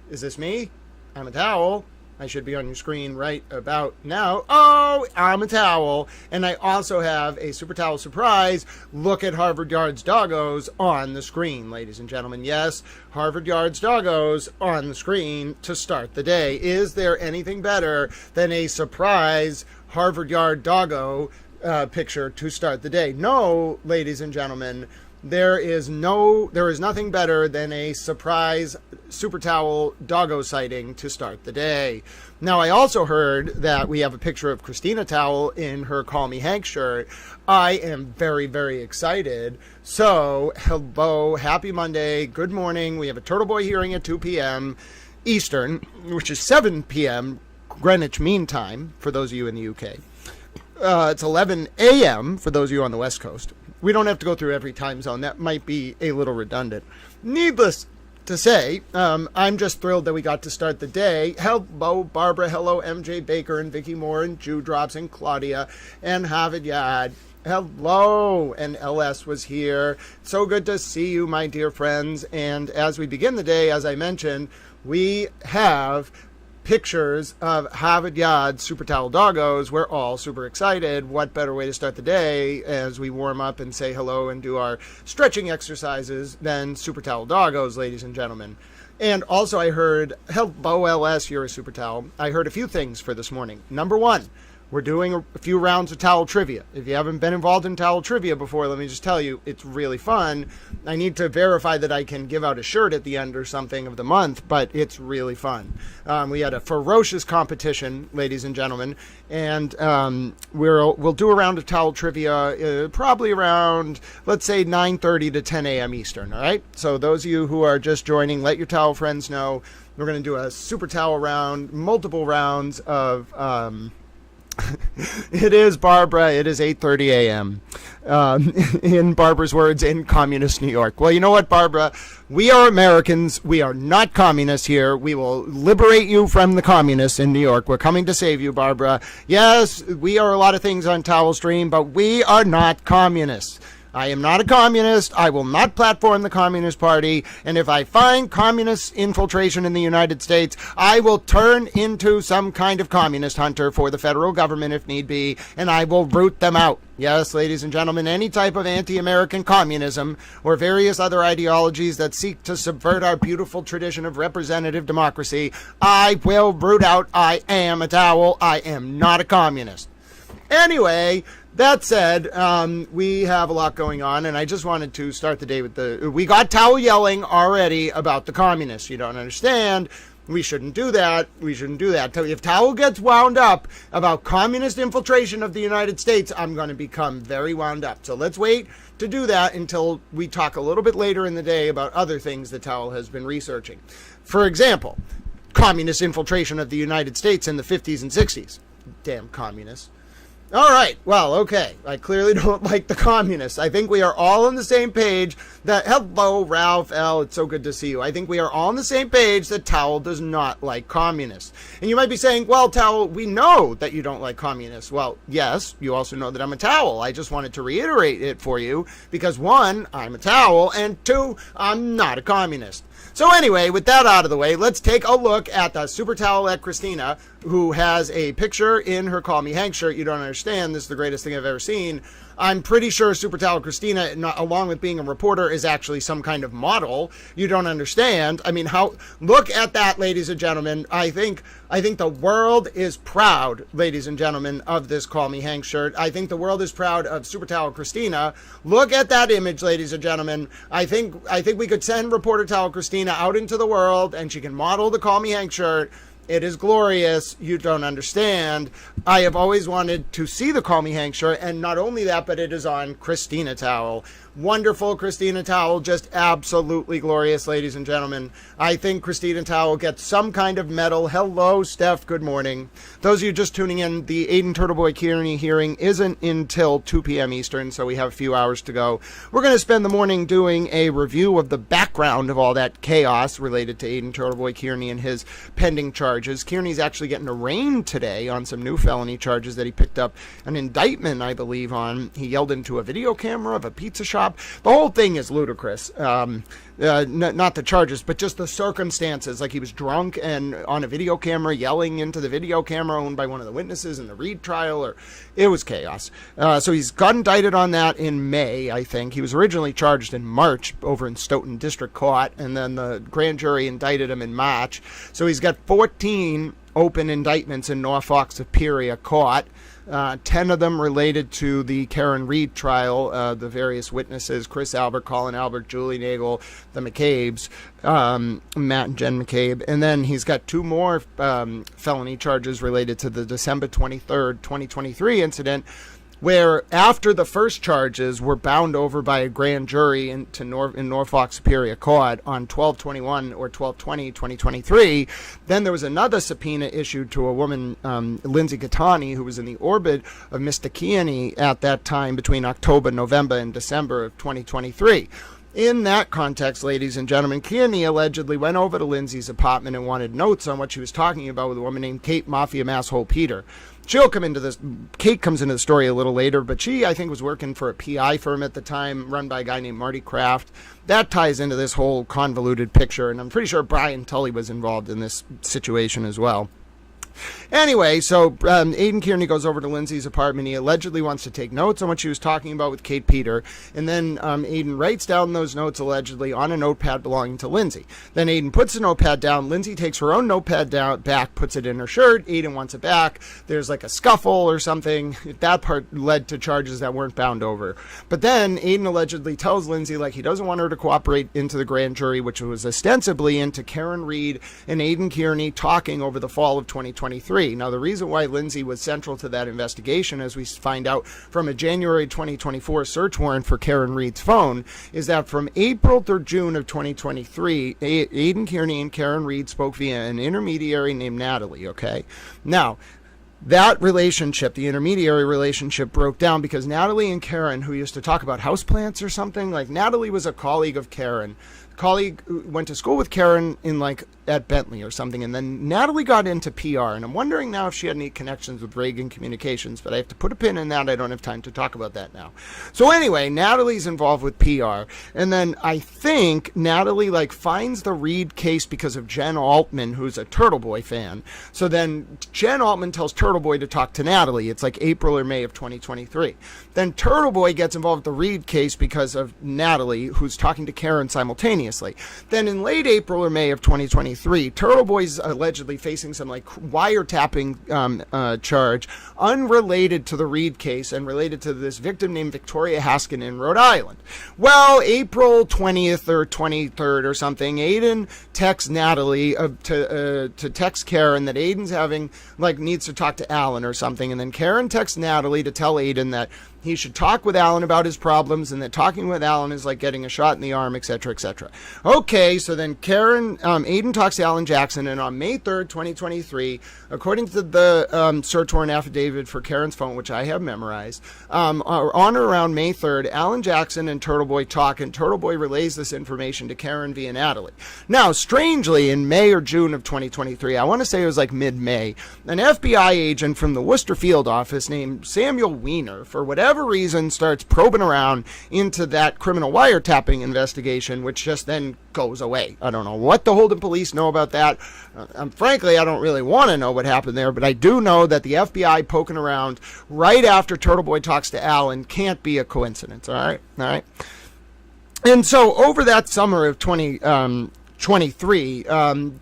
Is this me? I'm a towel. I should be on your screen right about now. Oh, I'm a towel. And I also have a Super Towel surprise. Look at Harvard Yard's doggos on the screen, ladies and gentlemen. Yes, Harvard Yard's doggos on the screen to start the day. Is there anything better than a surprise Harvard Yard doggo picture to start the day? No, ladies and gentlemen. There is nothing better than a surprise Super Towel doggo sighting to start the day. Now, I also heard that we have a picture of Christina Towel in her Call Me Hank shirt. I am very, very excited. So, hello, happy Monday, good morning. We have a TurtleBoy hearing at 2 p.m. Eastern, which is 7 p.m. Greenwich Mean Time for those of you in the UK. It's 11 a.m. for those of you on the West Coast. We don't have to go through every time zone. That might be a little redundant. Needless to say, I'm just thrilled that we got to start the day. Hello, Barbara. Hello, MJ Baker and Vicky Moore and Jew Drops and Claudia and Harvard Yard. Hello, and LS was here. So good to see you, my dear friends. And as we begin the day, as I mentioned, we have pictures of Harvard Yard Super Towel doggos. We're all super excited. What better way to start the day as we warm up and say hello and do our stretching exercises than Super Towel doggos, ladies and gentlemen. And also I heard, hello LS, you're a Super Towel. I heard a few things for this morning. Number one, we're doing a few rounds of towel trivia. If you haven't been involved in towel trivia before, let me just tell you, it's really fun. I need to verify that I can give out a shirt at the end or something of the month, but it's really fun. We had a ferocious competition, ladies and gentlemen, and we'll do a round of towel trivia probably around, let's say, 9:30 to 10 a.m. Eastern, all right? So those of you who are just joining, let your towel friends know. We're going to do a Super Towel round, multiple rounds of... It is, Barbara. It is 8:30 a.m. In Barbara's words, in communist New York. Well, you know what, Barbara? We are Americans. We are not communists here. We will liberate you from the communists in New York. We're coming to save you, Barbara. Yes, we are a lot of things on Towel Stream, but we are not communists. I am not a communist. I will not platform the Communist Party. And if I find communist infiltration in the United States, I will turn into some kind of communist hunter for the federal government if need be, and I will root them out. Yes, ladies and gentlemen, any type of anti-American communism or various other ideologies that seek to subvert our beautiful tradition of representative democracy, I will root out. I am a towel. I am not a communist. Anyway, that said, we have a lot going on, and I just wanted to start the day with we got towel yelling already about the communists. You don't understand. We shouldn't do that. We shouldn't do that. If Towel gets wound up about communist infiltration of the United States, I'm going to become very wound up. So let's wait to do that until we talk a little bit later in the day about other things that Towel has been researching. For example, communist infiltration of the United States in the 50s and 60s. Damn communists. All right, well, okay. I clearly don't like the communists. I think we are all on the same page that, hello, Ralph L., it's so good to see you. I think we are all on the same page that Towel does not like communists. And you might be saying, well, Towel, we know that you don't like communists. Well, yes, you also know that I'm a towel. I just wanted to reiterate it for you because, one, I'm a towel, and two, I'm not a communist. So anyway, with that out of the way, let's take a look at the Super Towelette Christina, who has a picture in her Call Me Hank shirt. You don't understand. This is the greatest thing I've ever seen. I'm pretty sure Super Towel Christina, along with being a reporter, is actually some kind of model. You don't understand. I mean, look at that, ladies and gentlemen. I think the world is proud, ladies and gentlemen, of this Call Me Hank shirt. I think the world is proud of Super Towel Christina. Look at that image, ladies and gentlemen. I think we could send Reporter Towel Christina out into the world and she can model the Call Me Hank shirt. It is glorious. You don't understand. I have always wanted to see the Call Me Hank shirt, and not only that, but it is on Christina Towel. Wonderful Christina Towel, just absolutely glorious, ladies and gentlemen. I think Christina Towel gets some kind of medal. Hello, Steph. Good morning. Those of you just tuning in, the Aiden TurtleBoy Kierney hearing isn't until 2 p.m. Eastern, so we have a few hours to go. We're going to spend the morning doing a review of the background of all that chaos related to Aiden TurtleBoy Kierney and his pending charges. Kierney's actually getting arraigned today on some new felony charges that he picked up an indictment, I believe, on. He yelled into a video camera of a pizza shop cop. The whole thing is ludicrous. Not the charges, but just the circumstances. Like, he was drunk and on a video camera yelling into the video camera owned by one of the witnesses in the Reed trial. It was chaos. So he's got indicted on that in May, I think. He was originally charged in March over in Stoughton District Court, and then the grand jury indicted him in March. So he's got 14 open indictments in Norfolk Superior Court. 10 of them related to the Karen Reed trial, the various witnesses, Chris Albert, Colin Albert, Julie Nagel, the McCabe's, Matt and Jen McCabe. And then he's got 2 more felony charges related to the December 23rd, 2023 incident, where after the first charges were bound over by a grand jury in Norfolk Superior Court on 12/21 or 12/20/2023, then there was another subpoena issued to a woman, Lindsay Catani, who was in the orbit of Mr. Kierney at that time between October, November, and December of 2023. In that context, ladies and gentlemen, Kierney allegedly went over to Lindsay's apartment and wanted notes on what she was talking about with a woman named Kate Mafia Masshole Peter. Kate comes into the story a little later, but she, I think, was working for a PI firm at the time, run by a guy named Marty Kraft. That ties into this whole convoluted picture, and I'm pretty sure Brian Tully was involved in this situation as well. Anyway, so Aiden Kierney goes over to Lindsay's apartment. He allegedly wants to take notes on what she was talking about with Kate Peter. And then Aiden writes down those notes allegedly on a notepad belonging to Lindsay. Then Aiden puts the notepad down. Lindsay takes her own notepad back, puts it in her shirt. Aiden wants it back. There's like a scuffle or something. That part led to charges that weren't bound over. But then Aiden allegedly tells Lindsay like he doesn't want her to cooperate into the grand jury, which was ostensibly into Karen Reed and Aiden Kierney talking over the fall of 2023. Now, the reason why Lindsay was central to that investigation, as we find out from a January 2024 search warrant for Karen Reed's phone, is that from April through June of 2023, Aiden Kierney and Karen Reed spoke via an intermediary named Natalie, okay? Now, that relationship, the intermediary relationship, broke down because Natalie and Karen, who used to talk about houseplants or something, like Natalie was a colleague of Karen. Colleague who went to school with Karen in at Bentley or something, and then Natalie got into PR, and I'm wondering now if she had any connections with Reagan Communications, but I have to put a pin in that. I don't have time to talk about that now. So anyway, Natalie's involved with PR, and then I think Natalie finds the Reed case because of Jen Altman, who's a TurtleBoy fan. So then Jen Altman tells TurtleBoy to talk to Natalie. It's like April or May of 2023. Then TurtleBoy gets involved with the Reed case because of Natalie, who's talking to Karen simultaneously. Then in late April or May of 2023, TurtleBoy's allegedly facing some wiretapping charge unrelated to the Reed case and related to this victim named Victoria Haskin in Rhode Island. Well, April 20th or 23rd or something, Aiden texts Natalie to text Karen that Aiden's needs to talk to Alan or something, and then Karen texts Natalie to tell Aiden that he should talk with Alan about his problems, and that talking with Alan is like getting a shot in the arm, etc., etc. Okay, so then Aiden talks to Alan Jackson, and on May 3rd, 2023, according to the search warrant affidavit for Karen's phone, which I have memorized, on or around May 3rd, Alan Jackson and TurtleBoy talk, and TurtleBoy relays this information to Karen via Natalie. Now, strangely, in May or June of 2023, I want to say it was like mid-May, an FBI agent from the Worcester field office named Samuel Weiner, for whatever reason, starts probing around into that criminal wiretapping investigation, which just then goes away. I don't know what the Holden police know about that. Frankly, I don't really want to know what happened there, but I do know that the FBI poking around right after TurtleBoy talks to Alan can't be a coincidence. All right. And so over that summer of 2023, Karen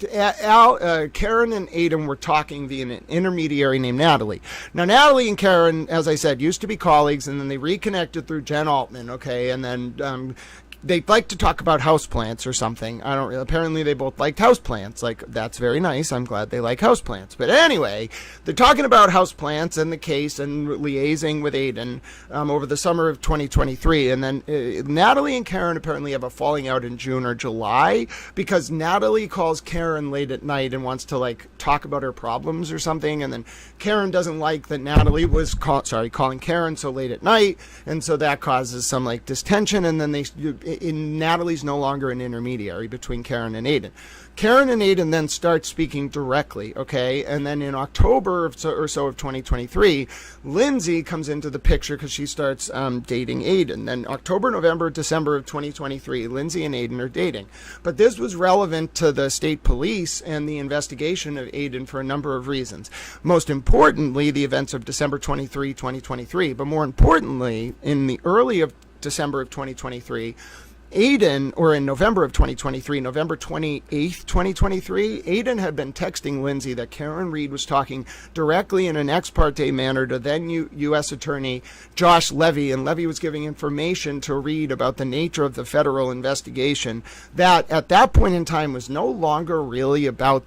and Aiden were talking via an intermediary named Natalie. Now, Natalie and Karen, as I said, used to be colleagues, and then they reconnected through Jen Altman, okay, and then they like to talk about houseplants or something. Apparently they both liked houseplants. That's very nice. I'm glad they like houseplants. But anyway, they're talking about houseplants and the case and liaising with Aiden over the summer of 2023. And then Natalie and Karen apparently have a falling out in June or July because Natalie calls Karen late at night and wants to talk about her problems or something. And then Karen doesn't like that Natalie was calling Karen so late at night. And so that causes some distension. And then Natalie's no longer an intermediary between Karen and Aiden. Karen and Aiden then start speaking directly, okay? And then in October or so of 2023, Lindsay comes into the picture because she starts dating Aiden. Then October, November, December of 2023, Lindsay and Aiden are dating. But this was relevant to the state police and the investigation of Aiden for a number of reasons. Most importantly, the events of December 23, 2023. But more importantly, in the early of December of 2023, Aiden, or in November of 2023, November 28th, 2023, Aiden had been texting Lindsay that Karen Reed was talking directly in an ex parte manner to then U.S. Attorney Josh Levy, and Levy was giving information to Reed about the nature of the federal investigation that at that point in time was no longer really about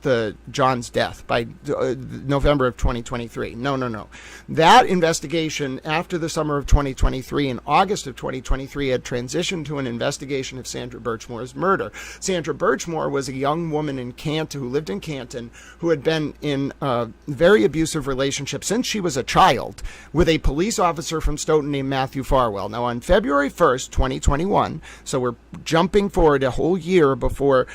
John's death by November of 2023. No. That investigation after the summer of 2023, in August of 2023, had transitioned to an investigation of Sandra Birchmore's murder. Sandra Birchmore was a young woman in Canton who lived in Canton who had been in a very abusive relationship since she was a child with a police officer from Stoughton named Matthew Farwell. Now, on February 1st, 2021, so we're jumping forward a whole year before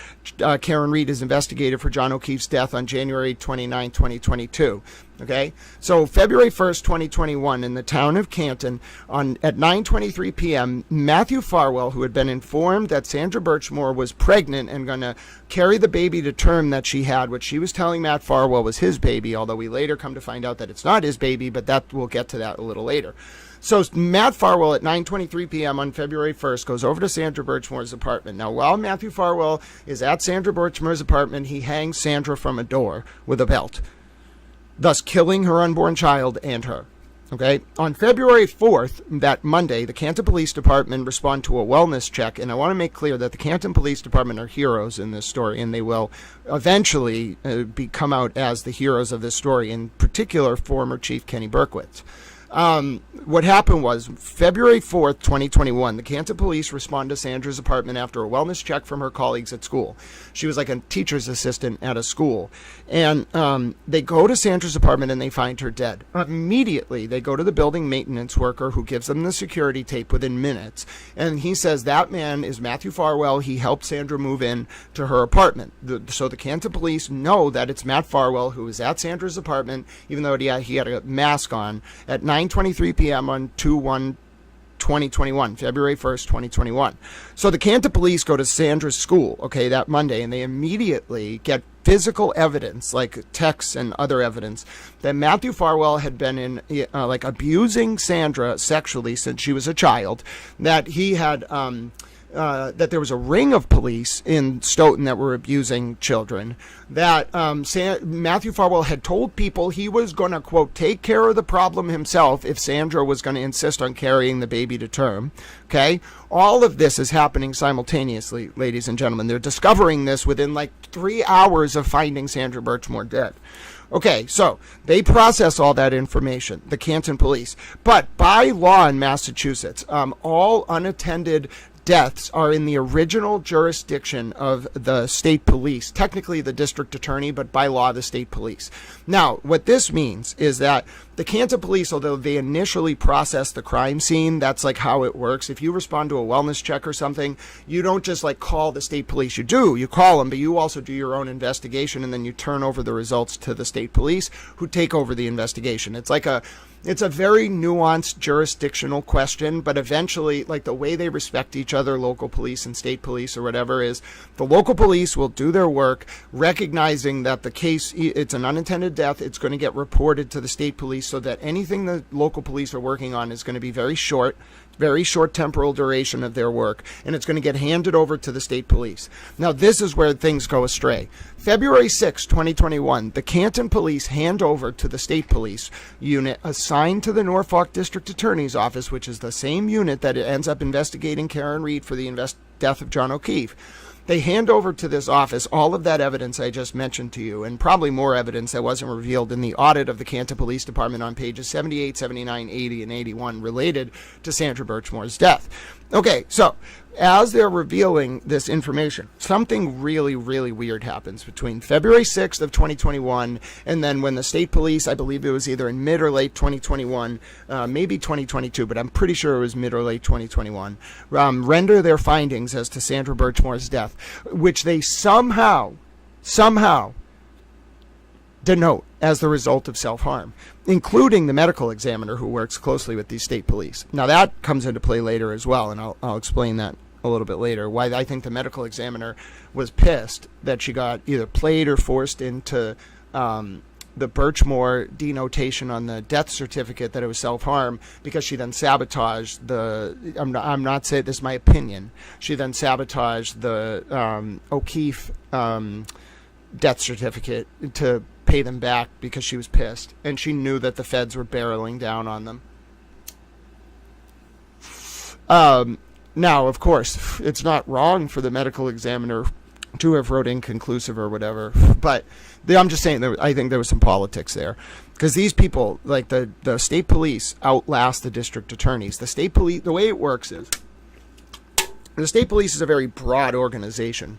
Karen Reed is investigated for John O'Keefe's death on January 29, 2022. Okay, so February 1st, 2021, in the town of Canton, at 9:23 p.m., Matthew Farwell, who had been informed that Sandra Birchmore was pregnant and going to carry the baby to term that she had, which she was telling Matt Farwell was his baby, although we later come to find out that it's not his baby, but we'll get to that a little later. So Matt Farwell at 9:23 p.m. on February 1st goes over to Sandra Birchmore's apartment. Now, while Matthew Farwell is at Sandra Birchmore's apartment, he hangs Sandra from a door with a belt, thus killing her unborn child and her. Okay. On February 4th, that Monday, the Canton Police Department respond to a wellness check, and I want to make clear that the Canton Police Department are heroes in this story, and they will eventually come out as the heroes of this story, in particular former Chief Kenny Berkowitz. What happened was February 4th, 2021, the Canton police respond to Sandra's apartment after a wellness check from her colleagues at school. She was like a teacher's assistant at a school. And they go to Sandra's apartment and they find her dead. Immediately, they go to the building maintenance worker who gives them the security tape within minutes. And he says that man is Matthew Farwell. He helped Sandra move in to her apartment. So the Canton police know that it's Matt Farwell who is at Sandra's apartment, even though he had a mask on, at 9:23 p.m. on 2/1/2021, February 1st, 2021. So the Canton police go to Sandra's school, okay, that Monday, and they immediately get physical evidence, like texts and other evidence, that Matthew Farwell had been abusing Sandra sexually since she was a child, that he had that there was a ring of police in Stoughton that were abusing children, that Matthew Farwell had told people he was going to, quote, take care of the problem himself if Sandra was going to insist on carrying the baby to term. Okay? All of this is happening simultaneously, ladies and gentlemen. They're discovering this within like 3 hours of finding Sandra Birchmore dead. Okay, so they process all that information, the Canton police. But by law in Massachusetts, all unattended deaths are in the original jurisdiction of the state police, technically the district attorney, but by law the state police. Now, what this means is that the Canton police, although they initially process the crime scene, that's like how it works. If you respond to a wellness check or something, you don't just like call the state police. You call them, but you also do your own investigation, and then you turn over the results to the state police, who take over the investigation. It's a very nuanced jurisdictional question, but eventually, like, the way they respect each other, local police and state police or whatever, is the local police will do their work, recognizing that the case, it's an unintended death, it's going to get reported to the state police, so that anything the local police are working on is going to be very short temporal duration of their work, and it's going to get handed over to the state police. Now, this is where things go astray. February 6, 2021, the Canton police hand over to the state police unit assigned to the Norfolk District Attorney's Office, which is the same unit that ends up investigating Karen Reed for the death of John O'Keefe. They hand over to this office all of that evidence I just mentioned to you, and probably more evidence that wasn't revealed in the audit of the Canton Police Department on pages 78, 79, 80, and 81 related to Sandra Birchmore's death. Okay, so as they're revealing this information, something really, really weird happens between February 6th of 2021 and then when the state police, I believe it was either in mid or late 2021, maybe 2022, but I'm pretty sure it was mid or late 2021, render their findings as to Sandra Birchmore's death, which they somehow denote as the result of self-harm, including the medical examiner who works closely with these state police. Now that comes into play later as well, and I'll explain that a little bit later, why I think the medical examiner was pissed that she got either played or forced into the Birchmore denotation on the death certificate that it was self-harm, because she then sabotaged the, I'm not saying this is my opinion, she then sabotaged the O'Keefe death certificate to pay them back because she was pissed, and she knew that the feds were barreling down on them. Now, of course, it's not wrong for the medical examiner to have wrote inconclusive or whatever, but I'm just saying I think there was some politics there, because these people, like the state police, outlast the district attorneys. The state police, the way it works is, the state police is a very broad organization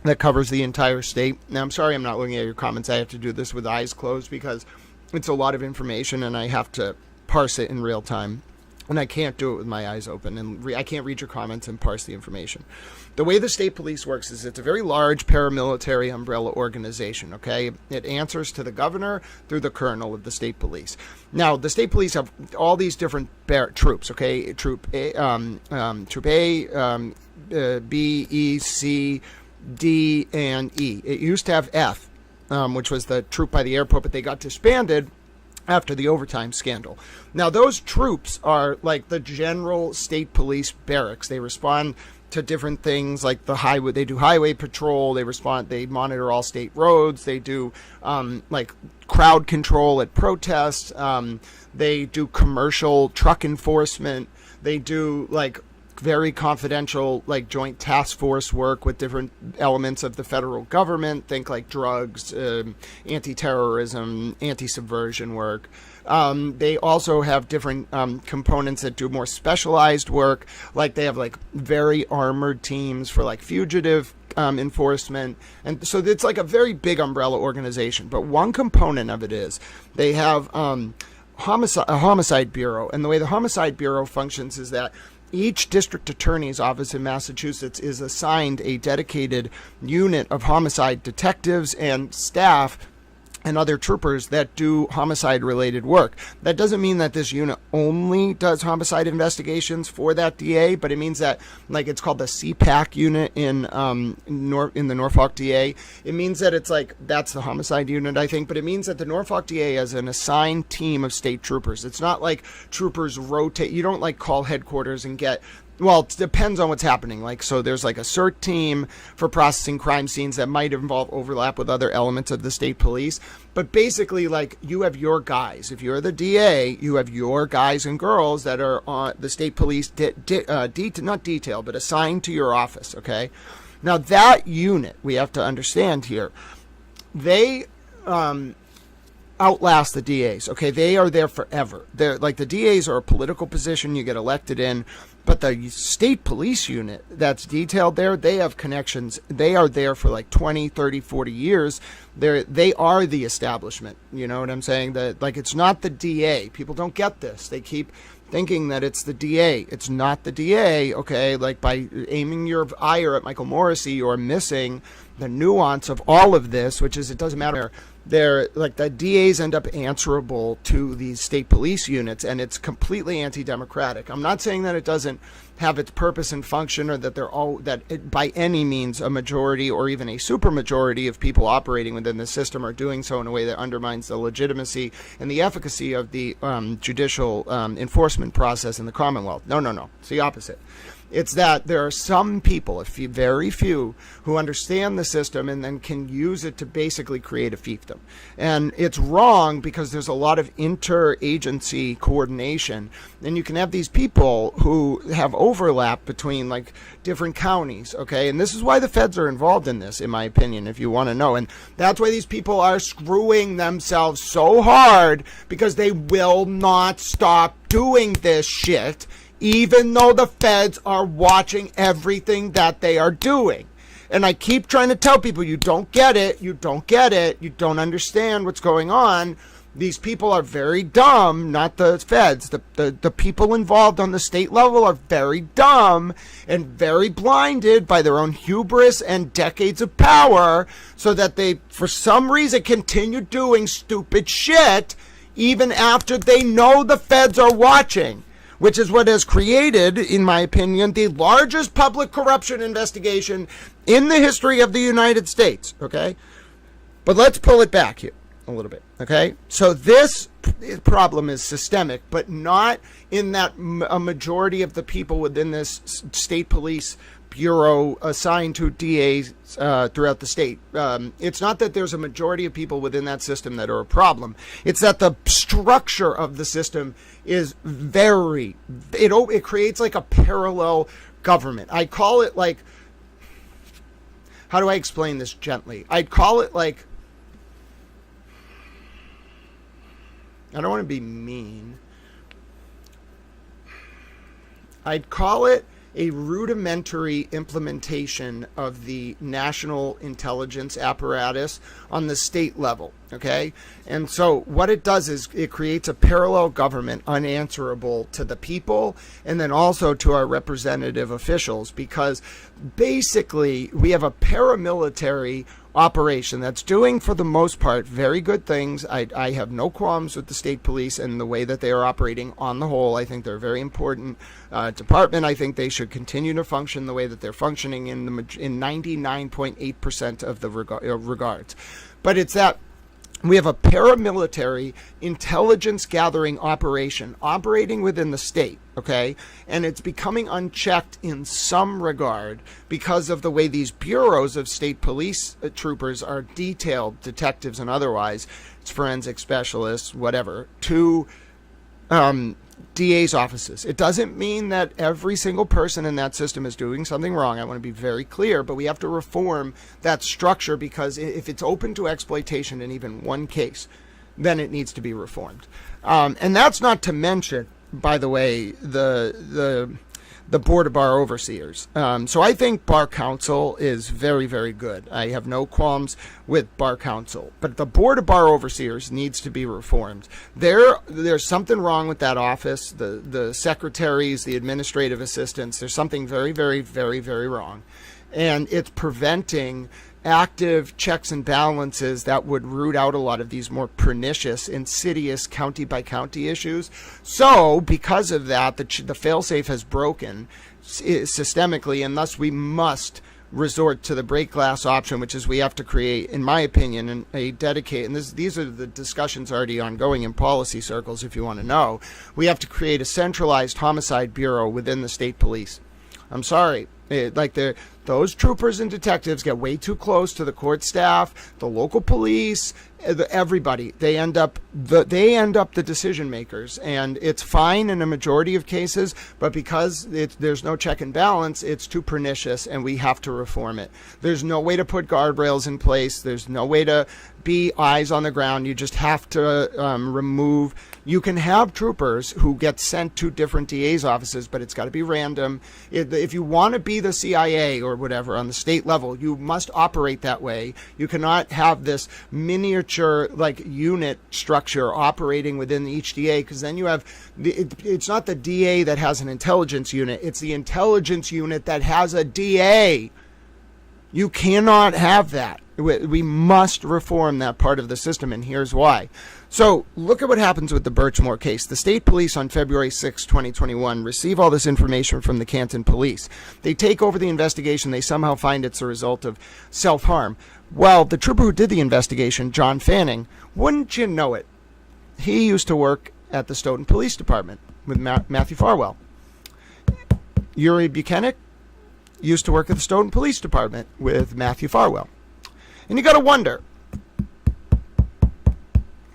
that covers the entire state. Now, I'm sorry I'm not looking at your comments. I have to do this with eyes closed because it's a lot of information and I have to parse it in real time. And I can't do it with my eyes open, and I can't read your comments and parse the information. The way the state police works is it's a very large paramilitary umbrella organization, okay? It answers to the governor through the colonel of the state police. Now, the state police have all these different troops, okay? Troop A, Troop A, B, E, C, D, and E. It used to have F, which was the troop by the airport, but they got disbanded after the overtime scandal. Now, those troops are like the general state police barracks. They respond to different things like the highway. They do highway patrol. They monitor all state roads. They do like crowd control at protests. They do commercial truck enforcement. They do like very confidential, like joint task force work with different elements of the federal government. Think like drugs, anti-terrorism, anti-subversion work. They also have different components that do more specialized work. Like they have like very armored teams for like fugitive enforcement. And so it's like a very big umbrella organization. But one component of it is they have a homicide bureau. And the way the homicide bureau functions is that each district attorney's office in Massachusetts is assigned a dedicated unit of homicide detectives and staff and other troopers that do homicide-related work. That doesn't mean that this unit only does homicide investigations for that DA, but it means that, like, it's called the CPAC unit in the Norfolk DA. It means that it's like, that's the homicide unit, I think, but it means that the Norfolk DA has an assigned team of state troopers. It's not like troopers rotate. You don't, like, call headquarters and get... Well, it depends on what's happening. Like, so there's like a CERT team for processing crime scenes that might involve overlap with other elements of the state police. But basically, like, you have your guys. If you're the DA, you have your guys and girls that are on the state police, not detail, but assigned to your office, okay? Now, that unit, we have to understand here, they outlast the DAs, okay? They are there forever. They're like, the DAs are a political position you get elected in. But the state police unit that's detailed there, they have connections. They are there for like 20, 30, 40 years. They are the establishment. You know what I'm saying? That, like, it's not the DA. People don't get this. They keep thinking that it's the DA. It's not the DA, okay? Like, by aiming your ire at Michael Morrissey, you're missing the nuance of all of this, which is, it doesn't matter. They're like, the DAs end up answerable to these state police units, and it's completely anti-democratic. I'm not saying that it doesn't have its purpose and function, or that by any means a majority or even a supermajority of people operating within the system are doing so in a way that undermines the legitimacy and the efficacy of the judicial enforcement process in the Commonwealth. No. It's the opposite. It's that there are some people, very few, who understand the system and then can use it to basically create a fiefdom. And it's wrong because there's a lot of interagency coordination. And you can have these people who have overlap between, like, different counties, okay? And this is why the feds are involved in this, in my opinion, if you want to know. And that's why these people are screwing themselves so hard, because they will not stop doing this shit, even though the feds are watching everything that they are doing. And I keep trying to tell people, you don't get it, you don't get it, you don't understand what's going on. These people are very dumb, not the feds. The people involved on the state level are very dumb and very blinded by their own hubris and decades of power, so that they, for some reason, continue doing stupid shit even after they know the feds are watching, which is what has created, in my opinion, the largest public corruption investigation in the history of the United States, okay? But let's pull it back here a little bit, okay? So this problem is systemic, but not in that a majority of the people within this state police bureau assigned to DAs throughout the state. It's not that there's a majority of people within that system that are a problem. It's that the structure of the system is it creates like a parallel government. I call it like, how do I explain this gently? I'd call it like, I don't want to be mean. I'd call it a rudimentary implementation of the national intelligence apparatus on the state level, okay? And so what it does is it creates a parallel government unanswerable to the people and then also to our representative officials, because basically we have a paramilitary operation that's doing, for the most part, very good things. I have no qualms with the state police and the way that they are operating on the whole. I think they're a very important department. I think they should continue to function the way that they're functioning in 99.8% of the regards. But it's that we have a paramilitary intelligence gathering operation operating within the state, okay? And it's becoming unchecked in some regard because of the way these bureaus of state police troopers are detailed, detectives and otherwise, it's forensic specialists, whatever, to DA's offices. It doesn't mean that every single person in that system is doing something wrong. I want to be very clear, but we have to reform that structure, because if it's open to exploitation in even one case, then it needs to be reformed. And that's not to mention, by the way, the Board of Bar Overseers. So I think Bar Council is very, very good. I have no qualms with Bar Council. But the Board of Bar Overseers needs to be reformed. There's something wrong with that office. The secretaries, the administrative assistants, there's something very, very, very, very wrong. And it's preventing active checks and balances that would root out a lot of these more pernicious, insidious county-by-county issues. So, because of that, the failsafe has broken systemically, and thus we must resort to the break glass option, which is we have to create, in my opinion, a dedicated, and these are the discussions already ongoing in policy circles, if you want to know, we have to create a centralized homicide bureau within the state police. I'm sorry. Those troopers and detectives get way too close to the court staff, the local police, everybody. They end up the decision makers, and it's fine in a majority of cases, but because there's no check and balance, it's too pernicious, and we have to reform it. There's no way to put guardrails in place. There's no way to be eyes on the ground. You just have to remove. You can have troopers who get sent to different DA's offices, but it's got to be random. If you want to be the CIA or whatever on the state level, you must operate that way. You cannot have this miniature unit structure operating within each DA, because then you have it's not the DA that has an intelligence unit, it's the intelligence unit that has a DA. You cannot have that. We must reform that part of the system, and here's why. So look at what happens with the Birchmore case. The state police on February 6, 2021 receive all this information from the Canton police. They take over the investigation. They somehow find it's a result of self-harm. Well, the trooper who did the investigation, John Fanning, wouldn't you know it, he used to work at the Stoughton Police Department with Matthew Farwell. Yuri Buchanan used to work at the Stoughton Police Department with Matthew Farwell. And you got to wonder,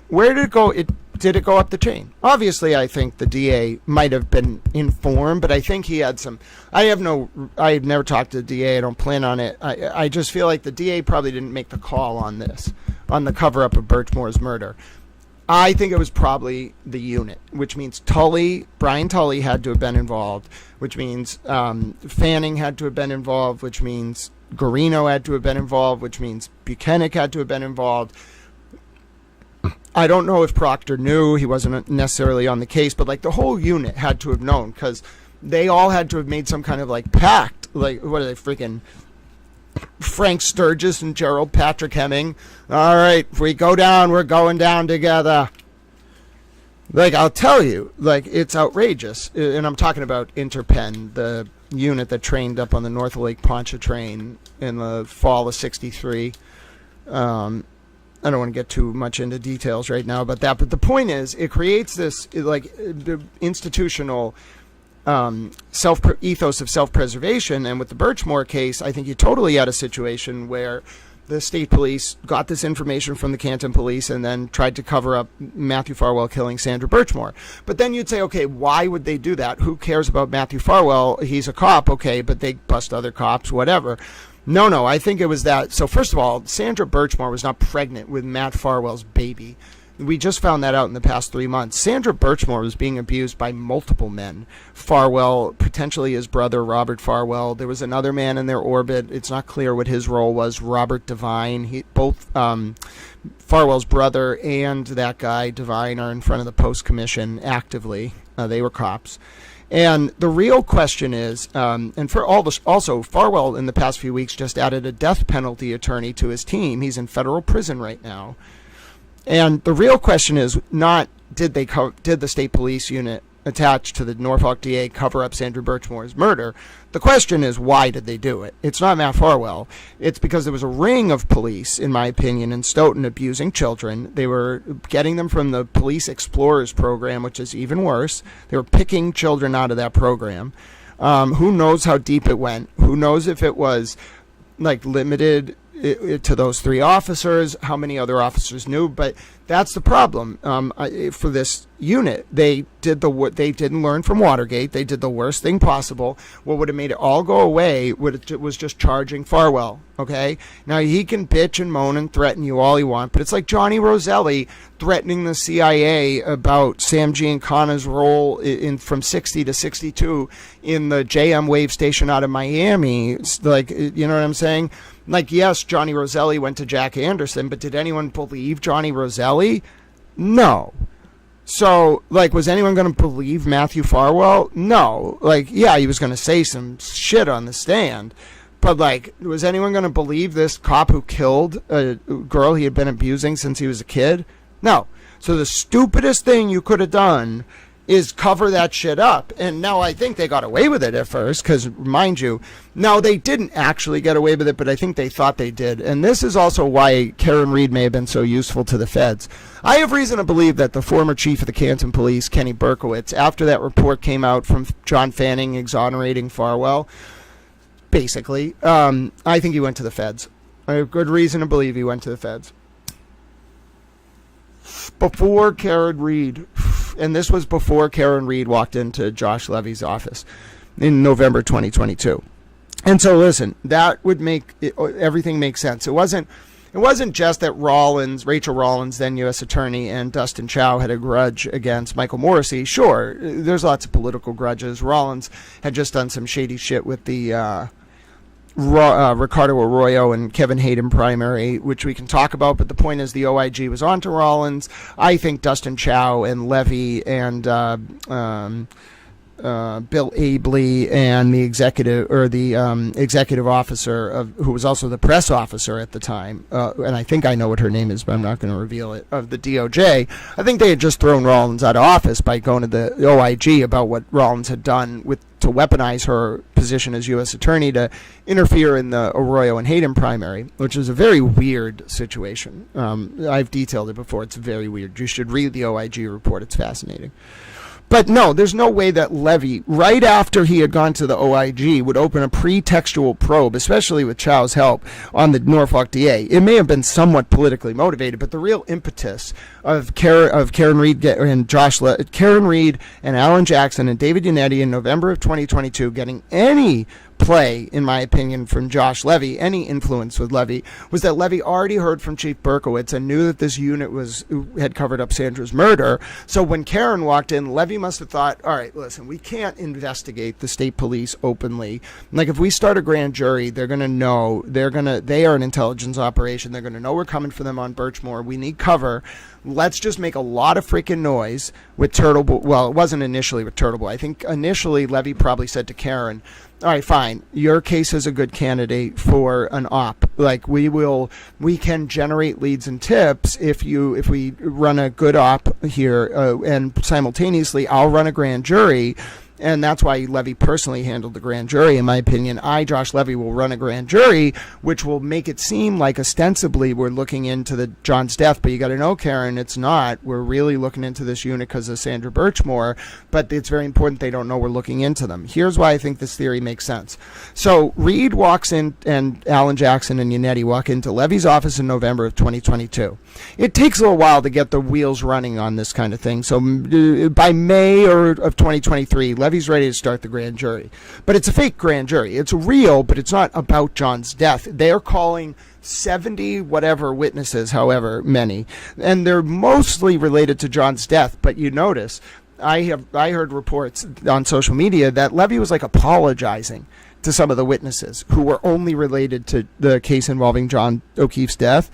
where did it go? Did it go up the chain? Obviously, I think the DA might have been informed, but I think he had some. I've never talked to the DA. I don't plan on it. I just feel like the DA probably didn't make the call on this, on the cover-up of Birchmore's murder. I think it was probably the unit, which means Brian Tully had to have been involved, which means Fanning had to have been involved, which means Guarino had to have been involved, which means Buchanan had to have been involved. I don't know if Proctor knew. He wasn't necessarily on the case, but like the whole unit had to have known, because they all had to have made some kind of like pact. Like, what are they, freaking Frank Sturgis and Gerald Patrick Hemming? All right, if we go down, we're going down together. Like, I'll tell you, like, it's outrageous. And I'm talking about Interpen, the unit that trained up on the North Lake Pontchartrain in the fall of '63. I don't want to get too much into details right now about that, but the point is, it creates this like institutional ethos of self-preservation. And with the Birchmore case, I think you totally had a situation where the state police got this information from the Canton police and then tried to cover up Matthew Farwell killing Sandra Birchmore. But then you'd say, okay, why would they do that? Who cares about Matthew Farwell? He's a cop, okay, but they bust other cops, whatever. No, I think it was that. So first of all, Sandra Birchmore was not pregnant with Matt Farwell's baby. We just found that out in the past 3 months. Sandra Birchmore was being abused by multiple men. Farwell, potentially his brother, Robert Farwell. There was another man in their orbit. It's not clear what his role was, Robert Devine. Both Farwell's brother and that guy, Devine, are in front of the Post Commission actively. They were cops. And the real question is, and for all this, also, Farwell in the past few weeks just added a death penalty attorney to his team. He's in federal prison right now. And the real question is not did the state police unit attached to the Norfolk DA cover up Sandra Birchmore's murder. The question is, why did they do it? It's not Matt Farwell. It's because there was a ring of police, in my opinion, in Stoughton abusing children. They were getting them from the Police Explorers program, which is even worse. They were picking children out of that program. Who knows how deep it went? Who knows if it was like limited to those 3 officers, how many other officers knew? But that's the problem for this unit. They didn't learn from Watergate. They did the worst thing possible. What would have made it all go away was just charging Farwell. Okay, now he can bitch and moan and threaten you all he wants, but it's like Johnny Roselli threatening the CIA about Sam Giancana's role in from 60 to 62 in the JM Wave station out of Miami. It's like, you know what I'm saying? Like, yes, Johnny Roselli went to Jack Anderson, but did anyone believe Johnny Roselli? No. So, like, was anyone going to believe Matthew Farwell? No. Like, yeah, he was going to say some shit on the stand, but, like, was anyone going to believe this cop who killed a girl he had been abusing since he was a kid? No. So the stupidest thing you could have done is cover that shit up. And now I think they got away with it at first, because, mind you, no, they didn't actually get away with it, but I think they thought they did. And this is also why Karen Reed may have been so useful to the feds. I have reason to believe that the former chief of the Canton Police, Kenny Berkowitz, after that report came out from John Fanning exonerating Farwell, basically, I think he went to the feds. I have good reason to believe he went to the feds. Before Karen Reed, and this was before Karen Reed walked into Josh Levy's office in November 2022. And so, listen, that would make everything make sense. It wasn't just that Rachel Rollins, then U.S. Attorney, and Dustin Chow had a grudge against Michael Morrissey. Sure, there's lots of political grudges. Rollins had just done some shady shit with the Ricardo Arroyo and Kevin Hayden primary, which we can talk about, but the point is the OIG was on to Rollins. I think Dustin Chow and Levy and Bill Abley and the executive officer who was also the press officer at the time, and I think I know what her name is, but I'm not going to reveal it, of the DOJ. I think they had just thrown Rollins out of office by going to the OIG about what Rollins had done to weaponize her position as U.S. Attorney to interfere in the Arroyo and Hayden primary, which is a very weird situation. I've detailed it before. It's very weird. You should read the OIG report. It's fascinating. But no, there's no way that Levy, right after he had gone to the OIG, would open a pretextual probe, especially with Chow's help, on the Norfolk DA. It may have been somewhat politically motivated, but the real impetus of Karen Reed and Karen Reed and Alan Jackson and David Yannetti in November of 2022 getting any play, in my opinion, from Josh Levy, any influence with Levy, was that Levy already heard from Chief Berkowitz and knew that this unit had covered up Sandra's murder. So when Karen walked in, Levy must have thought, all right, listen, we can't investigate the state police openly. Like, if we start a grand jury, they're going to know, they are an intelligence operation. They're going to know we're coming for them on Birchmore. We need cover. Let's just make a lot of freaking noise with TurtleBoy. Well, it wasn't initially with TurtleBoy. I think initially Levy probably said to Karen, all right, fine, your case is a good candidate for an op. Like, we can generate leads and tips if we run a good op here, and simultaneously I'll run a grand jury. And that's why Levy personally handled the grand jury. In my opinion, Josh Levy, will run a grand jury, which will make it seem like ostensibly we're looking into John's death. But you got to know, Karen, it's not. We're really looking into this unit because of Sandra Birchmore. But it's very important they don't know we're looking into them. Here's why I think this theory makes sense. So Reed walks in, and Alan Jackson and Yannetti walk into Levy's office in November of 2022. It takes a little while to get the wheels running on this kind of thing. So by May of 2023, Levy's ready to start the grand jury. But it's a fake grand jury. It's real, but it's not about John's death. They're calling 70 whatever witnesses, however many, and they're mostly related to John's death. But you notice, I heard reports on social media that Levy was like apologizing to some of the witnesses who were only related to the case involving John O'Keefe's death.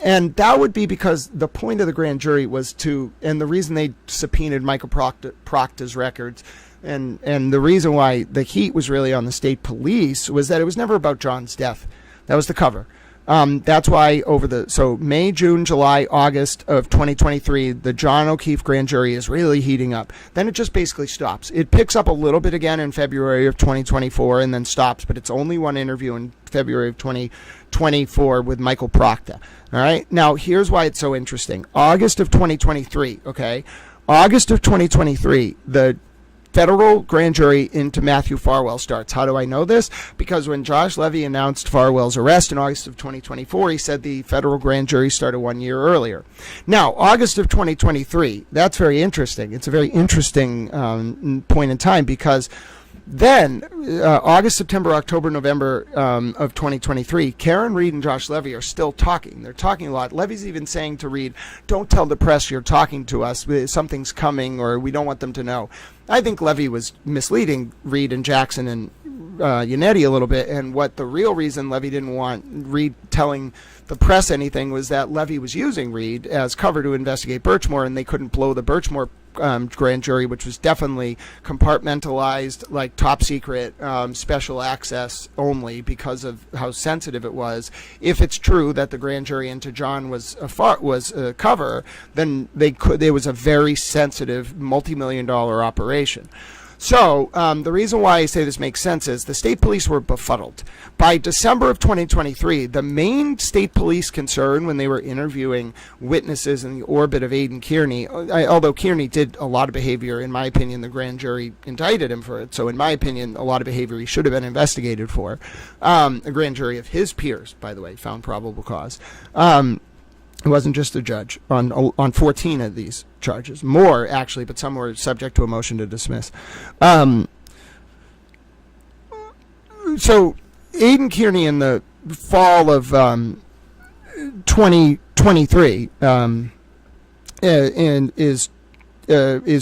And that would be because the point of the grand jury was and the reason they subpoenaed Michael Proctor's records, and the reason why the heat was really on the state police, was that it was never about John's death. That was the cover. That's why so May, June, July, August of 2023, the John O'Keefe grand jury is really heating up. Then it just basically stops. It picks up a little bit again in February of 2024 and then stops, but it's only one interview in February of 2024 with Michael Proctor. All right. Now, here's why it's so interesting. August of 2023, okay? August of 2023, the federal grand jury into Matthew Farwell starts. How do I know this? Because when Josh Levy announced Farwell's arrest in August of 2024, he said the federal grand jury started 1 year earlier. Now, August of 2023, that's very interesting. It's a very interesting point in time, because then, August, September, October, November of 2023, Karen, Reed, and Josh Levy are still talking. They're talking a lot. Levy's even saying to Reed, don't tell the press you're talking to us. Something's coming, or we don't want them to know. I think Levy was misleading Reed and Jackson and Yannetti a little bit, and what the real reason Levy didn't want Reed telling the press anything was that Levy was using Reed as cover to investigate Birchmore, and they couldn't blow the Birchmore grand jury, which was definitely compartmentalized, like top secret, special access only, because of how sensitive it was. If it's true that the grand jury into John was a cover, then it was a very sensitive, multi-million-dollar operation. So the reason why I say this makes sense is the state police were befuddled. By December of 2023, the main state police concern when they were interviewing witnesses in the orbit of Aiden Kierney, although Kierney did a lot of behavior, in my opinion, the grand jury indicted him for it. So in my opinion, a lot of behavior he should have been investigated for. A grand jury of his peers, by the way, found probable cause. It wasn't just a judge on 14 of these charges. More, actually, but some were subject to a motion to dismiss. So Aiden Kierney in the fall of 2023 and is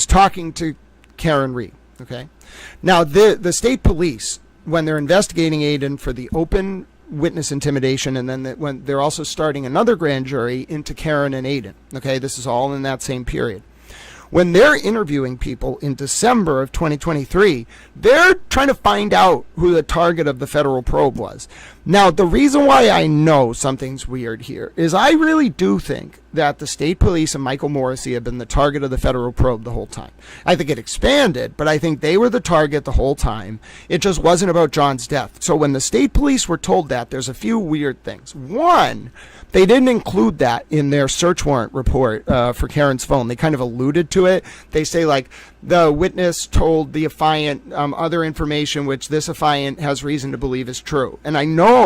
talking to Karen Reed. Okay, now the state police, when they're investigating Aiden for the open witness intimidation, and then when they're also starting another grand jury into Karen and Aiden. Okay, this is all in that same period. When they're interviewing people in December of 2023, they're trying to find out who the target of the federal probe was. Now, the reason why I know something's weird here is I really do think that the state police and Michael Morrissey have been the target of the federal probe the whole time. I think it expanded, but I think they were the target the whole time. It just wasn't about John's death. So when the state police were told that, there's a few weird things. One, they didn't include that in their search warrant report for Karen's phone. They kind of alluded to it. They say, like, the witness told the affiant other information which this affiant has reason to believe is true. And I know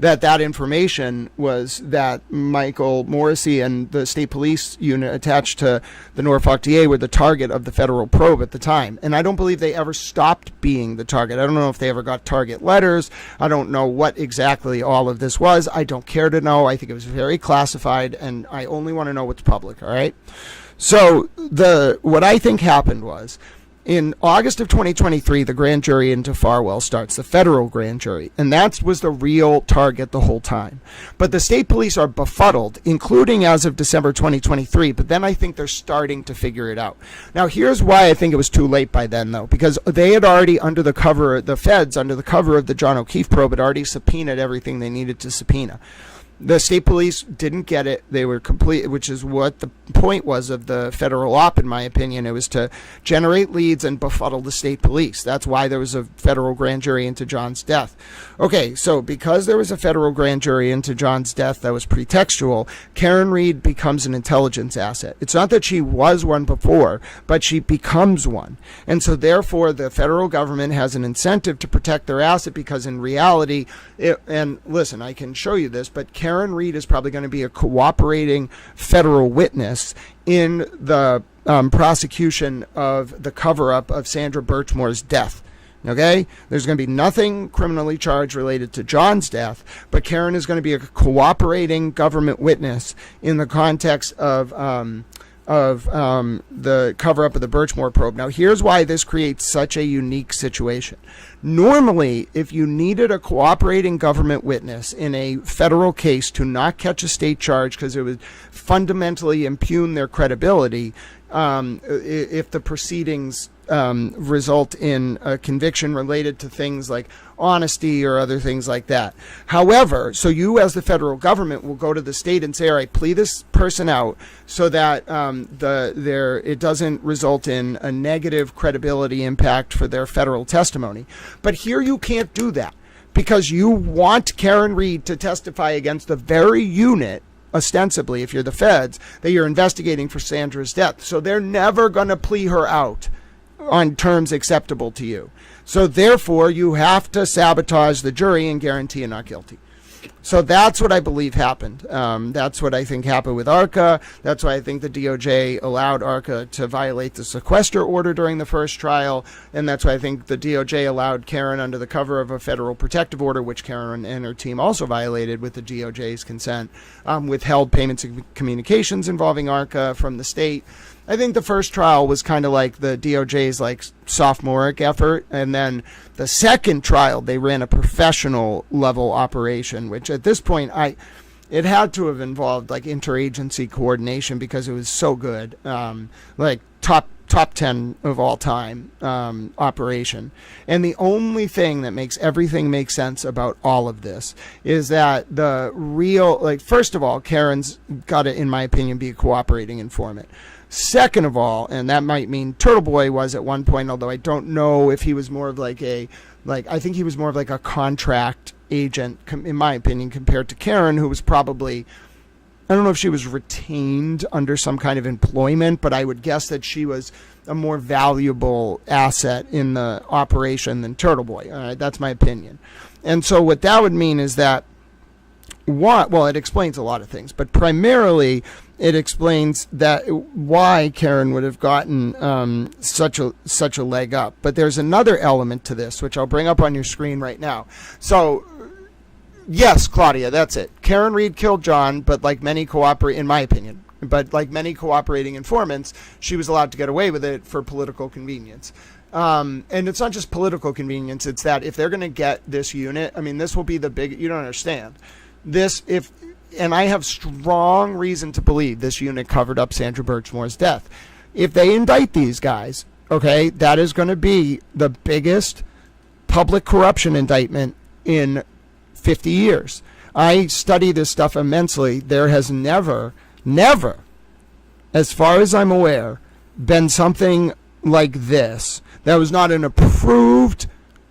that information was that Michael Morrissey and the state police unit attached to the Norfolk DA were the target of the federal probe at the time. And I don't believe they ever stopped being the target. I don't know if they ever got target letters. I don't know what exactly all of this was. I don't care to know. I think it was very classified, and I only want to know what's public, all right? So what I think happened was, in August of 2023, the grand jury into Farwell starts, the federal grand jury, and that was the real target the whole time. But the state police are befuddled, including as of December 2023, but then I think they're starting to figure it out. Now, here's why I think it was too late by then, though, because they had already, the feds, under the cover of the John O'Keefe probe, had already subpoenaed everything they needed to subpoena. The state police didn't get it. They were complete, which is what the point was of the federal op, in my opinion. It was to generate leads and befuddle the state police. That's why there was a federal grand jury into John's death. Okay, so because there was a federal grand jury into John's death that was pretextual, Karen Reed becomes an intelligence asset. It's not that she was one before, but she becomes one. And so therefore, the federal government has an incentive to protect their asset, because in reality, and listen, I can show you this, but Karen Reed is probably going to be a cooperating federal witness in the prosecution of the cover-up of Sandra Birchmore's death. Okay? There's going to be nothing criminally charged related to John's death, but Karen is going to be a cooperating government witness in the context of the cover-up of the Birchmore probe. Now, here's why this creates such a unique situation. Normally, if you needed a cooperating government witness in a federal case to not catch a state charge because it would fundamentally impugn their credibility, if the proceedings result in a conviction related to things like honesty or other things like that. However, so you as the federal government will go to the state and say, all right, plea this person out so that it doesn't result in a negative credibility impact for their federal testimony. But here you can't do that, because you want Karen Reed to testify against the very unit, ostensibly, if you're the feds, that you're investigating for Sandra's death. So they're never going to plea her out on terms acceptable to you. So therefore, you have to sabotage the jury and guarantee a not guilty. So that's what I believe happened. That's what I think happened with ARCA. That's why I think the DOJ allowed ARCA to violate the sequester order during the first trial. And that's why I think the DOJ allowed Karen under the cover of a federal protective order, which Karen and her team also violated with the DOJ's consent, withheld payments and communications involving ARCA from the state. I think the first trial was kind of like the DOJ's like sophomoric effort, and then the second trial they ran a professional level operation, which at this point it had to have involved like interagency coordination because it was so good, like top 10 of all time operation. And the only thing that makes everything make sense about all of this is that the real, like, first of all, Karen's got to, in my opinion, be a cooperating informant. Second of all, and that might mean TurtleBoy was at one point, although I don't know if he was more of like I think he was more of like a contract agent, in my opinion, compared to Karen, who was probably, I don't know if she was retained under some kind of employment, but I would guess that she was a more valuable asset in the operation than TurtleBoy. All right, that's my opinion. And so what that would mean is that, it explains a lot of things, but primarily it explains that why Karen would have gotten such a leg up. But there's another element to this, which I'll bring up on your screen right now. So, yes, Claudia, that's it. Karen Reed killed John, but like many in my opinion, but like many cooperating informants, she was allowed to get away with it for political convenience. And it's not just political convenience, it's that if they're going to get this unit, I mean, this will be the big, you don't understand. And I have strong reason to believe this unit covered up Sandra Birchmore's death. If they indict these guys, okay, that is going to be the biggest public corruption indictment in 50 years. I study this stuff immensely. There has never, as far as I'm aware, been something like this that was not an approved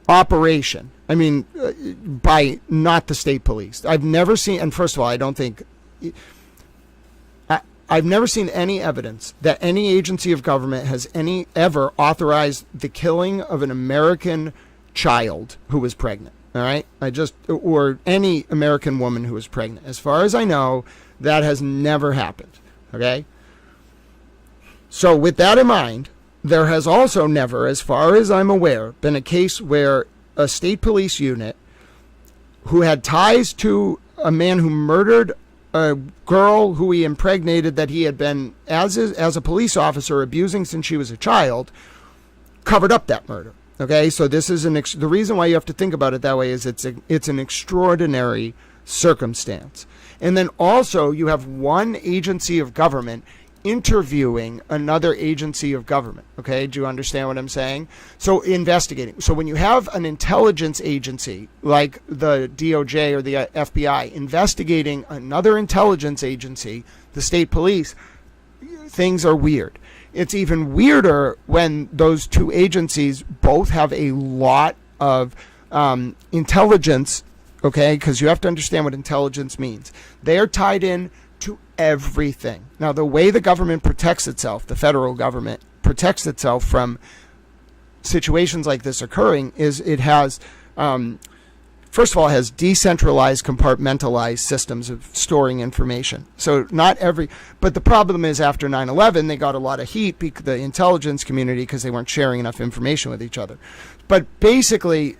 operation. I mean, by not the state police. I've never seen, and first of all, I don't think, I've never seen any evidence that any agency of government has ever authorized the killing of an American child who was pregnant. All right, or any American woman who was pregnant. As far as I know, That has never happened. Okay? So with that in mind, there has also never, as far as I'm aware, been a case where a state police unit who had ties to a man who murdered a girl who he impregnated that he had been, as a police officer, abusing since she was a child, covered up that murder. Okay, so this is the reason why you have to think about it that way is it's an extraordinary circumstance. And then also you have one agency of government interviewing another agency of government. Okay, do you understand what I'm saying? So investigating. So when you have an intelligence agency like the DOJ or the FBI investigating another intelligence agency, the state police, things are weird. It's even weirder when those two agencies both have a lot of intelligence, okay? Because you have to understand what intelligence means. They are tied in to everything. Now, the way the government protects itself, the federal government protects itself from situations like this occurring, is it has, first of all, it has decentralized, compartmentalized systems of storing information. So not every, but the problem is after 9/11, they got a lot of heat, the intelligence community, because they weren't sharing enough information with each other. But basically,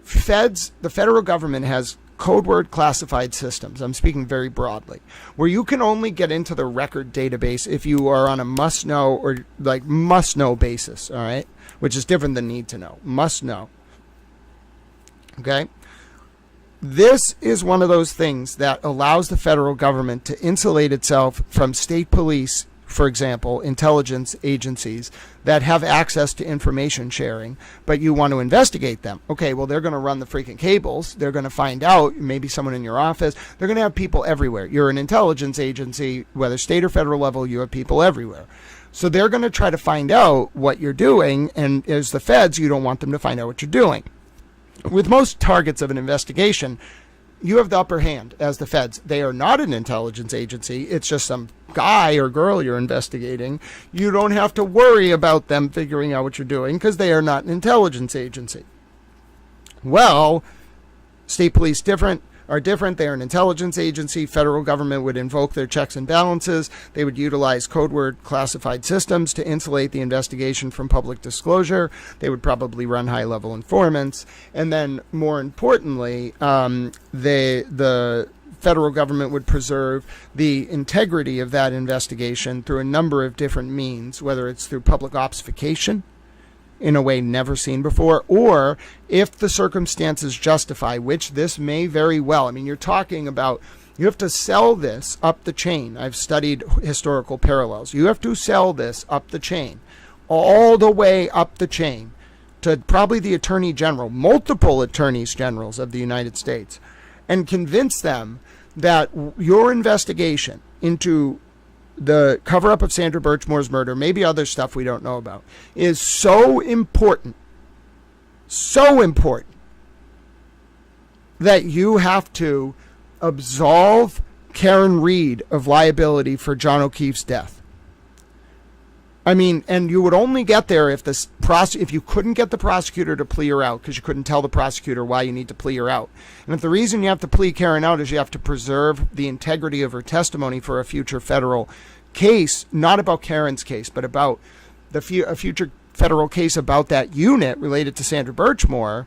the federal government has code word classified systems. I'm speaking very broadly, where you can only get into the record database if you are on a must know or like must know basis. All right, which is different than need to know. Must know. Okay. This is one of those things that allows the federal government to insulate itself from state police, for example, intelligence agencies that have access to information sharing, but you want to investigate them. Okay, well, they're going to run the freaking cables. They're going to find out, maybe someone in your office. They're going to have people everywhere. You're an intelligence agency, whether state or federal level, you have people everywhere. So they're going to try to find out what you're doing, and as the feds, you don't want them to find out what you're doing. With most targets of an investigation, you have the upper hand as the feds. They are not an intelligence agency. It's just some guy or girl you're investigating. You don't have to worry about them figuring out what you're doing because they are not an intelligence agency. Well, state police are different. They are an intelligence agency. Federal government would invoke their checks and balances. They would utilize code word classified systems to insulate the investigation from public disclosure. They would probably run high-level informants. And then, more importantly, the federal government would preserve the integrity of that investigation through a number of different means, whether it's through public obfuscation, in a way never seen before, or if the circumstances justify, which this may very well. I mean, you're talking about, you have to sell this up the chain. I've studied historical parallels. You have to sell this up the chain, all the way up the chain to probably the Attorney General, multiple attorneys generals of the United States, and convince them that your investigation into the cover-up of Sandra Birchmore's murder, maybe other stuff we don't know about, is so important that you have to absolve Karen Reed of liability for John O'Keefe's death. I mean, and you would only get there if if you couldn't get the prosecutor to plea her out, because you couldn't tell the prosecutor why you need to plea her out. And if the reason you have to plea Karen out is you have to preserve the integrity of her testimony for a future federal case, not about Karen's case, but about a future federal case about that unit related to Sandra Birchmore.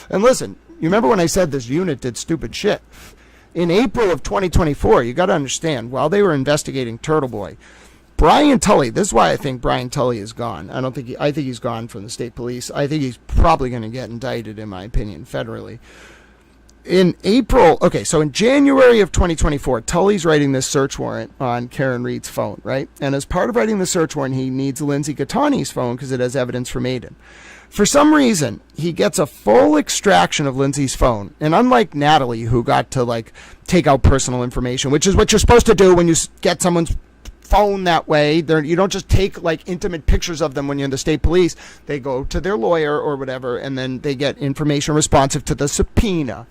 And listen, you remember when I said this unit did stupid shit? In April of 2024, you got to understand, while they were investigating TurtleBoy, Brian Tully, this is why I think Brian Tully is gone. I think he's gone from the state police. I think he's probably going to get indicted, in my opinion, federally. In January of 2024, Tully's writing this search warrant on Karen Reed's phone, right? And as part of writing the search warrant, he needs Lindsay Gattani's phone because it has evidence from Aiden. For some reason, he gets a full extraction of Lindsay's phone. And unlike Natalie, who got to take out personal information, which is what you're supposed to do when you get someone's phone that way, you don't just take intimate pictures of them when you're in the state police. They go to their lawyer or whatever, and then they get information responsive to the subpoena.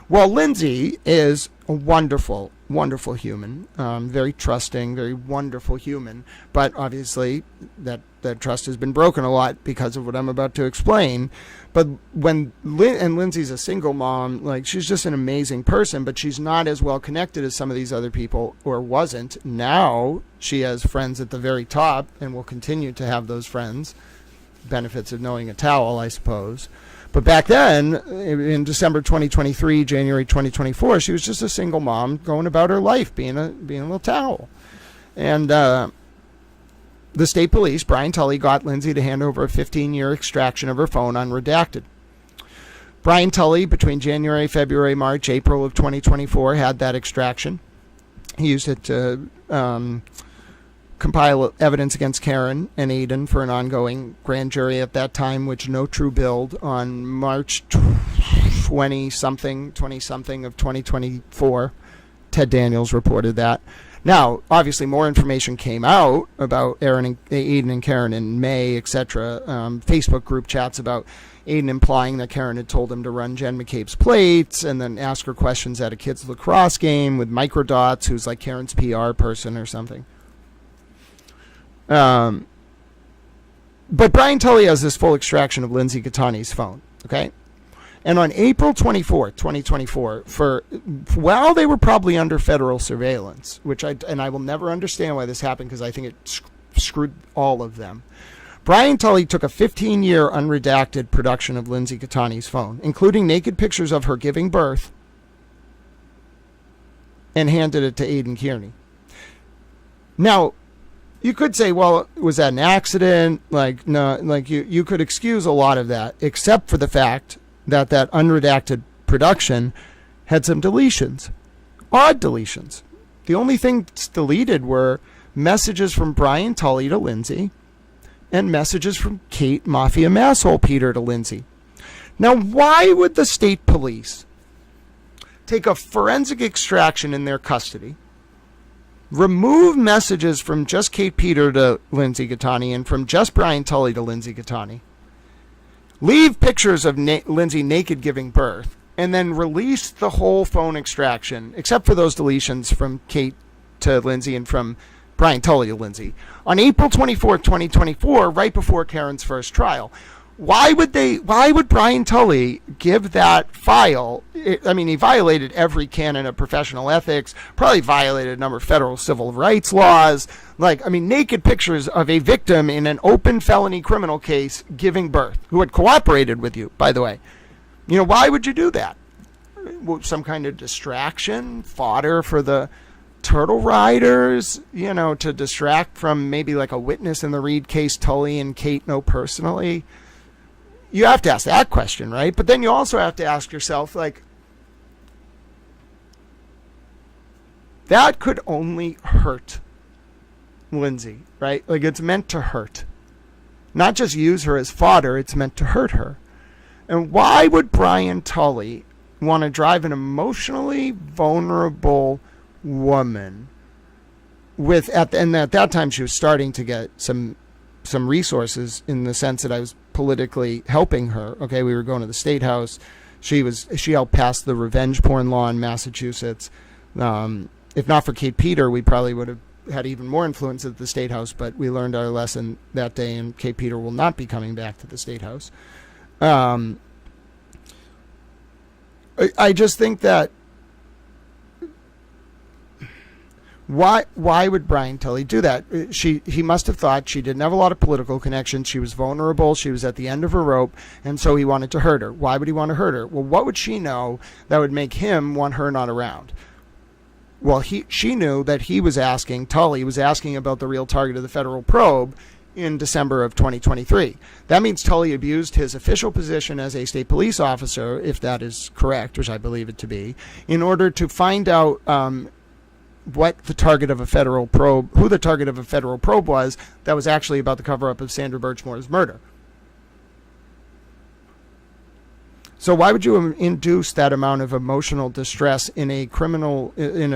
Well, Lindsay is a wonderful, wonderful human, very trusting, very wonderful human. But obviously, that trust has been broken a lot because of what I'm about to explain. But and Lindsay's a single mom, like, she's just an amazing person, but she's not as well connected as some of these other people, or wasn't. Now she has friends at the very top and will continue to have those friends. Benefits of knowing a towel, I suppose. But back then, in December 2023, January 2024, she was just a single mom going about her life, being a little towel. And the state police, Brian Tully, got Lindsay to hand over a 15-year extraction of her phone unredacted. Brian Tully, between January, February, March, April of 2024, had that extraction. He used it to compile evidence against Karen and Aiden for an ongoing grand jury at that time, which no true billed on March 20-something of 2024. Ted Daniels reported that. Now, obviously, more information came out about Aiden and Karen in May, etc. Facebook group chats about Aiden implying that Karen had told him to run Jen McCabe's plates and then ask her questions at a kids' lacrosse game with Microdots, who's like Karen's PR person or something. But Brian Tully has this full extraction of Lindsay Gattani's phone, okay? And on April 24th, 2024, while they were probably under federal surveillance, I will never understand why this happened, because I think it screwed all of them. Brian Tully took a 15-year unredacted production of Lindsay Gattani's phone, including naked pictures of her giving birth, and handed it to Aiden Kierney. Now, you could say, well, was that an accident? Like, no, like you could excuse a lot of that, except for the fact that unredacted production had some deletions, odd deletions. The only things deleted were messages from Brian Tully to Lindsay and messages from Kate Mafia Masshole Peter to Lindsay. Now, why would the state police take a forensic extraction in their custody, remove messages from just Kate Peter to Lindsay Gattani and from just Brian Tully to Lindsay Gattani, leave pictures of Lindsay naked giving birth, and then release the whole phone extraction, except for those deletions from Kate to Lindsay and from Brian Tully to Lindsay, on April 24th, 2024, right before Karen's first trial? Why would Brian Tully give that file? I mean, he violated every canon of professional ethics, probably violated a number of federal civil rights laws. Like, I mean, naked pictures of a victim in an open felony criminal case giving birth, who had cooperated with you, by the way. You know, why would you do that? Some kind of distraction, fodder for the turtle riders, you know, to distract from maybe like a witness in the Reed case Tully and Kate know personally. You have to ask that question, right? But then you also have to ask yourself, like, that could only hurt Lindsay, right? Like, it's meant to hurt. Not just use her as fodder, it's meant to hurt her. And why would Brian Tully want to drive an emotionally vulnerable woman and at that time she was starting to get some resources, in the sense that I was politically helping her. Okay, we were going to the State House. She helped pass the revenge porn law in Massachusetts. If not for Kate Peter, we probably would have had even more influence at the State House, but we learned our lesson that day, and Kate Peter will not be coming back to the State House. I just think that why would Brian Tully do that? He must have thought she didn't have a lot of political connections. She was vulnerable. She was at the end of her rope, and so he wanted to hurt her. Why would he want to hurt her? Well, what would she know that would make him want her not around? Well, she knew that Tully was asking about the real target of the federal probe in December of 2023. That means Tully abused his official position as a state police officer, if that is correct, which I believe it to be, in order to find out who the target of a federal probe was that was actually about the cover-up of Sandra Birchmore's murder. So why would you induce that amount of emotional distress in a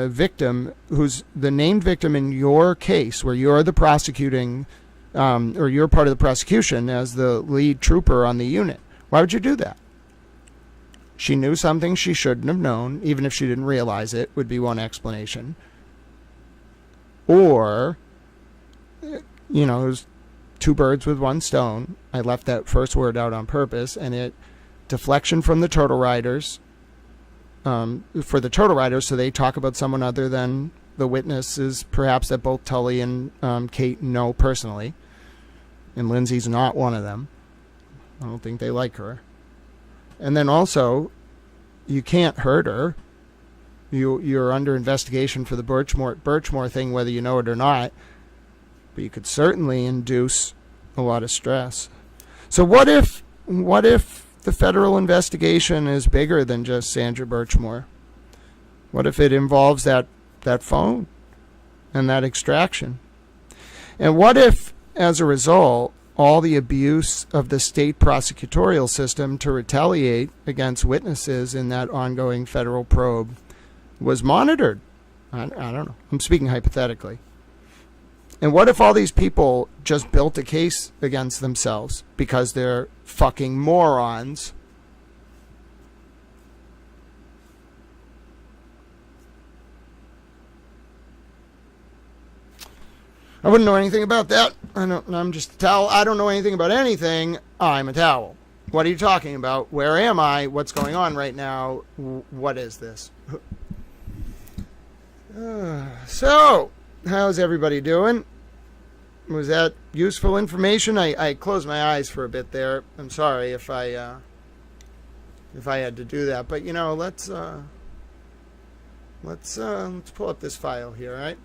victim who's the named victim in your case, where you're the prosecuting, or you're part of the prosecution as the lead trooper on the unit? Why would you do that? she knew something she shouldn't have known, even if she didn't realize it, would be one explanation. Or, it was two birds with one stone. I left that first word out on purpose, and deflection from the Turtle Riders, for the Turtle Riders, so they talk about someone other than the witnesses, perhaps that both Tully and Kate know personally. And Lindsay's not one of them. I don't think they like her. And then also, you can't hurt her. You're under investigation for the Birchmore thing, whether you know it or not. But you could certainly induce a lot of stress. So what if the federal investigation is bigger than just Sandra Birchmore? What if it involves that phone and that extraction? And what if, as a result, all the abuse of the state prosecutorial system to retaliate against witnesses in that ongoing federal probe was monitored? I don't know. I'm speaking hypothetically. And what if all these people just built a case against themselves because they're fucking morons? I wouldn't know anything about that. I'm just a towel. I don't know anything about anything. I'm a towel. What are you talking about? Where am I? What's going on right now? What is this? So, how's everybody doing? Was that useful information? I closed my eyes for a bit there. I'm sorry if I had to do that. But let's pull up this file here, all right?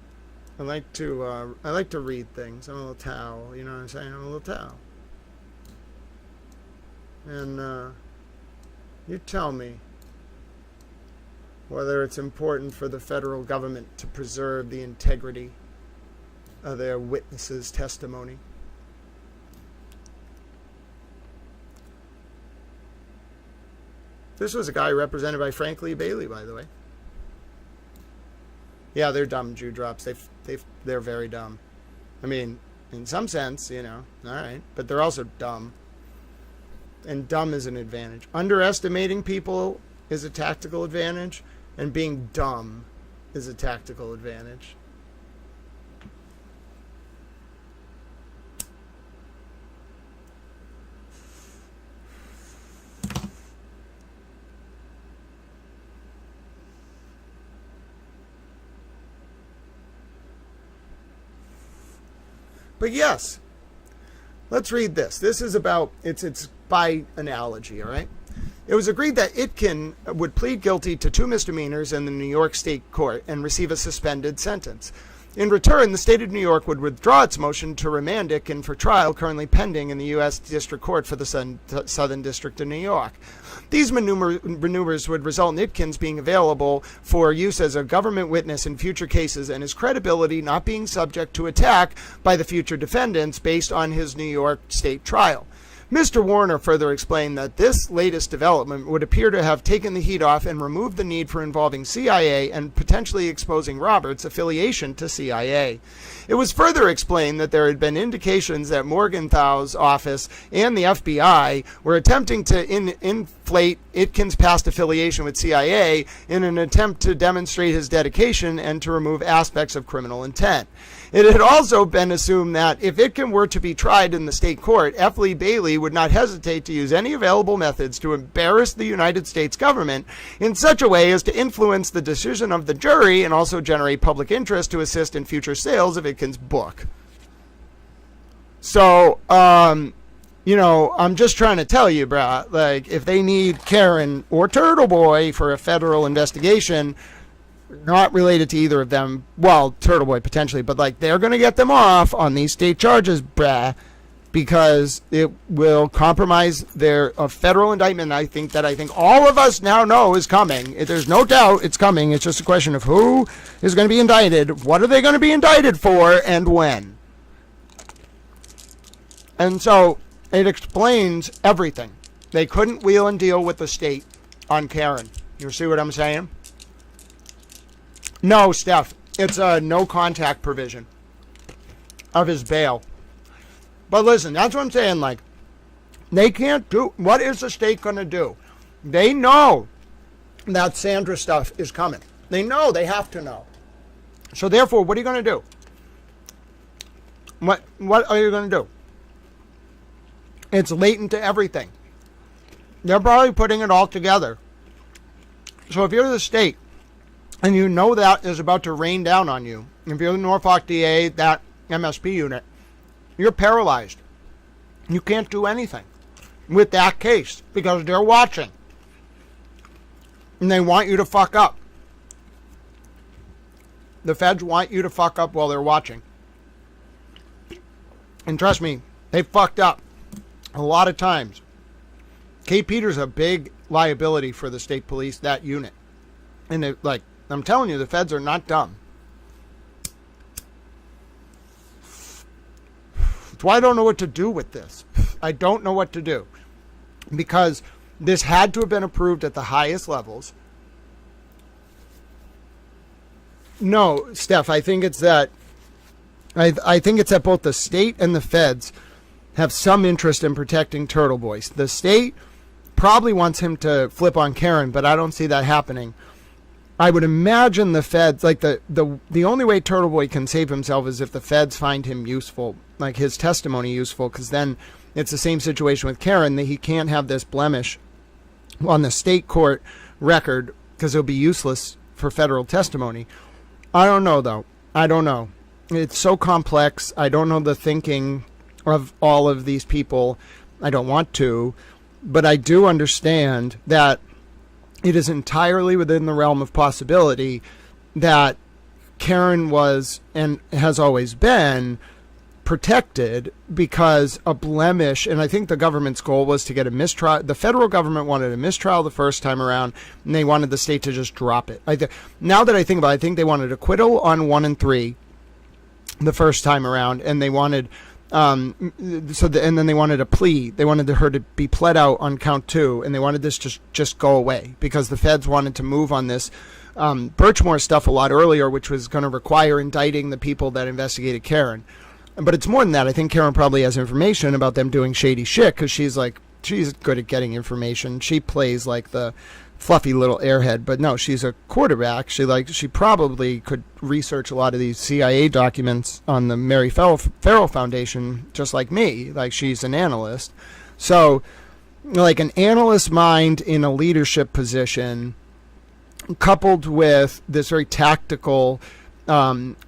I like to read things. I'm a little towel, you know what I'm saying? I'm a little towel. And you tell me whether it's important for the federal government to preserve the integrity of their witnesses' testimony. This was a guy represented by Frank Lee Bailey, by the way. Yeah, they're dumb Jew drops. They're very dumb. I mean, in some sense, all right. But they're also dumb. And dumb is an advantage. Underestimating people is a tactical advantage. And being dumb is a tactical advantage. But yes, let's read this. This is about, it's by analogy, all right? It was agreed that Itkin would plead guilty to 2 misdemeanors in the New York State Court and receive a suspended sentence. In return, the state of New York would withdraw its motion to remand Itkin for trial, currently pending in the U.S. District Court for the Southern District of New York. These maneuvers would result in Itkin's being available for use as a government witness in future cases and his credibility not being subject to attack by the future defendants based on his New York State trial. Mr. Warner further explained that this latest development would appear to have taken the heat off and removed the need for involving CIA and potentially exposing Roberts' affiliation to CIA. It was further explained that there had been indications that Morgenthau's office and the FBI were attempting to inflate Itkin's past affiliation with CIA in an attempt to demonstrate his dedication and to remove aspects of criminal intent. It had also been assumed that if Itkin were to be tried in the state court, F. Lee Bailey would not hesitate to use any available methods to embarrass the United States government in such a way as to influence the decision of the jury and also generate public interest to assist in future sales of Itkin's book. So, I'm just trying to tell you, brah, like, if they need Karen or TurtleBoy for a federal investigation, not related to either of them, well, TurtleBoy potentially, but like they're going to get them off on these state charges, brah, because it will compromise their federal indictment. I think all of us now know is coming. There's no doubt it's coming. It's just a question of who is going to be indicted, what are they going to be indicted for, and when. And so it explains everything. They couldn't wheel and deal with the state on Karen. You see what I'm saying? No, Steph. It's a no contact provision of his bail. But listen, that's what I'm saying. Like, they can't do. What is the state going to do? They know that Sandra stuff is coming. They know. They have to know. So therefore, what are you going to do? What are you going to do? It's latent to everything. They're probably putting it all together. So if you're the state and you know that is about to rain down on you, if you're the Norfolk DA, that MSP unit, you're paralyzed. You can't do anything with that case because they're watching. And they want you to fuck up. The feds want you to fuck up while they're watching. And trust me, they fucked up a lot of times. Kate Peters a big liability for the state police, that unit. And I'm telling you, the feds are not dumb. That's why I don't know what to do with this. I don't know what to do. Because this had to have been approved at the highest levels. No, Steph, I think it's that I think it's that both the state and the feds have some interest in protecting TurtleBoy. The state probably wants him to flip on Karen, but I don't see that happening. I would imagine the feds, like the only way TurtleBoy can save himself is if the feds find him useful, like his testimony useful, because then it's the same situation with Karen, that he can't have this blemish on the state court record because it'll be useless for federal testimony. I don't know, though. I don't know. It's so complex. I don't know the thinking of all of these people. I don't want to. But I do understand that it is entirely within the realm of possibility that Karen was and has always been protected because a blemish, and I think the government's goal was to get a mistrial. The federal government wanted a mistrial the first time around, and they wanted the state to just drop it. Now that I think about it, I think they wanted acquittal on 1 and 3 the first time around, and they wanted and then they wanted a plea. They wanted her to be pled out on count 2, and they wanted this to just go away because the feds wanted to move on this Birchmore stuff a lot earlier, which was going to require indicting the people that investigated Karen. But it's more than that. I think Karen probably has information about them doing shady shit because she's good at getting information. She plays like the fluffy little airhead, but no, she's a quarterback. She probably could research a lot of these CIA documents on the Mary Farrell Foundation, just like me. Like, she's an analyst. So, like, an analyst mind in a leadership position, coupled with this very tactical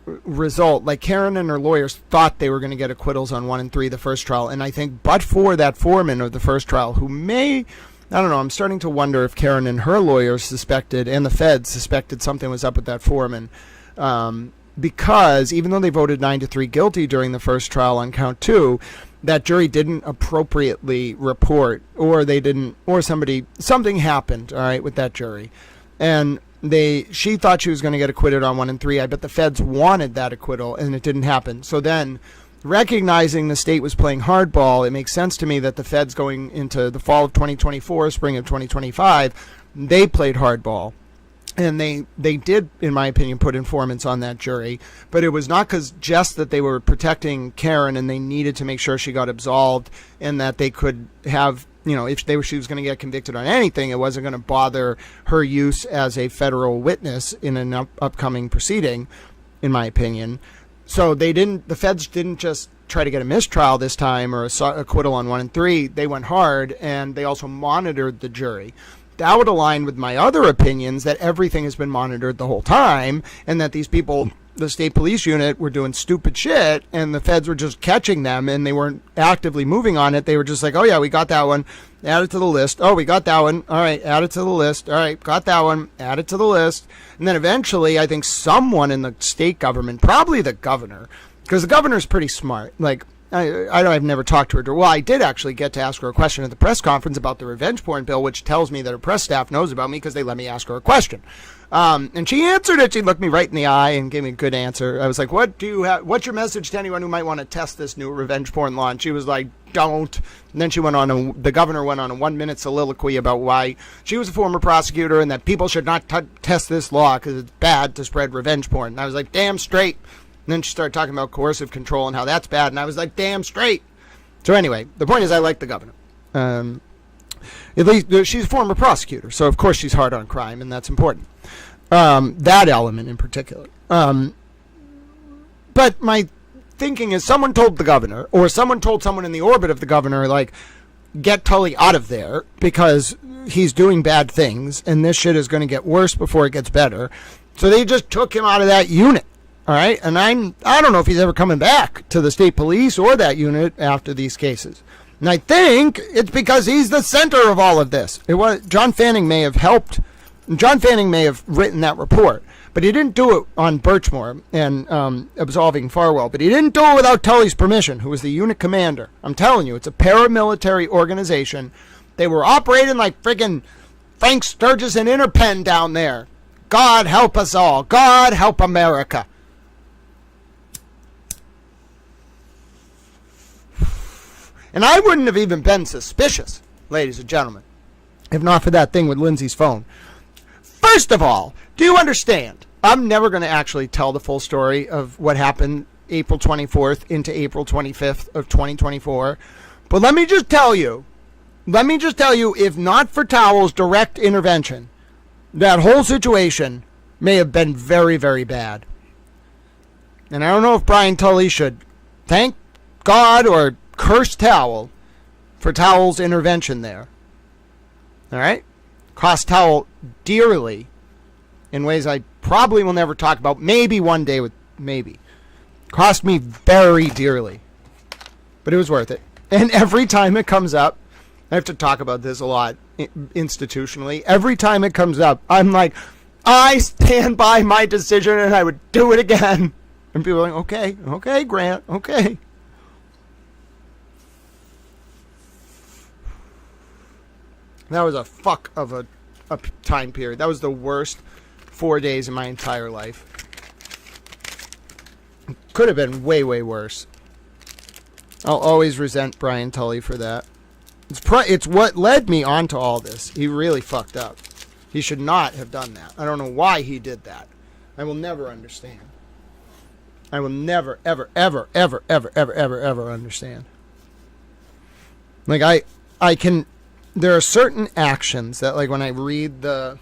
result. Like, Karen and her lawyers thought they were going to get acquittals on 1 and 3 the first trial, and I think but for that foreman of the first trial, who I don't know, I'm starting to wonder if Karen and her lawyers suspected, and the feds suspected, something was up with that foreman. Because even though they voted 9-3 guilty during the first trial on count 2, that jury didn't appropriately report, or something happened, all right, with that jury. And she thought she was going to get acquitted on 1 and 3. I bet the feds wanted that acquittal, and it didn't happen. So then, recognizing the state was playing hardball, it makes sense to me that the feds going into the fall of 2024, spring of 2025, they played hardball. And they did, in my opinion, put informants on that jury. But it was not just that they were protecting Karen and they needed to make sure she got absolved and that they could have, if she was going to get convicted on anything, it wasn't going to bother her use as a federal witness in an upcoming proceeding, in my opinion. So the feds didn't just try to get a mistrial this time or a acquittal on 1 and 3. They went hard, and they also monitored the jury. That would align with my other opinions that everything has been monitored the whole time, and that these people, the state police unit, were doing stupid shit, and the feds were just catching them, and they weren't actively moving on it. They were just like, oh yeah, we got that one, add it to the list. Oh, we got that one. All right, add it to the list. All right, got that one, add it to the list. And then eventually, I think someone in the state government, probably the governor, because the governor's pretty smart. Like, I've never talked to her. Well, I did actually get to ask her a question at the press conference about the revenge porn bill, which tells me that her press staff knows about me because they let me ask her a question. And she answered it. She looked me right in the eye and gave me a good answer. I was like, what's your message to anyone who might want to test this new revenge porn law? And she was like, don't. And then the governor went on a 1-minute soliloquy about why she was a former prosecutor and that people should not test this law because it's bad to spread revenge porn. And I was like, damn straight. And then she started talking about coercive control and how that's bad. And I was like, damn straight. So anyway, the point is I like the governor. At least she's a former prosecutor, so of course she's hard on crime, and that's important. That element in particular. But my thinking is, someone told the governor, or someone told someone in the orbit of the governor, like, get Tully out of there because he's doing bad things, and this shit is going to get worse before it gets better. So they just took him out of that unit. All right, and I don't know if he's ever coming back to the state police or that unit after these cases. And I think it's because he's the center of all of this. John Fanning may have helped. John Fanning may have written that report, but he didn't do it on Birchmore and absolving Farwell. But he didn't do it without Tully's permission, who was the unit commander. I'm telling you, it's a paramilitary organization. They were operating like friggin' Frank Sturgis and Interpen down there. God help us all. God help America. And I wouldn't have even been suspicious, ladies and gentlemen, if not for that thing with Lindsay's phone. First of all, do you understand? I'm never going to actually tell the full story of what happened April 24th into April 25th of 2024. But let me just tell you, if not for Towell's direct intervention, that whole situation may have been very, very bad. And I don't know if Brian Tully should thank God or curse Towell for Towell's intervention there. All right? Cost Towell dearly in ways I probably will never talk about. Maybe one day maybe. Cost me very dearly. But it was worth it. And every time it comes up, I have to talk about this a lot institutionally. Every time it comes up, I'm like, I stand by my decision and I would do it again. And people are like, okay, Grant, okay. That was a fuck of a time period. That was the worst 4 days in my entire life. Could have been way, way worse. I'll always resent Brian Tully for that. It's what led me onto all this. He really fucked up. He should not have done that. I don't know why he did that. I will never understand. I will never, ever, ever, ever, ever, ever, ever, ever understand. Like, I can... There are certain actions that, like, when I read the,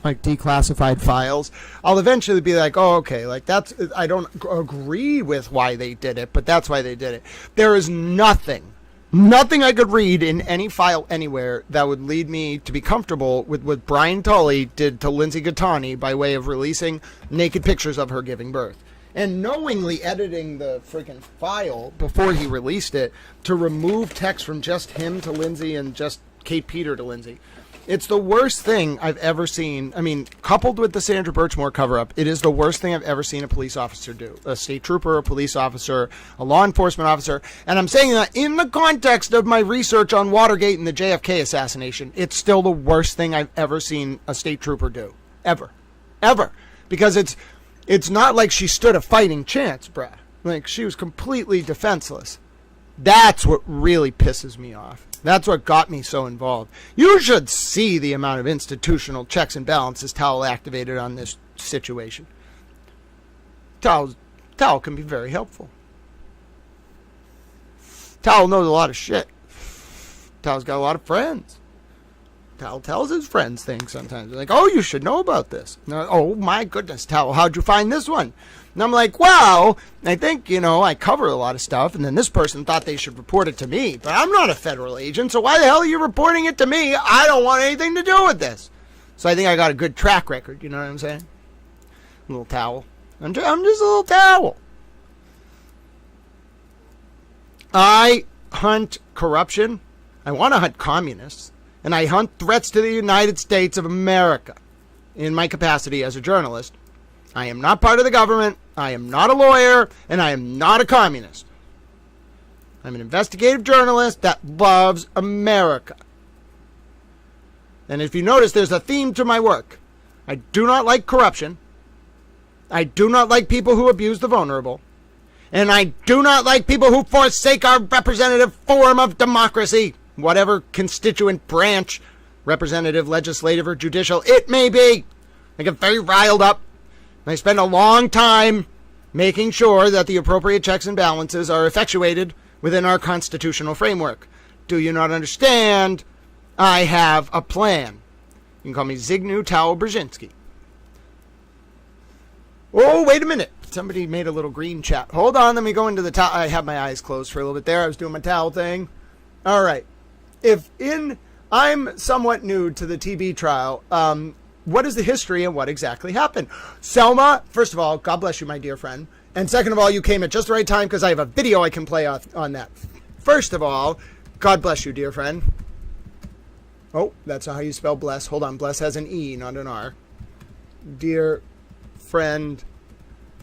like, declassified files, I'll eventually be like, oh, okay, like, that's... I don't agree with why they did it, but that's why they did it. There is nothing I could read in any file anywhere that would lead me to be comfortable with what Brian Tully did to Lindsay Gattani by way of releasing naked pictures of her giving birth. And knowingly editing the freaking file before he released it to remove text from just him to Lindsay and just Kate Peter to Lindsay. It's the worst thing I've ever seen. I mean, coupled with the Sandra Birchmore cover-up, it is the worst thing I've ever seen a police officer do. A state trooper, a police officer, a law enforcement officer. And I'm saying that in the context of my research on Watergate and the JFK assassination. It's still the worst thing I've ever seen a state trooper do. Ever. Ever. Because it's not like she stood a fighting chance, bruh. Like, she was completely defenseless. That's what really pisses me off. That's what got me so involved. You should see the amount of institutional checks and balances Towell activated on this situation. Towell can be very helpful. Towell knows a lot of shit. Towell's got a lot of friends. Towell tells his friends things sometimes. They're like, oh, you should know about this. And like, oh, my goodness, Towell, how'd you find this one? And I'm like, well, I think, I cover a lot of stuff, and then this person thought they should report it to me. But I'm not a federal agent, so why the hell are you reporting it to me? I don't want anything to do with this. So I think I got a good track record, you know what I'm saying? A little Towell. I'm just a little Towell. I hunt corruption. I want to hunt communists. And I hunt threats to the United States of America in my capacity as a journalist. I am not part of the government, I am not a lawyer, and I am not a communist. I'm an investigative journalist that loves America. And if you notice, there's a theme to my work. I do not like corruption. I do not like people who abuse the vulnerable. And I do not like people who forsake our representative form of democracy, whatever constituent branch, representative, legislative, or judicial it may be. I get very riled up. I spend a long time making sure that the appropriate checks and balances are effectuated within our constitutional framework. Do you not understand I have a plan. You can call me Zygmunt Tao Brzezinski. Oh, wait a minute. Somebody made a little green chat. Hold on, let me go into the towel. I have my eyes closed for a little bit there. I was doing my towel thing. All right. I'm somewhat new to the TB trial. What is the history and what exactly happened? Selma, first of all, God bless you, my dear friend. And second of all, you came at just the right time because I have a video I can play on that. First of all, God bless you, dear friend. Oh, that's not how you spell bless. Hold on. Bless has an E, not an R. Dear friend.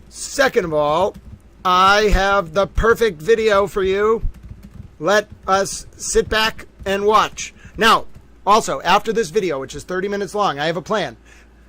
Second of all, I have the perfect video for you. Let us sit back and watch. Now, also, after this video, which is 30 minutes long, I have a plan.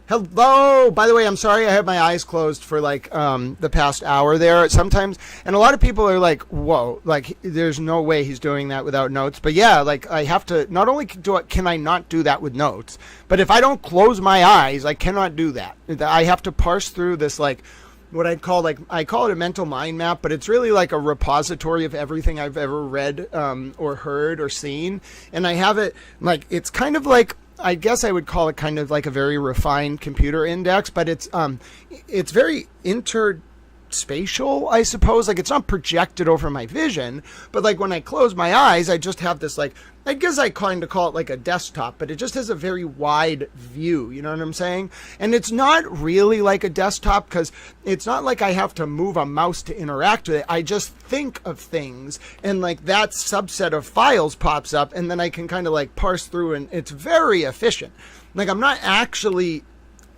Hello! By the way, I'm sorry I have my eyes closed for like the past hour there sometimes. And a lot of people are like, whoa, like there's no way he's doing that without notes. But yeah, like I have to, not only can I not do that with notes, but if I don't close my eyes, I cannot do that. I have to parse through this like, what I'd call I call it a mental mind map, but it's really like a repository of everything I've ever read or heard or seen. And I have it like, it's kind of like, I guess I would call it kind of like a very refined computer index, but it's very interspatial, I suppose. Like it's not projected over my vision, but like when I close my eyes, I just have this like, I guess I kind of call it like a desktop, but it just has a very wide view. You know what I'm saying? And it's not really like a desktop because it's not like I have to move a mouse to interact with it. I just think of things and like that subset of files pops up and then I can kind of like parse through and it's very efficient. Like I'm not actually,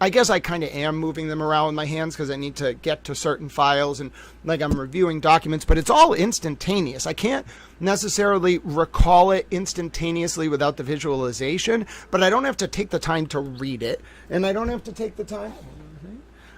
I guess I kind of am moving them around with my hands because I need to get to certain files and like I'm reviewing documents, but it's all instantaneous. I can't necessarily recall it instantaneously without the visualization, but I don't have to take the time to read it, and I don't have to take the time.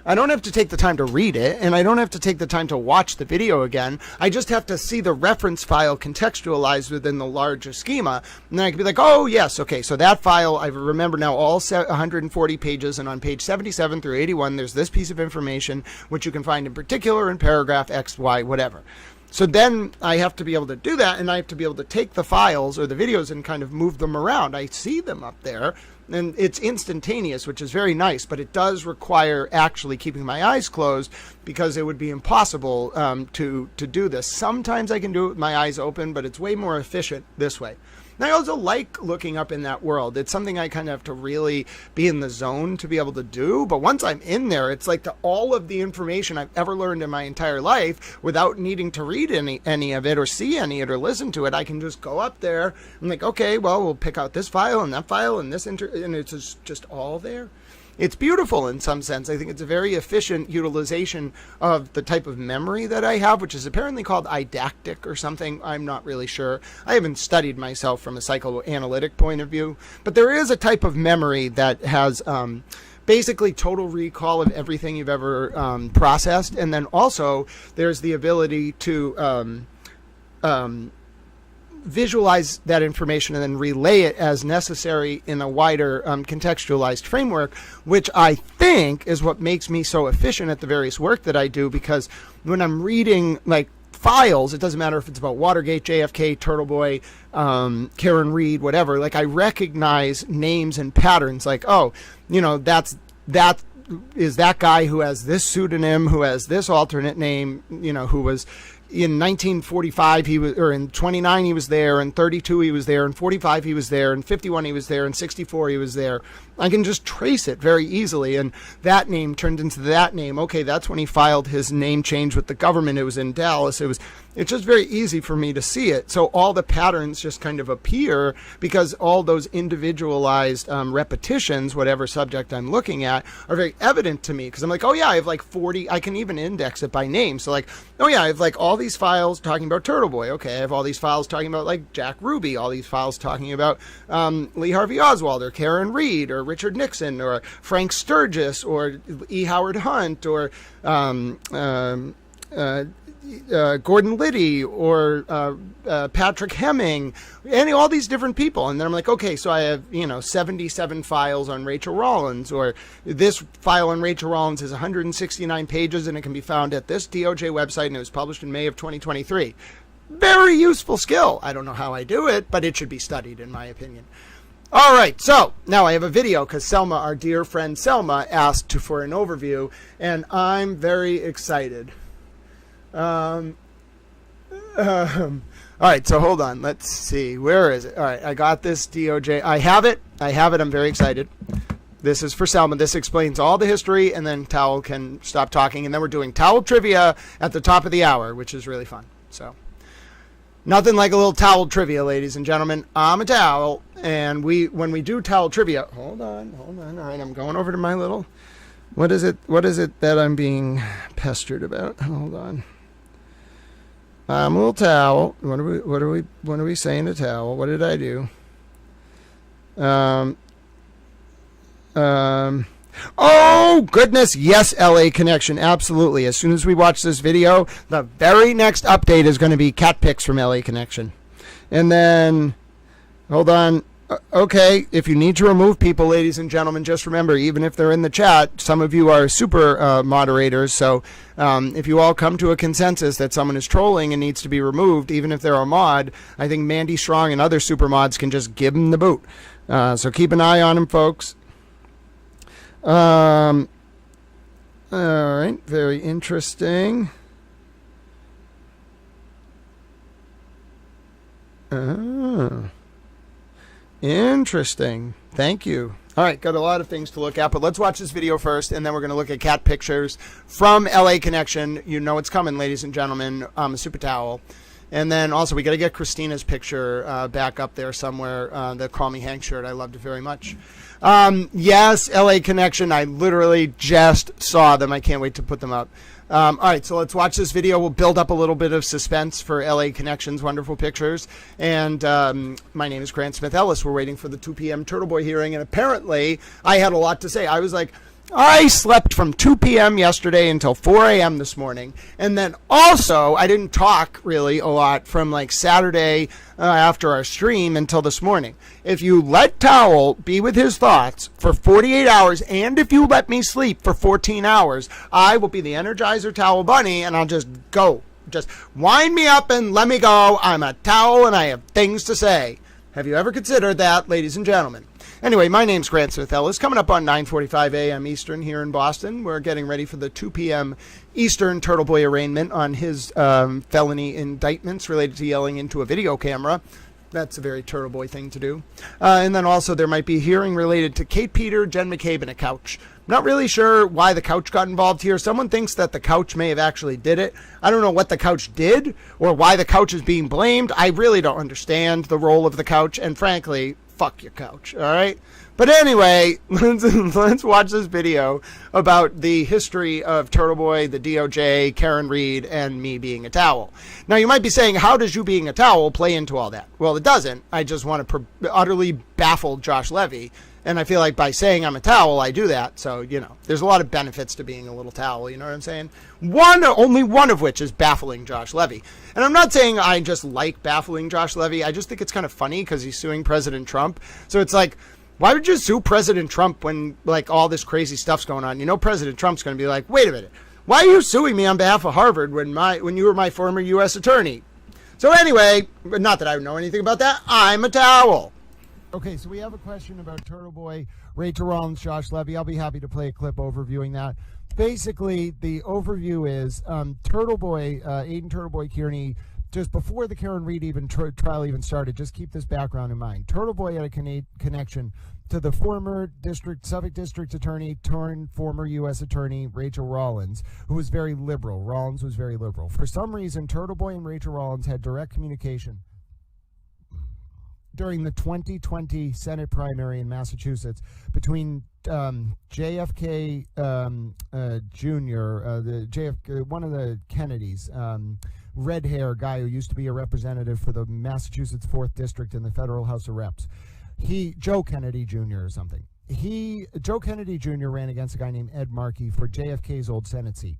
I don't have to take the time to read it, and I don't have to take the time to watch the video again. I just have to see the reference file contextualized within the larger schema, and then I can be like, oh, yes, okay, so that file, I remember now all 140 pages, and on page 77 through 81, there's this piece of information, which you can find in particular in paragraph X, Y, whatever. So then I have to be able to do that, and I have to be able to take the files or the videos and kind of move them around. I see them up there, and it's instantaneous, which is very nice, but it does require actually keeping my eyes closed because it would be impossible to do this. Sometimes I can do it with my eyes open, but it's way more efficient this way. And I also like looking up in that world. It's something I kind of have to really be in the zone to be able to do. But once I'm in there, it's like all of the information I've ever learned in my entire life without needing to read any of it or see any of it or listen to it. I can just go up there and like, okay, well, we'll pick out this file and that file and this, and it's just all there. It's beautiful in some sense. I think it's a very efficient utilization of the type of memory that I have, which is apparently called eidactic or something. I'm not really sure. I haven't studied myself from a psychoanalytic point of view, but there is a type of memory that has basically total recall of everything you've ever processed. And then also there's the ability to visualize that information and then relay it as necessary in a wider contextualized framework, which I think is what makes me so efficient at the various work that I do, because when I'm reading like files, it doesn't matter if it's about Watergate, JFK, TurtleBoy, Karen Reed, whatever, like I recognize names and patterns like, oh, you know, that is that guy who has this pseudonym, who has this alternate name, you know, who was in 1945, he was, or in 29 he was there, in 32 he was there, in 45 he was there, in 51 he was there, in 64 he was there. I can just trace it very easily, and that name turned into that name. Okay, that's when he filed his name change with the government. It was in Dallas. It's just very easy for me to see it. So all the patterns just kind of appear because all those individualized repetitions, whatever subject I'm looking at, are very evident to me, because I'm like, oh yeah, I have like 40, I can even index it by name. So like, oh yeah, I have like all these files talking about TurtleBoy. Okay, I have all these files talking about like Jack Ruby, all these files talking about Lee Harvey Oswald or Karen Reed or Richard Nixon or Frank Sturgis or E. Howard Hunt or Gordon Liddy or Patrick Hemming, all these different people. And then I'm like, okay, so I have, 77 files on Rachel Rollins, or this file on Rachel Rollins is 169 pages and it can be found at this DOJ website and it was published in May of 2023. Very useful skill. I don't know how I do it, but it should be studied in my opinion. All right, so now I have a video because Selma, our dear friend Selma, asked for an overview, and I'm very excited. All right, so hold on. Let's see. Where is it? All right, I got this DOJ. I have it. I'm very excited. This is for Selma. This explains all the history, and then Towel can stop talking, and then we're doing Towel trivia at the top of the hour, which is really fun. So nothing like a little Towel trivia, ladies and gentlemen. I'm a Towel, and when we do Towel trivia, hold on. All right, I'm going over to my little. What is it that I'm being pestered about? Hold on. I'm a little Towel. What are we saying to Towel? What did I do? Oh goodness, yes, LA Connection, absolutely. As soon as we watch this video, the very next update is going to be cat pics from LA Connection. And then, hold on. Okay, if you need to remove people, ladies and gentlemen, just remember, even if they're in the chat, some of you are super moderators, so if you all come to a consensus that someone is trolling and needs to be removed, even if they're a mod, I think Mandy Strong and other super mods can just give them the boot. So keep an eye on them, folks. All right, very interesting. Interesting. Thank you. All right, got a lot of things to look at, but let's watch this video first, and then we're going to look at cat pictures from LA Connection. You know it's coming, ladies and gentlemen. Super Towel. And then also we got to get Christina's picture back up there somewhere, the Call Me Hank shirt. I loved it very much. Yes, LA Connection. I literally just saw them. I can't wait to put them up. All right, so let's watch this video. We'll build up a little bit of suspense for LA Connection's wonderful pictures. And my name is Grant Smith Ellis. We're waiting for the 2 p.m. TurtleBoy hearing, and apparently I had a lot to say. I was like, I slept from 2 p.m. yesterday until 4 a.m. this morning. And then also, I didn't talk really a lot from like Saturday after our stream until this morning. If you let Towel be with his thoughts for 48 hours, and if you let me sleep for 14 hours, I will be the Energizer Towel Bunny, and I'll just go. Just wind me up and let me go. I'm a towel, and I have things to say. Have you ever considered that, ladies and gentlemen? Anyway, my name's Grant Smith Ellis. Coming up on 9:45 a.m. Eastern here in Boston, we're getting ready for the 2 p.m. Eastern TurtleBoy arraignment on his felony indictments related to yelling into a video camera. That's a very TurtleBoy thing to do. And then also there might be a hearing related to Kate Peter, Jen McCabe, and a couch. Not really sure why the couch got involved here. Someone thinks that the couch may have actually did it. I don't know what the couch did or why the couch is being blamed. I really don't understand the role of the couch, and frankly, fuck your couch, all right? But anyway, let's watch this video about the history of TurtleBoy, the DOJ, Karen Reed, and me being a towel. Now, you might be saying, how does you being a towel play into all that? Well, it doesn't. I just want to utterly baffle Josh Levy. And I feel like by saying I'm a towel, I do that. So, you know, there's a lot of benefits to being a little towel. You know what I'm saying? Only one of which is baffling Josh Levy. And I'm not saying I just like baffling Josh Levy. I just think it's kind of funny because he's suing President Trump. So it's like, why would you sue President Trump when, like, all this crazy stuff's going on? You know President Trump's going to be like, wait a minute. Why are you suing me on behalf of Harvard when you were my former U.S. attorney? So anyway, not that I know anything about that. I'm a towel. Okay, so we have a question about TurtleBoy, Rachel Rollins, Josh Levy. I'll be happy to play a clip overviewing that. Basically, the overview is TurtleBoy, Aiden TurtleBoy Kierney, just before the Karen Reed trial even started, just keep this background in mind. TurtleBoy had a connection to the former Suffolk District Attorney turned former U.S. Attorney Rachel Rollins, who was very liberal. Rollins was very liberal. For some reason, TurtleBoy and Rachel Rollins had direct communication during the 2020 Senate primary in Massachusetts between JFK Jr., one of the Kennedys, red hair guy who used to be a representative for the Massachusetts 4th District in the Federal House of Reps. Joe Kennedy Jr. or something. Joe Kennedy Jr. ran against a guy named Ed Markey for JFK's old Senate seat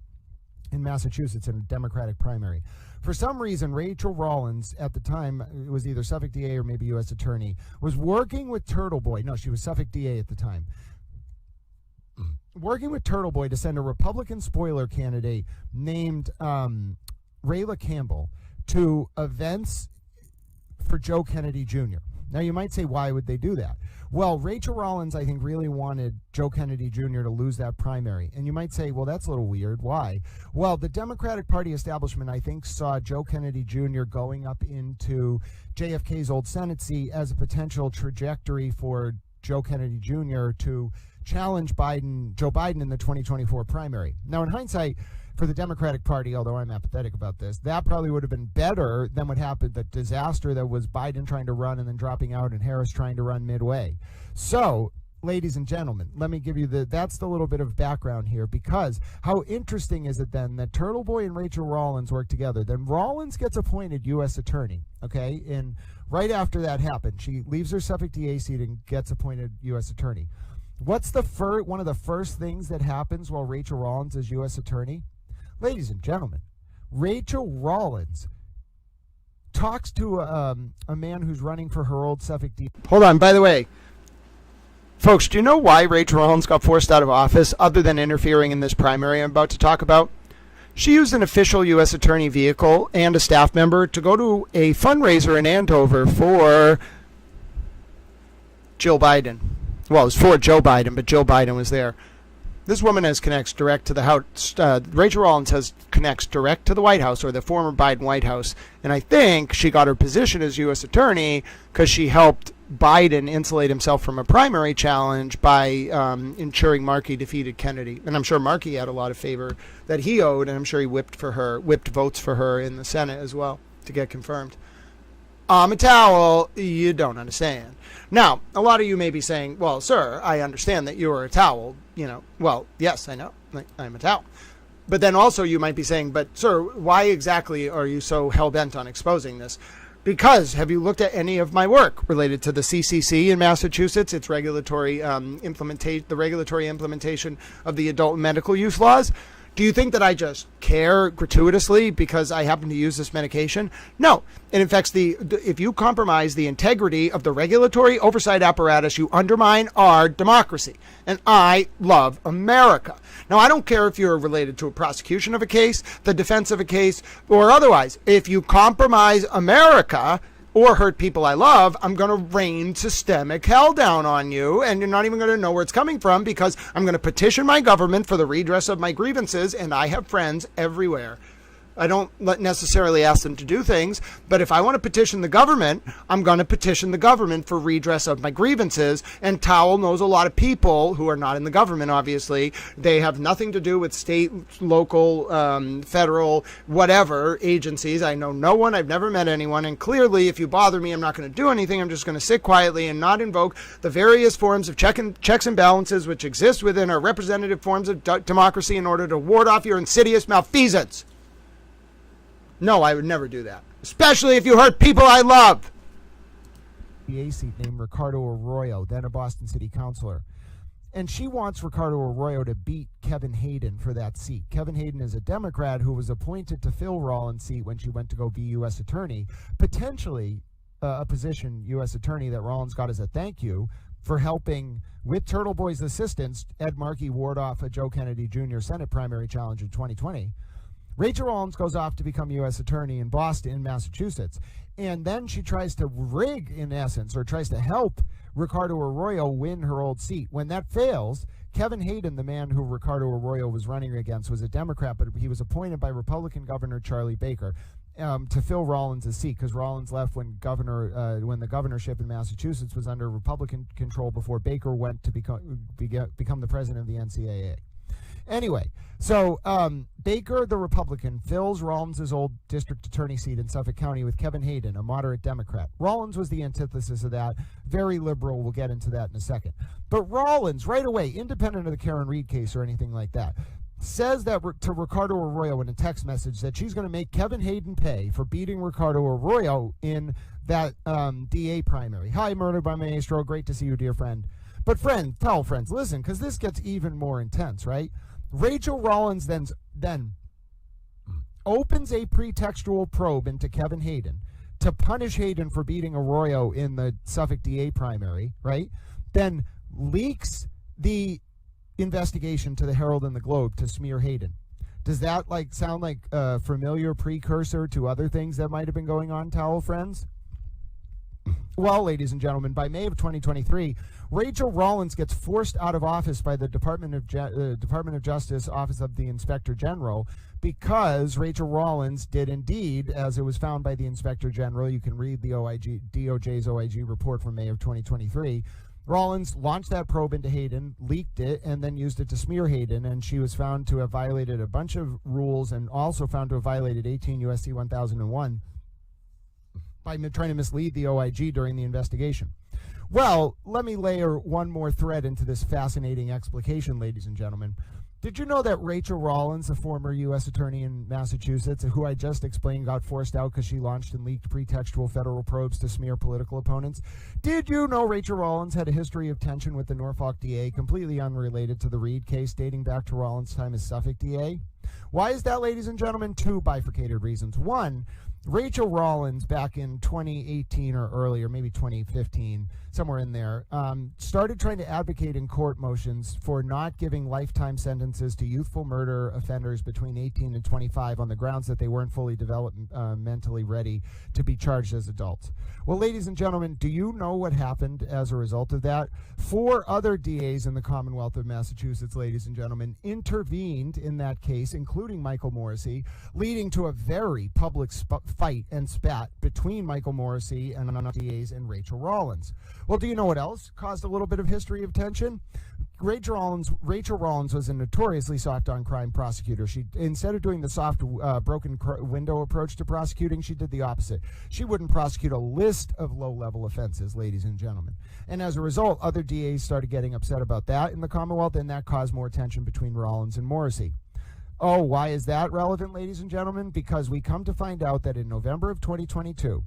in Massachusetts in a Democratic primary. For some reason, Rachel Rollins, at the time, it was either Suffolk DA or maybe U.S. Attorney, was working with TurtleBoy. No, she was Suffolk DA at the time. Working with TurtleBoy to send a Republican spoiler candidate named Rayla Campbell to events for Joe Kennedy Jr. Now, you might say, why would they do that? Well, Rachel Rollins, I think, really wanted Joe Kennedy Jr. to lose that primary. And you might say, well, that's a little weird. Why? Well, the Democratic Party establishment, I think, saw Joe Kennedy Jr. going up into JFK's old Senate seat as a potential trajectory for Joe Kennedy Jr. to challenge Joe Biden in the 2024 primary. Now, in hindsight, for the Democratic Party, although I'm apathetic about this, that probably would have been better than what happened, the disaster that was Biden trying to run and then dropping out and Harris trying to run midway. So, ladies and gentlemen, let me give you that's the little bit of background here, because how interesting is it then that TurtleBoy and Rachel Rollins work together? Then Rollins gets appointed U.S. Attorney, okay? And right after that happened, she leaves her Suffolk DA seat and gets appointed U.S. Attorney. What's one of the first things that happens while Rachel Rollins is U.S. Attorney? Ladies and gentlemen, Rachel Rollins talks to a man who's running for her old Suffolk DA. Hold on, by the way, folks, do you know why Rachel Rollins got forced out of office other than interfering in this primary I'm about to talk about? She used an official U.S. Attorney vehicle and a staff member to go to a fundraiser in Andover for Jill Biden. Well, it was for Joe Biden, but Jill Biden was there. This woman has connects direct to the House. Rachel Rollins has connects direct to the White House, or the former Biden White House. And I think she got her position as U.S. Attorney because she helped Biden insulate himself from a primary challenge by ensuring Markey defeated Kennedy. And I'm sure Markey had a lot of favor that he owed, and I'm sure he whipped votes for her in the Senate as well to get confirmed. I'm a towel. You don't understand. Now, a lot of you may be saying, well, sir, I understand that you are a towel. Well, yes, I know. I'm a towel. But then also you might be saying, but sir, why exactly are you so hell-bent on exposing this? Because have you looked at any of my work related to the CCC in Massachusetts, its regulatory implementation of the adult medical use laws? Do you think that I just care gratuitously because I happen to use this medication? No. It affects if you compromise the integrity of the regulatory oversight apparatus, you undermine our democracy. And I love America. Now, I don't care if you're related to a prosecution of a case, the defense of a case, or otherwise. If you compromise America or hurt people I love, I'm going to rain systemic hell down on you, and you're not even going to know where it's coming from, because I'm going to petition my government for the redress of my grievances, and I have friends everywhere. I don't necessarily ask them to do things, but if I want to petition the government, I'm going to petition the government for redress of my grievances. And Towel knows a lot of people who are not in the government, obviously. They have nothing to do with state, local, federal, whatever agencies. I know no one. I've never met anyone. And clearly, if you bother me, I'm not going to do anything. I'm just going to sit quietly and not invoke the various forms of checks and balances which exist within our representative forms of democracy in order to ward off your insidious malfeasance. No, I would never do that, especially if you hurt people I love. DA seat named Ricardo Arroyo, then a Boston City councilor. And she wants Ricardo Arroyo to beat Kevin Hayden for that seat. Kevin Hayden is a Democrat who was appointed to fill Rollins' seat when she went to go be U.S. Attorney, potentially a position, U.S. Attorney, that Rollins got as a thank you for helping, with TurtleBoy's assistance, Ed Markey ward off a Joe Kennedy Jr. Senate primary challenge in 2020. Rachel Rollins goes off to become U.S. Attorney in Boston, Massachusetts. And then she tries to rig, in essence, or tries to help Ricardo Arroyo win her old seat. When that fails, Kevin Hayden, the man who Ricardo Arroyo was running against, was a Democrat, but he was appointed by Republican Governor Charlie Baker to fill Rollins' seat, because Rollins left when the governorship in Massachusetts was under Republican control before Baker went to become the president of the NCAA. Anyway, so Baker, the Republican, fills Rollins' old district attorney seat in Suffolk County with Kevin Hayden, a moderate Democrat. Rollins was the antithesis of that. Very liberal. We'll get into that in a second. But Rollins, right away, independent of the Karen Reed case or anything like that, says that to Ricardo Arroyo in a text message that she's going to make Kevin Hayden pay for beating Ricardo Arroyo in that DA primary. Hi, Murdered by Maestro. Great to see you, dear friend. But tell friends, listen, because this gets even more intense, right? Rachel Rollins then opens a pretextual probe into Kevin Hayden to punish Hayden for beating Arroyo in the Suffolk DA primary, right? Then leaks the investigation to the Herald and the Globe to smear Hayden. Does that sound like a familiar precursor to other things that might have been going on, Towel friends? Well, ladies and gentlemen, by May of 2023, Rachel Rollins gets forced out of office by the Department of Justice Office of the Inspector General because Rachel Rollins did indeed, as it was found by the Inspector General. You can read the DOJ's OIG report from May of 2023. Rollins launched that probe into Hayden, leaked it, and then used it to smear Hayden, and she was found to have violated a bunch of rules and also found to have violated 18 U.S.C. 1001 by trying to mislead the OIG during the investigation. Well, let me layer one more thread into this fascinating explication, ladies and gentlemen. Did you know that Rachel Rollins, a former U.S. attorney in Massachusetts, who I just explained got forced out because she launched and leaked pretextual federal probes to smear political opponents? Did you know Rachel Rollins had a history of tension with the Norfolk DA, completely unrelated to the Reed case, dating back to Rollins' time as Suffolk DA? Why is that, ladies and gentlemen? Two bifurcated reasons. One, Rachel Rollins, back in 2018 or earlier, maybe 2015, somewhere in there, started trying to advocate in court motions for not giving lifetime sentences to youthful murder offenders between 18 and 25 on the grounds that they weren't fully developed, mentally ready to be charged as adults. Well, ladies and gentlemen, do you know what happened as a result of that? 4 other DAs in the Commonwealth of Massachusetts, ladies and gentlemen, intervened in that case, including Michael Morrissey, leading to a very public fight and spat between Michael Morrissey and DAs and Rachel Rollins. Well, do you know what else caused a little bit of history of tension? Rachel Rollins was a notoriously soft on crime prosecutor. She, instead of doing the soft broken window approach to prosecuting, she did the opposite. She wouldn't prosecute a list of low-level offenses, ladies and gentlemen. And as a result, other DAs started getting upset about that in the Commonwealth, and that caused more tension between Rollins and Morrissey. Oh, why is that relevant, ladies and gentlemen? Because we come to find out that in November of 2022,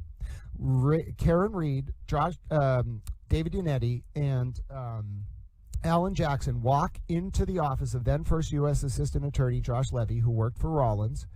Karen Reed, David Yannetti, and Alan Jackson walk into the office of then first U.S. Assistant Attorney Josh Levy, who worked for Rollins,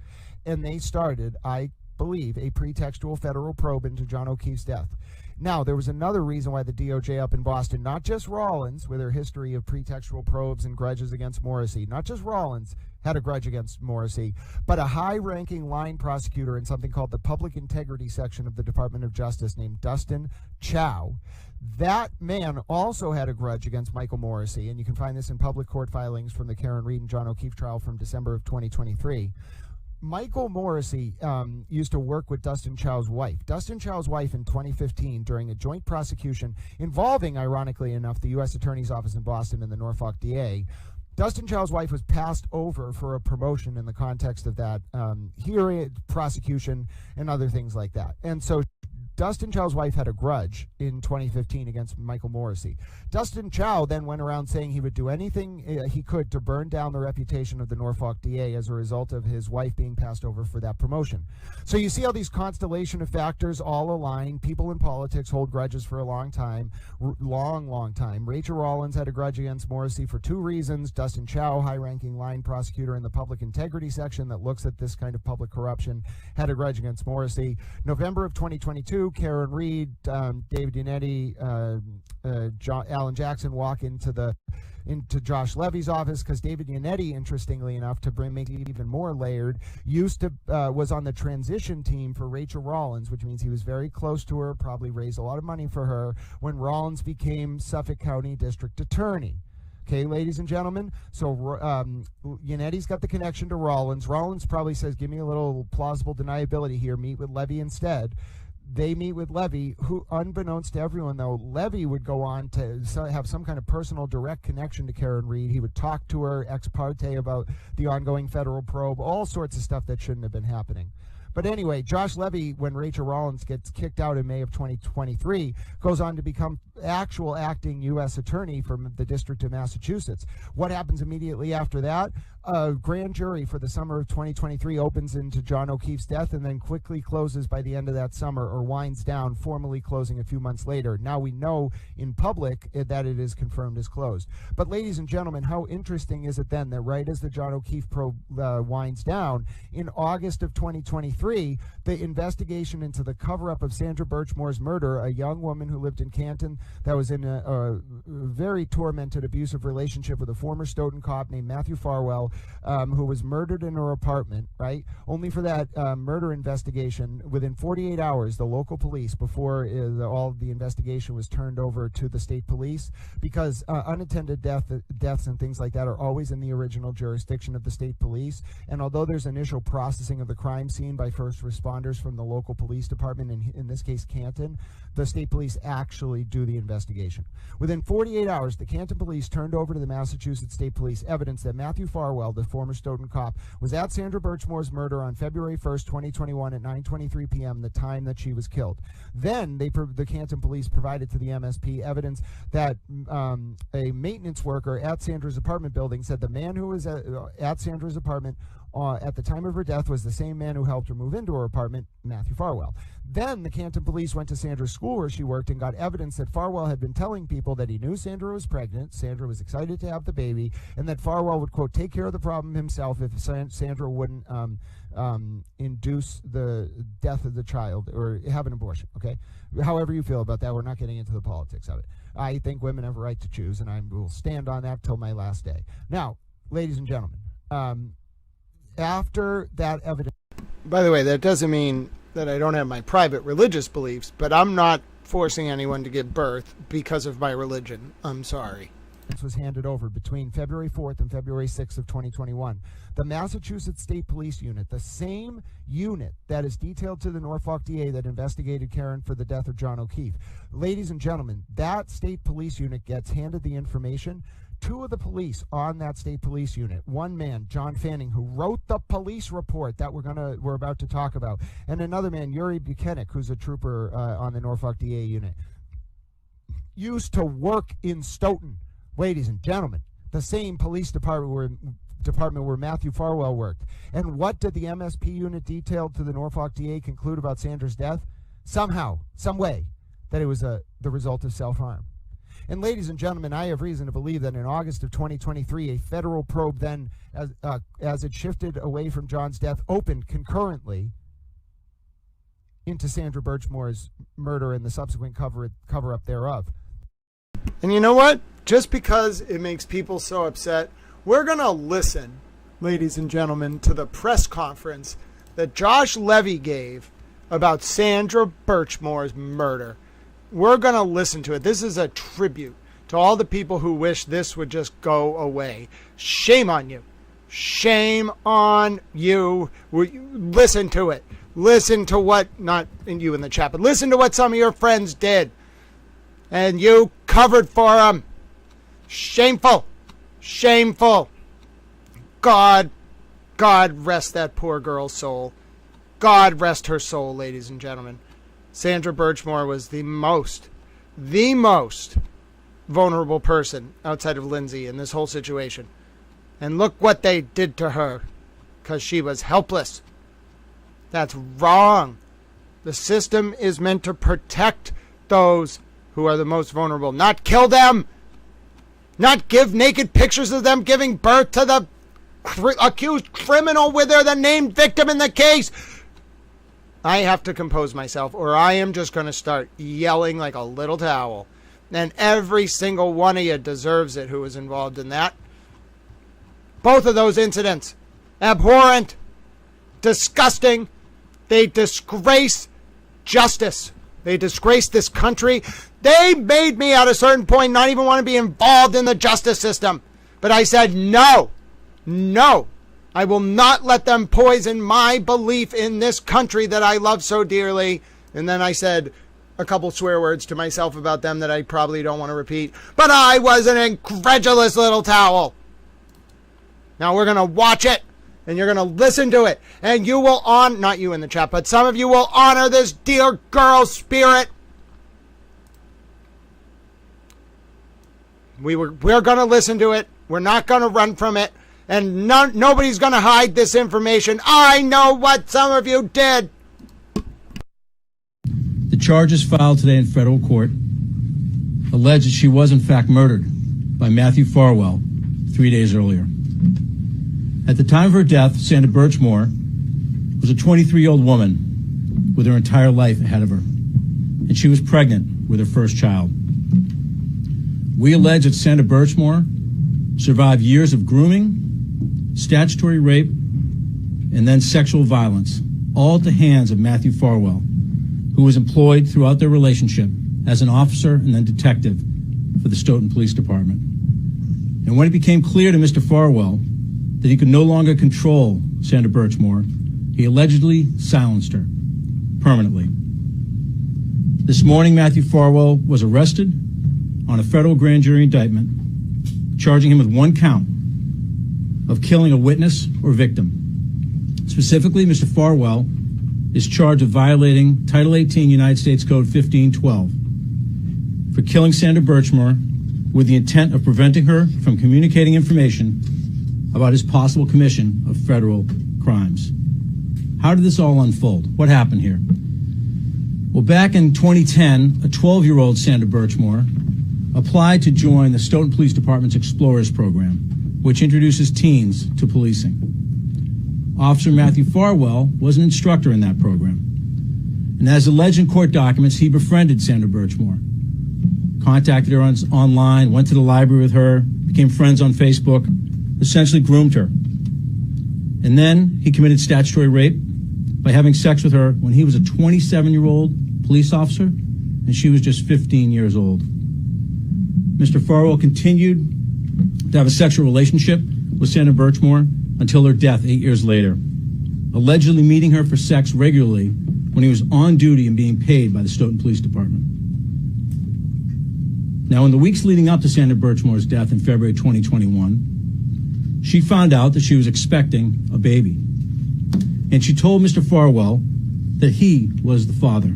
and they started, I believe, a pretextual federal probe into John O'Keefe's death. Now, there was another reason why the DOJ up in Boston, not just Rollins, with her history of pretextual probes and grudges against Morrissey, not just Rollins had a grudge against Morrissey, but a high-ranking line prosecutor in something called the Public Integrity Section of the Department of Justice named Dustin Chow. That man also had a grudge against Michael Morrissey, and you can find this in public court filings from the Karen Reed and John O'Keefe trial from December of 2023. Michael Morrissey used to work with Dustin Chow's wife. Dustin Chow's wife in 2015 during a joint prosecution involving, ironically enough, the U.S. Attorney's Office in Boston and the Norfolk DA. Dustin Chow's wife was passed over for a promotion in the context of that hearing, prosecution, and other things like that. And so Dustin Chow's wife had a grudge in 2015 against Michael Morrissey. Dustin Chow then went around saying he would do anything he could to burn down the reputation of the Norfolk DA as a result of his wife being passed over for that promotion. So you see how these constellation of factors all align. People in politics hold grudges for a long time, long time. Rachel Rollins had a grudge against Morrissey for 2 reasons. Dustin Chow, high-ranking line prosecutor in the Public Integrity Section that looks at this kind of public corruption, had a grudge against Morrissey. November of 2022, Karen Reed, David Yannetti, Alan Jackson walk into Josh Levy's office because David Yannetti, interestingly enough, to make it even more layered, was on the transition team for Rachel Rollins, which means he was very close to her, probably raised a lot of money for her when Rollins became Suffolk County District Attorney. Okay, ladies and gentlemen, so Yannetti's got the connection to Rollins. Rollins probably says, give me a little plausible deniability here, meet with Levy instead. They meet with Levy, who, unbeknownst to everyone, though, Levy would go on to have some kind of personal direct connection to Karen Reed. He would talk to her ex parte about the ongoing federal probe, all sorts of stuff that shouldn't have been happening. But anyway, Josh Levy, when Rachel Rollins gets kicked out in May of 2023, goes on to become actual acting U.S. attorney from the District of Massachusetts. What happens immediately after that? A grand jury for the summer of 2023 opens into John O'Keefe's death and then quickly closes by the end of that summer, or winds down, formally closing a few months later. Now we know in public that it is confirmed as closed. But ladies and gentlemen, how interesting is it then that right as the John O'Keefe probe winds down, in August of 2023, the investigation into the cover-up of Sandra Birchmore's murder, a young woman who lived in Canton that was in a very tormented, abusive relationship with a former Stoughton cop named Matthew Farwell, who was murdered in her apartment, right? Only for that murder investigation, within 48 hours, the local police, before all the investigation was turned over to the state police, because unattended deaths and things like that are always in the original jurisdiction of the state police. And although there's initial processing of the crime scene by first responders from the local police department, in this case Canton, the state police actually do the investigation. Within 48 hours, the Canton police turned over to the Massachusetts State Police evidence that Matthew Farwell, the former Stoughton cop, was at Sandra Birchmore's murder on February 1st, 2021 at 9:23 p.m., the time that she was killed. Then the Canton police provided to the MSP evidence that a maintenance worker at Sandra's apartment building said the man who was at Sandra's apartment at the time of her death was the same man who helped her move into her apartment, Matthew Farwell. Then the Canton police went to Sandra's school where she worked and got evidence that Farwell had been telling people that he knew Sandra was pregnant, Sandra was excited to have the baby, and that Farwell would, quote, take care of the problem himself if Sandra wouldn't induce the death of the child or have an abortion, okay? However you feel about that, we're not getting into the politics of it. I think women have a right to choose, and I will stand on that till my last day. Now, ladies and gentlemen, after that evidence... By the way, that doesn't mean that I don't have my private religious beliefs, but I'm not forcing anyone to give birth because of my religion. I'm sorry. Was handed over between February 4th and February 6th of 2021. The Massachusetts State Police Unit, the same unit that is detailed to the Norfolk DA that investigated Karen for the death of John O'Keefe. Ladies and gentlemen, that state police unit gets handed the information. Two of the police on that state police unit, one man, John Fanning, who wrote the police report that we're about to talk about, and another man, Yuri Buchanan, who's a trooper on the Norfolk DA unit, used to work in Stoughton. Ladies and gentlemen, the same police department where Matthew Farwell worked. And what did the MSP unit detailed to the Norfolk DA conclude about Sandra's death? Somehow, some way, that it was the result of self-harm. And ladies and gentlemen, I have reason to believe that in August of 2023, a federal probe then, as it shifted away from John's death, opened concurrently into Sandra Birchmore's murder and the subsequent cover-up thereof. And you know what? Just because it makes people so upset, we're going to listen, ladies and gentlemen, to the press conference that Josh Levy gave about Sandra Birchmore's murder. We're going to listen to it. This is a tribute to all the people who wish this would just go away. Shame on you. Shame on you. Listen to it. Listen to what, not you in the chat, but listen to what some of your friends did. And you covered for them. Shameful. Shameful. God rest that poor girl's soul. God rest her soul, ladies and gentlemen. Sandra Birchmore was the most vulnerable person outside of Lindsay in this whole situation. And look what they did to her because she was helpless. That's wrong. The system is meant to protect those who are the most vulnerable, not kill them, not give naked pictures of them giving birth to the accused criminal where they're the named victim in the case. I have to compose myself or I am just going to start yelling like a little towel. And every single one of you deserves it who was involved in that. Both of those incidents, abhorrent, disgusting. They disgrace justice. They disgrace this country. They made me at a certain point not even want to be involved in the justice system. But I said, no, I will not let them poison my belief in this country that I love so dearly. And then I said a couple swear words to myself about them that I probably don't want to repeat. But I was an incredulous little towel. Now we're going to watch it. And you're going to listen to it. And you will not you in the chat, but some of you will honor this dear girl's spirit. We're going to listen to it. We're not going to run from it. And nobody's going to hide this information. I know what some of you did. The charges filed today in federal court allege that she was in fact murdered by Matthew Farwell 3 days earlier. At the time of her death, Sandra Birchmore was a 23-year-old woman with her entire life ahead of her, and she was pregnant with her first child. We allege that Sandra Birchmore survived years of grooming, statutory rape, and then sexual violence, all at the hands of Matthew Farwell, who was employed throughout their relationship as an officer and then detective for the Stoughton Police Department. And when it became clear to Mr. Farwell that he could no longer control Sandra Birchmore, he allegedly silenced her permanently. This morning, Matthew Farwell was arrested on a federal grand jury indictment, charging him with one count of killing a witness or victim. Specifically, Mr. Farwell is charged with violating Title 18 United States Code 1512 for killing Sandra Birchmore with the intent of preventing her from communicating information about his possible commission of federal crimes. How did this all unfold? What happened here? Well, back in 2010, a 12-year-old Sandra Birchmore applied to join the Stoughton Police Department's Explorers Program, which introduces teens to policing. Officer Matthew Farwell was an instructor in that program. And as alleged in court documents, he befriended Sandra Birchmore, contacted her online, went to the library with her, became friends on Facebook, essentially groomed her. And then he committed statutory rape by having sex with her when he was a 27-year-old police officer and she was just 15 years old. Mr. Farwell continued to have a sexual relationship with Sandra Birchmore until her death 8 years later, allegedly meeting her for sex regularly when he was on duty and being paid by the Stoughton Police Department. Now, in the weeks leading up to Sandra Birchmore's death in February 2021, she found out that she was expecting a baby. And she told Mr. Farwell that he was the father.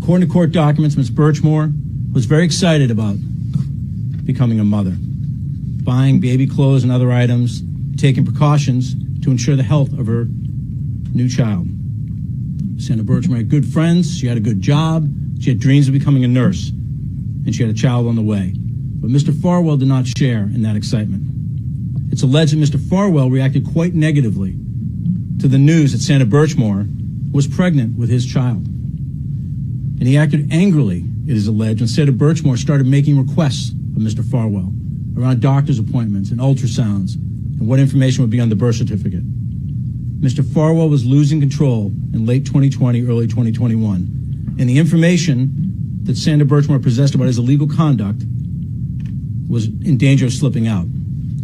According to court documents, Ms. Birchmore was very excited about becoming a mother, buying baby clothes and other items, taking precautions to ensure the health of her new child. Sandra Birchmore had good friends, she had a good job, she had dreams of becoming a nurse, and she had a child on the way. But Mr. Farwell did not share in that excitement. It's alleged that Mr. Farwell reacted quite negatively to the news that Sandra Birchmore was pregnant with his child. And he acted angrily, it is alleged, when Sandra Birchmore started making requests of Mr. Farwell around doctor's appointments and ultrasounds and what information would be on the birth certificate. Mr. Farwell was losing control in late 2020, early 2021, and the information that Sandra Birchmore possessed about his illegal conduct was in danger of slipping out.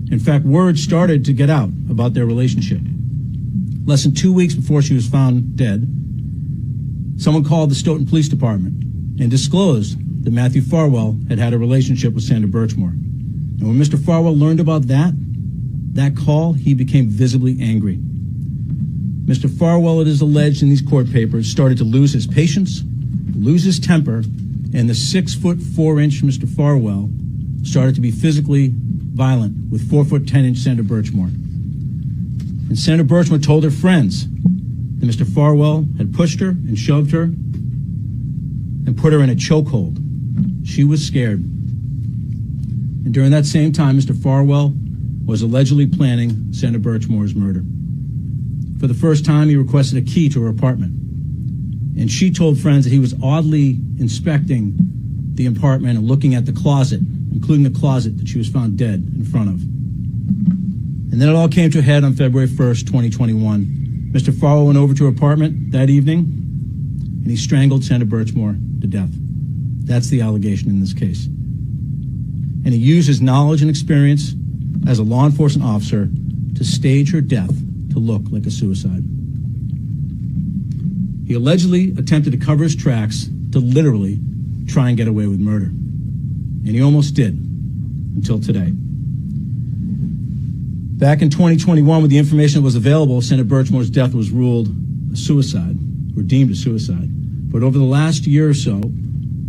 In fact, word started to get out about their relationship. Less than 2 weeks before she was found dead, someone called the Stoughton Police Department and disclosed that Matthew Farwell had had a relationship with Sandra Birchmore. And when Mr. Farwell learned about that call, he became visibly angry. Mr. Farwell, it is alleged in these court papers, started to lose his patience, lose his temper, and the 6'4" Mr. Farwell started to be physically violent with 4'10" Sandra Birchmore. And Sandra Birchmore told her friends that Mr. Farwell had pushed her and shoved her and put her in a chokehold. She was scared. And during that same time, Mr. Farwell was allegedly planning Sandra Birchmore's murder. For the first time, he requested a key to her apartment. And she told friends that he was oddly inspecting the apartment and looking at the closet, including the closet that she was found dead in front of. And then it all came to a head on February 1st, 2021. Mr. Farwell went over to her apartment that evening, and he strangled Sandra Birchmore to death. That's the allegation in this case. And he used his knowledge and experience as a law enforcement officer to stage her death to look like a suicide. He allegedly attempted to cover his tracks to literally try and get away with murder. And he almost did, until today. Back in 2021, with the information that was available, Sandra Birchmore's death was ruled a suicide, or deemed a suicide. But over the last year or so,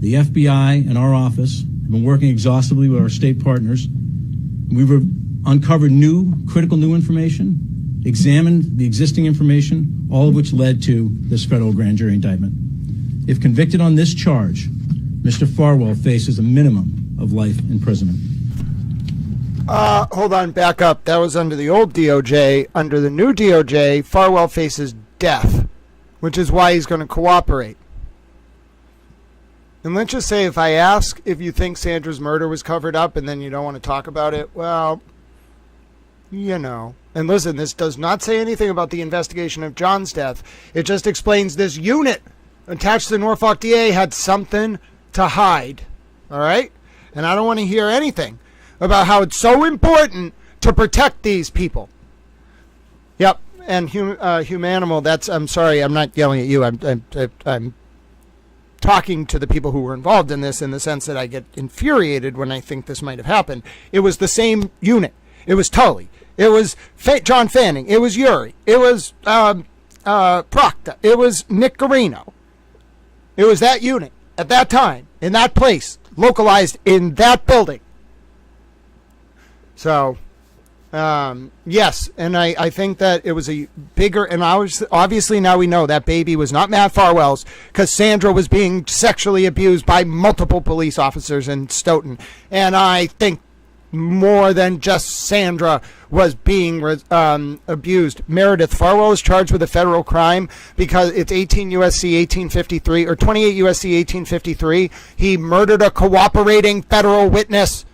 the FBI and our office have been working exhaustively with our state partners. We've uncovered critical new information, examined the existing information, all of which led to this federal grand jury indictment. If convicted on this charge, Mr. Farwell faces a minimum of life imprisonment. Hold on, back up. That was under the old DOJ. Under the new DOJ, Farwell faces death, which is why he's going to cooperate. And let's just say if I ask if you think Sandra's murder was covered up and then you don't want to talk about it, well, you know. And listen, this does not say anything about the investigation of John's death. It just explains this unit attached to the Norfolk DA had something to hide. All right? And I don't want to hear anything about how it's so important to protect these people. Yep. And Humanimal, that's, I'm sorry, I'm not yelling at you. I'm talking to the people who were involved in this, in the sense that I get infuriated when I think this might have happened. It was the same unit. It was Tully. It was John Fanning. It was Uri. It was Proctor. It was Nick Garino. It was that unit at that time, in that place, localized in that building. So, yes, and I think that it was a bigger, and obviously now we know that baby was not Matt Farwell's, because Sandra was being sexually abused by multiple police officers in Stoughton. And I think more than just Sandra was being abused. Meredith Farwell is charged with a federal crime because it's 18 U.S.C. 1853 or 28 U.S.C. 1853. He murdered a cooperating federal witness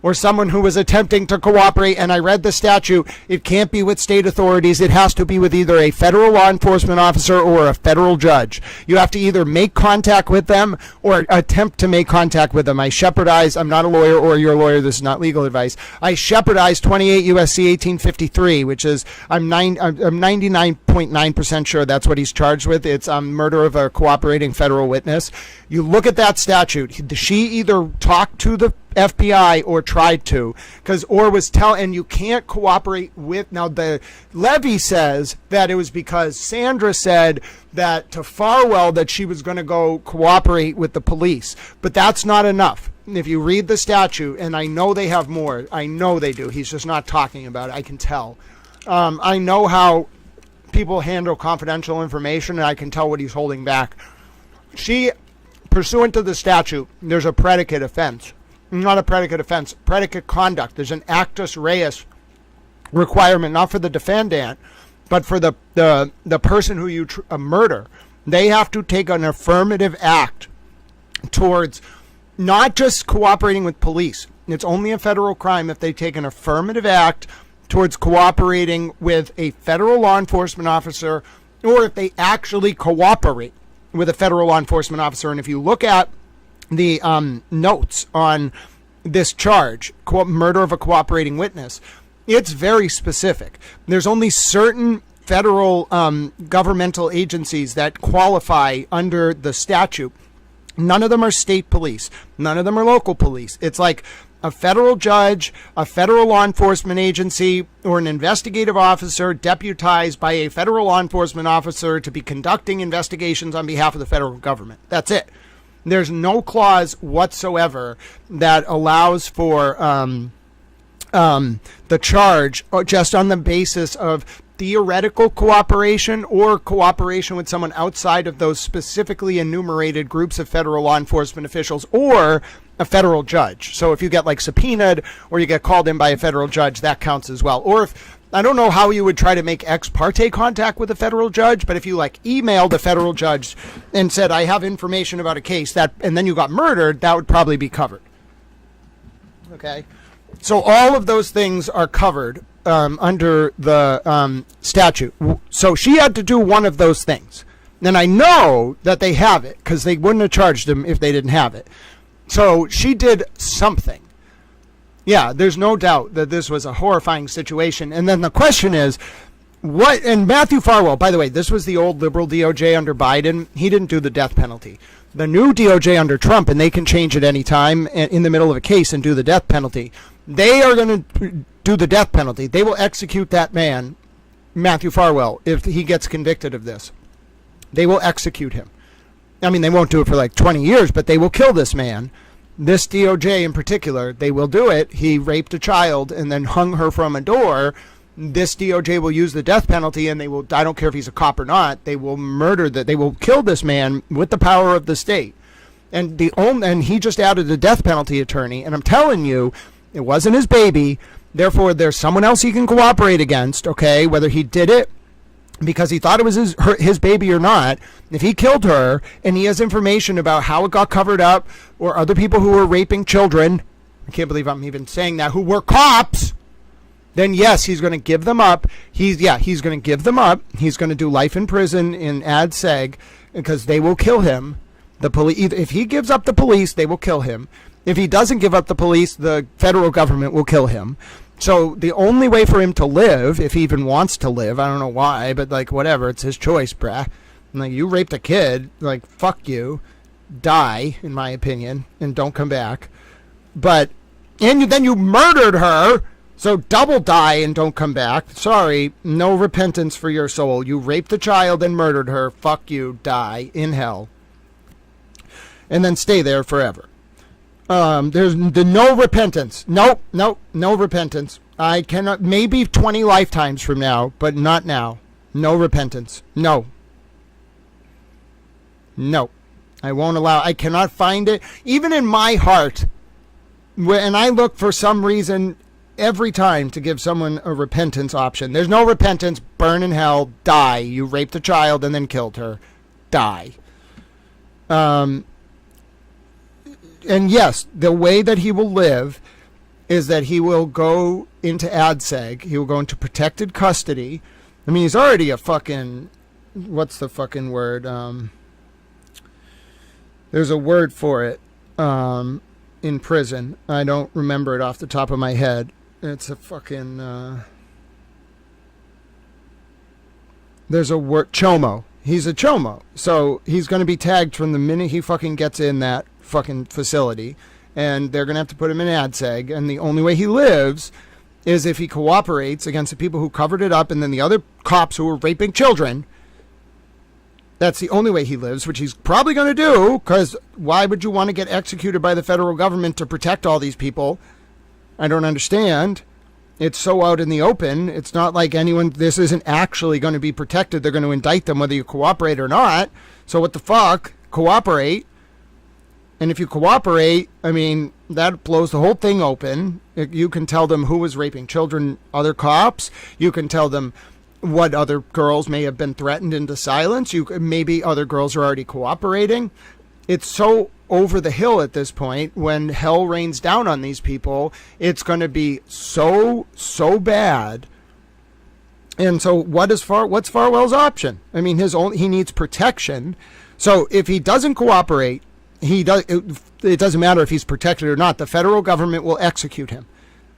or someone who was attempting to cooperate. And I read the statute. It can't be with state authorities. It has to be with either a federal law enforcement officer or a federal judge. You have to either make contact with them or attempt to make contact with them. I shepherdize. I'm not a lawyer or your lawyer. This is not legal advice. I shepherdize 28 U.S.C. 1853, which is, I'm 99.9% sure that's what he's charged with. It's murder of a cooperating federal witness. You look at that statute. She either talked to the FBI or tried to, and you can't cooperate with. Now the levy says that it was because Sandra said that to Farwell that she was going to go cooperate with the police, but that's not enough. If you read the statute, and I know they have more, I know they do. He's just not talking about it. I can tell. I know how people handle confidential information, and I can tell what he's holding back. Pursuant to the statute, there's a predicate offense. Not a predicate offense, predicate conduct. There's an actus reus requirement, not for the defendant, but for the person who you murder. They have to take an affirmative act towards not just cooperating with police. It's only a federal crime if they take an affirmative act towards cooperating with a federal law enforcement officer, or if they actually cooperate with a federal law enforcement officer. And if you look at the notes on this charge, murder of a cooperating witness, it's very specific. There's only certain federal governmental agencies that qualify under the statute. None of them are state police. None of them are local police. It's like a federal judge, a federal law enforcement agency, or an investigative officer deputized by a federal law enforcement officer to be conducting investigations on behalf of the federal government. That's it. There's no clause whatsoever that allows for the charge just on the basis of theoretical cooperation or cooperation with someone outside of those specifically enumerated groups of federal law enforcement officials or a federal judge. So if you get like subpoenaed or you get called in by a federal judge, that counts as well. Or if, I don't know how you would try to make ex parte contact with a federal judge, but if you like emailed a federal judge and said, I have information about a case, that, and then you got murdered, that would probably be covered. Okay. So all of those things are covered under the statute. So she had to do one of those things. And I know that they have it because they wouldn't have charged him if they didn't have it. So she did something. Yeah, there's no doubt that this was a horrifying situation. And then the question is, what, and Matthew Farwell, by the way, this was the old liberal DOJ under Biden. He didn't do the death penalty. The new DOJ under Trump, and they can change at any time in the middle of a case and do the death penalty. They are going to do the death penalty. They will execute that man, Matthew Farwell, if he gets convicted of this. They will execute him. I mean, they won't do it for like 20 years, but they will kill this man. This DOJ in particular, they will do it. He raped a child and then hung her from a door. This DOJ will use the death penalty, and they will, I don't care if he's a cop or not, they will they will kill this man with the power of the state. And he just added a death penalty attorney, and I'm telling you, it wasn't his baby. Therefore, there's someone else he can cooperate against, okay, whether he did it because he thought it was his baby or not. If he killed her and he has information about how it got covered up, or other people who were raping children, I can't believe I'm even saying that, who were cops, then yes, he's going to give them up. He's going to give them up. He's going to do life in prison in Ad Seg because they will kill him. The police, if he gives up the police, they will kill him. If he doesn't give up the police, the federal government will kill him. So the only way for him to live, if he even wants to live, I don't know why, but like whatever, it's his choice, bruh. Like, you raped a kid, like, fuck you, die, in my opinion, and don't come back. But then you murdered her, so double die and don't come back. Sorry, no repentance for your soul. You raped a child and murdered her. Fuck you, die in hell, and then stay there forever. There's no repentance. Nope, no repentance. I cannot, maybe 20 lifetimes from now, but not now. No repentance. No. I won't allow, I cannot find it. Even in my heart, and I look for some reason every time to give someone a repentance option. There's no repentance. Burn in hell. Die. You raped a child and then killed her. Die. And yes, the way that he will live is that he will go into ADSEG. He will go into protected custody. I mean, he's already a fucking, what's the fucking word? There's a word for it in prison. I don't remember it off the top of my head. It's a fucking, there's a word, chomo. He's a chomo. So he's going to be tagged from the minute he fucking gets in that fucking facility, and they're gonna have to put him in ADSEG, and the only way he lives is if he cooperates against the people who covered it up and then the other cops who were raping children. That's the only way he lives, which he's probably going to do, because why would you want to get executed by the federal government to protect all these people? I don't understand. It's so out in the open. It's not like anyone, this isn't actually going to be protected. They're going to indict them whether you cooperate or not. So what the fuck? Cooperate. And if you cooperate, I mean, that blows the whole thing open. You can tell them who was raping children, other cops. You can tell them what other girls may have been threatened into silence. Maybe other girls are already cooperating. It's so over the hill at this point. When hell rains down on these people, it's going to be so bad. And so what's Farwell's option? I mean, he needs protection. So if he doesn't cooperate, it doesn't matter if he's protected or not. The federal government will execute him.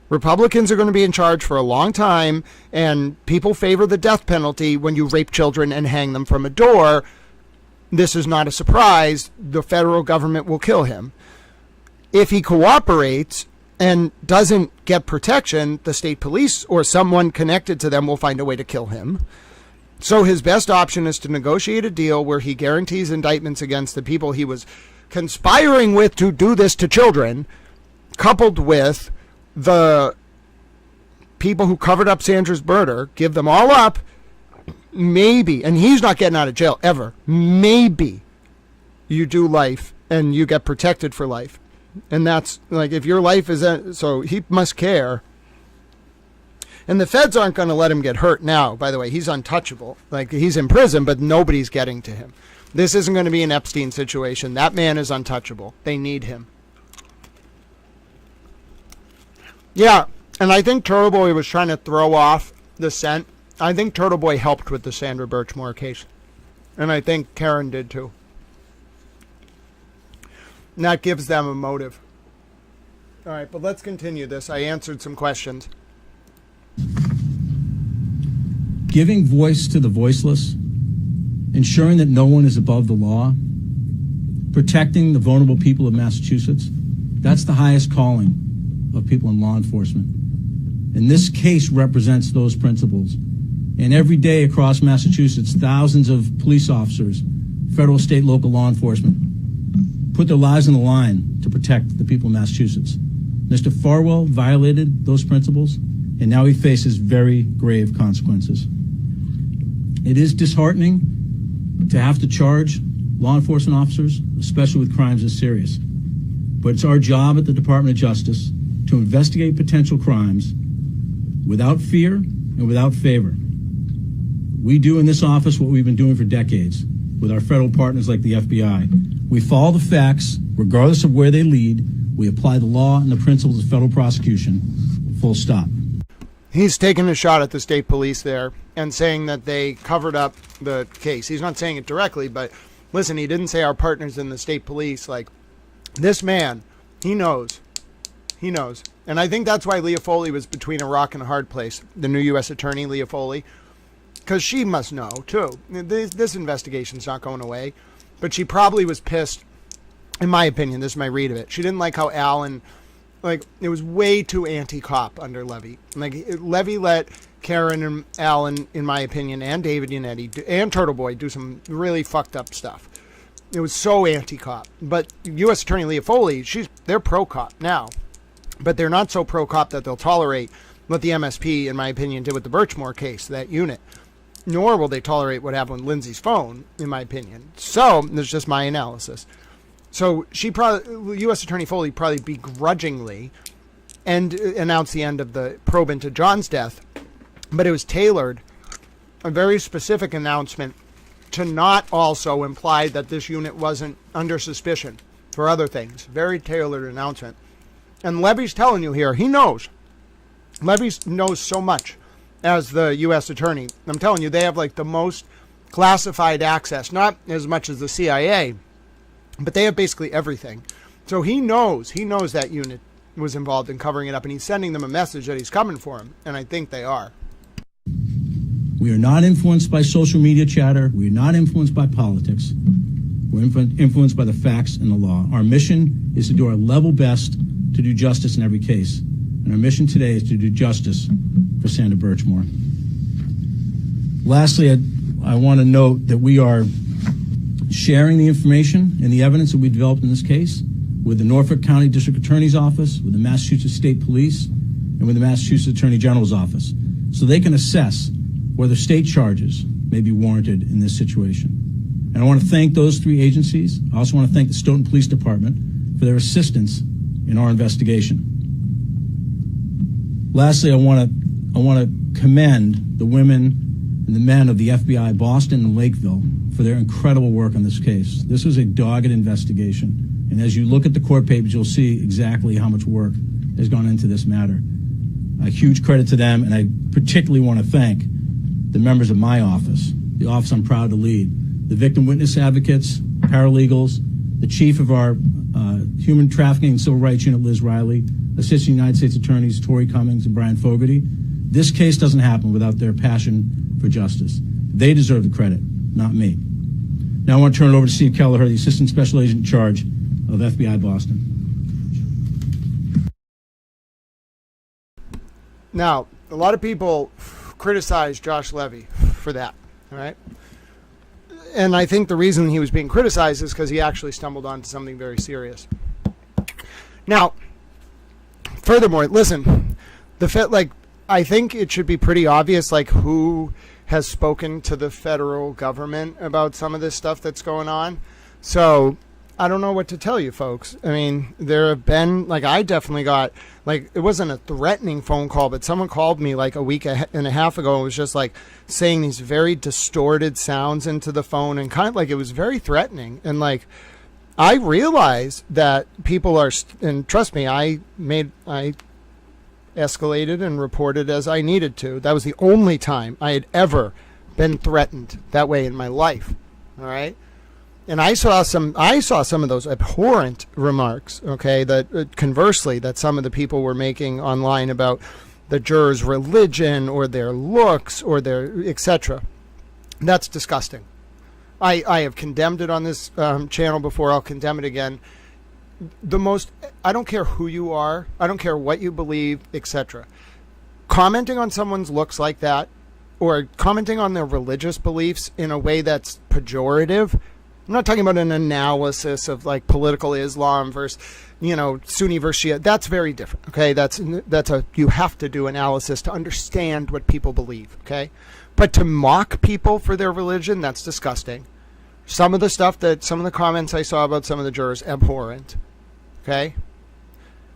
Republicans are going to be in charge for a long time, and people favor the death penalty when you rape children and hang them from a door. This is not a surprise. The federal government will kill him. If he cooperates and doesn't get protection, the state police or someone connected to them will find a way to kill him. So his best option is to negotiate a deal where he guarantees indictments against the people he was conspiring with to do this to children, coupled with the people who covered up Sandra's murder, give them all up, maybe, and he's not getting out of jail ever, maybe you do life and you get protected for life. And that's, like, if your life is, so he must care. And the feds aren't going to let him get hurt now, by the way. He's untouchable. Like, he's in prison, but nobody's getting to him. This isn't going to be an Epstein situation. That man is untouchable. They need him. Yeah, and I think TurtleBoy was trying to throw off the scent. I think TurtleBoy helped with the Sandra Birchmore case. And I think Karen did too. And that gives them a motive. All right, but let's continue this. I answered some questions. Giving voice to the voiceless, ensuring that no one is above the law, protecting the vulnerable people of Massachusetts, that's the highest calling of people in law enforcement. And this case represents those principles. And every day across Massachusetts, thousands of police officers, federal, state, local law enforcement, put their lives on the line to protect the people of Massachusetts. Mr. Farwell violated those principles, and now he faces very grave consequences. It is disheartening to have to charge law enforcement officers, especially with crimes as serious. But it's our job at the Department of Justice to investigate potential crimes without fear and without favor. We do in this office what we've been doing for decades with our federal partners like the FBI. We follow the facts, regardless of where they lead. We apply the law and the principles of federal prosecution. Full stop. he's taking a shot at the state police there and saying that they covered up the case. He's not saying it directly, but listen, he didn't say our partners in the state police. Like, this man, he knows. He knows. And I think that's why Leah Foley was between a rock and a hard place, the new U.S. attorney, Leah Foley, because she must know, too. This investigation's not going away, but she probably was pissed, in my opinion. This is my read of it. She didn't like how Alan, like, it was way too anti-cop under Levy. Like, Levy let Karen and Alan, in my opinion, and David Yannetti and TurtleBoy do some really fucked up stuff. It was so anti-cop. But U.S. Attorney Leah Foley, they're pro-cop now. But they're not so pro-cop that they'll tolerate what the MSP, in my opinion, did with the Birchmore case, that unit. Nor will they tolerate what happened with Lindsay's phone, in my opinion. So, that's just my analysis. So, U.S. Attorney Foley probably begrudgingly announced the end of the probe into John's death. But it was tailored, a very specific announcement, to not also imply that this unit wasn't under suspicion for other things. Very tailored announcement. And Levy's telling you here, he knows. Levy knows so much as the U.S. attorney. I'm telling you, they have like the most classified access, not as much as the CIA, but they have basically everything. So he knows that unit was involved in covering it up, and he's sending them a message that he's coming for him, and I think they are. We are not influenced by social media chatter. We are not influenced by politics. We're influenced by the facts and the law. Our mission is to do our level best to do justice in every case. And our mission today is to do justice for Sandra Birchmore. Lastly, I want to note that we are sharing the information and the evidence that we developed in this case with the Norfolk County District Attorney's Office, with the Massachusetts State Police, and with the Massachusetts Attorney General's Office, so they can assess whether state charges may be warranted in this situation. And I want to thank those three agencies. I also want to thank the Stoughton Police Department for their assistance in our investigation. Lastly, I want to commend the women and the men of the FBI Boston and Lakeville for their incredible work on this case. This was a dogged investigation, and as you look at the court papers, you'll see exactly how much work has gone into this matter. A huge credit to them, and I particularly want to thank the members of my office, the office I'm proud to lead, the victim witness advocates, paralegals, the chief of our Human Trafficking and Civil Rights Unit, Liz Riley, Assistant United States Attorneys Tori Cummings and Brian Fogarty. This case doesn't happen without their passion for justice. They deserve the credit, not me. Now I want to turn it over to Steve Kelleher, the Assistant Special Agent in charge of FBI Boston. Now, a lot of people criticize Josh Levy for that, all right? And I think the reason he was being criticized is because he actually stumbled onto something very serious. Now, furthermore, listen, I think it should be pretty obvious, like, who has spoken to the federal government about some of this stuff that's going on. So I don't know what to tell you, folks. I mean, there have been, like, I definitely got, like, it wasn't a threatening phone call, but someone called me like a week and a half ago and was just like saying these very distorted sounds into the phone, and kind of like it was very threatening. And like, I realized that people are, and trust me, I escalated and reported as I needed to. That was the only time I had ever been threatened that way in my life. All right. And I saw some of those abhorrent remarks, okay, that conversely, that some of the people were making online about the jurors' religion or their looks or their etc. That's disgusting. I have condemned it on this channel before. I'll condemn it again. I don't care who you are. I don't care what you believe, etc. Commenting on someone's looks like that, or commenting on their religious beliefs in a way that's pejorative. I'm not talking about an analysis of like political Islam versus, Sunni versus Shia. That's very different. Okay. You have to do analysis to understand what people believe. Okay. But to mock people for their religion, that's disgusting. Some of the comments I saw about some of the jurors, abhorrent. Okay.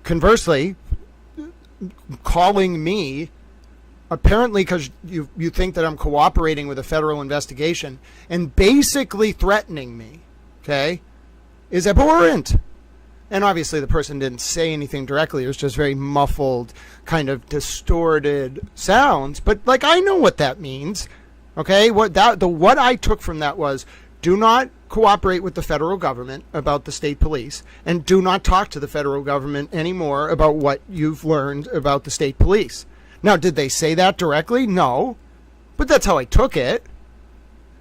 Conversely, calling me, apparently because you think that I'm cooperating with a federal investigation and basically threatening me, okay, is abhorrent. And obviously the person didn't say anything directly. It was just very muffled, kind of distorted sounds. But like, I know what that means. Okay? What I took from that was, do not cooperate with the federal government about the state police, and do not talk to the federal government anymore about what you've learned about the state police. Now, did they say that directly? No. But that's how I took it.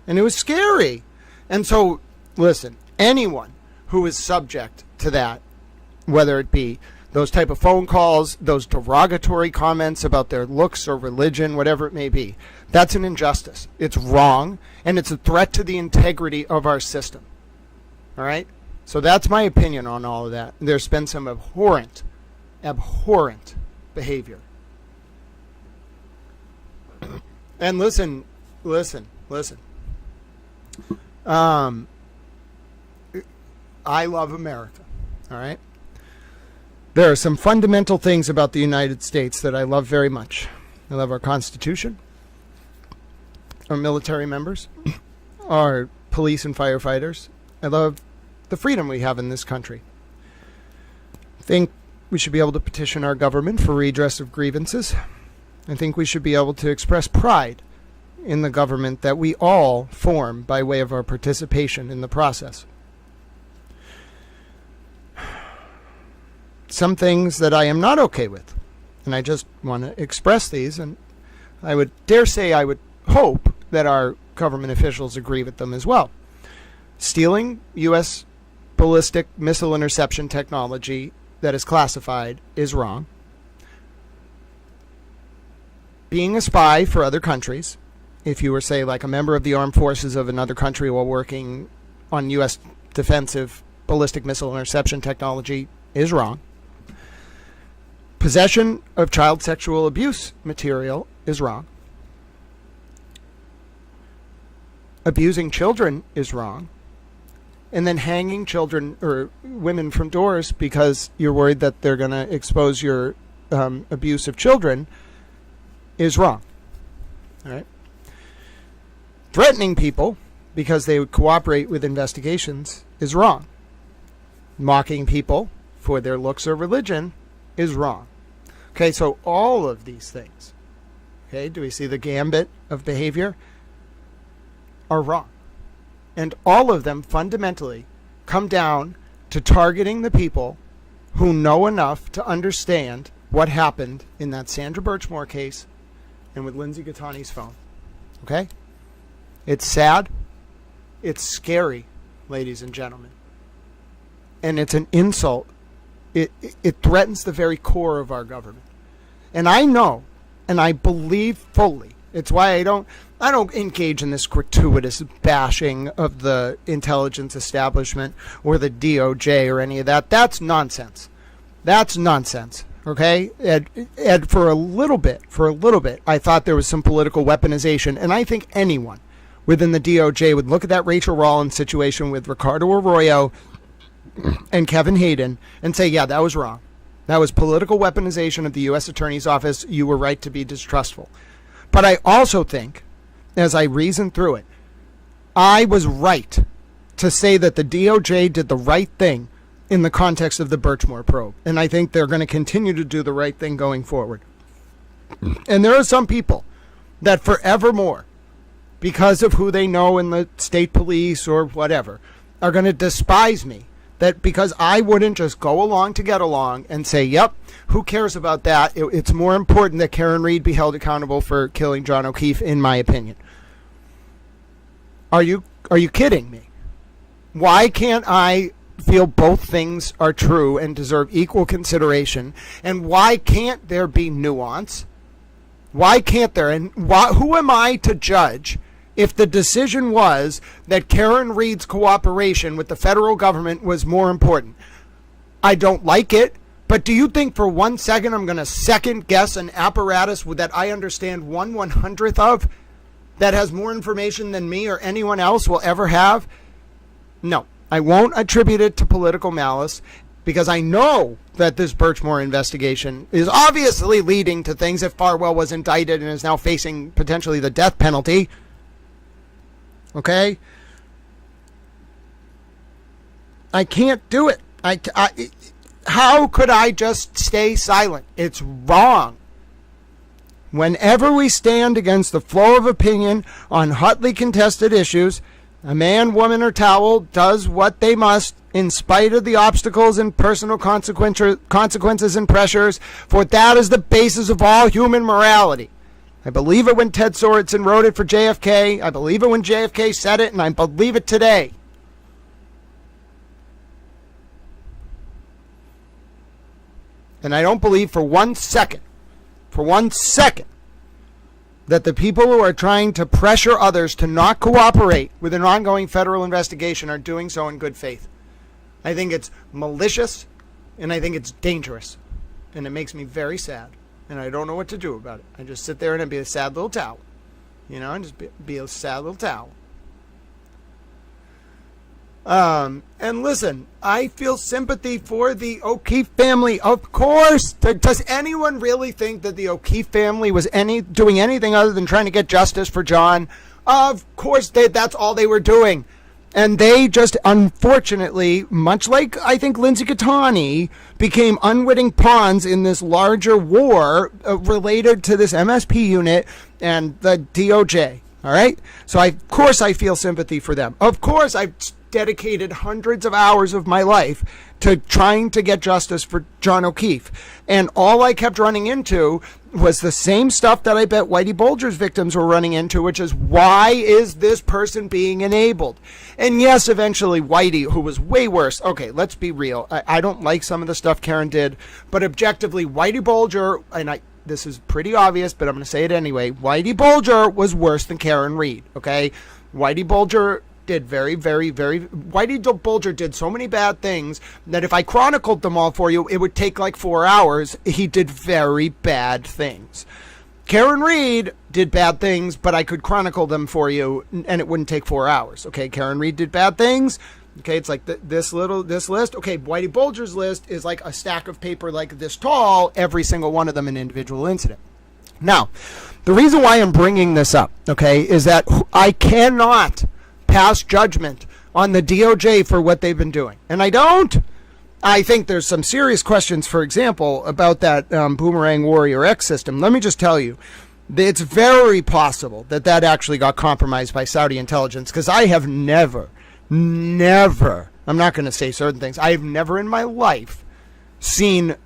And it was scary. And so, listen, anyone who is subject to that, whether it be those type of phone calls, those derogatory comments about their looks or religion, whatever it may be, that's an injustice. It's wrong, and it's a threat to the integrity of our system. All right? So that's my opinion on all of that. There's been some abhorrent behavior. And listen. I love America, all right? There are some fundamental things about the United States that I love very much. I love our Constitution, our military members, our police and firefighters. I love the freedom we have in this country. I think we should be able to petition our government for redress of grievances. I think we should be able to express pride in the government that we all form by way of our participation in the process. Some things that I am not okay with, and I just want to express these, and I would dare say I would hope that our government officials agree with them as well. Stealing U.S. ballistic missile interception technology that is classified is wrong. Being a spy for other countries, if you were, say, like a member of the armed forces of another country while working on U.S. defensive ballistic missile interception technology, is wrong. Possession of child sexual abuse material is wrong. Abusing children is wrong. And then hanging children or women from doors because you're worried that they're going to expose your abuse of children is wrong. All right? Threatening people because they would cooperate with investigations is wrong. Mocking people for their looks or religion is wrong. Okay, so all of these things, okay, do we see the gambit of behavior, are wrong. And all of them fundamentally come down to targeting the people who know enough to understand what happened in that Sandra Birchmore case and with Lindsay Gattani's phone. Okay? It's sad. It's scary, ladies and gentlemen. And it's an insult. It threatens the very core of our government. And I know, and I believe fully, it's why I don't engage in this gratuitous bashing of the intelligence establishment or the DOJ or any of that. That's nonsense. That's nonsense. Okay? And for a little bit, I thought there was some political weaponization. And I think anyone within the DOJ would look at that Rachel Rollins situation with Ricardo Arroyo and Kevin Hayden and say, yeah, that was wrong. That was political weaponization of the U.S. Attorney's Office. You were right to be distrustful. But I also think, as I reasoned through it, I was right to say that the DOJ did the right thing in the context of the Birchmore probe. And I think they're going to continue to do the right thing going forward. And there are some people that forevermore, because of who they know in the state police or whatever, are going to despise me. That because I wouldn't just go along to get along and say, yep, who cares about that? It's more important that Karen Read be held accountable for killing John O'Keefe, in my opinion. Are you kidding me? Why can't I feel both things are true and deserve equal consideration? And why can't there be nuance? Why can't there? And who am I to judge if the decision was that Karen Read's cooperation with the federal government was more important? I don't like it, but do you think for 1 second I'm going to second guess an apparatus that I understand 1/100th of that has more information than me or anyone else will ever have? No, I won't attribute it to political malice because I know that this Birchmore investigation is obviously leading to things. If Farwell was indicted and is now facing potentially the death penalty, okay? I can't do it. How could I just stay silent? It's wrong. Whenever we stand against the flow of opinion on hotly contested issues, a man, woman, or towel does what they must in spite of the obstacles and personal consequences and pressures, for that is the basis of all human morality. I believe it when Ted Sorensen wrote it for JFK. I believe it when JFK said it, and I believe it today. And I don't believe for 1 second, that the people who are trying to pressure others to not cooperate with an ongoing federal investigation are doing so in good faith. I think it's malicious, and I think it's dangerous. And it makes me very sad. And I don't know what to do about it. I just sit there and I'd be a sad little towel. You know, and just be a sad little towel. And listen, I feel sympathy for the O'Keefe family. Of course. Does anyone really think that the O'Keefe family was doing anything other than trying to get justice for John? Of course, that's all they were doing. And they just, unfortunately, much like I think Lindsay Catani, became unwitting pawns in this larger war related to this MSP unit and the DOJ. All right? So, of course, I feel sympathy for them. Of course, I've dedicated hundreds of hours of my life to trying to get justice for John O'Keefe. And all I kept running into was the same stuff that I bet Whitey Bulger's victims were running into, which is, why is this person being enabled? And yes, eventually Whitey, who was way worse. Okay, let's be real. I don't like some of the stuff Karen did, but objectively, Whitey Bulger, and this is pretty obvious, but I'm going to say it anyway. Whitey Bulger was worse than Karen Reed, okay? Whitey Bulger did Whitey Bulger did so many bad things that if I chronicled them all for you, it would take like 4 hours. He did very bad things. Karen Reed did bad things, but I could chronicle them for you and it wouldn't take 4 hours. Okay, Karen Reed did bad things. Okay, it's like this list. Okay, Whitey Bulger's list is like a stack of paper like this tall, every single one of them an individual incident. Now, the reason why I'm bringing this up, okay, is that I cannot pass judgment on the DOJ for what they've been doing. And I don't. I think there's some serious questions, for example, about that Boomerang Warrior X system. Let me just tell you, it's very possible that actually got compromised by Saudi intelligence, because I have never, I'm not going to say certain things, I have never in my life seen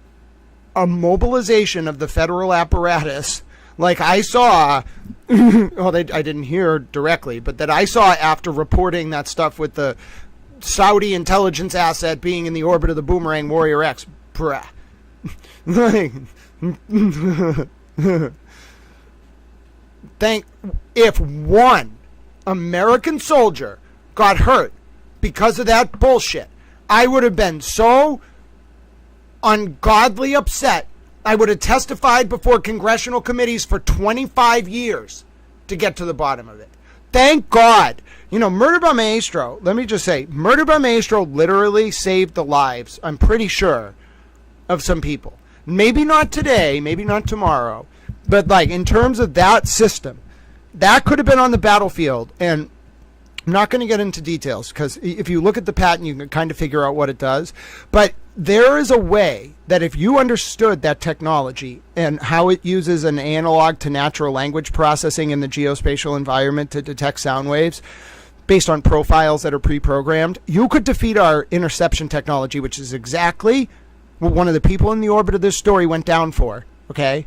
a mobilization of the federal apparatus like I saw, well, I didn't hear directly, but that I saw after reporting that stuff with the Saudi intelligence asset being in the orbit of the Boomerang Warrior X. Bruh. If one American soldier got hurt because of that bullshit, I would have been so ungodly upset. I would have testified before congressional committees for 25 years to get to the bottom of it. Thank God. You know, Murder by Maestro, let me just say, Murder by Maestro literally saved the lives, I'm pretty sure, of some people. Maybe not today, maybe not tomorrow, but like in terms of that system, that could have been on the battlefield. And I'm not going to get into details because if you look at the patent, you can kind of figure out what it does. But there is a way that if you understood that technology and how it uses an analog to natural language processing in the geospatial environment to detect sound waves based on profiles that are pre-programmed, you could defeat our interception technology, which is exactly what one of the people in the orbit of this story went down for, okay?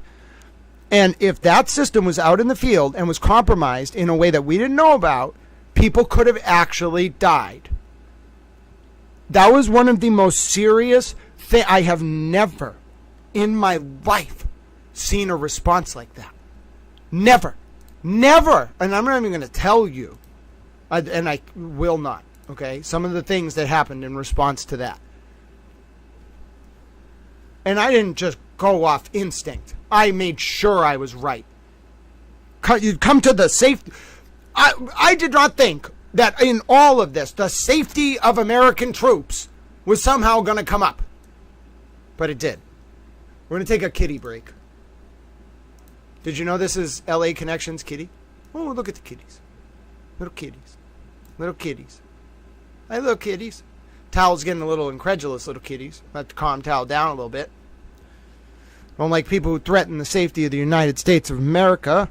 And if that system was out in the field and was compromised in a way that we didn't know about, people could have actually died. That was one of the most serious things. I have never in my life seen a response like that. Never. Never. And I'm not even going to tell you. And I will not. Okay? Some of the things that happened in response to that. And I didn't just go off instinct. I made sure I was right. You'd come to the safety. I did not think that in all of this, the safety of American troops was somehow going to come up. But it did. We're going to take a kitty break. Did you know this is LA Connections kitty? Oh, look at the kitties. Little kitties. Little kitties. Hi, little kitties. Towel's getting a little incredulous, little kitties. I have to calm Towel down a little bit. Don't like people who threaten the safety of the United States of America.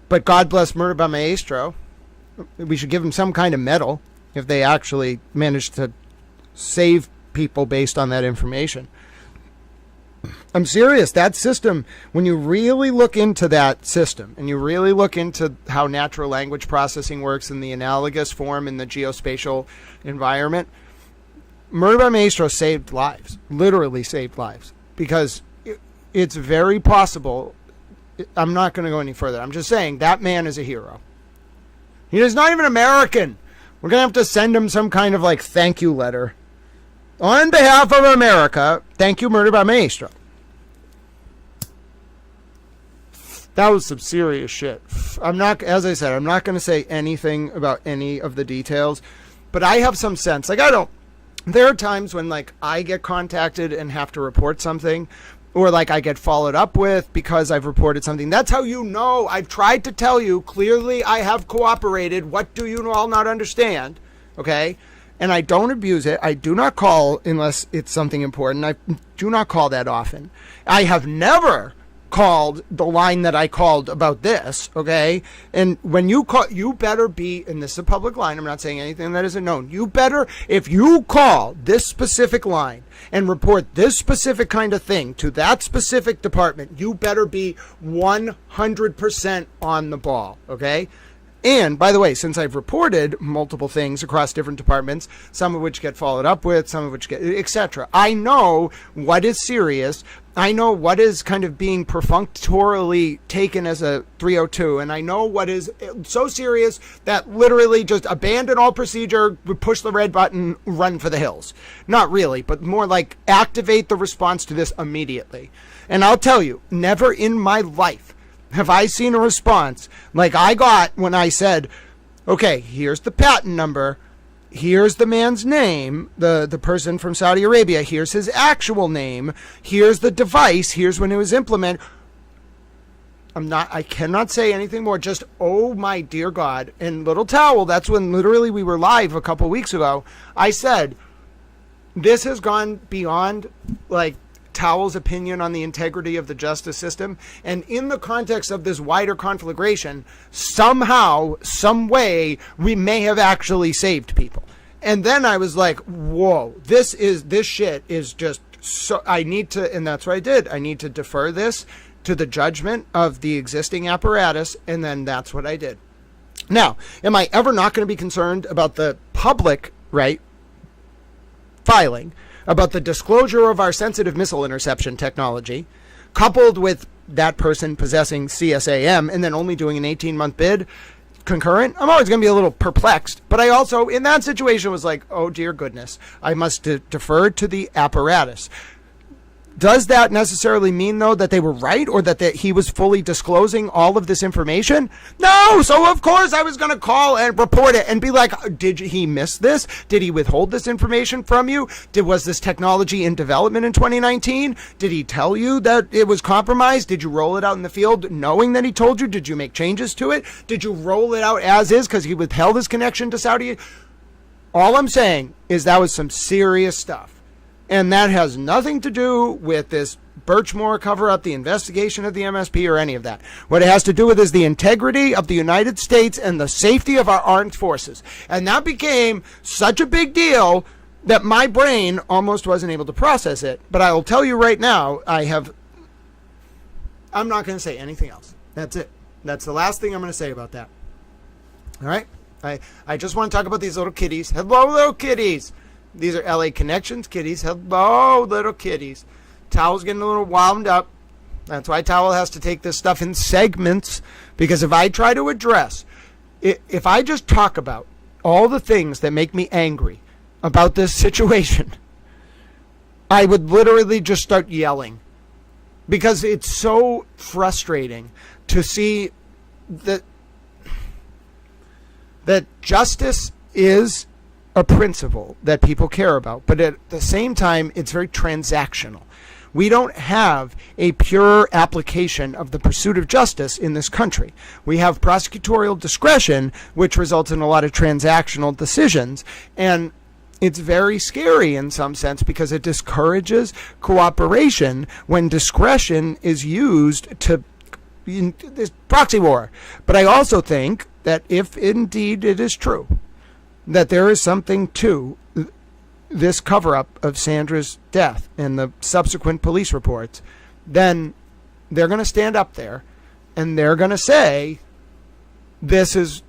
But God bless Murder by Maestro. We should give them some kind of medal if they actually manage to save people based on that information. I'm serious. That system, when you really look into that system and you really look into how natural language processing works in the analogous form in the geospatial environment, Murder by Maestro saved lives, literally saved lives, because it's very possible. I'm not going to go any further. I'm just saying that man is a hero. He is not even American. We're going to have to send him some kind of like thank you letter. On behalf of America, thank you, Murder by Maestro. That was some serious shit. I'm not, as I said, I'm not going to say anything about any of the details, but I have some sense. Like, there are times when like I get contacted and have to report something, or like I get followed up with because I've reported something. That's how you know. I've tried to tell you clearly. I have cooperated. What do you all not understand? Okay. And I don't abuse it. I do not call unless it's something important. I do not call that often. I have never called the line that I called about this, okay? And when you call, you better be, and this is a public line, I'm not saying anything that isn't known. You better, if you call this specific line and report this specific kind of thing to that specific department, you better be 100% on the ball, okay? And, by the way, since I've reported multiple things across different departments, some of which get followed up with, some of which get, etc., I know what is serious. I know what is kind of being perfunctorily taken as a 302, and I know what is so serious that literally just abandon all procedure, push the red button, run for the hills. Not really, but more like activate the response to this immediately. And I'll tell you, never in my life have I seen a response like I got when I said, okay, here's the patent number, here's the man's name, the person from Saudi Arabia, here's his actual name, here's the device, here's when it was implemented. I cannot say anything more, just, oh my dear God. And Little Towel, that's when literally we were live a couple weeks ago, I said, this has gone beyond, like, Towel's opinion on the integrity of the justice system, and in the context of this wider conflagration, somehow, some way, we may have actually saved people. And then I was like, whoa, this shit is just so, I need to, and that's what I did. I need to defer this to the judgment of the existing apparatus, and then that's what I did. Now, am I ever not going to be concerned about the public, right, filing, about the disclosure of our sensitive missile interception technology, coupled with that person possessing CSAM and then only doing an 18-month bid concurrent? I'm always going to be a little perplexed. But I also, in that situation, was like, oh, dear goodness, I must defer to the apparatus. Does that necessarily mean, though, that they were right, or that he was fully disclosing all of this information? No! So, of course, I was going to call and report it and be like, did he miss this? Did he withhold this information from you? Was this technology in development in 2019? Did he tell you that it was compromised? Did you roll it out in the field knowing that he told you? Did you make changes to it? Did you roll it out as is because he withheld his connection to Saudi? All I'm saying is that was some serious stuff. And that has nothing to do with this Birchmore cover-up, the investigation of the MSP, or any of that. What it has to do with is the integrity of the United States and the safety of our armed forces. And that became such a big deal that my brain almost wasn't able to process it. But I will tell you right now, I'm not going to say anything else. That's it. That's the last thing I'm going to say about that. All right? I just want to talk about these little kitties. Hello, little kitties. These are LA Connections kitties. Hello, little kitties. Towel's getting a little wound up. That's why Towel has to take this stuff in segments, because if I try to address, if I just talk about all the things that make me angry about this situation, I would literally just start yelling, because it's so frustrating to see that justice is a principle that people care about, but at the same time, it's very transactional. We don't have a pure application of the pursuit of justice in this country. We have prosecutorial discretion, which results in a lot of transactional decisions. And it's very scary in some sense because it discourages cooperation when discretion is used to this proxy war. But I also think that if indeed it is true that there is something to this cover-up of Sandra's death and the subsequent police reports, then they're going to stand up there and they're going to say, this is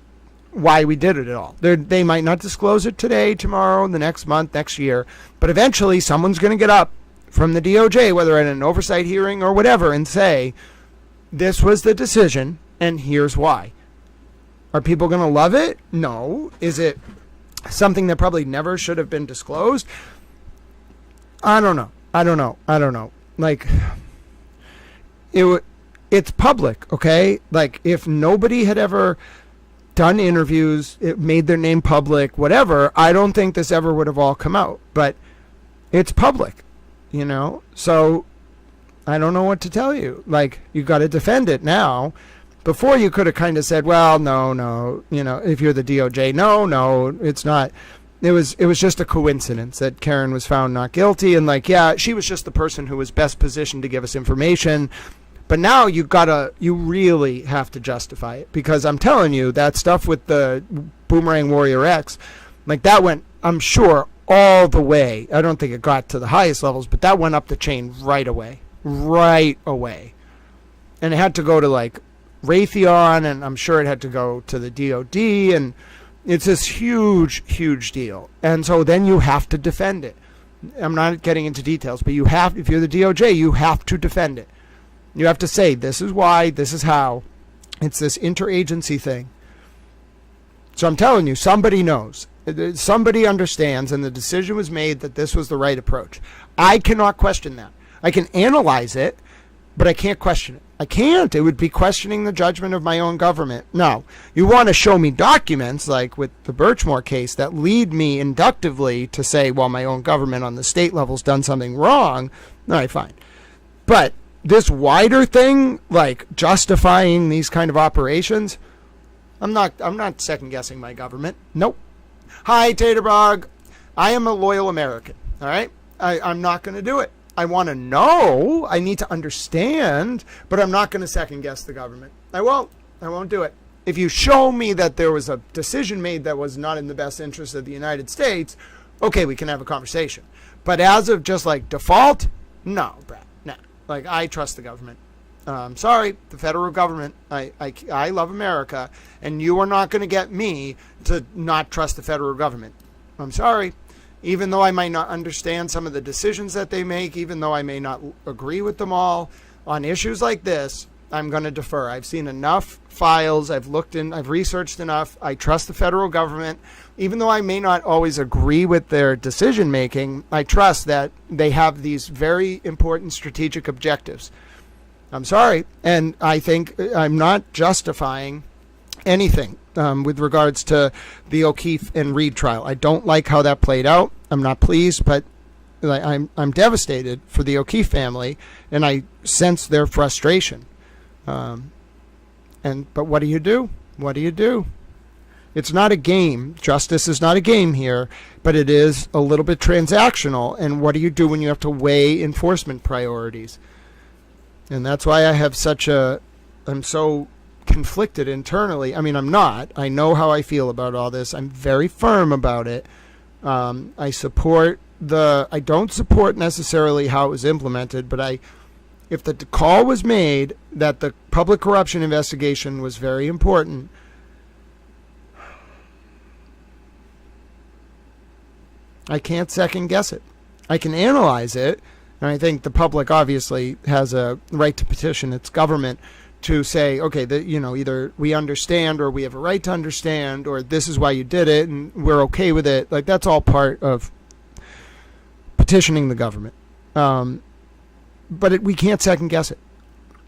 why we did it at all. They might not disclose it today, tomorrow, the next month, next year, but eventually someone's going to get up from the DOJ, whether at an oversight hearing or whatever, and say, this was the decision and here's why. Are people going to love it? No. Is it something that probably never should have been disclosed? I don't know. Like, it's public, okay? Like, if nobody had ever done interviews, it made their name public, whatever, I don't think this ever would have all come out. But it's public, So I don't know what to tell you. Like, you got to defend it now. Before you could have kind of said, well, no, if you're the DOJ, no, it's not. It was just a coincidence that Karen was found not guilty. And she was just the person who was best positioned to give us information. But now you really have to justify it, because I'm telling you, that stuff with the Boomerang Warrior X, that went, I'm sure, all the way. I don't think it got to the highest levels, but that went up the chain right away. And it had to go to Raytheon, and I'm sure it had to go to the DOD, and it's this huge, huge deal. And so then you have to defend it. I'm not getting into details, but if you're the DOJ, you have to defend it. You have to say, this is why, this is how. It's this interagency thing. So I'm telling you, somebody knows. Somebody understands, and the decision was made that this was the right approach. I cannot question that. I can analyze it, but I can't question it. I can't. It would be questioning the judgment of my own government. No. You want to show me documents, like with the Birchmore case, that lead me inductively to say, well, my own government on the state level's done something wrong. All right, fine. But this wider thing, like justifying these kind of operations, I'm not second guessing my government. Nope. Hi, Taterbog. I am a loyal American. All right. I'm not going to do it. I want to know. I need to understand, but I'm not going to second guess the government. I won't do it. If you show me that there was a decision made that was not in the best interest of the United States, okay, we can have a conversation. But as of just default, no, Brad. I trust the government. Sorry, the federal government. I love America, and you are not going to get me to not trust the federal government. I'm sorry. Even though I might not understand some of the decisions that they make, even though I may not agree with them all, on issues like this, I'm going to defer. I've seen enough files. I've researched enough. I trust the federal government. Even though I may not always agree with their decision making, I trust that they have these very important strategic objectives. I'm sorry. And I think I'm not justifying anything with regards to the O'Keefe and Reed trial. I don't like how that played out. I'm not pleased, but I'm devastated for the O'Keefe family, and I sense their frustration. But what do you do? What do you do? It's not a game. Justice is not a game here, but it is a little bit transactional. And what do you do when you have to weigh enforcement priorities? And that's why I'm so conflicted internally. I mean, I'm not. I know how I feel about all this. I'm very firm about it. I don't support necessarily how it was implemented, but if the call was made that the public corruption investigation was very important, I can't second guess it. I can analyze it, and I think the public obviously has a right to petition its government to say, okay, either we understand or we have a right to understand, or this is why you did it and we're okay with it. That's all part of petitioning the government. But we can't second guess it.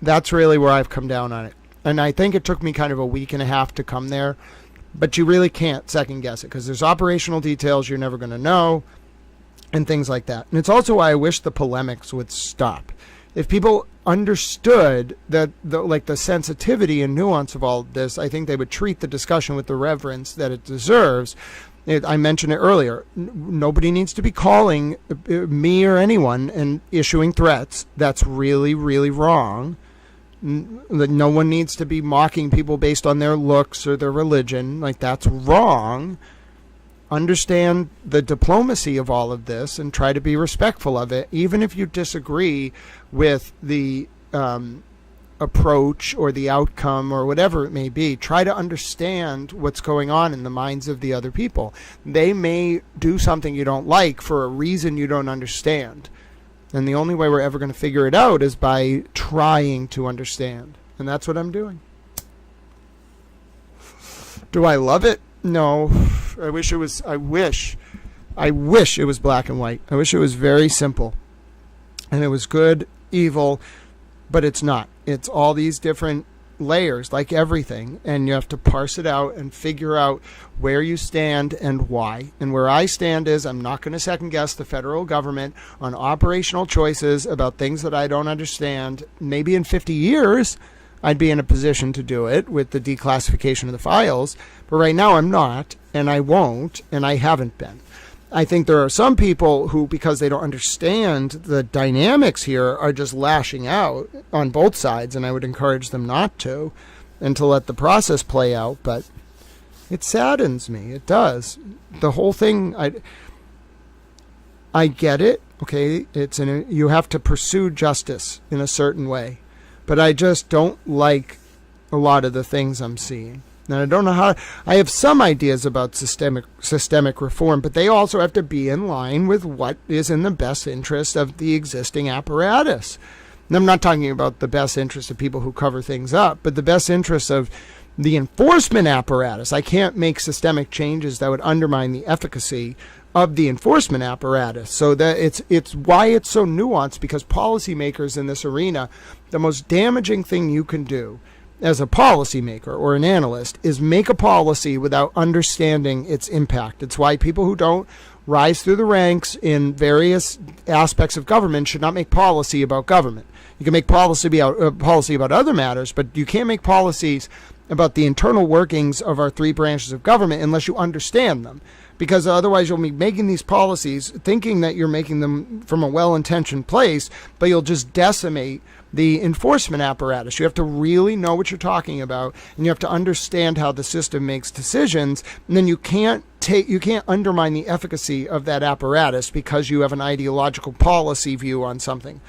That's really where I've come down on it. And I think it took me kind of a week and a half to come there. But you really can't second guess it because there's operational details you're never going to know and things like that. And it's also why I wish the polemics would stop. If people understood that the sensitivity and nuance of all of this, I think they would treat the discussion with the reverence that it deserves I mentioned it earlier. Nobody needs to be calling me or anyone and issuing threats. That's really, really wrong. No one needs to be mocking people based on their looks or their religion. Like, that's wrong. Understand the diplomacy of all of this and try to be respectful of it, even if you disagree with the approach or the outcome or whatever it may be. Try to understand what's going on in the minds of the other people. They may do something you don't like for a reason you don't understand. And the only way we're ever going to figure it out is by trying to understand. And that's what I'm doing. Do I love it? No. I wish it was black and white. I wish it was very simple. And it was good, evil, but it's not. It's all these different layers, like everything, and you have to parse it out and figure out where you stand and why. And where I stand is I'm not going to second guess the federal government on operational choices about things that I don't understand. Maybe in 50 years I'd be in a position to do it with the declassification of the files, but right now I'm not, and I won't, and I haven't been. I think there are some people who, because they don't understand the dynamics here, are just lashing out on both sides, and I would encourage them not to, and to let the process play out. But it saddens me. It does. The whole thing, I get it. Okay, you have to pursue justice in a certain way, but I just don't like a lot of the things I'm seeing. And I don't know how. I have some ideas about systemic reform, but they also have to be in line with what is in the best interest of the existing apparatus. And I'm not talking about the best interest of people who cover things up, but the best interest of the enforcement apparatus. I can't make systemic changes that would undermine the efficacy of the enforcement apparatus. So that it's why it's so nuanced, because policymakers in this arena, the most damaging thing you can do as a policymaker or an analyst is make a policy without understanding its impact. It's why people who don't rise through the ranks in various aspects of government should not make policy about government. You can make policy about other matters, but you can't make policies about the internal workings of our three branches of government unless you understand them. Because otherwise you'll be making these policies thinking that you're making them from a well-intentioned place, but you'll just decimate the enforcement apparatus. You have to really know what you're talking about, and you have to understand how the system makes decisions, and then you can't undermine the efficacy of that apparatus because you have an ideological policy view on something,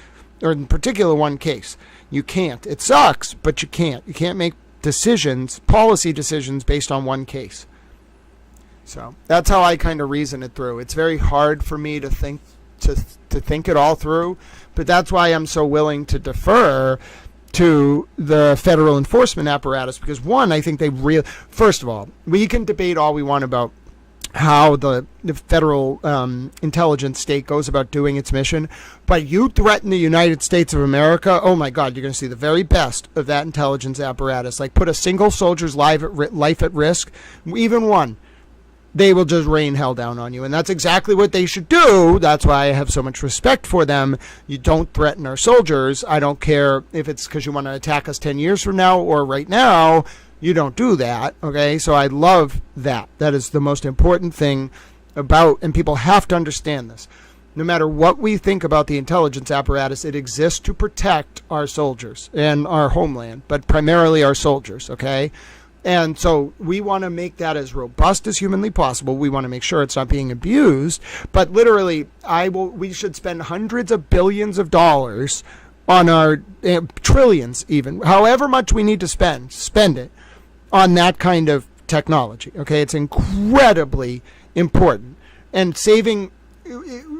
or in particular one case. You can't. It sucks, but you can't. You can't make policy decisions based on one case. So that's how I kind of reason it through. It's very hard for me to think it all through, but that's why I'm so willing to defer to the federal enforcement apparatus, because one, I think first of all, we can debate all we want about how the federal intelligence state goes about doing its mission, but you threaten the United States of America, oh my God, you're going to see the very best of that intelligence apparatus. Like, put a single soldier's life at risk, even one, they will just rain hell down on you. And that's exactly what they should do. That's why I have so much respect for them. You don't threaten our soldiers. I don't care if it's because you want to attack us 10 years from now or right now. You don't do that. Okay, so I love that. That is the most important thing about, and people have to understand this. No matter what we think about the intelligence apparatus, it exists to protect our soldiers and our homeland, but primarily our soldiers, okay? And so we want to make that as robust as humanly possible. We want to make sure it's not being abused. But literally, we should spend hundreds of billions of dollars on our trillions, even however much we need to spend it on that kind of technology. Okay, it's incredibly important. And saving,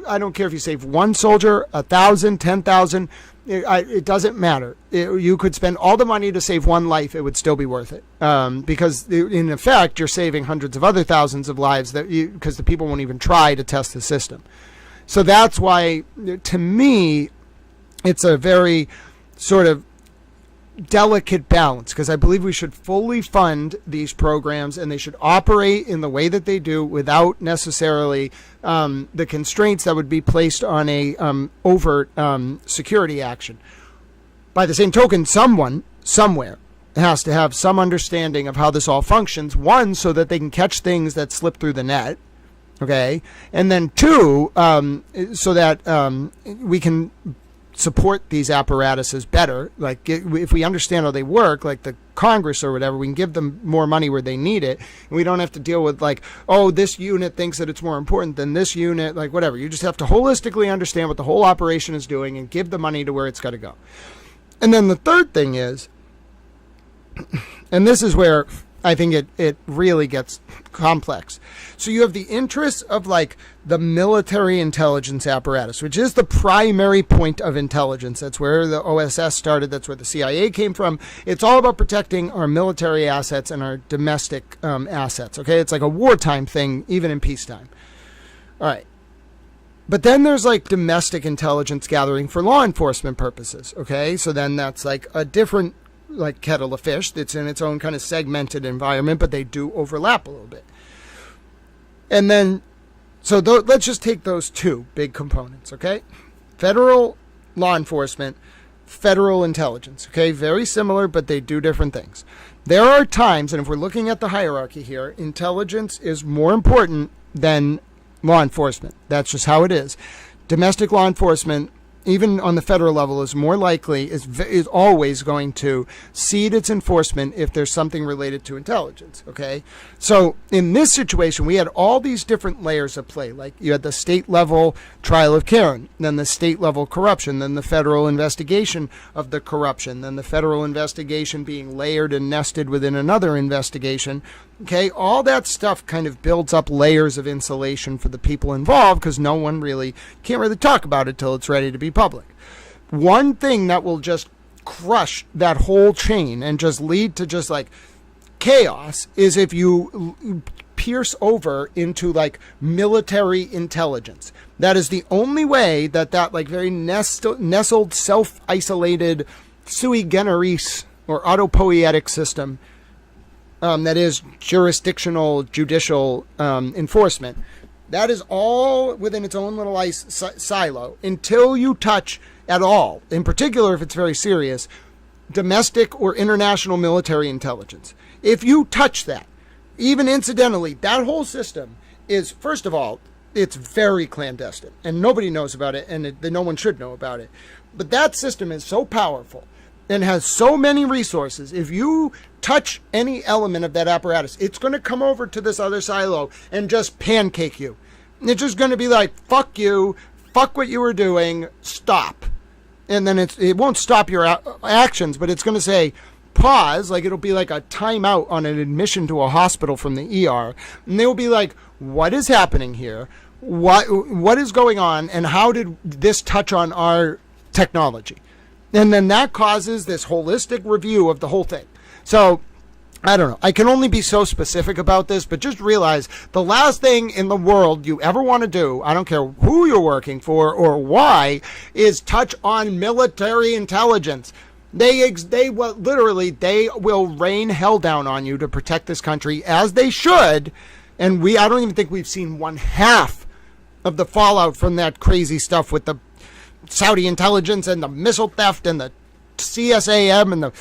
I don't care if you save one soldier, 1,000, 10,000. It doesn't matter. You could spend all the money to save one life, it would still be worth it. Because in effect, you're saving hundreds of other thousands of lives because the people won't even try to test the system. So that's why, to me, it's a very sort of delicate balance, because I believe we should fully fund these programs and they should operate in the way that they do without necessarily the constraints that would be placed on a overt security action. By the same token, someone somewhere has to have some understanding of how this all functions. One, so that they can catch things that slip through the net, Okay, and then two, so that we can support these apparatuses better. Like if we understand how they work, like the Congress or whatever, we can give them more money where they need it, and we don't have to deal with like, oh, this unit thinks that it's more important than this unit, like whatever. You just have to holistically understand what the whole operation is doing and give the money to where it's got to go. And then the third thing is, and this is where I think it really gets complex. So you have the interests of like the military intelligence apparatus, which is the primary point of intelligence. That's where the OSS started. That's where the CIA came from. It's all about protecting our military assets and our domestic assets. Okay, it's like a wartime thing, even in peacetime. All right. But then there's like domestic intelligence gathering for law enforcement purposes. Okay, so then that's like a different like kettle of fish that's in its own kind of segmented environment, but they do overlap a little bit. And then, so let's just take those two big components, okay? Federal law enforcement, federal intelligence, okay? Very similar, but they do different things. There are times, and if we're looking at the hierarchy here, intelligence is more important than law enforcement. That's just how it is. Domestic law enforcement, even on the federal level, is more likely, is always going to cede its enforcement if there's something related to intelligence, okay? So in this situation, we had all these different layers of play. Like you had the state level trial of Karen, then the state level corruption, then the federal investigation of the corruption, then the federal investigation being layered and nested within another investigation. Okay, all that stuff kind of builds up layers of insulation for the people involved because no one can't really talk about it till it's ready to be public. One thing that will just crush that whole chain and just lead to just like chaos is if you pierce over into like military intelligence. That is the only way that like very nestled, self-isolated sui generis or autopoietic system that is jurisdictional, judicial enforcement. That is all within its own little silo until you touch at all, in particular if it's very serious, domestic or international military intelligence. If you touch that, even incidentally, that whole system is, first of all, it's very clandestine and nobody knows about it, and no one should know about it. But that system is so powerful and has so many resources. If you touch any element of that apparatus, it's going to come over to this other silo and just pancake you. It's just going to be like, fuck you, fuck what you were doing, stop. And then it won't stop your actions, but it's going to say, pause, like it'll be like a timeout on an admission to a hospital from the ER. And they will be like, what is happening here? What is going on? And how did this touch on our technology? And then that causes this holistic review of the whole thing. So, I don't know. I can only be so specific about this, but just realize the last thing in the world you ever want to do, I don't care who you're working for or why, is touch on military intelligence. They will rain hell down on you to protect this country, as they should. And I don't even think we've seen one half of the fallout from that crazy stuff with the Saudi intelligence and the missile theft and the CSAM and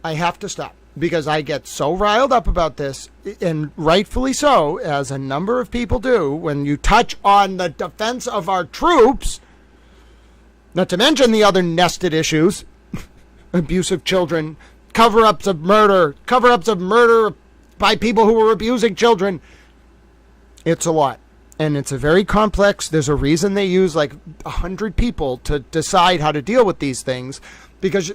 I have to stop because I get so riled up about this, and rightfully so, as a number of people do, when you touch on the defense of our troops, not to mention the other nested issues, abuse of children, cover-ups of murder by people who were abusing children. It's a lot. And it's a very complex, there's a reason they use like 100 people to decide how to deal with these things. Because,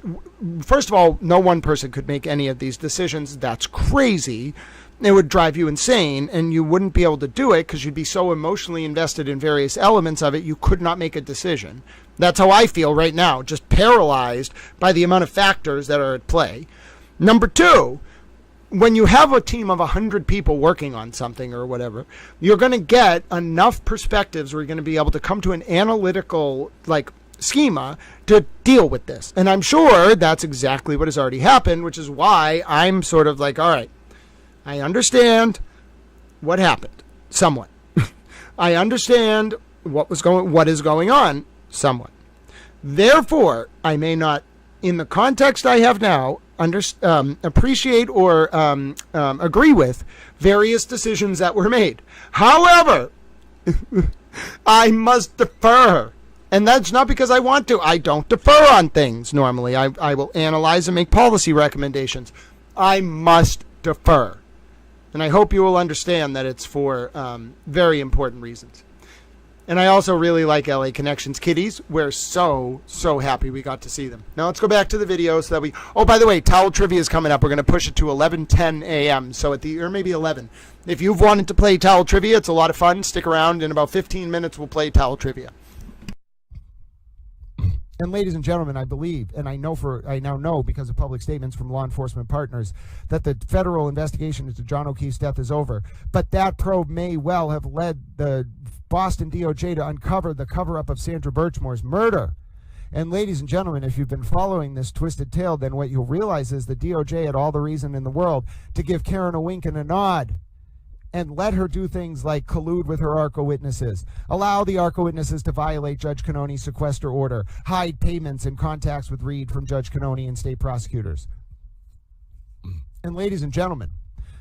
first of all, no one person could make any of these decisions. That's crazy. It would drive you insane, and you wouldn't be able to do it because you'd be so emotionally invested in various elements of it, you could not make a decision. That's how I feel right now, just paralyzed by the amount of factors that are at play. Number two, when you have a team of 100 people working on something or whatever, you're going to get enough perspectives where you're going to be able to come to an analytical, schema to deal with this. And I'm sure that's exactly what has already happened, which is why I'm sort of like, all right, I understand what happened somewhat. I understand what is going on somewhat. Therefore, I may not, in the context I have now, appreciate or agree with various decisions that were made. However, I must defer. And that's not because I want to. I don't defer on things normally. I will analyze and make policy recommendations. I must defer. And I hope you will understand that it's for very important reasons. And I also really like LA Connections kitties. We're so happy we got to see them. Now let's go back to the video so that we... Oh, by the way, towel trivia is coming up. We're going to push it to 11:10 a.m. So or maybe 11. If you've wanted to play towel trivia, it's a lot of fun. Stick around. In about 15 minutes, we'll play towel trivia. And ladies and gentlemen, I believe, and I now know because of public statements from law enforcement partners, that the federal investigation into John O'Keefe's death is over. But that probe may well have led the Boston DOJ to uncover the cover-up of Sandra Birchmore's murder. And ladies and gentlemen, if you've been following this twisted tale, then what you'll realize is the DOJ had all the reason in the world to give Karen a wink and a nod and let her do things like collude with her ARCO witnesses, allow the ARCO witnesses to violate Judge Cannoni's sequester order, hide payments and contacts with Reed from Judge Cannoni and state prosecutors. And ladies and gentlemen,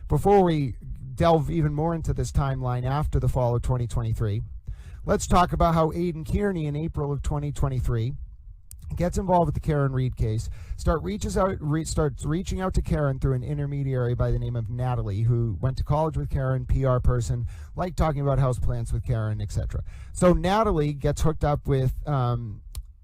before we delve even more into this timeline after the fall of 2023, let's talk about how Aiden Kierney in April of 2023 gets involved with the Karen Reed case, starts reaching out to Karen through an intermediary by the name of Natalie, who went to college with Karen, PR person, liked talking about houseplants with Karen, etc. So Natalie gets hooked up with Aiden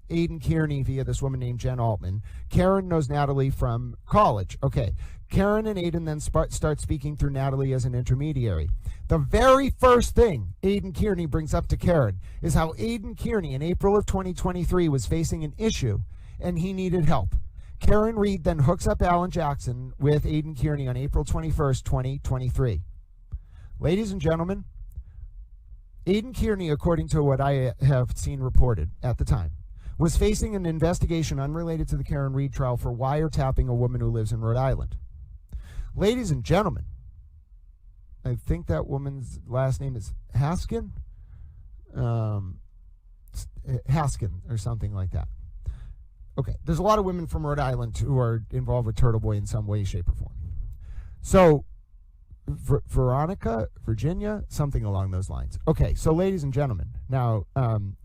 Kierney via this woman named Jen Altman. Karen knows Natalie from college. Okay. Karen and Aiden then start speaking through Natalie as an intermediary. The very first thing Aiden Kierney brings up to Karen is how Aiden Kierney in April of 2023 was facing an issue and he needed help. Karen Reed then hooks up Alan Jackson with Aiden Kierney on April 21st, 2023. Ladies and gentlemen, Aiden Kierney, according to what I have seen reported at the time, was facing an investigation unrelated to the Karen Reed trial for wiretapping a woman who lives in Rhode Island. Ladies and gentlemen, I think that woman's last name is Haskin? Haskin or something like that. Okay, there's a lot of women from Rhode Island who are involved with TurtleBoy in some way, shape, or form. So, Veronica, Virginia, something along those lines. Okay, so ladies and gentlemen, now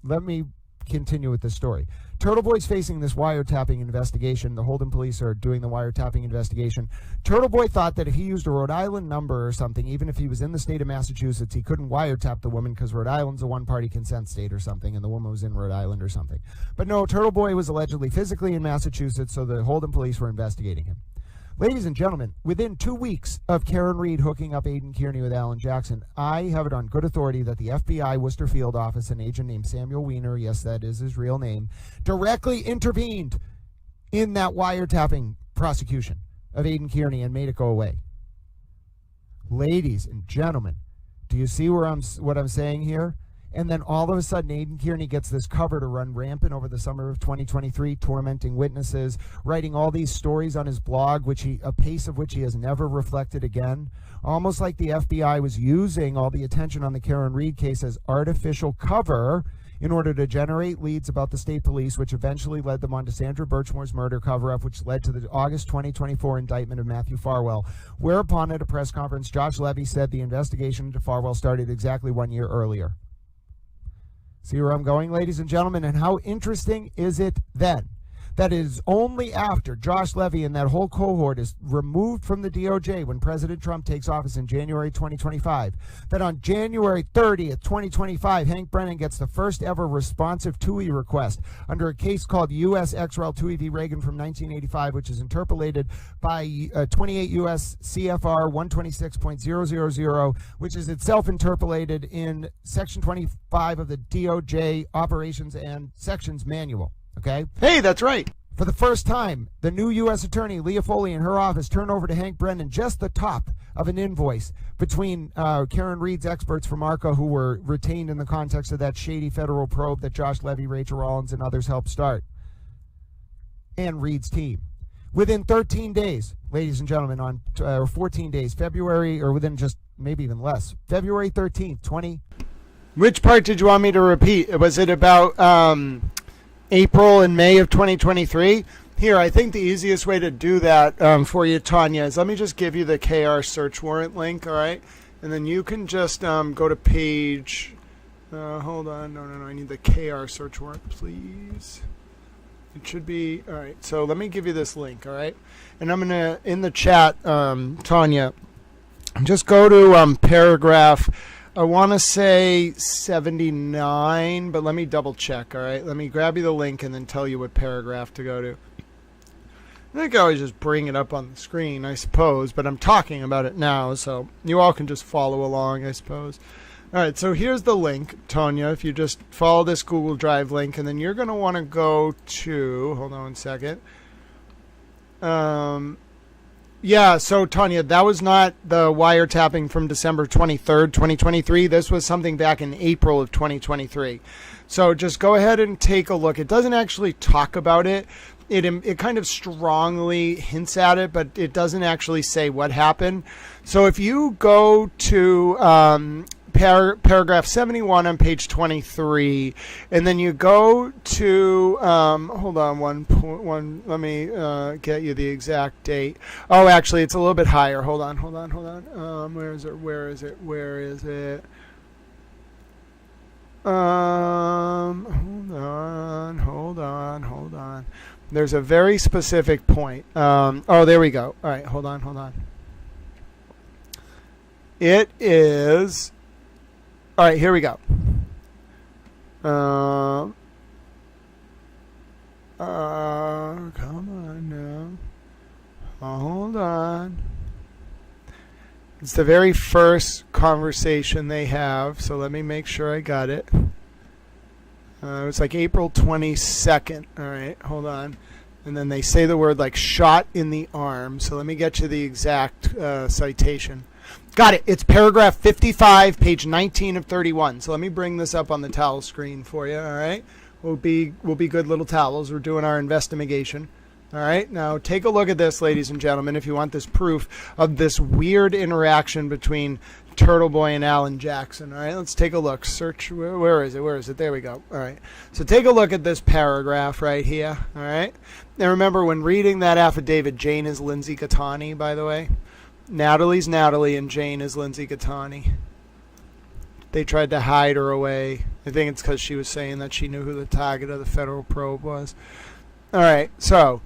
let me continue with this story. TurtleBoy's facing this wiretapping investigation. The Holden police are doing the wiretapping investigation. TurtleBoy thought that if he used a Rhode Island number or something, even if he was in the state of Massachusetts, he couldn't wiretap the woman because Rhode Island's a one-party consent state or something, and the woman was in Rhode Island or something. But no, TurtleBoy was allegedly physically in Massachusetts, so the Holden police were investigating him. Ladies and gentlemen, within 2 weeks of Karen Reed hooking up Aiden Kierney with Alan Jackson, I have it on good authority that the FBI Worcester Field Office, an agent named Samuel Weiner, yes, that is his real name, directly intervened in that wiretapping prosecution of Aiden Kierney and made it go away. Ladies and gentlemen, do you see what I'm saying here? And then all of a sudden, Aiden Kierney gets this cover to run rampant over the summer of 2023, tormenting witnesses, writing all these stories on his blog, a pace of which he has never reflected again. Almost like the FBI was using all the attention on the Karen Reed case as artificial cover in order to generate leads about the state police, which eventually led them on to Sandra Birchmore's murder cover-up, which led to the August 2024 indictment of Matthew Farwell, whereupon at a press conference, Josh Levy said the investigation into Farwell started exactly 1 year earlier. See where I'm going, ladies and gentlemen? And how interesting is it then that it is only after Josh Levy and that whole cohort is removed from the DOJ when President Trump takes office in January 2025, that on January 30th, 2025, Hank Brennan gets the first ever responsive TUI request under a case called U.S. XREL TUI v. Reagan from 1985, which is interpolated by 28 U.S. CFR 126.000, which is itself interpolated in Section 25 of the DOJ Operations and Sections Manual. Okay? Hey, that's right. For the first time, the new U.S. Attorney, Leah Foley, and her office turned over to Hank Brennan just the top of an invoice between Karen Reed's experts from ARCA, who were retained in the context of that shady federal probe that Josh Levy, Rachel Rollins, and others helped start, and Reed's team. Within 13 days, ladies and gentlemen, or 14 days, February, or within just maybe even less, February 13th, 20... Which part did you want me to repeat? Was it about... April and May of 2023, Here, I think the easiest way to do that for you, Tanya, is let me just give you the KR search warrant link, all right? And then you can just go to page... hold on. No. I need the KR search warrant, please. It should be... All right, so let me give you this link, all right? And I'm going to, in the chat, Tanya, just go to paragraph... I want to say 79, but let me double check, all right? Let me grab you the link and then tell you what paragraph to go to. I think I always just bring it up on the screen, I suppose, but I'm talking about it now, so you all can just follow along, I suppose. All right, so here's the link, Tanya. If you just follow this Google Drive link, and then you're going to want to go to, hold on one second. Yeah, so Tanya, that was not the wiretapping from December 23rd, 2023. This was something back in April of 2023. So just go ahead and take a look. It doesn't actually talk about it. It kind of strongly hints at it, but it doesn't actually say what happened. So if you go to paragraph 71 on page 23, and then you go to hold on let me get you the exact date. Oh, actually it's a little bit higher. Hold on. Where is it? Hold on. There's a very specific point. Oh, there we go. All right, hold on. It is... All right, here we go. Come on now. Hold on. It's the very first conversation they have, so let me make sure I got it. It was like April 22nd. All right, hold on. And then they say the word like shot in the arm. So let me get you the exact citation. Got it. It's paragraph 55, page 19 of 31. So let me bring this up on the towel screen for you. All right. We'll be good little towels. We're doing our investigation. All right. Now take a look at this, ladies and gentlemen, if you want this proof of this weird interaction between TurtleBoy and Alan Jackson. All right. Let's take a look. Search. Where is it? There we go. All right. So take a look at this paragraph right here. All right. Now remember, when reading that affidavit, Jane is Lindsay Gattani, by the way. Natalie's Natalie and Jane is Lindsay Gattani. They tried to hide her away. I think it's because she was saying that she knew who the target of the federal probe was. All right, so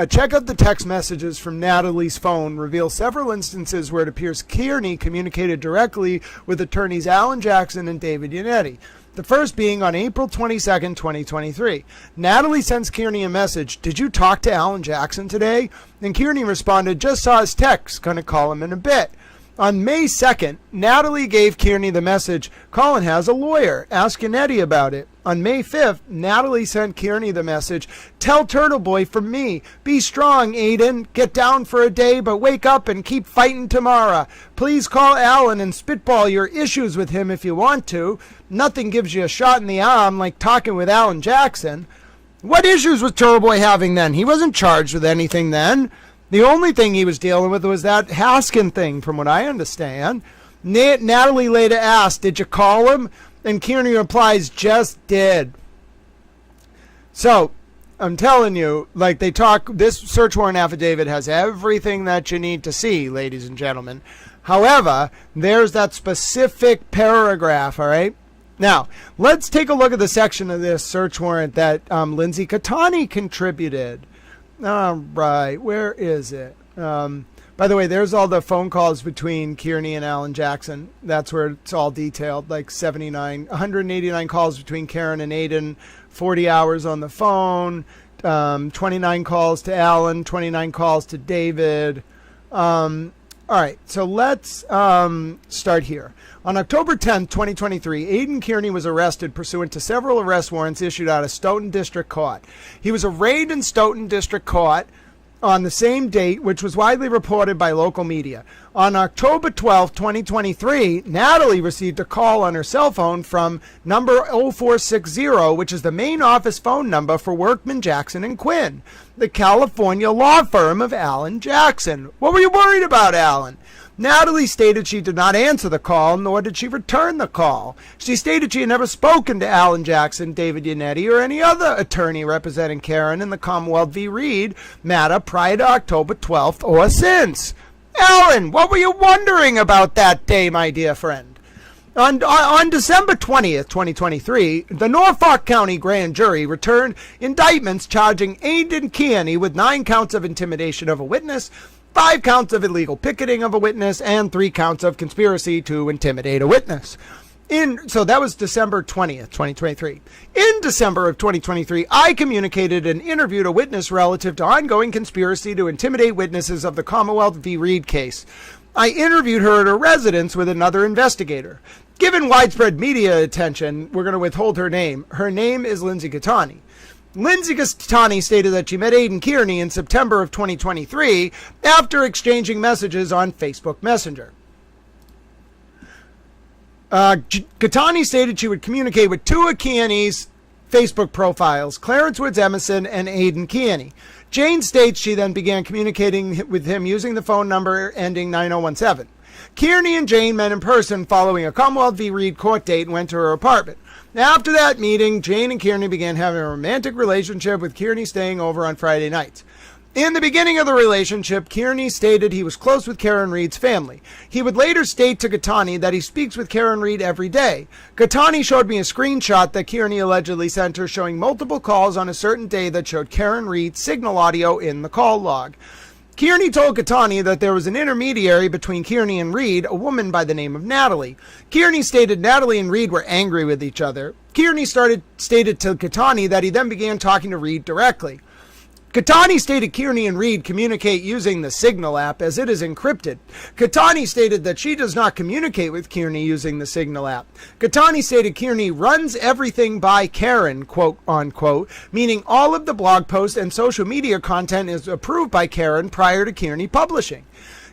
check out the text messages from Natalie's phone reveal several instances where it appears Kierney communicated directly with attorneys Alan Jackson and David Yannetti. The first being on April 22nd, 2023. Natalie sends Kierney a message, "Did you talk to Alan Jackson today?" And Kierney responded, "Just saw his text, gonna call him in a bit." On May 2nd, Natalie gave Kierney the message, "Colin has a lawyer. Ask Yannetti about it." On May 5th, Natalie sent Kierney the message, "Tell TurtleBoy from me. Be strong, Aiden. Get down for a day, but wake up and keep fighting tomorrow. Please call Alan and spitball your issues with him if you want to. Nothing gives you a shot in the arm like talking with Alan Jackson." What issues was TurtleBoy having then? He wasn't charged with anything then. The only thing he was dealing with was that Haskin thing, from what I understand. Natalie later asked, "Did you call him?" And Kierney replies, "Just did." So, I'm telling you, like they talk, this search warrant affidavit has everything that you need to see, ladies and gentlemen. However, there's that specific paragraph, all right? Now, let's take a look at the section of this search warrant that Lindsay Gattani contributed. All right, where is it? By the way, there's all the phone calls between Kierney and Alan Jackson. That's where it's all detailed, like 189 calls between Karen and Aiden, 40 hours on the phone, 29 calls to Alan, 29 calls to David. All right, so let's start here. On October 10th, 2023, Aiden Kierney was arrested pursuant to several arrest warrants issued out of Stoughton District Court. He was arraigned in Stoughton District Court on the same date, which was widely reported by local media. On October 12th, 2023, Natalie received a call on her cell phone from number 0460, which is the main office phone number for Workman, Jackson, and Quinn, the California law firm of Alan Jackson. What were you worried about, Alan? Natalie stated she did not answer the call, nor did she return the call. She stated she had never spoken to Alan Jackson, David Yannetti, or any other attorney representing Karen in the Commonwealth v. Reed matter prior to October 12th or since. Alan, what were you wondering about that day, my dear friend? On December 20th, 2023, the Norfolk County Grand Jury returned indictments charging Aiden Kierney with 9 counts of intimidation of a witness, 5 counts of illegal picketing of a witness, and 3 counts of conspiracy to intimidate a witness. So that was December 20th, 2023. In December of 2023, I communicated and interviewed a witness relative to ongoing conspiracy to intimidate witnesses of the Commonwealth v. Reed case. I interviewed her at her residence with another investigator. Given widespread media attention, we're going to withhold her name. Her name is Lindsay Gattani. Lindsay Gattani stated that she met Aiden Kierney in September of 2023 after exchanging messages on Facebook Messenger. Gattani stated she would communicate with 2 of Kierney's Facebook profiles, Clarence Woods Emerson and Aiden Kierney. Jane states she then began communicating with him using the phone number ending 9017. Kierney and Jane met in person following a Commonwealth v. Reed court date and went to her apartment. After that meeting, Jane and Kierney began having a romantic relationship, with Kierney staying over on Friday nights. In the beginning of the relationship, Kierney stated he was close with Karen Reed's family. He would later state to Gattani that he speaks with Karen Reed every day. Gattani showed me a screenshot that Kierney allegedly sent her showing multiple calls on a certain day that showed Karen Reed's signal audio in the call log. Kierney told Gattani that there was an intermediary between Kierney and Reed, a woman by the name of Natalie. Kierney stated Natalie and Reed were angry with each other. Kierney stated to Gattani that he then began talking to Reed directly. Gattani stated Kierney and Reed communicate using the Signal app as it is encrypted. Gattani stated that she does not communicate with Kierney using the Signal app. Gattani stated Kierney runs everything by Karen, quote unquote, meaning all of the blog posts and social media content is approved by Karen prior to Kierney publishing.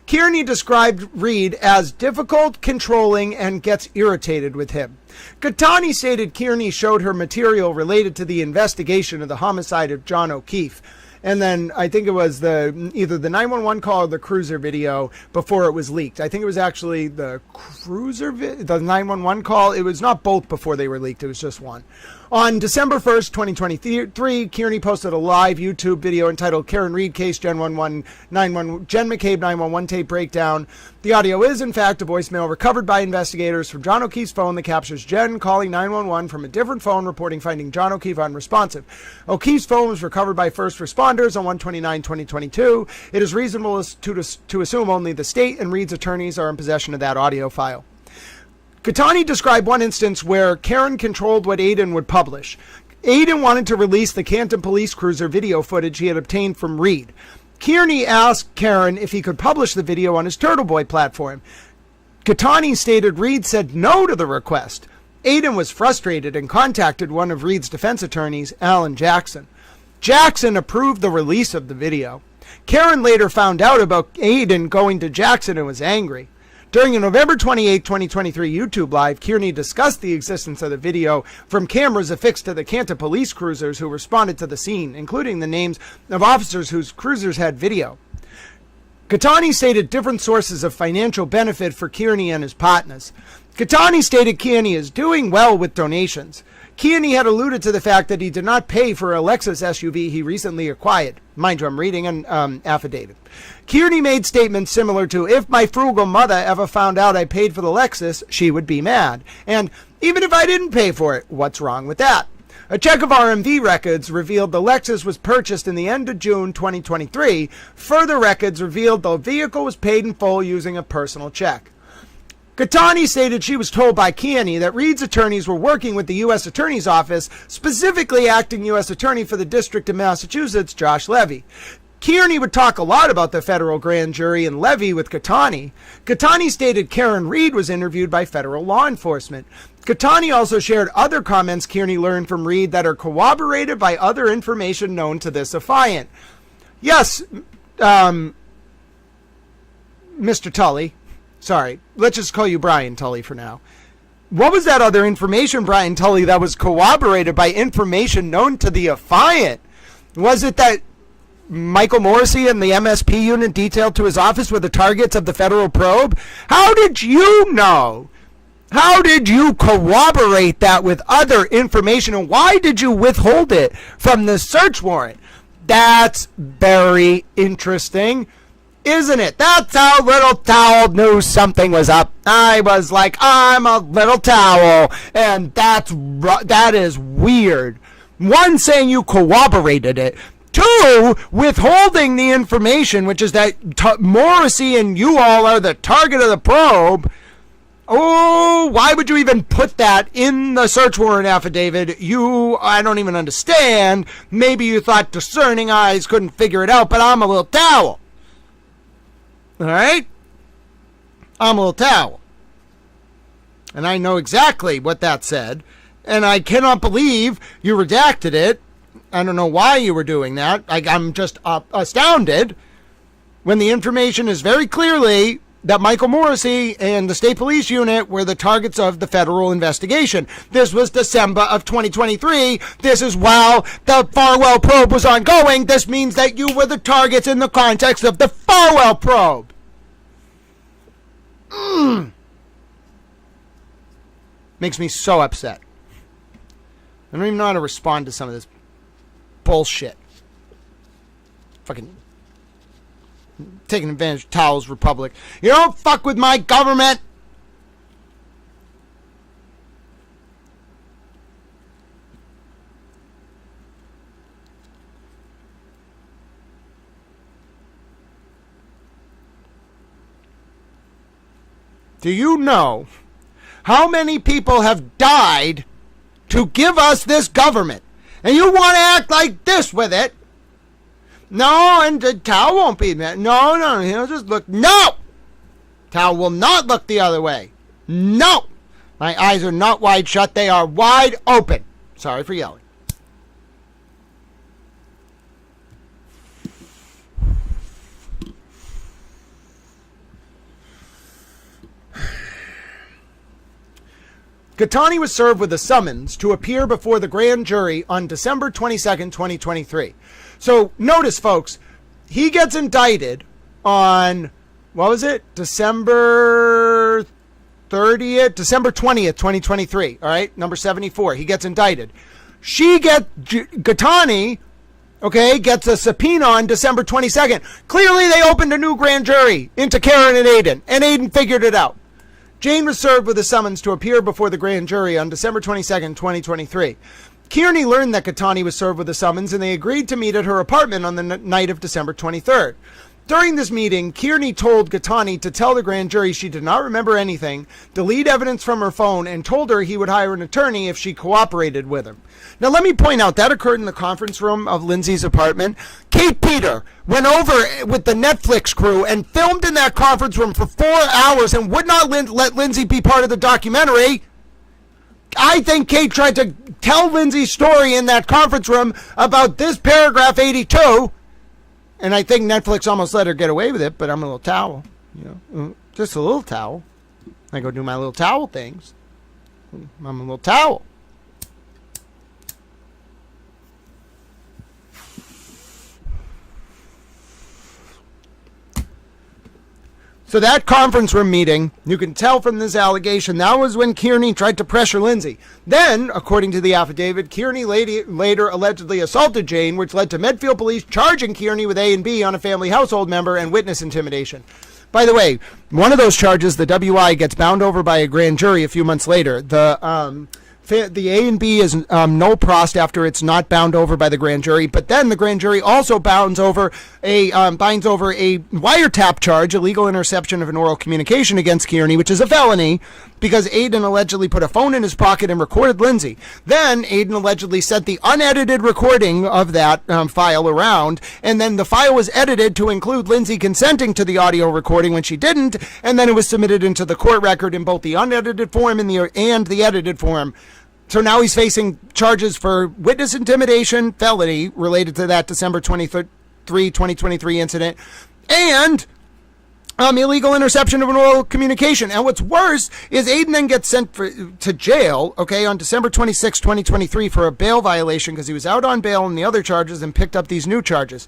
Kierney described Reed as difficult, controlling, and gets irritated with him. Gattani stated Kierney showed her material related to the investigation of the homicide of John O'Keefe. And then I think it was either the 911 call or the cruiser video before it was leaked. I think it was actually the the 911 call. It was not both before they were leaked. It was just one. On December 1st, 2023, Kierney posted a live YouTube video entitled Karen Reed Case Jen McCabe 911 Tape Breakdown. The audio is, in fact, a voicemail recovered by investigators from John O'Keefe's phone that captures Jen calling 911 from a different phone reporting finding John O'Keefe unresponsive. O'Keefe's phone was recovered by first responders on 1/29/2022. It is reasonable to assume only the state and Reed's attorneys are in possession of that audio file. Gattani described one instance where Karen controlled what Aiden would publish. Aiden wanted to release the Canton police cruiser video footage he had obtained from Reed. Kierney asked Karen if he could publish the video on his TurtleBoy platform. Gattani stated Reed said no to the request. Aiden was frustrated and contacted one of Reed's defense attorneys, Alan Jackson. Jackson approved the release of the video. Karen later found out about Aiden going to Jackson and was angry. During a November 28, 2023 YouTube Live, Kierney discussed the existence of the video from cameras affixed to the Canton police cruisers who responded to the scene, including the names of officers whose cruisers had video. Gattani stated different sources of financial benefit for Kierney and his partners. Gattani stated Kierney is doing well with donations. Kierney had alluded to the fact that he did not pay for a Lexus SUV he recently acquired. Mind you, I'm reading an affidavit. Kierney made statements similar to, if my frugal mother ever found out I paid for the Lexus, she would be mad. And even if I didn't pay for it, what's wrong with that? A check of RMV records revealed the Lexus was purchased in the end of June 2023. Further records revealed the vehicle was paid in full using a personal check. Gattani stated she was told by Kierney that Reed's attorneys were working with the U.S. Attorney's Office, specifically acting U.S. Attorney for the District of Massachusetts, Josh Levy. Kierney would talk a lot about the federal grand jury and Levy with Gattani. Gattani stated Karen Reed was interviewed by federal law enforcement. Gattani also shared other comments Kierney learned from Reed that are corroborated by other information known to this affiant. Yes, Mr. Tully. Sorry, let's just call you Brian Tully for now. What was that other information, Brian Tully, that was corroborated by information known to the affiant? Was it that Michael Morrissey and the MSP unit detailed to his office were the targets of the federal probe? How did you know? How did you corroborate that with other information? And why did you withhold it from the search warrant? That's very interesting, isn't it? That's how Little Towel knew something was up. I was like, I'm a little towel, and that is weird. One, saying you corroborated it. Two, withholding the information, which is that Morrissey and you all are the target of the probe. Oh, why would you even put that in the search warrant affidavit? I don't even understand. Maybe you thought discerning eyes couldn't figure it out, but I'm a little towel. All right? I'm a little towel. And I know exactly what that said. And I cannot believe you redacted it. I don't know why you were doing that. I'm just astounded when the information is very clearly that Michael Morrissey and the state police unit were the targets of the federal investigation. This was December of 2023. This is while the Farwell probe was ongoing. This means that you were the targets in the context of the Farwell probe. Makes me so upset. I don't even know how to respond to some of this bullshit. Fucking taking advantage of Towels Republic. You don't fuck with my government. Do you know how many people have died to give us this government? And you want to act like this with it? No, and the Towel won't be mad. No, he'll just look. No! Towel will not look the other way. No! My eyes are not wide shut. They are wide open. Sorry for yelling. Kierney was served with a summons to appear before the grand jury on December 22nd, 2023. So notice, folks, he gets indicted on, what was it? December 20th, 2023. All right, number 74. He gets indicted. Kierney, okay, gets a subpoena on December 22nd. Clearly, they opened a new grand jury into Karen and Aiden figured it out. Jane was served with a summons to appear before the grand jury on December 22nd, 2023. Kierney learned that Kierney was served with a summons, and they agreed to meet at her apartment on the night of December 23rd. During this meeting, Kierney told Kierney to tell the grand jury she did not remember anything, delete evidence from her phone, and told her he would hire an attorney if she cooperated with him. Now, let me point out, that occurred in the conference room of Lindsay's apartment. Kate Peter went over with the Netflix crew and filmed in that conference room for 4 hours and would not let Lindsay be part of the documentary. I think Kate tried to tell Lindsay's story in that conference room about this paragraph 82. And I think Netflix almost let her get away with it, but I'm a little towel. Just a little towel. I go do my little towel things. I'm a little towel. So that conference room meeting, you can tell from this allegation, that was when Kierney tried to pressure Lindsay. Then, according to the affidavit, Kierney later allegedly assaulted Jane, which led to Medfield police charging Kierney with A and B on a family household member and witness intimidation. By the way, one of those charges, the WI, gets bound over by a grand jury a few months later. The A and B is no prost after it's not bound over by the grand jury, but then the grand jury also binds over a wiretap charge, illegal interception of an oral communication against Kierney, which is a felony, because Aiden allegedly put a phone in his pocket and recorded Lindsay. Then Aiden allegedly sent the unedited recording of that file around, and then the file was edited to include Lindsay consenting to the audio recording when she didn't, and then it was submitted into the court record in both the unedited form and the edited form. So now he's facing charges for witness intimidation, felony, related to that December 23, 2023 incident, and illegal interception of an oral communication. And what's worse is Aiden then gets sent to jail, okay, on December 26, 2023 for a bail violation because he was out on bail on the other charges and picked up these new charges.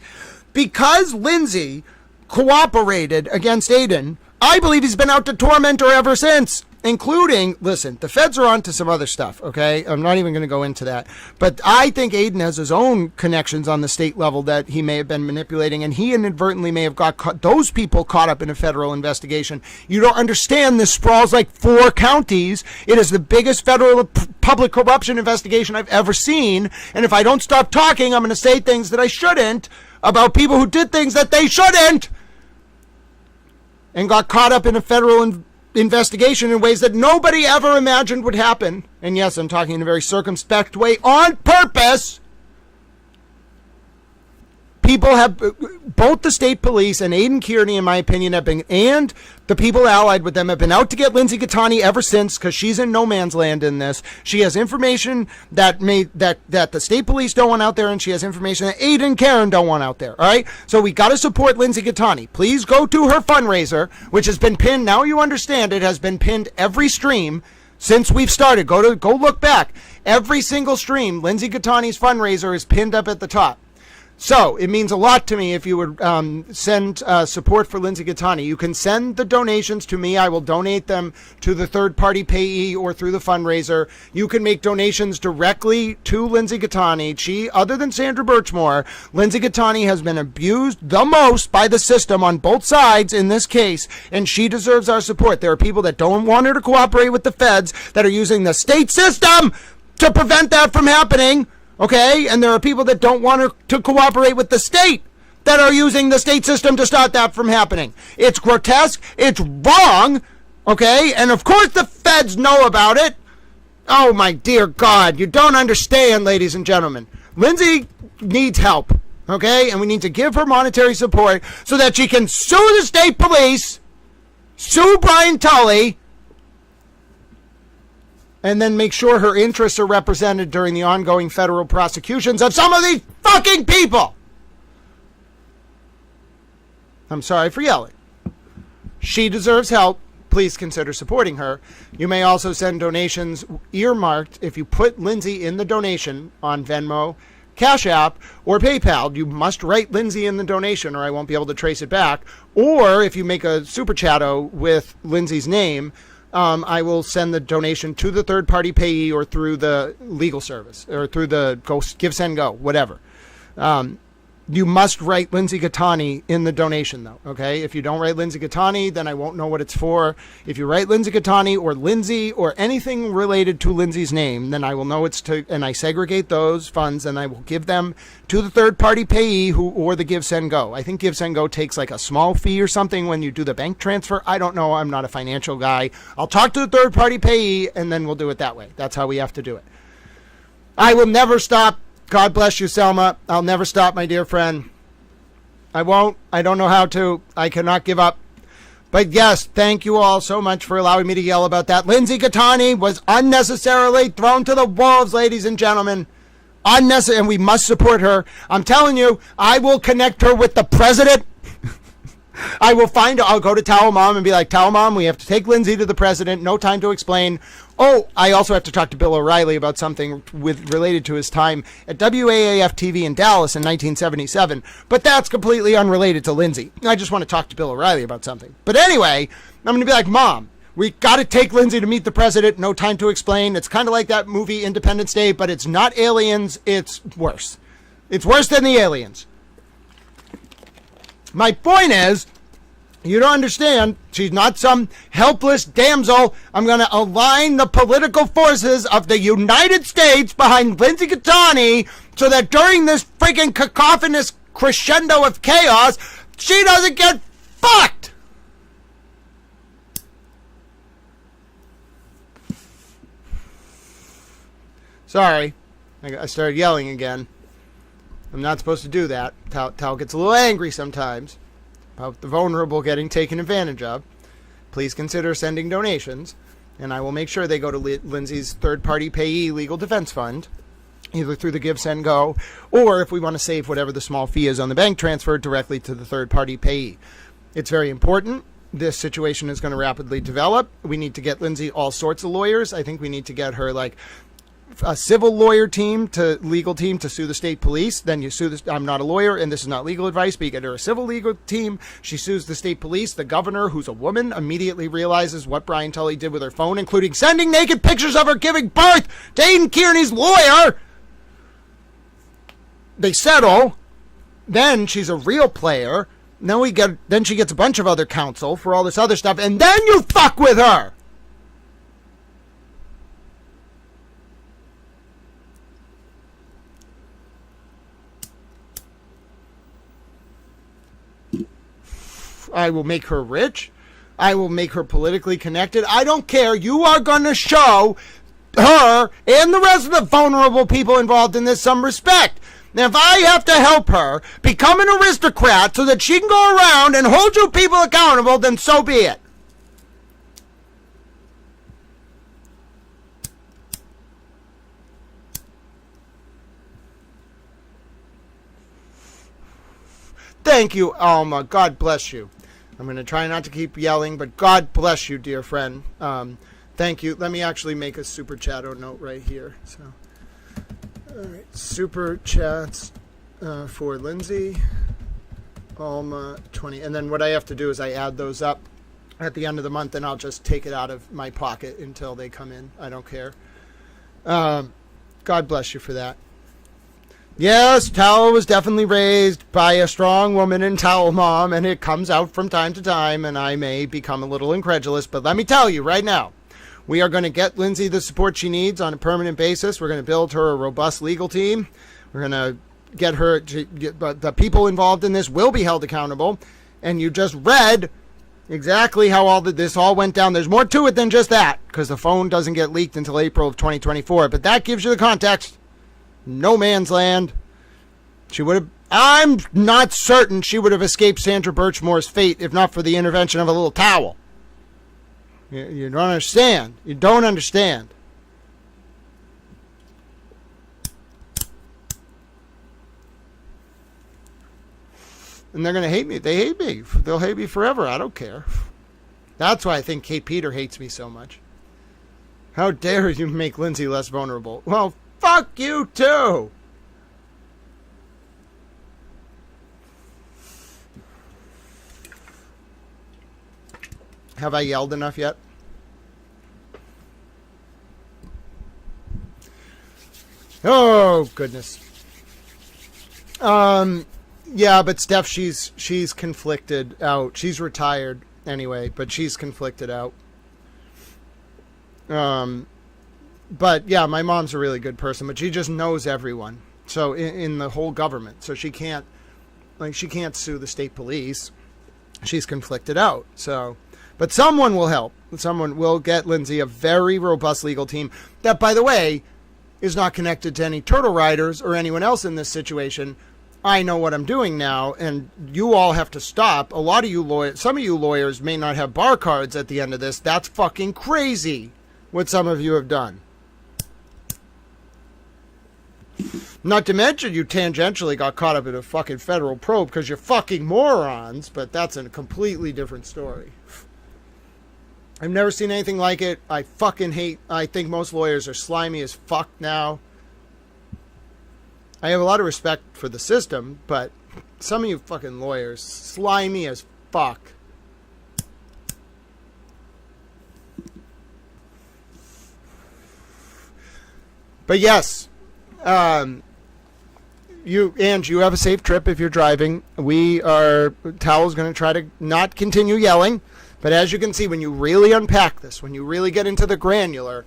because Lindsay cooperated against Aiden, I believe he's been out to torment her ever since, including, listen, the feds are on to some other stuff, okay? I'm not even going to go into that. But I think Aiden has his own connections on the state level that he may have been manipulating, and he inadvertently may have got those people caught up in a federal investigation. You don't understand, this sprawls like 4 counties. It is the biggest federal public corruption investigation I've ever seen. And if I don't stop talking, I'm going to say things that I shouldn't about people who did things that they shouldn't and got caught up in a federal investigation in ways that nobody ever imagined would happen. And yes, I'm talking in a very circumspect way on purpose. People have, both the state police and Aiden Kierney, in my opinion, have been, and the people allied with them have been out to get Lindsay Gattani ever since, because she's in no man's land in this. She has information that the state police don't want out there, and she has information that Aiden and Karen don't want out there. All right, so we got to support Lindsay Gattani. Please go to her fundraiser, which has been pinned. Now you understand it has been pinned every stream since we've started. Go look back. Every single stream, Lindsay Gattani's fundraiser is pinned up at the top. So it means a lot to me if you would send support for Lindsay Gattani. You can send the donations to me. I will donate them to the third-party payee or through the fundraiser. You can make donations directly to Lindsay Gattani. She, other than Sandra Birchmore, Lindsay Gattani has been abused the most by the system on both sides in this case, and she deserves our support. There are people that don't want her to cooperate with the feds that are using the state system to prevent that from happening. Okay, and there are people that don't want her to cooperate with the state that are using the state system to stop that from happening. It's grotesque. It's wrong. Okay, and of course the feds know about it. Oh, my dear God. You don't understand, ladies and gentlemen. Lindsay needs help. Okay, and we need to give her monetary support so that she can sue the state police, sue Brian Tully, and then make sure her interests are represented during the ongoing federal prosecutions of some of these fucking people. I'm sorry for yelling. She deserves help. Please consider supporting her. You may also send donations earmarked. If you put Lindsay in the donation on Venmo, Cash App, or PayPal, you must write Lindsay in the donation or I won't be able to trace it back. Or if you make a super chatto with Lindsay's name, I will send the donation to the third-party payee or through the legal service or through the Give, Send, Go, whatever. You must write Lindsay Gattani in the donation, though, okay? If you don't write Lindsay Gattani, then I won't know what it's for. If you write Lindsay Gattani or Lindsay or anything related to Lindsay's name, then I will know it's to, and I segregate those funds and I will give them to the third-party payee or the Give, Send, Go. I think Give, Send, Go takes like a small fee or something when you do the bank transfer. I don't know. I'm not a financial guy. I'll talk to the third-party payee and then we'll do it that way. That's how we have to do it. I will never stop. God bless you, Selma. I'll never stop, my dear friend. I won't. I don't know how to. I cannot give up. But yes, thank you all so much for allowing me to yell about that. Lindsay Gattani was unnecessarily thrown to the wolves, ladies and gentlemen. Unnecessary, and we must support her. I'm telling you, I will connect her with the president. I'll go to Towel Mom and be like, Towel Mom, we have to take Lindsay to the president. No time to explain. Oh, I also have to talk to Bill O'Reilly about something related to his time at WAAF TV in Dallas in 1977. But that's completely unrelated to Lindsay. I just want to talk to Bill O'Reilly about something. But anyway, I'm going to be like, Mom, we got to take Lindsay to meet the president. No time to explain. It's kind of like that movie Independence Day, but it's not aliens. It's worse. It's worse than the aliens. My point is, you don't understand. She's not some helpless damsel. I'm going to align the political forces of the United States behind Lindsay Gattani so that during this freaking cacophonous crescendo of chaos, she doesn't get fucked. Sorry. I started yelling again. I'm not supposed to do that. Tal gets a little angry sometimes about the vulnerable getting taken advantage of. Please consider sending donations, and I will make sure they go to Lindsay's third-party payee legal defense fund, either through the Give, Send, Go, or if we want to save whatever the small fee is on the bank transfer, directly to the third-party payee. It's very important. This situation is going to rapidly develop. We need to get Lindsay all sorts of lawyers. I think we need to get her, like, a civil lawyer team to legal team to sue the state police. Then you sue this. I'm not a lawyer, and this is not legal advice, but you get her a civil legal team. She sues the state police. The governor, who's a woman, immediately realizes what Brian Tully did with her phone, including sending naked pictures of her giving birth to Aiden Kierney's lawyer. They settle. Then she's a real player. Then she gets a bunch of other counsel for all this other stuff, and then you fuck with her. I will make her rich. I will make her politically connected. I don't care. You are going to show her and the rest of the vulnerable people involved in this some respect. Now, if I have to help her become an aristocrat so that she can go around and hold you people accountable, then so be it. Thank you, Alma. God bless you. I'm going to try not to keep yelling, but God bless you, dear friend. Thank you. Let me actually make a super chat note right here. So, all right, super chats for Lindsay, Alma 20, and then what I have to do is I add those up at the end of the month, and I'll just take it out of my pocket until they come in. I don't care. God bless you for that. Yes, Towel was definitely raised by a strong woman in Towel Mom, and it comes out from time to time, and I may become a little incredulous, but let me tell you right now, we are going to get Lindsay the support she needs on a permanent basis. We're going to build her a robust legal team. We're going to get her to the people involved in this will be held accountable, and you just read exactly how this all went down. There's more to it than just that, because the phone doesn't get leaked until April of 2024, but that gives you the context. No man's land. She would have, I'm not certain she would have escaped Sandra Birchmore's fate if not for the intervention of a little towel. You don't understand. You don't understand. And they're going to hate me. They hate me. They'll hate me forever. I don't care. That's why I think Kate Peter hates me so much. How dare you make Lindsay less vulnerable? Well, fuck you too. Have I yelled enough yet? Oh, goodness. Yeah, but Steph, she's conflicted out. She's retired anyway, but she's conflicted out. But yeah, my mom's a really good person, but she just knows everyone. So in the whole government, so she can't sue the state police. She's conflicted out. So, but someone will help. Someone will get Lindsay a very robust legal team that, by the way, is not connected to any Turtle Riders or anyone else in this situation. I know what I'm doing now, and you all have to stop. A lot of you lawyers, some of you lawyers may not have bar cards at the end of this. That's fucking crazy what some of you have done. Not to mention you tangentially got caught up in a fucking federal probe because you're fucking morons, but that's a completely different story. I've never seen anything like it. I think most lawyers are slimy as fuck now. I have a lot of respect for the system, but some of you fucking lawyers, slimy as fuck. But yes, you have a safe trip if you're driving. Towel's going to try to not continue yelling. But as you can see, when you really unpack this, when you really get into the granular,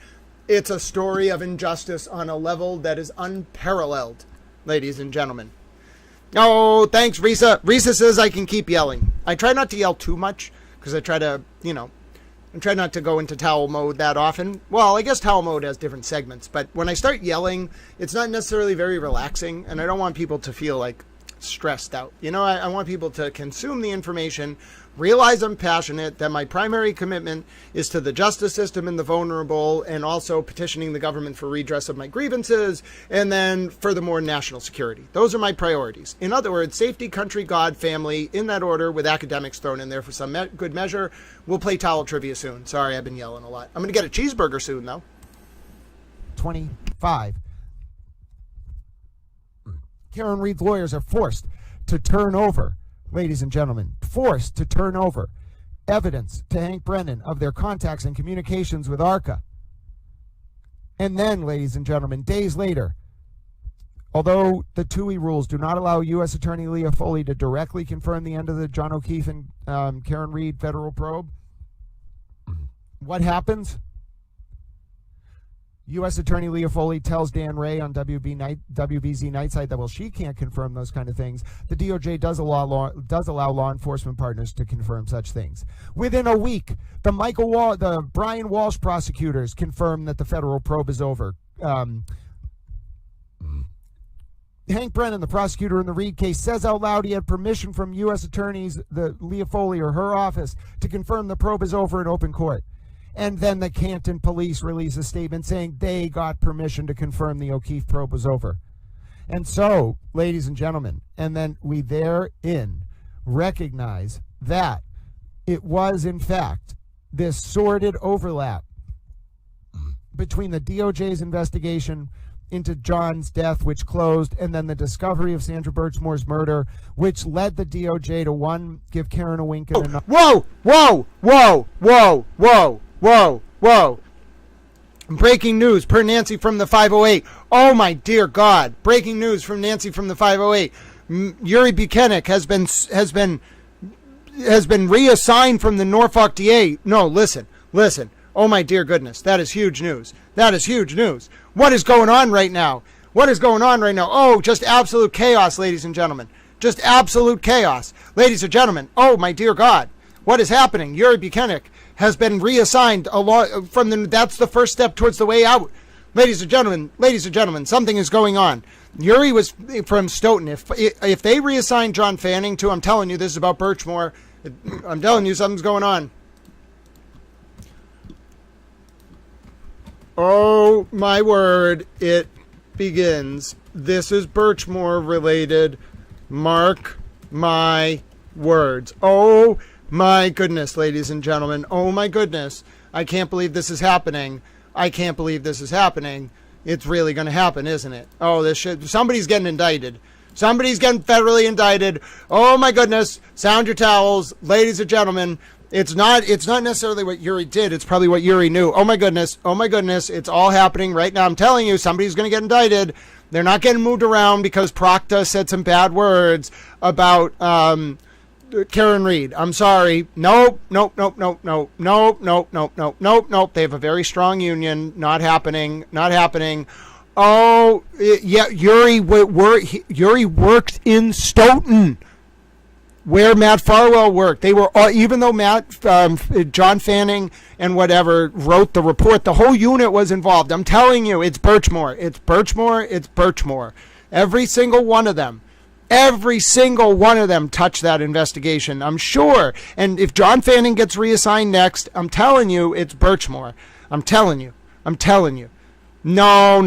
it's a story of injustice on a level that is unparalleled, ladies and gentlemen. Oh, thanks, Risa. Risa says I can keep yelling. I try not to yell too much because I try to, I try not to go into towel mode that often. Well, I guess towel mode has different segments, but when I start yelling, it's not necessarily very relaxing, and I don't want people to feel like stressed out. I want people to consume the information, realize I'm passionate, that my primary commitment is to the justice system and the vulnerable, and also petitioning the government for redress of my grievances, and then furthermore, national security. Those are my priorities. In other words, safety, country, God, family, in that order, with academics thrown in there for some good measure. We'll play towel trivia soon. Sorry, I've been yelling a lot. I'm going to get a cheeseburger soon, though. 25 5. Karen Reed's lawyers are forced to turn over, ladies and gentlemen, forced to turn over evidence to Hank Brennan of their contacts and communications with ARCA. And then, ladies and gentlemen, days later, although the TUI rules do not allow U.S. Attorney Leah Foley to directly confirm the end of the John O'Keefe and Karen Reed federal probe, what happens? U.S. Attorney Leah Foley tells Dan Ray on WBZ Nightside that, well, she can't confirm those kind of things. The DOJ does allow law enforcement partners to confirm such things. Within a week, the Brian Walsh prosecutors confirm that the federal probe is over. Hank Brennan, the prosecutor in the Reed case, says out loud he had permission from U.S. attorneys, the Leah Foley or her office, to confirm the probe is over in open court. And then the Canton police release a statement saying they got permission to confirm the O'Keefe probe was over. And so, ladies and gentlemen, and then we therein recognize that it was, in fact, this sordid overlap between the DOJ's investigation into John's death, which closed, and then the discovery of Sandra Birchmore's murder, which led the DOJ to, one, give Karen a wink and another. Whoa, whoa, whoa, whoa, whoa, whoa, whoa. Breaking news per Nancy from the 508. Oh, my dear God. Breaking news from Nancy from the 508. Yuri Buchanan has been reassigned from the Norfolk DA. No, listen. Oh, my dear goodness. That is huge news. What is going on right now? Oh, just absolute chaos, ladies and gentlemen. Just absolute chaos. Ladies and gentlemen, oh, my dear God. What is happening? Yuri Buchanan has been reassigned that's the first step towards the way out. Ladies and gentlemen, something is going on. Yuri was from Stoughton. If they reassign John Fanning to, I'm telling you, this is about Birchmore. I'm telling you, something's going on. Oh, my word, it begins. This is Birchmore related. Mark my words. Oh, my goodness, ladies and gentlemen. Oh, my goodness. I can't believe this is happening. It's really going to happen, isn't it? Oh, somebody's getting indicted. Somebody's getting federally indicted. Oh, my goodness. Sound your towels, ladies and gentlemen. It's not necessarily what Yuri did. It's probably what Yuri knew. Oh my goodness. It's all happening right now. I'm telling you, somebody's going to get indicted. They're not getting moved around because Procta said some bad words about Karen Reed. I'm sorry. Nope. They have a very strong union. Not happening. Oh, yeah. Yuri worked in Stoughton, where Matt Farwell worked. They were all, even though John Fanning and whatever wrote the report, the whole unit was involved. I'm telling you, it's Birchmore. Every single one of them touched that investigation, I'm sure. And if John Fanning gets reassigned next, I'm telling you, it's Birchmore. I'm telling you. No,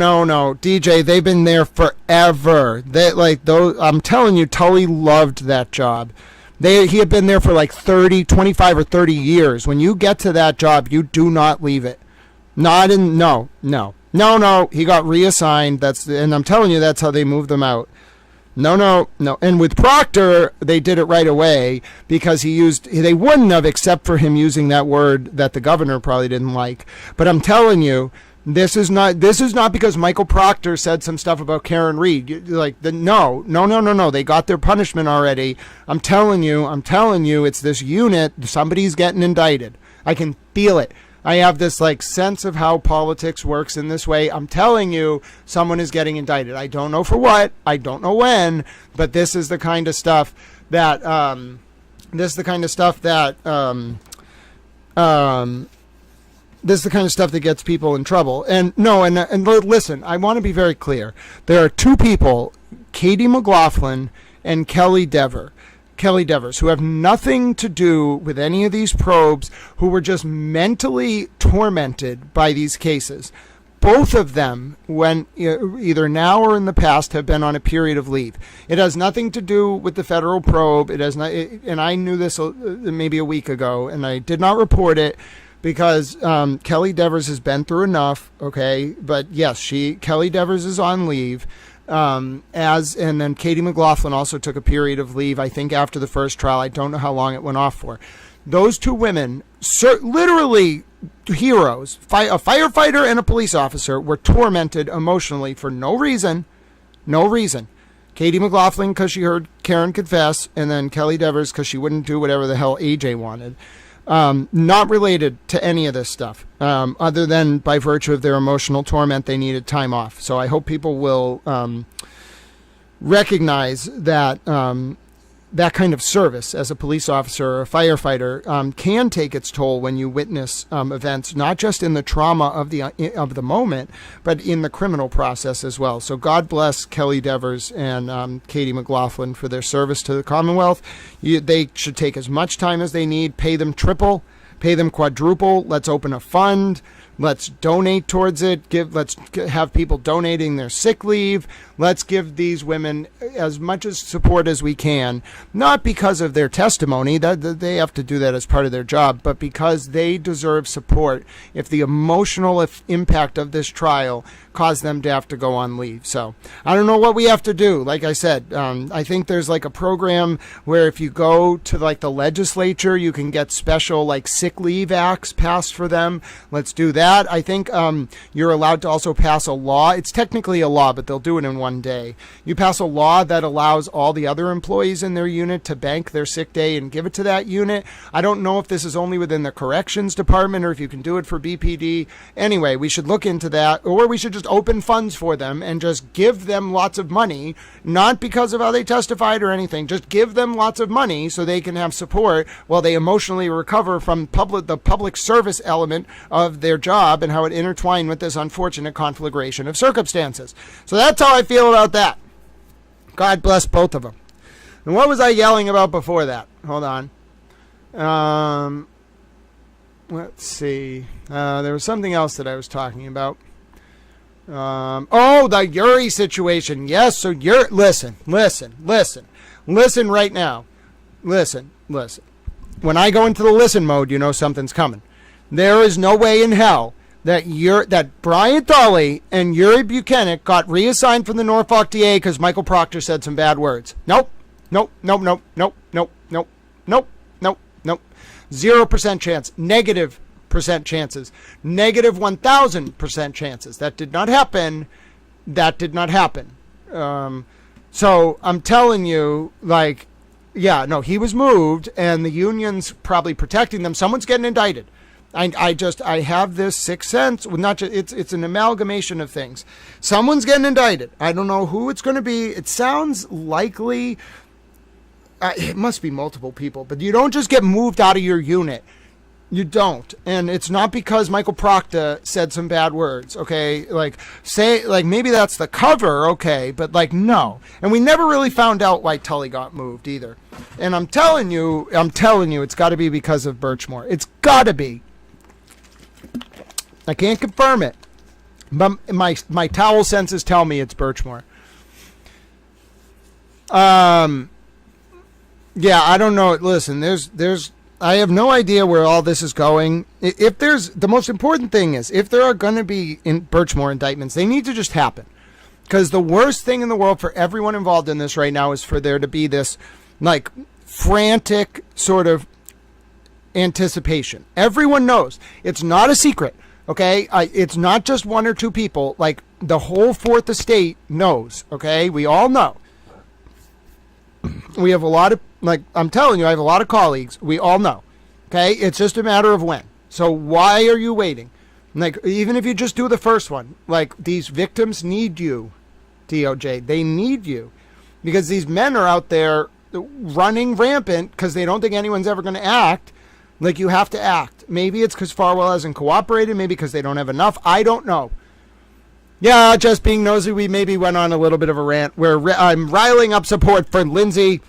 DJ, they've been there forever. I'm telling you, Tully loved that job. He had been there for like 25 or 30 years. When you get to that job, you do not leave it. No. He got reassigned. And I'm telling you, that's how they moved them out. No. And with Proctor, they did it right away because they wouldn't have except for him using that word that the governor probably didn't like. But I'm telling you, this is not because Michael Proctor said some stuff about Karen Reed. No. They got their punishment already. I'm telling you, it's this unit. Somebody's getting indicted. I can feel it. I have this sense of how politics works in this way. I'm telling you, someone is getting indicted. I don't know for what. I don't know when. But this is the kind of stuff that This is the kind of stuff that gets people in trouble. And listen, I want to be very clear. There are two people, Katie McLaughlin and Kelly Devers, who have nothing to do with any of these probes, who were just mentally tormented by these cases. Both of them, when either now or in the past, have been on a period of leave. It has nothing to do with the federal probe. It has not, and I knew this maybe a week ago, and I did not report it. because Kelly Devers has been through enough, okay? But yes, Kelly Devers is on leave. And then Katie McLaughlin also took a period of leave, I think, after the first trial. I don't know how long it went off for. Those two women, literally heroes, a firefighter and a police officer, were tormented emotionally for no reason. No reason. Katie McLaughlin because she heard Karen confess, and then Kelly Devers because she wouldn't do whatever the hell AJ wanted. Not related to any of this stuff, other than by virtue of their emotional torment, they needed time off. So I hope people will recognize that that kind of service as a police officer or a firefighter can take its toll when you witness events, not just in the trauma of the moment, but in the criminal process as well. So God bless Kelly Devers and Katie McLaughlin for their service to the Commonwealth. They should take as much time as they need, pay them triple, pay them quadruple. Let's open a fund. Let's donate towards it. Let's have people donating their sick leave. Let's give these women as much as support as we can, not because of their testimony, that they have to do that as part of their job, but because they deserve support if the emotional impact of this trial caused them to have to go on leave. So I don't know what we have to do. Like I said, I think there's like a program where if you go to like the legislature, you can get special like sick leave acts passed for them. Let's do that. I think you're allowed to also pass a law. It's technically a law, but they'll do it in one day. You pass a law that allows all the other employees in their unit to bank their sick day and give it to that unit. I don't know if this is only within the corrections department or if you can do it for BPD. Anyway, we should look into that, or we should just open funds for them and just give them lots of money, not because of how they testified or anything. Just give them lots of money so they can have support while they emotionally recover from the public service element of their job and how it intertwined with this unfortunate conflagration of circumstances. So that's how I feel about that. God bless both of them. And what was I yelling about before that? Hold on. Let's see. There was something else that I was talking about. The Yuri situation. Yes, so listen right now. Listen. When I go into the listen mode, you know something's coming. There is no way in hell that Brian Thawley and Yuri Buchanan got reassigned from the Norfolk DA because Michael Proctor said some bad words. Nope. 0% chance. Negative percent chances. Negative 1,000% chances. That did not happen. So I'm telling you, like, yeah, no, he was moved, and the union's probably protecting them. Someone's getting indicted. I have this sixth sense. Not just, it's an amalgamation of things. Someone's getting indicted. I don't know who it's going to be. It sounds likely. It must be multiple people, but you don't just get moved out of your unit. You don't. And it's not because Michael Proctor said some bad words, okay? Maybe that's the cover, okay, but no. And we never really found out why Tully got moved either. And I'm telling you, it's got to be because of Birchmore. It's got to be. I can't confirm it, but my towel senses tell me it's Birchmore. Yeah, I don't know. Listen, I have no idea where all this is going. The most important thing is, if there are going to be Birchmore indictments, they need to just happen. Because the worst thing in the world for everyone involved in this right now is for there to be this, frantic sort of anticipation. Everyone knows. It's not a secret, okay? It's not just one or two people. The whole Fourth Estate knows, okay? We all know. We have a lot of, I'm telling you, I have a lot of colleagues. We all know. Okay? It's just a matter of when. So why are you waiting? Even if you just do the first one, these victims need you, DOJ. They need you. Because these men are out there running rampant because they don't think anyone's ever going to act. You have to act. Maybe it's because Farwell hasn't cooperated. Maybe because they don't have enough. I don't know. Yeah, just being nosy, we maybe went on a little bit of a rant where I'm riling up support for Lindsay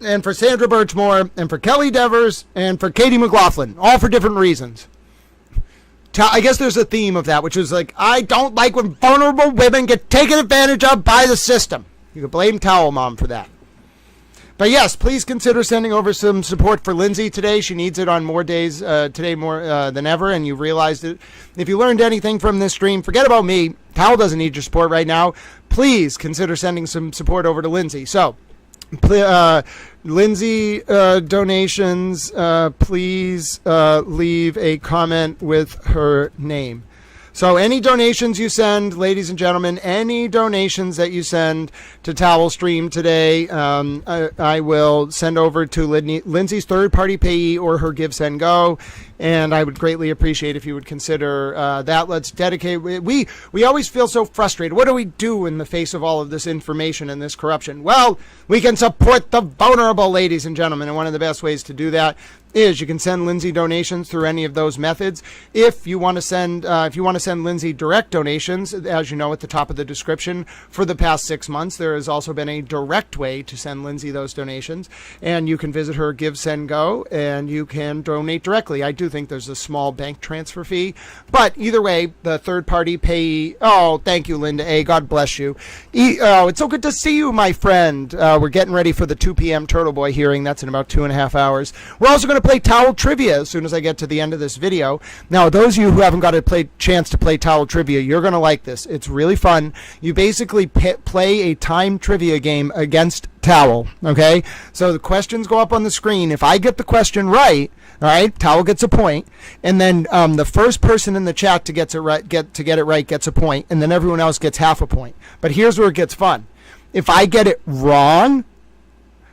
and for Sandra Birchmore and for Kelly Devers and for Katie McLaughlin, all for different reasons. I guess there's a theme of that, which is I don't like when vulnerable women get taken advantage of by the system. You can blame Towel Mom for that. But yes, please consider sending over some support for Lindsay today. She needs it on more days today more than ever, and you realized it. If you learned anything from this stream, forget about me. Towel doesn't need your support right now. Please consider sending some support over to Lindsay. So, Lindsay donations, please leave a comment with her name. So any donations you send, ladies and gentlemen, any donations that you send to Towel Stream today, I will send over to Lindsay's third-party payee or her Give, Send, Go. And I would greatly appreciate if you would consider that. Let's dedicate. We always feel so frustrated. What do we do in the face of all of this information and this corruption? Well, we can support the vulnerable, ladies and gentlemen. And one of the best ways to do that is you can send Lindsay donations through any of those methods. If you want to send Lindsay direct donations, as you know at the top of the description, for the past 6 months, there has also been a direct way to send Lindsay those donations. And you can visit her Give, Send, Go, and you can donate directly. I do think there's a small bank transfer fee, but either way, the third-party payee. Oh, thank you, Linda A. God bless you. It's so good to see you, my friend. We're getting ready for the 2 p.m. TurtleBoy hearing. That's in about 2.5 hours. We're also going to play Towel Trivia as soon as I get to the end of this video. Now, those of you who haven't got a chance to play Towel Trivia, you're going to like this. It's really fun. You basically play a time trivia game against Towel, okay? So the questions go up on the screen. If I get the question right, all right, Towel gets a point, and then the first person in the chat to get it right gets a point, and then everyone else gets half a point. But here's where it gets fun. If I get it wrong,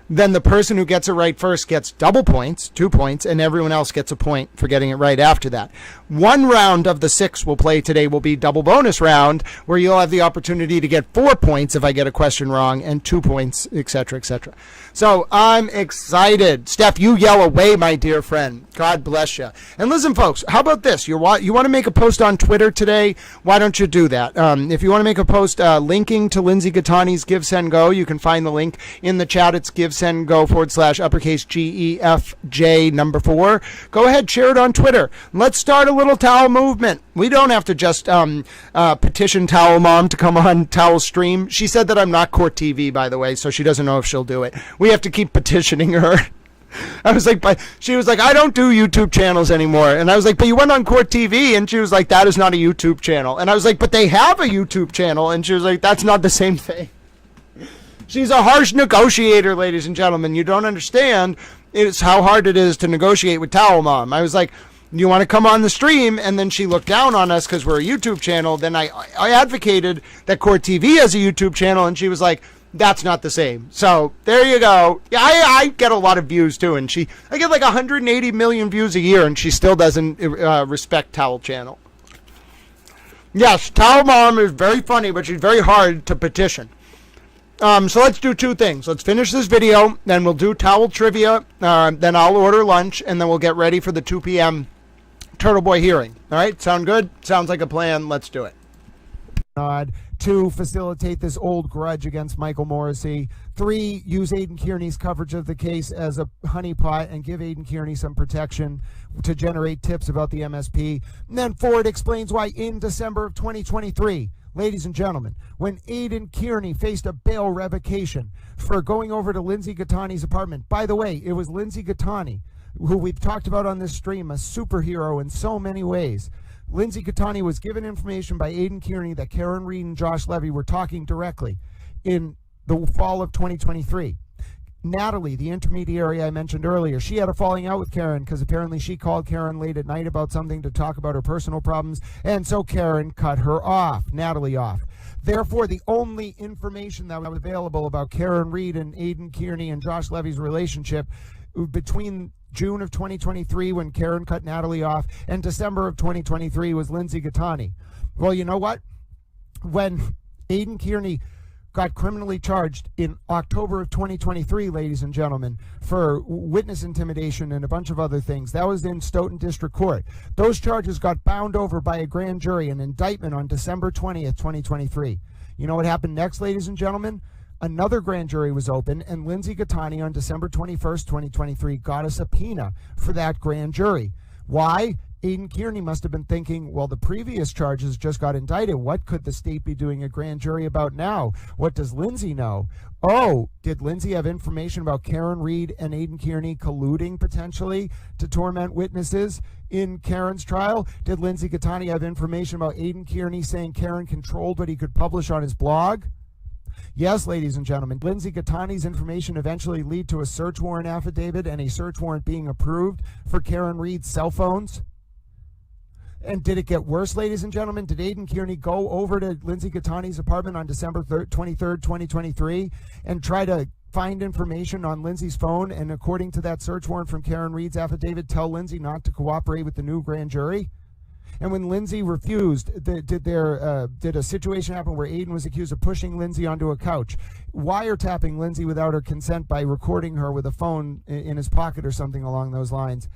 then the person who gets it right first gets double points, 2 points, and everyone else gets a point for getting it right after that. One round of the 6 we'll play today will be double bonus round, where you'll have the opportunity to get 4 points if I get a question wrong, and 2 points, etc., etc. So I'm excited. Steph, you yell away, my dear friend. God bless you. And listen, folks, how about this? You want to make a post on Twitter today? Why don't you do that? If you want to make a post linking to Lindsay Gattani's Give, Send, Go, you can find the link in the chat. It's GiveSendGo /uppercase GEFJ number 4. Go ahead, share it on Twitter. Let's start a little Towel movement. We don't have to just petition Towel Mom to come on Towel Stream. She said that I'm not Court TV, by the way, so she doesn't know if she'll do it. We have to keep petitioning her. I was like, she was like, I don't do YouTube channels anymore. And I was like, but you went on Court TV. And she was like, that is not a YouTube channel. And I was like, but they have a YouTube channel. And she was like, that's not the same thing. She's a harsh negotiator, ladies and gentlemen. You don't understand. It's how hard it is to negotiate with Towel Mom. I was like, you want to come on the stream? And then she looked down on us because we're a YouTube channel. Then I advocated that Court TV has a YouTube channel. And she was like, that's not the same. So there you go. Yeah, I get a lot of views too, and I get like 180 million views a year, and she still doesn't respect Towel Channel. Yes, Towel Mom is very funny, but she's very hard to petition. So let's do 2 things. Let's finish this video, then we'll do Towel Trivia, then I'll order lunch, and then we'll get ready for the 2 p.m. TurtleBoy hearing. All right, sound good? Sounds like a plan. Let's do it. To facilitate this old grudge against Michael Morrissey. 3, use Aiden Kierney's coverage of the case as a honeypot and give Aiden Kierney some protection to generate tips about the MSP. And then 4, it explains why in December of 2023, ladies and gentlemen, when Aiden Kierney faced a bail revocation for going over to Lindsay Gattani's apartment. By the way, it was Lindsay Gattani, who we've talked about on this stream, a superhero in so many ways. Lindsay Gattani was given information by Aiden Kierney that Karen Reed and Josh Levy were talking directly in the fall of 2023. Natalie, the intermediary I mentioned earlier, she had a falling out with Karen because apparently she called Karen late at night about something to talk about her personal problems, and so Karen cut her off, Natalie off. Therefore, the only information that was available about Karen Reed and Aiden Kierney and Josh Levy's relationship between June of 2023 when Karen cut Natalie off and December of 2023 was Lindsay Gattani. Well, you know what? When Aiden Kierney got criminally charged in October of 2023, ladies and gentlemen, for witness intimidation and a bunch of other things. That was in Stoughton District Court. Those charges got bound over by a grand jury, an indictment on December 20th, 2023. You know what happened next, ladies and gentlemen? Another grand jury was open, and Lindsay Gattani on December 21st, 2023 got a subpoena for that grand jury. Why? Aiden Kierney must have been thinking, well, the previous charges just got indicted. What could the state be doing a grand jury about now? What does Lindsay know? Oh, did Lindsay have information about Karen Reed and Aiden Kierney colluding potentially to torment witnesses in Karen's trial? Did Lindsay Gattani have information about Aiden Kierney saying Karen controlled what he could publish on his blog? Yes, ladies and gentlemen, Lindsay Gattani's information eventually lead to a search warrant affidavit and a search warrant being approved for Karen Reed's cell phones. And did it get worse, ladies and gentlemen? Did Aiden Kierney go over to Lindsay Gattani's apartment on December 23rd, 2023 and try to find information on Lindsay's phone and, according to that search warrant from Karen Reed's affidavit, tell Lindsay not to cooperate with the new grand jury? And when Lindsay refused, did a situation happen where Aiden was accused of pushing Lindsay onto a couch, wiretapping Lindsay without her consent by recording her with a phone in his pocket or something along those lines,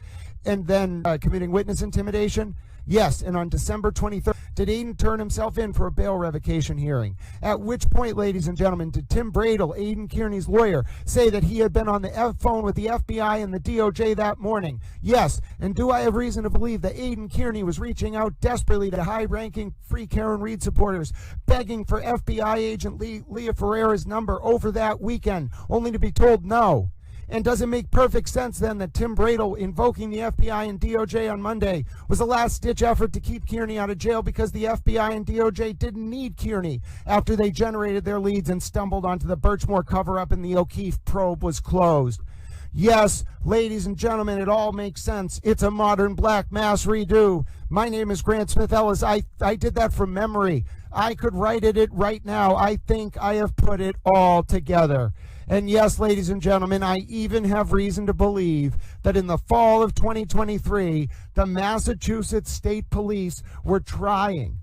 and then committing witness intimidation? Yes, and on December 23rd, did Aiden turn himself in for a bail revocation hearing? At which point, ladies and gentlemen, did Tim Bradel, Aiden Kierney's lawyer, say that he had been on the phone with the FBI and the DOJ that morning? Yes, and do I have reason to believe that Aiden Kierney was reaching out desperately to high-ranking Free Karen Reed supporters, begging for FBI agent Leah Ferreira's number over that weekend, only to be told no? And does it make perfect sense then that Tim Bradel invoking the FBI and DOJ on Monday was a last-ditch effort to keep Kierney out of jail because the FBI and DOJ didn't need Kierney after they generated their leads and stumbled onto the Birchmore cover-up and the O'Keefe probe was closed? Yes, ladies and gentlemen, it all makes sense. It's a modern black mass redo. My name is Grant Smith Ellis. I did that from memory. I could write it right now. I think I have put it all together. And yes, ladies and gentlemen, I even have reason to believe that in the fall of 2023, the Massachusetts State Police were trying,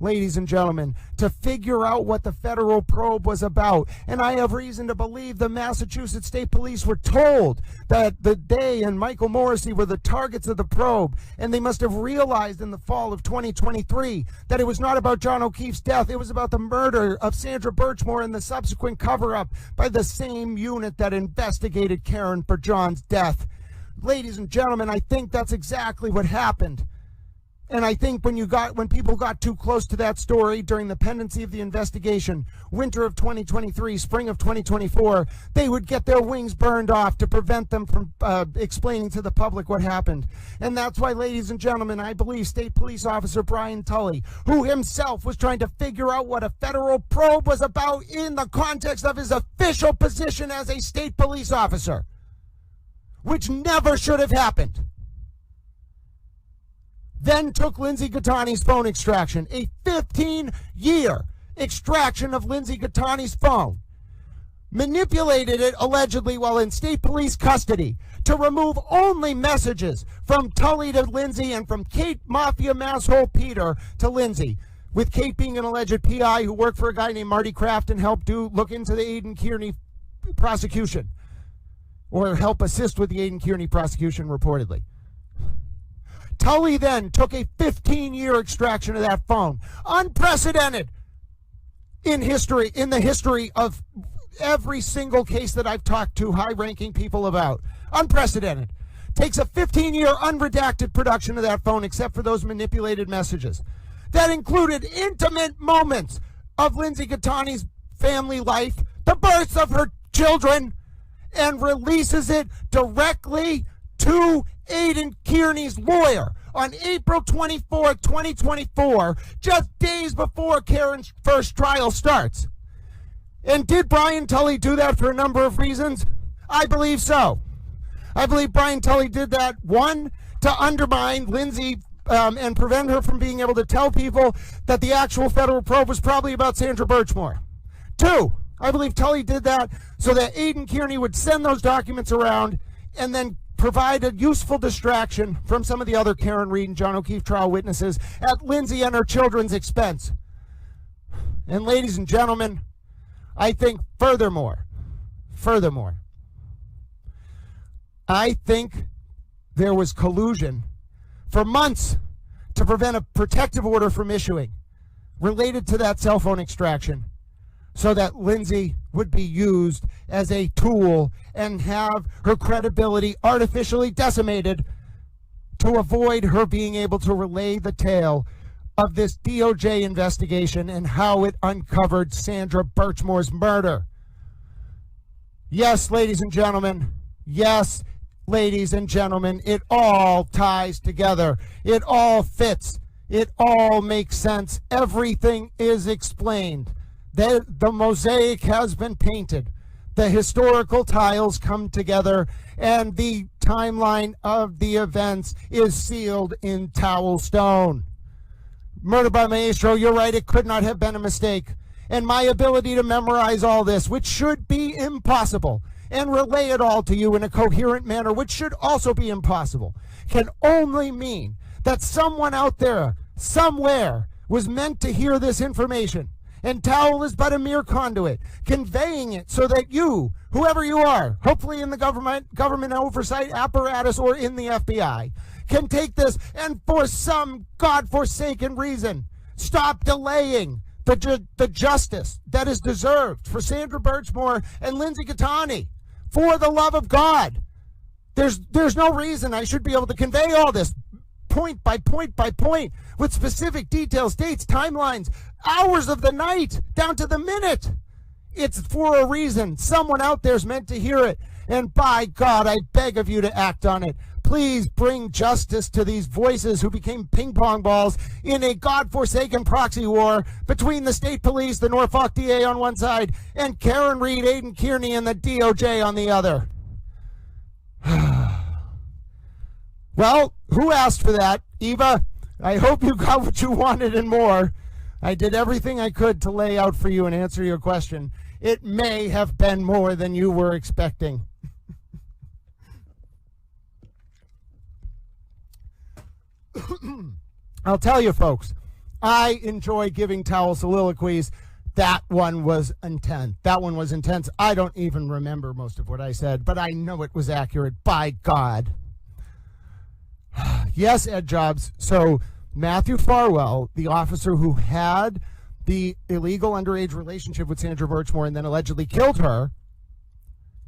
ladies and gentlemen, to figure out what the federal probe was about. And I have reason to believe the Massachusetts State Police were told that they and Michael Morrissey were the targets of the probe. And they must have realized in the fall of 2023 that it was not about John O'Keefe's death. It was about the murder of Sandra Birchmore and the subsequent cover-up by the same unit that investigated Karen for John's death. Ladies and gentlemen, I think that's exactly what happened. And I think when people got too close to that story during the pendency of the investigation, winter of 2023, spring of 2024, they would get their wings burned off to prevent them from explaining to the public what happened. And that's why, ladies and gentlemen, I believe State Police Officer Brian Tully, who himself was trying to figure out what a federal probe was about in the context of his official position as a state police officer, which never should have happened, then took Lindsay Gattani's phone extraction, a 15-year extraction of Lindsay Gattani's phone, manipulated it allegedly while in state police custody to remove only messages from Tully to Lindsay and from Kate Mafia Masshole Peter to Lindsay, with Kate being an alleged PI who worked for a guy named Marty Kraft and helped look into the Aiden Kierney prosecution, or help assist with the Aiden Kierney prosecution reportedly. Tully then took a 15-year extraction of that phone, unprecedented in the history of every single case that I've talked to high-ranking people about. Unprecedented. Takes a 15-year unredacted production of that phone, except for those manipulated messages. That included intimate moments of Lindsay Gattani's family life, the births of her children, and releases it directly to Aiden Kierney's lawyer on April 24, 2024, just days before Karen's first trial starts. And did Brian Tully do that for a number of reasons? I believe so. I believe Brian Tully did that, one, to undermine Lindsay and prevent her from being able to tell people that the actual federal probe was probably about Sandra Birchmore. Two, I believe Tully did that so that Aiden Kierney would send those documents around and then provide a useful distraction from some of the other Karen Reed and John O'Keefe trial witnesses at Lindsay and her children's expense. And ladies and gentlemen, I think furthermore, I think there was collusion for months to prevent a protective order from issuing related to that cell phone extraction, so that Lindsay would be used as a tool and have her credibility artificially decimated to avoid her being able to relay the tale of this DOJ investigation and how it uncovered Sandra Birchmore's murder. Yes, ladies and gentlemen. Yes, ladies and gentlemen. It all ties together. It all fits. It all makes sense. Everything is explained. The mosaic has been painted. The historical tiles come together, and the timeline of the events is sealed in towel stone. Murder by Maestro, you're right, it could not have been a mistake. And my ability to memorize all this, which should be impossible, and relay it all to you in a coherent manner, which should also be impossible, can only mean that someone out there, somewhere, was meant to hear this information. And Towel is but a mere conduit, conveying it so that you, whoever you are, hopefully in the government oversight apparatus or in the FBI, can take this and for some godforsaken reason, stop delaying the justice that is deserved for Sandra Birchmore and Lindsay Catani. For the love of God, there's no reason I should be able to convey all this point by point by point with specific details, dates, timelines, hours of the night, down to the minute. It's for a reason. Someone out there's meant to hear it. And by God, I beg of you to act on it. Please bring justice to these voices who became ping pong balls in a godforsaken proxy war between the state police, the Norfolk DA on one side, and Karen Reed, Aiden Kierney, and the DOJ on the other. Well, who asked for that? Eva, I hope you got what you wanted and more. I did everything I could to lay out for you and answer your question. It may have been more than you were expecting. I'll tell you, folks, I enjoy giving Towel soliloquies. That one was intense. I don't even remember most of what I said, but I know it was accurate, by God. Yes, Ed Jobs. So Matthew Farwell, the officer who had the illegal underage relationship with Sandra Birchmore and then allegedly killed her,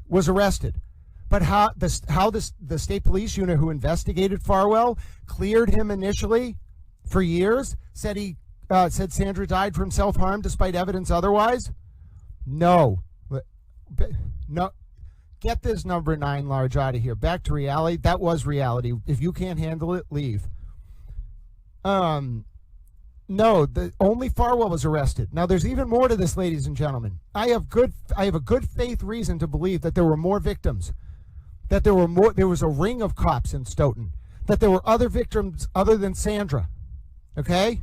was arrested. But how the state police unit who investigated Farwell cleared him initially for years, said Sandra died from self-harm despite evidence otherwise? No. Get this number 9 large out of here. Back to reality. That was reality. If you can't handle it, leave. No, only Farwell was arrested. Now, there's even more to this, ladies and gentlemen. I have a good faith reason to believe that there were more victims, that there was a ring of cops in Stoughton, that there were other victims other than Sandra. Okay?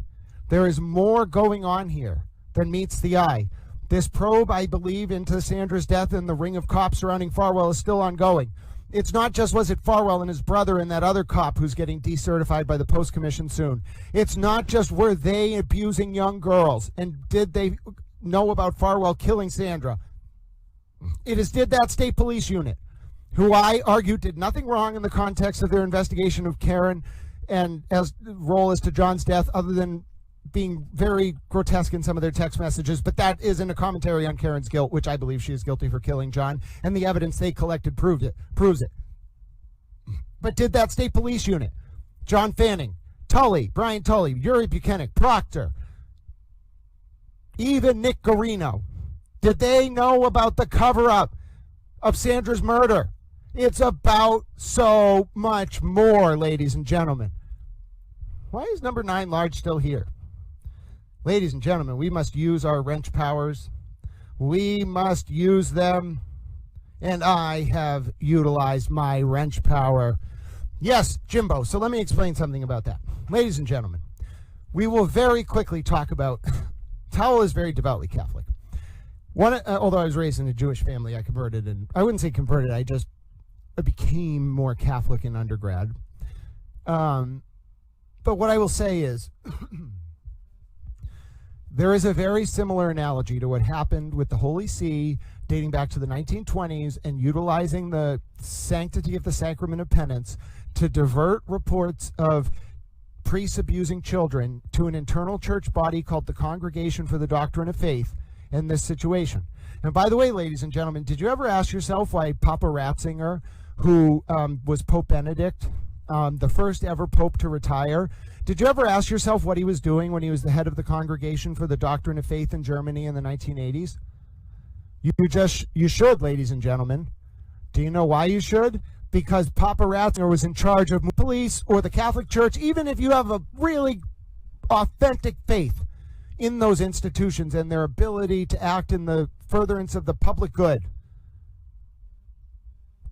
There is more going on here than meets the eye. This probe, I believe, into Sandra's death and the ring of cops surrounding Farwell is still ongoing. It's not just was it Farwell and his brother and that other cop who's getting decertified by the Post Commission soon. It's not just were they abusing young girls and did they know about Farwell killing Sandra. It is did that state police unit, who I argue did nothing wrong in the context of their investigation of Karen and as role as to John's death, other than being very grotesque in some of their text messages, but that isn't a commentary on Karen's guilt, which I believe she is guilty for killing John, and the evidence they collected proves it. But did that state police unit, John Fanning, Tully, Brian Tully, Yuri Buchanan, Proctor, even Nick Garino, did they know about the cover-up of Sandra's murder? It's about so much more, ladies and gentlemen. Why is number 9 large still here? Ladies and gentlemen, we must use our wrench powers. We must use them. And I have utilized my wrench power. Yes, Jimbo. So let me explain something about that. Ladies and gentlemen, we will very quickly talk about... Towel is very devoutly Catholic. Although I was raised in a Jewish family, I converted. And I wouldn't say converted. I became more Catholic in undergrad. But what I will say is... There is a very similar analogy to what happened with the Holy See dating back to the 1920s and utilizing the sanctity of the sacrament of penance to divert reports of priests abusing children to an internal church body called the Congregation for the Doctrine of Faith in this situation. And by the way, ladies and gentlemen, did you ever ask yourself why Papa Ratzinger, who was Pope Benedict the first ever pope to retire. Did you ever ask yourself what he was doing when he was the head of the Congregation for the Doctrine of Faith in Germany in the 1980s? You should, ladies and gentlemen. Do you know why you should? Because Papa Ratzinger was in charge of police or the Catholic Church, even if you have a really authentic faith in those institutions and their ability to act in the furtherance of the public good.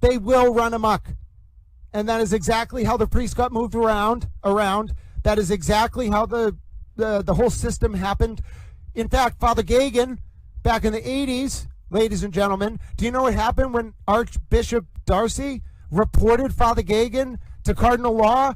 They will run amok. And that is exactly how the priests got moved around. That is exactly how the whole system happened. In fact, Father Gagan, back in the 80s, ladies and gentlemen, do you know what happened when Archbishop Darcy reported Father Gagan to Cardinal Law?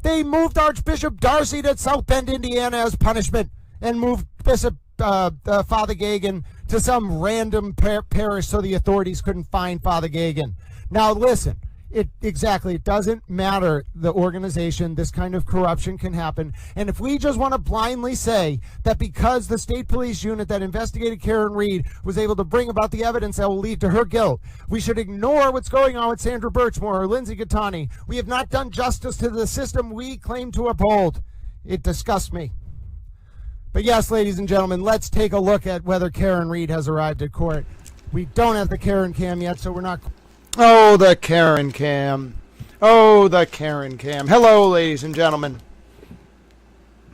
They moved Archbishop Darcy to South Bend, Indiana as punishment and moved Bishop Father Gagan to some random parish so the authorities couldn't find Father Gagan. Now listen, it doesn't matter the organization. This kind of corruption can happen. And if we just want to blindly say that because the state police unit that investigated Karen Reed was able to bring about the evidence that will lead to her guilt, we should ignore what's going on with Sandra Birchmore or Lindsay Gattani. We have not done justice to the system we claim to uphold. It disgusts me. But yes, ladies and gentlemen, let's take a look at whether Karen Reed has arrived at court. We don't have the Karen Cam yet, so we're not... Oh, the Karen Cam. Oh, the Karen Cam. Hello, ladies and gentlemen.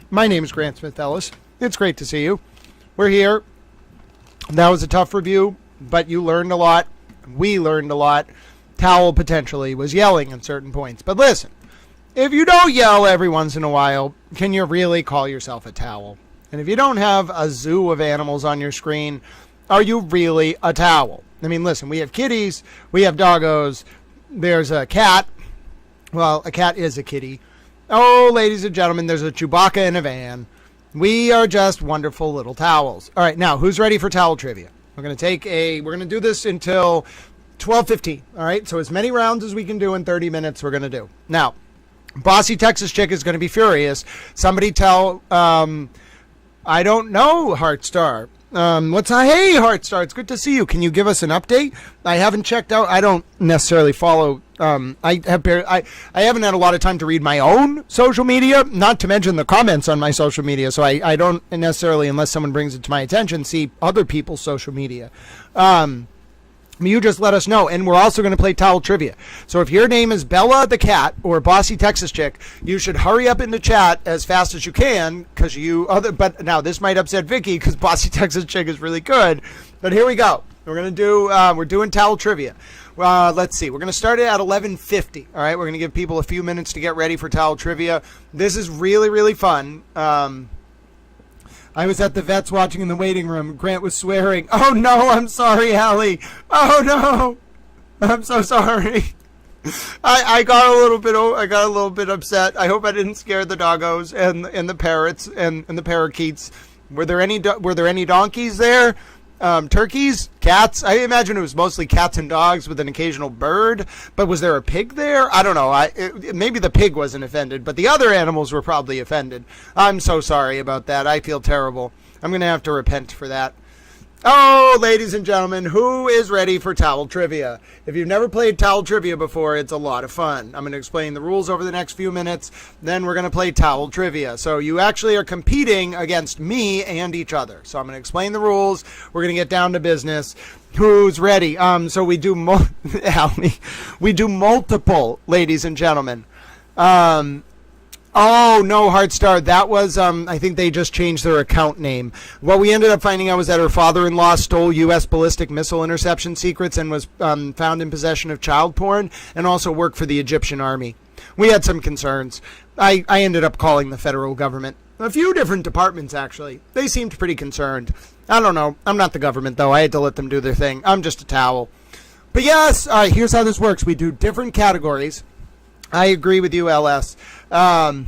My name is Grant Smith Ellis. It's great to see you. We're here. That was a tough review, but you learned a lot. We learned a lot. Towel potentially was yelling at certain points. But listen, if you don't yell every once in a while, can you really call yourself a towel? And if you don't have a zoo of animals on your screen, are you really a towel? I mean, listen, we have kitties, we have doggos, there's a cat. Well, a cat is a kitty. Oh, ladies and gentlemen, there's a Chewbacca in a van. We are just wonderful little towels. All right, now, who's ready for towel trivia? We're going to do this until 12:15. All right, so as many rounds as we can do in 30 minutes, we're going to do. Now, Bossy Texas Chick is going to be furious. Somebody tell, I don't know, Heartstar. Hey, Heartstar, it's good to see you. Can you give us an update? I haven't checked out. I don't necessarily follow. I haven't had a lot of time to read my own social media, not to mention the comments on my social media. So I don't necessarily, unless someone brings it to my attention, see other people's social media. You just let us know. And we're also going to play towel trivia. So if your name is Bella the Cat or Bossy Texas Chick, you should hurry up in the chat as fast as you can, because but now this might upset Vicky because Bossy Texas Chick is really good. But here we go. We're doing towel trivia. Let's see. We're going to start it at 11:50. All right. We're going to give people a few minutes to get ready for towel trivia. This is really, really fun. I was at the vets watching in the waiting room. Grant was swearing. Oh no, I'm sorry, Hallie. Oh no, I'm so sorry. I got a little bit upset. I hope I didn't scare the doggos and the parrots and the parakeets. Were there any donkeys there? Turkeys, cats. I imagine it was mostly cats and dogs with an occasional bird. But was there a pig there? I don't know. Maybe the pig wasn't offended, but the other animals were probably offended. I'm so sorry about that. I feel terrible. I'm going to have to repent for that. Oh, ladies and gentlemen, who is ready for towel trivia? If you've never played towel trivia before, it's a lot of fun. I'm going to explain the rules over the next few minutes. Then we're going to play towel trivia. So you actually are competing against me and each other. So I'm going to explain the rules. We're going to get down to business. Who's ready? So we do we do multiple, ladies and gentlemen. Oh, no, Heartstar. That was, I think they just changed their account name. What we ended up finding out was that her father-in-law stole U.S. ballistic missile interception secrets and was found in possession of child porn and also worked for the Egyptian army. We had some concerns. I ended up calling the federal government. A few different departments, actually. They seemed pretty concerned. I don't know. I'm not the government, though. I had to let them do their thing. I'm just a towel. But yes, all right, here's how this works. We do different categories. I agree with you, LS. Yes.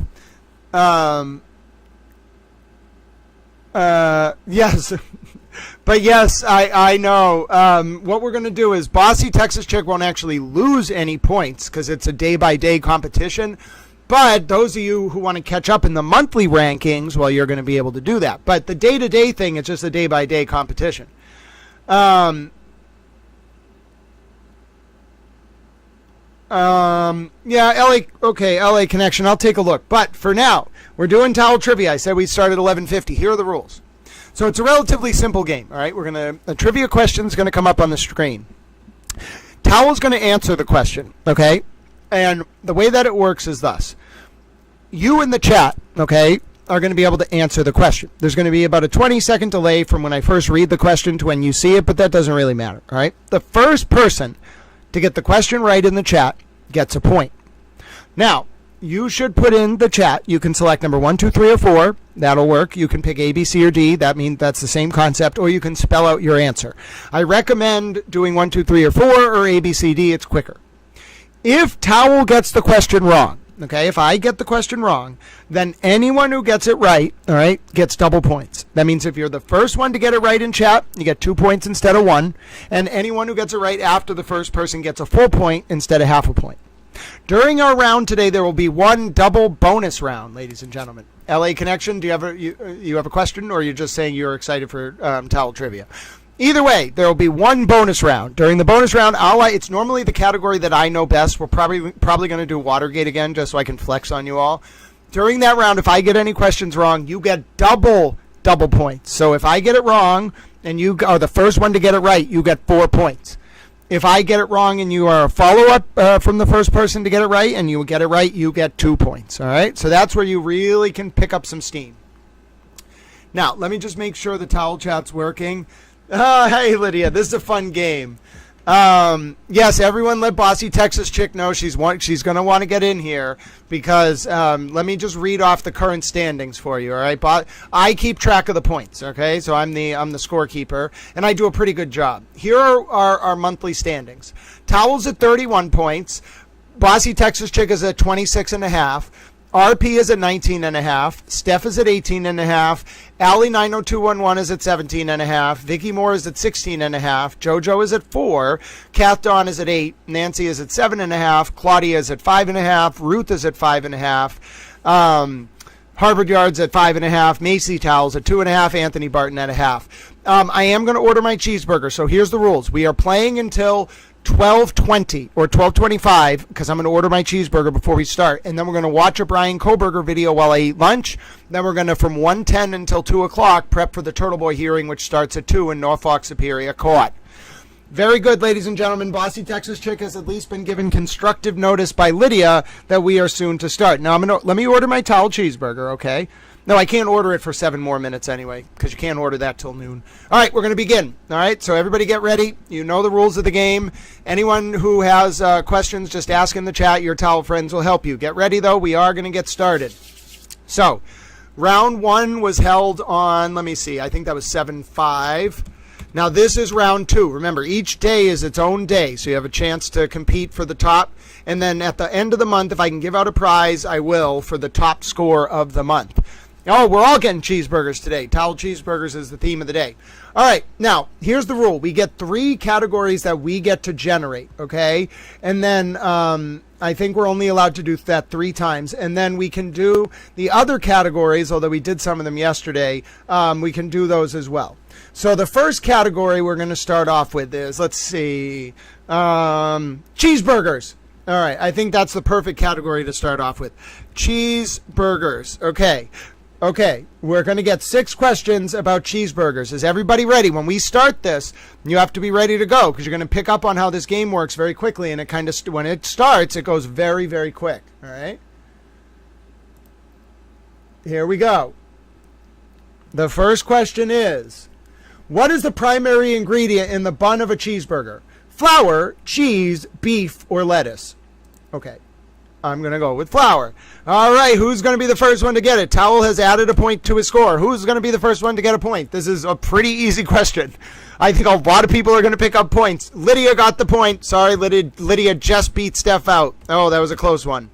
But yes, I know. What we're going to do is Bossy Texas Chick won't actually lose any points because it's a day-by-day competition. But those of you who want to catch up in the monthly rankings, well, you're going to be able to do that. But the day-to-day thing, it's just a day-by-day competition. Yeah, LA Connection. I'll take a look. But for now, we're doing towel trivia. I said we start at 11:50. Here are the rules. So it's a relatively simple game. All right, a trivia question is going to come up on the screen. Towel's going to answer the question. Okay, and the way that it works is thus: you in the chat, okay, are going to be able to answer the question. There's going to be about a 20-second delay from when I first read the question to when you see it, but that doesn't really matter. All right, the first person to get the question right in the chat gets a point. Now, you should put in the chat. You can select number 1, 2, 3, or 4. That'll work. You can pick A, B, C, or D. That means that's the same concept. Or you can spell out your answer. I recommend doing 1, 2, 3, or 4, or A, B, C, D. It's quicker. If Towel gets the question wrong, okay, if I get the question wrong, then anyone who gets it right, all right, gets double points. That means if you're the first one to get it right in chat, you get 2 points instead of 1. And anyone who gets it right after the first person gets a full point instead of half a point. During our round today, there will be one double bonus round, ladies and gentlemen. LA Connection, do you have a question, or are you just saying you're excited for towel trivia? Either way, there will be one bonus round. During the bonus round, it's normally the category that I know best. We're probably going to do Watergate again, just so I can flex on you all. During that round, if I get any questions wrong, you get double points. So if I get it wrong and you are the first one to get it right, you get 4 points. If I get it wrong and you are a follow-up from the first person to get it right and you get it right, you get 2 points. All right? So that's where you really can pick up some steam. Now, let me just make sure the towel chat's working. Hey, Lydia, this is a fun game. Yes, everyone let Bossy Texas Chick know she's going to want to get in here because let me just read off the current standings for you, all right? I keep track of the points, okay? So I'm the scorekeeper, and I do a pretty good job. Here are our monthly standings. Towel's at 31 points. Bossy Texas Chick is at 26.5. RP is at 19.5. Steph is at 18.5. Allie 90211 is at 17.5. Vicky Moore is at 16.5. JoJo is at 4. Kath Dawn is at 8. Nancy is at 7.5. Claudia is at 5.5. Ruth is at 5.5. Harvard Yard's at 5.5. Macy Towels at 2.5. Anthony Barton at 0.5. I am going to order my cheeseburger. So here's the rules. We are playing until 12:20 or 12:25 because I'm going to order my cheeseburger before we start, and then we're going to watch a Brian Koberger video while I eat lunch. Then we're going to, from 1:10 until 2 o'clock, prep for the TurtleBoy hearing, which starts at 2 in Norfolk Superior Court. Very good, ladies and gentlemen. Bossy Texas Chick has at least been given constructive notice by Lydia that we are soon to start. Now, let me order my towel cheeseburger, okay? No, I can't order it for 7 more minutes anyway, because you can't order that till noon. All right, we're going to begin. All right, so everybody get ready. You know the rules of the game. Anyone who has questions, just ask in the chat. Your towel friends will help you. Get ready, though. We are going to get started. So, round 1 was held on, let me see, I think that was 7-5. Now, this is round 2. Remember, each day is its own day, so you have a chance to compete for the top. And then at the end of the month, if I can give out a prize, I will for the top score of the month. Oh, we're all getting cheeseburgers today. Towel cheeseburgers is the theme of the day. All right, now, here's the rule. We get 3 categories that we get to generate, okay? And then I think we're only allowed to do that 3 times. And then we can do the other categories, although we did some of them yesterday. We can do those as well. So the first category we're going to start off with is, let's see, cheeseburgers. All right, I think that's the perfect category to start off with. Cheeseburgers, okay. Okay, we're going to get 6 questions about cheeseburgers. Is everybody ready? When we start this, you have to be ready to go because you're going to pick up on how this game works very quickly, and when it starts, it goes very, very quick. All right? Here we go. The first question is, what is the primary ingredient in the bun of a cheeseburger? Flour, cheese, beef, or lettuce? Okay. I'm going to go with flour. All right, who's going to be the first one to get it? Towel has added a point to his score. Who's going to be the first one to get a point? This is a pretty easy question. I think a lot of people are going to pick up points. Lydia got the point. Sorry, Lydia just beat Steph out. Oh, that was a close one.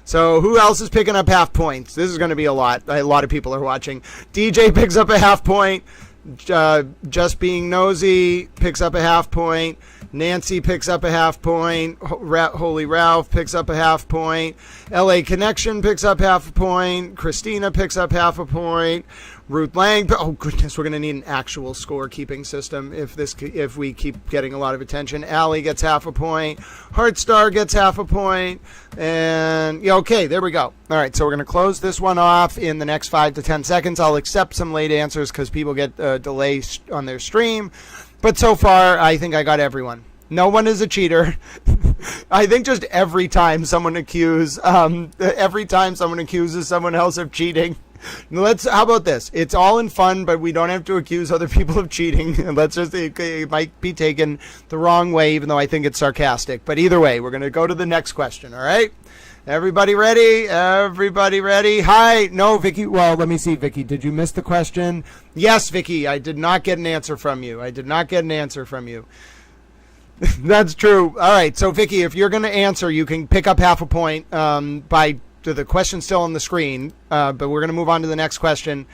So who else is picking up half points? This is going to be a lot. A lot of people are watching. DJ picks up a half point. Just Being Nosy picks up a half point. Nancy picks up a half point. Holy Ralph picks up a half point. LA Connection picks up half a point. Christina picks up half a point. Ruth Lang. Oh goodness, we're gonna need an actual scorekeeping system if we keep getting a lot of attention. Allie gets half a point. Heartstar gets half a point. And yeah, okay, there we go. All right, so we're gonna close this one off in the next 5 to 10 seconds. I'll accept some late answers because people get a delay on their stream. But so far, I think I got everyone. No one is a cheater. I think just every time someone accuses someone else of cheating. How about this? It's all in fun, but we don't have to accuse other people of cheating. It might be taken the wrong way, even though I think it's sarcastic. But either way, we're going to go to the next question, all right? Everybody ready? Everybody ready? Hi. No, Vicky. Well, let me see, Vicky. Did you miss the question? Yes, Vicky. I did not get an answer from you. That's true. All right. So, Vicky, if you're going to answer, you can pick up half a point by the question still on the screen. But we're going to move on to the next question.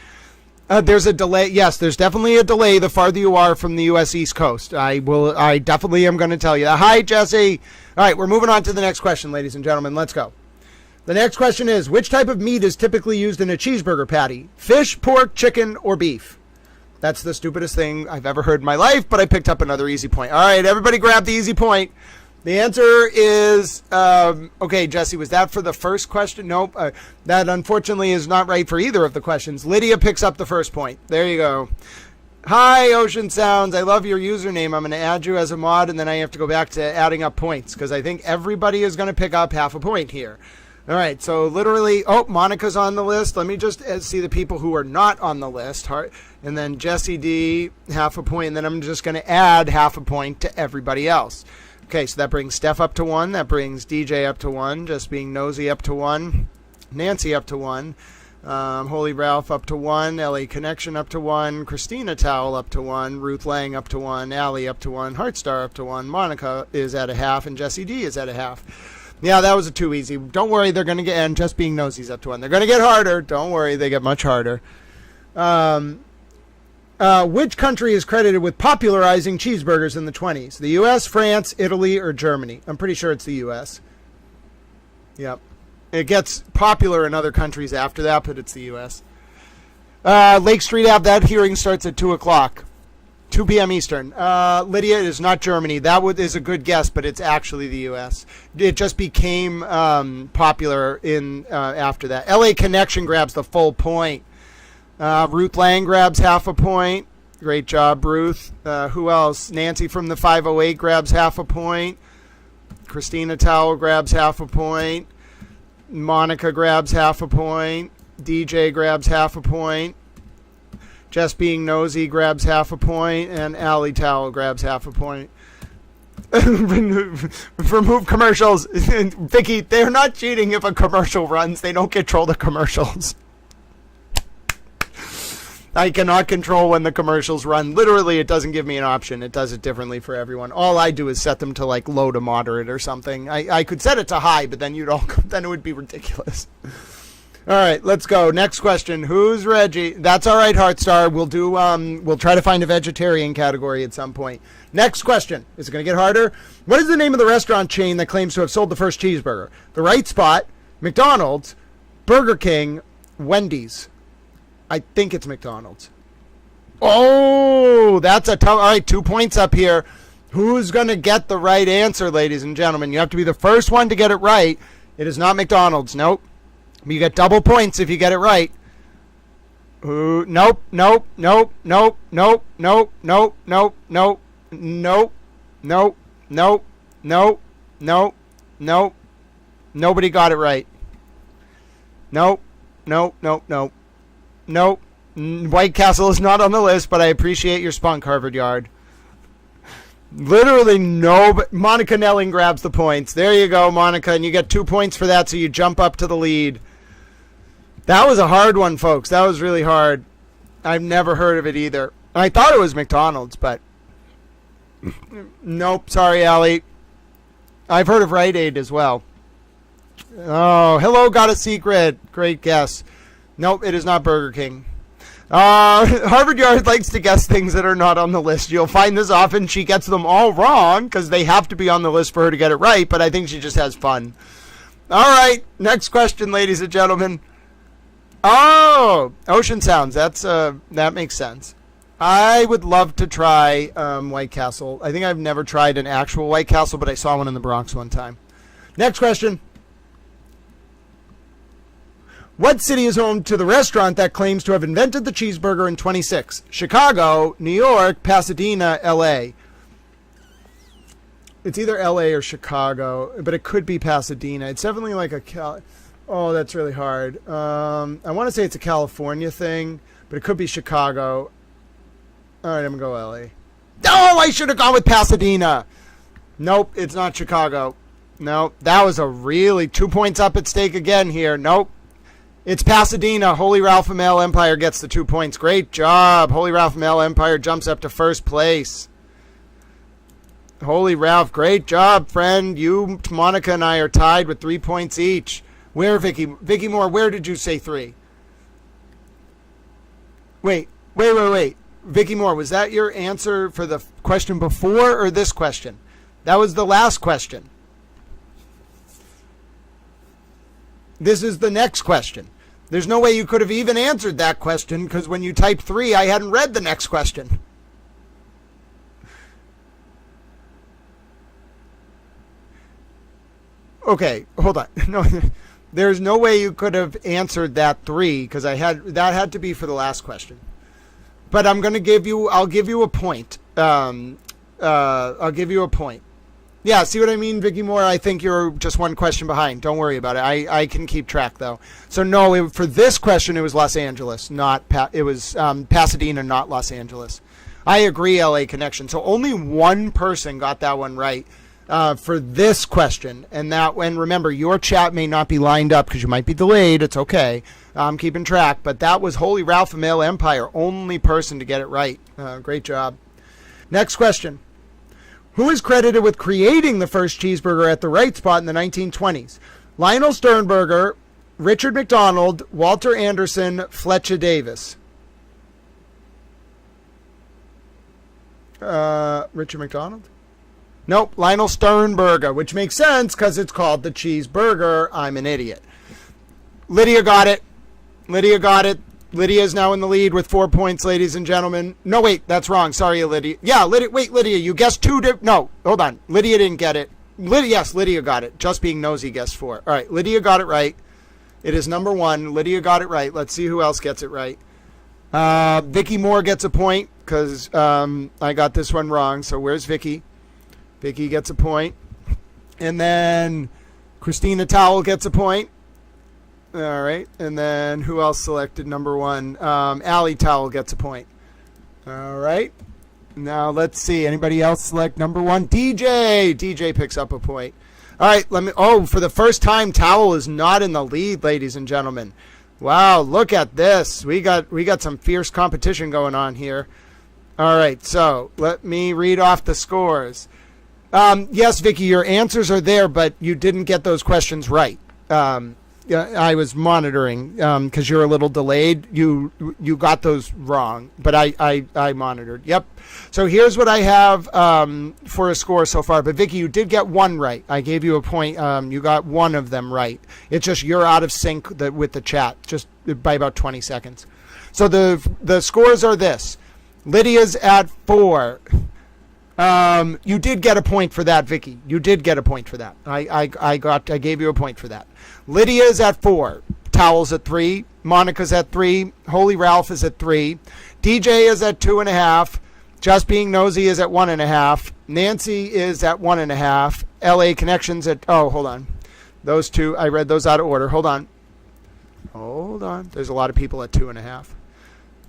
There's a delay. Yes, there's definitely a delay the farther you are from the U.S. East Coast. I definitely am going to tell you that. Hi, Jesse. All right. We're moving on to the next question, ladies and gentlemen. Let's go. The next question is, which type of meat is typically used in a cheeseburger patty? Fish, pork, chicken, or beef? That's the stupidest thing I've ever heard in my life, but I picked up another easy point. All right, everybody grab the easy point. The answer is, okay, Jesse, was that for the first question? Nope. That unfortunately is not right for either of the questions. Lydia picks up the first point. There you go. Hi, Ocean Sounds. I love your username. I'm going to add you as a mod, and then I have to go back to adding up points because I think everybody is going to pick up half a point here. All right, so literally, Monica's on the list. Let me just see the people who are not on the list. And then Jesse D, half a point, and then I'm just going to add half a point to everybody else. Okay, so that brings Steph up to 1. That brings DJ up to 1. Just Being Nosy up to 1. Nancy up to 1. Holy Ralph up to 1. LA Connection up to 1. Christina Towel up to 1. Ruth Lang up to 1. Allie up to 1. Heartstar up to 1. Monica is at a half, and Jesse D is at a half. Yeah, that was too easy. Don't worry, they're going to get, and Just Being Nosy's up to 1. They're going to get harder. Don't worry, they get much harder. Which country is credited with popularizing cheeseburgers in the 1920s? The U.S., France, Italy, or Germany? I'm pretty sure it's the U.S. Yep. It gets popular in other countries after that, but it's the U.S. Lake Street Ave, that hearing starts at 2 o'clock. 2 p.m. Eastern. Lydia, it is not Germany. That is a good guess, but it's actually the U.S. It just became popular in after that. LA Connection grabs the full point. Ruth Lang grabs half a point. Great job, Ruth. Who else? Nancy from the 508 grabs half a point. Christina Towel grabs half a point. Monica grabs half a point. DJ grabs half a point. Just Being Nosy grabs half a point, and Allie Towel grabs half a point. Remove commercials. Vicky, they're not cheating if a commercial runs. They don't control the commercials. I cannot control when the commercials run. Literally, it doesn't give me an option. It does it differently for everyone. All I do is set them to like low to moderate or something. I could set it to high, but then then it would be ridiculous. All right, let's go. Next question. Who's Reggie? That's all right, Heartstar. We'll try to find a vegetarian category at some point. Next question. Is it going to get harder? What is the name of the restaurant chain that claims to have sold the first cheeseburger? The Right Spot, McDonald's, Burger King, Wendy's. I think it's McDonald's. Oh, that's a tough. All right, 2 points up here. Who's going to get the right answer, ladies and gentlemen? You have to be the first one to get it right. It is not McDonald's. Nope. You get double points if you get it right. Ooh, nope, nope, nope, nope, nope, nope, nope, nope, nope, nope, nope, nope, nope, nope, nope. Nobody got it right. Nope, nope, nope, nope, nope. White Castle is not on the list, but I appreciate your spunk, Harvard Yard. Literally no, but Monica Nelling grabs the points. There you go, Monica, and you get 2 points for that, so you jump up to the lead. That was a hard one, folks. That was really hard. I've never heard of it either. I thought it was McDonald's, but nope. Sorry, Allie. I've heard of Rite Aid as well. Oh, hello, got a secret. Great guess. Nope, it is not Burger King. Harvard Yard likes to guess things that are not on the list. You'll find this often. She gets them all wrong because they have to be on the list for her to get it right, but I think she just has fun. All right, next question, ladies and gentlemen. Oh, Ocean Sounds. That makes sense. I would love to try White Castle. I think I've never tried an actual White Castle, but I saw one in the Bronx one time. Next question. What city is home to the restaurant that claims to have invented the cheeseburger in 26? Chicago, New York, Pasadena, L.A. It's either L.A. or Chicago, but it could be Pasadena. It's definitely like a oh, that's really hard. I want to say it's a California thing, but it could be Chicago. All right, I'm going to go L.A. Oh, I should have gone with Pasadena. Nope, it's not Chicago. No, that was a really 2 points up at stake again here. Nope. It's Pasadena. Holy Ralph and Male Empire gets the 2 points. Great job. Holy Ralph and Male Empire jumps up to first place. Holy Ralph, great job, friend. You, Monica, and I are tied with 3 points each. Where, Vicky? Vicky Moore, where did you say 3? Wait. Vicky Moore, was that your answer for the question before or this question? That was the last question. This is the next question. There's no way you could have even answered that question because when you typed 3, I hadn't read the next question. Okay, hold on. No, there's no way you could have answered that 3 because that had to be for the last question. But I'll give you a point. I'll give you a point. Yeah, see what I mean, Vicky Moore? I think you're just one question behind. Don't worry about it. I can keep track, though. So, no, for this question, it was Los Angeles, it was Pasadena, not Los Angeles. I agree, LA connection. So only one person got that one right for this question. And remember, your chat may not be lined up because you might be delayed. It's okay. I'm keeping track. But that was Holy Ralph and Male Empire, only person to get it right. Great job. Next question. Who is credited with creating the first cheeseburger at the right spot in the 1920s? Lionel Sternberger, Richard McDonald, Walter Anderson, Fletcher Davis. Richard McDonald? Nope, Lionel Sternberger, which makes sense because it's called the cheeseburger. I'm an idiot. Lydia got it. Lydia is now in the lead with 4 points, ladies and gentlemen. No, wait, that's wrong. Sorry, Lydia. Yeah, Lydia, you guessed 2. No, hold on. Lydia didn't get it. Lydia got it. Just being nosy guessed 4. All right, Lydia got it right. It is number 1. Lydia got it right. Let's see who else gets it right. Vicky Moore gets a point because I got this one wrong. So where's Vicky? Vicky gets a point. And then Christina Towell gets a point. All right, and then who else selected number 1? Allie Towell gets a point. All right, now let's see. Anybody else select number 1? DJ picks up a point. All right, for the first time, Towell is not in the lead, ladies and gentlemen. Wow, look at this. We got some fierce competition going on here. All right, so let me read off the scores. Yes, Vicky, your answers are there, but you didn't get those questions right. I was monitoring because you're a little delayed. You got those wrong, but I monitored. Yep. So here's what I have for a score so far. But Vicky, you did get 1 right. I gave you a point. You got 1 of them right. It's just you're out of sync with the chat just by about 20 seconds. So the scores are this. Lydia's at 4. You did get a point for that, Vicky. You did get a point for that. I gave you a point for that. Lydia is at 4. Towel's at 3. Monica's at 3. Holy Ralph is at 3. DJ is at 2.5. Just Being Nosy is at 1.5. Nancy is at 1.5. LA Connections at, hold on. Those 2, I read those out of order. Hold on. There's a lot of people at 2.5.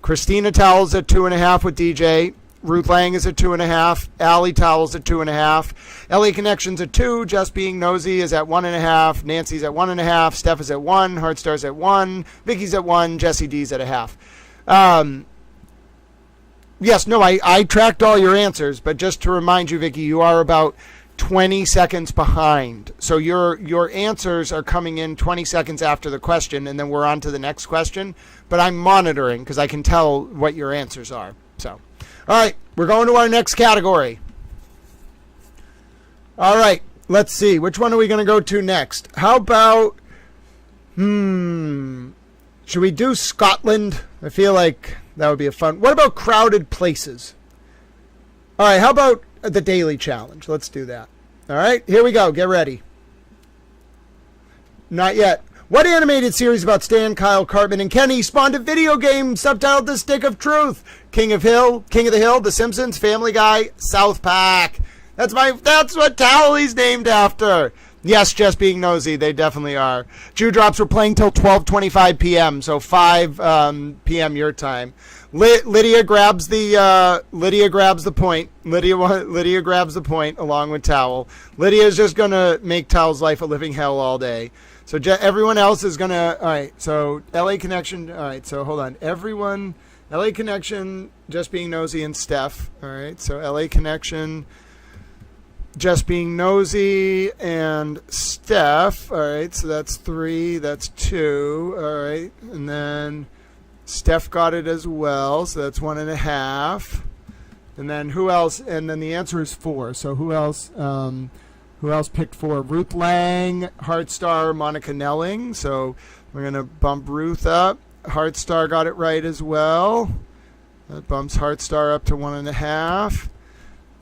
Christina Towell's at 2.5 with DJ. Ruth Lang is at 2.5. Allie Towell's at 2.5. LA Connections at 2. Just Being Nosy is at 1.5. Nancy's at 1.5. Steph is at 1. Heartstar's at 1. Vicky's at 1. Jesse D's at 0.5. Yes, no, I tracked all your answers, but just to remind you, Vicky, you are about 20 seconds behind. So your answers are coming in 20 seconds after the question, and then we're on to the next question. But I'm monitoring because I can tell what your answers are. So. All right, we're going to our next category. All right, let's see. Which one are we going to go to next? How about, Should we do Scotland? I feel like that would be a fun. What about crowded places? All right, how about the daily challenge? Let's do that. All right, here we go. Get ready. Not yet. What animated series about Stan, Kyle, Cartman, and Kenny spawned a video game subtitled The Stick of Truth? King of the Hill, The Simpsons, Family Guy, South Park. That's what Towley's named after. Yes, just being nosy, they definitely are. Dewdrops were playing till 12:25 p.m., so 5 p.m. your time. Lydia grabs the point. Lydia grabs the point along with Towel. Lydia is just gonna make Towel's life a living hell all day. So everyone else is gonna. All right. So LA Connection. All right. So hold on. Everyone. LA Connection, just being nosy, and Steph. All right. So LA Connection, just being nosy, and Steph. All right. So that's 3. That's 2. All right. And then Steph got it as well. So that's 1.5. And then who else? And then the answer is 4. So who else? Who else picked 4? Ruth Lang, Heartstar, Monica Nelling. So we're going to bump Ruth up. Heartstar got it right as well. That bumps Heartstar up to 1.5.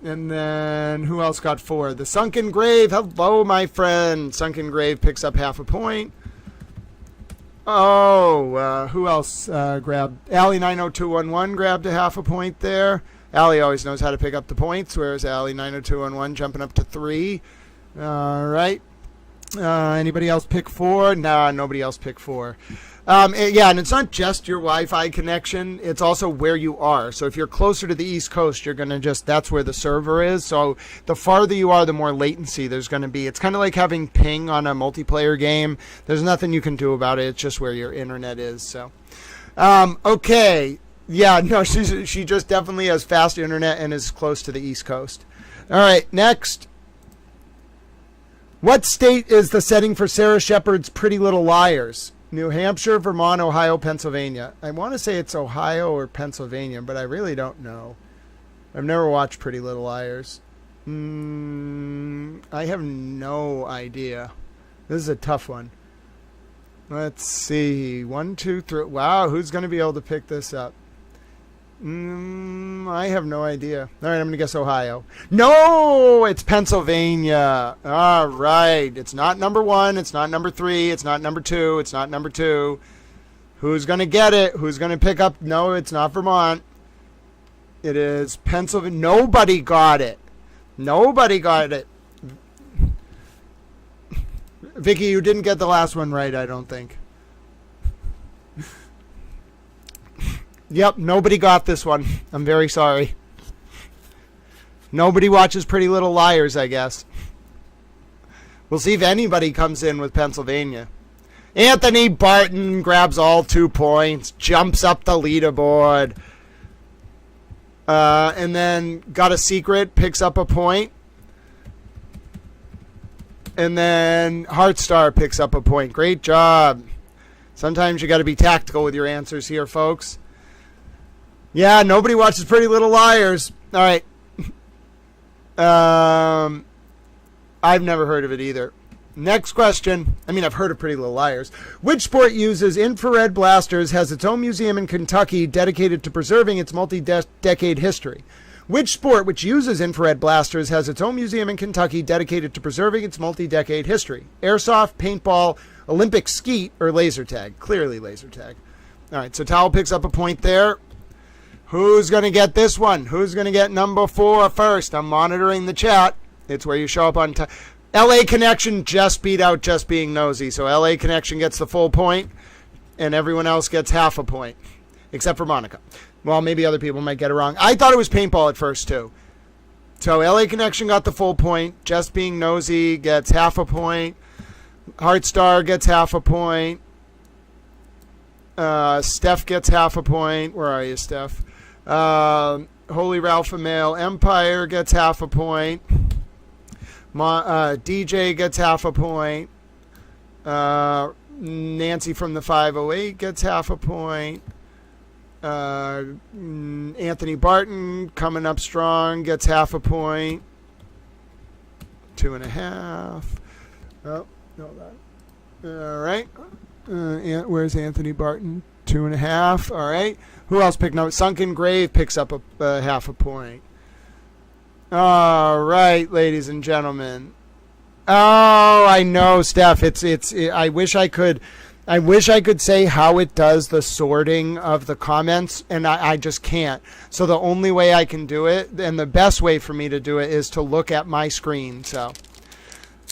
And then who else got 4? The Sunken Grave. Hello, my friend. Sunken Grave picks up 0.5 point. Oh, who else grabbed? Allie90211 grabbed a 0.5 point there. Allie always knows how to pick up the points, whereas Allie90211 jumping up to 3. All right. Anybody else pick 4? Nah, nobody else picked 4. Yeah, and it's not just your Wi-Fi connection. It's also where you are. So if you're closer to the East Coast, you're going to that's where the server is. So the farther you are, the more latency there's going to be. It's kind of like having ping on a multiplayer game. There's nothing you can do about it. It's just where your internet is. So, okay. Yeah, no, she just definitely has fast internet and is close to the East Coast. All right, next. What state is the setting for Sarah Shepard's Pretty Little Liars? New Hampshire, Vermont, Ohio, Pennsylvania. I want to say it's Ohio or Pennsylvania, but I really don't know. I've never watched Pretty Little Liars. I have no idea. This is a tough one. Let's see. 1, 2, 3. Wow, who's going to be able to pick this up? I have no idea. All right, I'm going to guess Ohio. No, it's Pennsylvania. All right. It's not number 1. It's not number 3. It's not number 2. It's not number 2. Who's going to get it? Who's going to pick up? No, it's not Vermont. It is Pennsylvania. Nobody got it. Nobody got it. Vicky, you didn't get the last one right, I don't think. Yep, nobody got this one. I'm very sorry. Nobody watches Pretty Little Liars, I guess. We'll see if anybody comes in with Pennsylvania. Anthony Barton grabs all 2 points, jumps up the leaderboard. And then Got a Secret picks up a point. And then Heartstar picks up a point. Great job. Sometimes you got to be tactical with your answers here, folks. Yeah, nobody watches Pretty Little Liars. All right. I've never heard of it either. Next question. I mean, I've heard of Pretty Little Liars. Which sport uses infrared blasters, has its own museum in Kentucky dedicated to preserving its multi-decade history? Which sport which uses infrared blasters has its own museum in Kentucky dedicated to preserving its multi-decade history? Airsoft, paintball, Olympic skeet, or laser tag? Clearly laser tag. All right, so Towel picks up a point there. Who's going to get this one? Who's going to get number 4 first? I'm monitoring the chat. It's where you show up on time. LA Connection just beat out Just Being Nosy. So LA Connection gets the full point, and everyone else gets 0.5 point, except for Monica. Well, maybe other people might get it wrong. I thought it was paintball at first, too. So LA Connection got the full point. Just Being Nosy gets 0.5 point. Heartstar gets 0.5 point. Steph gets 0.5 point. Where are you, Steph? Holy Ralph Male Empire gets 0.5 point. DJ gets 0.5 point. Nancy from the 508 gets 0.5 point. Anthony Barton coming up strong gets 0.5 point. 2.5. Oh, no, that. All right. Where's Anthony Barton? 2.5. All right. Who else picked up? Sunken Grave picks up a half a point. All right, ladies and gentlemen. Oh, I know, Steph. I wish I could say how it does the sorting of the comments, and I just can't. So the only way I can do it, and the best way for me to do it, is to look at my screen. So,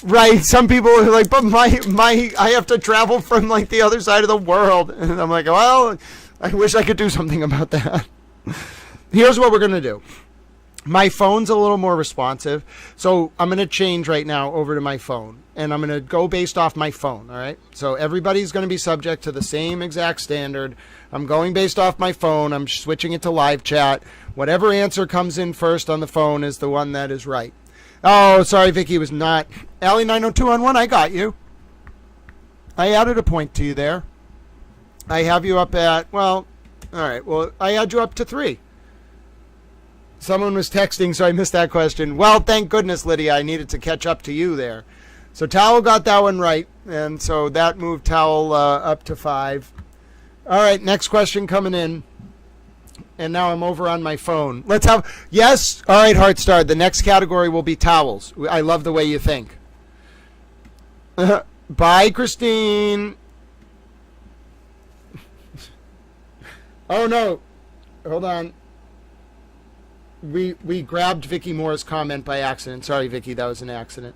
right, some people are like, but I have to travel from like the other side of the world, and I'm like, well, I wish I could do something about that. Here's what we're gonna do. My phone's a little more responsive, so I'm going to change right now over to my phone, and I'm going to go based off my phone, all right? So everybody's going to be subject to the same exact standard. I'm going based off my phone. I'm switching it to live chat. Whatever answer comes in first on the phone is the one that is right. Oh, sorry, Vicky, it was not. Allie 902 on 1, I got you. I added a point to you there. I have you up at, well, all right, well, I had you up to 3. Someone was texting, so I missed that question. Well, thank goodness, Lydia. I needed to catch up to you there. So Towel got that one right, and so that moved Towel up to 5. All right, next question coming in. And now I'm over on my phone. Let's have... Yes? All right, Heartstar. The next category will be towels. I love the way you think. Bye, Christine. Oh, no. Hold on. We grabbed Vicky Moore's comment by accident. Sorry, Vicky, that was an accident.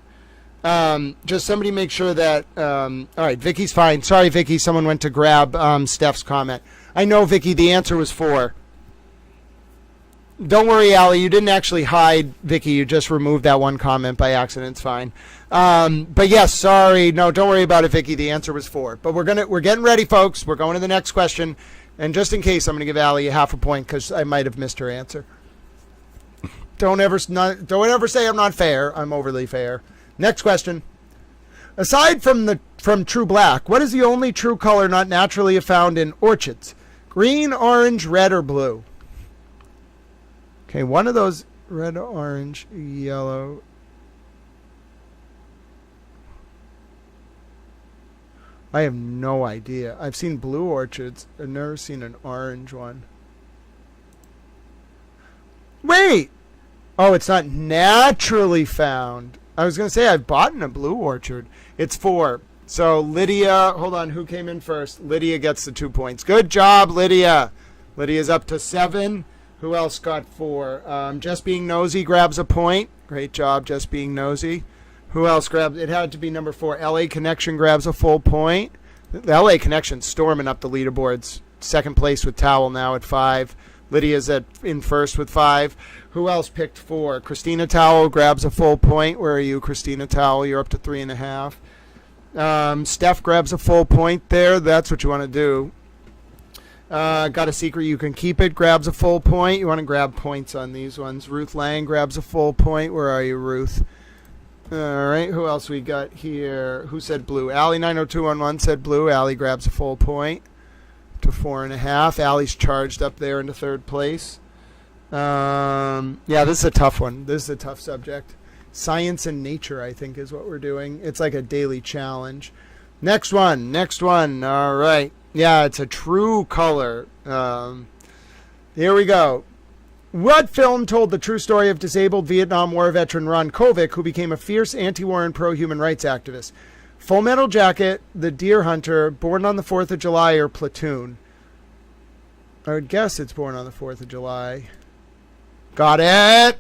Just somebody make sure that... all right, Vicky's fine. Sorry, Vicky, someone went to grab Steph's comment. I know, Vicky, the answer was 4. Don't worry, Allie, you didn't actually hide Vicky. You just removed that one comment by accident. It's fine. But yes, sorry. No, don't worry about it, Vicky. The answer was 4. But we're getting ready, folks. We're going to the next question. And just in case, I'm going to give Allie a half a point because I might have missed her answer. Don't ever say I'm not fair. I'm overly fair. Next question. Aside from true black, what is the only true color not naturally found in orchids? Green, orange, red, or blue? Okay, one of those: red, orange, yellow. I have no idea. I've seen blue orchids. I've never seen an orange one. Wait! Oh, it's not naturally found. I was going to say I've bought in a blue orchard. It's 4. So Lydia, hold on, who came in first? Lydia gets the 2 points. Good job, Lydia. Lydia's up to 7. Who else got 4? Just Being Nosy grabs a point. Great job, Just Being Nosy. Who else grabs? It had to be number 4. LA Connection grabs a full point. The LA Connection storming up the leaderboards. Second place with Towel now at 5. Lydia's in first with 5. Who else picked 4? Christina Towel grabs a full point. Where are you, Christina Towel? You're up to 3.5. Steph grabs a full point there. That's what you want to do. Got a secret, you can keep it. Grabs a full point. You want to grab points on these ones. Ruth Lang grabs a full point. Where are you, Ruth? All right. Who else we got here? Who said blue? Allie 90211 said blue. Allie grabs a full point to 4.5. Allie's charged up there into third place. Yeah, this is a tough one. This is a tough subject. Science and nature, I think, is what we're doing. It's like a daily challenge. Next one. All right. Yeah, it's a true color. Here we go. What film told the true story of disabled Vietnam War veteran Ron Kovic, who became a fierce anti-war and pro-human rights activist? Full Metal Jacket, The Deer Hunter, Born on the 4th of July, or Platoon? I would guess it's Born on the 4th of July. Got it!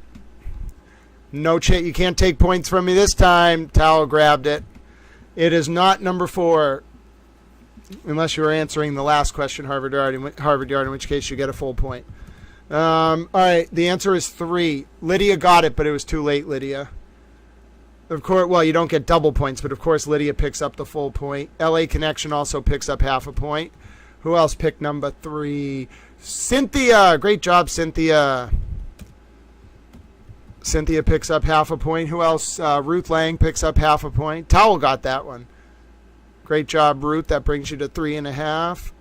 No chance. You can't take points from me this time. Towel grabbed it. It is not number 4. Unless you were answering the last question, Harvard Yard, in which case you get a full point. All right, the answer is 3. Lydia got it, but it was too late, Lydia. Of course, well, you don't get double points, but of course Lydia picks up the full point. LA Connection also picks up half a point. Who else picked number 3? Cynthia. Great job, Cynthia. Cynthia picks up half a point. Who else? Ruth Lang picks up half a point. Towel got that one. Great job, Ruth. That brings you to 3.5.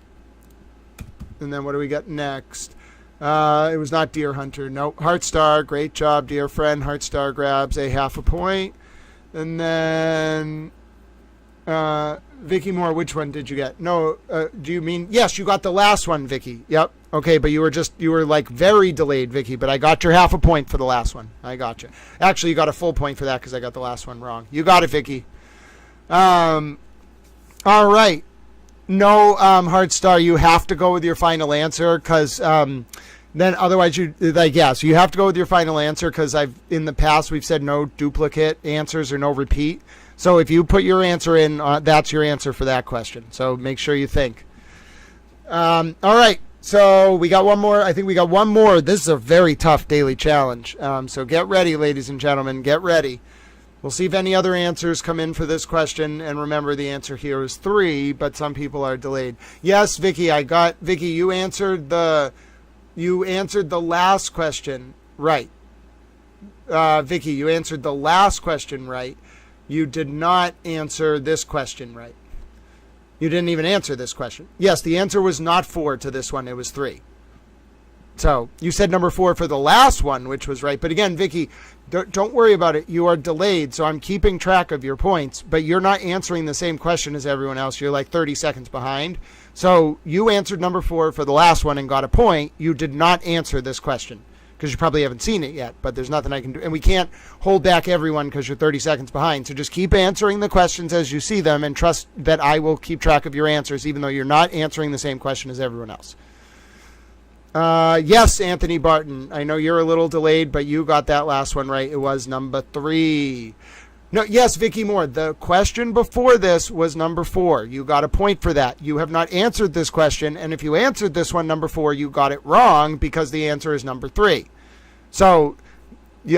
And then what do we got next? It was not Deer Hunter. Nope. Heartstar. Great job, dear friend. Heartstar grabs a half a point. And then Vicky Moore, which one did you get? No, do you mean, yes, you got the last one, Vicky. Yep. Okay, but you were like very delayed, Vicky, but I got your half a point for the last one. I got you. Actually, you got a full point for that because I got the last one wrong. You got it, Vicky. All right. No, Hard Star, you have to go with your final answer because then otherwise so you have to go with your final answer because in the past we've said no duplicate answers or no repeat. So if you put your answer in, that's your answer for that question. So make sure you think. All right. So we got one more. I think we got one more. This is a very tough daily challenge. So get ready, ladies and gentlemen. Get ready. We'll see if any other answers come in for this question. And remember, the answer here is 3, but some people are delayed. Yes, Vicky, Vicky, you answered the last question right. Vicky, you answered the last question right. You did not answer this question right. You didn't even answer this question. Yes, the answer was not 4 to this one. It was 3. So you said number 4 for the last one, which was right. But again, Vicky, don't worry about it. You are delayed, so I'm keeping track of your points. But you're not answering the same question as everyone else. You're like 30 seconds behind. So you answered number 4 for the last one and got a point. You did not answer this question because you probably haven't seen it yet. But there's nothing I can do. And we can't hold back everyone because you're 30 seconds behind. So just keep answering the questions as you see them and trust that I will keep track of your answers even though you're not answering the same question as everyone else. Yes, Anthony Barton. I know you're a little delayed, but you got that last one right. It was number 3. No, yes, Vicky Moore. The question before this was number 4. You got a point for that. You have not answered this question, and if you answered this one, number 4, you got it wrong because the answer is number 3. So,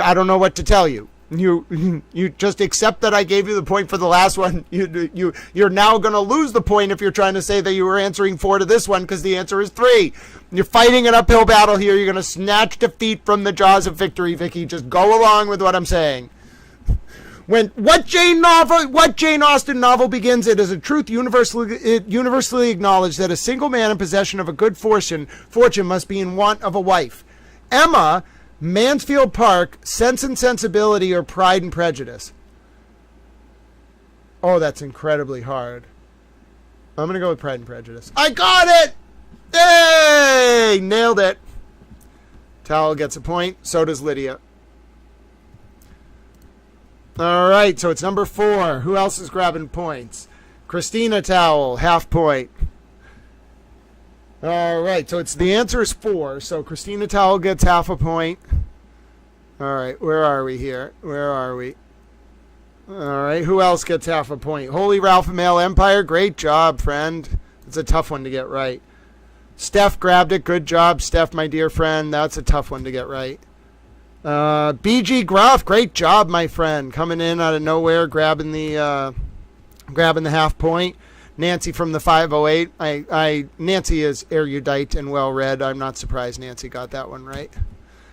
I don't know what to tell you. You just accept that I gave you the point for the last one. You're now going to lose the point if you're trying to say that you were answering 4 to this one because the answer is 3. You're fighting an uphill battle here. You're going to snatch defeat from the jaws of victory, Vicky. Just go along with what I'm saying. What Jane Austen novel begins, it is a truth universally acknowledged that a single man in possession of a good fortune must be in want of a wife. Emma, Mansfield Park, Sense and Sensibility, or Pride and Prejudice? Oh, that's incredibly hard. I'm going to go with Pride and Prejudice. I got it! Hey! Nailed it. Towel gets a point. So does Lydia. All right, so it's number 4. Who else is grabbing points? Christina Towel, half point. All right, so the answer is 4. So Christina Towel gets half a point. All right, where are we here? Where are we? All right, who else gets half a point? Holy Ralph and Male Empire, great job, friend. It's a tough one to get right. Steph grabbed it, good job, Steph, my dear friend. That's a tough one to get right. BG Gruff, great job, my friend. Coming in out of nowhere, grabbing the half point. Nancy from the 508. Nancy is erudite and well-read. I'm not surprised Nancy got that one right.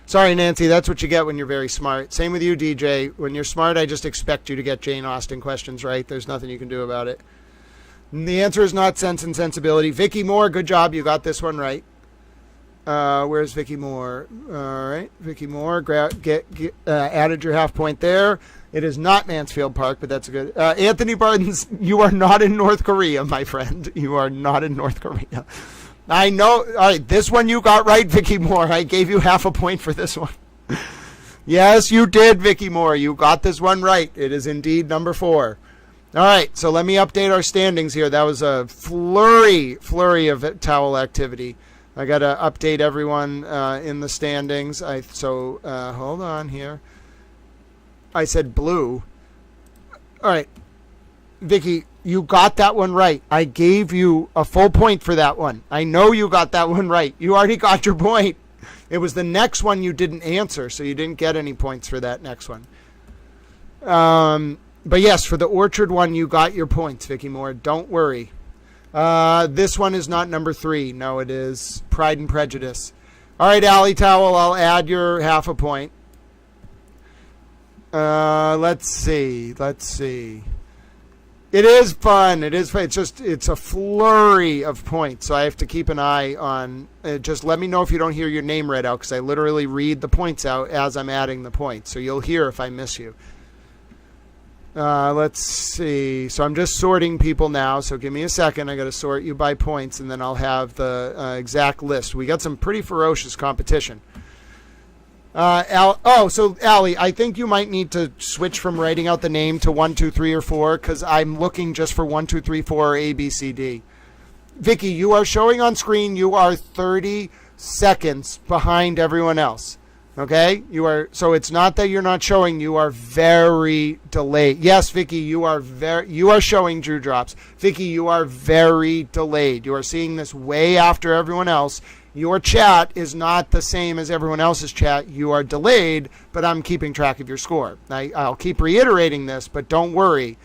Sorry, Nancy, that's what you get when you're very smart. Same with you, DJ. When you're smart, I just expect you to get Jane Austen questions right. There's nothing you can do about it. And the answer is not Sense and Sensibility. Vicky Moore, good job. You got this one right. Where's Vicky Moore? All right, Vicky Moore, added your half point there. It is not Mansfield Park, but that's a good. Anthony Barnes, you are not in North Korea, my friend. You are not in North Korea. I know. All right, this one you got right, Vicky Moore. I gave you half a point for this one. Yes, you did, Vicky Moore. You got this one right. It is indeed number 4. All right, so let me update our standings here. That was a flurry of towel activity. I got to update everyone in the standings. Hold on here. I said blue. All right. Vicky, you got that one right. I gave you a full point for that one. I know you got that one right. You already got your point. It was the next one you didn't answer, so you didn't get any points for that next one. But yes, for the Orchard one, you got your points, Vicky Moore. Don't worry. This one is not number 3. No, it is Pride and Prejudice. All right, Allie Towel, I'll add your half a point. Let's see. It is fun. It's a flurry of points, so I have to keep an eye on. Just let me know if you don't hear your name read out, because I literally read the points out as I'm adding the points, so you'll hear if I miss you. Let's see. So I'm just sorting people now. So give me a second. I got to sort you by points, and then I'll have the exact list. We got some pretty ferocious competition. So Allie, I think you might need to switch from writing out the name to 1, 2, 3, or 4, because I'm looking just for 1, 2, 3, 4, A, B, C, D. Vicky, you are showing on screen. You are 30 seconds behind everyone else. Okay, so it's not that you're not showing, you are very delayed. Yes, Vicky, you are showing Drew drops. Vicky, you are very delayed. You are seeing this way after everyone else. Your chat is not the same as everyone else's chat. You are delayed, but I'm keeping track of your score. I'll keep reiterating this, but don't worry.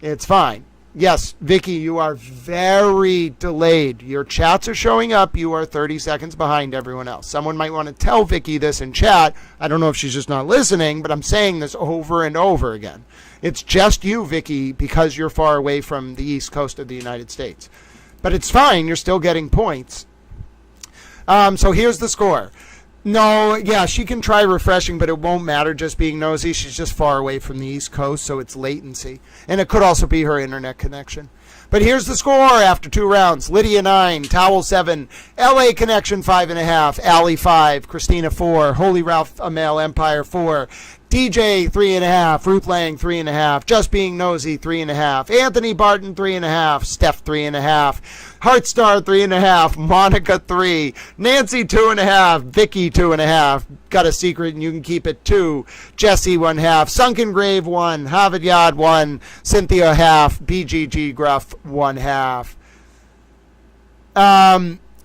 It's fine. Yes, Vicky, you are very delayed. Your chats are showing up. You are 30 seconds behind everyone else. Someone might want to tell Vicky this in chat. I don't know if she's just not listening, but I'm saying this over and over again. It's just you, Vicky, because you're far away from the East Coast of the United States. But it's fine. You're still getting points. So here's the score. No, yeah, she can try refreshing, but it won't matter just being nosy. She's just far away from the East Coast, so it's latency. And it could also be her internet connection. But here's the score after 2 rounds. Lydia 9, Towel 7, LA Connection 5.5, Allie 5, Christina 4, Holy Ralph Male Empire 4, DJ 3.5, Ruth Lang 3.5, Just Being Nosy 3.5, Anthony Barton 3.5, Steph 3.5, Heartstar 3.5, Monica 3, Nancy 2.5, Vicky 2.5, Got a Secret and You Can Keep It 2, Jesse 1.5, Sunken Grave 1, Harvard Yard 1, Cynthia 1/2, BGG Gruff 1/2.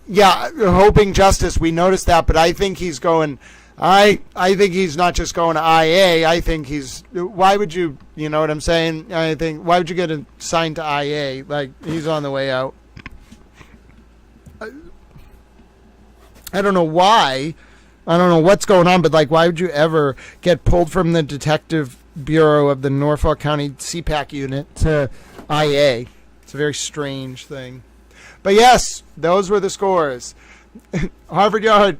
Yeah, Hoping Justice, we noticed that, but I think he's going... I think he's not just going to IA. I think he's... Why would you... You know what I'm saying? I think... Why would you get assigned to IA? Like, he's on the way out. I don't know why. I don't know what's going on, but, like, why would you ever get pulled from the Detective Bureau of the Norfolk County CPAC unit to IA? It's a very strange thing. But, yes, those were the scores. Harvard Yard...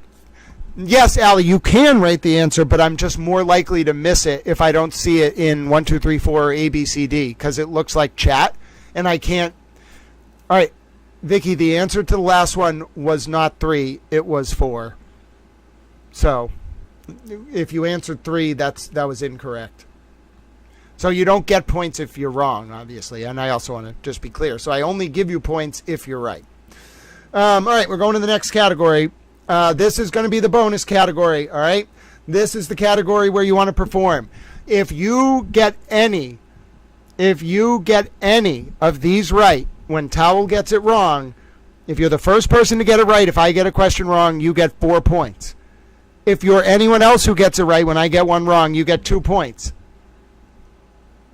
Yes, Allie, you can write the answer, but I'm just more likely to miss it if I don't see it in 1, 2, 3, 4 or A, B, C, D, because it looks like chat, and I can't. All right, Vicky, the answer to the last one was not 3, it was 4. So, if you answered 3, that was incorrect. So you don't get points if you're wrong, obviously, and I also want to just be clear. So I only give you points if you're right. All right, we're going to the next category. This is going to be the bonus category, all right? This is the category where you want to perform. If you get any of these right, when Towel gets it wrong, if you're the first person to get it right, if I get a question wrong, you get 4 points. If you're anyone else who gets it right, when I get one wrong, you get 2 points.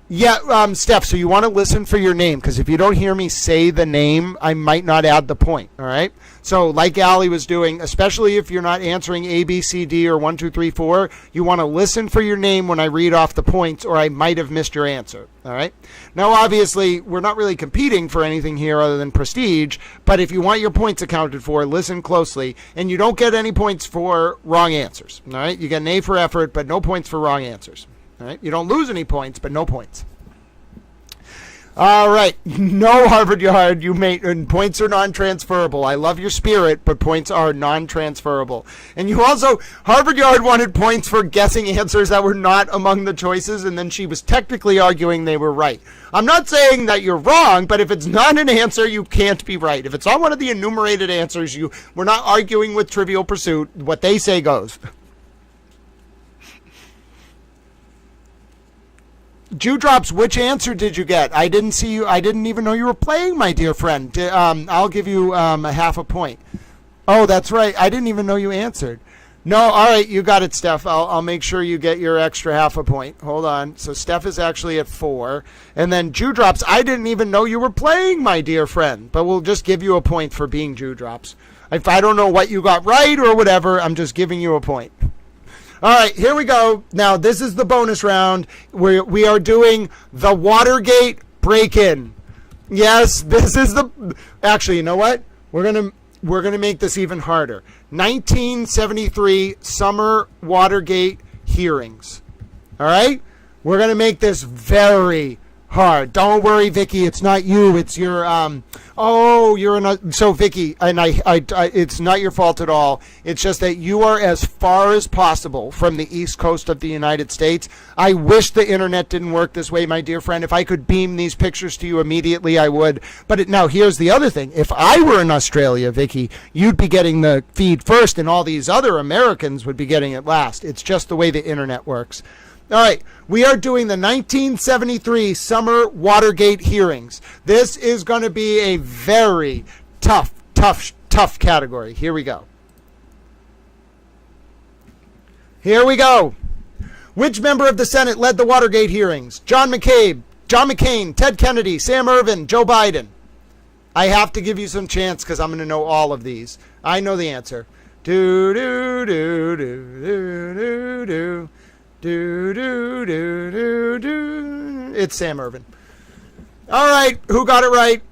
Yeah, Steph, so you want to listen for your name, because if you don't hear me say the name, I might not add the point, all right? So like Allie was doing, especially if you're not answering A, B, C, D, or 1, 2, 3, 4, you want to listen for your name when I read off the points, or I might have missed your answer, all right? Now, obviously, we're not really competing for anything here other than prestige, but if you want your points accounted for, listen closely, and you don't get any points for wrong answers, all right? You get an A for effort, but no points for wrong answers. All right, you don't lose any points, but no points. All right, no Harvard Yard. And points are non-transferable. I love your spirit, but points are non-transferable. And you also, Harvard Yard wanted points for guessing answers that were not among the choices, and then she was technically arguing they were right. I'm not saying that you're wrong, but if it's not an answer, you can't be right. If it's on one of the enumerated answers, we're not arguing with Trivial Pursuit. What they say goes. Dewdrops, which answer did you get? I didn't see you. I didn't even know you were playing, my dear friend. I'll give you a half a point. Oh, that's right. I didn't even know you answered. No, all right, you got it, Steph. I'll make sure you get your extra half a point. Hold on. So Steph is actually at 4. And then Dewdrops, I didn't even know you were playing, my dear friend. But we'll just give you a point for being Dewdrops. If I don't know what you got right or whatever, I'm just giving you a point. All right, here we go. Now, this is the bonus round where we are doing the Watergate break-in. Yes, this is the... Actually, you know what? We're gonna make this even harder. 1973 summer Watergate hearings. All right? We're going to make this very hard. Don't worry, Vicky. It's not you. It's your, so Vicky, and it's not your fault at all. It's just that you are as far as possible from the East Coast of the United States. I wish the internet didn't work this way, my dear friend. If I could beam these pictures to you immediately, I would. But now here's the other thing. If I were in Australia, Vicky, you'd be getting the feed first and all these other Americans would be getting it last. It's just the way the internet works. All right, we are doing the 1973 summer Watergate hearings. This is going to be a very tough category. Here we go. Which member of the Senate led the Watergate hearings? John McCain, Ted Kennedy, Sam Ervin, Joe Biden. I have to give you some chance because I'm going to know all of these. I know the answer. Do, do, do, do, do, do, do. It's Sam Ervin. All right, who got it right?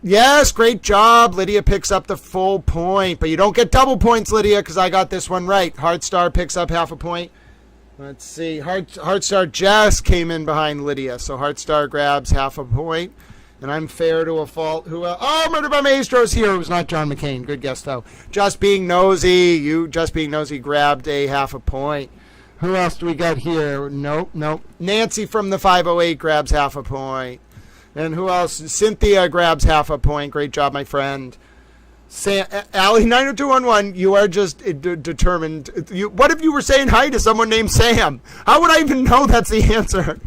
Yes, great job. Lydia picks up the full point, but you don't get double points, Lydia, because I got this one right. Heartstar picks up half a point. Let's see. Heartstar just came in behind Lydia, so Heartstar grabs half a point. And I'm fair to a fault. Murder by Maestro's here. It was not John McCain. Good guess, though. Just being nosy. Grabbed a half a point. Who else do we got here? Nope. Nancy from the 508 grabs half a point. And who else? Cynthia grabs half a point. Great job, my friend. Allie 90211, you are just determined. What if you were saying hi to someone named Sam? How would I even know that's the answer?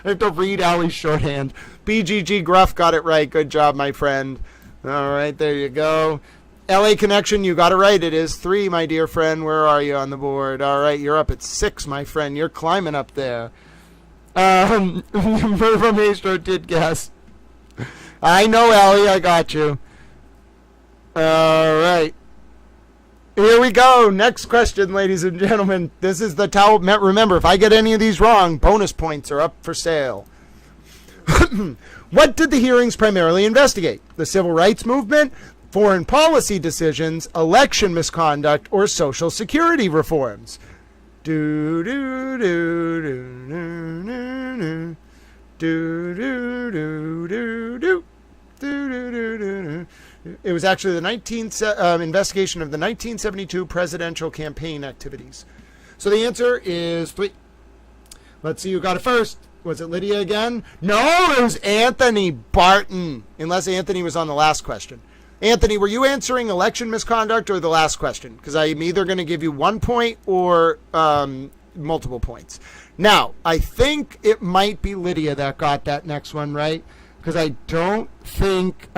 I have to read Allie's shorthand. BGG Gruff got it right. Good job, my friend. All right, there you go. LA Connection, you got it right. It is 3, my dear friend. Where are you on the board? All right, you're up at 6, my friend. You're climbing up there. Verva Maestro did guess. I know, Allie. I got you. All right. Here we go. Next question, ladies and gentlemen. This is the towel. Remember, if I get any of these wrong, bonus points are up for sale. What did the hearings primarily investigate? The civil rights movement, foreign policy decisions, election misconduct, or Social Security reforms? Do do do do do do do do do do do. It was actually the investigation of the 1972 presidential campaign activities. So the answer is 3. Let's see who got it first. Was it Lydia again? No, it was Anthony Barton, unless Anthony was on the last question. Anthony, were you answering election misconduct or the last question? Because I'm either going to give you 1 point or multiple points. Now, I think it might be Lydia that got that next one right, because I don't think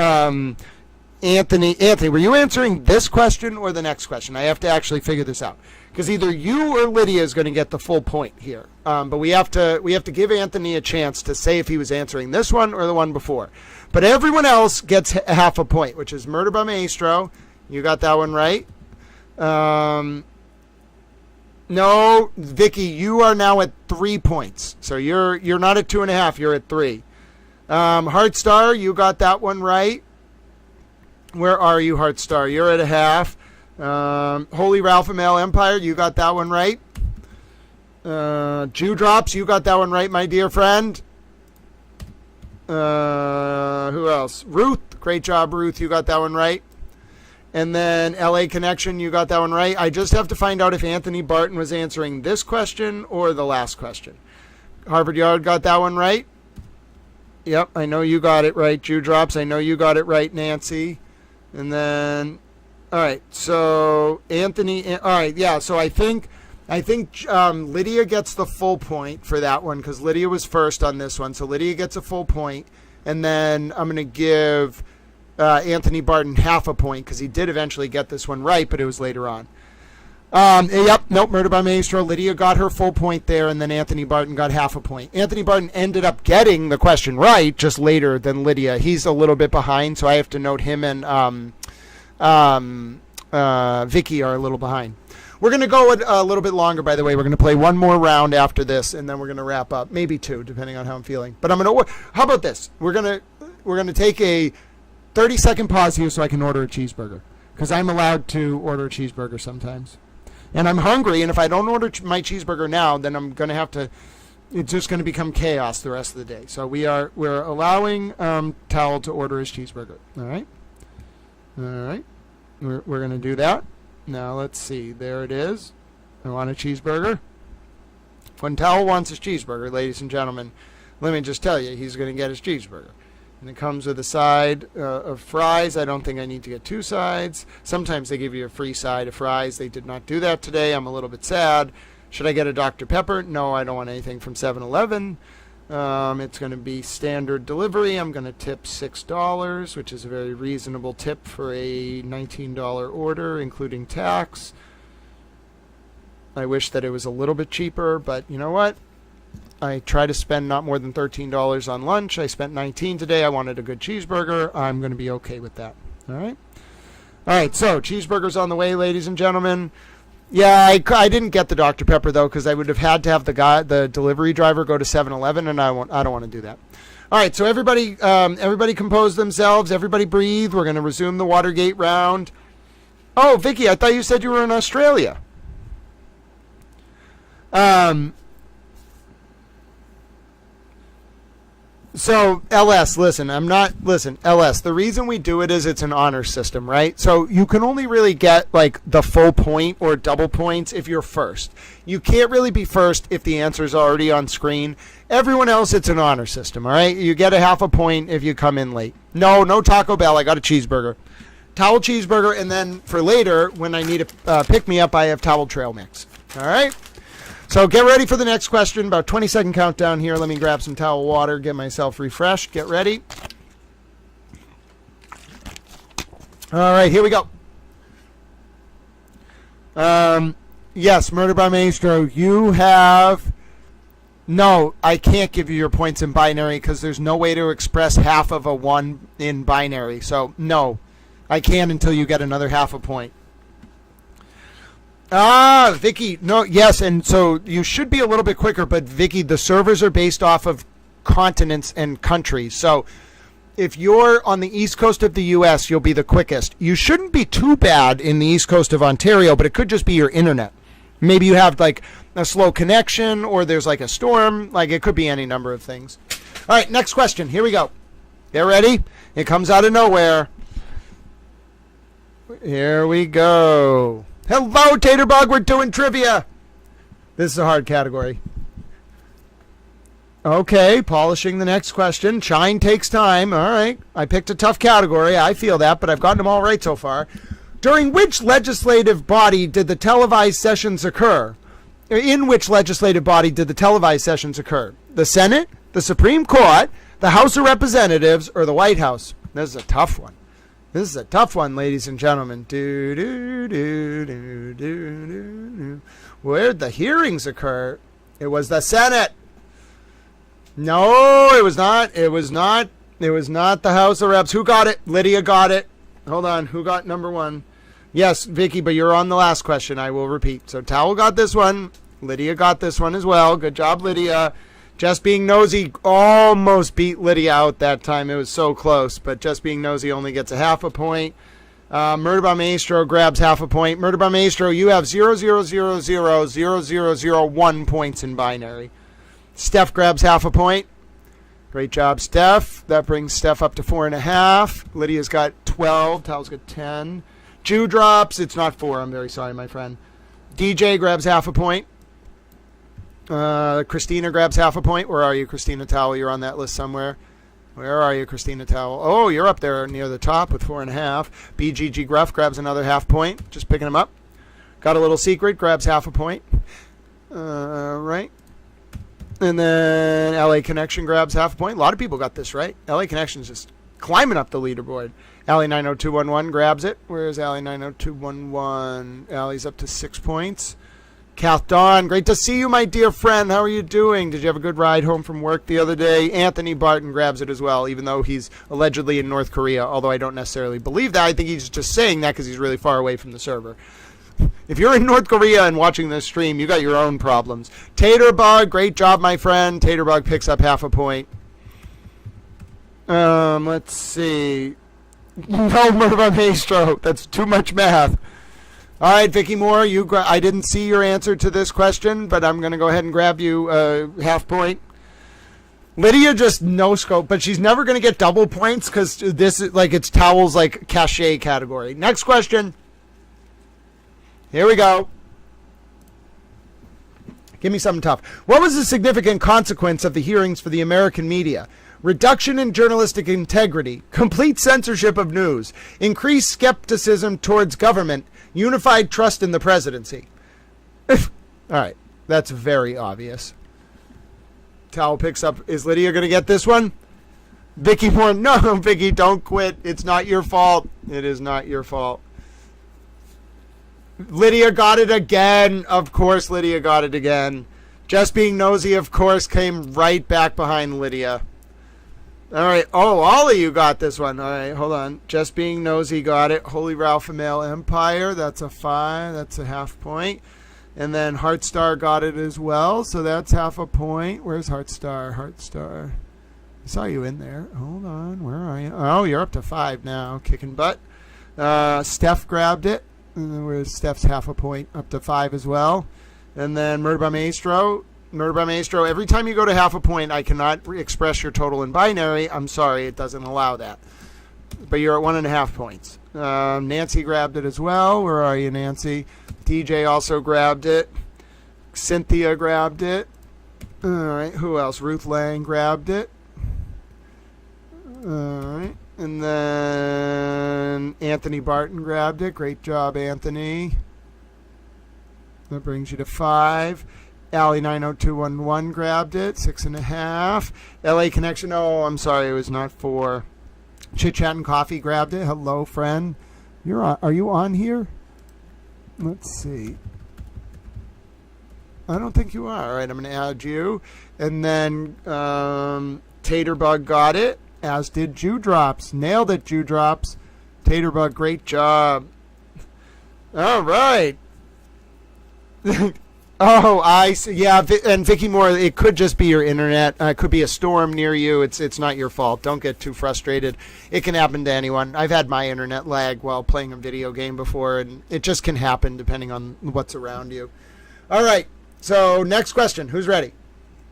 Anthony, were you answering this question or the next question? I have to actually figure this out, because either you or Lydia is going to get the full point here. But we have to give Anthony a chance to say if he was answering this one or the one before. But everyone else gets half a point, which is Murder by Maestro. You got that one right. No, Vicky, you are now at 3 points. So you're not at 2.5. You're at 3. Heartstar, you got that one right. Where are you, Heartstar? You're at a half. Holy Ralph Male Empire, you got that one right. Jew Drops, you got that one right, my dear friend. Who else? Ruth, great job, Ruth. You got that one right. And then LA Connection, you got that one right. I just have to find out if Anthony Barton was answering this question or the last question. Harvard Yard got that one right. Yep, I know you got it right. Jew Drops, I know you got it right, Nancy. And then, all right, so Anthony, all right, yeah, so I think Lydia gets the full point for that one, because Lydia was first on this one. So Lydia gets a full point, and then I'm going to give Anthony Barton half a point, because he did eventually get this one right, but it was later on. Murder by Maestro. Lydia got her full point there, and then Anthony Barton got half a point. Anthony Barton ended up getting the question right just later than Lydia. He's a little bit behind, so I have to note him and Vicky are a little behind. We're going to go a little bit longer, by the way. We're going to play one more round after this, and then we're going to wrap up. Maybe 2, depending on how I'm feeling. But how about this? We're going to take a 30-second pause here so I can order a cheeseburger, because I'm allowed to order a cheeseburger sometimes. And I'm hungry, and if I don't order my cheeseburger now, then I'm going to have to it's just going to become chaos the rest of the day. So we're allowing Towel to order his cheeseburger. All right. We're going to do that. Now let's see. There it is. I want a cheeseburger. When Towel wants his cheeseburger, ladies and gentlemen, let me just tell you, he's going to get his cheeseburger. And it comes with a side of fries. I don't think I need to get 2 sides. Sometimes they give you a free side of fries. They did not do that today. I'm a little bit sad. Should I get a Dr. Pepper? No, I don't want anything from 7-Eleven. It's going to be standard delivery. I'm going to tip $6, which is a very reasonable tip for a $19 order, including tax. I wish that it was a little bit cheaper, but you know what? I try to spend not more than $13 on lunch. I spent $19 today. I wanted a good cheeseburger. I'm going to be okay with that. All right, so cheeseburger's on the way, ladies and gentlemen. Yeah, I didn't get the Dr. Pepper, though, because I would have had to have the delivery driver go to 7-Eleven, and I don't want to do that. All right, so everybody compose themselves. Everybody breathe. We're going to resume the Watergate round. Oh, Vicky, I thought you said you were in Australia. So, LS, LS, the reason we do it is it's an honor system, right? So you can only really get, like, the full point or double points if you're first. You can't really be first if the answer is already on screen. Everyone else, it's an honor system, all right? You get a half a point if you come in late. No Taco Bell. I got a cheeseburger. Towel cheeseburger, and then for later, when I need a pick-me-up, I have Towel Trail Mix, all right? So get ready for the next question. About 20-second countdown here. Let me grab some towel water, get myself refreshed. Get ready. All right, here we go. Yes, Murder by Maestro, you have... No, I can't give you your points in binary because there's no way to express half of a 1 in binary. So, no, I can't until you get another half a point. Vicky, no, yes, and so you should be a little bit quicker, but Vicky, the servers are based off of continents and countries. So if you're on the east coast of the U.S., you'll be the quickest. You shouldn't be too bad in the east coast of Ontario, but it could just be your internet. Maybe you have like a slow connection or there's like a storm. Like it could be any number of things. All right, next question. Here we go. Get ready. It comes out of nowhere. Here we go. Hello, Taterbug. We're doing trivia. This is a hard category. Okay, polishing the next question. Shine takes time. All right. I picked a tough category. I feel that, but I've gotten them all right so far. During which legislative body did the televised sessions occur? In which legislative body did the televised sessions occur? The Senate, the Supreme Court, the House of Representatives, or the White House? This is a tough one. This is a tough one, ladies and gentlemen. Where'd the hearings occur? It was the Senate. No, it was not. It was not. It was not the House of Reps. Who got it? Lydia got it. Hold on. Who got number 1? Yes, Vicky, but you're on the last question. I will repeat. So Towel got this one. Lydia got this one as well. Good job, Lydia. Just Being Nosy almost beat Lydia out that time. It was so close, but Just Being Nosy only gets a half a point. Murder by Maestro grabs half a point. Murder by Maestro, you have 0.0000001 points in binary. Steph grabs half a point. Great job, Steph. That brings Steph up to 4.5. Lydia's got 12. Towel's got 10. Jew drops. It's not 4. I'm very sorry, my friend. DJ grabs half a point. Christina grabs half a point. Where are you, Christina Towel? You're on that list somewhere. Where are you, Christina Towel? Oh, you're up there near the top with 4.5. BGG Gruff grabs another half point. Just picking him up. Got a Little Secret grabs half a point. Right. And then LA Connection grabs half a point. A lot of people got this right. LA Connection's just climbing up the leaderboard. Alley 90211 grabs it. Where's Alley 90211? Alley's up to 6 points. Kath Dawn, great to see you, my dear friend. How are you doing? Did you have a good ride home from work the other day? Anthony Barton grabs it as well, even though he's allegedly in North Korea, although I don't necessarily believe that. I think he's just saying that because he's really far away from the server. If you're in North Korea and watching this stream, you got your own problems. Taterbug, great job, my friend. Taterbug picks up half a point. Let's see. No, Murder by Maestro. That's too much math. All right, Vicky Moore, I didn't see your answer to this question, but I'm going to go ahead and grab you half point. Lydia just no scope, but she's never going to get double points because this is like it's towels like cachet category. Next question. Here we go. Give me something tough. What was the significant consequence of the hearings for the American media? Reduction in journalistic integrity, complete censorship of news, increased skepticism towards government, unified trust in the presidency. All right, that's very obvious. Towel picks up. Is Lydia going to get this one? Vicky Moore, no, Vicky, don't quit. It's not your fault. It is not your fault. Lydia got it again. Of course, Lydia got it again. Just Being Nosy, of course, came right back behind Lydia. All right. Oh, all of you got this one. All right, hold on. Just Being Nosy got it. Holy Ralph and Male Empire. That's a 5. That's a half point. And then Heartstar got it as well. So that's half a point. Where's Heartstar? Heartstar. I saw you in there. Hold on. Where are you? Oh, you're up to 5 now. Kicking butt. Steph grabbed it. Where's Steph's half a point? Up to 5 as well. And then Murder by Maestro. Murder by Maestro. Every time you go to half a point, I cannot express your total in binary. I'm sorry. It doesn't allow that. But you're at 1.5 points. Nancy grabbed it as well. Where are you, Nancy? DJ also grabbed it. Cynthia grabbed it. All right. Who else? Ruth Lang grabbed it. All right. And then Anthony Barton grabbed it. Great job, Anthony. That brings you to 5. Allie 90211 grabbed it. 6.5. LA Connection. Oh, I'm sorry. It was not 4. Chit Chat and Coffee grabbed it. Hello, friend. You're on. Are you on here? Let's see. I don't think you are. All right, I'm going to add you. And then Taterbug got it, as did Dewdrops. Nailed it, Dewdrops. Taterbug, great job. All right. Oh, I see. Yeah, and Vicky Moore, it could just be your internet. It could be a storm near you. It's not your fault. Don't get too frustrated. It can happen to anyone. I've had my internet lag while playing a video game before, and it just can happen depending on what's around you. All right, so next question. Who's ready?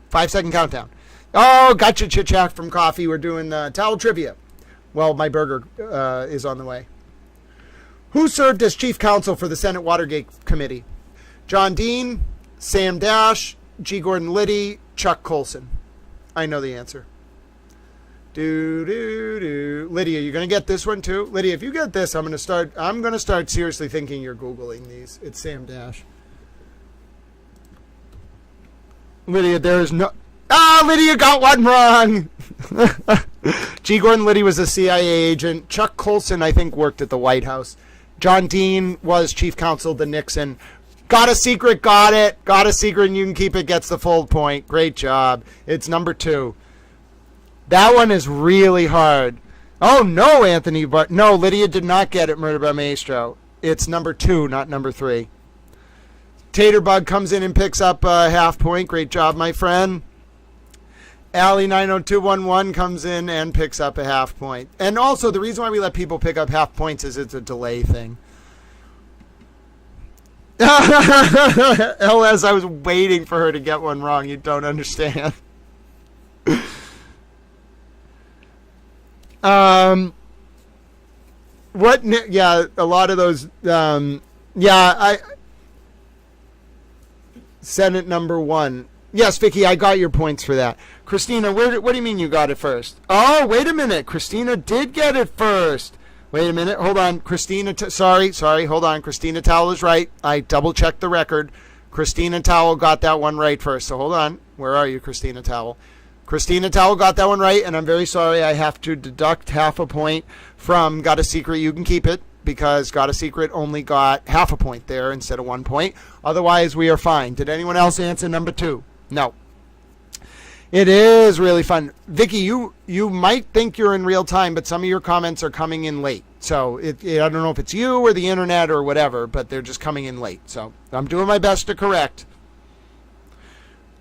5-second countdown. Oh, gotcha, Chit Chat from Coffee. We're doing towel trivia. Well, my burger is on the way. Who served as chief counsel for the Senate Watergate Committee? John Dean, Sam Dash, G. Gordon Liddy, Chuck Colson. I know the answer. Lydia, you're going to get this one too? Lydia, if you get this, I'm going to start seriously thinking you're Googling these. It's Sam Dash. Lydia, there is no... Lydia got one wrong! G. Gordon Liddy was a CIA agent. Chuck Colson, I think, worked at the White House. John Dean was chief counsel to Nixon. Got a secret, got it. Got a secret and you can keep it, gets the full point. Great job. It's number 2. That one is really hard. Oh, no, Anthony. But no, Lydia did not get it, Murder by Maestro. It's number 2, not number 3. Taterbug comes in and picks up a half point. Great job, my friend. Allie 90211 comes in and picks up a half point. And also, the reason why we let people pick up half points is it's a delay thing. LS, I was waiting for her to get one wrong. You don't understand. What? Yeah, a lot of those. Senate number 1. Yes, Vicky, I got your points for that. Christina, what do you mean you got it first? Oh, wait a minute. Christina did get it first. Wait a minute. Hold on. Christina, sorry. Hold on. Christina Towell is right. I double-checked the record. Christina Towell got that one right first. So hold on. Where are you, Christina Towell? Christina Towell got that one right, and I'm very sorry. I have to deduct half a point from Got a Secret, You Can Keep It, because Got a Secret only got half a point there instead of 1 point. Otherwise, we are fine. Did anyone else answer number 2? No. It is really fun. Vicky, you might think you're in real time, but some of your comments are coming in late. So I don't know if it's you or the internet or whatever, but they're just coming in late. So I'm doing my best to correct.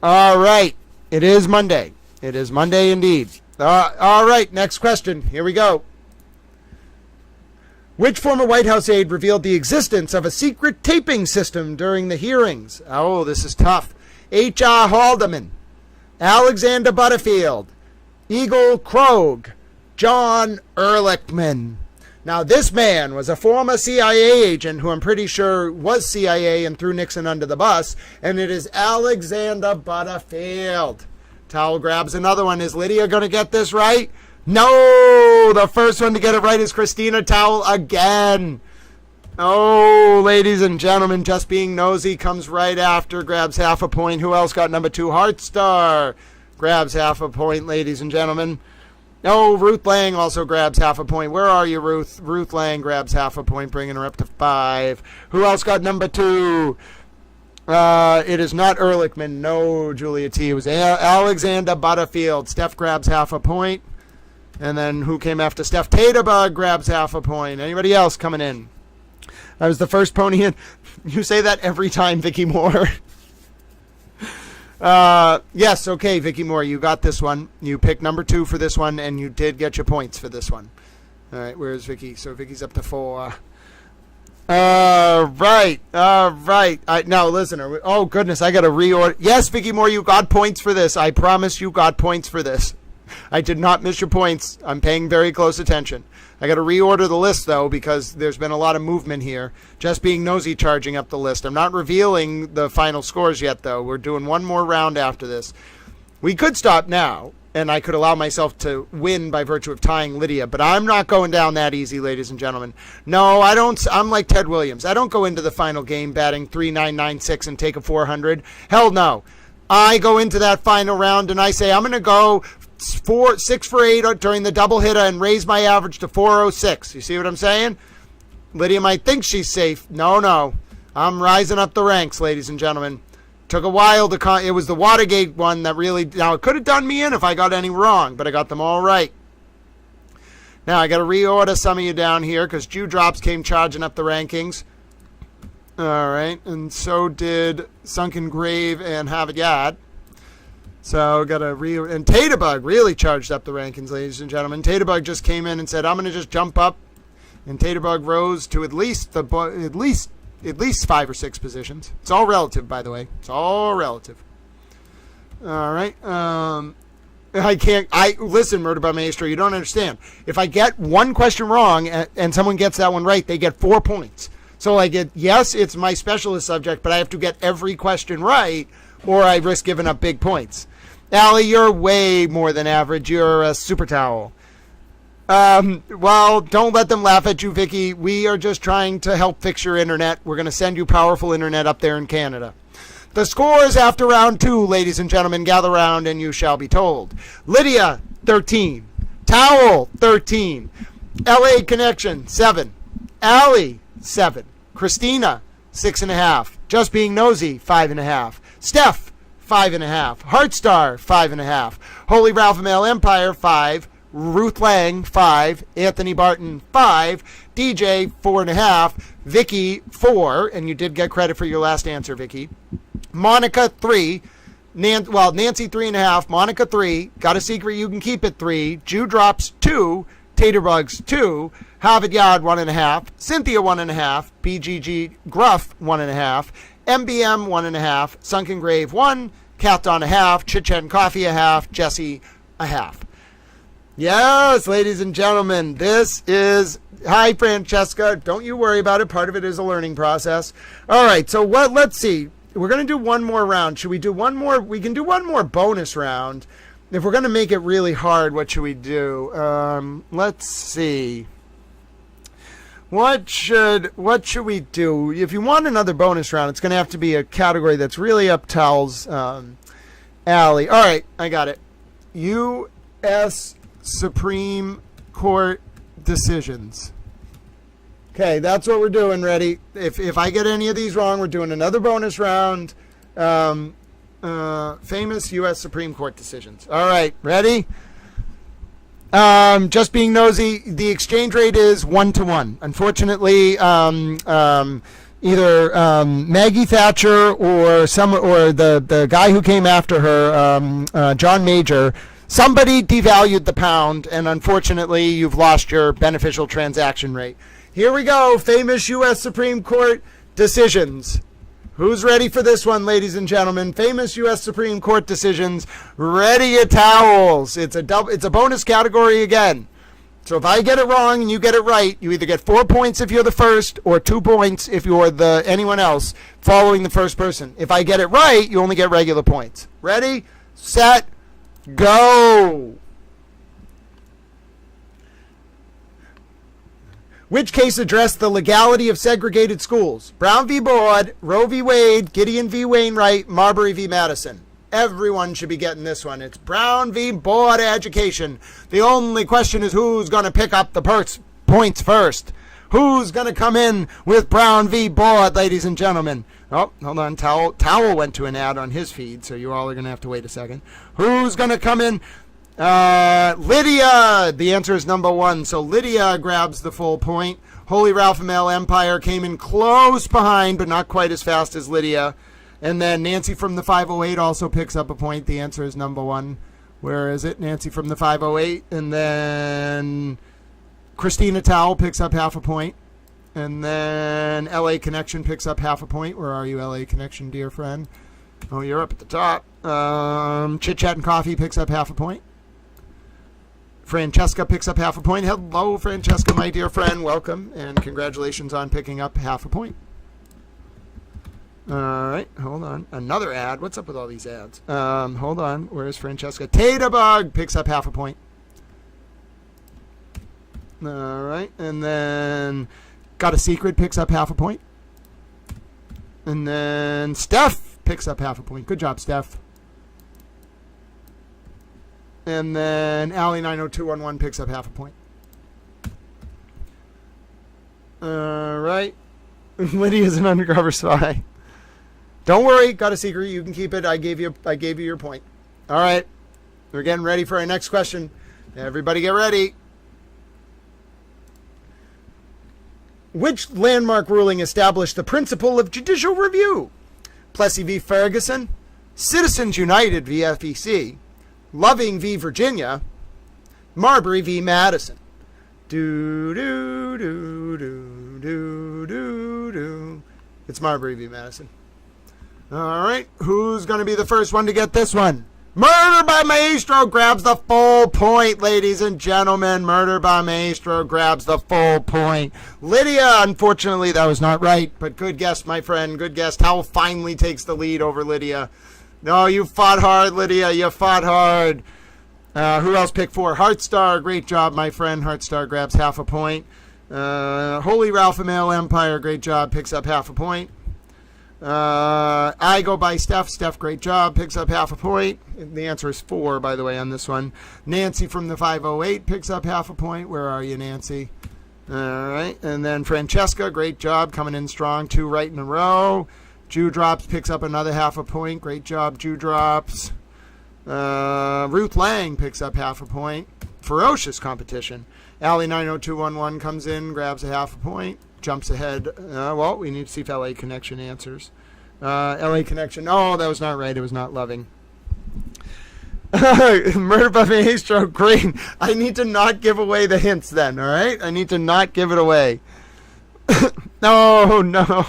All right. It is Monday. It is Monday indeed. All right. Next question. Here we go. Which former White House aide revealed the existence of a secret taping system during the hearings? Oh, this is tough. H.R. Haldeman, Alexander Butterfield, Eagle Krogh, John Ehrlichman. Now, this man was a former CIA agent who I'm pretty sure was CIA and threw Nixon under the bus, and it is Alexander Butterfield. Towel grabs another one. Is Lydia going to get this right? No! The first one to get it right is Christina Towel again. Oh, ladies and gentlemen, Just Being Nosy comes right after, grabs half a point. Who else got number 2? Heartstar grabs half a point, ladies and gentlemen. Oh, Ruth Lang also grabs half a point. Where are you, Ruth? Ruth Lang grabs half a point, bringing her up to 5. Who else got number 2? It is not Ehrlichman. No, Julia T. It was Alexander Butterfield. Steph grabs half a point. And then who came after Steph? Taterbug grabs half a point. Anybody else coming in? I was the first pony in. You say that every time, Vicky Moore. Yes, okay, Vicky Moore, you got this one. You picked number 2 for this one, and you did get your points for this one. All right, where's Vicky? So Vicky's up to 4. Right. Now, listen. Oh, goodness, I got to reorder. Yes, Vicky Moore, you got points for this. I promise you got points for this. I did not miss your points. I'm paying very close attention. I got to reorder the list, though, because there's been a lot of movement here. Just Being Nosy charging up the list. I'm not revealing the final scores yet, though. We're doing one more round after this. We could stop now, and I could allow myself to win by virtue of tying Lydia, but I'm not going down that easy, ladies and gentlemen. No, I don't. I'm like Ted Williams. I don't go into the final game batting 3,996 and take a 400. Hell no. I go into that final round, and I say, I'm going to go 6 for 8 during the double hitter and raise my average to 406. You see what I'm saying? Lydia might think she's safe. No. I'm rising up the ranks, ladies and gentlemen. Took a while to it was the Watergate one that really, now it could have done me in if I got any wrong, but I got them all right. Now I got to reorder some of you down here because Dewdrops came charging up the rankings. All right, and so did Sunken Grave and Harvard Yard. So got to and Taterbug really charged up the rankings, ladies and gentlemen. Taterbug just came in and said, "I'm going to just jump up," and Taterbug rose to at least 5 or 6 positions. It's all relative, by the way. It's all relative. All right. Listen, Murder by Maestro, you don't understand. If I get one question wrong and someone gets that one right, they get 4 points. So yes, it's my specialist subject, but I have to get every question right, or I risk giving up big points. Allie, you're way more than average. You're a super towel. Well, don't let them laugh at you, Vicky. We are just trying to help fix your internet. We're going to send you powerful internet up there in Canada. The scores after round 2, ladies and gentlemen, gather round and you shall be told. Lydia, 13. Towel, 13. LA Connection, 7. Allie, 7. Christina, 6.5. Just Being Nosy, 5.5. Steph, 5.5. Heartstar, 5.5. Holy Ralph Male Empire, 5. Ruth Lang, 5. Anthony Barton, 5. DJ, 4.5. Vicky, 4. And you did get credit for your last answer, Vicky. Monica, 3. Nancy, 3.5. Monica, 3. Got a Secret You Can Keep It, 3. Dewdrops, 2. Taterbugs, 2. Harvard Yard, 1.5. Cynthia, 1.5. BGG Gruff, 1.5. MBM, 1.5. Sunken Grave, 1. Cat on 1/2. Chit Chat and Coffee, 1/2. Jesse, 1/2. Yes, ladies and gentlemen, this is... Hi, Francesca. Don't you worry about it. Part of it is a learning process. All right, so let's see. We're going to do one more round. Should we do one more? We can do one more bonus round. If we're going to make it really hard, what should we do? Let's see. What should we do? If you want another bonus round, it's going to have to be a category that's really up Towel's alley. All right, I got it. U.S. Supreme Court decisions. Okay, that's what we're doing. Ready? If I get any of these wrong, we're doing another bonus round. Famous U.S. Supreme Court decisions. All right, ready? Just Being Nosy, the exchange rate is 1-to-1. Unfortunately, either Maggie Thatcher or the guy who came after her, John Major, somebody devalued the pound, and unfortunately, you've lost your beneficial transaction rate. Here we go. Famous U.S. Supreme Court decisions. Who's ready for this one, ladies and gentlemen? Famous U.S. Supreme Court decisions. Ready your towels. It's a bonus category again. So if I get it wrong and you get it right, you either get 4 points if you're the first or 2 points if you're anyone else following the first person. If I get it right, you only get regular points. Ready, set, go. Which case addressed the legality of segregated schools? Brown v. Board, Roe v. Wade, Gideon v. Wainwright, Marbury v. Madison. Everyone should be getting this one. It's Brown v. Board of Education. The only question is who's going to pick up the points first. Who's going to come in with Brown v. Board, ladies and gentlemen? Oh, hold on. Towel went to an ad on his feed, so you all are going to have to wait a second. Who's going to come in? Lydia. The answer is number 1. So Lydia grabs the full point. Holy Ralph Male Empire came in close behind, but not quite as fast as Lydia. And then Nancy from the 508 also picks up a point. The answer is number 1. Where is it? Nancy from the 508. And then Christina Towell picks up half a point. And then LA Connection picks up half a point. Where are you, LA Connection, dear friend? Oh, you're up at the top. Chit Chat and Coffee picks up half a point. Francesca picks up half a point. Hello, Francesca, my dear friend. Welcome. And congratulations on picking up half a point. All right, hold on. Another ad. What's up with all these ads? Hold on. Where's Francesca? Taterbug picks up half a point. All right, and then Got a Secret picks up half a point. And then Steph picks up half a point. Good job, Steph. And then Allie 90211 picks up half a point. All right. Lydia's an undercover spy. Don't worry, Got a Secret. You can keep it. I gave you your point. All right. We're getting ready for our next question. Everybody get ready. Which landmark ruling established the principle of judicial review? Plessy v. Ferguson, Citizens United v. FEC, Loving v. Virginia, Marbury v. Madison. Do, do, do, do, do, do, do. It's Marbury v. Madison. All right, who's going to be the first one to get this one? Murder by Maestro grabs the full point, ladies and gentlemen. Murder by Maestro grabs the full point. Lydia, unfortunately, that was not right, but good guess, my friend. Good guess. Howell finally takes the lead over Lydia. No, you fought hard, Lydia. You fought hard. Who else picked 4? Heartstar. Great job, my friend. Heartstar grabs half a point. Holy Ralph Male Empire. Great job. Picks up half a point. I go by Steph. Steph, great job. Picks up half a point. The answer is 4, by the way, on this one. Nancy from the 508 picks up half a point. Where are you, Nancy? All right. And then Francesca, great job. Coming in strong. 2 right in a row. Jew Drops picks up another half a point. Great job, Jew Drops. Ruth Lang picks up half a point. Ferocious competition. Allie 90211 comes in, grabs a half a point. Jumps ahead. Well, we need to see if LA Connection answers. LA Connection. Oh, that was not right. It was not Loving. Murder by Maestro. Great. I need to not give away the hints then, all right? I need to not give it away. No.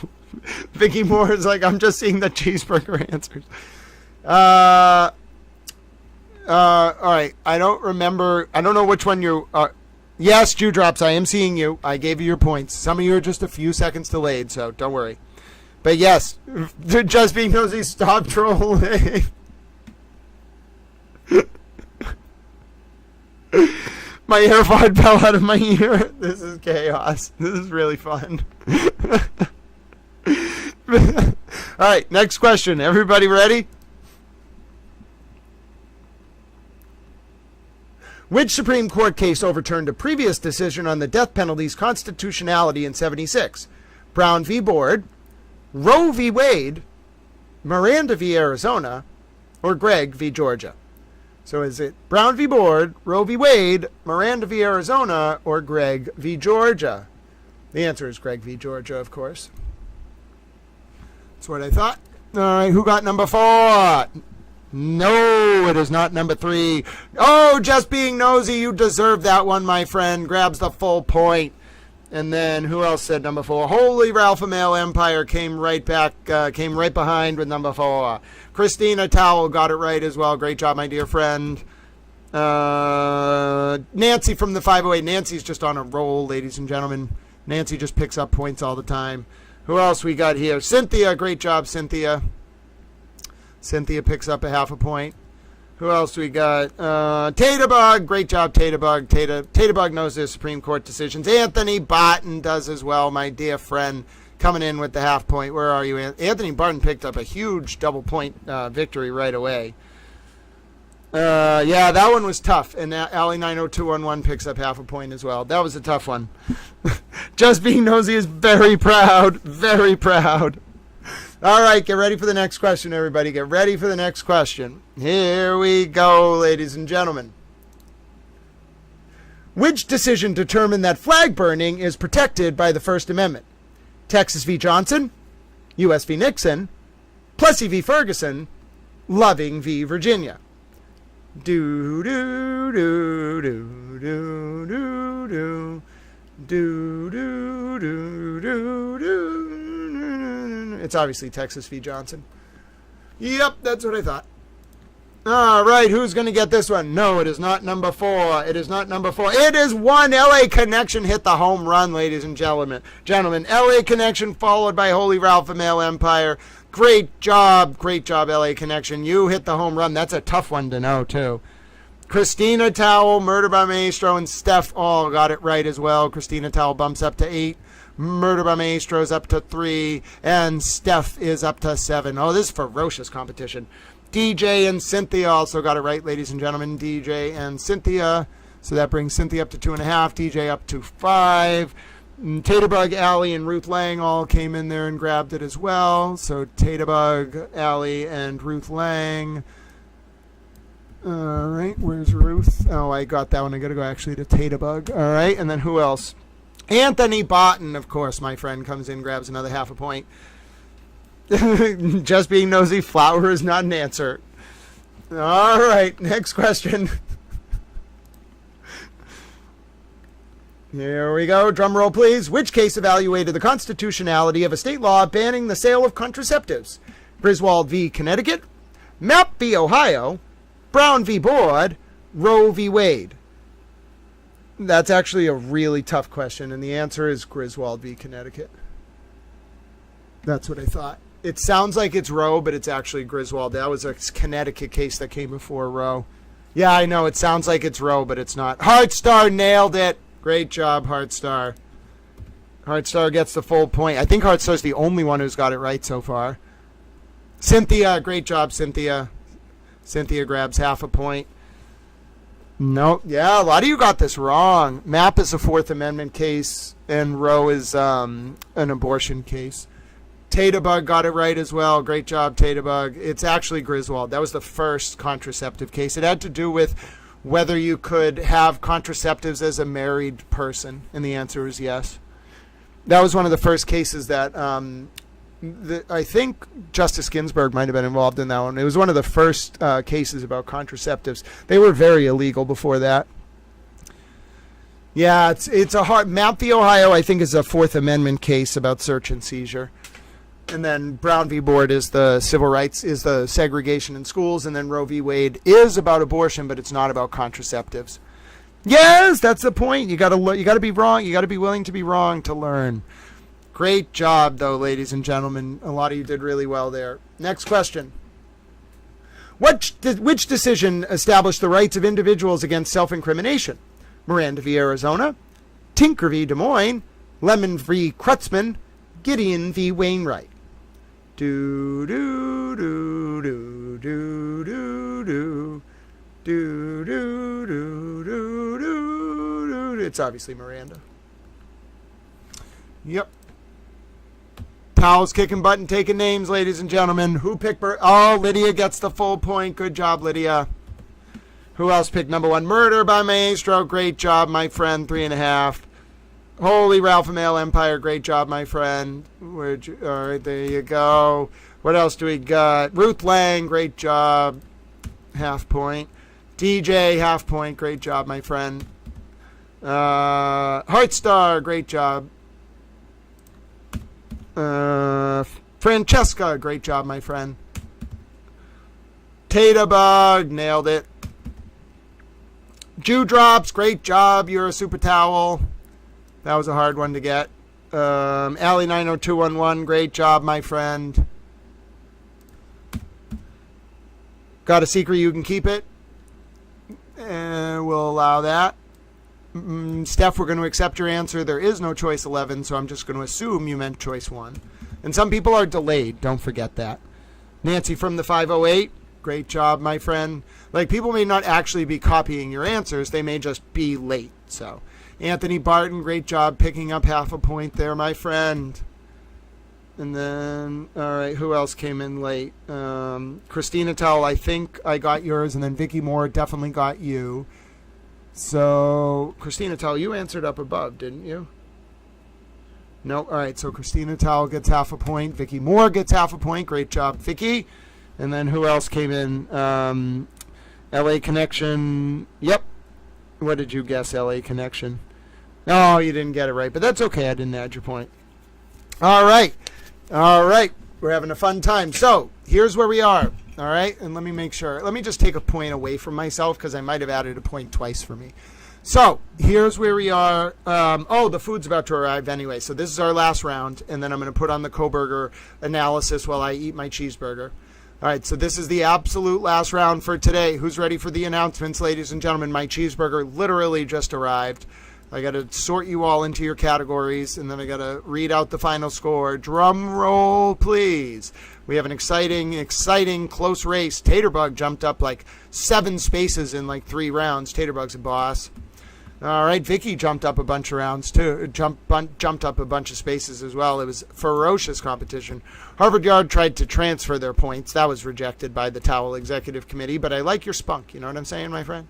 Vicky Moore is like, I'm just seeing the cheeseburger answers. All right. I don't remember. I don't know which one you are. Yes, Jew Drops, I am seeing you. I gave you your points. Some of you are just a few seconds delayed, so don't worry. But yes, Just Being Nosy, stop trolling. My AirPod fell out of my ear. This is chaos. This is really fun. All right, next question. Everybody ready? Which Supreme Court case overturned a previous decision on the death penalty's constitutionality in 76? Brown v. Board, Roe v. Wade, Miranda v. Arizona, or Gregg v. Georgia? So is it Brown v. Board, Roe v. Wade, Miranda v. Arizona, or Gregg v. Georgia? The answer is Gregg v. Georgia, of course. That's what I thought. All right, who got number 4? No, it is not number 3. Oh, Just Being Nosy, you deserve that one, my friend. Grabs the full point. And then who else said number 4? Holy Ralph Male Empire came right back, came right behind with number 4. Christina Towell got it right as well. Great job, my dear friend. Nancy from the 508. Nancy's just on a roll, ladies and gentlemen. Nancy just picks up points all the time. Who else we got here? Cynthia. Great job, Cynthia. Cynthia picks up a half a point. Who else we got? Taterbug. Great job, Taterbug. Taterbug knows his Supreme Court decisions. Anthony Barton does as well, my dear friend, coming in with the half point. Where are you? Anthony Barton picked up a huge double point victory right away. Yeah, that one was tough. And Allie 90211 picks up half a point as well. That was a tough one. Just Being Nosy is very proud. Very proud. All right, get ready for the next question, everybody. Get ready for the next question. Here we go, ladies and gentlemen. Which decision determined that flag burning is protected by the First Amendment? Texas v. Johnson, U.S. v. Nixon, Plessy v. Ferguson, Loving v. Virginia. Do do do do do do do do do do do do. It's obviously Texas v. Johnson. Yep, that's what I thought. All right, who's going to get this one? No, it is not number 4. It is not number 4. It is 1. LA Connection hit the home run, ladies and gentlemen. LA Connection followed by Holy Ralph Male Empire. Great job, LA Connection. You hit the home run. That's a tough one to know, too. Christina Towell, Murder by Maestro, and Steph all got it right as well. Christina Towell bumps up to 8. Murder by Maestro is up to 3. And Steph is up to 7. Oh, this is ferocious competition. DJ and Cynthia also got it right, ladies and gentlemen. DJ and Cynthia. So that brings Cynthia up to 2.5. DJ up to 5. Taterbug, Allie, and Ruth Lang all came in there and grabbed it as well. So Taterbug, Allie, and Ruth Lang. All right, where's Ruth? Oh, I got that one. I got to go actually to Taterbug. All right, and then who else? Anthony Barton, of course, my friend, comes in, grabs another half a point. Just Being Nosy, flour is not an answer. All right, next question. Here we go. Drum roll, please. Which case evaluated the constitutionality of a state law banning the sale of contraceptives? Griswold v. Connecticut, Mapp v. Ohio, Brown v. Board, Roe v. Wade. That's actually a really tough question, and the answer is Griswold v. Connecticut. That's what I thought. It sounds like it's Roe, but it's actually Griswold. That was a Connecticut case that came before Roe. Yeah, I know. It sounds like it's Roe, but it's not. Heartstar nailed it. Great job, Heartstar. Heartstar gets the full point. I think Heartstar's the only one who's got it right so far. Cynthia, great job, Cynthia. Cynthia grabs half a point. No, yeah, a lot of you got this wrong. Mapp is a Fourth Amendment case, and Roe is an abortion case. Taterbug got it right as well. Great job, Taterbug. It's actually Griswold. That was the first contraceptive case. It had to do with whether you could have contraceptives as a married person, and the answer is yes. That was one of the first cases that I think Justice Ginsburg might have been involved in that one. It was one of the first cases about contraceptives. They were very illegal before that. Yeah, it's a hard. Mapp v. Ohio, I think, is a Fourth Amendment case about search and seizure. And then Brown v. Board is the civil rights, is the segregation in schools. And then Roe v. Wade is about abortion, but it's not about contraceptives. Yes, that's the point. You got to be wrong. You got to be willing to be wrong to learn. Great job, though, ladies and gentlemen. A lot of you did really well there. Next question. Which decision established the rights of individuals against self-incrimination? Miranda v. Arizona, Tinker v. Des Moines, Lemon v. Krutzman, Gideon v. Wainwright. Do do do do do do do do do do do do. It's obviously Miranda. Yep. Powell's kicking butt and taking names, ladies and gentlemen. Who picked Oh, Lydia gets the full point. Good job, Lydia. Who else picked number 1? Murder by Maestro. Great job, my friend. 3.5. Holy Ralph Male Empire. Great job, my friend. All right, there you go. What else do we got? Ruth Lang. Great job. Half point. DJ, half point. Great job, my friend. Heartstar, great job. Francesca, great job, my friend. Taterbug, nailed it. Dewdrops, great job. You're a super towel. That was a hard one to get. Allie90211, great job, my friend. Got a secret, you can keep it. And we'll allow that. Steph, we're going to accept your answer. There is no choice 11, so I'm just going to assume you meant choice 1. And some people are delayed. Don't forget that. Nancy from the 508, great job, my friend. Like, people may not actually be copying your answers. They may just be late. So, Anthony Barton, great job picking up half a point there, my friend. And then, all right, who else came in late? Christina Tell, I think I got yours. And then Vicky Moore definitely got you. So, Christina Tell, you answered up above, didn't you? No. All right, so Christina Tell gets half a point. Vicky Moore gets half a point. Great job, Vicky. And then who else came in? LA Connection. Yep. What did you guess, LA Connection? No, you didn't get it right, but that's okay. I didn't add your point. All right. All right. We're having a fun time. So, here's where we are. All right, and let me make sure. Let me just take a point away from myself because I might have added a point twice for me. So here's where we are. The food's about to arrive anyway. So this is our last round, and then I'm going to put on the Coburger analysis while I eat my cheeseburger. All right, so this is the absolute last round for today. Who's ready for the announcements, ladies and gentlemen? My cheeseburger literally just arrived. I got to sort you all into your categories, and then I got to read out the final score. Drum roll, please. We have an exciting close race. Taterbug jumped up like 7 spaces in like 3 rounds. Taterbug's a boss. All right, Vicky jumped up a bunch of rounds too. Jumped up a bunch of spaces as well. It was ferocious competition. Harvard Yard tried to transfer their points. That was rejected by the Towel Executive Committee. But I like your spunk. You know what I'm saying, my friend?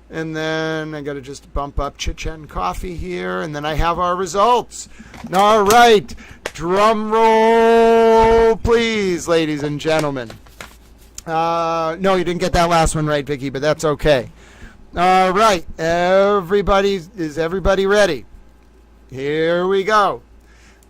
And then I got to just bump up Chit Chat and Coffee here. And then I have our results. All right. Drum roll, please, ladies and gentlemen. No, you didn't get that last one right, Vicky, but that's okay. All right. Is everybody ready? Here we go.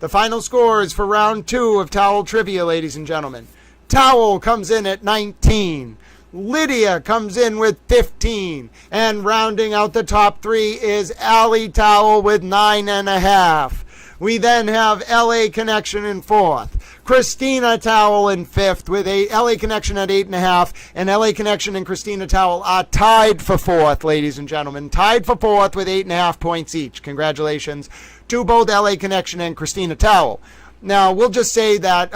The final scores for round 2 of Towel Trivia, ladies and gentlemen. Towel comes in at 19. Lydia comes in with 15, and rounding out the top 3 is Allie Towel with 9.5. We then have LA Connection in 4th. Christina Towel in 5th with LA Connection at 8.5, and LA Connection and Christina Towel are tied for 4th, ladies and gentlemen. Tied for 4th with 8.5 points each. Congratulations to both LA Connection and Christina Towel. Now, we'll just say that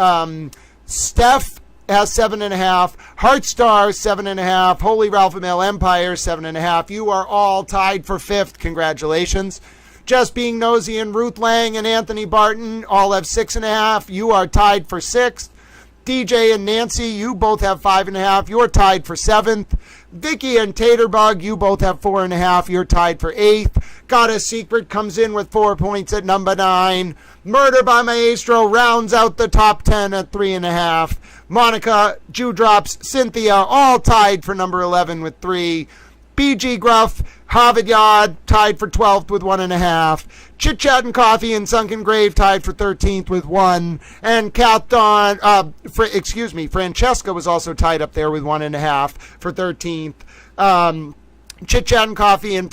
Steph has 7.5, Heartstar 7.5, Holy Ralph Male Empire 7.5. You are all tied for 5th. Congratulations. Just Being Nosy and Ruth Lang and Anthony Barton all have 6.5. You are tied for 6th. DJ and Nancy, you both have 5.5. You're tied for 7th. Vicky and Taterbug, you both have 4.5. You're tied for 8th. Got a Secret comes in with 4 points at number 9. Murder by Maestro rounds out the top 10 at 3.5. Monica, Dewdrops, Cynthia, all tied for number 11 with 3. BG Gruff, Harvard Yard, tied for 12th with 1.5. Chit Chat and Coffee and Sunken Grave tied for 13th with 1. And Francesca was also tied up there with 1.5 for 13th. Chit Chat and Coffee and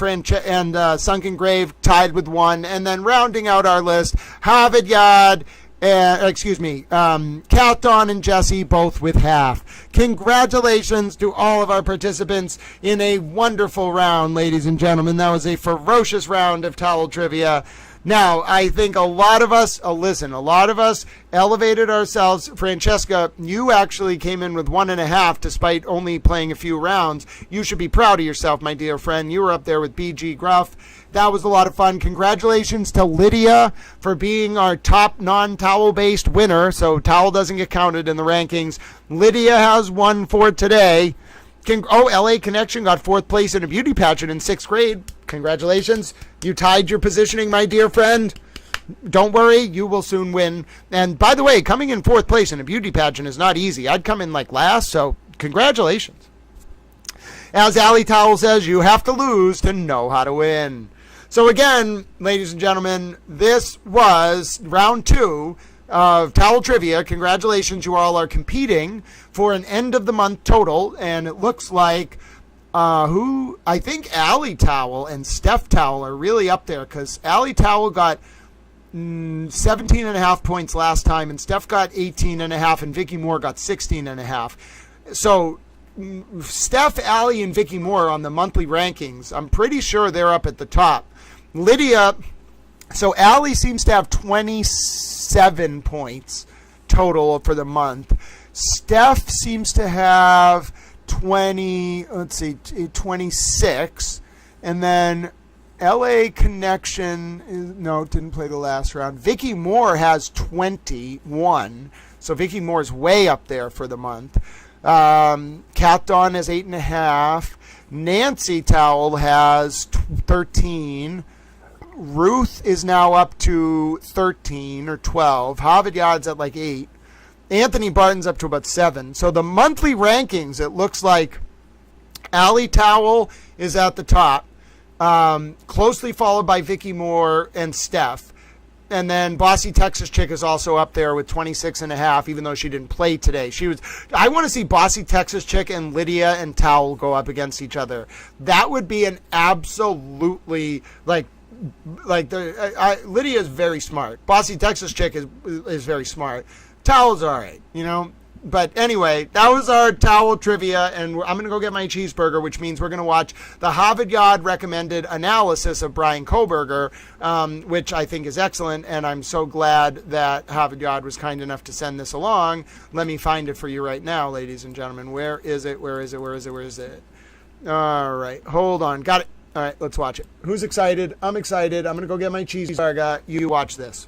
Sunken Grave tied with 1. And then rounding out our list, Harvard Yard, Cat Dawn and Jesse both with half. Congratulations to all of our participants in a wonderful round, ladies and gentlemen. That was a ferocious round of Towel Trivia. Now, I think a lot of us elevated ourselves. Francesca, you actually came in with 1.5 despite only playing a few rounds. You should be proud of yourself, my dear friend. You were up there with BG Gruff. That was a lot of fun. Congratulations to Lydia for being our top non-towel-based winner. So towel doesn't get counted in the rankings. Lydia has won for today. LA Connection got 4th place in a beauty pageant in 6th grade. Congratulations. You tied your positioning, my dear friend. Don't worry, you will soon win. And by the way, coming in 4th place in a beauty pageant is not easy. I'd come in like last, so congratulations. As Allie Towel says, you have to lose to know how to win. So again, ladies and gentlemen, this was round 2 of Towel Trivia. Congratulations, you all are competing for an end of the month total, and it looks like I think Allie Towel and Steph Towel are really up there, because Allie Towel got 17.5 points last time, and Steph got 18.5, and Vicky Moore got 16.5. So Steph, Allie, and Vicky Moore on the monthly rankings, I'm pretty sure they're up at the top. Lydia, so Allie seems to have 27 points total for the month. Steph seems to have 26. And then LA Connection, didn't play the last round. Vicky Moore has 21. So Vicky Moore's way up there for the month. Cat Dawn has 8.5. Nancy Towel has 13. Ruth is now up to 13 or 12. Harvard Yard's at like 8. Anthony Barton's up to about 7. So the monthly rankings, it looks like Allie Towel is at the top, closely followed by Vicky Moore and Steph. And then Bossy Texas Chick is also up there with 26.5, even though she didn't play today. I want to see Bossy Texas Chick and Lydia and Towel go up against each other. That would be an absolutely, Lydia is very smart. Bossy Texas Chick is very smart. Towel's all right, But anyway, that was our Towel Trivia, and I'm going to go get my cheeseburger, which means we're going to watch the Harvard Yard recommended analysis of Brian Koberger, which I think is excellent, and I'm so glad that Harvard Yard was kind enough to send this along. Let me find it for you right now, ladies and gentlemen. Where is it? Where is it? Where is it? Where is it? All right, hold on. Got it. All right, let's watch it. Who's excited? I'm excited. I'm going to go get my cheeseburger. You watch this.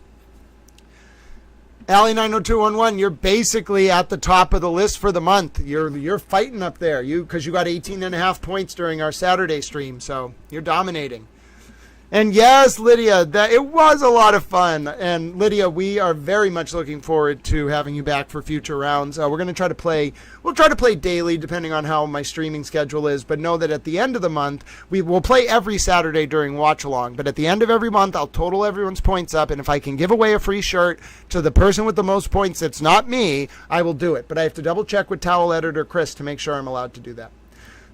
Allie 90211, you're basically at the top of the list for the month. You're fighting up there, because you got 18.5 points during our Saturday stream, so you're dominating. And yes, Lydia, it was a lot of fun. And Lydia, we are very much looking forward to having you back for future rounds. We're going to try to play. We'll try to play daily, depending on how my streaming schedule is. But know that at the end of the month, we will play every Saturday during Watch Along. But at the end of every month, I'll total everyone's points up. And if I can give away a free shirt to the person with the most points that's not me, I will do it. But I have to double check with Towel Editor Chris to make sure I'm allowed to do that.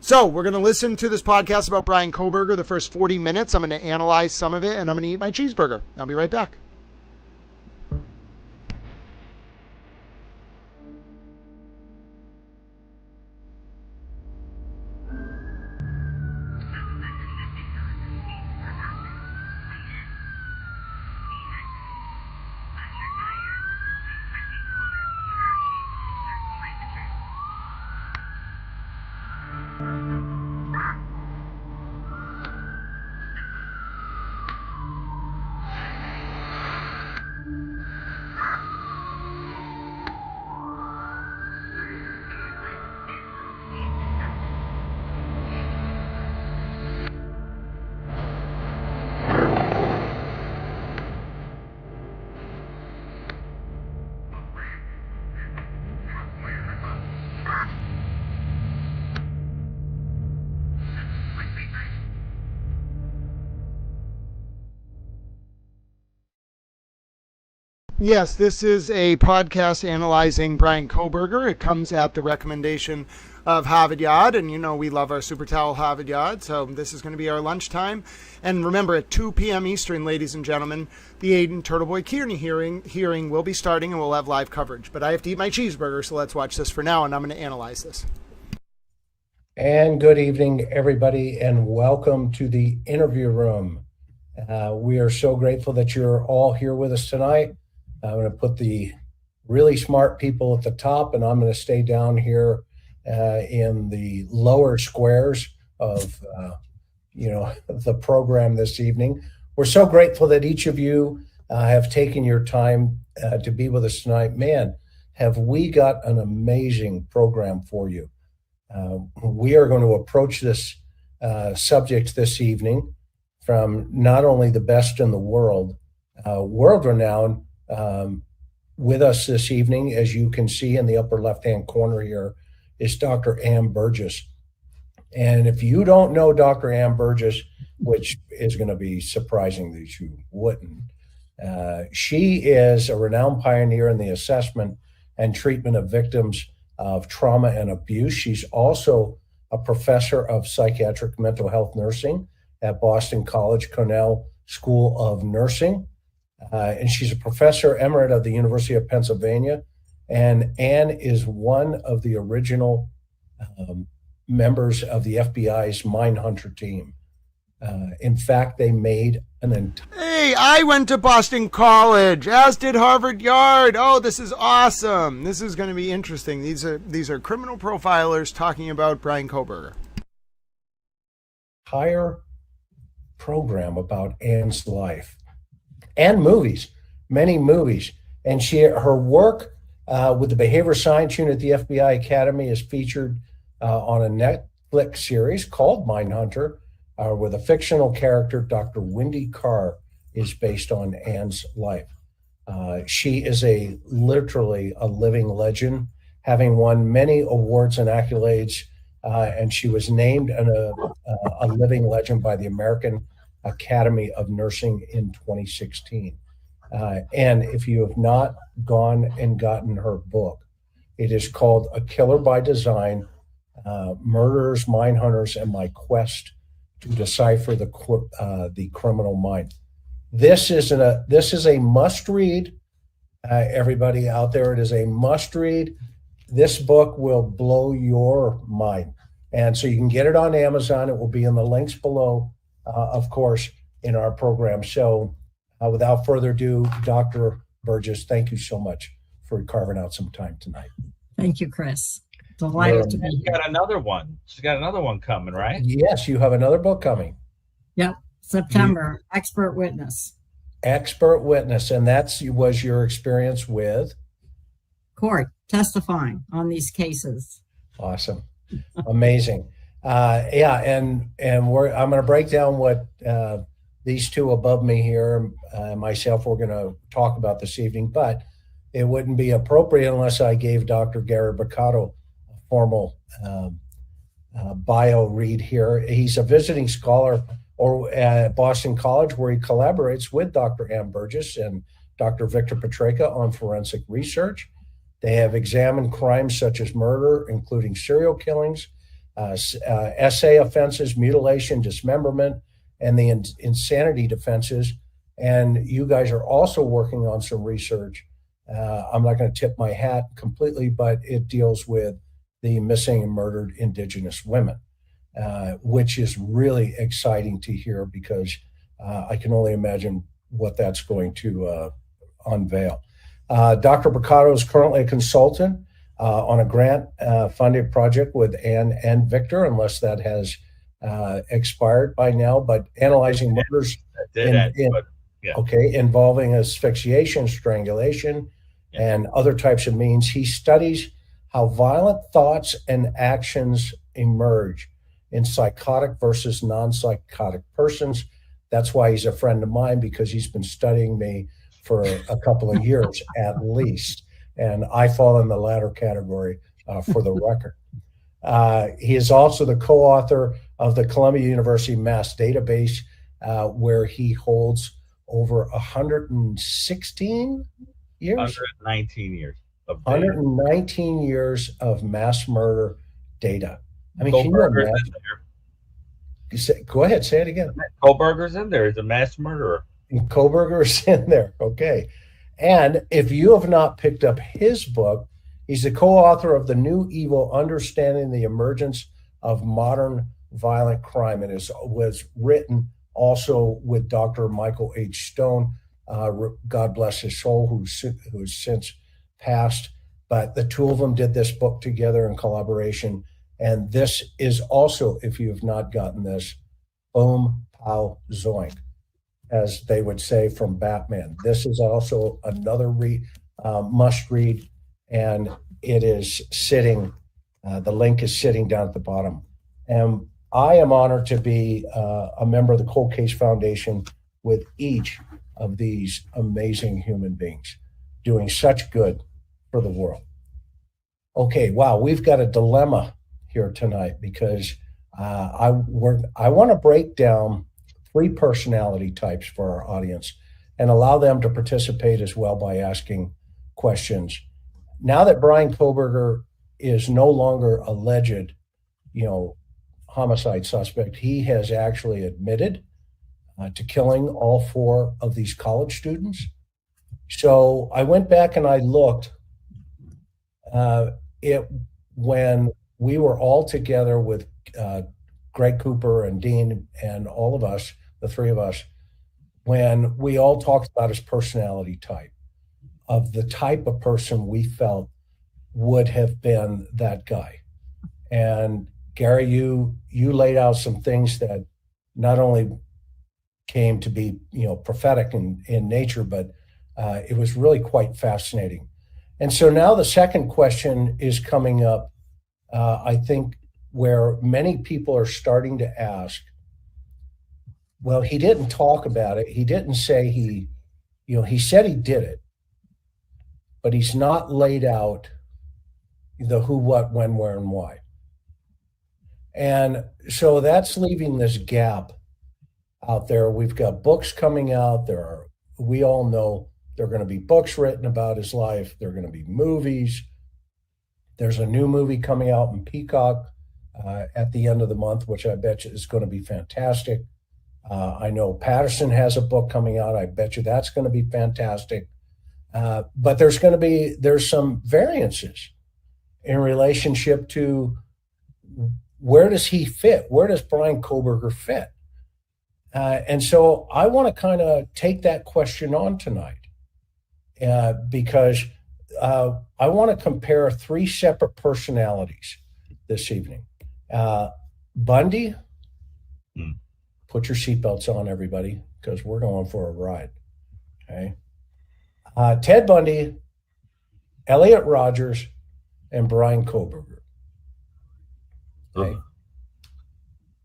So we're going to listen to this podcast about Brian Koberger the first 40 minutes. I'm going to analyze some of it, and I'm going to eat my cheeseburger. I'll be right back. Yes, this is a podcast analyzing Brian Koberger. It comes at the recommendation of Harvard Yard, and we love our Super Towel Harvard Yard, so this is going to be our lunchtime. And remember, at 2 p.m. Eastern, ladies and gentlemen, the Aiden TurtleBoy Kierney hearing will be starting, and we'll have live coverage. But I have to eat my cheeseburger, so let's watch this for now, and I'm going to analyze this. And good evening, everybody, and welcome to the interview room. We are so grateful that you're all here with us tonight. I'm going to put the really smart people at the top, and I'm going to stay down here in the lower squares of, the program this evening. We're so grateful that each of you have taken your time to be with us tonight. Man, have we got an amazing program for you. We are going to approach this subject this evening from not only the best in the world, world-renowned. With us this evening, as you can see in the upper left-hand corner here, is Dr. Ann Burgess. And if you don't know Dr. Ann Burgess, which is going to be surprising that you wouldn't. She is a renowned pioneer in the assessment and treatment of victims of trauma and abuse. She's also a professor of psychiatric mental health nursing at Boston College Cornell School of Nursing. And she's a professor emerita of the University of Pennsylvania. And Anne is one of the original members of the FBI's Mindhunter team. In fact, they made an entire... Hey, I went to Boston College, as did Harvard Yard. Oh, this is awesome. This is going to be interesting. These are criminal profilers talking about Brian Koberger. Entire program about Anne's life and movies, many movies. And her work with the Behavior Science Unit at the FBI Academy is featured on a Netflix series called Mindhunter, where the fictional character, Dr. Wendy Carr, is based on Anne's life. She is literally a living legend, having won many awards and accolades, and she was named a living legend by the American Academy of Nursing in 2016. And if you have not gone and gotten her book, it is called A Killer by Design, Murderers, Mindhunters, and My Quest to Decipher the Criminal Mind. This is a must-read, everybody out there. It is a must-read. This book will blow your mind. And so you can get it on Amazon. It will be in the links below, of course, in our program. So without further ado, Dr. Burgess, thank you so much for carving out some time tonight. Thank you, Chris. Delighted to be here. She's got another one. She's got another one coming, right? Yes, you have another book coming. Yep, September, Expert Witness. Expert Witness, and that was your experience with? Court, testifying on these cases. Awesome. Amazing. Yeah, and I'm going to break down what these two above me here, myself, we're going to talk about this evening, but it wouldn't be appropriate unless I gave Dr. Gary Boccato a formal bio read here. He's a visiting scholar at Boston College, where he collaborates with Dr. Ann Burgess and Dr. Victor Petreka on forensic research. They have examined crimes such as murder, including serial killings, SA offenses, mutilation, dismemberment, and the insanity defenses. And you guys are also working on some research. I'm not going to tip my hat completely, but it deals with the missing and murdered Indigenous women, which is really exciting to hear, because I can only imagine what that's going to unveil. Dr. Boccato is currently a consultant on a grant-funded project with Ann and Victor, unless that has expired by now, but analyzing murders involving asphyxiation, strangulation, and other types of means. He studies how violent thoughts and actions emerge in psychotic versus non-psychotic persons. That's why he's a friend of mine, because he's been studying me for a couple of years at least. And I fall in the latter category for the record. He is also the co-author of the Columbia University Mass Database, where he holds over 116 years? 119 years. 119 years of mass murder data. I mean, can you imagine? Go ahead, say it again. Koberger's in there. He's a mass murderer. Koberger's in there. Okay. And if you have not picked up his book, he's the co-author of The New Evil, Understanding the Emergence of Modern Violent Crime. And it was written also with Dr. Michael H. Stone, God bless his soul, who's since passed. But the two of them did this book together in collaboration. And this is also, if you have not gotten this, boom, pow, zoink, as they would say from Batman. This is also another must read, and it is sitting, the link is sitting down at the bottom. And I am honored to be a member of the Cold Case Foundation with each of these amazing human beings doing such good for the world. Okay, wow, we've got a dilemma here tonight, because I want to break down three personality types for our audience and allow them to participate as well by asking questions. Now that Brian Kohberger is no longer alleged, homicide suspect, he has actually admitted to killing all four of these college students. So I went back and I looked when we were all together with Greg Cooper and Dean and all of us, the three of us, when we all talked about his personality type, of the type of person we felt would have been that guy. And Gary, you laid out some things that not only came to be, prophetic in nature, but it was really quite fascinating. And so now the second question is coming up, I think, where many people are starting to ask, well, he didn't talk about it. He didn't say he said he did it, but he's not laid out the who, what, when, where, and why. And so that's leaving this gap out there. We've got books coming out. We all know there are going to be books written about his life. There are going to be movies. There's a new movie coming out in Peacock at the end of the month, which I bet you is going to be fantastic. I know Patterson has a book coming out. I bet you that's going to be fantastic. But there's some variances in relationship to where does he fit? Where does Brian Kohberger fit? And so I want to kind of take that question on tonight because I want to compare three separate personalities this evening. Bundy, put your seatbelts on, everybody, because we're going for a ride. Okay. Ted Bundy, Elliot Rogers, and Brian Kohberger. Okay.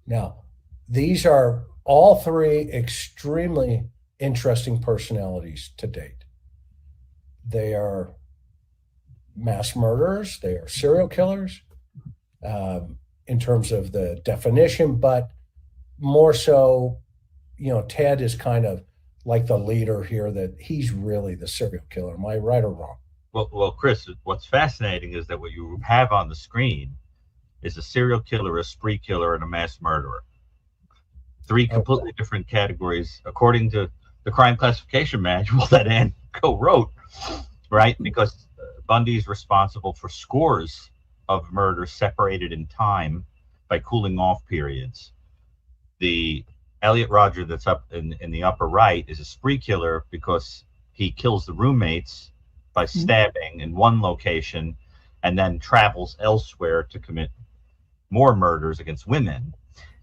Now, these are all three extremely interesting personalities to date. They are mass murderers. They are serial killers in terms of the definition, but more so, Ted is kind of like the leader here, that he's really the serial killer. Am I right or wrong? Well, Chris, what's fascinating is that what you have on the screen is a serial killer, a spree killer, and a mass murderer. Three completely different categories, according to the crime classification manual that Ann co-wrote, right? Because Bundy's responsible for scores of murders separated in time by cooling off periods. The Elliot Roger that's up in the upper right is a spree killer because he kills the roommates by stabbing in one location and then travels elsewhere to commit more murders against women.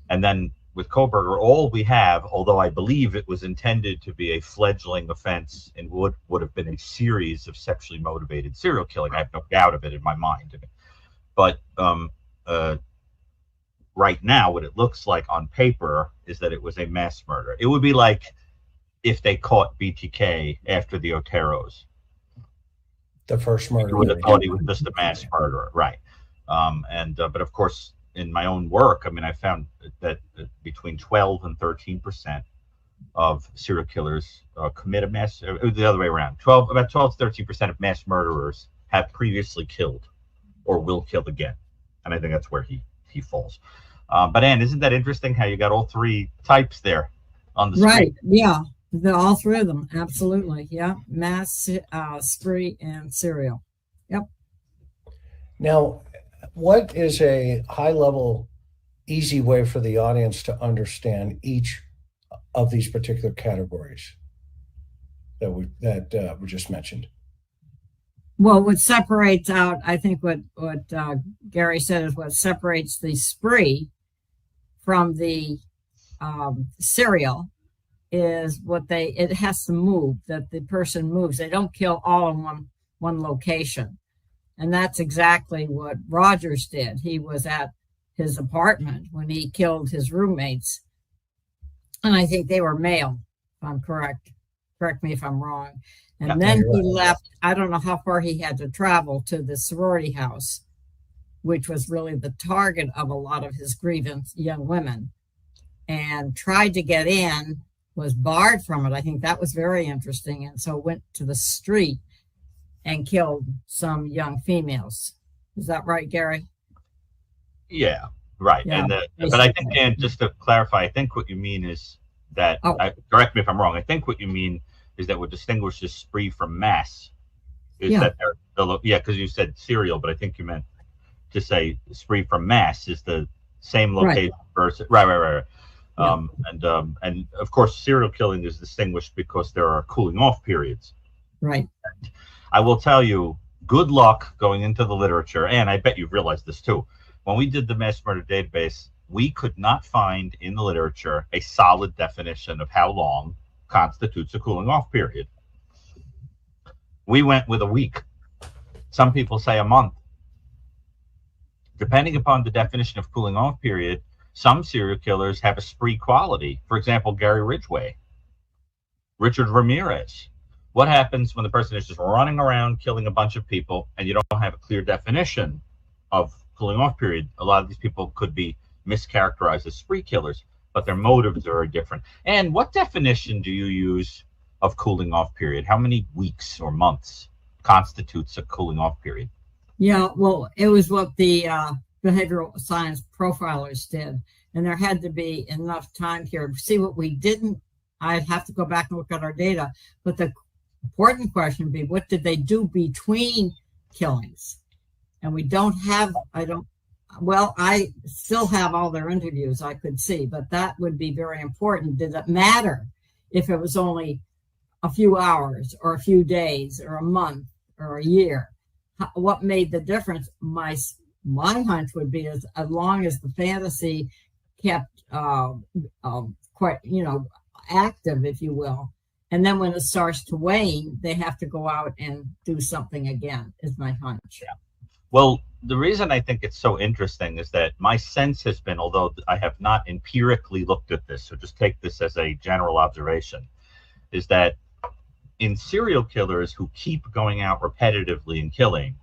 And then with Kohberger, all we have, although I believe it was intended to be a fledgling offense and would have been a series of sexually motivated serial killing, I have no doubt of it in my mind. But right now, what it looks like on paper is that it was a mass murder. It would be like if they caught BTK after the Oteros. The first murder. You would have thought he was just a mass murderer, right? But of course, in my own work, I found that between 12 and 13% of serial killers commit a mass. The other way around. About 12 to 13% of mass murderers have previously killed or will kill again, and I think that's where he falls. But Ann, isn't that interesting how you got all three types there on the screen? Right. Yeah. All three of them. Absolutely. Yeah. Mass, spree, and serial. Yep. Now, what is a high-level, easy way for the audience to understand each of these particular categories that we just mentioned? Well, what separates out, I think what Gary said is what separates the spree from the serial is it has to move, that the person moves. They don't kill all in one location. And that's exactly what Rogers did. He was at his apartment when he killed his roommates. And I think they were male, if I'm correct. Correct me if I'm wrong. And then he left. I don't know how far he had to travel to the sorority house, which was really the target of a lot of his grievance young women. and tried to get in, was barred from it. I think that was very interesting, and so went to the street and killed some young females. Is that right, Gary? Yeah, right. Yeah, But I think, and just to clarify, I think what you mean is that, correct me if I'm wrong, I think what you mean is that what distinguishes spree from mass is that because you said serial, but I think you meant to say spree from mass is the same location versus right. And of course, serial killing is distinguished because there are cooling off periods. Right. And I will tell you, good luck going into the literature, and I bet you've realized this too. When we did the mass murder database, we could not find in the literature a solid definition of how long constitutes a cooling off period. We went with a week. Some people say a month. Depending upon the definition of cooling off period, some serial killers have a spree quality. For example, Gary Ridgway, Richard Ramirez. What happens when the person is just running around killing a bunch of people and you don't have a clear definition of cooling off period? A lot of these people could be mischaracterized as spree killers, but their motives are different. And what definition do you use of cooling off period? How many weeks or months constitutes a cooling off period? Yeah, well, it was what the behavioral science profilers did, and there had to be enough time here. See, what we didn't, I'd have to go back and look at our data, but the important question would be, what did they do between killings? And we don't have, I still have all their interviews I could see, but that would be very important. Did it matter if it was only a few hours or a few days or a month or a year? What made the difference? My hunch would be as long as the fantasy kept quite, active, if you will. And then when it starts to wane, they have to go out and do something again, is my hunch. Yeah. Well, the reason I think it's so interesting is that my sense has been, although I have not empirically looked at this, so just take this as a general observation, is that in serial killers who keep going out repetitively and killing,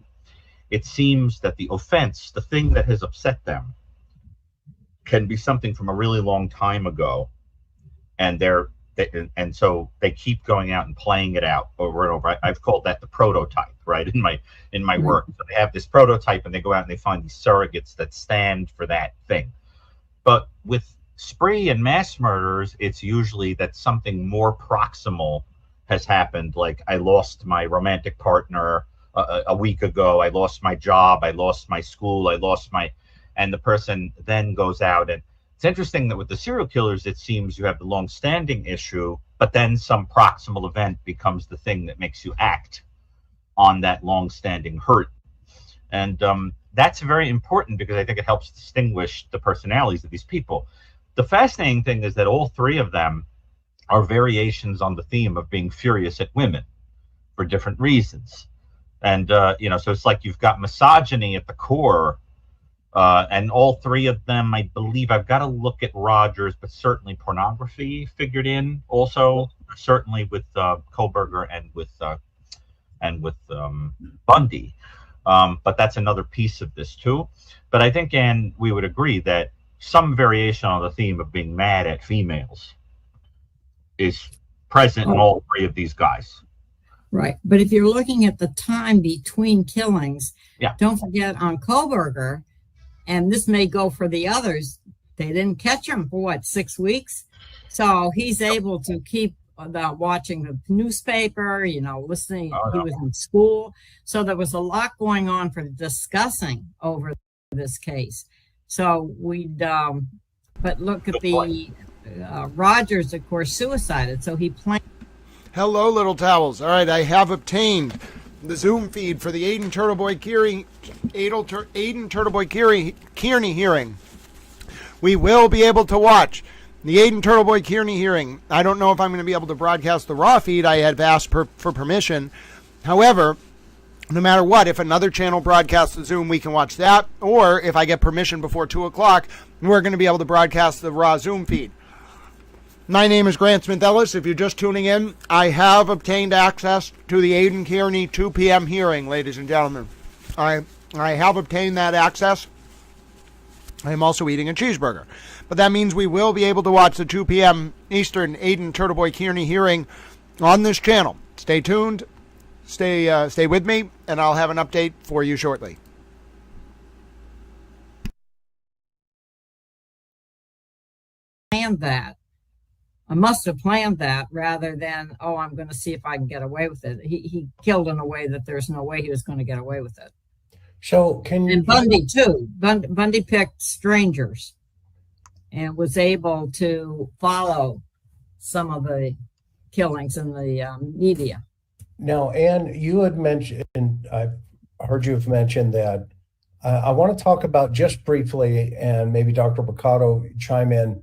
it seems that the offense, the thing that has upset them, can be something from a really long time ago, and so they keep going out and playing it out over and over. I've called that the prototype, right? In my work, so they have this prototype, and they go out and they find these surrogates that stand for that thing. But with spree and mass murders, it's usually that something more proximal has happened. Like, I lost my romantic partner a week ago, I lost my job, I lost my school, and the person then goes out. And it's interesting that with the serial killers, it seems you have the long-standing issue, but then some proximal event becomes the thing that makes you act on that long-standing hurt. And that's very important because I think it helps distinguish the personalities of these people. The fascinating thing is that all three of them are variations on the theme of being furious at women for different reasons. And, so it's like you've got misogyny at the core, and all three of them, I believe, I've got to look at Rogers, but certainly pornography figured in also, certainly with Kohlberger and with Bundy. But that's another piece of this too. But I think, Ann, we would agree that some variation on the theme of being mad at females is present in all three of these guys. Right. But if you're looking at the time between killings, don't forget on Kohlberger, and this may go for the others, they didn't catch him for 6 weeks. So he's able to keep watching the newspaper, listening. He was in school. So there was a lot going on for discussing over this case. So but look at the Rogers, of course, suicided. So he planned. Hello, little towels. All right, I have obtained the Zoom feed for the Aiden TurtleBoy Kierney hearing. We will be able to watch the Aiden TurtleBoy Kierney hearing. I don't know if I'm going to be able to broadcast the raw feed. I had asked for permission. However, no matter what, if another channel broadcasts the Zoom, we can watch that. Or if I get permission before 2 o'clock, we're going to be able to broadcast the raw Zoom feed. My name is Grant Smith-Ellis. If you're just tuning in, I have obtained access to the Aiden Kierney 2 p.m. hearing, ladies and gentlemen. I have obtained that access. I am also eating a cheeseburger. But that means we will be able to watch the 2 p.m. Eastern Aiden TurtleBoy Kierney hearing on this channel. Stay tuned. Stay with me, and I'll have an update for you shortly. Planned that. I must have planned that rather than, oh, I'm going to see if I can get away with it. He killed in a way that there's no way he was going to get away with it. So can you... And Bundy, too. Bundy picked strangers and was able to follow some of the killings in the media. Now, Ann, you had mentioned, I've heard you have mentioned that I want to talk about just briefly, and maybe Dr. Boccato chime in,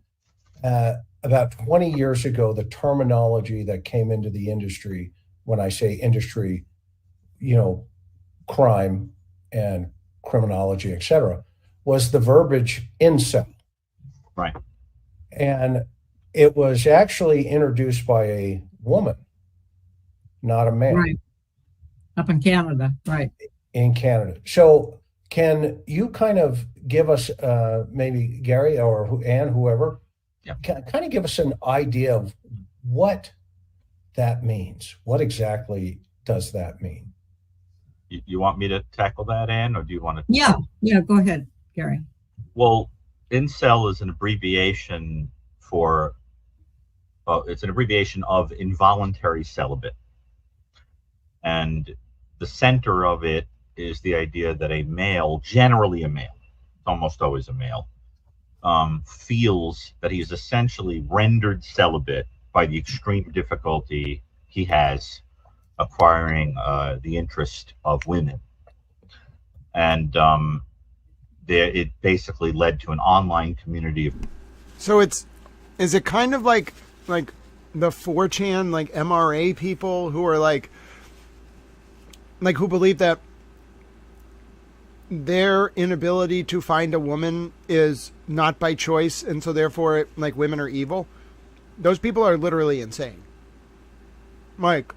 about 20 years ago, the terminology that came into the industry, when I say industry, crime and criminology, et cetera, was the verbiage incel. Right. And it was actually introduced by a woman, not a man. Right. Up in Canada, right. In Canada. So can you kind of give us, maybe Gary or Ann, whoever, kind of give us an idea of what that means? What exactly does that mean? You want me to tackle that, Ann, or do you want to? Yeah, go ahead, Gary. Well, incel is an abbreviation for, it's an abbreviation of involuntary celibate. And the center of it is the idea that a male, generally a male, almost always a male, feels that he is essentially rendered celibate by the extreme difficulty he has acquiring the interest of women. And it basically led to an online community of... So is it kind of like the 4chan, like MRA people who are like who believe that their inability to find a woman is not by choice, and so therefore women are evil? Those people are literally insane. Like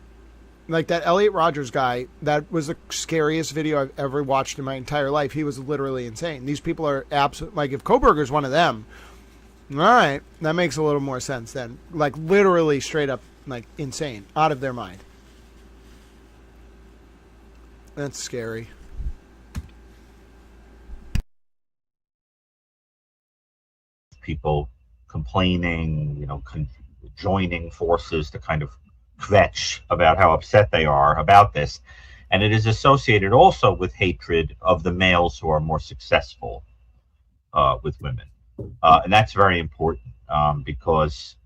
that Elliot Rogers guy, that was the scariest video I've ever watched in my entire life. He was literally insane. These people are absolute, if Koberger's one of them, all right, that makes a little more sense then. Literally straight up insane, out of their mind. That's scary. People complaining, joining forces to kind of kvetch about how upset they are about this. And it is associated also with hatred of the males who are more successful with women. And that's very important because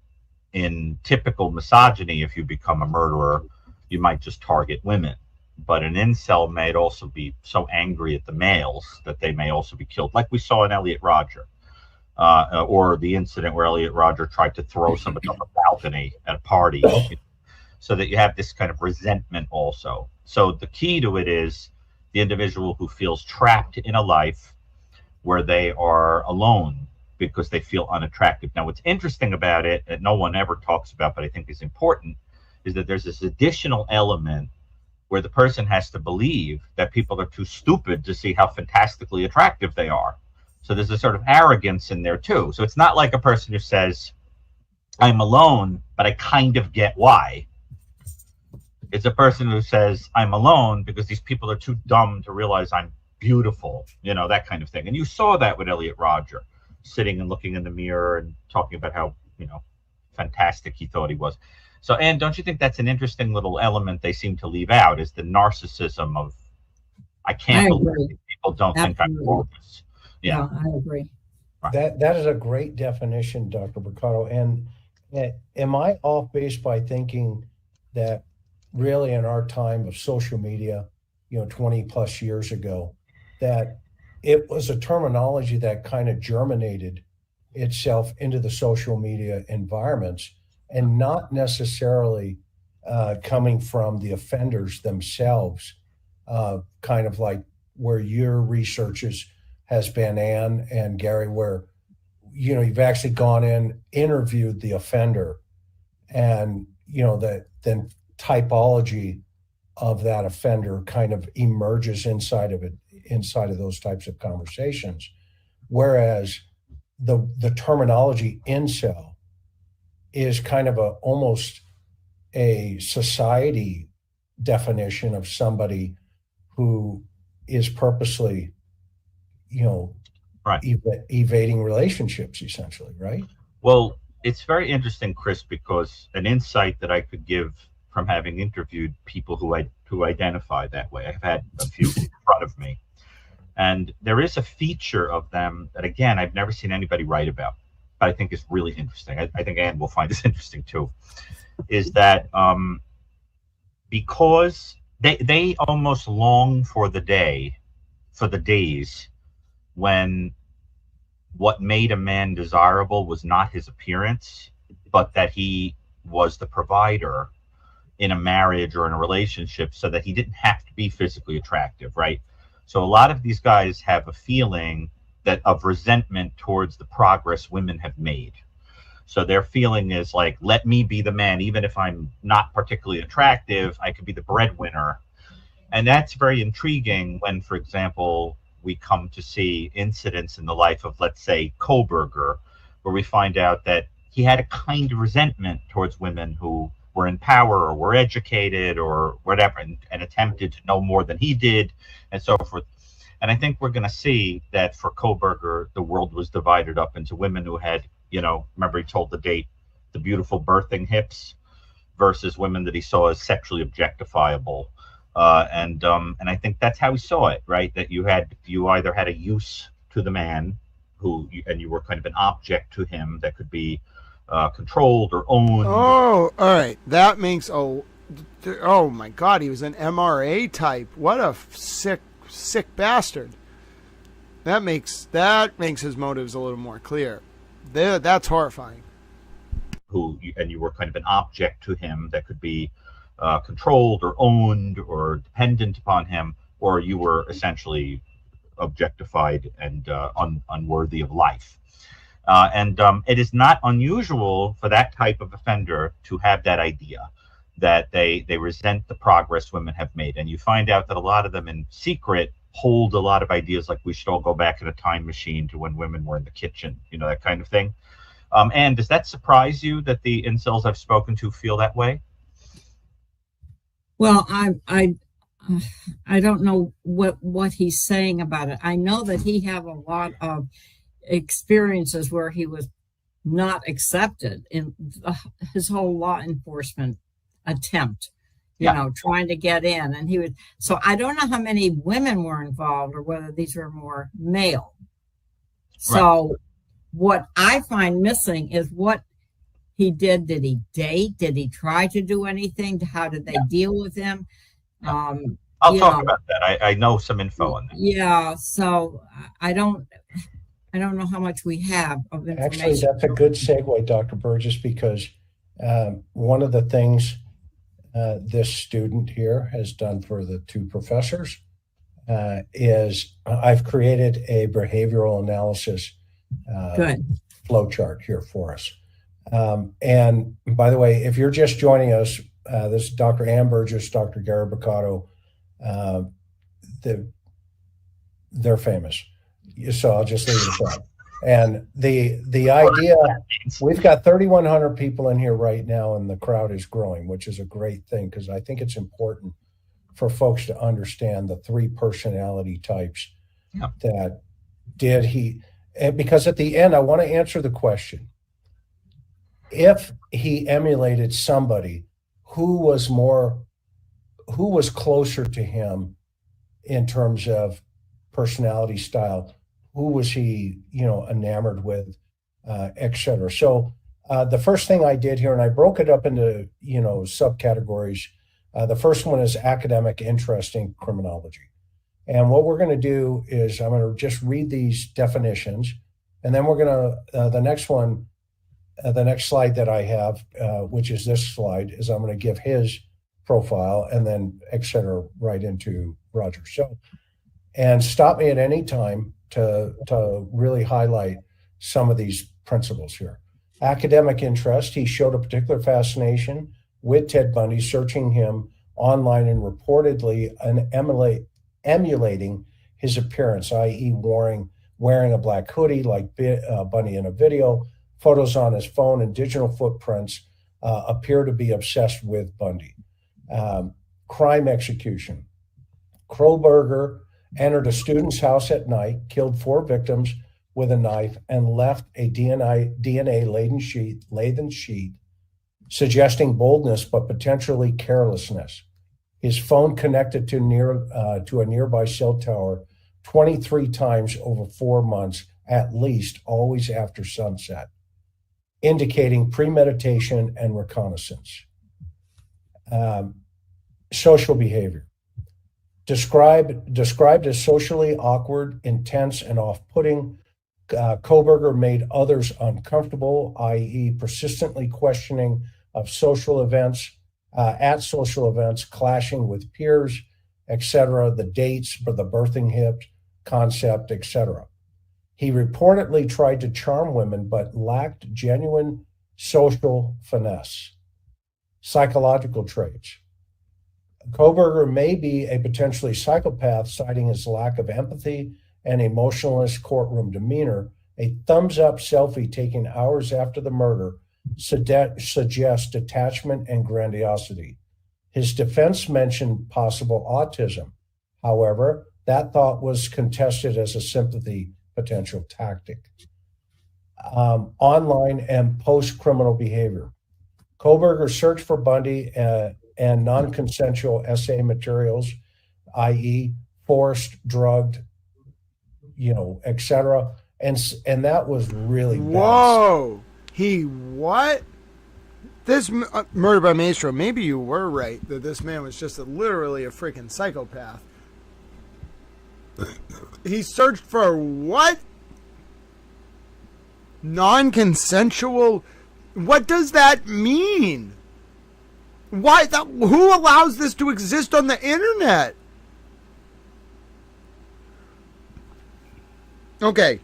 in typical misogyny, if you become a murderer, you might just target women. But an incel may also be so angry at the males that they may also be killed, like we saw in Elliot Rodger. Or the incident where Elliot Rodger tried to throw somebody off a balcony at a party, so that you have this kind of resentment also. So the key to it is the individual who feels trapped in a life where they are alone because they feel unattractive. Now, what's interesting about it that no one ever talks about, but I think is important, is that there's this additional element where the person has to believe that people are too stupid to see how fantastically attractive they are. So there's a sort of arrogance in there too. So it's not like a person who says, I'm alone, but I kind of get why. It's a person who says, I'm alone because these people are too dumb to realize I'm beautiful, that kind of thing. And you saw that with Elliot Rodger, sitting and looking in the mirror and talking about how, fantastic he thought he was. So, Ann, don't you think that's an interesting little element they seem to leave out, is the narcissism of, I can't believe people don't think I'm gorgeous. Yeah, I agree. That is a great definition, Dr. Boccato. And am I off base by thinking that really in our time of social media, 20 plus years ago, that it was a terminology that kind of germinated itself into the social media environments and not necessarily coming from the offenders themselves, kind of like where your research has been, Ann and Gary, where, you've actually gone in, interviewed the offender, and, that then typology of that offender kind of emerges inside of those types of conversations, whereas the terminology incel is kind of almost a society definition of somebody who is purposely, Right. evading relationships, essentially, right? Well, it's very interesting, Chris, because an insight that I could give from having interviewed people who identify that way. I've had a few in front of me, and there is a feature of them that, again, I've never seen anybody write about, but I think is really interesting. I think Anne will find this interesting too. Is that because they almost long for the days when what made a man desirable was not his appearance, but that he was the provider in a marriage or in a relationship, so that he didn't have to be physically attractive, right? So a lot of these guys have a feeling that of resentment towards the progress women have made. So their feeling is like, let me be the man, even if I'm not particularly attractive, I could be the breadwinner. And that's very intriguing when, for example, we come to see incidents in the life of, let's say, Koberger, where we find out that he had a kind of resentment towards women who were in power or were educated or whatever, and attempted to know more than he did, and so forth. And I think we're going to see that for Koberger, the world was divided up into women who had, remember he told the date, the beautiful birthing hips, versus women that he saw as sexually objectifiable. And I think that's how he saw it, right? That you either had a use to the man and you were kind of an object to him that could be controlled or owned. Oh, all right. That makes oh my God, he was an MRA type. What a sick bastard. That makes his motives a little more clear. That's horrifying. And you were kind of an object to him that could be controlled or owned or dependent upon him, or you were essentially objectified and unworthy of life. And it is not unusual for that type of offender to have that idea that they resent the progress women have made. And you find out that a lot of them in secret hold a lot of ideas like we should all go back in a time machine to when women were in the kitchen, that kind of thing. And does that surprise you that the incels I've spoken to feel that way? Well, I don't know what he's saying about it. I know that he had a lot of experiences where he was not accepted in his whole law enforcement attempt, trying to get in. And so I don't know how many women were involved or whether these were more male. So right. What I find missing is what he did. Did he date? Did he try to do anything? How did they deal with him? I'll talk about that. I know some info on that. Yeah. So I don't know how much we have of information. Actually, that's a good segue, Dr. Burgess, because one of the things this student here has done for the two professors is I've created a behavioral analysis flow chart here for us. And by the way, if you're just joining us, this is Dr. Ann Burgess, Dr. Gary Boccato. They're famous. So I'll just leave it at that. And the idea, we've got 3,100 people in here right now, and the crowd is growing, which is a great thing, because I think it's important for folks to understand the three personality types that did he, and because at the end, I want to answer the question. If he emulated somebody who was closer to him in terms of personality style, who was he, enamored with, et cetera. So the first thing I did here, and I broke it up into, subcategories. The first one is academic interest in criminology. And what we're going to do is I'm going to just read these definitions, and then we're going to, the next one, the next slide that I have, which is this slide, is I'm going to give his profile and then et cetera right into Roger. So, and stop me at any time to really highlight some of these principles here. Academic interest, he showed a particular fascination with Ted Bundy, searching him online and reportedly emulating his appearance, i.e. wearing a black hoodie like Bundy in a video. Photos on his phone and digital footprints appear to be obsessed with Bundy. Crime execution. Kroberger entered a student's house at night, killed 4 victims with a knife, and left a DNA-laden sheet, suggesting boldness but potentially carelessness. His phone connected to a nearby cell tower 23 times over 4 months, at least, always after sunset, indicating premeditation and reconnaissance. Social behavior. Described as socially awkward, intense, and off-putting, Koberger made others uncomfortable, i.e. persistently questioning of social events, at social events, clashing with peers, etc., the dates for the birthing hip concept, etc. He reportedly tried to charm women, but lacked genuine social finesse. Psychological traits. Koberger may be a potentially psychopath, citing his lack of empathy and emotionless courtroom demeanor. A thumbs-up selfie taken hours after the murder suggests detachment and grandiosity. His defense mentioned possible autism. However, that thought was contested as a sympathy potential tactic. Online and post-criminal behavior. Koberger searched for Bundy and non-consensual essay materials, i.e. forced, drugged, etc. And that was really bad. Whoa! He what? This Murder by Maestro, maybe you were right that this man was just literally a freaking psychopath. He searched for what? Non-consensual? What does that mean? Why? Who allows this to exist on the internet? Okay,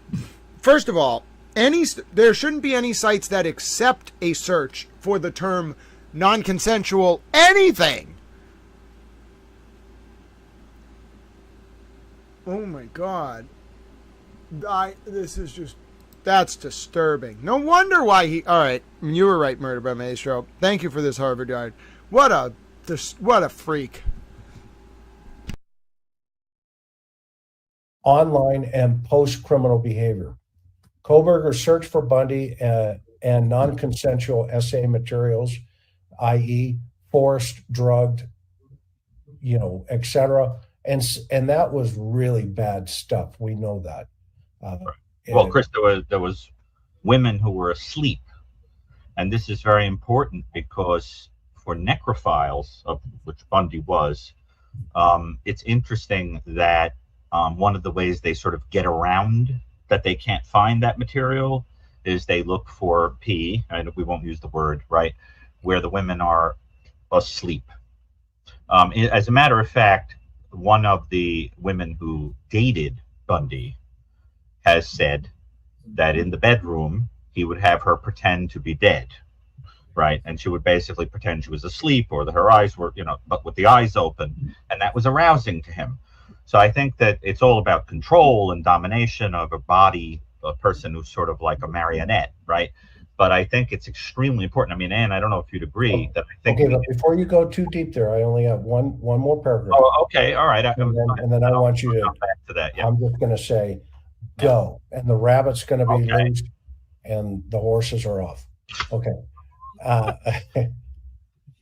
first of all, there shouldn't be any sites that accept a search for the term non-consensual anything. Oh my God. That's disturbing. No wonder why all right, you were right, Murder by Maestro. Thank you for this, Harvard Yard. What a freak. Online and post-criminal behavior. Koberger searched for Bundy and non-consensual essay materials, i.e. forced, drugged, etc. And that was really bad stuff. We know that. Well, Chris, there was women who were asleep, and this is very important because for necrophiles, of which Bundy was, it's interesting that one of the ways they sort of get around that they can't find that material is they look for P, and we won't use the word, right, where the women are asleep. As a matter of fact, one of the women who dated Bundy has said that in the bedroom, he would have her pretend to be dead, right? And she would basically pretend she was asleep or that her eyes were, but with the eyes open. And that was arousing to him. So I think that it's all about control and domination of a person who's sort of like a marionette, right? But I think it's extremely important. I mean, Ann, I don't know if you'd agree that I think. Okay, but before you go too deep there, I only have one more paragraph. Oh, okay, all right. And then I want you to come back to that. Yeah. I'm just going to say, go, and the rabbit's going to be loose, and the horses are off. Okay.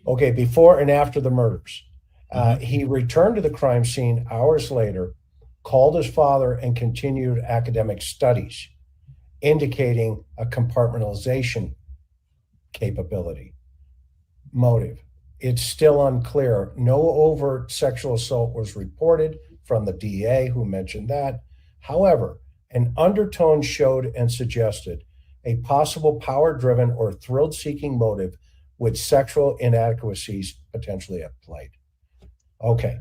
Okay. Before and after the murders, he returned to the crime scene hours later, called his father, and continued academic studies, indicating a compartmentalization capability. Motive. It's still unclear. No overt sexual assault was reported from the DA, who mentioned that. However, an undertone showed and suggested a possible power-driven or thrill-seeking motive with sexual inadequacies potentially at play. Okay.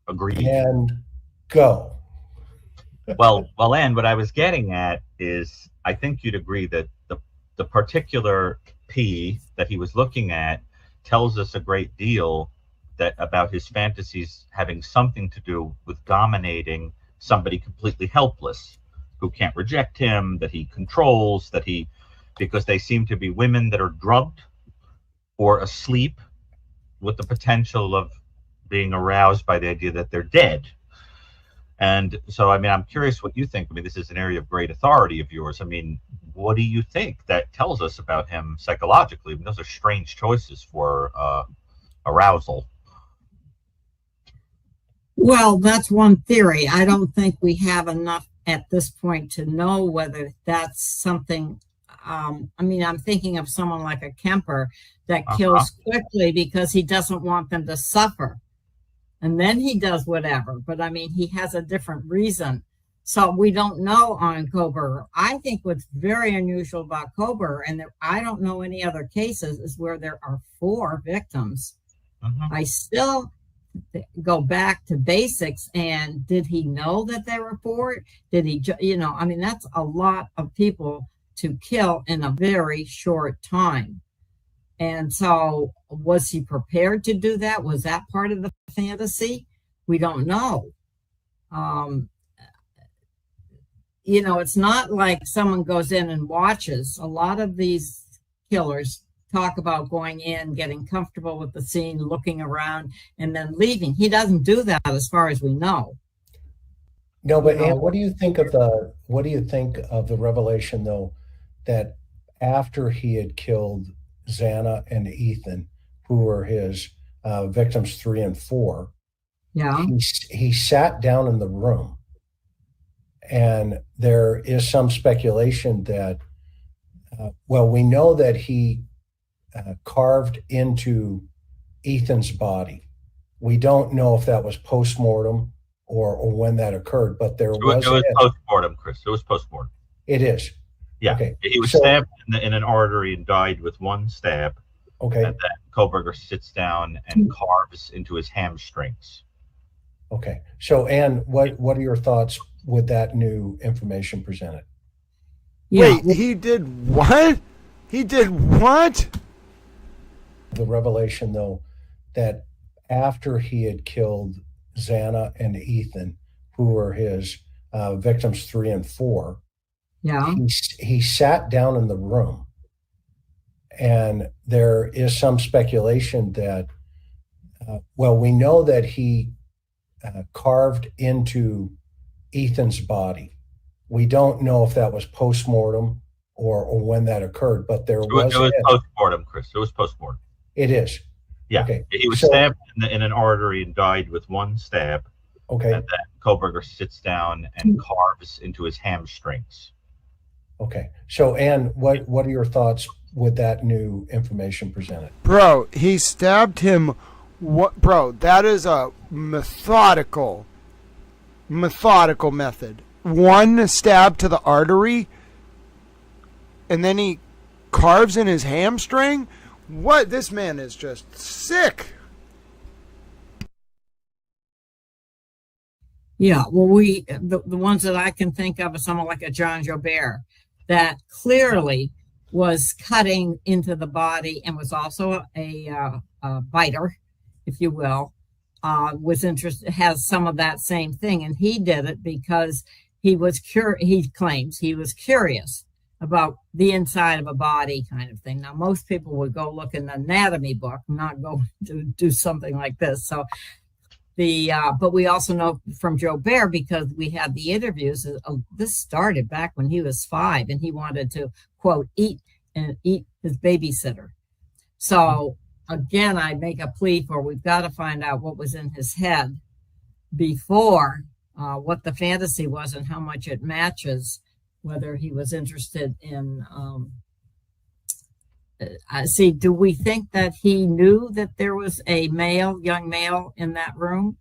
Agreed. And go. Well, Ann, what I was getting at is I think you'd agree that the particular P that he was looking at tells us a great deal about his fantasies having something to do with dominating somebody completely helpless. who can't reject him, that he controls, because they seem to be women that are drugged or asleep with the potential of being aroused by the idea that they're dead. And so, I mean, I'm curious what you think. I mean, this is an area of great authority of yours. I mean, what do you think that tells us about him psychologically? I mean, those are strange choices for arousal. Well, that's one theory. I don't think we have enough at this point to know whether that's something. I mean, I'm thinking of someone like a Kemper that kills quickly because he doesn't want them to suffer. And then he does whatever. But I mean, he has a different reason. So we don't know on Kober. I think what's very unusual about Kober, and I don't know any other cases, is where there are 4 victims. I still go back to basics. And did he know that there were 4? Did he, I mean, that's a lot of people to kill in a very short time. And so was he prepared to do that? Was that part of the fantasy? We don't know. It's not like someone goes in and watches. A lot of these killers talk about going in, getting comfortable with the scene, looking around, and then leaving. He doesn't do that as far as we know. No, but Ann, what do you think of the revelation, though, that after he had killed Xana and Ethan, who were his victims 3 and 4, he sat down in the room, and there is some speculation that, we know that he carved into Ethan's body. We don't know if that was post-mortem or when that occurred, but it was post-mortem, Chris. It was post-mortem. It is. Yeah. Okay. He was stabbed in an artery and died with 1 stab. Okay. And then Koberger sits down and carves into his hamstrings. Okay. So, Ann, what are your thoughts with that new information presented? Wait, he did what? He did what? The revelation, though, that after he had killed Xana and Ethan, who were his victims 3 and 4, he sat down in the room, and there is some speculation that, we know that he carved into Ethan's body. We don't know if that was post-mortem or when that occurred, but it was post-mortem, Chris. It was post-mortem. It is. Yeah. Okay. He was stabbed in an artery and died with 1 stab. Okay. And then Koberger sits down and carves into his hamstrings. Okay. So, Ann, what are your thoughts with that new information presented? Bro, he stabbed him. What, bro? That is a methodical method. 1 stab to the artery, and then he carves in his hamstring. What? This man is just sick. Yeah, well, the ones that I can think of are someone like a John Jobert that clearly was cutting into the body and was also a biter, if you will, was interested, has some of that same thing. And he did it because he claims he was curious about the inside of a body kind of thing. Now, most people would go look in the anatomy book, not go to do something like this. So but we also know from Jobert, because we had the interviews, this started back when he was 5 and he wanted to, quote, eat his babysitter. So again, I make a plea for, we've got to find out what was in his head before, what the fantasy was and how much it matches, whether he was interested in, do we think that he knew that there was a young male in that room?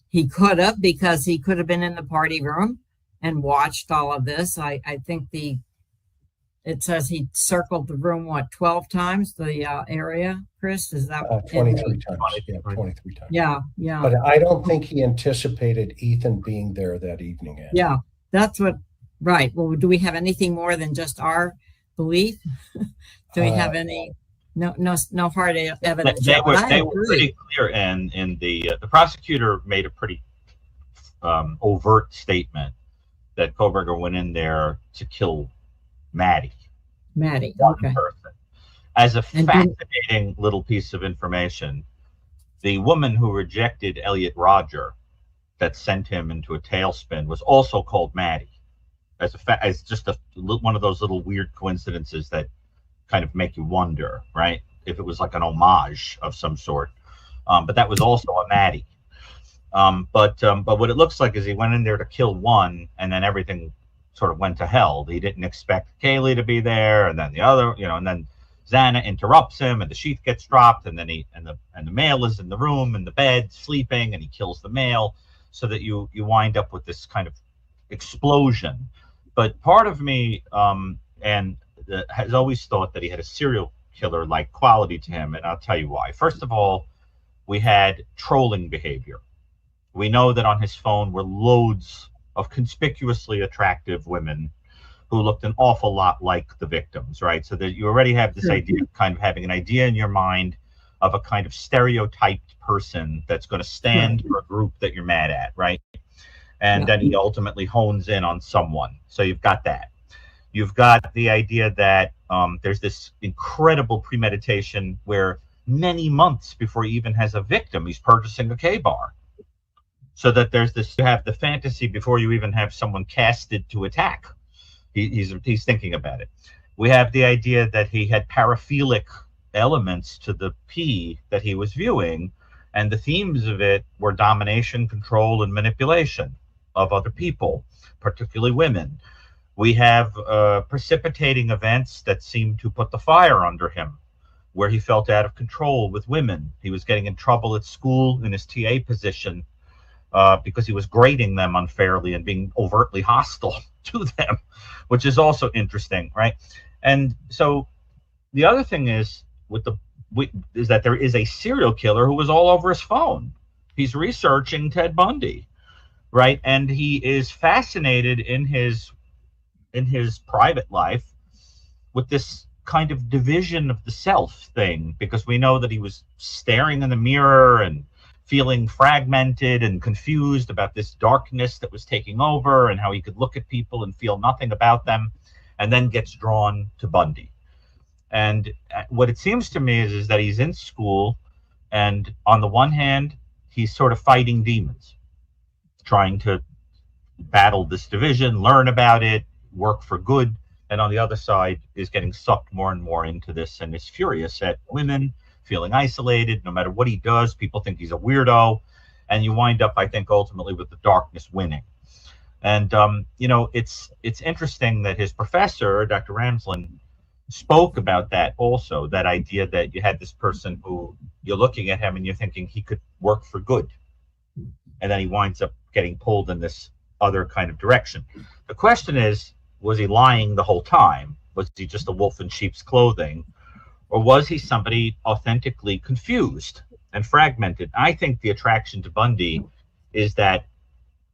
He could have, because he could have been in the party room and watched all of this. I think it says he circled the room, 12 times, the area, Chris? Is that 23 times? Yeah, 23 times. Yeah. But I don't think he anticipated Ethan being there that evening. Ann. Yeah, that's what, right. Well, do we have anything more than just our belief? Do we have any? No hard evidence. They were pretty clear, and the prosecutor made a pretty overt statement that Kohberger went in there to kill Maddie. Maddie. One Okay. person. As a And fascinating little piece of information, the woman who rejected Elliot Rodger, that sent him into a tailspin, was also called Maddie. As just one of those little weird coincidences that kind of make you wonder, right? If it was like an homage of some sort. But that was also a Maddie. But what it looks like is he went in there to kill one, and then everything sort of went to hell. He didn't expect Kaylee to be there, and then the other, and then Xana interrupts him, and the sheath gets dropped, and then the male is in the room in the bed sleeping, and he kills the male, so that you wind up with this kind of explosion. But part of me has always thought that he had a serial killer like quality to him, and I'll tell you why. First of all, we had trolling behavior. We know that on his phone were loads of conspicuously attractive women who looked an awful lot like the victims, right? So that you already have this idea of kind of having an idea in your mind of a kind of stereotyped person that's going to stand for a group that you're mad at, right? And then he ultimately hones in on someone. So you've got that. You've got the idea that there's this incredible premeditation where many months before he even has a victim, he's purchasing a K-bar. So that there's this, you have the fantasy before you even have someone casted to attack. He's thinking about it. We have the idea that he had paraphilic elements to the P that he was viewing, and the themes of it were domination, control, and manipulation of other people, particularly women. We have precipitating events that seem to put the fire under him, where he felt out of control with women. He was getting in trouble at school in his TA position because he was grading them unfairly and being overtly hostile to them, which is also interesting, right? And so the other thing is is that there is a serial killer who was all over his phone. He's researching Ted Bundy, right? And he is fascinated in his private life with this kind of division of the self thing, because we know that he was staring in the mirror and feeling fragmented and confused about this darkness that was taking over, and how he could look at people and feel nothing about them, and then gets drawn to Bundy. And what it seems to me is that he's in school, and on the one hand, he's sort of fighting demons, trying to battle this division, learn about it, work for good. And on the other side is getting sucked more and more into this, and is furious at women, feeling isolated. No matter what he does, people think he's a weirdo. And you wind up, I think, ultimately with the darkness winning. And, it's interesting that his professor, Dr. Ramsland, spoke about that also, that idea that you had this person who you're looking at him and you're thinking he could work for good. And then he winds up getting pulled in this other kind of direction. The question is, was he lying the whole time? Was he just a wolf in sheep's clothing? Or was he somebody authentically confused and fragmented? I think the attraction to Bundy is that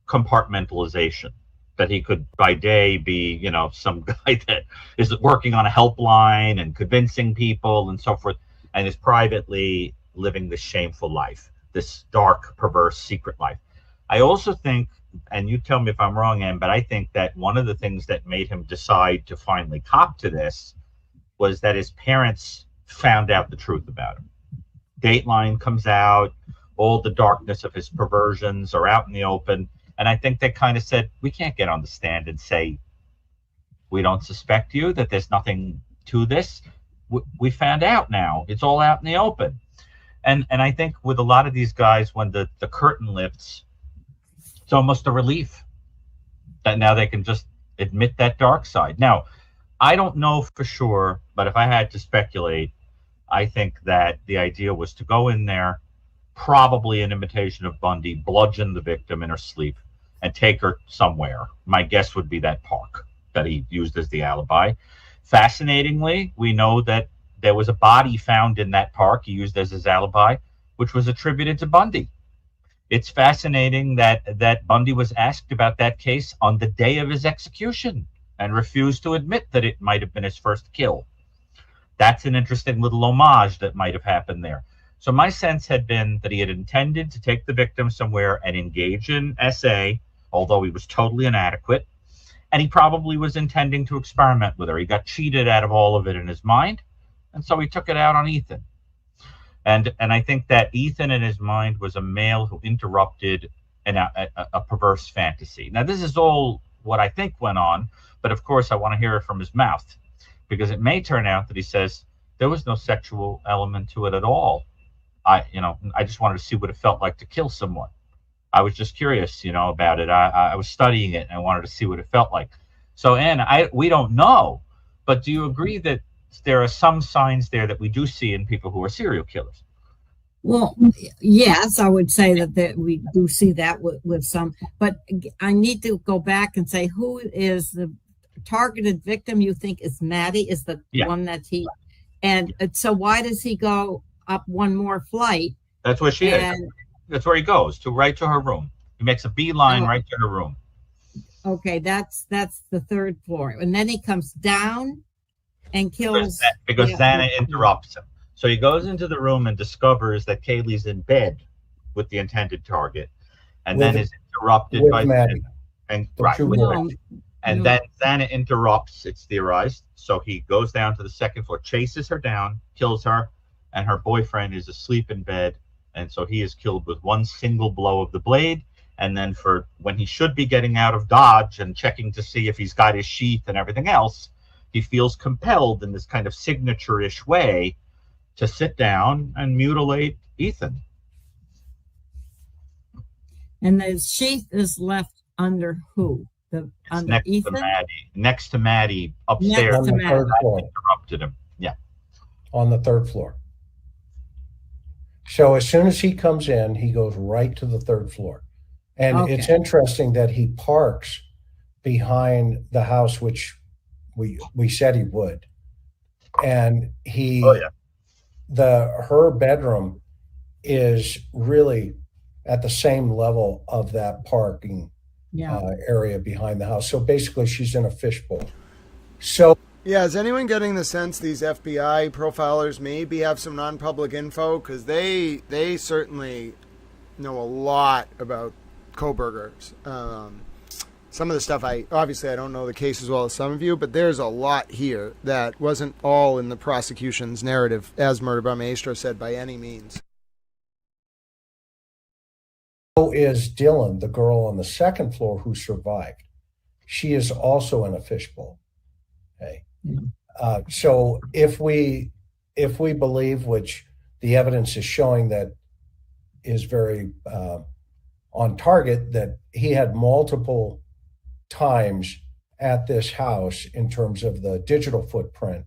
compartmentalization, that he could by day be, some guy that is working on a helpline and convincing people and so forth, and is privately living this shameful life, this dark, perverse, secret life. I also think, and you tell me if I'm wrong, Ann, but I think that one of the things that made him decide to finally cop to this was that his parents found out the truth about him. Dateline comes out, all the darkness of his perversions are out in the open, and I think they kind of said, we can't get on the stand and say, we don't suspect you, that there's nothing to this. We found out now. It's all out in the open. And I think with a lot of these guys, when the curtain lifts, it's almost a relief that now they can just admit that dark side. Now, I don't know for sure, but if I had to speculate, I think that the idea was to go in there, probably in imitation of Bundy, bludgeon the victim in her sleep, and take her somewhere. My guess would be that park that he used as the alibi. Fascinatingly, we know that there was a body found in that park he used as his alibi, which was attributed to Bundy. It's fascinating that Bundy was asked about that case on the day of his execution and refused to admit that it might have been his first kill. That's an interesting little homage that might have happened there. So my sense had been that he had intended to take the victim somewhere and engage in SA, although he was totally inadequate. And he probably was intending to experiment with her. He got cheated out of all of it in his mind, and so he took it out on Ethan. And I think that Ethan in his mind was a male who interrupted a perverse fantasy. Now, this is all what I think went on, but of course I want to hear it from his mouth, because it may turn out that he says there was no sexual element to it at all. I just wanted to see what it felt like to kill someone. I was just curious, about it. I was studying it and I wanted to see what it felt like. So, Ann, we don't know, but do you agree that there are some signs there that we do see in people who are serial killers? Well, yes, I would say that we do see that with some, but I need to go back and say, who is the targeted victim you think is Maddie, is the one that he, and so why does he go up one more flight? That's where she is. That's where he goes, right to her room. He makes a beeline right to her room. Okay, that's the third floor. And then he comes down and kills... Because Xana interrupts him. So he goes into the room and discovers that Kaylee's in bed with the intended target. And then is interrupted by Maddie. And then Xana interrupts, it's theorized. So he goes down to the second floor, chases her down, kills her, and her boyfriend is asleep in bed. And so he is killed with one single blow of the blade. And then for when he should be getting out of Dodge and checking to see if he's got his sheath and everything else, he feels compelled in this kind of signature-ish way to sit down and mutilate Ethan. And the sheath is left under who? Under Ethan? Next to Maddie upstairs. On the third floor. Interrupted him. Yeah. On the third floor. So as soon as he comes in, he goes right to the third floor. And it's interesting that he parks behind the house, which we said he would. And her bedroom is really at the same level of that parking area behind the house. So basically she's in a fishbowl. So yeah, is anyone getting the sense these FBI profilers maybe have some non-public info? Because they certainly know a lot about Kohbergers. Some of the stuff I don't know the case as well as some of you, but there's a lot here that wasn't all in the prosecution's narrative, as Murder by Maestro said, by any means. So is Dylan, the girl on the second floor who survived. She is also in a fishbowl. Okay. So if we believe, which the evidence is showing that is very on target, that he had multiple times at this house in terms of the digital footprint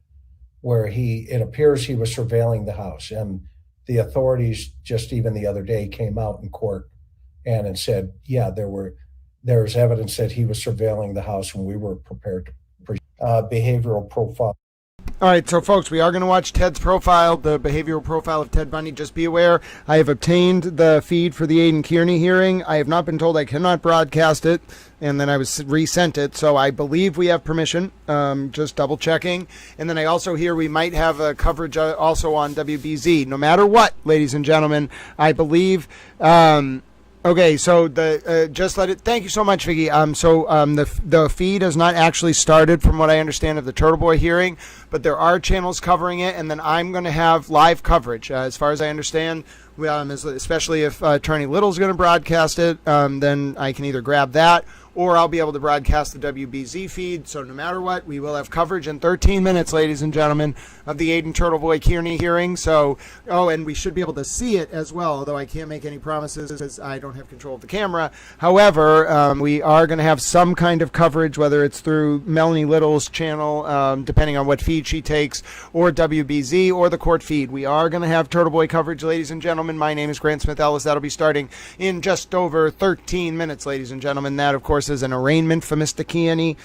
where it appears he was surveilling the house, and the authorities just even the other day came out in court and said, there's evidence that he was surveilling the house, and we were prepared to behavioral profile. All right, so folks, we are going to watch Ted's profile, the behavioral profile of Ted Bundy. Just be aware, I have obtained the feed for the Aiden Kierney hearing. I have not been told I cannot broadcast it, and then I was resent it, so I believe we have permission, just double checking. And then I also hear we might have a coverage also on WBZ. No matter what, ladies and gentlemen, I believe... Okay, so just let it. Thank you so much, Vicky. The feed has not actually started, from what I understand, of the TurtleBoy hearing, but there are channels covering it, and then I'm going to have live coverage, as far as I understand. Especially if Attorney Little's going to broadcast it, then I can either grab that, or I'll be able to broadcast the WBZ feed. So no matter what, we will have coverage in 13 minutes, ladies and gentlemen, of the Aiden TurtleBoy Kierney hearing. So, and we should be able to see it as well, although I can't make any promises because I don't have control of the camera. However, we are going to have some kind of coverage, whether it's through Melanie Little's channel, depending on what feed she takes, or WBZ, or the court feed. We are going to have TurtleBoy coverage, ladies and gentlemen. My name is Grant Smith Ellis. That'll be starting in just over 13 minutes, ladies and gentlemen. That, of course, is an arraignment for Mr. Kierney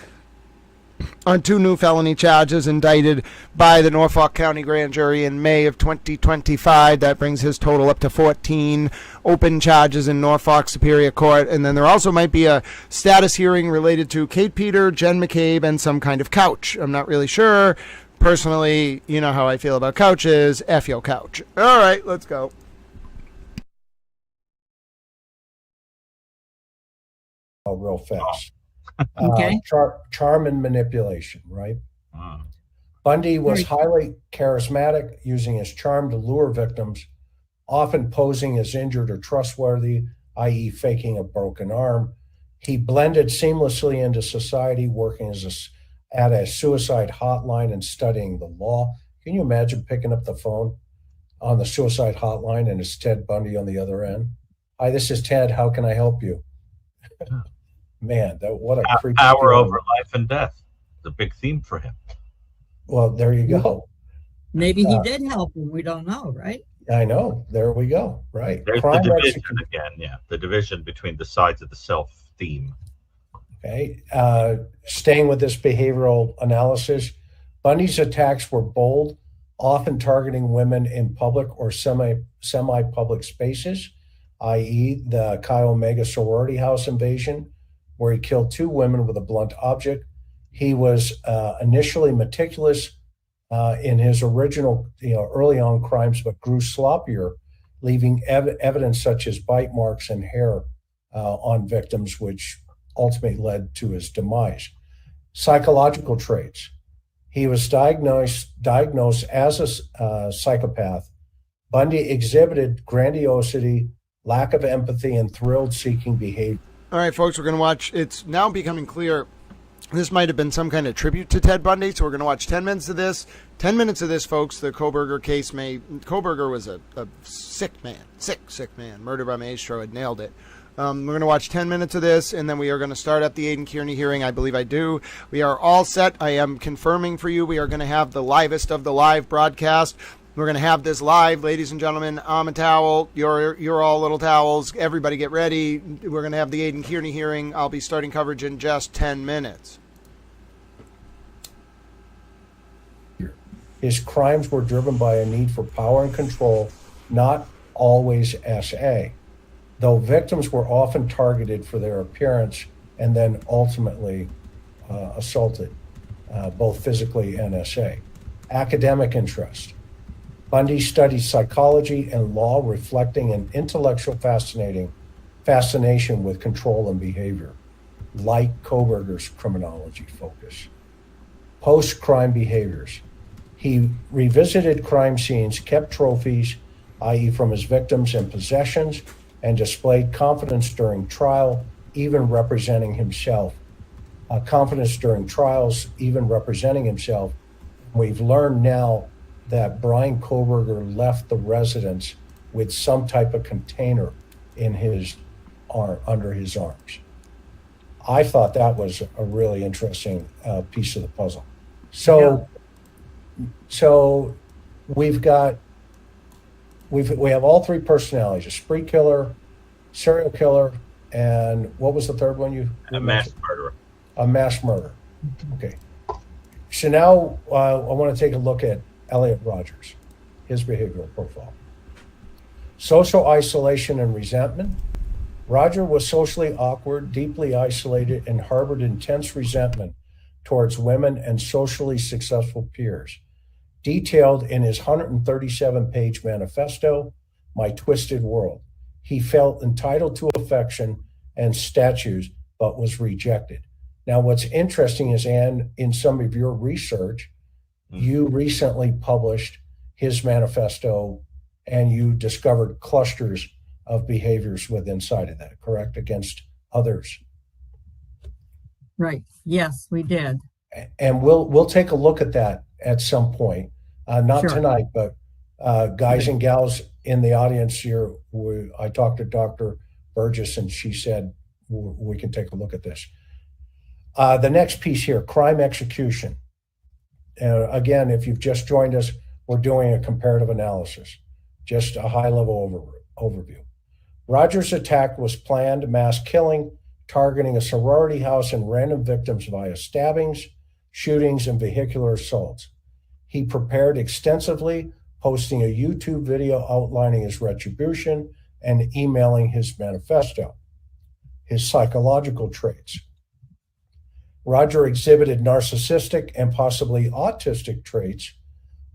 on 2 new felony charges indicted by the Norfolk County Grand Jury in May of 2025. That brings his total up to 14 open charges in Norfolk Superior Court. And then there also might be a status hearing related to Kate Peter, Jen McCabe, and some kind of couch. I'm not really sure. Personally, you know how I feel about couches. F your couch. All right, let's go. Real fast. Okay. Charm and manipulation, right? Oh. Bundy was Right. highly charismatic, using his charm to lure victims, often posing as injured or trustworthy, i.e., faking a broken arm. He blended seamlessly into society, working at a suicide hotline and studying the law. Can you imagine picking up the phone on the suicide hotline and it's Ted Bundy on the other end? Hi, this is Ted. How can I help you? Man, what a creepy Power feeling. over life and death. The big theme for him. Well, there you go. Maybe he did help him. We don't know, right? I know. There we go. Right. There's Crime the division execution. again. Yeah, the division between the sides of the self theme. Okay. Staying with this behavioral analysis, Bundy's attacks were bold, often targeting women in public or semi-public spaces, i.e., the Chi Omega sorority house invasion, where he killed 2 women with a blunt object. He was initially meticulous in his original, early on crimes, but grew sloppier, leaving evidence such as bite marks and hair on victims, which ultimately led to his demise. Psychological traits. He was diagnosed as a psychopath. Bundy exhibited grandiosity, lack of empathy, and thrill-seeking behavior. All right, folks, we're going to watch. It's now becoming clear this might have been some kind of tribute to Ted Bundy, so we're going to watch 10 minutes of this. 10 minutes of this, folks. The Kohberger case Kohberger was a sick man, murdered by maestro, had nailed it. We're going to watch 10 minutes of this, and then we are going to start up the Aiden Kierney hearing. I believe I do. We are all set. I am confirming for you we are going to have the livest of the live broadcast. We're going to have this live, ladies and gentlemen. I'm a towel. You're all little towels. Everybody get ready. We're going to have the Aiden Kierney hearing. I'll be starting coverage in just 10 minutes. His crimes were driven by a need for power and control, not always SA, though victims were often targeted for their appearance and then ultimately assaulted, both physically and SA. Academic interest. Bundy studied psychology and law, reflecting an intellectual fascination with control and behavior, like Kohberger's criminology focus. Post-crime behaviors. He revisited crime scenes, kept trophies, i.e. from his victims and possessions, and displayed confidence during trial, even representing himself. Confidence during trials, even representing himself. We've learned now that Brian Kohberger left the residence with some type of container in his arm, under his arms. I thought that was a really interesting piece of the puzzle. So we have all 3 personalities: a spree killer, serial killer, and what was the third one you A mass murderer. A mass murder. Okay. So now I want to take a look at Elliot Rogers, his behavioral profile. Social isolation and resentment. Roger was socially awkward, deeply isolated, and harbored intense resentment towards women and socially successful peers. Detailed in his 137-page manifesto, My Twisted World. He felt entitled to affection and statues, but was rejected. Now, what's interesting is, Anne, in some of your research, you recently published his manifesto and you discovered clusters of behaviors inside of that, correct? Against others. Right. Yes, we did. And we'll take a look at that at some point. Not Sure. tonight, but guys and gals in the audience here, I talked to Dr. Burgess and she said we can take a look at this. The next piece here, crime execution. Again, if you've just joined us, we're doing a comparative analysis, just a high-level overview. Rogers' attack was planned mass killing, targeting a sorority house and random victims via stabbings, shootings, and vehicular assaults. He prepared extensively, posting a YouTube video outlining his retribution and emailing his manifesto. His psychological traits. Roger exhibited narcissistic and possibly autistic traits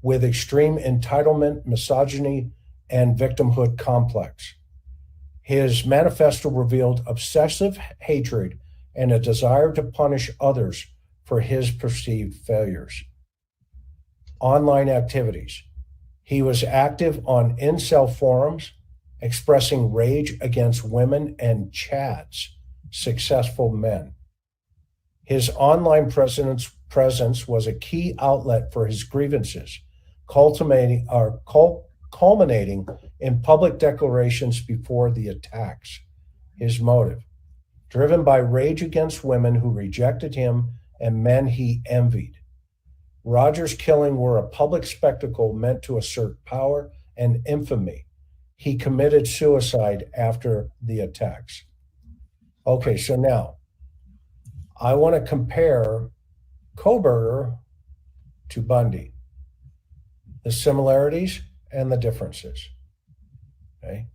with extreme entitlement, misogyny, and victimhood complex. His manifesto revealed obsessive hatred and a desire to punish others for his perceived failures. Online activities. He was active on incel forums, expressing rage against women and Chad's successful men. His online presence was a key outlet for his grievances, culminating in public declarations before the attacks. His motive, driven by rage against women who rejected him and men he envied. Roger's killing were a public spectacle meant to assert power and infamy. He committed suicide after the attacks. Okay, so now I want to compare Kohberger to Bundy, the similarities and the differences. Okay,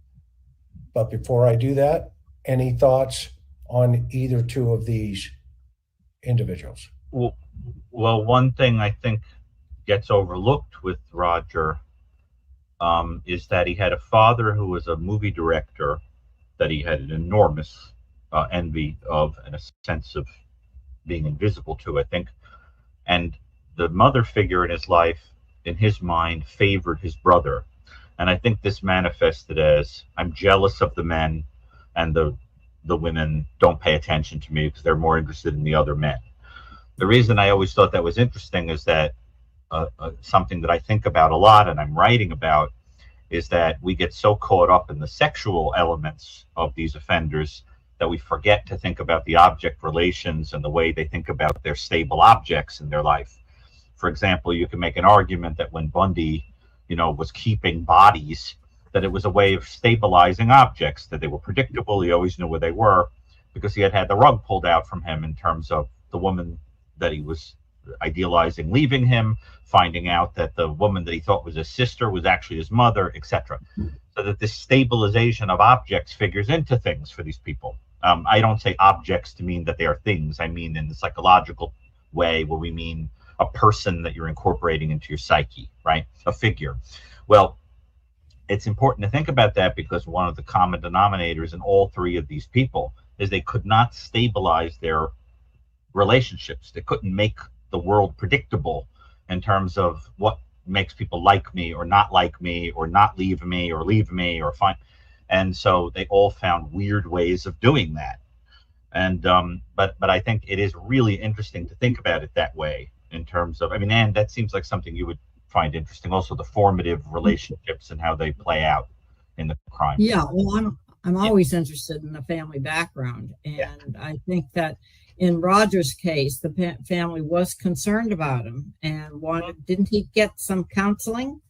but before I do that, any thoughts on either two of these individuals? Well, one thing I think gets overlooked with Roger is that he had a father who was a movie director that he had an enormous envy of and a sense of being invisible to, I think. And the mother figure in his life, in his mind, favored his brother. And I think this manifested as, I'm jealous of the men, and the women don't pay attention to me because they're more interested in the other men. The reason I always thought that was interesting is that something that I think about a lot and I'm writing about is that we get so caught up in the sexual elements of these offenders that we forget to think about the object relations and the way they think about their stable objects in their life. For example, you can make an argument that when Bundy, was keeping bodies, that it was a way of stabilizing objects, that they were predictable. He always knew where they were because he had the rug pulled out from him in terms of the woman that he was idealizing leaving him, finding out that the woman that he thought was his sister was actually his mother, etc. So that this stabilization of objects figures into things for these people. I don't say objects to mean that they are things. I mean in the psychological way where we mean a person that you're incorporating into your psyche, right? A figure. Well, it's important to think about that because one of the common denominators in all three of these people is they could not stabilize their relationships. They couldn't make the world predictable in terms of what makes people like me or not like me or not leave me or find. And so they all found weird ways of doing that. And but I think it is really interesting to think about it that way in terms of, and that seems like something you would find interesting. Also, the formative relationships and how they play out in the crime. Yeah, well, I'm always interested in the family background, and I think that in Roger's case, the family was concerned about him and didn't he get some counseling?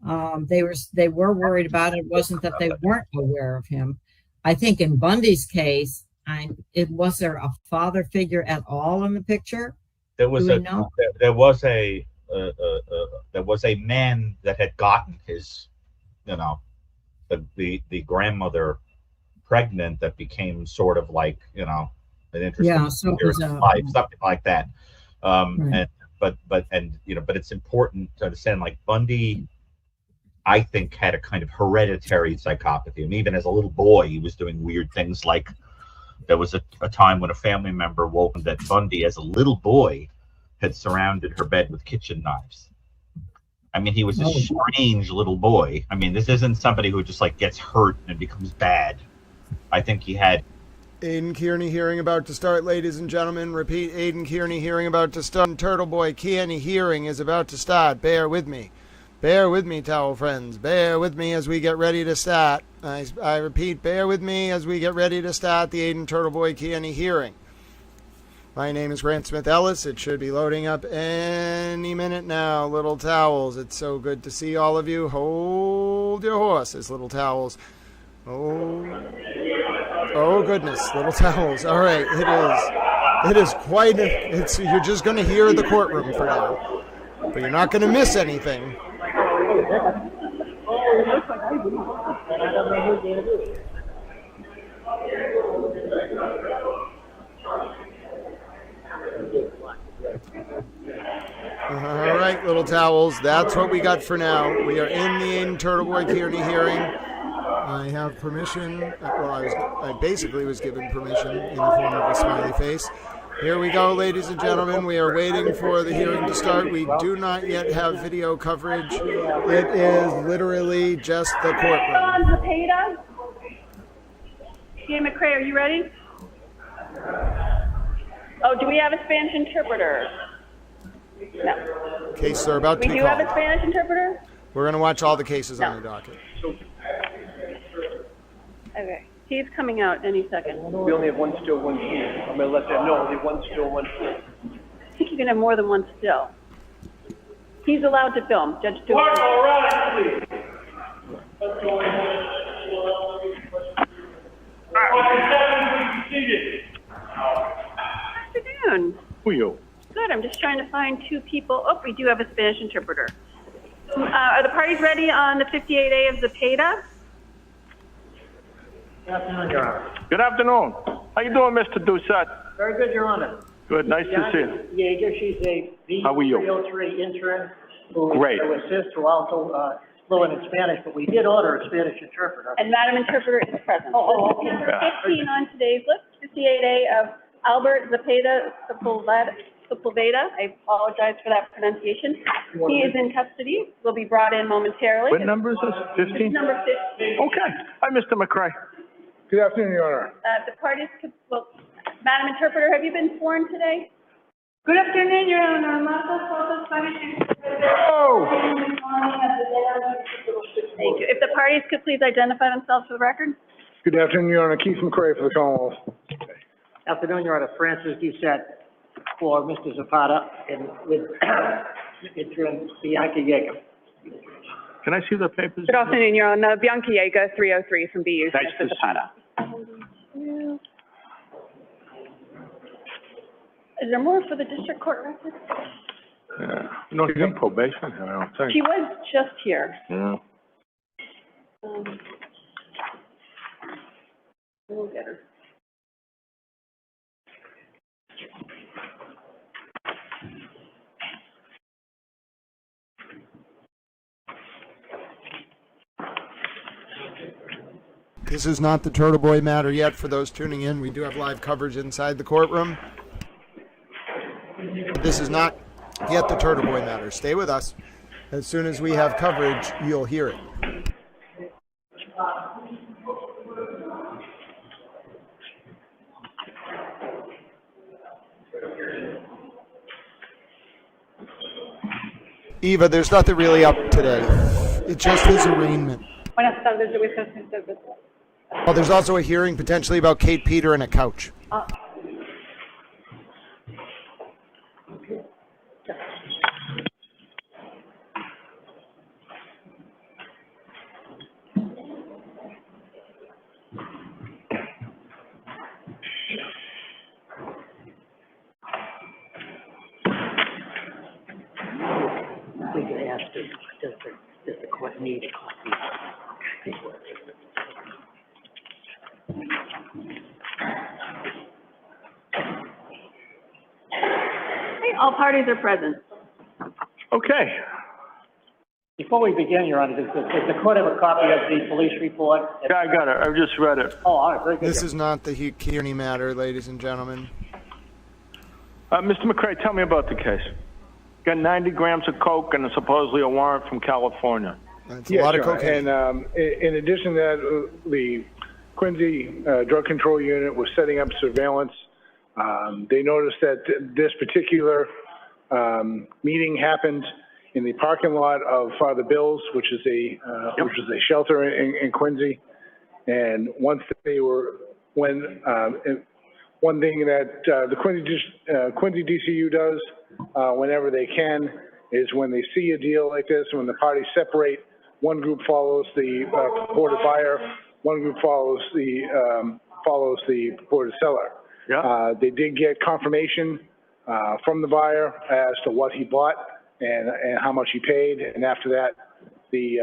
They were worried about it. It wasn't that they weren't aware of him. I think in Bundy's case, was there a father figure at all in the picture? There was a man that had gotten his, the grandmother pregnant that became sort of like, an interesting life, something like that. Right. But it's important to understand, like, Bundy, I think, had a kind of hereditary psychopathy. And even as a little boy, he was doing weird things. Like, there was a time when a family member woke up that Bundy, as a little boy, had surrounded her bed with kitchen knives. He was a strange little boy. This isn't somebody who just like gets hurt and becomes bad. I think he had. Aiden Kierney hearing about to start, ladies and gentlemen. Repeat, Aiden Kierney hearing about to start. TurtleBoy Kierney hearing is about to start. Bear with me. Bear with me, towel friends. Bear with me as we get ready to start. I repeat, bear with me as we get ready to start the Aiden TurtleBoy Kierney hearing. My name is Grant Smith Ellis. It should be loading up any minute now, little towels. It's so good to see all of you. Hold your horses, little towels. Oh goodness, little towels. All right, it is quite you're just going to hear the courtroom for now, but you're not going to miss anything. All right, little towels. That's what we got for now. We are in the Aiden TurtleBoy Kierney hearing. I have permission. I basically was given permission in the form of a smiley face. Here we go, ladies and gentlemen. We are waiting for the hearing to start. We do not yet have video coverage. It is literally just the courtroom. On Zepeda. Ian McCrae, are you ready? Oh, do we have a Spanish interpreter? No. Cases are about to We be do have called. a Spanish interpreter? We're going to watch all the cases on No. the docket. Okay. He's coming out any second. We only have one still, one here. I'm gonna let them know, only one still, one here. I think you can have more than one still. He's allowed to film. Judge Stewart. Mark, all right, please. Afternoon. Who are you? Good. I'm just trying to find two people. Oh, we do have a Spanish interpreter. Are the parties ready on the 58A of Zepeda? Good afternoon, Your Honor. Good afternoon. How you doing, Mr. Doucette? Very good, Your Honor. Good, nice to see you. Yeager, she's a How are you? B303 intern who Great. to assist, who also fluent in Spanish, but we did order a Spanish interpreter. And Madam Interpreter is present. okay. Number 15 on today's list, 58A of Albert Zepeda Sepulveda. I apologize for that pronunciation. He is in custody, will be brought in momentarily. What number is this? 15? Number 15. Okay. Hi, Mr. McCrae. Good afternoon, Your Honor. The parties could, well, Madam Interpreter, have you been sworn today? Good afternoon, Your Honor. Marcos Soto, Spanish interpreter. Oh! Thank you. If the parties could please identify themselves for the record. Good afternoon, Your Honor. Keith McCrae for the Commonwealth. Afternoon, Your Honor. Francis Doucette for Mr. Zapata and with intern Bianca Yeager. Can I see the papers? Good afternoon, Your Honor. Bianca Yeager, 303 from BU. Nice to see you. Is there more for the district court record? Yeah. No, she's in probation, I don't think. She was just here. Yeah. We'll get her. This is not the TurtleBoy matter yet. For those tuning in, we do have live coverage inside the courtroom. This is not yet the TurtleBoy matter. Stay with us. As soon as we have coverage, you'll hear it. Eva, there's nothing really up today. It just is arraignment. Buenas tardes, yo voy a ser interpreter. Oh, there's also a hearing potentially about Kate Peter and a couch. We could ask, does the court need a copy? Okay, all parties are present. Okay. Before we begin, Your Honor, does the court have a copy of the police report? Yeah, I got it. I just read it. Oh, all right, very good. This is not the Kierney matter, ladies and gentlemen. Mr. McCrae, tell me about the case. Got 90 grams of coke and supposedly a warrant from California. It's a lot of cocaine. And in addition to that, the Quincy Drug Control Unit was setting up surveillance. They noticed that this particular meeting happened in the parking lot of Father Bill's, which is a shelter in Quincy. And once they were, one thing that the Quincy DCU does whenever they can is when they see a deal like this, when the parties separate, one group follows the purported buyer, one group follows the purported seller. Yeah. They did get confirmation from the buyer as to what he bought and how much he paid, and after that, the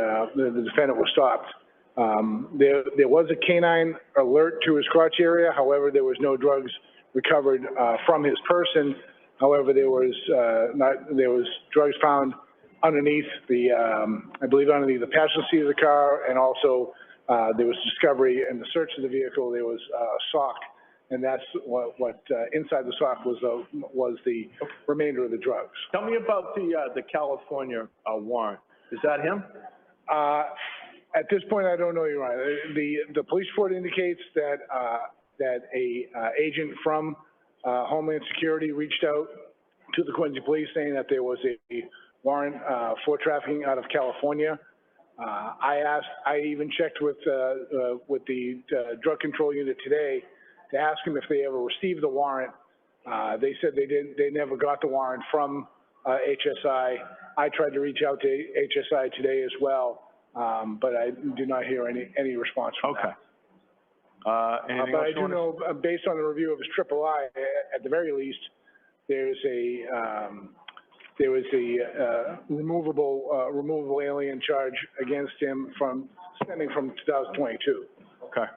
defendant was stopped. There was a canine alert to his crotch area. However, there was no drugs recovered from his person. However, there was drugs found underneath I believe underneath the passenger seat of the car, and also there was discovery in the search of the vehicle. There was a sock, and that's what inside the sock was the remainder of the drugs. Tell me about the California warrant. Is that him? At this point, I don't know, Your Honor. The police report indicates that a agent from Homeland Security reached out to the Quincy Police saying that there was a warrant for trafficking out of California. I even checked with the drug control unit today to ask them if they ever received the warrant. They said they never got the warrant from HSI. I tried to reach out to HSI today as well, but I do not hear any response from them. But I do know, based on the review of his III, at the very least, there was a removable alien charge against him stemming from 2022. Okay.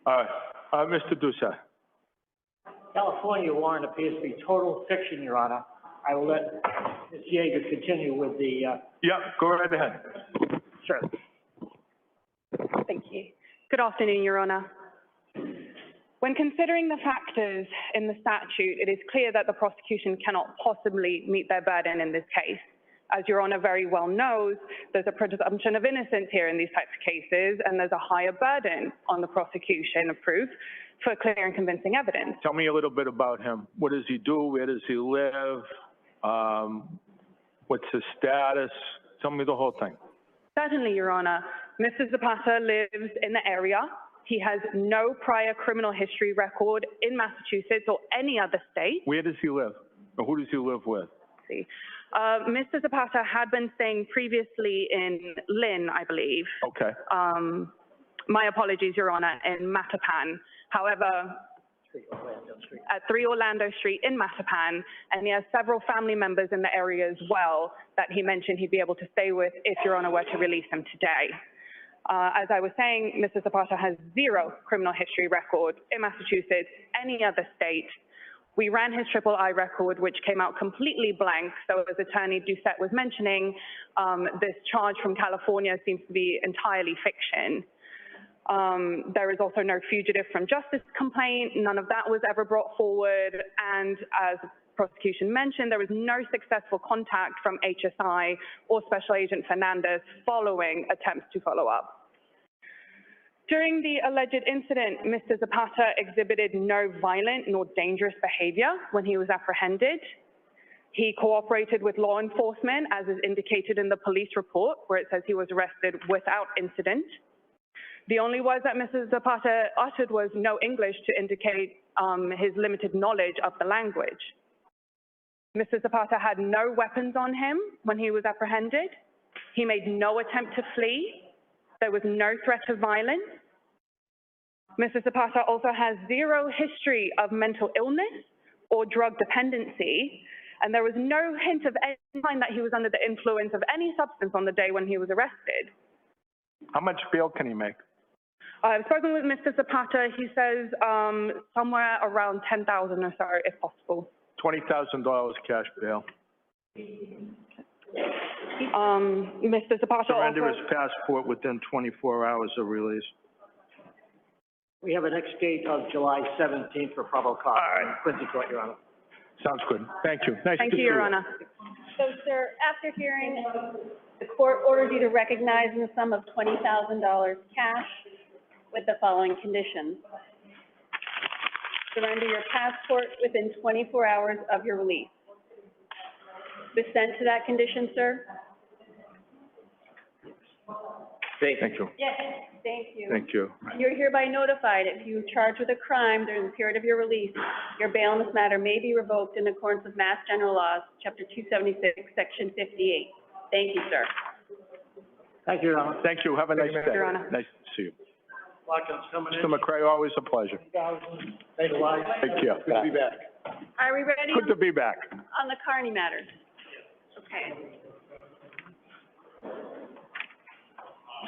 Mr. Doucette. California warrant appears to be total fiction, Your Honor. I will let Ms. Yeager continue with the, Yeah, go right ahead. Sure. Thank you. Good afternoon, Your Honor. When considering the factors in the statute, it is clear that the prosecution cannot possibly meet their burden in this case. As Your Honor very well knows, there's a presumption of innocence here in these types of cases, and there's a higher burden on the prosecution of proof for clear and convincing evidence. Tell me a little bit about him. What does he do? Where does he live? What's his status? Tell me the whole thing. Certainly, Your Honor. Mr. Zapata lives in the area. He has no prior criminal history record in Massachusetts or any other state. Where does he live? Or who does he live with? Let's see. Mr. Zapata had been staying previously in Lynn, I believe. Okay. My apologies, Your Honor, in Mattapan. However, at 3 Orlando Street in Mattapan, and he has several family members in the area as well that he mentioned he'd be able to stay with if Your Honor were to release him today. As I was saying, Mr. Zapata has zero criminal history record in Massachusetts, any other state. We ran his III record, which came out completely blank. So as Attorney Doucette was mentioning, this charge from California seems to be entirely fiction. There is also no fugitive from justice complaint. None of that was ever brought forward. And as prosecution mentioned, there was no successful contact from HSI or Special Agent Fernandez following attempts to follow up. During the alleged incident, Mr. Zapata exhibited no violent nor dangerous behavior when he was apprehended. He cooperated with law enforcement, as is indicated in the police report, where it says he was arrested without incident. The only words that Mr. Zapata uttered was no English to indicate his limited knowledge of the language. Mr. Zapata had no weapons on him when he was apprehended. He made no attempt to flee. There was no threat of violence. Mr. Zapata also has zero history of mental illness or drug dependency, and there was no hint of any sign that he was under the influence of any substance on the day when he was arrested. How much bail can he make? I've spoken with Mr. Zapata. He says somewhere around $10,000 or so, if possible. $20,000 cash bail. Mr. Zapata Surrender also... his passport within 24 hours of release. we have a next date of July 17th for probable cause. All right. Quincy Court, Your Honor. Sounds good. Thank you. Nice Thank to you, see Your Honor. So, sir, after hearing, the court orders you to recognize in the sum of $20,000 cash with the following conditions. Surrender your passport within 24 hours of your release. Consent to that condition, sir? Thank you. Yes. Thank you. Thank you. You're hereby notified if you charged with a crime during the period of your release, your bail in this matter may be revoked in accordance with Mass General Laws, Chapter 276, Section 58. Thank you, sir. Thank you, Your Honor. Thank you. Have a nice day. Your Honor. Nice to see you. Mr. Mr. McCray, always a pleasure. Thank you. Take care. Good to be back. Are we ready Good to be back. on the Kearney matters? Okay.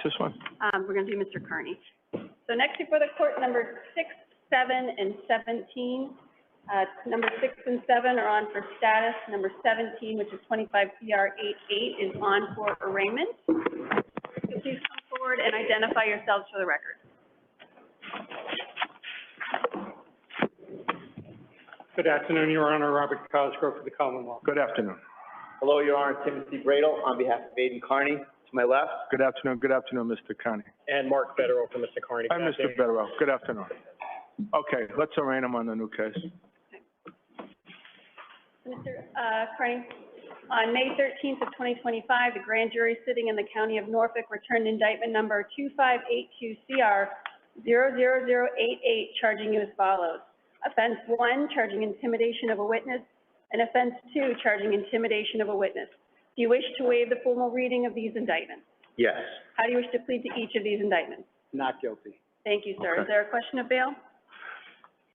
This one. We're going to do Mr. Kearney. So next before the court, number 6, 7, and 17, Number 6 and 7 are on for status. Number 17, which is 25 CR 88, is on for arraignment. So please come forward and identify yourselves for the record. Good afternoon, Your Honor. Robert Cosgrove for the Commonwealth. Good afternoon. Hello, Your Honor. Timothy Bradle on behalf of Aiden Kierney. To my left. Good afternoon. Good afternoon, Mr. Kierney. And Mark Federer for Mr. Kierney. Hi, Mr. Federer. Good afternoon. Okay, let's arraign him on the new case. Mr. Kierney, on May 13th of 2025, the grand jury sitting in the County of Norfolk returned indictment number 2582 CR 00088, charging you as follows. Offense 1, charging intimidation of a witness, and offense 2, charging intimidation of a witness. Do you wish to waive the formal reading of these indictments? Yes. How do you wish to plead to each of these indictments? Not guilty. Thank you, sir. Is there a question of bail?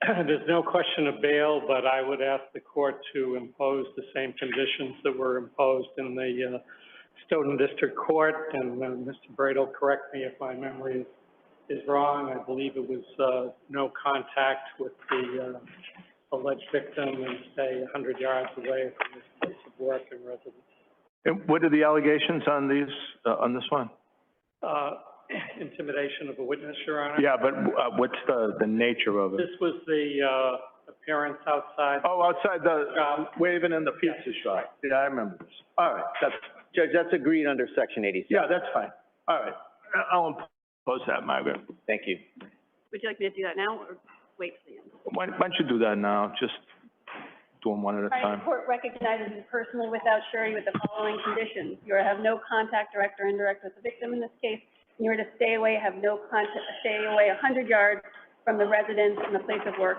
There's no question of bail, but I would ask the court to impose the same conditions that were imposed in the Stoughton District Court. And Mr. Bradle, correct me if my memory is wrong. I believe it was no contact with the alleged victim and stay 100 yards away from his place of work and residence. And what are the allegations on these, on this one? Intimidation of a witness, Your Honor. Yeah, but what's the nature of it? This was the appearance outside. Oh, outside the waving in the pizza shop. Yeah, I remember this. All right, Judge, that's agreed under Section 87. yeah, that's fine. All right, I'll impose that, Margaret. Thank you. Would you like me to do that now or wait for the end? Why don't you do that now? Just do them one at a All right, time. the court recognizes you personally without surety with the following conditions. You are to have no contact, direct or indirect, with the victim in this case. You are to stay away, have no contact, stay away 100 yards from the residence and the place of work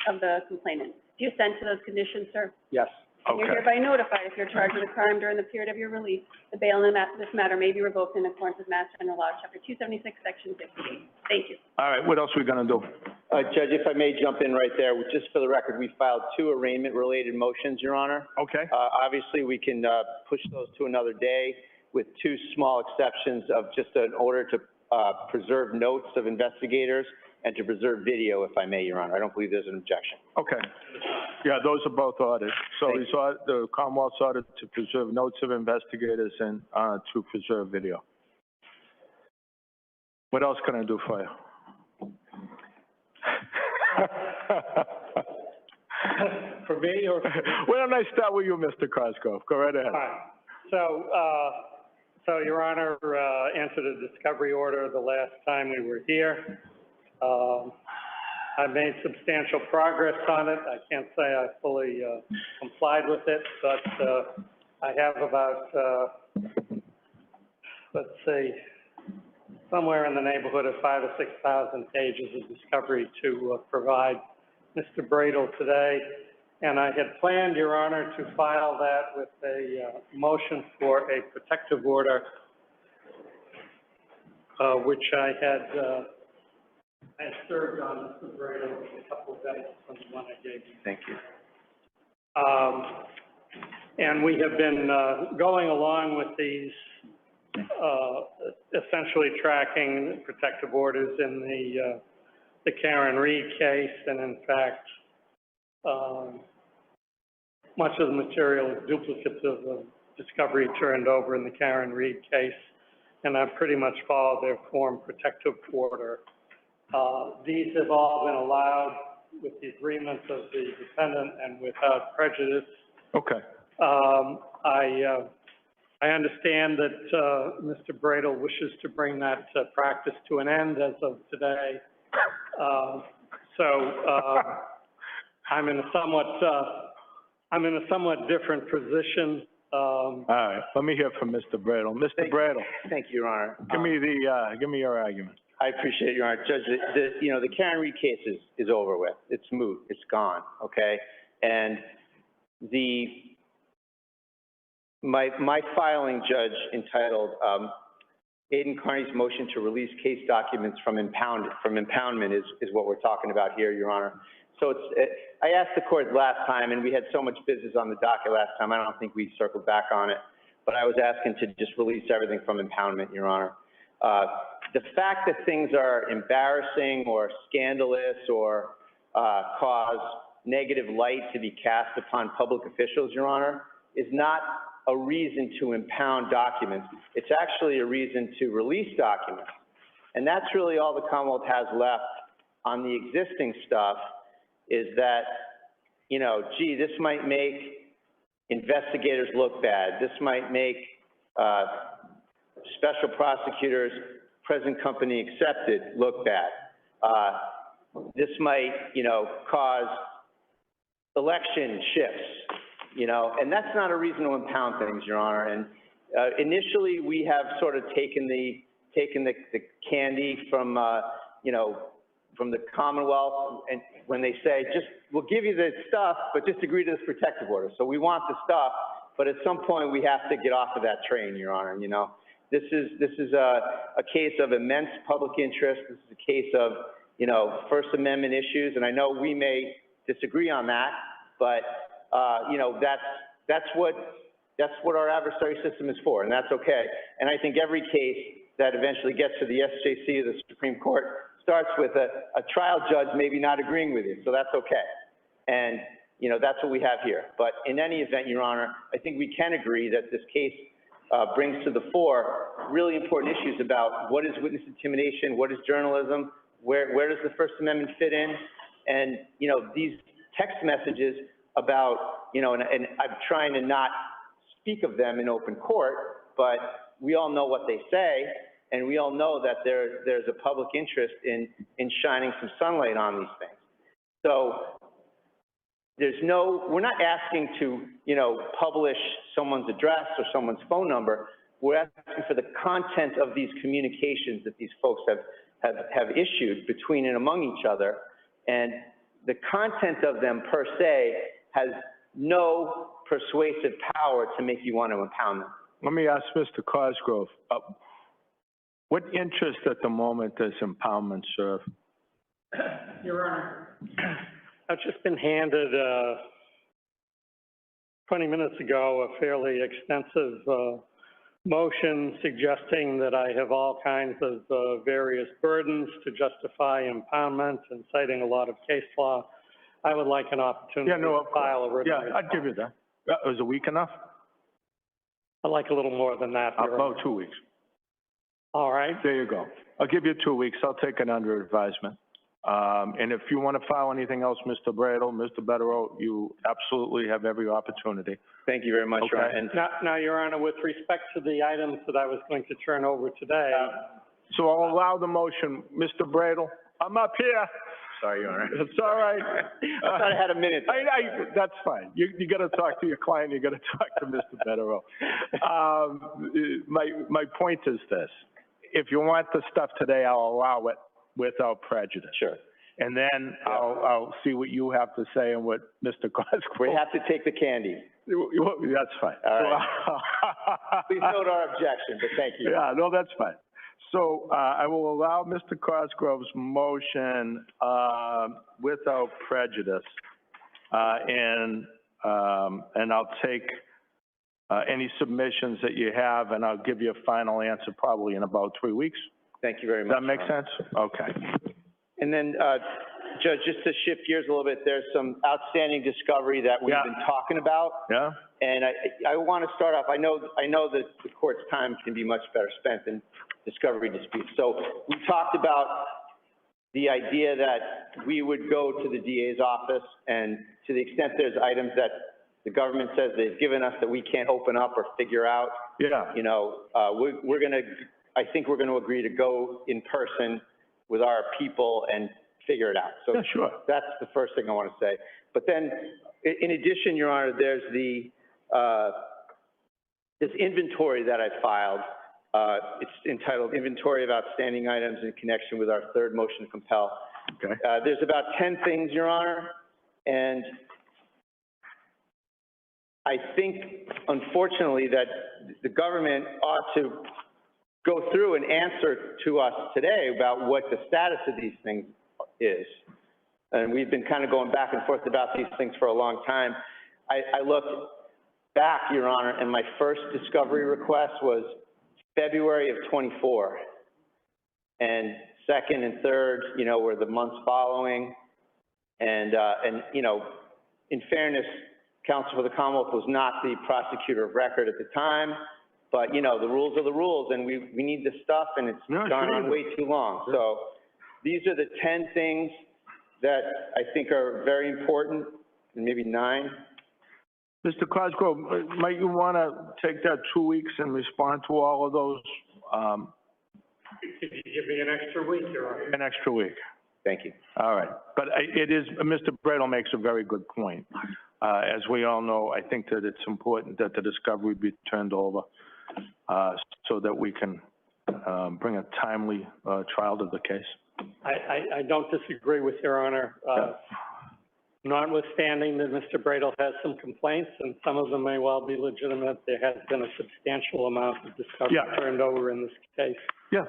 of the complainant. Do you assent to those conditions, sir? Yes. And you're hereby notified if you're charged with a crime during the period of your release, the bail in this matter may be revoked in accordance with Mass General Law, Chapter 276, Section 58. Thank you. All right, what else are we gonna do? Judge, if I may jump in right there, just for the record, we filed 2 arraignment-related motions, Your Honor. Okay. Obviously, we can push those to another day with 2 small exceptions of just an order to preserve notes of investigators and to preserve video, if I may, Your Honor. I don't believe there's an objection. Okay. Yeah, those are both ordered. So Thank we saw the Commonwealth's ordered to preserve notes of investigators and to preserve video. What else can I do for you? For me or? Why don't I start with you, Mr. Cosgrove? Go right ahead. All right. So Your Honor answered a discovery order the last time we were here. I made substantial progress on it. I can't say I fully complied with it, but I have about, let's see, somewhere in the neighborhood of 5,000 or 6,000 pages of discovery to provide Mr. Bradle today. And I had planned, Your Honor, to file that with a motion for a protective order, which I had served on Mr. Bradle a couple of days from the one I gave you. Thank you. And we have been going along with these, essentially tracking protective orders in the Karen Reed case, and in fact, much of the material is duplicative of discovery turned over in the Karen Reed case, and I've pretty much followed their form protective order. These have all been allowed with the agreement of the defendant and without prejudice. Okay. I understand that Mr. Bradle wishes to bring that practice to an end as of today. I'm in a somewhat different position. All right, let me hear from Mr. Bradle. Mr. Bradle. Thank you, Your Honor. Give me your argument. I appreciate it, Your Honor. Judge, the Karen Reed case is over with. It's moot. It's gone, okay? And my filing, Judge, entitled Aiden Kierney's motion to release case documents from impoundment is what we're talking about here, Your Honor. So I asked the court last time, and we had so much business on the docket last time, I don't think we circled back on it, but I was asking to just release everything from impoundment, Your Honor. The fact that things are embarrassing or scandalous or cause negative light to be cast upon public officials, Your Honor, is not a reason to impound documents. It's actually a reason to release documents. And that's really all the Commonwealth has left on the existing stuff, is that, you know, gee, this might make investigators look bad. This might make special prosecutors, present company accepted, look bad. This might, you know, cause election shifts, you know, and that's not a reason to impound things, Your Honor. And initially, we have sort of taken the candy from, you know, from the Commonwealth, and when they say, just, we'll give you the stuff, but just agree to this protective order. So we want the stuff, but at some point we have to get off of that train, Your Honor. You know, this is a case of immense public interest. This is a case of, you know, First Amendment issues, and I know we may disagree on that, but you know, that's what our adversary system is for, and that's okay. And I think every case that eventually gets to the SJC or the Supreme Court starts with a trial judge maybe not agreeing with you, so that's okay. And, you know, that's what we have here. But in any event, Your Honor, I think we can agree that this case brings to the fore really important issues about what is witness intimidation, what is journalism, where does the First Amendment fit in, and, you know, these text messages about, you know, and I'm trying to not speak of them in open court, but we all know what they say, and we all know that there's a public interest in shining some sunlight on these things. So we're not asking to, you know, publish someone's address or someone's phone number. We're asking for the content of these communications that these folks have issued between and among each other, and the content of them per se has no persuasive power to make you want to impound them. Let me ask Mr. Cosgrove, what interest at the moment does impoundment serve? Your Honor, I've just been handed 20 minutes ago a fairly extensive motion suggesting that I have all kinds of various burdens to justify impoundment and citing a lot of case law. I would like an opportunity to file a written response. I'd give you that. Was a week enough? I'd like a little more than that. About 2 weeks. All right. There you go. I'll give you 2 weeks. I'll take it under advisement. And if you want to file anything else, Mr. Bradle, Mr. Betterow, you absolutely have every opportunity. Thank you very much, Your Honor. And now, Your Honor, with respect to the items that I was going to turn over today. So I'll allow the motion. Mr. Bradle, I'm up here. Sorry, Your Honor. It's all right. I thought I had a minute. That's fine. You got to talk to your client. You got to talk to Mr. Betterow. My point is this. If you want the stuff today, I'll allow it without prejudice. Sure. And then I'll see what you have to say and what Mr. Cosgrove. We have to take the candy. That's fine. All right. Please note our objection, but thank you. Yeah, no, that's fine. So I will allow Mr. Cosgrove's motion without prejudice, and I'll take any submissions that you have, and I'll give you a final answer probably in about 3 weeks. Thank you very much. Does that make sense? Okay. And then, Judge, just to shift gears a little bit, there's some outstanding discovery that we've been talking about. Yeah. And I want to start off. I know that the court's time can be much better spent than discovery disputes. So we talked about the idea that we would go to the DA's office, and to the extent there's items that the government says they've given us that we can't open up or figure out. Yeah. You know, I think we're going to agree to go in person with our people and figure it out. So yeah, sure. That's the first thing I want to say. But then, in addition, Your Honor, there's this inventory that I filed. It's entitled Inventory of Outstanding Items in Connection with Our Third Motion to Compel. Okay. There's about 10 things, Your Honor, and I think, unfortunately, that the government ought to go through and answer to us today about what the status of these things is. And we've been kind of going back and forth about these things for a long time. I looked back, Your Honor, and my first discovery request was February of 24. And second and third, you know, were the months following. And you know, in fairness, counsel for the Commonwealth was not the prosecutor of record at the time, but you know, the rules are the rules, and we need this stuff, and it's gone on way too long. So these are the 10 things that I think are very important, and maybe 9. Mr. Cosgrove, might you want to take that 2 weeks and respond to all of those? Could you give me an extra week, Your Honor? An extra week. Thank you. All right. But it is, Mr. Bradle makes a very good point. As we all know, I think that it's important that the discovery be turned over so that we can bring a timely trial to the case. I don't disagree with Your Honor. Notwithstanding that Mr. Bradle has some complaints, and some of them may well be legitimate, there has been a substantial amount of discovery turned over in this case. Yeah.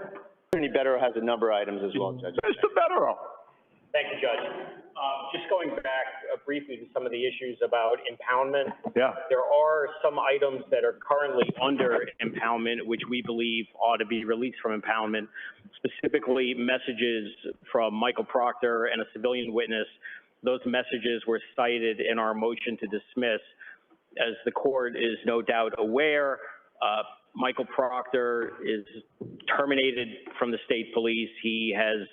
Attorney Better has a number of items as well, Judge. Mr. Better. Thank you, Judge. Just going back briefly to some of the issues about impoundment. Yeah. There are some items that are currently under impoundment, which we believe ought to be released from impoundment, specifically messages from Michael Proctor and a civilian witness. Those messages were cited in our motion to dismiss. As the court is no doubt aware, Michael Proctor is terminated from the state police. He has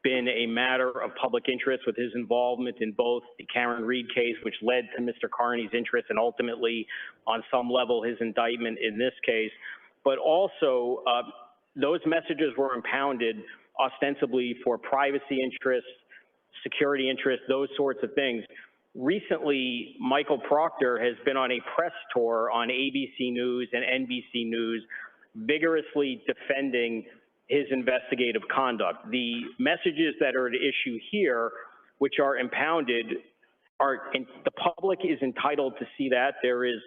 been a matter of public interest with his involvement in both the Karen Reed case, which led to Mr. Kearney's interest and ultimately, on some level, his indictment in this case. But also, those messages were impounded ostensibly for privacy interests, security interests, those sorts of things. Recently, Michael Proctor has been on a press tour on ABC News and NBC News, vigorously defending his investigative conduct. The messages that are at issue here, which are impounded, the public is entitled to see that. There is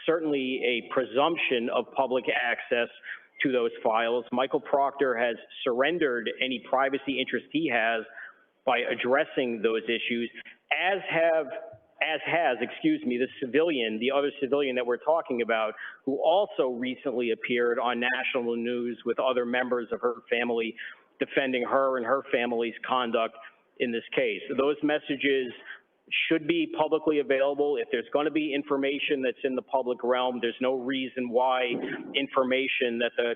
certainly a presumption of public access to those files. Michael Proctor has surrendered any privacy interest he has by addressing those issues, as has the other civilian that we're talking about, who also recently appeared on national news with other members of her family defending her and her family's conduct in this case. Those messages should be publicly available. If there's going to be information that's in the public realm, there's no reason why information that the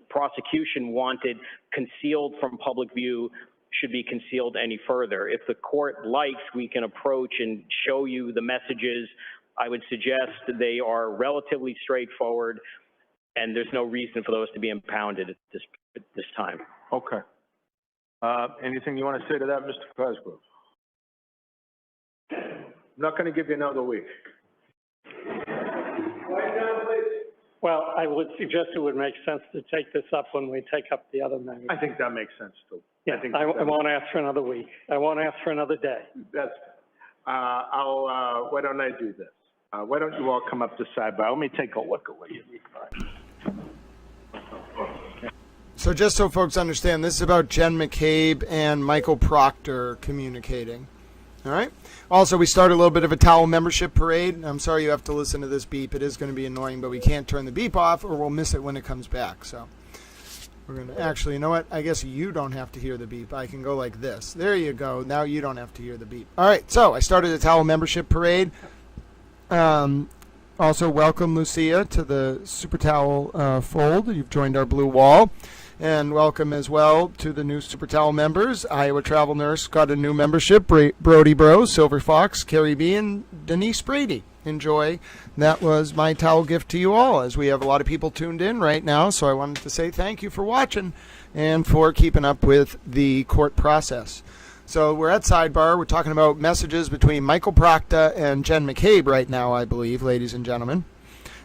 prosecution wanted concealed from public view should be concealed any further. If the court likes, we can approach and show you the messages. I would suggest they are relatively straightforward, and there's no reason for those to be impounded at this time. Okay. Anything you want to say to that, Mr. Cosgrove? I'm not going to give you another week. Well, I would suggest it would make sense to take this up when we take up the other matters. I think that makes sense, too. Yeah, I won't ask for another week. I won't ask for another day. That's, why don't I do this? Why don't you all come up to sidebar? Let me take a look at what you need. So just so folks understand, this is about Jen McCabe and Michael Proctor communicating. All right. Also, we start a little bit of a towel membership parade. I'm sorry you have to listen to this beep. It is going to be annoying, but we can't turn the beep off or we'll miss it when it comes back. So we're going to actually, you know what? I guess you don't have to hear the beep. I can go like this. There you go. Now you don't have to hear the beep. All right. So I started a towel membership parade. Also, welcome, Lucia, to the Super Towel fold. You've joined our blue wall. And welcome as well to the new Super Towel members. Iowa Travel Nurse got a new membership. Brody Bro, Silver Fox, Carrie B, and Denise Brady. Enjoy. That was my towel gift to you all, as we have a lot of people tuned in right now. So I wanted to say thank you for watching and for keeping up with the court process. So we're at sidebar. We're talking about messages between Michael Proctor and Jen McCabe right now, I believe, ladies and gentlemen.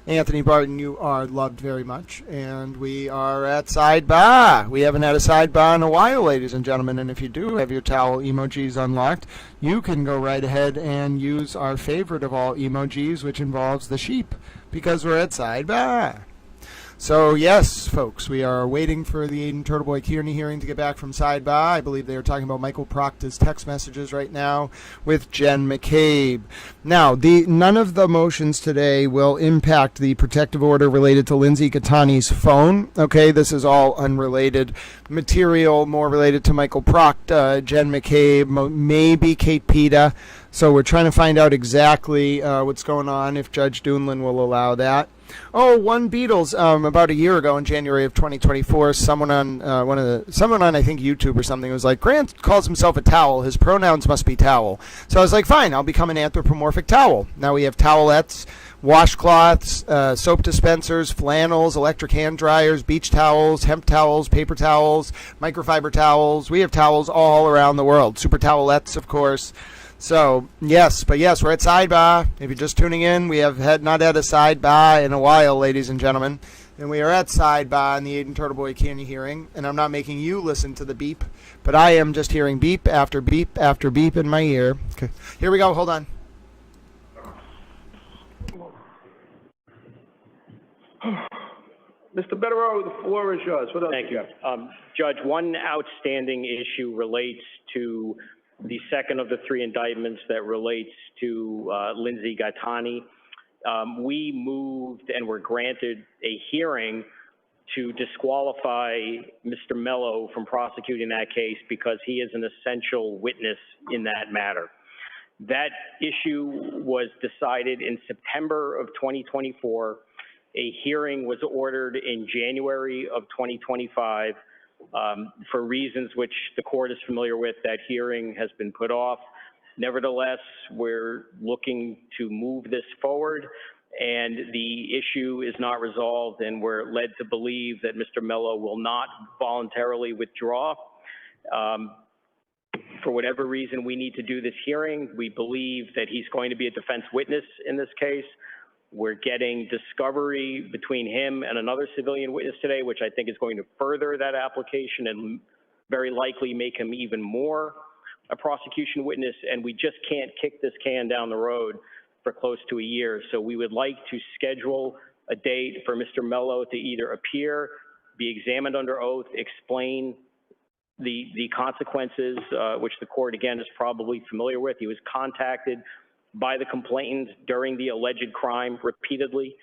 Anthony Barton, you are loved very much. And we are at sidebar. We haven't had a sidebar in a while, ladies and gentlemen. And if you do have your towel emojis unlocked, you can go right ahead and use our favorite of all emojis, which involves the sheep, because we're at sidebar. So, yes, folks, we are waiting for the Aiden TurtleBoy Kierney hearing to get back from sidebar. I believe they are talking about Michael Proctor's text messages right now with Jen McCabe. Now, none of the motions today will impact the protective order related to Lindsay Gattani's phone. Okay, this is all unrelated material, more related to Michael Proctor, Jen McCabe, maybe Kate Peta. So we're trying to find out exactly what's going on, if Judge Dunlin will allow that. Oh, one Beatles about a year ago in January of 2024, someone on I think YouTube or something was like, Grant calls himself a towel. His pronouns must be towel. So I was like, fine, I'll become an anthropomorphic towel. Now we have towelettes, washcloths, soap dispensers, flannels, electric hand dryers, beach towels, hemp towels, paper towels, microfiber towels. We have towels all around the world. Super towelettes, of course. So, yes, we're at sidebar. If you're just tuning in, we have not had a sidebar in a while, ladies and gentlemen. And we are at sidebar in the Aiden TurtleBoy Kierney hearing. And I'm not making you listen to the beep, but I am just hearing beep after beep after beep in my ear. Okay. Here we go. Hold on. Mr. Betterow, the floor is yours. What else? Thank you. Judge, one outstanding issue relates to the second of the three indictments that relates to Lindsay Gattani. We moved and were granted a hearing to disqualify Mr. Mello from prosecuting that case because he is an essential witness in that matter. That issue was decided in September of 2024. A hearing was ordered in January of 2025. For reasons which the court is familiar with, that hearing has been put off. Nevertheless, we're looking to move this forward, and the issue is not resolved, and we're led to believe that Mr. Mello will not voluntarily withdraw. For whatever reason, we need to do this hearing. We believe that he's going to be a defense witness in this case. We're getting discovery between him and another civilian witness today, which I think is going to further that application and very likely make him even more a prosecution witness. And we just can't kick this can down the road for close to a year. So we would like to schedule a date for Mr. Mello to either appear, be examined under oath, explain the consequences, which the court, again, is probably familiar with. He was contacted by the complainant during the alleged crime repeatedly,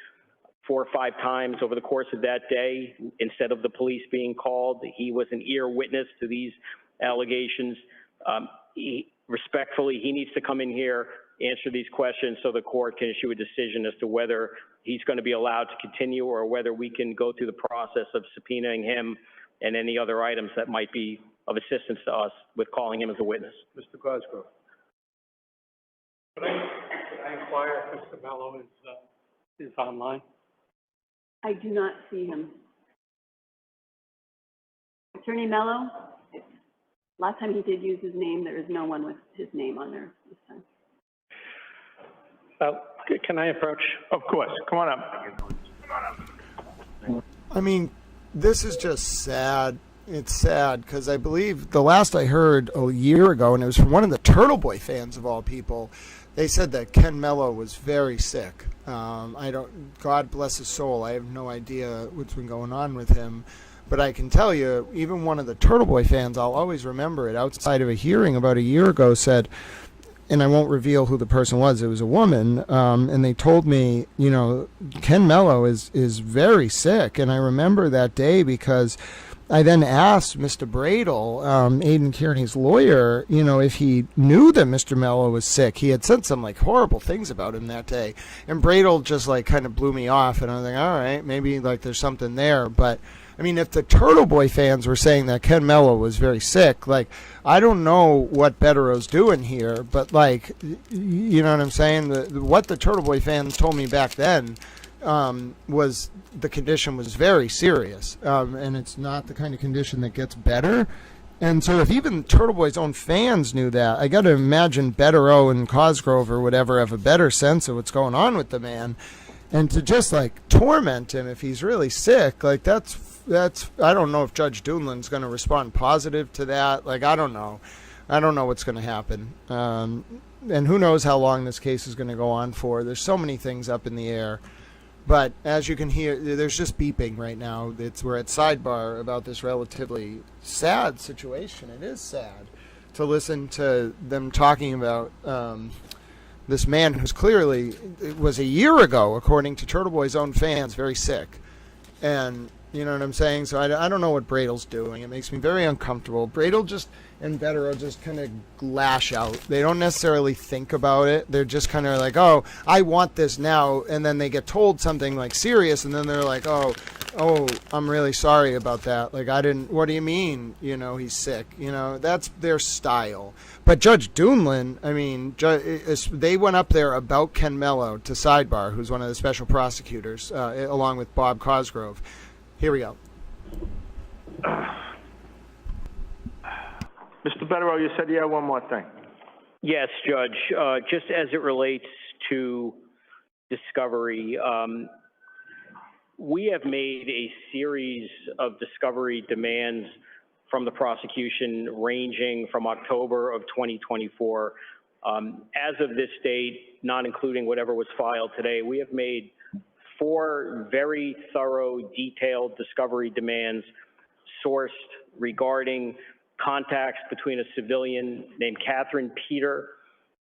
4 or 5 times over the course of that day. Instead of the police being called, he was an ear witness to these allegations. Respectfully, he needs to come in here, answer these questions so the court can issue a decision as to whether he's going to be allowed to continue or whether we can go through the process of subpoenaing him and any other items that might be of assistance to us with calling him as a witness. Mr. Cosgrove. Could I inquire if Mr. Mello is online? I do not see him. Attorney Mello, last time he did use his name, there is no one with his name on there this time. Can I approach? Of course. Come on up. I mean, this is just sad. It's sad because I believe the last I heard a year ago, and it was from one of the TurtleBoy fans of all people, they said that Ken Mello was very sick. God bless his soul. I have no idea what's been going on with him. But I can tell you, even one of the TurtleBoy fans, I'll always remember it, outside of a hearing about a year ago said, and I won't reveal who the person was, it was a woman, and they told me, you know, Ken Mello is very sick. And I remember that day because I then asked Mr. Bradel, Aiden Kierney's lawyer, you know, if he knew that Mr. Mello was sick. He had said some like horrible things about him that day. And Bradel just like kind of blew me off. And I was like, all right, maybe like there's something there. But I mean, if the TurtleBoy fans were saying that Ken Mello was very sick, like, I don't know what Betterow's doing here, but like, you know what I'm saying? What the TurtleBoy fans told me back then was the condition was very serious, and it's not the kind of condition that gets better. And so if even TurtleBoy's own fans knew that, I got to imagine Betterow and Cosgrove or whatever have a better sense of what's going on with the man. And to just like torment him if he's really sick, like that's I don't know if Judge Dunlin's going to respond positive to that. Like, I don't know what's going to happen. And who knows how long this case is going to go on for. There's so many things up in the air. But as you can hear, there's just beeping right now. We're at sidebar about this relatively sad situation. It is sad to listen to them talking about this man who's clearly, it was a year ago, according to TurtleBoy's own fans, very sick. And you know what I'm saying? So I don't know what Bradle's doing. It makes me very uncomfortable. Bradle and Bettero just kind of lash out. They don't necessarily think about it. They're just kind of like, oh, I want this now. And then they get told something like serious. And then they're like, oh, I'm really sorry about that. Like, what do you mean? You know, he's sick. You know, that's their style. But Judge Dunlin, I mean, they went up there about Ken Mello to sidebar, who's one of the special prosecutors, along with Bob Cosgrove. Here we go. Mr. Bettero, you said you had one more thing. Yes, Judge. Just as it relates to discovery, we have made a series of discovery demands from the prosecution ranging from October of 2024. As of this date, not including whatever was filed today, we have made 4 very thorough, detailed discovery demands sourced regarding contacts between a civilian named Catherine Peter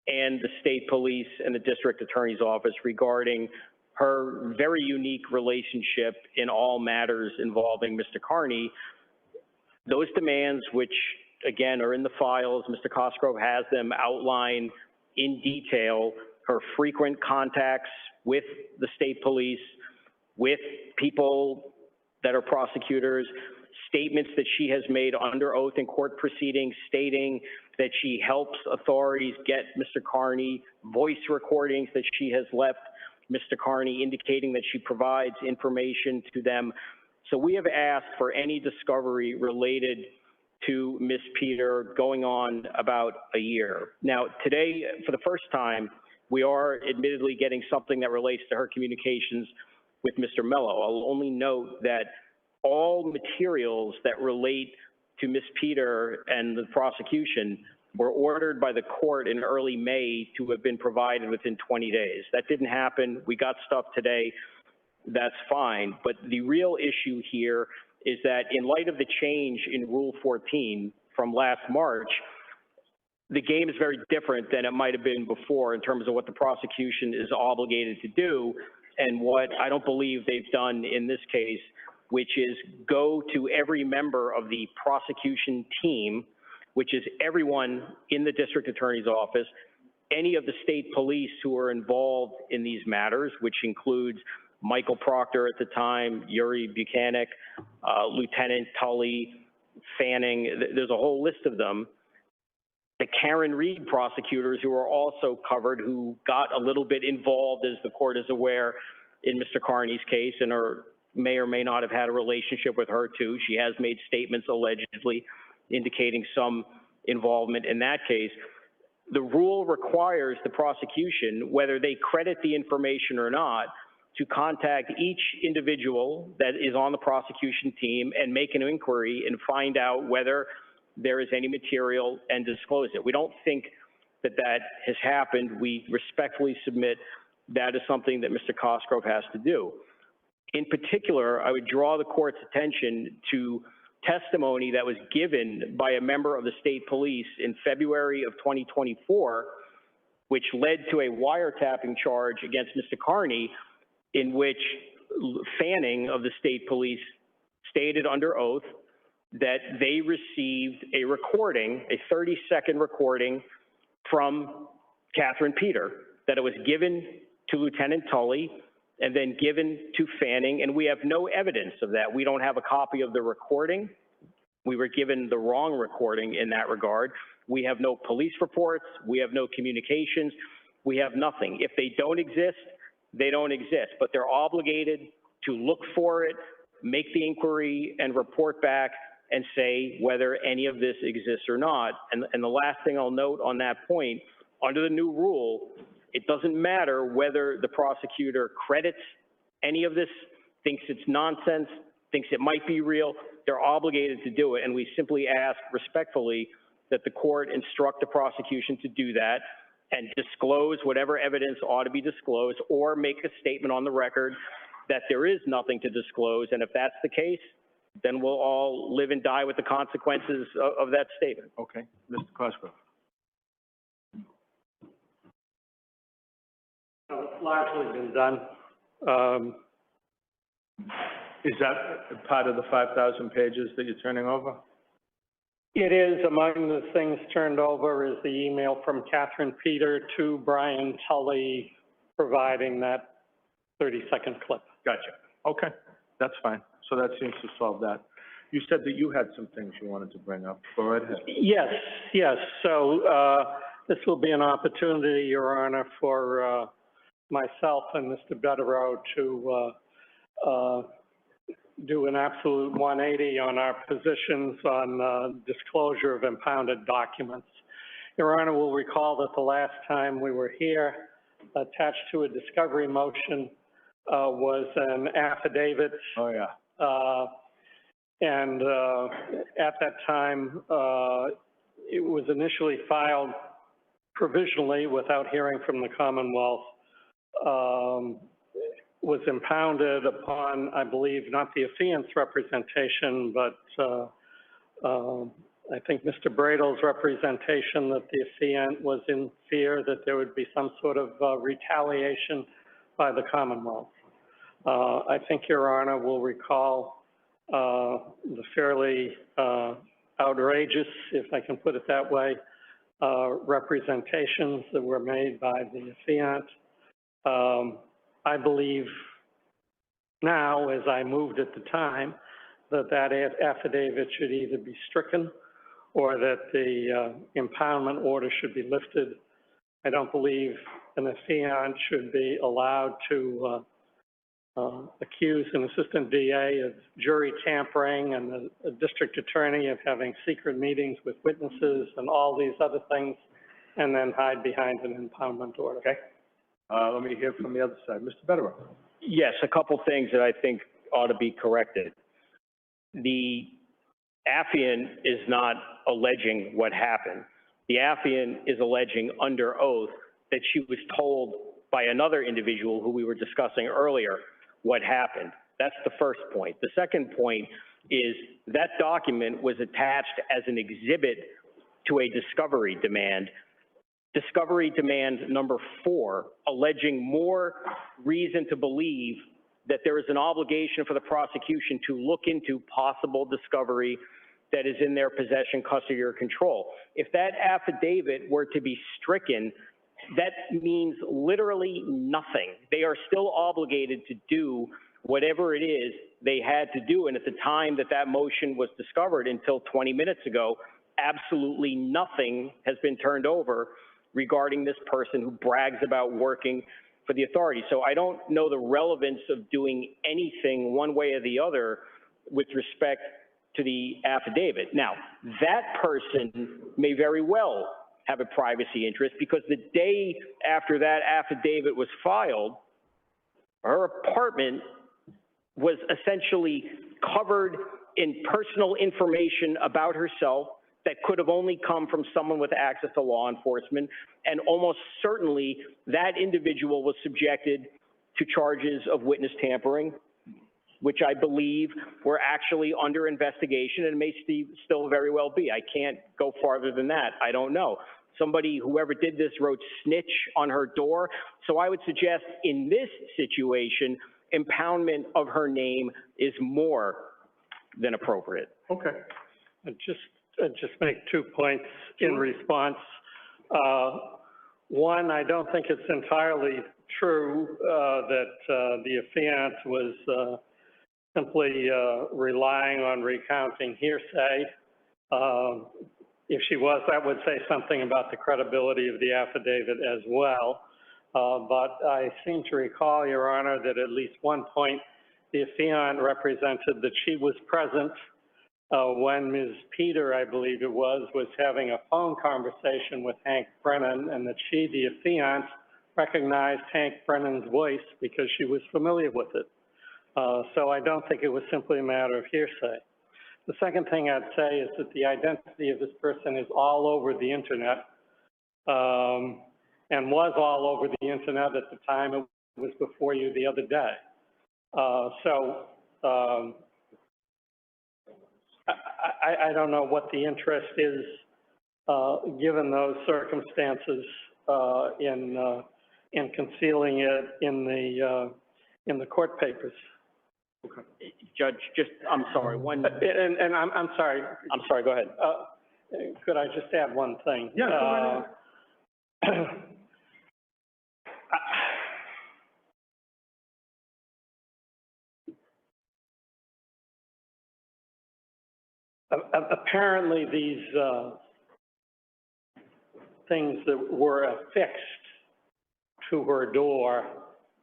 and the state police and the district attorney's office regarding her very unique relationship in all matters involving Mr. Kierney. Those demands, which again are in the files, Mr. Cosgrove has them outlined in detail, her frequent contacts with the state police, with people that are prosecutors, statements that she has made under oath in court proceedings stating that she helps authorities get Mr. Kierney, voice recordings that she has left Mr. Kierney indicating that she provides information to them. So we have asked for any discovery related to Ms. Peter going on about a year. Now, today, for the first time, we are admittedly getting something that relates to her communications with Mr. Mello. I'll only note that all materials that relate to Ms. Peter and the prosecution were ordered by the court in early May to have been provided within 20 days. That didn't happen. We got stuff today. That's fine. But the real issue here is that in light of the change in Rule 14 from last March, the game is very different than it might have been before in terms of what the prosecution is obligated to do and what I don't believe they've done in this case, which is go to every member of the prosecution team, which is everyone in the district attorney's office, any of the state police who are involved in these matters, which includes Michael Proctor at the time, Yuri Buchanan, Lieutenant Tully, Fanning, there's a whole list of them. The Karen Reed prosecutors who are also covered, who got a little bit involved, as the court is aware, in Mr. Kierney's case and may or may not have had a relationship with her too. She has made statements allegedly indicating some involvement in that case. The rule requires the prosecution, whether they credit the information or not, to contact each individual that is on the prosecution team and make an inquiry and find out whether there is any material and disclose it. We don't think that that has happened. We respectfully submit that is something that Mr. Cosgrove has to do. In particular, I would draw the court's attention to testimony that was given by a member of the state police in February of 2024, which led to a wiretapping charge against Mr. Kierney, in which Fanning of the state police stated under oath that they received a recording, a 30-second recording from Catherine Peter, that it was given to Lieutenant Tully and then given to Fanning, and we have no evidence of that. We don't have a copy of the recording. We were given the wrong recording in that regard. We have no police reports. We have no communications. We have nothing. If they don't exist, they don't exist, but they're obligated to look for it, make the inquiry, and report back and say whether any of this exists or not. And the last thing I'll note on that point, under the new rule, it doesn't matter whether the prosecutor credits any of this, thinks it's nonsense, thinks it might be real. They're obligated to do it, and we simply ask respectfully that the court instruct the prosecution to do that and disclose whatever evidence ought to be disclosed, or make a statement on the record that there is nothing to disclose. And if that's the case, then we'll all live and die with the consequences of that statement. Okay, Mr. Cosgrove. It's largely been done. Is that part of the 5,000 pages that you're turning over? It is. Among the things turned over is the email from Catherine Peter to Brian Tully providing that 30-second clip. Gotcha. Okay, that's fine. So that seems to solve that. You said that you had some things you wanted to bring up. Go right ahead. Yes, yes. So this will be an opportunity, Your Honor, for myself and Mr. Betterow to do an absolute 180 on our positions on disclosure of impounded documents. Your Honor will recall that the last time we were here, attached to a discovery motion was an affidavit. Oh, yeah. And at that time, it was initially filed provisionally without hearing from the Commonwealth, was impounded upon, I believe, not the affiant's representation, but I think Mr. Bradle's representation that the affiant was in fear that there would be some sort of retaliation by the Commonwealth. I think Your Honor will recall the fairly outrageous, if I can put it that way, representations that were made by the affiant. I believe now, as I moved at the time, that that affidavit should either be stricken or that the impoundment order should be lifted. I don't believe an affiant should be allowed to accuse an assistant DA of jury tampering and a district attorney of having secret meetings with witnesses and all these other things, and then hide behind an impoundment order. Okay. Let me hear from the other side. Mr. Betterow. Yes, a couple things that I think ought to be corrected. The affiant is not alleging what happened. The affiant is alleging under oath that she was told by another individual who we were discussing earlier what happened. That's the first point. The second point is that document was attached as an exhibit to a discovery demand. Discovery demand number 4, alleging more reason to believe that there is an obligation for the prosecution to look into possible discovery that is in their possession, custody, or control. If that affidavit were to be stricken, that means literally nothing. They are still obligated to do whatever it is they had to do. And at the time that that motion was discovered until 20 minutes ago, absolutely nothing has been turned over regarding this person who brags about working for the authority. So I don't know the relevance of doing anything one way or the other with respect to the affidavit. Now, that person may very well have a privacy interest because the day after that affidavit was filed, her apartment was essentially covered in personal information about herself that could have only come from someone with access to law enforcement. And almost certainly that individual was subjected to charges of witness tampering, which I believe were actually under investigation and may still very well be. I can't go farther than that. I don't know. Somebody, whoever did this, wrote snitch on her door. So I would suggest in this situation, impoundment of her name is more than appropriate. Okay. Just make 2 points in response. One, I don't think it's entirely true that the affiant was simply relying on recounting hearsay. If she was, that would say something about the credibility of the affidavit as well. But I seem to recall, Your Honor, that at least one point the affiant represented that she was present when Ms. Peter, I believe it was having a phone conversation with Hank Brennan, and that she, the affiant, recognized Hank Brennan's voice because she was familiar with it. So I don't think it was simply a matter of hearsay. The second thing I'd say is that the identity of this person is all over the internet, and was all over the internet at the time it was before you the other day. I don't know what the interest is, given those circumstances, in concealing it in the court papers. Okay. Judge, I'm sorry, And I'm sorry. I'm sorry, go ahead. Could I just add one thing? Yeah, go ahead. Apparently, these things that were affixed to her door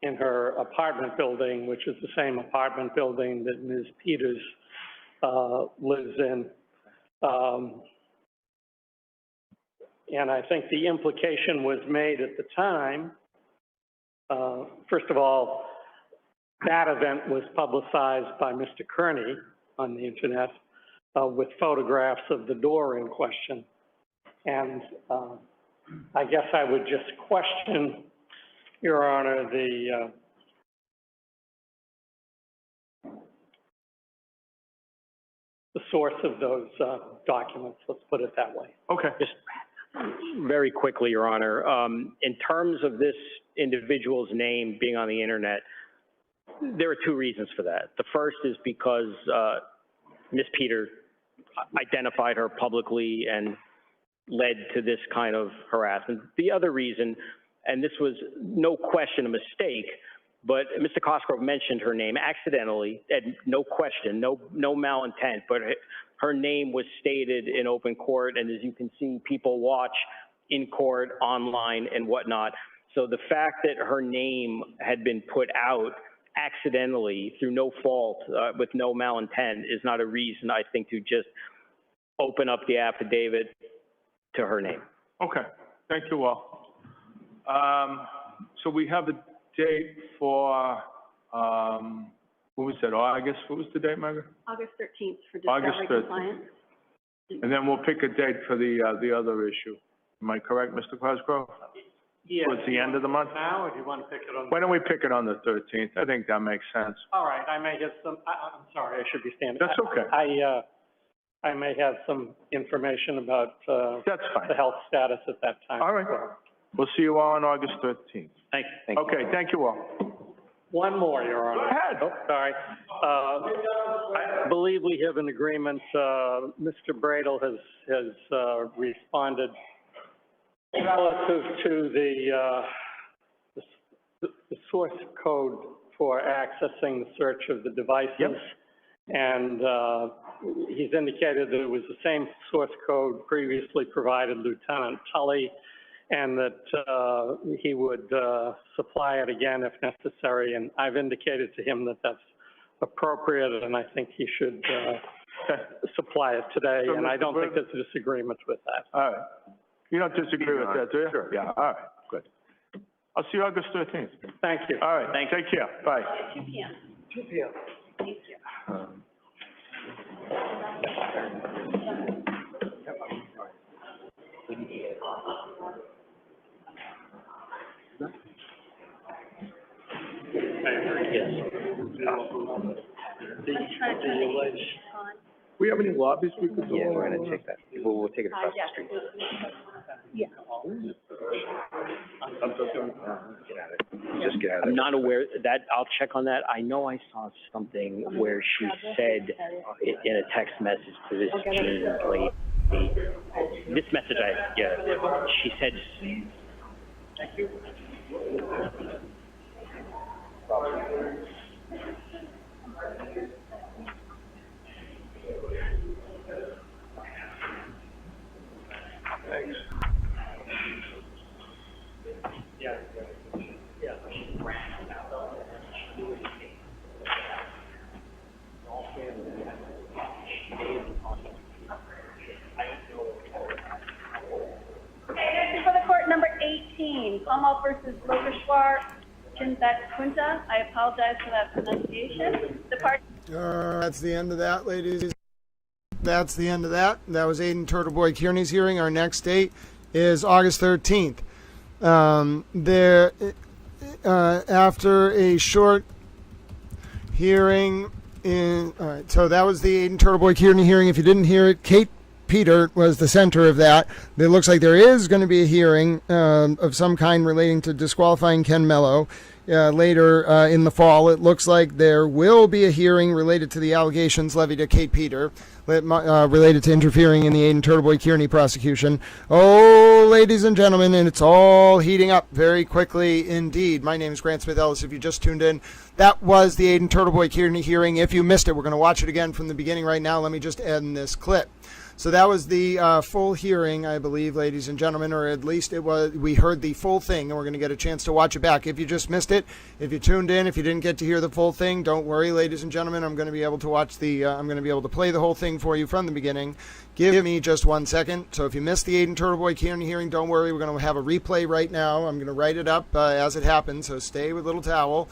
in her apartment building, which is the same apartment building that Ms. Peters lives in. And I think the implication was made at the time. First of all, that event was publicized by Mr. Kierney on the internet with photographs of the door in question. And I guess I would just question, Your Honor, the source of those documents, let's put it that way. Okay. Just very quickly, Your Honor, in terms of this individual's name being on the internet, there are two reasons for that. The first is because Ms. Peters identified her publicly and led to this kind of harassment. The other reason, and this was no question a mistake, but Mr. Cosgrove mentioned her name accidentally, and no question, no malintent, but her name was stated in open court, and as you can see, people watch in court, online, and whatnot. So the fact that her name had been put out accidentally through no fault, with no malintent, is not a reason, I think, to just open up the affidavit to her name. Okay, thank you all. So we have a date for, what was that, August? What was the date, Margaret? August 13th for August discovery 13th. compliance. And then we'll pick a date for the other issue. Am I correct, Mr. Cosgrove? Yeah. Towards the end of the month? Now, or do you want to pick it on? Why don't we pick it on the 13th? I think that makes sense. All right, I may have some, I'm sorry, I should be standing. That's okay. I may have some information about, That's fine. the health status at that time. All right. We'll see you all on August 13th. Thank you. Okay, thank you all. One more, Your Honor. Go ahead. Oh, sorry. I believe we have an agreement. Mr. Bradel has responded relative to the source code for accessing the search of the devices. Yep. And he's indicated that it was the same source code previously provided Lieutenant Tully, and that he would supply it again if necessary. And I've indicated to him that that's appropriate, and I think he should supply it today. So And I Mr. don't think there's a disagreement with that. All right. You don't disagree with that, do you? Sure. Yeah, all right, good. I'll see you August 13th. Thank you. All right, take care. Bye. 2 p.m. 2 p.m. Thank you. We have any lobbies we could go? Yeah, we're gonna take that. We'll take it across the street. Yeah. Just get out of I'm it. not aware that, I'll check on that. I know I saw something where she said in a text message to this Jean lady, this message she said, thank you. Thanks. Yeah. Yeah. Okay, for the court number 18, Palmol versus Lokeshwar Quinta. I apologize for that pronunciation. The part. That's the end of that, ladies. That's the end of that. That was Aiden TurtleBoy Kierney's hearing. Our next date is August 13th. After a short hearing in, all right, so that was the Aiden TurtleBoy Kierney hearing. If you didn't hear it, Kate Peter was the center of that. It looks like there is going to be a hearing of some kind relating to disqualifying Ken Mello later in the fall. It looks like there will be a hearing related to the allegations levied at Kate Peter related to interfering in the Aiden TurtleBoy Kierney prosecution. Oh, ladies and gentlemen, and it's all heating up very quickly indeed. My name is Grant Smith Ellis. If you just tuned in, that was the Aiden TurtleBoy Kierney hearing. If you missed it, we're going to watch it again from the beginning right now. Let me just end this clip. So that was the full hearing, I believe, ladies and gentlemen, or at least it was. We heard the full thing, and we're going to get a chance to watch it back. If you just missed it, if you tuned in, if you didn't get to hear the full thing, don't worry, ladies and gentlemen. I'm going to be able to watch the. I'm going to be able to play the whole thing for you from the beginning. Give me just 1 second. So if you missed the Aiden TurtleBoy Kierney hearing, don't worry. We're going to have a replay right now. I'm going to write it up as it happens. So stay with little towel.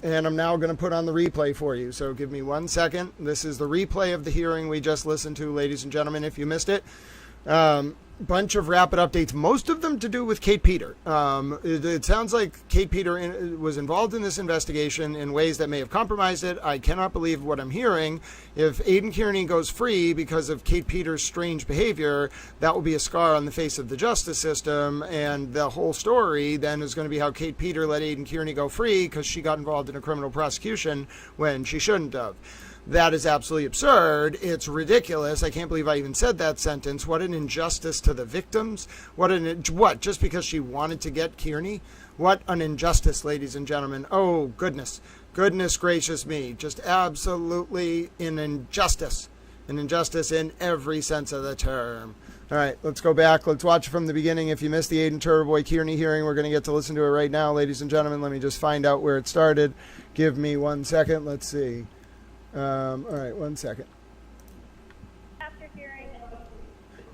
And I'm now going to put on the replay for you. So give me 1 second. This is the replay of the hearing we just listened to, ladies and gentlemen, if you missed it. Bunch of rapid updates, most of them to do with Kate Peter. It sounds like Kate Peter was involved in this investigation in ways that may have compromised it. I cannot believe what I'm hearing. If Aiden Kierney goes free because of Kate Peter's strange behavior, that will be a scar on the face of the justice system. And the whole story then is going to be how Kate Peter let Aiden Kierney go free because she got involved in a criminal prosecution when she shouldn't have. That is absolutely absurd. It's ridiculous. I can't believe I even said that sentence. What an injustice to the victims. What? Just because she wanted to get Kierney? What an injustice, ladies and gentlemen. Oh, goodness. Goodness gracious me. Just absolutely an injustice. An injustice in every sense of the term. All right, let's go back. Let's watch it from the beginning. If you missed the Aiden TurtleBoy Kierney hearing, we're going to get to listen to it right now, ladies and gentlemen. Let me just find out where it started. Give me 1 second. Let's see. All right, 1 second. After hearing,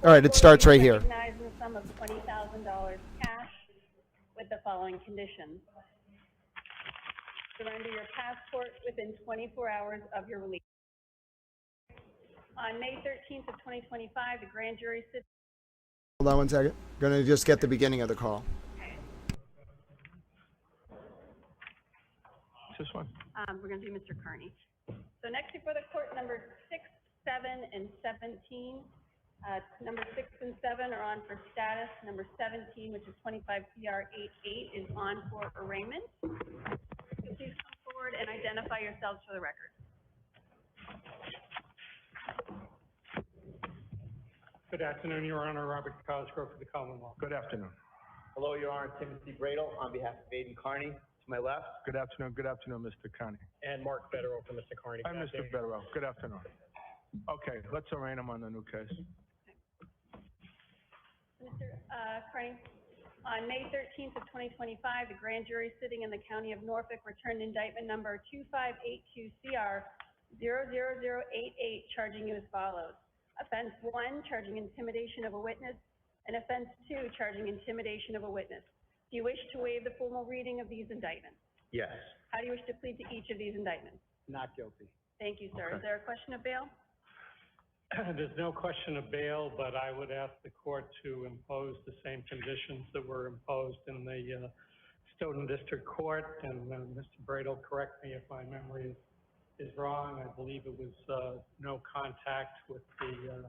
all right, it starts right here. Recognize the sum of $20,000 cash with the following conditions. Surrender your passport within 24 hours of your release. On May 13th of 2025, the grand jury sits. Hold on 1 second. Going to just get the beginning of the call. This one. We're going to do Mr. Kierney. So next before the court, number 6, 7, and 17. Number 6 and 7 are on for status. Number 17, which is 25 CR 88, is on for arraignment. So please come forward and identify yourselves for the record. Good afternoon, Your Honor. Robert Cosgrove for the Commonwealth. Good afternoon. Hello, Your Honor. Timothy Bradle on behalf of Aiden Kierney. To my left. Good afternoon. Good afternoon, Mr. Kierney. And Mark Federer for Mr. Kierney. Hi, Mr. Federer. Good afternoon. Okay, let's arraign him on the new case. Mr. Kierney, on May 13th of 2025, the grand jury sitting in the County of Norfolk returned indictment number 2582 CR 00088, charging you as follows. Offense 1, charging intimidation of a witness, and offense 2, charging intimidation of a witness. Do you wish to waive the formal reading of these indictments? Yes. How do you wish to plead to each of these indictments? Not guilty. Thank you, sir. Okay. Is there a question of bail? There's no question of bail, but I would ask the court to impose the same conditions that were imposed in the Stoughton District Court. And Mr. Bradle, correct me if my memory is wrong. I believe it was no contact with the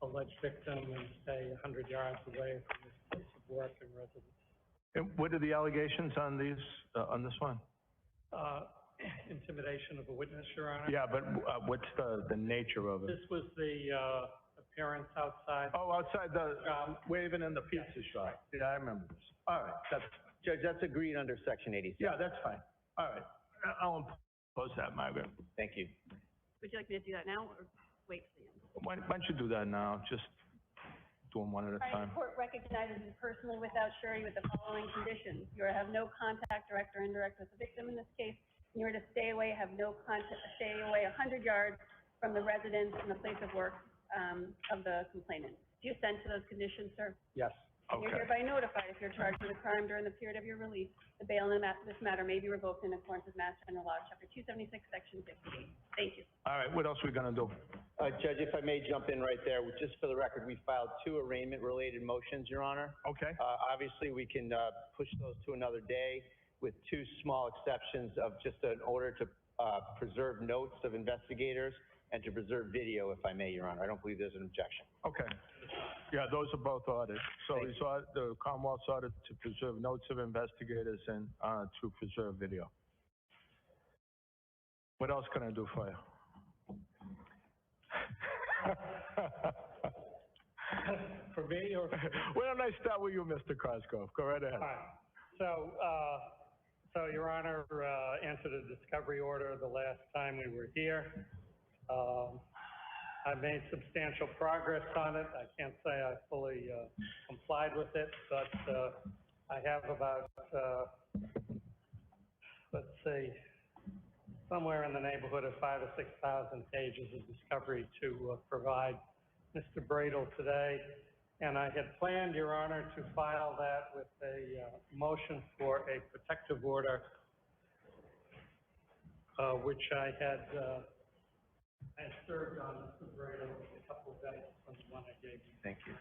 alleged victim and stay 100 yards away from his place of work and residence. And what are the allegations on these, on this one? Intimidation of a witness, Your Honor. Yeah, but what's the nature of it? This was the appearance outside. Oh, outside the waving in the pizza shop. Yeah, I remember this. All right, Judge, that's agreed under Section 87. yeah, that's fine. All right, I'll impose that, Margaret. Thank you. Would you like me to do that now or wait for the end? Why don't you do that now? Just do them one at a All right, time. the court recognizes you personally without surety with the following conditions. You are to have no contact, direct or indirect, with the victim in this case. You are to stay away, have no contact, stay away 100 yards from the residence and the place of work of the complainant. Do you assent to those conditions, sir? Yes. And you're hereby notified if you're charged with a crime during the period of your release, the bail in this matter may be revoked in accordance with Mass General Law, Chapter 276, Section 58. Thank you. All right, what else are we gonna do? Judge, if I may jump in right there, just for the record, we filed 2 arraignment-related motions, Your Honor. Okay. Obviously, we can push those to another day with 2 small exceptions of just an order to preserve notes of investigators and to preserve video, if I may, Your Honor. I don't believe there's an objection. Okay. Yeah, those are both ordered. So the Commonwealth's ordered to preserve notes of investigators and to preserve video. What else can I do for you? For me or? Why don't I start with you, Mr. Cosgrove? Go right ahead. All right. So Your Honor answered a discovery order the last time we were here. I made substantial progress on it. I can't say I fully complied with it, but I have about, let's see, somewhere in the neighborhood of 5,000 or 6,000 pages of discovery to provide Mr. Bradel today. And I had planned, Your Honor, to file that with a motion for a protective order, which I had served on Mr. Bradel a couple of days from the one I gave you. Thank you.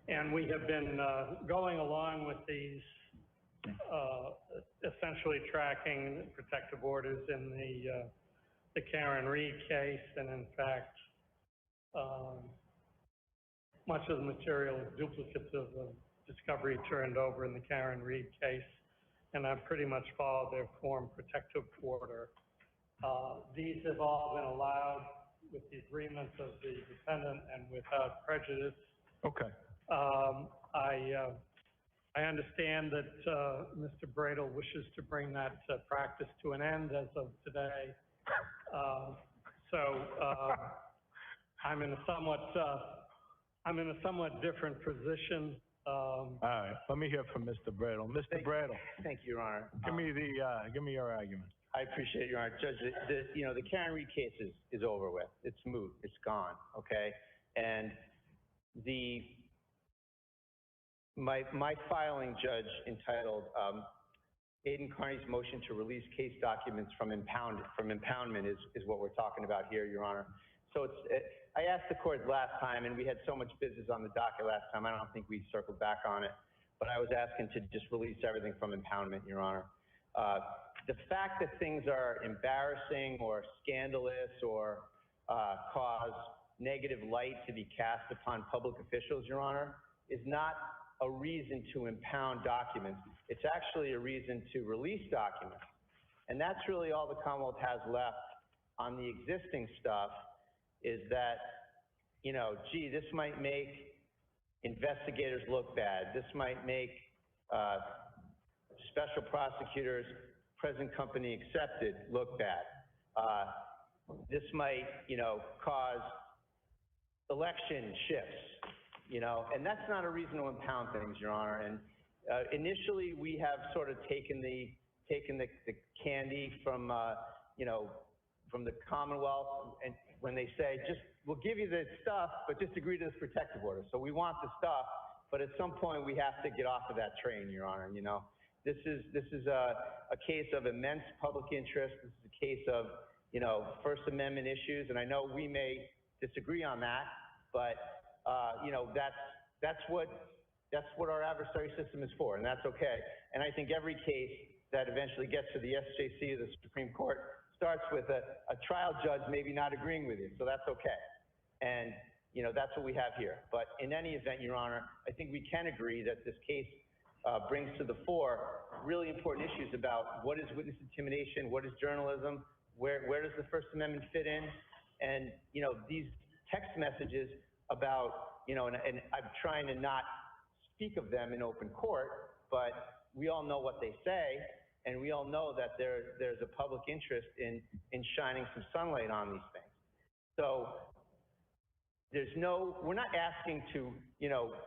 And we have been going along with these, essentially tracking protective orders in the Karen Reed case, and in fact, much of the material is duplicates of the discovery turned over in the Karen Reed case, and I've pretty much followed their form protective order. These have all been allowed with the agreement of the defendant and without prejudice. Okay. I understand that Mr. Bradel wishes to bring that practice to an end as of today. I'm in a somewhat different position. All right. Let me hear from Mr. Bradel. Mr. Bradel. Thank you, Your Honor. Give me your argument. I appreciate it, Your Honor. Judge, the Karen Reed case is over with. It's moot. It's gone. Okay. And my filing, Judge, entitled Aiden Kierney's motion to release case documents from impoundment is what we're talking about here, Your Honor. So I asked the court last time, and we had so much business on the docket last time, I don't think we circled back on it, but I was asking to just release everything from impoundment, Your Honor. The fact that things are embarrassing or scandalous or cause negative light to be cast upon public officials, Your Honor, is not a reason to impound documents. It's actually a reason to release documents. And that's really all the Commonwealth has left on the existing stuff, is that, gee, this might make investigators look bad. This might make special prosecutors, present company accepted, look bad. This might, cause election shifts, and that's not a reason to impound things, Your Honor. And initially, we have sort of taken the candy from, from the Commonwealth, and when they say, we'll give you the stuff, but just agree to this protective order. So we want the stuff, but at some point we have to get off of that train, Your Honor. This is a case of immense public interest. This is a case of, First Amendment issues, and I know we may disagree on that, but that's what our adversary system is for, and that's okay. And I think every case that eventually gets to the SJC or the Supreme Court starts with a trial judge maybe not agreeing with you, so that's okay. And that's what we have here. But in any event, Your Honor, I think we can agree that this case brings to the fore really important issues about what is witness intimidation, what is journalism, where does the First Amendment fit in, and these text messages about and I'm trying to not speak of them in open court, but we all know what they say, and we all know that there's a public interest in shining some sunlight on these things. So we're not asking to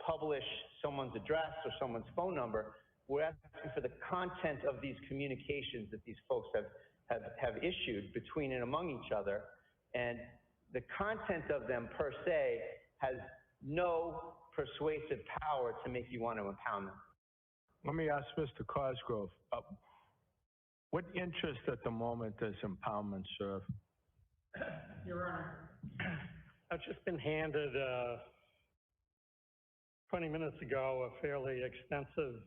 publish someone's address or someone's phone number. We're asking for the content of these communications that these folks have issued between and among each other, and the content of them per se has no persuasive power to make you want to impound them. Let me ask Mr. Cosgrove, what interest at the moment does impoundment serve? Your Honor, I've just been handed 20 minutes ago a fairly extensive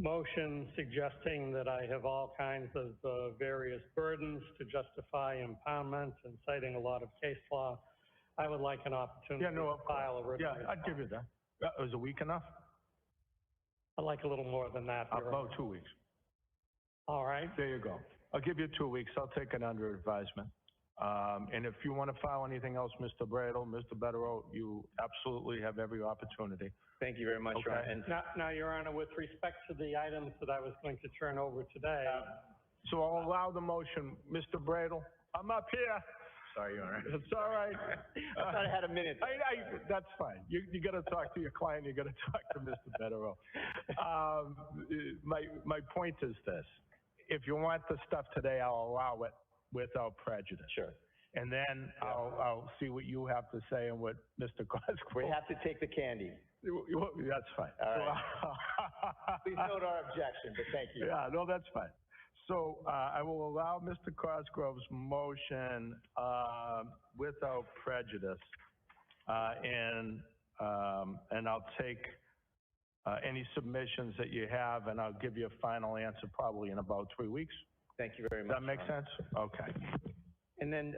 motion suggesting that I have all kinds of various burdens to justify impoundment and citing a lot of case law. I would like an opportunity to file a written response. I'd give you that. Was a week enough? I'd like a little more than that. Your About Honor. 2 weeks. All right. There you go. I'll give you 2 weeks. I'll take it under advisement. And if you want to file anything else, Mr. Bradel, Mr. Betterow, you absolutely have every opportunity. Thank you very much, Your Honor. And Now, Your Honor, with respect to the items that I was going to turn over today. So I'll allow the motion. Mr. Bradel, I'm up here. sorry, Your Honor. It's all right. I thought I had a minute. That's fine. You got to talk to your client. You got to talk to Mr. Betterow. My point is this. If you want the stuff today, I'll allow it without prejudice. Sure. And then I'll see what you have to say and what Mr. Cosgrove. We have to take the candy. That's fine. All right. Please note our objection, but thank you. Yeah, no, that's fine. So I will allow Mr. Cosgrove's motion without prejudice, and I'll take any submissions that you have, and I'll give you a final answer probably in about 3 weeks. Thank you very much. Does that make sense? Okay. And then,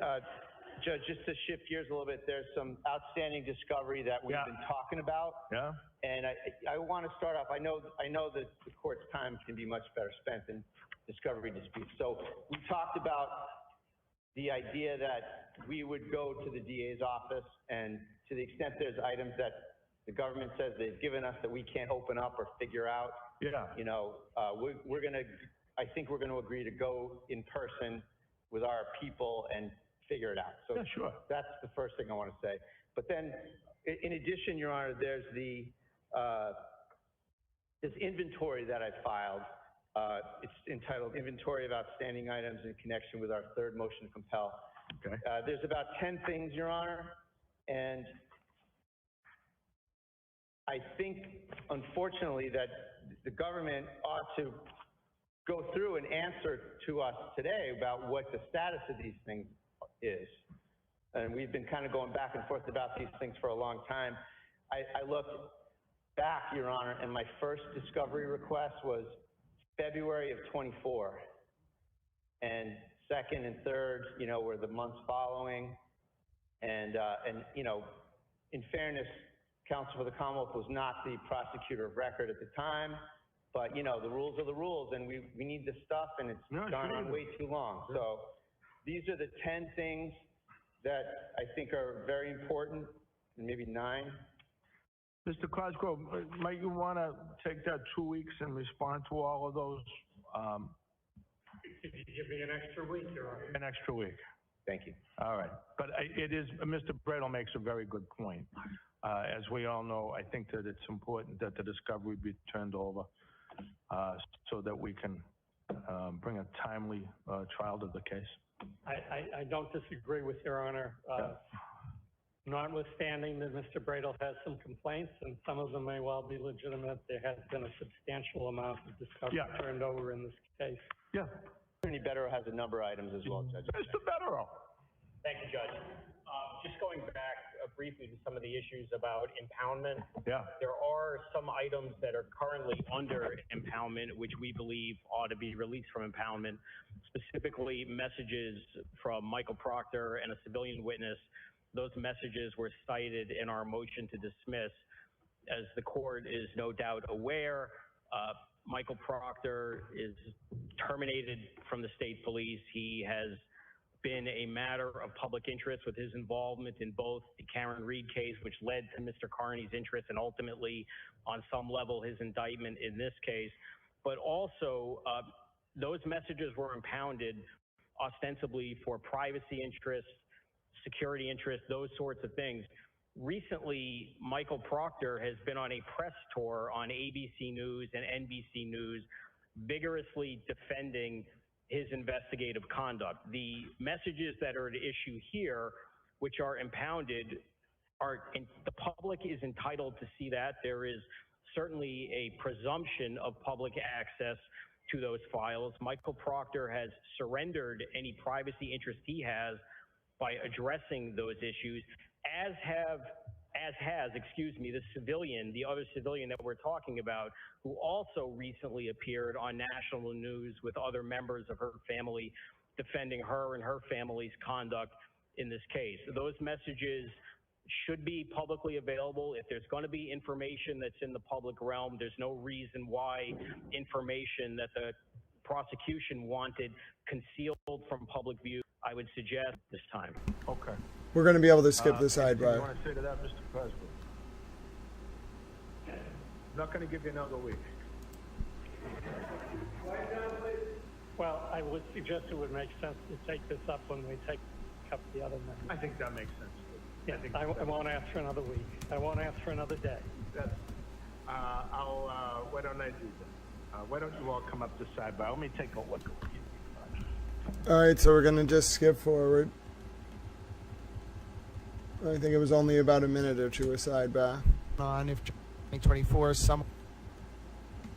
Judge, just to shift gears a little bit, there's some outstanding discovery that we've been talking about. Yeah. And I want to start off, I know that the court's time can be much better spent in discovery disputes. So we talked about the idea that we would go to the DA's office, and to the extent there's items that the government says they've given us that we can't open up or figure out, you know, I think we're going to agree to go in person with our people and figure it out. So sure. That's the first thing I want to say. But then, in addition, Your Honor, there's this inventory that I filed. It's entitled Inventory of Outstanding Items in Connection with our Third Motion to Compel. Okay. There's about 10 things, Your Honor, and I think, unfortunately, that the government ought to go through and answer to us today about what the status of these things is. And we've been kind of going back and forth about these things for a long time. I looked back, Your Honor, and my first discovery request was February of 24. And second and third, you know, were the months following. And you know, in fairness, counsel for the Commonwealth was not the prosecutor of record at the time. But, you know, the rules are the rules, and we need this stuff, and it's gone on way too long. So these are the 10 things that I think are very important, and maybe 9. Mr. Cosgrove, might you want to take that 2 weeks and respond to all of those? Could you give me an extra week, Your Honor? An extra week. Thank you. All right. But it is, Mr. Bradel makes a very good point. As we all know, I think that it's important that the discovery be turned over so that we can bring a timely trial to the case. I don't disagree with Your Honor. Notwithstanding that Mr. Bradel has some complaints, and some of them may well be legitimate, there has been a substantial amount of discovery turned over in this case. Yeah. Attorney Betterow has a number of items as well, Judge. Mr. Betterow. Thank you, Judge. Just going back briefly to some of the issues about impoundment. Yeah. There are some items that are currently under impoundment, which we believe ought to be released from impoundment, specifically messages from Michael Proctor and a civilian witness. Those messages were cited in our motion to dismiss. As the court is no doubt aware, Michael Proctor is terminated from the state police. He has been a matter of public interest with his involvement in both the Karen Reed case, which led to Mr. Kearney's interest and ultimately, on some level, his indictment in this case. But also, those messages were impounded ostensibly for privacy interests, security interests, those sorts of things. Recently, Michael Proctor has been on a press tour on ABC News and NBC News, vigorously defending his investigative conduct. The messages that are at issue here, which are impounded, the public is entitled to see that. There is certainly a presumption of public access to those files. Michael Proctor has surrendered any privacy interest he has by addressing those issues, as the civilian, the other civilian that we're talking about, who also recently appeared on national news with other members of her family defending her and her family's conduct in this case. Those messages should be publicly available. If there's going to be information that's in the public realm, there's no reason why information that the prosecution wanted concealed from public view, I would suggest this time. Okay. We're going to be able to skip the Anything you sidebar. want to say to that, Mr. Cosgrove? I'm not going to give you another week. Well, I would suggest it would make sense to take this up when we take up the other members. I think that makes sense. Yeah, I won't ask for another week. I won't ask for another day. That's, why don't I do that? Why don't you all come up to sidebar? Let me take a look. All right, so we're going to just skip forward. I think it was only about a minute or two a sidebar. On if 2024 some.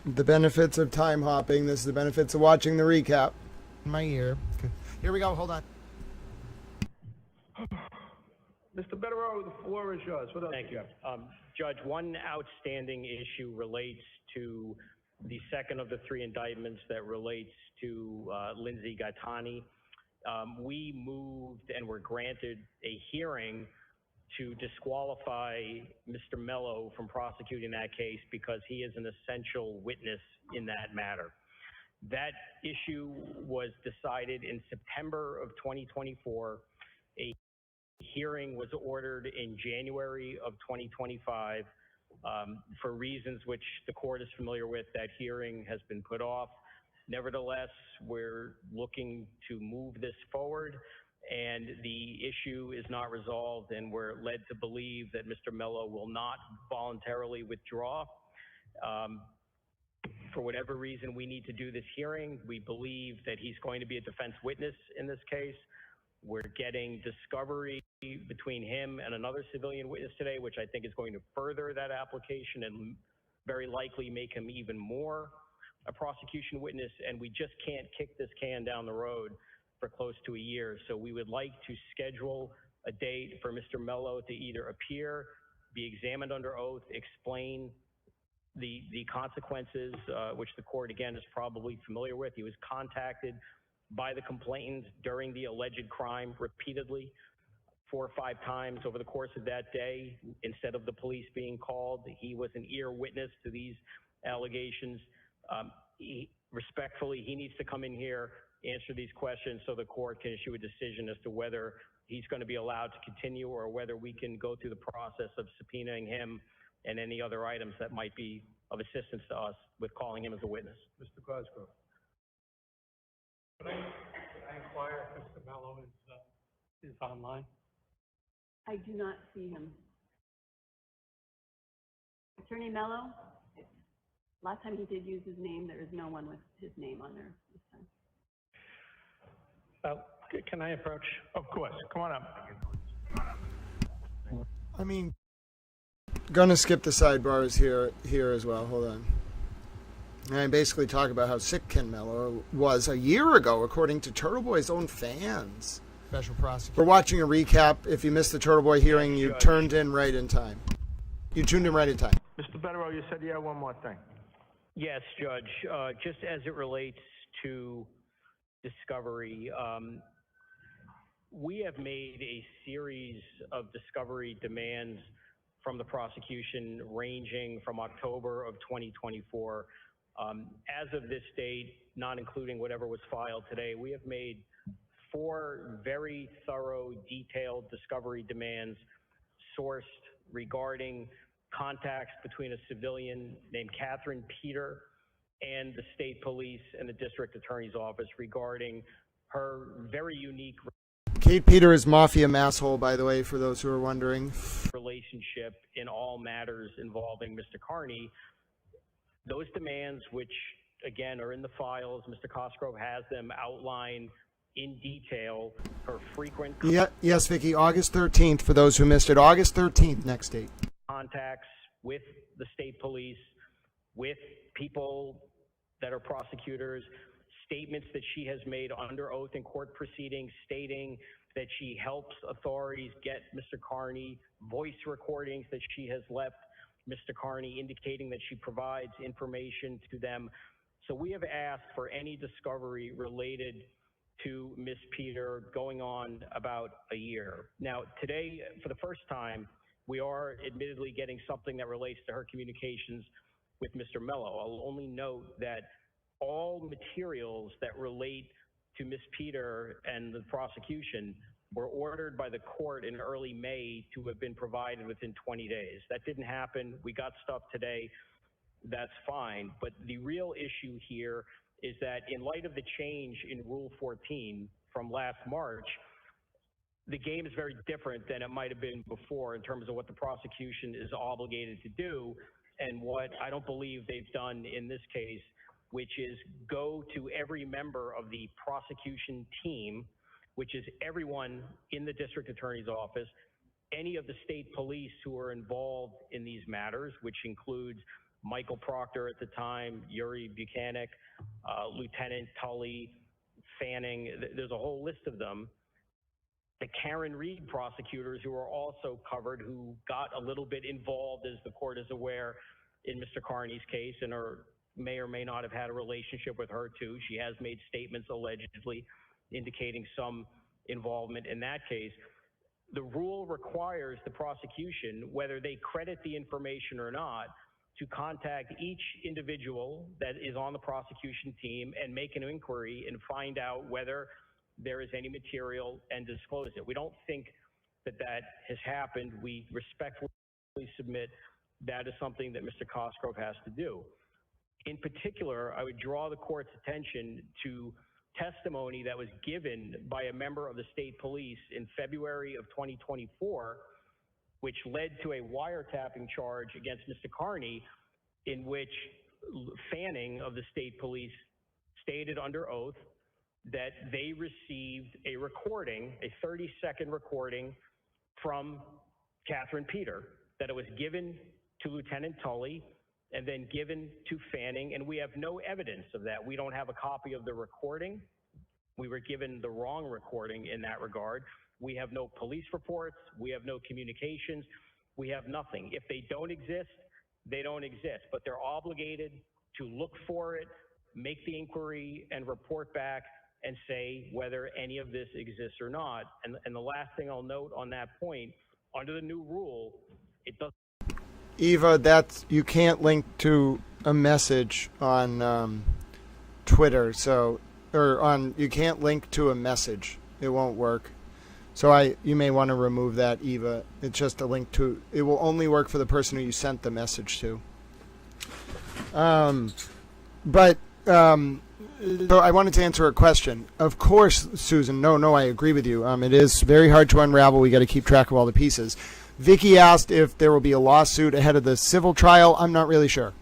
The benefits of time hopping. This is the benefits of watching the recap. In my ear. Okay. Here we go. Hold on. Mr. Betterow, the floor is yours. What else Thank you. Judge, one outstanding issue relates to the second of the three indictments that relates to Lindsay Gaetani. We moved and were granted a hearing to disqualify Mr. Mello from prosecuting that case because he is an essential witness in that matter. That issue was decided in September of 2024. A hearing was ordered in January of 2025. For reasons which the court is familiar with, that hearing has been put off. Nevertheless, we're looking to move this forward, and the issue is not resolved, and we're led to believe that Mr. Mello will not voluntarily withdraw. For whatever reason, we need to do this hearing. We believe that he's going to be a defense witness in this case. We're getting discovery between him and another civilian witness today, which I think is going to further that application and very likely make him even more a prosecution witness. And we just can't kick this can down the road for close to a year. So we would like to schedule a date for Mr. Mello to either appear, be examined under oath, explain the consequences, which the court, again, is probably familiar with. He was contacted by the complainant during the alleged crime repeatedly, 4 or 5 times over the course of that day. Instead of the police being called, he was an ear witness to these allegations. Respectfully, he needs to come in here, answer these questions so the court can issue a decision as to whether he's going to be allowed to continue or whether we can go through the process of subpoenaing him and any other items that might be of assistance to us with calling him as a witness. Mr. Cosgrove. Could I inquire if Mr. Mello is online? I do not see him. Attorney Mello, last time he did use his name, there is no one with his name on there this time. Can I approach? Of course. Come on up. I mean, gonna skip the sidebars here as well. Hold on. And I basically talk about how sick Ken Mello was a year ago, according to TurtleBoy's own fans. Special prosecutor. We're watching a recap. If you missed the TurtleBoy hearing, you tuned in right in time. You tuned in right in time. Mr. Betterow, you said you had one more thing. Yes, Judge. Just as it relates to discovery, we have made a series of discovery demands from the prosecution ranging from October of 2024. As of this date, not including whatever was filed today, we have made 4 very thorough, detailed discovery demands sourced regarding contacts between a civilian named Catherine Peter and the state police and the district attorney's office regarding her very unique Kate Peter is mafia masshole, by the way, for those who are wondering. Relationship in all matters involving Mr. Kierney. Those demands, which again are in the files, Mr. Cosgrove has them outlined in detail. Her frequent Yes, Vicky, August 13th, for those who missed it. August 13th, next date. Contacts with the state police, with people that are prosecutors, statements that she has made under oath in court proceedings stating that she helps authorities get Mr. Kierney, voice recordings that she has left Mr. Kierney indicating that she provides information to them. So we have asked for any discovery related to Ms. Peter going on about a year. Now, today, for the first time, we are admittedly getting something that relates to her communications with Mr. Mello. I'll only note that all materials that relate to Ms. Peter and the prosecution were ordered by the court in early May to have been provided within 20 days. That didn't happen. We got stuff today. That's fine. But the real issue here is that in light of the change in Rule 14 from last March, the game is very different than it might have been before in terms of what the prosecution is obligated to do and what I don't believe they've done in this case, which is go to every member of the prosecution team, which is everyone in the district attorney's office, any of the state police who are involved in these matters, which includes Michael Proctor at the time, Yuri Buchanan, Lieutenant Tully, Fanning, there's a whole list of them. The Karen Reed prosecutors who are also covered, who got a little bit involved, as the court is aware, in Mr. Kierney's case and may or may not have had a relationship with her too. She has made statements allegedly indicating some involvement in that case. The rule requires the prosecution, whether they credit the information or not, to contact each individual that is on the prosecution team and make an inquiry and find out whether there is any material and disclose it. We don't think that that has happened. We respectfully submit that is something that Mr. Cosgrove has to do. In particular, I would draw the court's attention to testimony that was given by a member of the state police in February of 2024, which led to a wiretapping charge against Mr. Kierney, in which Fanning of the state police stated under oath that they received a recording, a 30-second recording from Catherine Peter, that it was given to Lieutenant Tully and then given to Fanning, and we have no evidence of that. We don't have a copy of the recording. We were given the wrong recording in that regard. We have no police reports. We have no communications. We have nothing. If they don't exist, they don't exist, but they're obligated to look for it, make the inquiry, and report back and say whether any of this exists or not. And the last thing I'll note on that point, under the new rule, it doesn't. Eva, you can't link to a message on Twitter, you can't link to a message. It won't work. So you may want to remove that, Eva. It's just a link to. It will only work for the person who you sent the message to. So I wanted to answer a question. Of course, Susan. No, I agree with you. It is very hard to unravel. We got to keep track of all the pieces. Vicky asked if there will be a lawsuit ahead of the civil trial. I'm not really sure.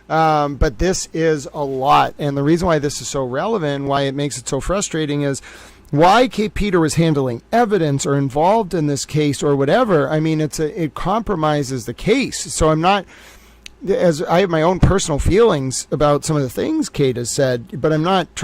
But this is a lot. And the reason why this is so relevant, why it makes it so frustrating, is why Kate Peter was handling evidence or involved in this case or whatever. I mean, it compromises the case. So as I have my own personal feelings about some of the things Kate has said, but I'm not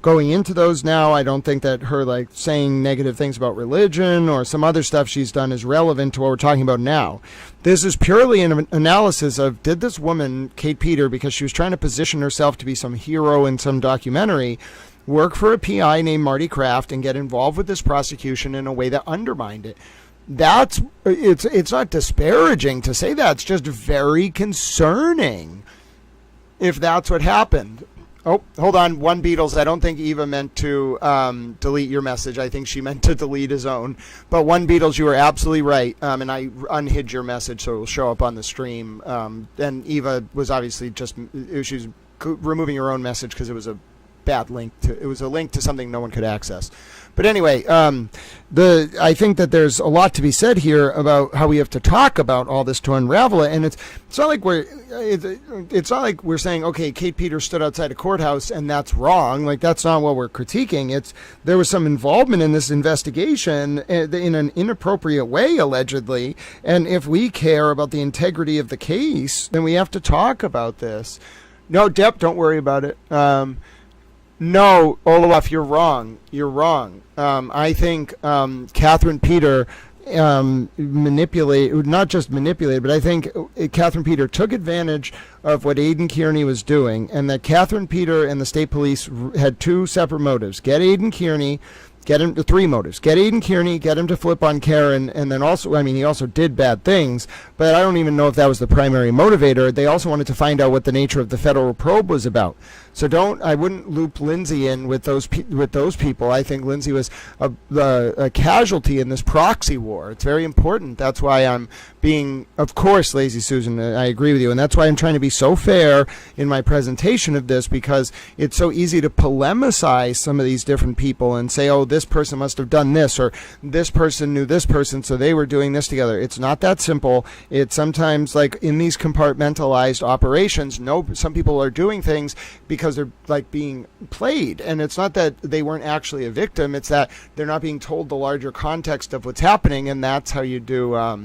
going into those now. I don't think that her saying negative things about religion or some other stuff she's done is relevant to what we're talking about now. This is purely an analysis of, did this woman, Kate Peter, because she was trying to position herself to be some hero in some documentary, work for a PI named Marty Kraft and get involved with this prosecution in a way that undermined it? It's not disparaging to say that. It's just very concerning if that's what happened. Oh, hold on. One Beatles. I don't think Eva meant to delete your message. I think she meant to delete his own. But One Beatles, you were absolutely right. And I unhid your message so it will show up on the stream. And Eva was obviously she was removing her own message because it was a bad link it was a link to something no one could access. But anyway, I think that there's a lot to be said here about how we have to talk about all this to unravel it. And it's not like we're saying, okay, Kate Peters stood outside a courthouse and that's wrong. That's not what we're critiquing. There was some involvement in this investigation in an inappropriate way, allegedly. And if we care about the integrity of the case, then we have to talk about this. No, Deb, don't worry about it. No, Olaf, you're wrong. You're wrong. I think Catherine Peter not just manipulated, but I think Catherine Peter took advantage of what Aiden Kierney was doing, and that Catherine Peter and the state police had two separate motives. Get Aiden Kierney, get him to three motives. Get Aiden Kierney, get him to flip on Karen, and then also, I mean, he also did bad things, but I don't even know if that was the primary motivator. They also wanted to find out what the nature of the federal probe was about. So I wouldn't loop Lindsay in with those people. I think Lindsay was a casualty in this proxy war. It's very important. That's why I'm being, of course, Lazy Susan, I agree with you, and that's why I'm trying to be so fair in my presentation of this, because it's so easy to polemicize some of these different people and say, oh, this person must have done this, or this person knew this person, so they were doing this together. It's not that simple. It's sometimes like in these compartmentalized operations, some people are doing things because they're like being played, and it's not that they weren't actually a victim, it's that they're not being told the larger context of what's happening, and that's how you do all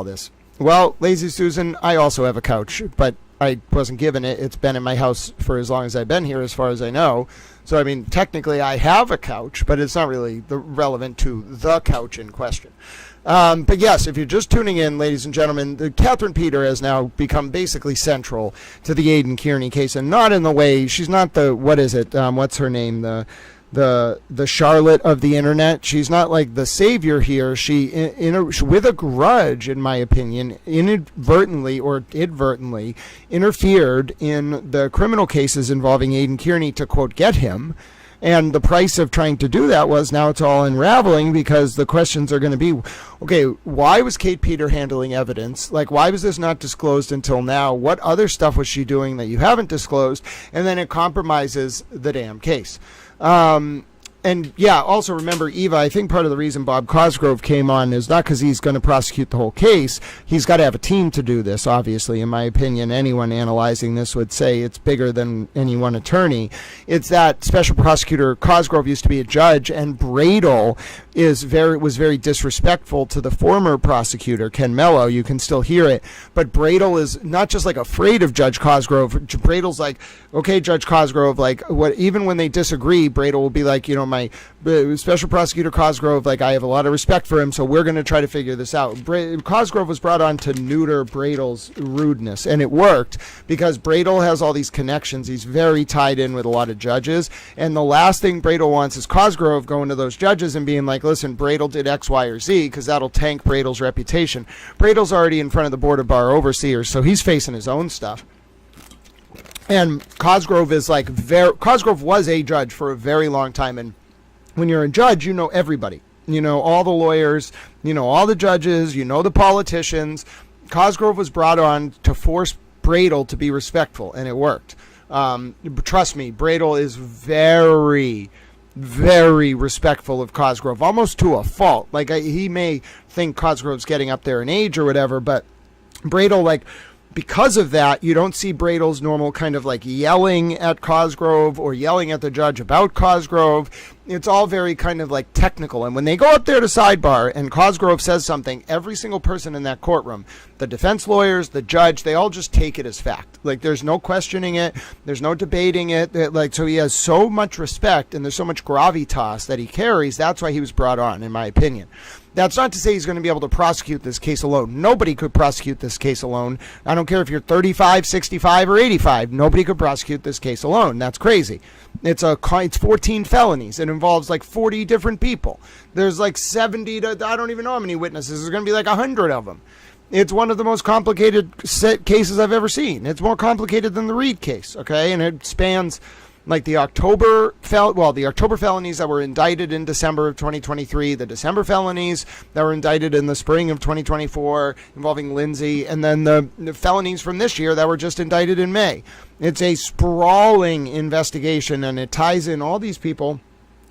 this. Well, Lazy Susan, I also have a couch, but I wasn't given it. It's been in my house for as long as I've been here, as far as I know. So, I mean, technically I have a couch, but it's not really relevant to the couch in question. But yes, if you're just tuning in, ladies and gentlemen, Catherine Peter has now become basically central to the Aiden Kierney case, and not in the way, she's not the, what's her name, the Charlotte of the internet. She's not like the savior here. She, with a grudge, in my opinion, inadvertently or advertently interfered in the criminal cases involving Aiden Kierney to, quote, get him. And the price of trying to do that was now it's all unraveling, because the questions are going to be, okay, why was Kate Peter handling evidence? Like, why was this not disclosed until now? What other stuff was she doing that you haven't disclosed? And then it compromises the damn case. And yeah, also remember, Eva, I think part of the reason Bob Cosgrove came on is not because he's going to prosecute the whole case. He's got to have a team to do this, obviously. In my opinion, anyone analyzing this would say it's bigger than any one attorney. It's that Special Prosecutor Cosgrove used to be a judge, and Bradel was very disrespectful to the former prosecutor, Ken Mello. You can still hear it. But Bradel is not just like afraid of Judge Cosgrove. Bradel's like, okay, Judge Cosgrove, like, what? Even when they disagree, Bradel will be like, you know, my Special Prosecutor Cosgrove, like, I have a lot of respect for him, so we're going to try to figure this out. Cosgrove was brought on to neuter Bradel's rudeness, and it worked because Bradel has all these connections. He's very tied in with a lot of judges, and the last thing Bradel wants is Cosgrove going to those judges and being like, listen, Bradel did X, Y, or Z, because that'll tank Bradel's reputation. Bradel's already in front of the Board of Bar Overseers, so he's facing his own stuff. And Cosgrove is like, Cosgrove was a judge for a very long time, and when you're a judge, you know everybody. You know all the lawyers, you know all the judges, you know the politicians. Cosgrove was brought on to force Bradel to be respectful, and it worked. Trust me, Bradel is very, very respectful of Cosgrove, almost to a fault. Like, he may think Cosgrove's getting up there in age or whatever, but Bradel, like, because of that, you don't see Bradel's normal kind of like yelling at Cosgrove or yelling at the judge about Cosgrove. It's all very kind of like technical. And when they go up there to sidebar and Cosgrove says something, every single person in that courtroom, the defense lawyers, the judge, they all just take it as fact. Like, there's no questioning it. There's no debating it. Like, so he has so much respect and there's so much gravitas that he carries. That's why he was brought on, in my opinion. That's not to say he's going to be able to prosecute this case alone. Nobody could prosecute this case alone. I don't care if you're 35, 65, or 85. Nobody could prosecute this case alone. That's crazy. It's 14 felonies. It involves like 40 different people. There's like 70 to, I don't even know how many witnesses. There's going to be like 100 of them. It's one of the most complicated cases I've ever seen. It's more complicated than the Reed case, okay? And it spans like the October felonies that were indicted in December of 2023, the December felonies that were indicted in the spring of 2024 involving Lindsay, and then the felonies from this year that were just indicted in May. It's a sprawling investigation, and it ties in all these people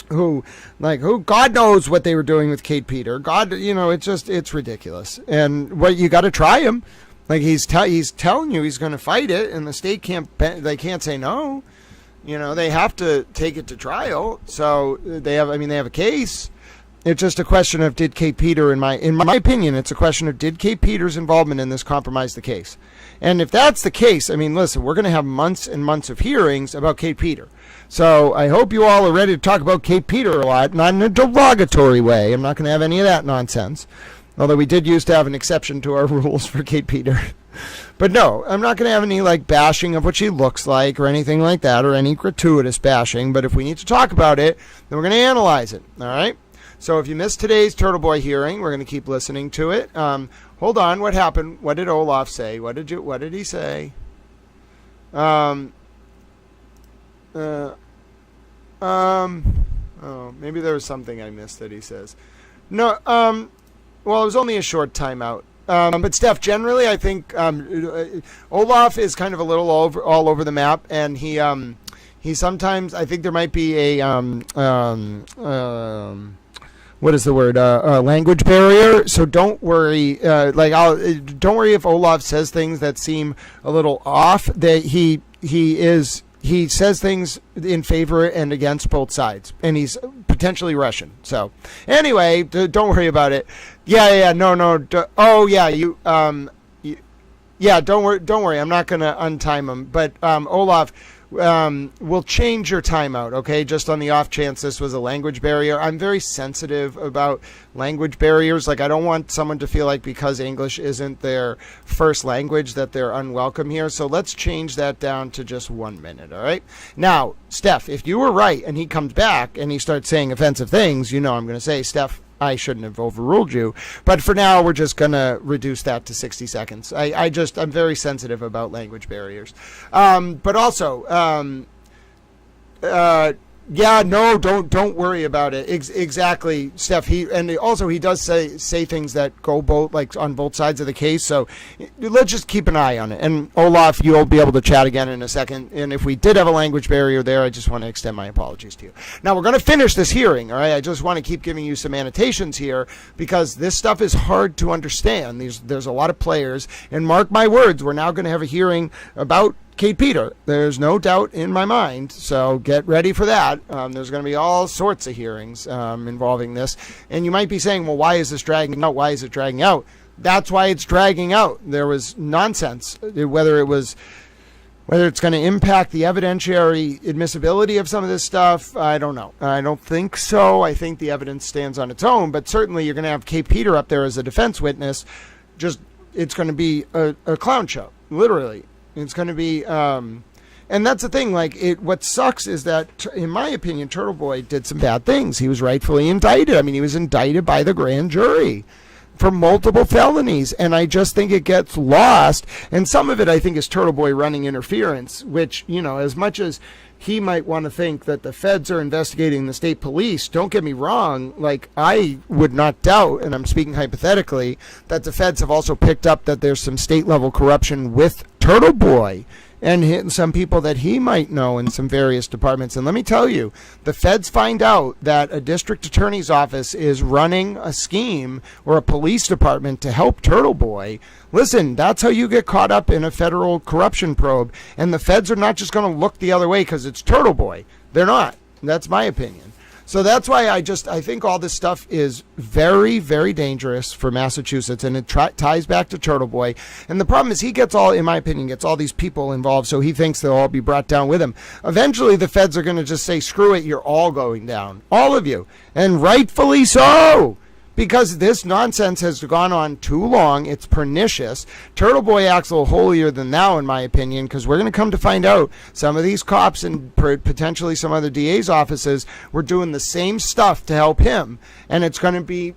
who God knows what they were doing with Kate Peter. God, you know, it's ridiculous. And what, you got to try him. Like, he's telling you he's going to fight it, and the state can't say no. You know, they have to take it to trial. So they have a case. It's just a question of did Kate Peter, in my opinion, it's a question of did Kate Peter's involvement in this compromise the case? And if that's the case, I mean, listen, we're going to have months and months of hearings about Kate Peter. So I hope you all are ready to talk about Kate Peter a lot, not in a derogatory way. I'm not going to have any of that nonsense. Although we did used to have an exception to our rules for Kate Peter. But no, I'm not going to have any like bashing of what she looks like or anything like that, or any gratuitous bashing. But if we need to talk about it, then we're going to analyze it. All right? So if you missed today's TurtleBoy hearing, we're going to keep listening to it. Hold on, what happened? What did Olaf say? What did he say? Oh, maybe there was something I missed that he says. No, well, it was only a short timeout. But Steph, generally, I think Olaf is kind of a little all over the map, and he sometimes, I think there might be a what is the word? Language barrier. So don't worry. Don't worry if Olaf says things that seem a little off. That he says things in favor and against both sides, and he's potentially Russian. So anyway, don't worry about it. Yeah. No. Don't worry. I'm not going to untime him. But Olaf, we'll change your timeout, okay? Just on the off chance this was a language barrier. I'm very sensitive about language barriers. Like, I don't want someone to feel like because English isn't their first language that they're unwelcome here. So let's change that down to just 1 minute, all right? Now, Steph, if you were right and he comes back and he starts saying offensive things, I'm going to say, Steph, I shouldn't have overruled you. But for now, we're just going to reduce that to 60 seconds. I'm very sensitive about language barriers. But also, don't worry about it. Exactly, Steph. He does say things that go both, like, on both sides of the case. So let's just keep an eye on it. And Olaf, you'll be able to chat again in a second. And if we did have a language barrier there, I just want to extend my apologies to you. Now we're going to finish this hearing. All right. I just want to keep giving you some annotations here because this stuff is hard to understand. There's a lot of players, and mark my words, we're now going to have a hearing about Kate Peter. There's no doubt in my mind, so get ready for that. There's going to be all sorts of hearings involving this, and you might be saying, well, why is this dragging out? Why is it dragging out? That's why it's dragging out. There was nonsense, whether it's going to impact the evidentiary admissibility of some of this stuff, I don't know. I don't think so. I think the evidence stands on its own, but certainly you're going to have Kate Peter up there as a defense witness. It's going to be a clown show, literally. It's going to be, and that's the thing, what sucks is that, in my opinion, TurtleBoy did some bad things. He was rightfully indicted. I mean, he was indicted by the grand jury for multiple felonies, and I just think it gets lost. And some of it, I think, is TurtleBoy running interference, which, as much as he might want to think that the feds are investigating the state police, don't get me wrong, I would not doubt, and I'm speaking hypothetically, that the feds have also picked up that there's some state-level corruption with TurtleBoy and some people that he might know in some various departments. And let me tell you, the feds find out that a district attorney's office is running a scheme or a police department to help TurtleBoy. Listen, that's how you get caught up in a federal corruption probe. And the feds are not just going to look the other way because it's TurtleBoy. They're not. That's my opinion. So that's why I think all this stuff is very, very dangerous for Massachusetts, and it ties back to TurtleBoy. And the problem is in my opinion, gets all these people involved, so he thinks they'll all be brought down with him. Eventually, the feds are going to just say, screw it, you're all going down. All of you. And rightfully so. Because this nonsense has gone on too long. It's pernicious. TurtleBoy acts a little holier than thou, in my opinion, because we're going to come to find out some of these cops and potentially some other DA's offices were doing the same stuff to help him. And it's going to be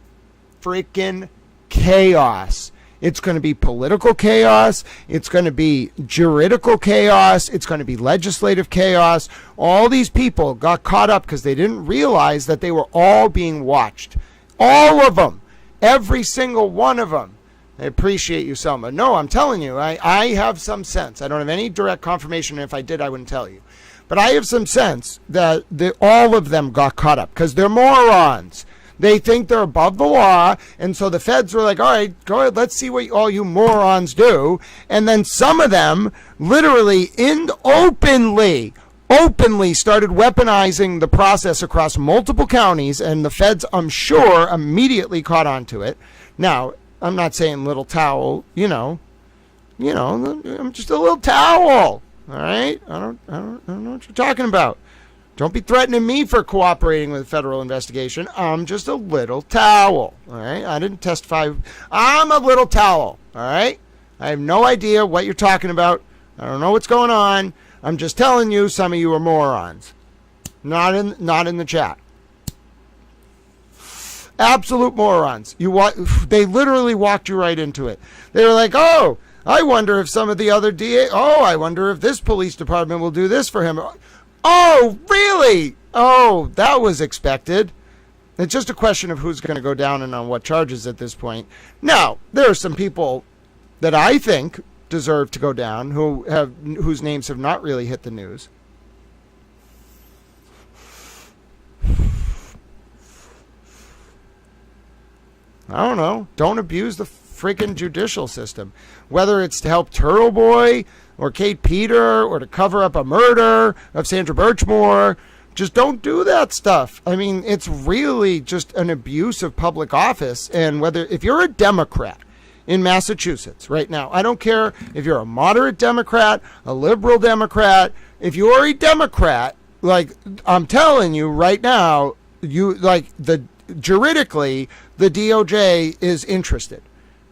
freaking chaos. It's going to be political chaos. It's going to be juridical chaos. It's going to be legislative chaos. All these people got caught up because they didn't realize that they were all being watched. All of them. Every single one of them. I appreciate you, Selma. No, I'm telling you, I have some sense. I don't have any direct confirmation. If I did, I wouldn't tell you. But I have some sense that all of them got caught up because they're morons. They think they're above the law. And so the feds were like, all right, go ahead. Let's see what all you morons do. And then some of them literally openly openly started weaponizing the process across multiple counties, and the feds, I'm sure, immediately caught on to it. Now, I'm not saying little towel, I'm just a little towel. All right? I don't know what you're talking about. Don't be threatening me for cooperating with a federal investigation. I'm just a little towel. All right? I didn't testify. I'm a little towel. All right? I have no idea what you're talking about. I don't know what's going on. I'm just telling you, some of you are morons. Not in the chat. Absolute morons. They literally walked you right into it. They were like, oh, I wonder if some of the other I wonder if this police department will do this for him. Oh, really? Oh, that was expected. It's just a question of who's going to go down and on what charges at this point. Now, there are some people that I think deserve to go down whose names have not really hit the news. I don't know. Don't abuse the freaking judicial system. Whether it's to help TurtleBoy or Kate Peter or to cover up a murder of Sandra Birchmore, just don't do that stuff. I mean, it's really just an abuse of public office. And if you're a Democrat in Massachusetts right now, I don't care if you're a moderate Democrat, a liberal Democrat, if you are a Democrat, like I'm telling you right now, juridically, the DOJ is interested.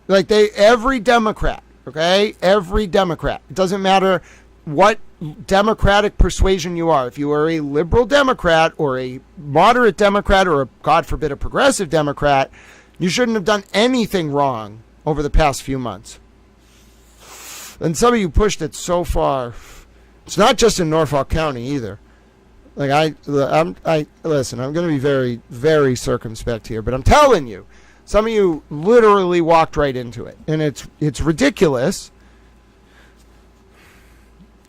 Every Democrat, okay? Every Democrat. It doesn't matter what Democratic persuasion you are. If you are a liberal Democrat or a moderate Democrat or, God forbid, a progressive Democrat, you shouldn't have done anything wrong over the past few months. And some of you pushed it so far. It's not just in Norfolk County either. Listen, I'm going to be very, very circumspect here, but I'm telling you, some of you literally walked right into it, and it's ridiculous.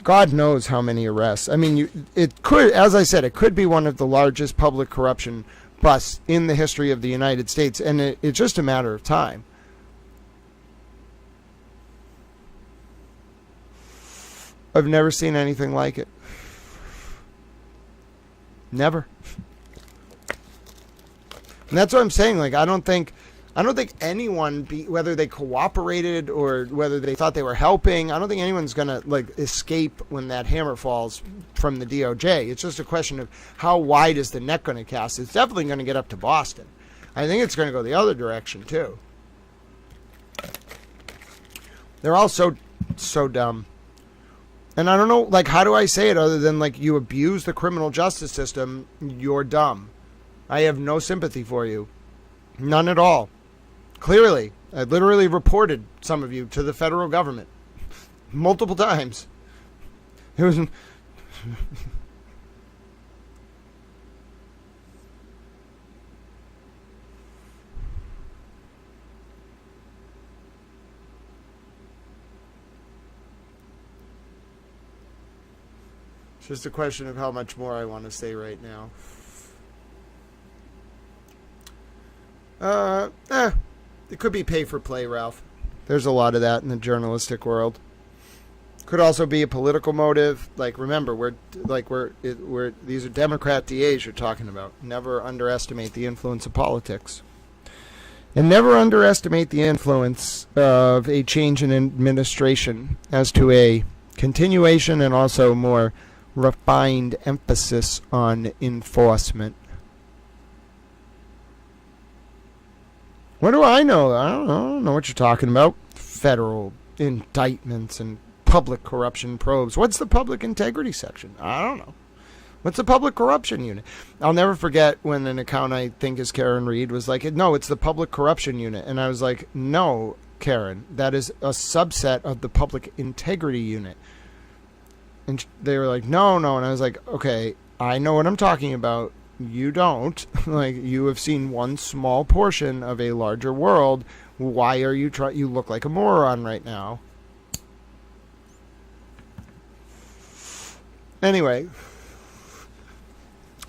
God knows how many arrests. I mean, it could, as I said, it could be one of the largest public corruption busts in the history of the United States, and it's just a matter of time. I've never seen anything like it. Never. And that's what I'm saying. I don't think anyone, whether they cooperated or whether they thought they were helping, I don't think anyone's going to escape when that hammer falls from the DOJ. It's just a question of how wide is the net going to cast. It's definitely going to get up to Boston. I think it's going to go the other direction too. They're all so dumb. And I don't know, how do I say it other than, you abuse the criminal justice system, you're dumb. I have no sympathy for you. None at all. Clearly, I literally reported some of you to the federal government multiple times. It was... It's just a question of how much more I want to say right now. It could be pay for play, Ralph. There's a lot of that in the journalistic world. Could also be a political motive. Remember, these are Democrat DAs you're talking about. Never underestimate the influence of politics. And never underestimate the influence of a change in administration as to a continuation and also more refined emphasis on enforcement. What do I know? I don't know what you're talking about. Federal indictments and public corruption probes. What's the public integrity section? I don't know. What's the public corruption unit? I'll never forget when an account I think is Karen Reed was like, no, it's the public corruption unit. And I was like, no, Karen, that is a subset of the public integrity unit. And they were like, no. And I was like, okay, I know what I'm talking about. You don't. You have seen one small portion of a larger world. Why are you you look like a moron right now. Anyway.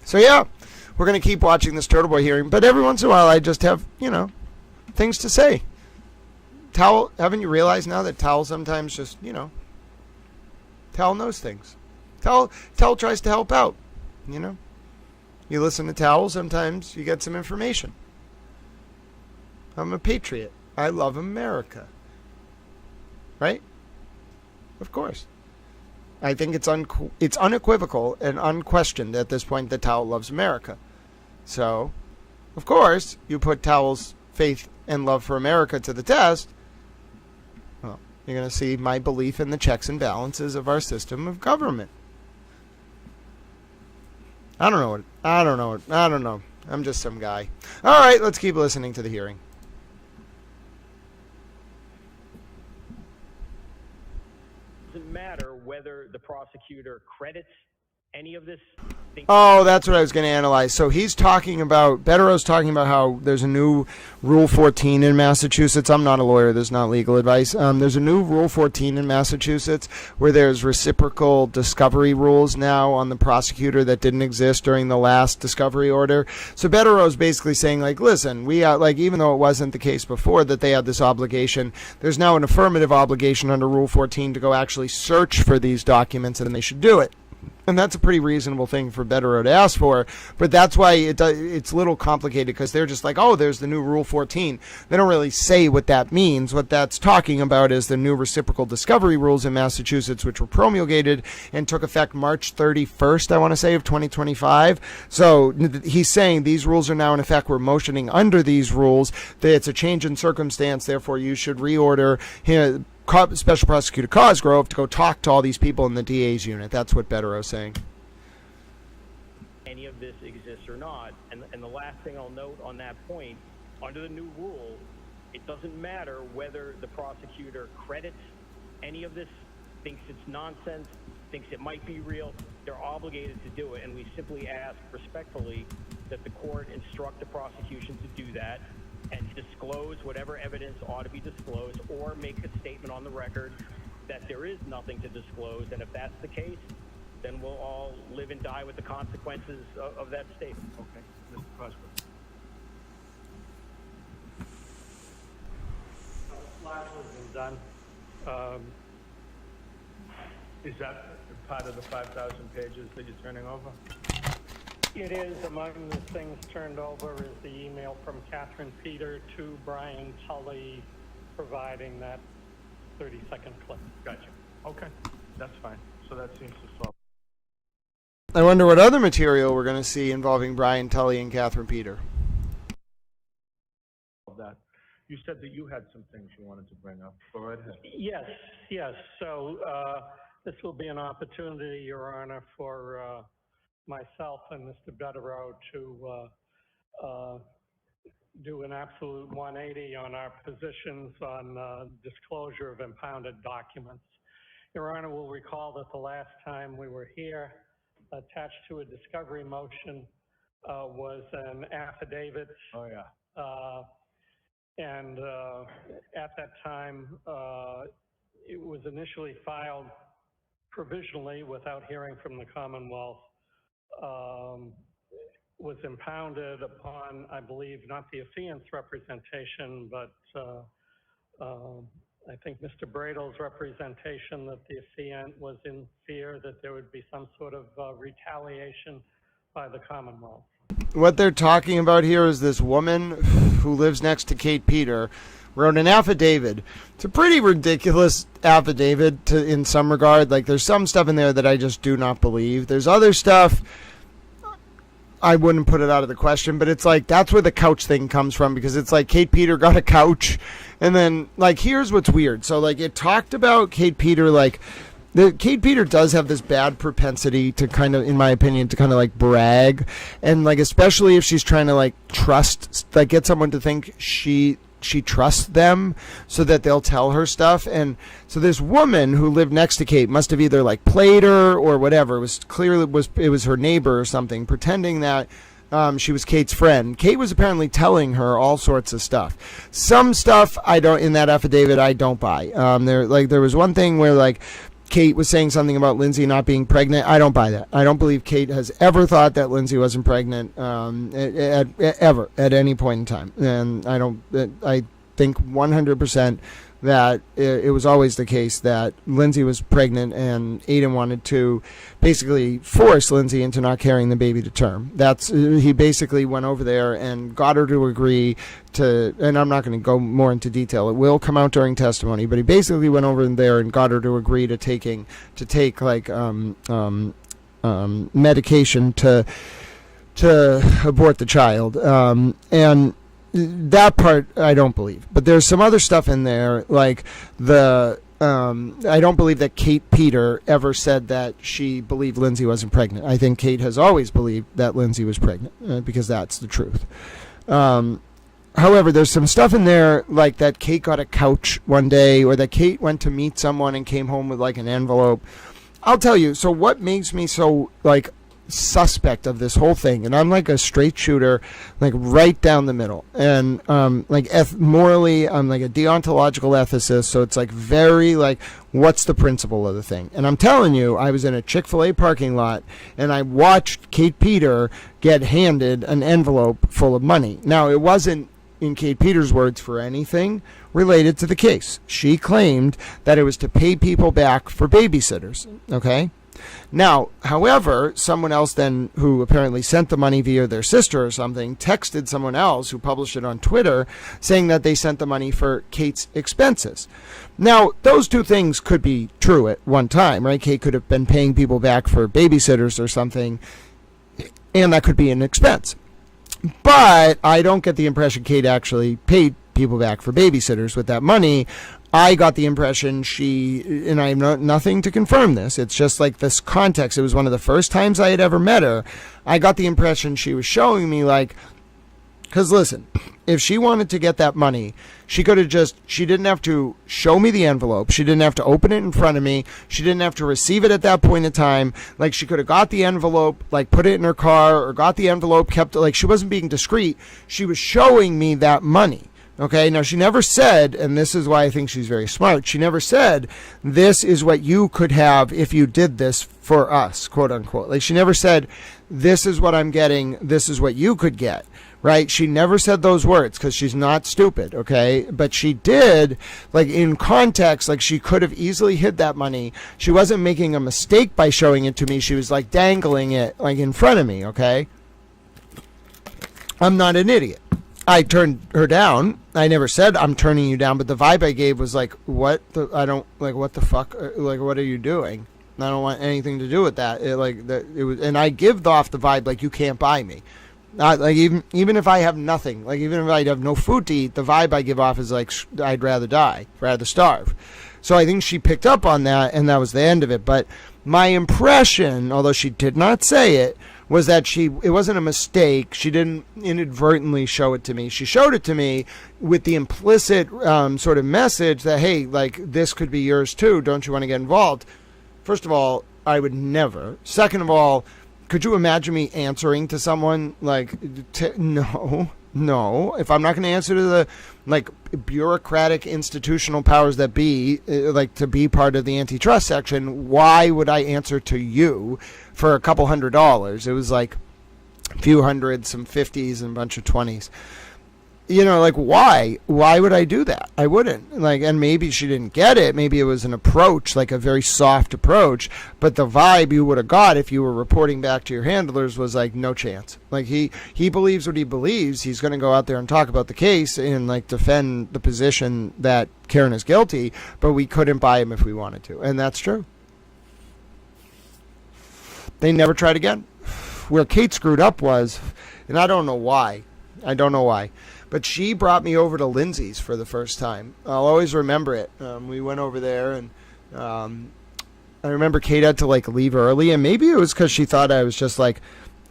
So yeah, we're going to keep watching this TurtleBoy hearing. But every once in a while, I just have, things to say. Towel, haven't you realized now that Towel sometimes just, Towel knows things. Tell tries to help out. You know, you listen to Towel, sometimes you get some information. I'm a patriot. I love America. Right? Of course. I think it's unequivocal and unquestioned at this point that Towel loves America. So, of course, you put Towel's faith and love for America to the test, well, you're going to see my belief in the checks and balances of our system of government. I don't know. I'm just some guy. All right, let's keep listening to the hearing. Doesn't matter whether the prosecutor credits any of this. Oh, that's what I was going to analyze. So he's talking about, Bettero's talking about how there's a new Rule 14 in Massachusetts. I'm not a lawyer. There's not legal advice. There's a new Rule 14 in Massachusetts where there's reciprocal discovery rules now on the prosecutor that didn't exist during the last discovery order. So Bettero's basically saying, like, listen, we even though it wasn't the case before that they had this obligation, there's now an affirmative obligation under Rule 14 to go actually search for these documents, and they should do it. And that's a pretty reasonable thing for Bettero to ask for, but that's why it's a little complicated, because they're just like, oh, there's the new Rule 14. They don't really say what that means. What that's talking about is the new reciprocal discovery rules in Massachusetts, which were promulgated and took effect March 31st, I want to say, of 2025. So he's saying these rules are now in effect. We're motioning under these rules. That it's a change in circumstance, therefore you should reorder Special Prosecutor Cosgrove to go talk to all these people in the DA's unit. That's what Bettero's saying. Any of this exists or not. And the last thing I'll note on that point, under the new rule, it doesn't matter whether the prosecutor credits any of this, thinks it's nonsense, thinks it might be real. They're obligated to do it, and we simply ask respectfully that the court instruct the prosecution to do that and disclose whatever evidence ought to be disclosed, or make a statement on the record that there is nothing to disclose. And if that's the case, then we'll all live and die with the consequences of that statement. Okay, Mr. Cosgrove. Last one's been done. Is that part of the 5,000 pages that you're turning over? It is. Among the things turned over is the email from Catherine Peter to Brian Tully providing that 30-second clip. Gotcha. Okay, that's fine. So that seems to solve. I wonder what other material we're going to see involving Brian Tully and Catherine Peter. That. You said that you had some things you wanted to bring up. Go right ahead. Yes. So this will be an opportunity, Your Honor, for myself and Mr. Bettero to do an absolute 180 on our positions on disclosure of impounded documents. Your Honor will recall that the last time we were here, attached to a discovery motion was an affidavit. Oh, yeah. And at that time, it was initially filed provisionally without hearing from the Commonwealth. Was impounded upon, I believe, not the affiant's representation, but I think Mr. Bradle's representation that the affiant was in fear that there would be some sort of retaliation by the Commonwealth. What they're talking about here is this woman who lives next to Kate Peter wrote an affidavit. It's a pretty ridiculous affidavit in some regard. Like, there's some stuff in there that I just do not believe. There's other stuff I wouldn't put it out of the question, but it's like, that's where the couch thing comes from, because it's like Kate Peter got a couch, and then, like, here's what's weird. So, like, it talked about Kate Peter, like, Kate Peter does have this bad propensity to kind of, in my opinion, to kind of like brag, and like especially if she's trying to like trust, like get someone to think she trusts them so that they'll tell her stuff. And so this woman who lived next to Kate must have either like played her or whatever. It was clearly it was her neighbor or something, pretending that she was Kate's friend. Kate was apparently telling her all sorts of stuff. Some stuff in that affidavit I don't buy. There was one thing where like Kate was saying something about Lindsay not being pregnant. I don't buy that. I don't believe Kate has ever thought that Lindsay wasn't pregnant ever at any point in time. And I think 100% that it was always the case that Lindsay was pregnant and Aiden wanted to basically force Lindsay into not carrying the baby to term. He basically went over there and got her to agree to, and I'm not going to go more into detail. It will come out during testimony, but he basically went over there and got her to agree to take like medication to abort the child. And that part I don't believe, but there's some other stuff in there, like I don't believe that Kate Peter ever said that she believed Lindsay wasn't pregnant. I think Kate has always believed that Lindsay was pregnant because that's the truth. However, there's some stuff in there like that Kate got a couch one day, or that Kate went to meet someone and came home with like an envelope. I'll tell you, so what makes me so like suspect of this whole thing, and I'm like a straight shooter, like right down the middle, and morally I'm like a deontological ethicist, so it's like very like, what's the principle of the thing? And I'm telling you, I was in a Chick-fil-A parking lot and I watched Kate Peter get handed an envelope full of money. Now, it wasn't, in Kate Peter's words, for anything related to the case. She claimed that it was to pay people back for babysitters, okay? Now, however, someone else then, who apparently sent the money via their sister or something, texted someone else who published it on Twitter saying that they sent the money for Kate's expenses. Now, those two things could be true at one time, right? Kate could have been paying people back for babysitters or something, and that could be an expense. But I don't get the impression Kate actually paid people back for babysitters with that money. I got the impression and I have nothing to confirm this, it's just like this context, it was one of the first times I had ever met her. I got the impression she was showing me like, because listen, if she wanted to get that money, she didn't have to show me the envelope, she didn't have to open it in front of me, she didn't have to receive it at that point in time. Like, she could have got the envelope, like put it in her car, or got the envelope, kept it, like she wasn't being discreet, she was showing me that money. Okay, now she never said, and this is why I think she's very smart, she never said, this is what you could have if you did this for us, quote unquote. Like, she never said, this is what I'm getting, this is what you could get, right? She never said those words because she's not stupid, okay? But she did, like, in context, like, she could have easily hid that money. She wasn't making a mistake by showing it to me. She was, like, dangling it, like, in front of me, okay? I'm not an idiot. I turned her down. I never said I'm turning you down, but the vibe I gave was like, what the fuck? Like, what are you doing? I don't want anything to do with that. And I give off the vibe like, you can't buy me. Like, even if I have nothing, like even if I have no food to eat, the vibe I give off is like, I'd rather die, rather starve. So I think she picked up on that, and that was the end of it. But my impression, although she did not say it, was that it wasn't a mistake. She didn't inadvertently show it to me. She showed it to me with the implicit sort of message that, hey, like, this could be yours too. Don't you want to get involved? First of all, I would never. Second of all, could you imagine me answering to someone like, no. If I'm not going to answer to the like bureaucratic institutional powers that be, like to be part of the antitrust section, why would I answer to you for a couple $100? It was like a few hundred, some 50s and a bunch of 20s. You know, like, why would I do that? I wouldn't. Like, and maybe she didn't get it. Maybe it was an approach, like a very soft approach, but the vibe you would have got if you were reporting back to your handlers was like, no chance. Like, he believes what he believes. He's going to go out there and talk about the case and like defend the position that Karen is guilty, but we couldn't buy him if we wanted to. And that's true. They never tried again. Where Kate screwed up was, and I don't know why, but she brought me over to Lindsay's for the first time. I'll always remember it. We went over there, and I remember Kate had to like leave early, and maybe it was because she thought I was just like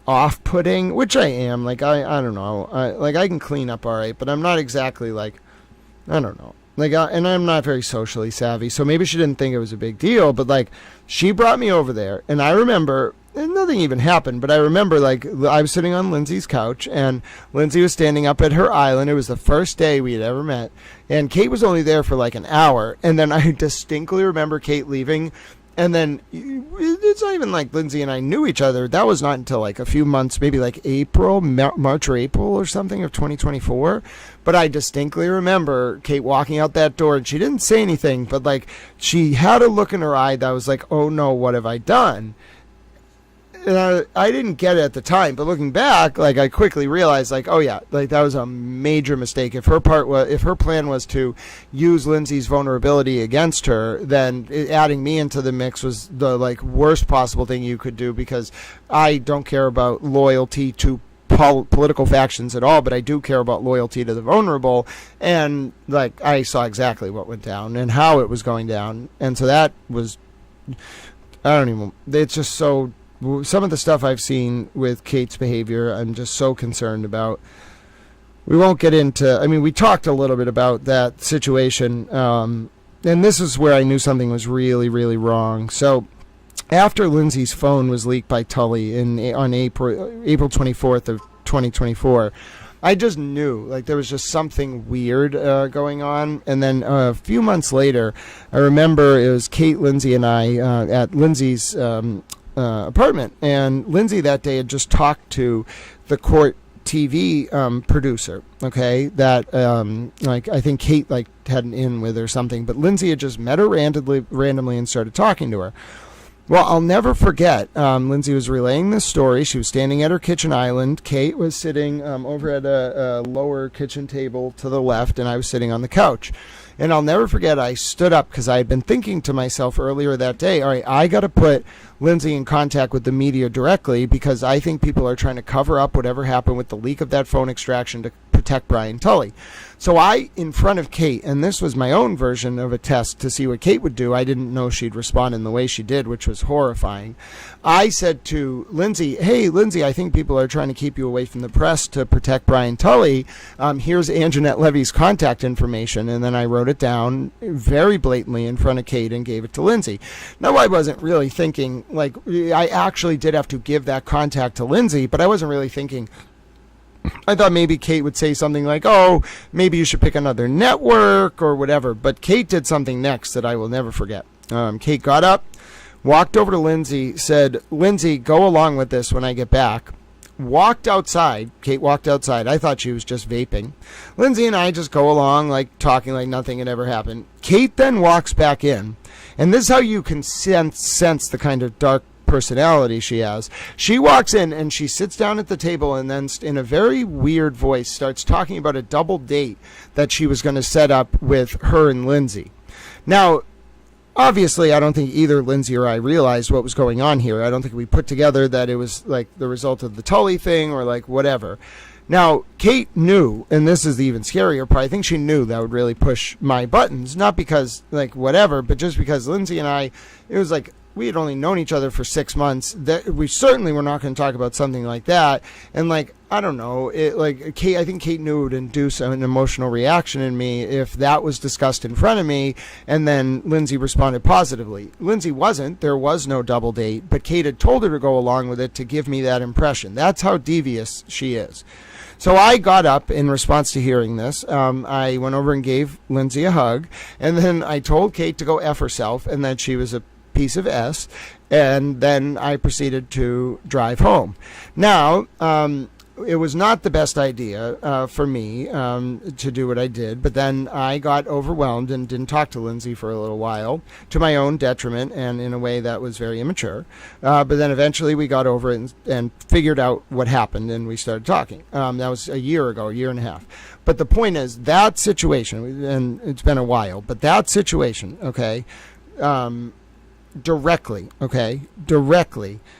off-putting, which I am. Like, I don't know. I can clean up all right, but I'm not exactly like, I don't know. Like, and I'm not very socially savvy, so maybe she didn't think it was a big deal, but like, she brought me over there, and I remember, and nothing even happened, but I remember, like, I was sitting on Lindsay's couch, and Lindsay was standing up at her island. It was the first day we had ever met, and Kate was only there for like an hour, and then I distinctly remember Kate leaving, And then it's not even like Lindsay and I knew each other. That was not until like a few months, maybe like March or April or something of 2024. But I distinctly remember Kate walking out that door, and she didn't say anything, but like she had a look in her eye that was like, oh no, what have I done? And I didn't get it at the time, but looking back, like I quickly realized, like, oh yeah, like that was a major mistake. If her plan was to use Lindsay's vulnerability against her, then adding me into the mix was the like worst possible thing you could do, because I don't care about loyalty to political factions at all, but I do care about loyalty to the vulnerable. And like I saw exactly what went down and how it was going down, and so that was, it's just so. Some of the stuff I've seen with Kate's behavior, I'm just so concerned about. We won't get into, I mean, we talked a little bit about that situation, and this is where I knew something was really, really wrong. So after Lindsay's phone was leaked by Tully on April 24th of 2024, I just knew, like, there was just something weird going on. And then a few months later, I remember it was Kate, Lindsay, and I at Lindsay's apartment, and Lindsay that day had just talked to the court TV producer, okay, that like I think Kate like had an in with or something, but Lindsay had just met her randomly and started talking to her. Well, I'll never forget, Lindsay was relaying this story. She was standing at her kitchen island. Kate was sitting over at a lower kitchen table to the left, and I was sitting on the couch. And I'll never forget, I stood up because I had been thinking to myself earlier that day, all right, I got to put Lindsay in contact with the media directly, because I think people are trying to cover up whatever happened with the leak of that phone extraction to protect Brian Tully. So I, in front of Kate, and this was my own version of a test to see what Kate would do. I didn't know she'd respond in the way she did, which was horrifying. I said to Lindsay, hey, Lindsay, I think people are trying to keep you away from the press to protect Brian Tully. Here's Anjanette Levy's contact information. And then I wrote it down very blatantly in front of Kate and gave it to Lindsay. Now, I wasn't really thinking, like, I actually did have to give that contact to Lindsay, but I wasn't really thinking. I thought maybe Kate would say something like, oh, maybe you should pick another network or whatever. But Kate did something next that I will never forget. Kate got up, walked over to Lindsay, said, Lindsay, go along with this when I get back. Walked outside. Kate walked outside. I thought she was just vaping. Lindsay and I just go along, like talking like nothing had ever happened. Kate then walks back in. And this is how you can sense the kind of dark personality she has. She walks in and she sits down at the table, and then in a very weird voice starts talking about a double date that she was going to set up with her and Lindsay. Now, obviously, I don't think either Lindsay or I realized what was going on here. I don't think we put together that it was like the result of the Tully thing or like whatever. Now, Kate knew, and this is the even scarier part, I think she knew that would really push my buttons, not because like whatever, but just because Lindsay and I, it was like, we had only known each other for 6 months. That we certainly were not going to talk about something like that. And like, I don't know, I think Kate knew it would induce an emotional reaction in me if that was discussed in front of me, and then Lindsay responded positively. Lindsay wasn't. There was no double date, but Kate had told her to go along with it to give me that impression. That's how devious she is. So I got up in response to hearing this. I went over and gave Lindsay a hug, and then I told Kate to go F herself and that she was a piece of S, and then I proceeded to drive home. Now, it was not the best idea for me to do what I did, but then I got overwhelmed and didn't talk to Lindsay for a little while, to my own detriment and in a way that was very immature. But then eventually we got over it and figured out what happened, and we started talking. That was a year ago, a year and a half. But the point is, that situation, and it's been a while, but that situation, okay, directly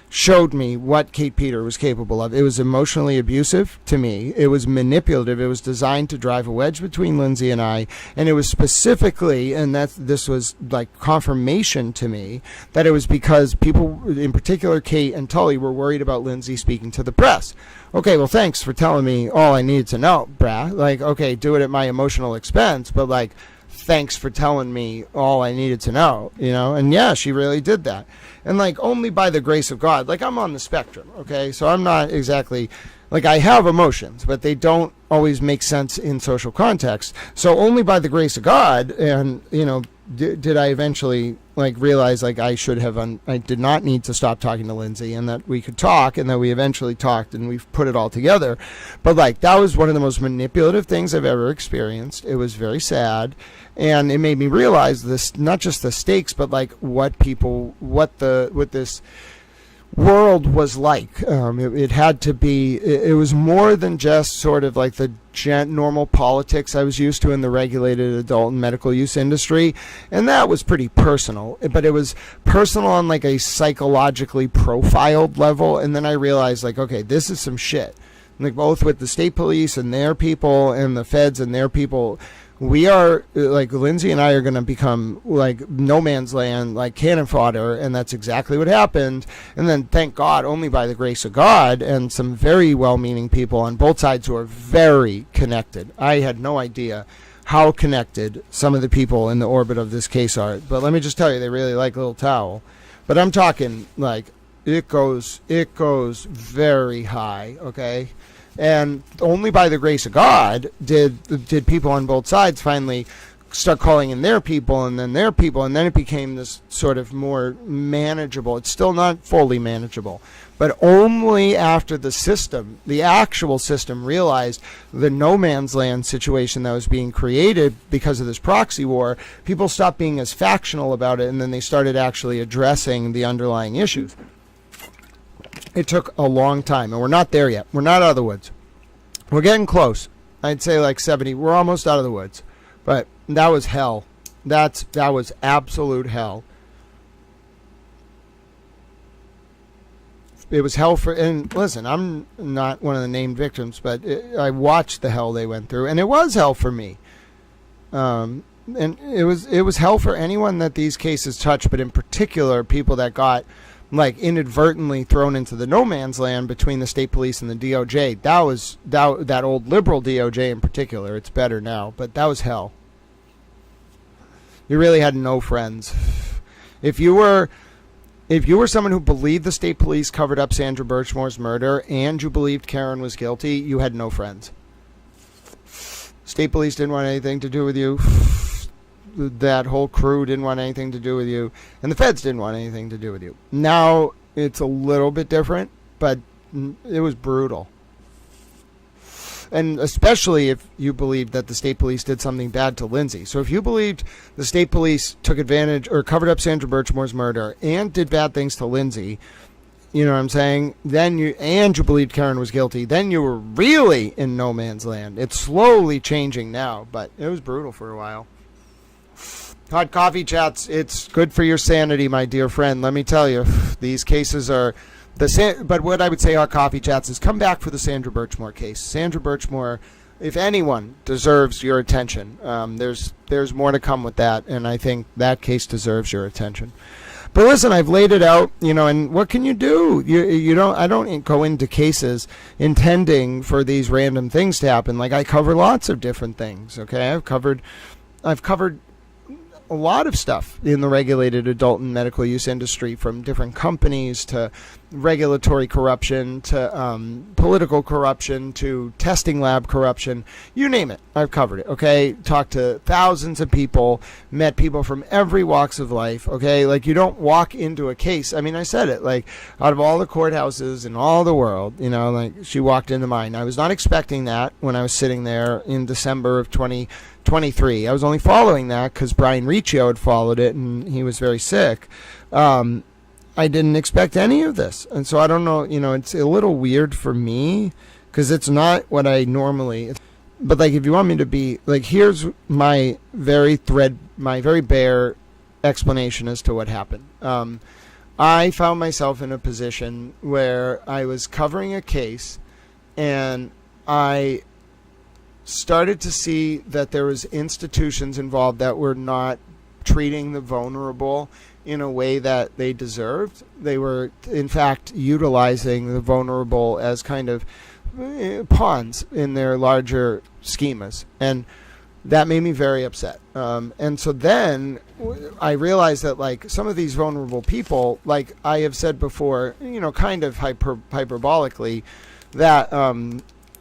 showed me what Kate Peter was capable of. It was emotionally abusive to me. It was manipulative. It was designed to drive a wedge between Lindsay and I. And it was specifically, and this was like confirmation to me, that it was because people, in particular Kate and Tully, were worried about Lindsay speaking to the press. Okay, well, thanks for telling me all I needed to know, brah. Like, okay, do it at my emotional expense, but like, thanks for telling me all I needed to know, you know? And yeah, she really did that. And like, only by the grace of God, like, I'm on the spectrum, okay? So I'm not exactly like I have emotions, but they don't always make sense in social context. So only by the grace of God, and did I eventually like realize like I should have I did not need to stop talking to Lindsay, and that we could talk, and that we eventually talked, and we've put it all together. But like that was one of the most manipulative things I've ever experienced. It was very sad, and it made me realize this, not just the stakes, but like what this world was like. It had to be, it was more than just sort of like the normal politics I was used to in the regulated adult and medical use industry, and that was pretty personal, but it was personal on like a psychologically profiled level. And then I realized like, okay, this is some shit, like both with the state police and their people and the feds and their people. We are, like, Lindsay and I are going to become, like, no man's land, like cannon fodder, and that's exactly what happened. And then, thank God, only by the grace of God and some very well-meaning people on both sides who are very connected. I had no idea how connected some of the people in the orbit of this case are. But let me just tell you, they really like Little Towel. But I'm talking, like, it goes very high, okay? And only by the grace of God did people on both sides finally start calling in their people, and then their people, and then it became this sort of more manageable. It's still not fully manageable, but only after the actual system, realized the no man's land situation that was being created because of this proxy war, people stopped being as factional about it, and then they started actually addressing the underlying issues. It took a long time, and we're not there yet. We're not out of the woods. We're getting close. I'd say like 70. We're almost out of the woods. But that was hell. That was absolute hell. It was hell and listen, I'm not one of the named victims, but I watched the hell they went through, and it was hell for me. And it was hell for anyone that these cases touched, but in particular, people that got like inadvertently thrown into the no man's land between the state police and the DOJ. That old liberal DOJ in particular. It's better now, but that was hell. You really had no friends. If you were someone who believed the state police covered up Sandra Birchmore's murder and you believed Karen was guilty, you had no friends. State police didn't want anything to do with you. That whole crew didn't want anything to do with you, and the feds didn't want anything to do with you. Now it's a little bit different, but it was brutal. And especially if you believed that the state police did something bad to Lindsay. So if you believed the state police took advantage or covered up Sandra Birchmore's murder and did bad things to Lindsay, you know what I'm saying? Then you believed Karen was guilty, then you were really in no man's land. It's slowly changing now, but it was brutal for a while. Hot Coffee Chats, it's good for your sanity, my dear friend. Let me tell you, these cases are but what I would say, Hot Coffee Chats, is come back for the Sandra Birchmore case. Sandra Birchmore, if anyone, deserves your attention. There's more to come with that, and I think that case deserves your attention. But listen, I've laid it out, and what can you do? I don't go into cases intending for these random things to happen. Like, I cover lots of different things, okay? I've covered a lot of stuff in the regulated adult and medical use industry, from different companies to regulatory corruption to political corruption to testing lab corruption. You name it, I've covered it, okay? Talked to thousands of people, met people from every walks of life, okay? Like, you don't walk into a case. I mean, I said it, like, out of all the courthouses in all the world, like, she walked into mine. I was not expecting that when I was sitting there in December of 2023. I was only following that because Brian Riccio had followed it, and he was very sick. I didn't expect any of this, and so I don't know. It's a little weird for me because it's not what I normally. But like, if you want me to be like, here's my very bare explanation as to what happened. I found myself in a position where I was covering a case, and I started to see that there was institutions involved that were not treating the vulnerable in a way that they deserved. They were, in fact, utilizing the vulnerable as kind of pawns in their larger schemas. And that made me very upset. And so then I realized that, like, some of these vulnerable people, like I have said before, kind of hyperbolically, that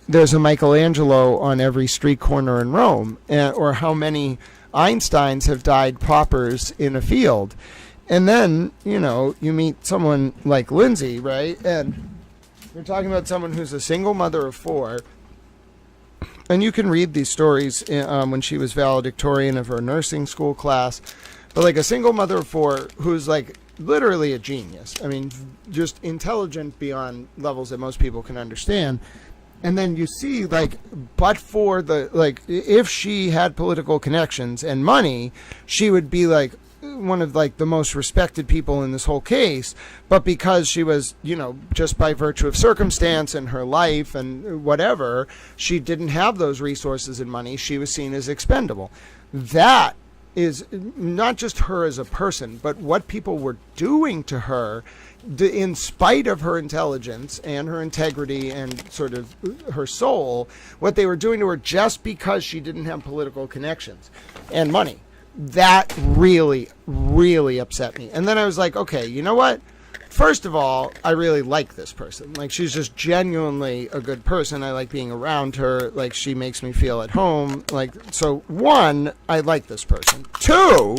there's a Michelangelo on every street corner in Rome, or how many Einsteins have died paupers in a field. And then, you know, you meet someone like Lindsay, right? And you're talking about someone who's a single mother of 4. And you can read these stories when she was valedictorian of her nursing school class. But like a single mother of 4 who's like literally a genius. I mean, just intelligent beyond levels that most people can understand. And then you see, like, but for the, like, if she had political connections and money, she would be like one of like the most respected people in this whole case. But because she was, you know, just by virtue of circumstance and her life and whatever, she didn't have those resources and money, she was seen as expendable. That is not just her as a person, but what people were doing to her in spite of her intelligence and her integrity and sort of her soul, what they were doing to her just because she didn't have political connections and money. That really, really upset me. And then I was like, okay, you know what? First of all, I really like this person. Like, she's just genuinely a good person. I like being around her. Like, she makes me feel at home. Like, so 1, I like this person. 2,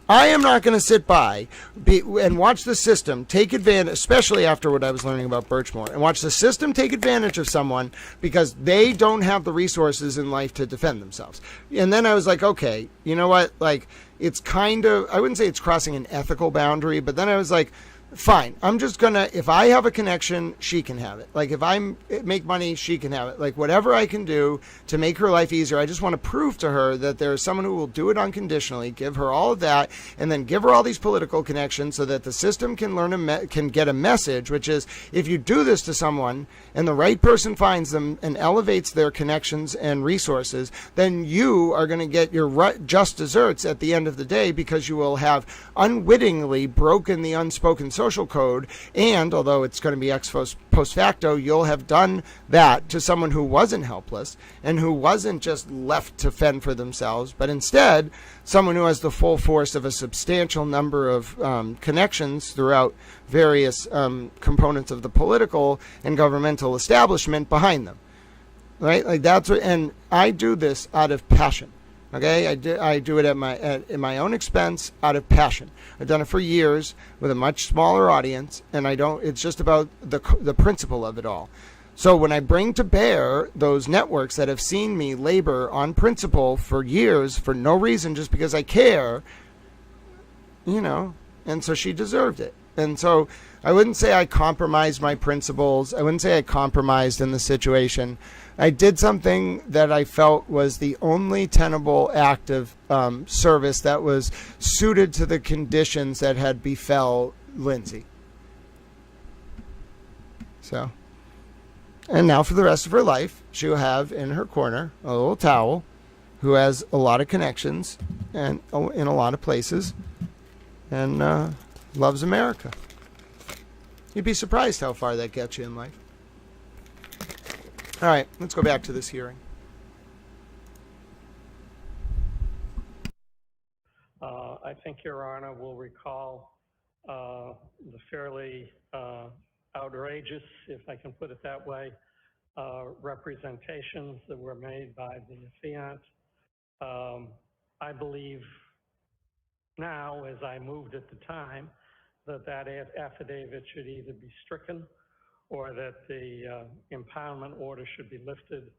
I am not going to sit by and watch the system take advantage, especially after what I was learning about Birchmore, and watch the system take advantage of someone because they don't have the resources in life to defend themselves. And then I was like, okay, you know what? Like, it's kind of, I wouldn't say it's crossing an ethical boundary, but then I was like, fine, I'm just gonna, if I have a connection, she can have it. Like, if I make money, she can have it. Like, whatever I can do to make her life easier, I just want to prove to her that there's someone who will do it unconditionally, give her all of that, and then give her all these political connections so that the system can learn can get a message, which is, if you do this to someone and the right person finds them and elevates their connections and resources, then you are going to get your just desserts at the end of the day, because you will have unwittingly broken the unspoken social code, and although it's going to be ex post facto, you'll have done that to someone who wasn't helpless and who wasn't just left to fend for themselves, but instead someone who has the full force of a substantial number of connections throughout various components of the political and governmental establishment behind them, right? Like, that's what, and I do this out of passion. Okay, I do it at my own expense, out of passion. I've done it for years with a much smaller audience, and I don't. It's just about the principle of it all. So when I bring to bear those networks that have seen me labor on principle for years for no reason, just because I care, you know, and so she deserved it. And so I wouldn't say I compromised my principles. I wouldn't say I compromised in the situation. I did something that I felt was the only tenable act of service that was suited to the conditions that had befell Lindsay. So, and now for the rest of her life, she will have in her corner a little towel who has a lot of connections and in a lot of places, and loves America. You'd be surprised how far that gets you in life. All right, let's go back to this hearing. I think Your Honor will recall the fairly outrageous, if I can put it that way, representations that were made by the affiant. I believe now, as I moved at the time, that affidavit should either be stricken or that the impoundment order should be lifted.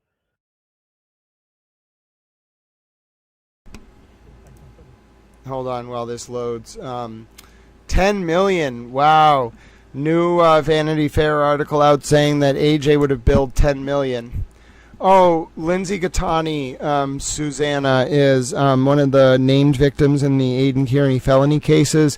Hold on while this loads. 10 million. Wow. New Vanity Fair article out saying that AJ would have billed 10 million. Oh, Lindsay Gattani, Susanna, is one of the named victims in the Aiden Kierney felony cases.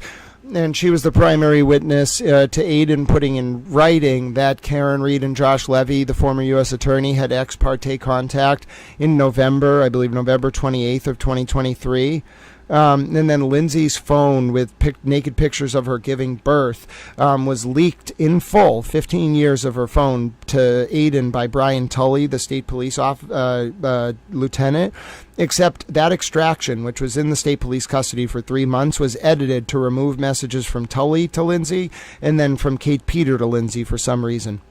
And she was the primary witness to Aiden putting in writing that Karen Reed and Josh Levy, the former U.S. attorney, had ex parte contact in November, I believe November 28th of 2023. And then Lindsay's phone with naked pictures of her giving birth was leaked in full, 15 years of her phone, to Aiden by Brian Tully, the state police lieutenant. Except that extraction, which was in the state police custody for 3 months, was edited to remove messages from Tully to Lindsay and then from Kate Peter to Lindsay for some reason.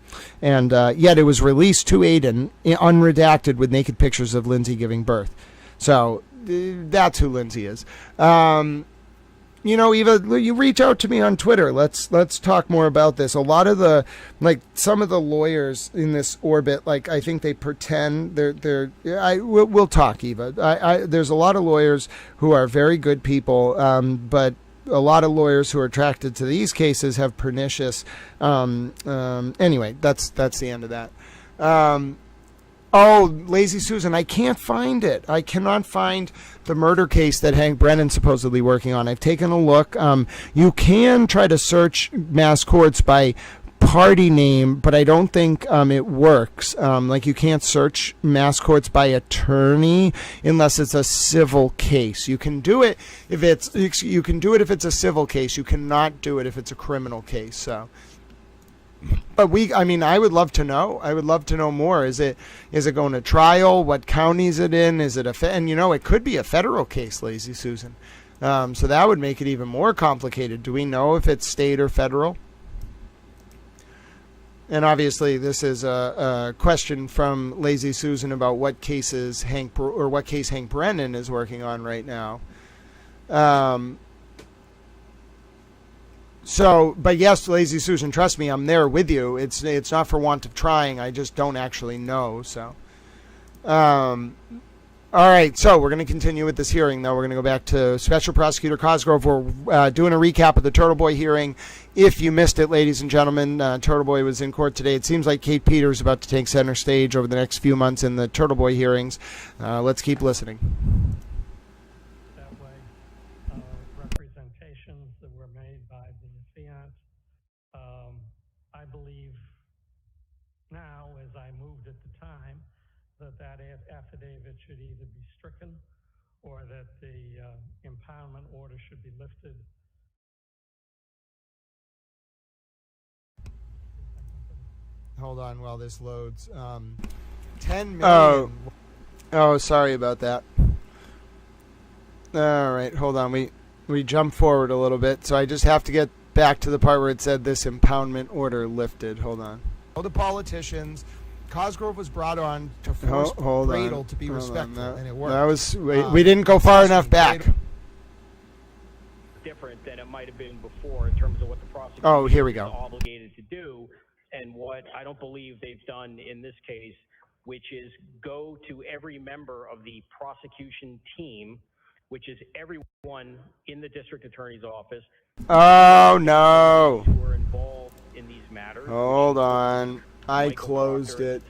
And yet it was released to Aiden, unredacted, with naked pictures of Lindsay giving birth. So that's who Lindsay is. Eva, you reach out to me on Twitter. Let's talk more about this. A lot of some of the lawyers in this orbit, I think they pretend we'll talk, Eva. There's a lot of lawyers who are very good people, but a lot of lawyers who are attracted to these cases have pernicious. Anyway, that's the end of that. Lazy Susan, I can't find it. I cannot find the murder case that Hank Brennan's supposedly working on. I've taken a look. You can try to search mass courts by party name, but I don't think it works. You can't search mass courts by attorney unless it's a civil case. You can do it if it's a civil case. You cannot do it if it's a criminal case. So. But I would love to know. I would love to know more. Is it going to trial? What county is it in? Is it it could be a federal case, Lazy Susan. So that would make it even more complicated. Do we know if it's state or federal? And obviously, this is a question from Lazy Susan about what case Hank Brennan is working on right now. But yes, Lazy Susan, trust me, I'm there with you. It's not for want of trying. I just don't actually know. So, all right. So we're going to continue with this hearing, though. We're going to go back to Special Prosecutor Cosgrove. We're doing a recap of the TurtleBoy hearing. If you missed it, ladies and gentlemen, TurtleBoy was in court today. It seems like Kate Peter is about to take center stage over the next few months in the TurtleBoy hearings. Let's keep listening. I believe now, as I moved at the time, that affidavit should either be stricken or that the impoundment order should be lifted. Hold on while this loads. 10 million. Oh, sorry about that. All right, hold on. We jumped forward a little bit, so I just have to get back to the part where it said this impoundment order lifted. Hold on. All the politicians. Cosgrove was brought on to force Bradle to be respectful, and it worked. We didn't go far enough back. Different than it might have been before in terms of what the prosecution here we go. is obligated to do, and what I don't believe they've done in this case, which is go to every member of the prosecution team, which is everyone in the district attorney's office. Oh, no. Who were involved in these matters. Hold on. I closed it.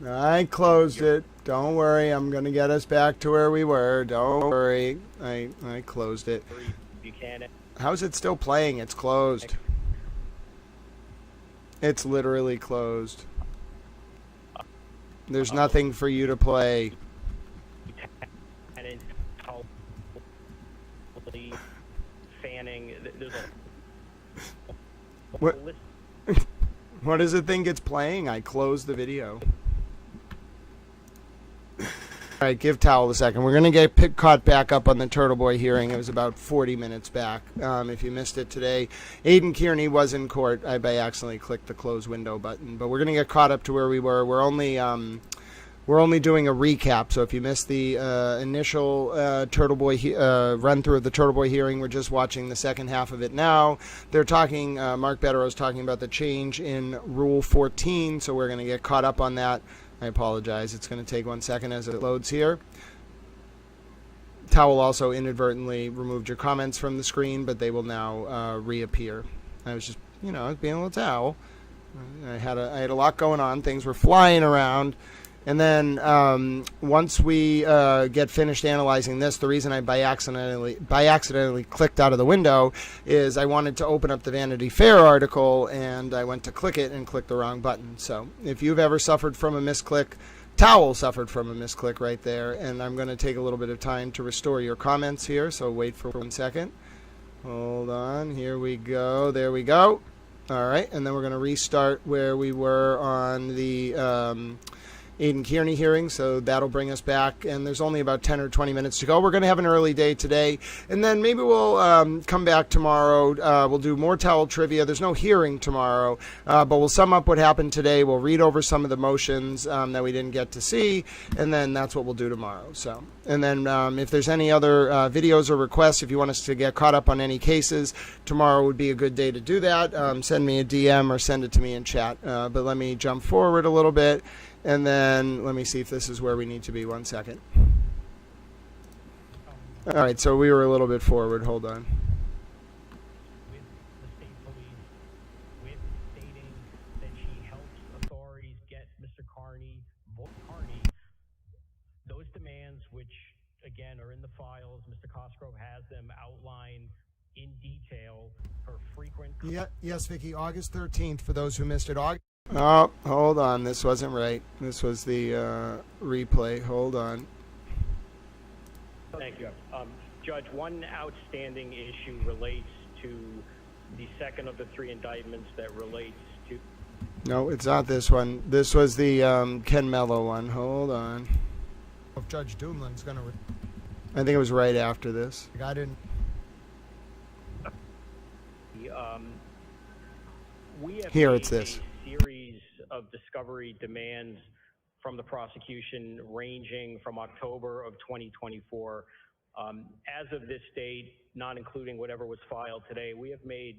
I closed it. Don't worry. I'm going to get us back to where we were. Don't worry. I closed it. How's it still playing? It's closed. It's literally closed. There's nothing for you to play. Fanning, there's what does it think it's playing? I closed the video. All right, give Towel a second. We're going to get caught back up on the TurtleBoy hearing. It was about 40 minutes back. If you missed it today, Aiden Kierney was in court. I by accidentally clicked the close window button, but we're going to get caught up to where we were. We're only doing a recap, so if you missed the initial TurtleBoy run-through of the TurtleBoy hearing, we're just watching the second half of it now. They're talking, Mark Bettero's talking about the change in Rule 14, so we're going to get caught up on that. I apologize. It's going to take 1 second as it loads here. Towel also inadvertently removed your comments from the screen, but they will now reappear. I was just, I was being a little towel. I had a lot going on. Things were flying around. And then once we get finished analyzing this, the reason I by accidentally clicked out of the window is I wanted to open up the Vanity Fair article, and I went to click it and clicked the wrong button. So if you've ever suffered from a misclick, towel suffered from a misclick right there, and I'm going to take a little bit of time to restore your comments here, so wait for 1 second. Hold on, here we go, there we go. All right, and then we're going to restart where we were on the Aiden Kierney hearing, so that'll bring us back, and there's only about 10 or 20 minutes to go. We're going to have an early day today, and then maybe we'll come back tomorrow. We'll do more towel trivia. There's no hearing tomorrow, but we'll sum up what happened today. We'll read over some of the motions that we didn't get to see, and then that's what we'll do tomorrow. So, and then if there's any other videos or requests, if you want us to get caught up on any cases, tomorrow would be a good day to do that. Send me a DM or send it to me in chat, but let me jump forward a little bit. And then let me see if this is where we need to be. 1 second. All right, so we were a little bit forward. Hold on. With the state police, with stating that she helps authorities get Mr. Kierney, those demands, which again are in the files, Mr. Cosgrove has them outlined in detail for frequent. Yeah, yes, Vicky. August 13th for those who missed it. Oh, hold on. This wasn't right. This was the replay. Hold on. Thank you. Judge, one outstanding issue relates to the second of the three indictments that relates to... No, it's not this one. This was the Ken Mello one. Hold on. If Judge Doomlin's going to... I think it was right after this. I didn't... We have Here, it's this. Series of discovery demands from the prosecution ranging from October of 2024. As of this date, not including whatever was filed today, we have made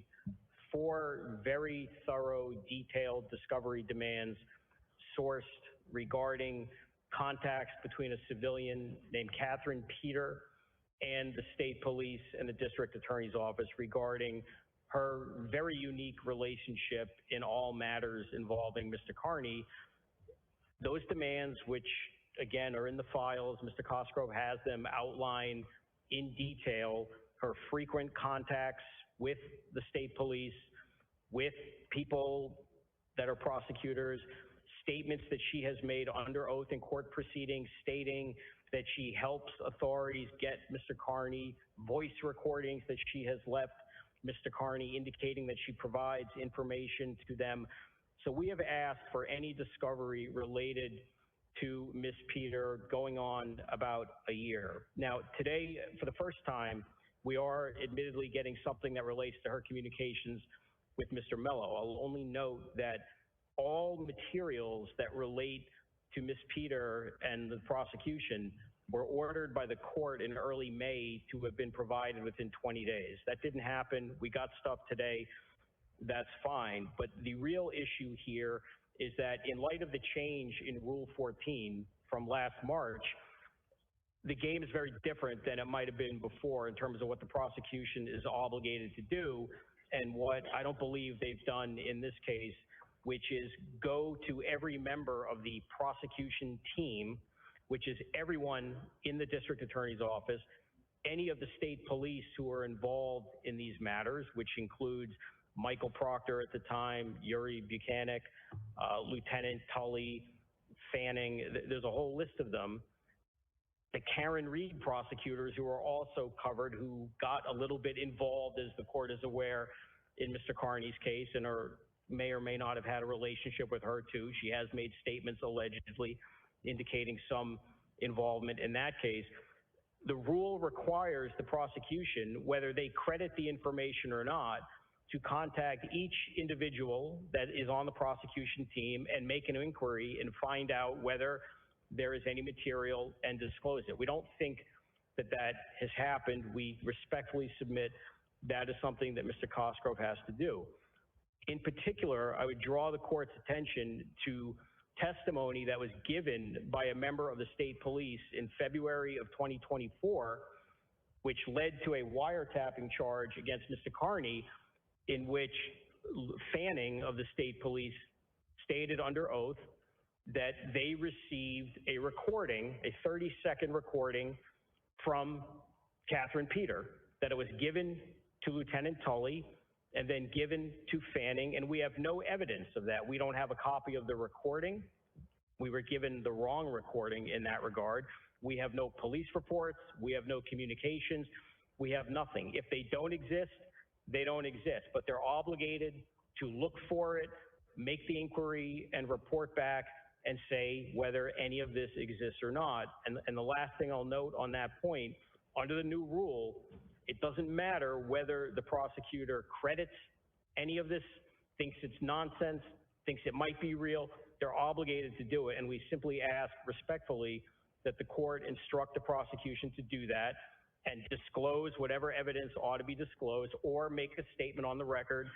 4 very thorough, detailed discovery demands sourced regarding contacts between a civilian named Catherine Peter and the state police and the district attorney's office regarding her very unique relationship in all matters involving Mr. Kierney. Those demands, which again are in the files, Mr. Cosgrove has them outlined in detail, her frequent contacts with the state police, with people that are prosecutors, statements that she has made under oath in court proceedings stating that she helps authorities get Mr. Kierney, voice recordings that she has left Mr. Kierney indicating that she provides information to them. So we have asked for any discovery related to Ms. Peter going on about a year. Now, today, for the first time, we are admittedly getting something that relates to her communications with Mr. Mello. I'll only note that all materials that relate to Ms. Peter and the prosecution were ordered by the court in early May to have been provided within 20 days. That didn't happen. We got stuff today. That's fine. But the real issue here is that in light of the change in Rule 14 from last March, the game is very different than it might have been before in terms of what the prosecution is obligated to do and what I don't believe they've done in this case, which is go to every member of the prosecution team, which is everyone in the district attorney's office, any of the state police who are involved in these matters, which includes Michael Proctor at the time, Yuri Buchanan, Lieutenant Tully, Fanning, there's a whole list of them. The Karen Reed prosecutors who are also covered, who got a little bit involved, as the court is aware, in Mr. Kierney's case and may or may not have had a relationship with her too. She has made statements allegedly indicating some involvement in that case. The rule requires the prosecution, whether they credit the information or not, to contact each individual that is on the prosecution team and make an inquiry and find out whether there is any material and disclose it. We don't think that that has happened. We respectfully submit that is something that Mr. Cosgrove has to do. In particular, I would draw the court's attention to testimony that was given by a member of the state police in February of 2024, which led to a wiretapping charge against Mr. Kierney, in which Fanning of the state police stated under oath that they received a recording, a 30-second recording from Catherine Peter, that it was given to Lieutenant Tully and then given to Fanning, and we have no evidence of that. We don't have a copy of the recording. We were given the wrong recording in that regard. We have no police reports. We have no communications. We have nothing. If they don't exist, they don't exist, but they're obligated to look for it, make the inquiry, and report back and say whether any of this exists or not. And the last thing I'll note on that point, under the new rule, it doesn't matter whether the prosecutor credits any of this, thinks it's nonsense, thinks it might be real. They're obligated to do it, and we simply ask respectfully that the court instruct the prosecution to do that and disclose whatever evidence ought to be disclosed, or make a statement on the record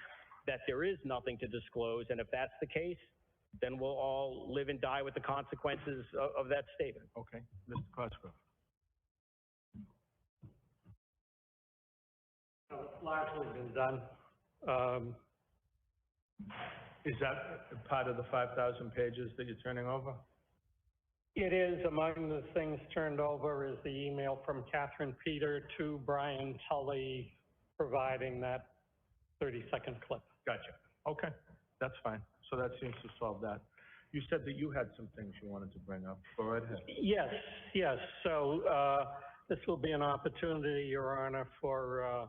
that there is nothing to disclose. And if that's the case, then we'll all live and die with the consequences of that statement. Okay, Mr. Cosgrove. It's largely been done. Is that part of the 5,000 pages that you're turning over? It is. Among the things turned over is the email from Catherine Peter to Brian Tully providing that 30-second clip. Gotcha. Okay, that's fine. So that seems to solve that. You said that you had some things you wanted to bring up. Go right ahead. Yes. So this will be an opportunity, Your Honor, for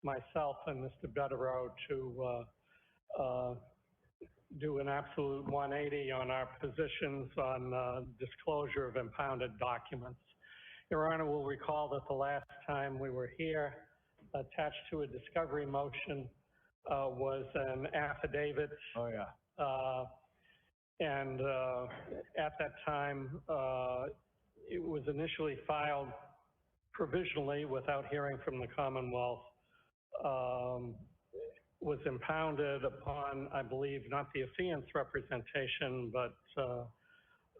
myself and Mr. Betterow to do an absolute 180 on our positions on disclosure of impounded documents. Your Honor will recall that the last time we were here, attached to a discovery motion was an affidavit. Oh, yeah. And at that time, it was initially filed provisionally without hearing from the Commonwealth. Was impounded upon, I believe, not the affiant's representation, but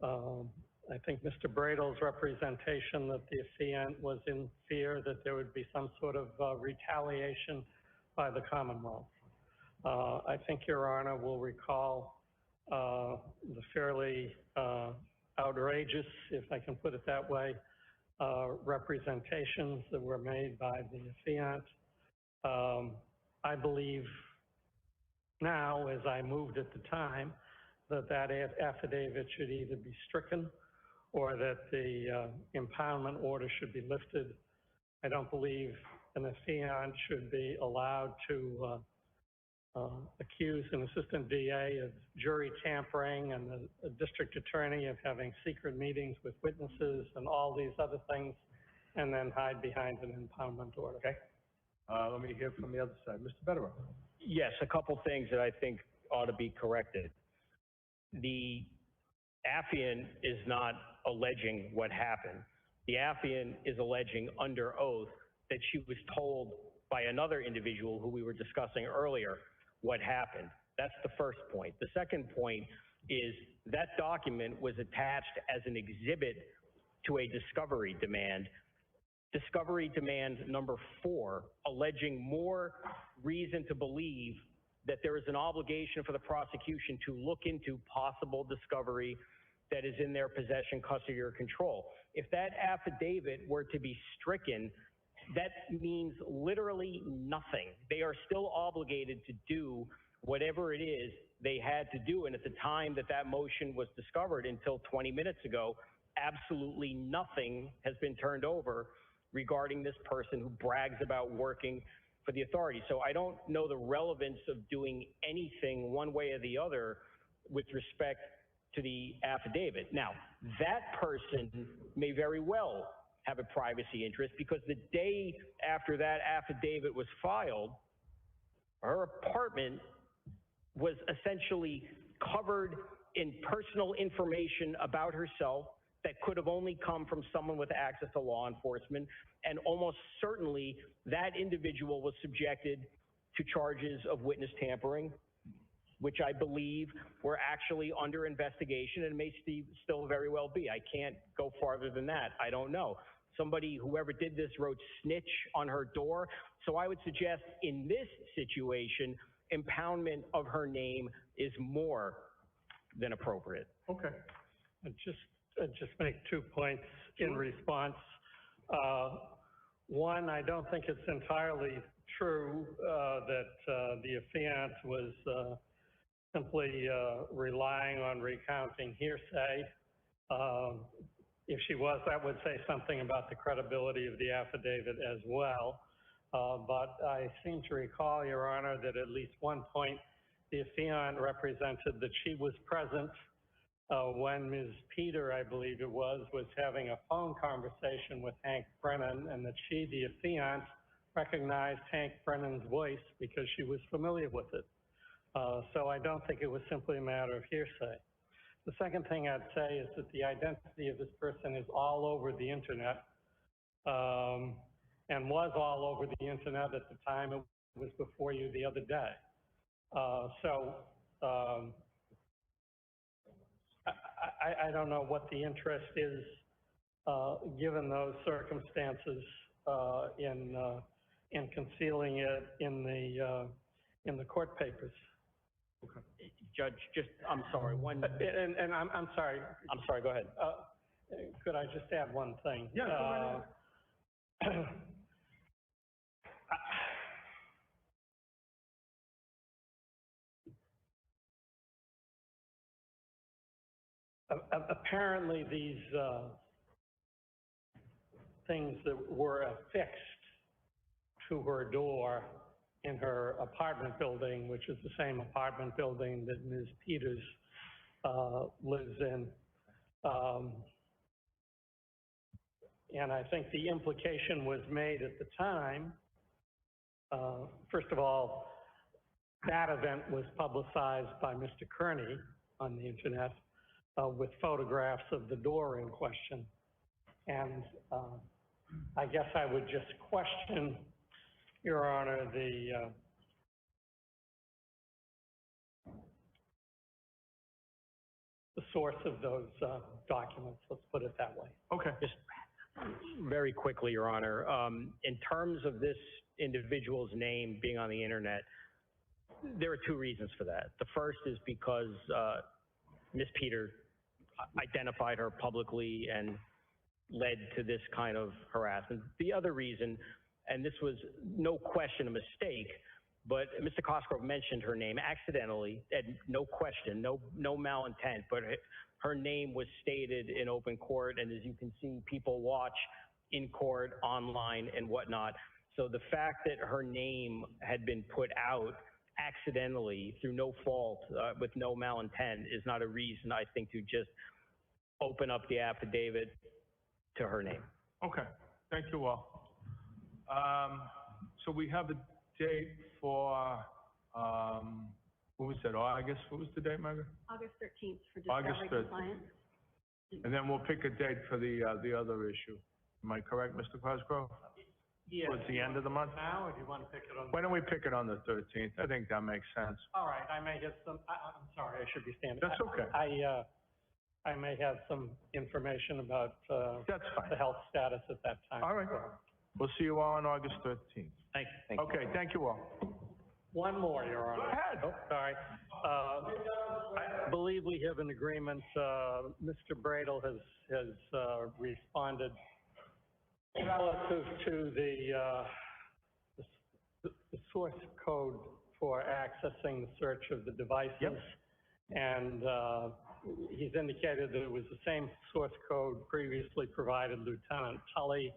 I think Mr. Bradle's representation that the affiant was in fear that there would be some sort of retaliation by the Commonwealth. I think Your Honor will recall the fairly outrageous, if I can put it that way, representations that were made by the affiant. I believe now, as I moved at the time, that affidavit should either be stricken or that the impoundment order should be lifted. I don't believe an affiant should be allowed to accuse an assistant DA of jury tampering and a district attorney of having secret meetings with witnesses and all these other things, and then hide behind an impoundment order. Okay. Let me hear from the other side. Mr. Betterow. Yes, a couple things that I think ought to be corrected. The affiant is not alleging what happened. The affiant is alleging under oath that she was told by another individual who we were discussing earlier what happened. That's the first point. The second point is that document was attached as an exhibit to a discovery demand. Discovery demand number 4, alleging more reason to believe that there is an obligation for the prosecution to look into possible discovery that is in their possession, custody, or control. If that affidavit were to be stricken, that means literally nothing. They are still obligated to do whatever it is they had to do. And at the time that that motion was discovered until 20 minutes ago, absolutely nothing has been turned over regarding this person who brags about working for the authority. So I don't know the relevance of doing anything one way or the other with respect to the affidavit. Now, that person may very well have a privacy interest because the day after that affidavit was filed, her apartment was essentially covered in personal information about herself that could have only come from someone with access to law enforcement, and almost certainly that individual was subjected to charges of witness tampering, which I believe were actually under investigation and may still very well be. I can't go farther than that. I don't know. Somebody, whoever did this, wrote snitch on her door. So I would suggest in this situation, impoundment of her name is more than appropriate. Okay. Just make 2 points in response. One, I don't think it's entirely true that the affiant was simply relying on recounting hearsay. If she was, that would say something about the credibility of the affidavit as well. But I seem to recall, Your Honor, that at least one point the affiant represented that she was present when Ms. Peter, I believe it was having a phone conversation with Hank Brennan, and that she, the affiant, recognized Hank Brennan's voice because she was familiar with it. So I don't think it was simply a matter of hearsay. The second thing I'd say is that the identity of this person is all over the internet, and was all over the internet at the time it was before you the other day. I don't know what the interest is, given those circumstances, in concealing it in the court papers. Okay. Judge, I'm sorry, And I'm sorry. I'm sorry, go ahead. Could I just add one thing? Yeah, go right ahead. Apparently these things that were affixed to her door in her apartment building, which is the same apartment building that Ms. Peters lives in. And I think the implication was made at the time. First of all, that event was publicized by Mr. Kierney on the internet with photographs of the door in question. And I guess I would just question, Your Honor, the source of those documents, let's put it that way. Okay. Just very quickly, Your Honor, in terms of this individual's name being on the internet, there are two reasons for that. The first is because Ms. Peter identified her publicly and led to this kind of harassment. The other reason, and this was no question a mistake, but Mr. Cosgrove mentioned her name accidentally, and no question, no malintent, but her name was stated in open court, and as you can see, people watch in court, online, and whatnot. So the fact that her name had been put out accidentally through no fault, with no malintent, is not a reason, I think, to just open up the affidavit to her name. Okay, thank you all. So we have a date for, what was that, August? What was the date, Margaret? August 13th for August discovery 13th. compliance. And then we'll pick a date for the other issue. Am I correct, Mr. Cosgrove? Yeah. Towards the end of the month? Now, or do you want to pick it on? Why don't we pick it on the 13th? I think that makes sense. All right, I may have some, I'm sorry, I should be standing. That's okay. I may have some information about That's fine. the health status at that time. All right. We'll see you all on August 13th. Thank you. Okay, thank you all. One more, Your Honor. Go ahead. Oh, sorry. I believe we have an agreement. Mr. Bradel has responded relative to the source code for accessing the search of the devices. Yep. And he's indicated that it was the same source code previously provided Lieutenant Tully,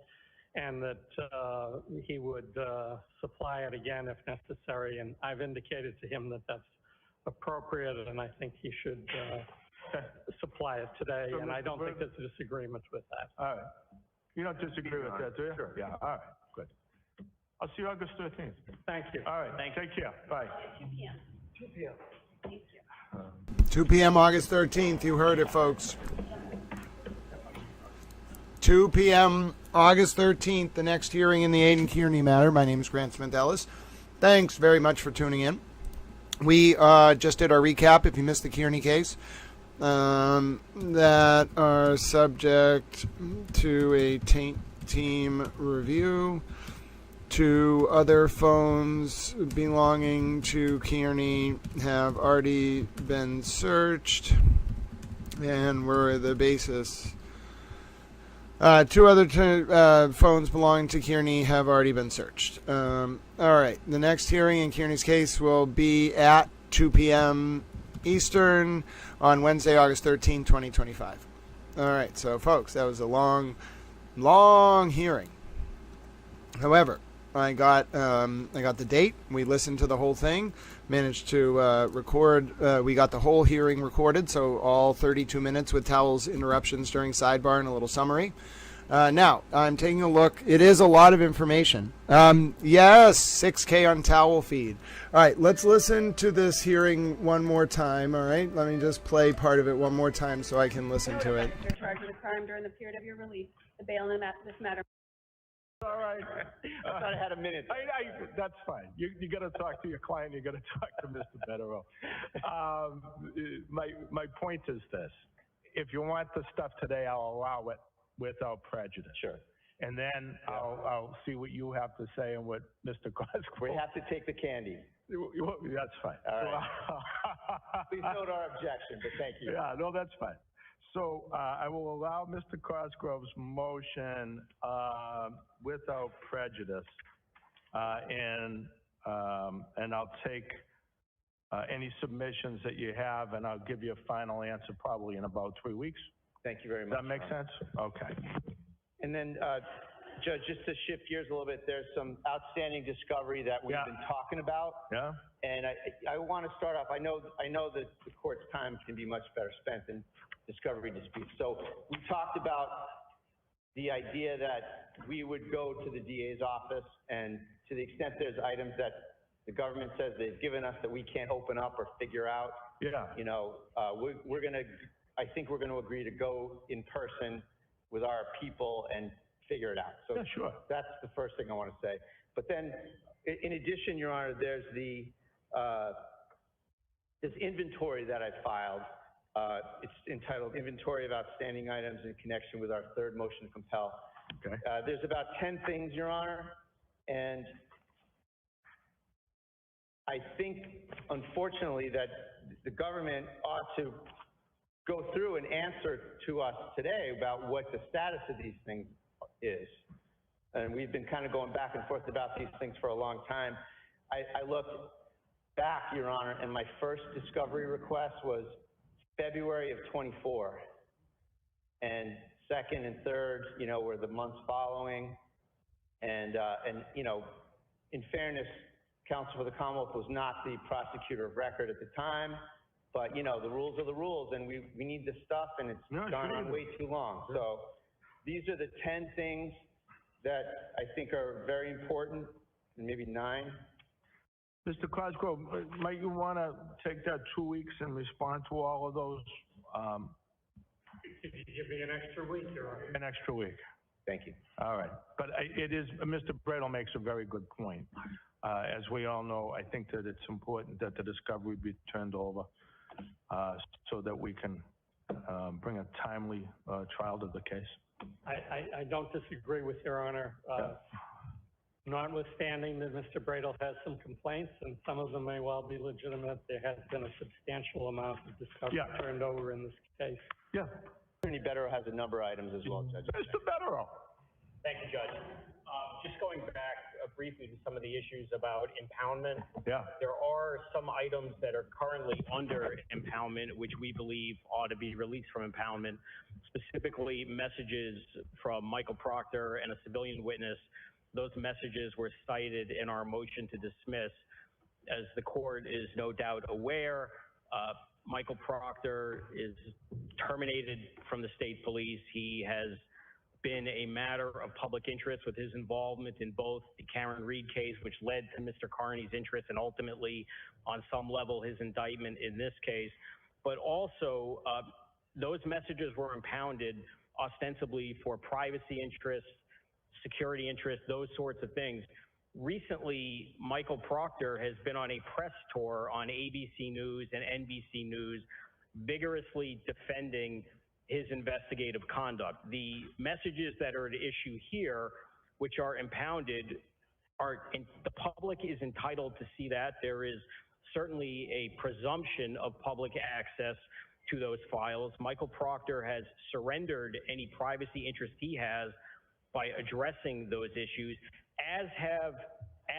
and that he would supply it again if necessary. And I've indicated to him that that's appropriate, and I think he should supply it today. So and I don't think Bradel- there's a disagreement with that. All right. You don't disagree with that, do you? Sure. Yeah, all right, good. I'll see you August 13th. Thank you. All right, take care. Bye. 2 p.m. 2 p.m. Thank you. 2 p.m. August 13th. You heard it, folks. 2 p.m. August 13th, the next hearing in the Aiden Kierney matter. My name is Grant Smith-Ellis. Thanks very much for tuning in. We just did our recap, if you missed the Kierney case, that are subject to a team review. 2 other phones belonging to Kierney have already been searched and were the basis. 2 other phones belonging to Kierney have already been searched. All right. The next hearing in Kierney's case will be at 2 p.m. Eastern on Wednesday, August 13, 2025. All right, so folks, that was a long hearing. However, I got the date. We listened to the whole thing. Managed to record. We got the whole hearing recorded, so all 32 minutes with Towel's interruptions during sidebar and a little summary. Now, I'm taking a look. It is a lot of information. Yes, 6K on Towel feed. All right, let's listen to this hearing one more time. All right, let me just play part of it one more time so I can listen to it. You're charged with a crime during the period of your release. The bail in this matter. All right. I thought I had a minute. That's fine. You got to talk to your client. You got to talk to Mr. Betterow. My point is this: if you want the stuff today, I'll allow it without prejudice. Sure. And then I'll see what you have to say and what Mr. Cosgrove. We have to take the candy. That's fine. All right. Please note our objection, but thank you. Yeah, no, that's fine. So I will allow Mr. Cosgrove's motion without prejudice, and I'll take any submissions that you have, and I'll give you a final answer probably in about 3 weeks. Thank you very much. Does that make sense? Okay. And then, Judge, just to shift gears a little bit, there's some outstanding discovery that we've been talking about. Yeah. And I want to start off. I know that the court's time can be much better spent than discovery disputes. So we talked about the idea that we would go to the DA's office, and to the extent there's items that the government says they've given us that we can't open up or figure out. Yeah. You know, I think we're going to agree to go in person with our people and figure it out. So yeah, sure. That's the first thing I want to say. But then, in addition, Your Honor, there's this inventory that I filed. It's entitled Inventory of Outstanding Items in Connection with Our Third Motion to Compel. Okay. There's about 10 things, Your Honor, and I think, unfortunately, that the government ought to go through and answer to us today about what the status of these things is. And we've been kind of going back and forth about these things for a long time. I looked back, Your Honor, and my first discovery request was February of 24. And second and third, you know, were the months following. And you know, in fairness, counsel for the Commonwealth was not the prosecutor of record at the time. But, you know, the rules are the rules, and we need this stuff, and it's gone on way too long. So these are the 10 things that I think are very important, and maybe 9. Mr. Cosgrove, might you want to take that 2 weeks and respond to all of those? If you give me an extra week, Your Honor. An extra week. Thank you. All right. But it is, Mr. Bradle makes a very good point. As we all know, I think that it's important that the discovery be turned over so that we can bring a timely trial to the case. I don't disagree with Your Honor. Notwithstanding that Mr. Bradle has some complaints, and some of them may well be legitimate, there has been a substantial amount of discovery turned over in this case. Yeah. Attorney Betterow has a number of items as well, Judge. Mr. Betterow. Thank you, Judge. Just going back briefly to some of the issues about impoundment. Yeah. There are some items that are currently under impoundment, which we believe ought to be released from impoundment, specifically messages from Michael Proctor and a civilian witness. Those messages were cited in our motion to dismiss. As the court is no doubt aware, Michael Proctor is terminated from the state police. He has been a matter of public interest with his involvement in both the Karen Reed case, which led to Mr. Kearney's interest and ultimately, on some level, his indictment in this case. But also, those messages were impounded ostensibly for privacy interests, security interests, those sorts of things. Recently, Michael Proctor has been on a press tour on ABC News and NBC News, vigorously defending his investigative conduct. The messages that are at issue here, which are impounded, the public is entitled to see that. There is certainly a presumption of public access to those files. Michael Proctor has surrendered any privacy interest he has by addressing those issues, as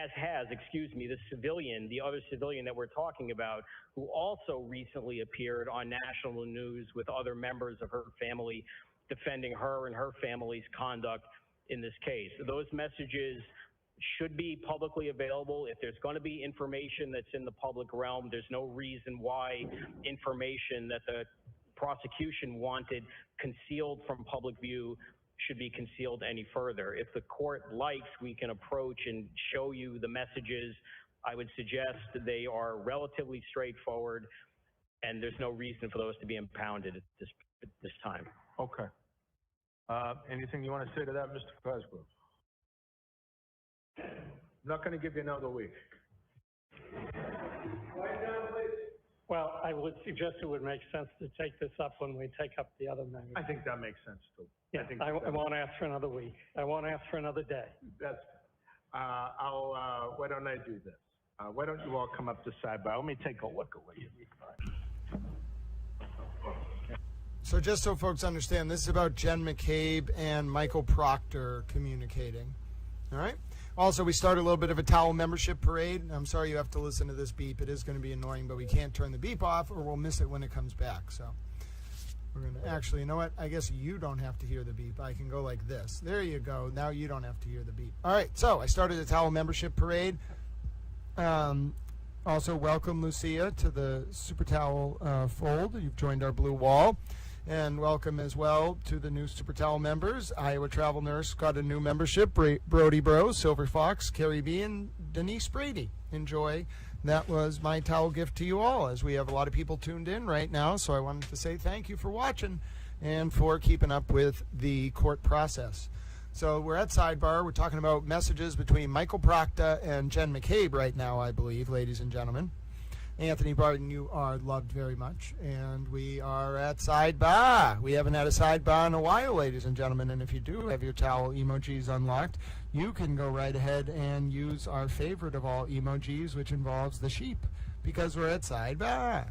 as has, the civilian, the other civilian that we're talking about, who also recently appeared on national news with other members of her family defending her and her family's conduct in this case. Those messages should be publicly available. If there's going to be information that's in the public realm, there's no reason why information that the prosecution wanted concealed from public view should be concealed any further. If the court likes, we can approach and show you the messages. I would suggest they are relatively straightforward, and there's no reason for those to be impounded at this time. Okay. Anything you want to say to that, Mr. Cosgrove? I'm not going to give you another week. Well, I would suggest it would make sense to take this up when we take up the other matter. I think that makes sense too. Yeah, I won't ask for another week. I won't ask for another day. That's, why don't I do this? Why don't you all come up to sidebar? Let me take a look at what you need. So just so folks understand, this is about Jen McCabe and Michael Proctor communicating. All right? Also, we started a little bit of a towel membership parade. I'm sorry you have to listen to this beep. It is going to be annoying, but we can't turn the beep off or we'll miss it when it comes back. So we're going to actually, you know what? I guess you don't have to hear the beep. I can go like this. There you go. Now you don't have to hear the beep. All right, so I started a towel membership parade. Also, welcome, Lucia, to the Super Towel fold. You've joined our blue wall. And welcome as well to the new Super Towel members. Iowa Travel Nurse got a new membership. Brody Bro, Silver Fox, Carrie B, and Denise Brady. Enjoy. That was my towel gift to you all, as we have a lot of people tuned in right now. So I wanted to say thank you for watching and for keeping up with the court process. So we're at sidebar. We're talking about messages between Michael Proctor and Jen McCabe right now, I believe, ladies and gentlemen. Anthony Barton, you are loved very much. And we are at sidebar. We haven't had a sidebar in a while, ladies and gentlemen. And if you do have your towel emojis unlocked, you can go right ahead and use our favorite of all emojis, which involves the sheep, because we're at sidebar.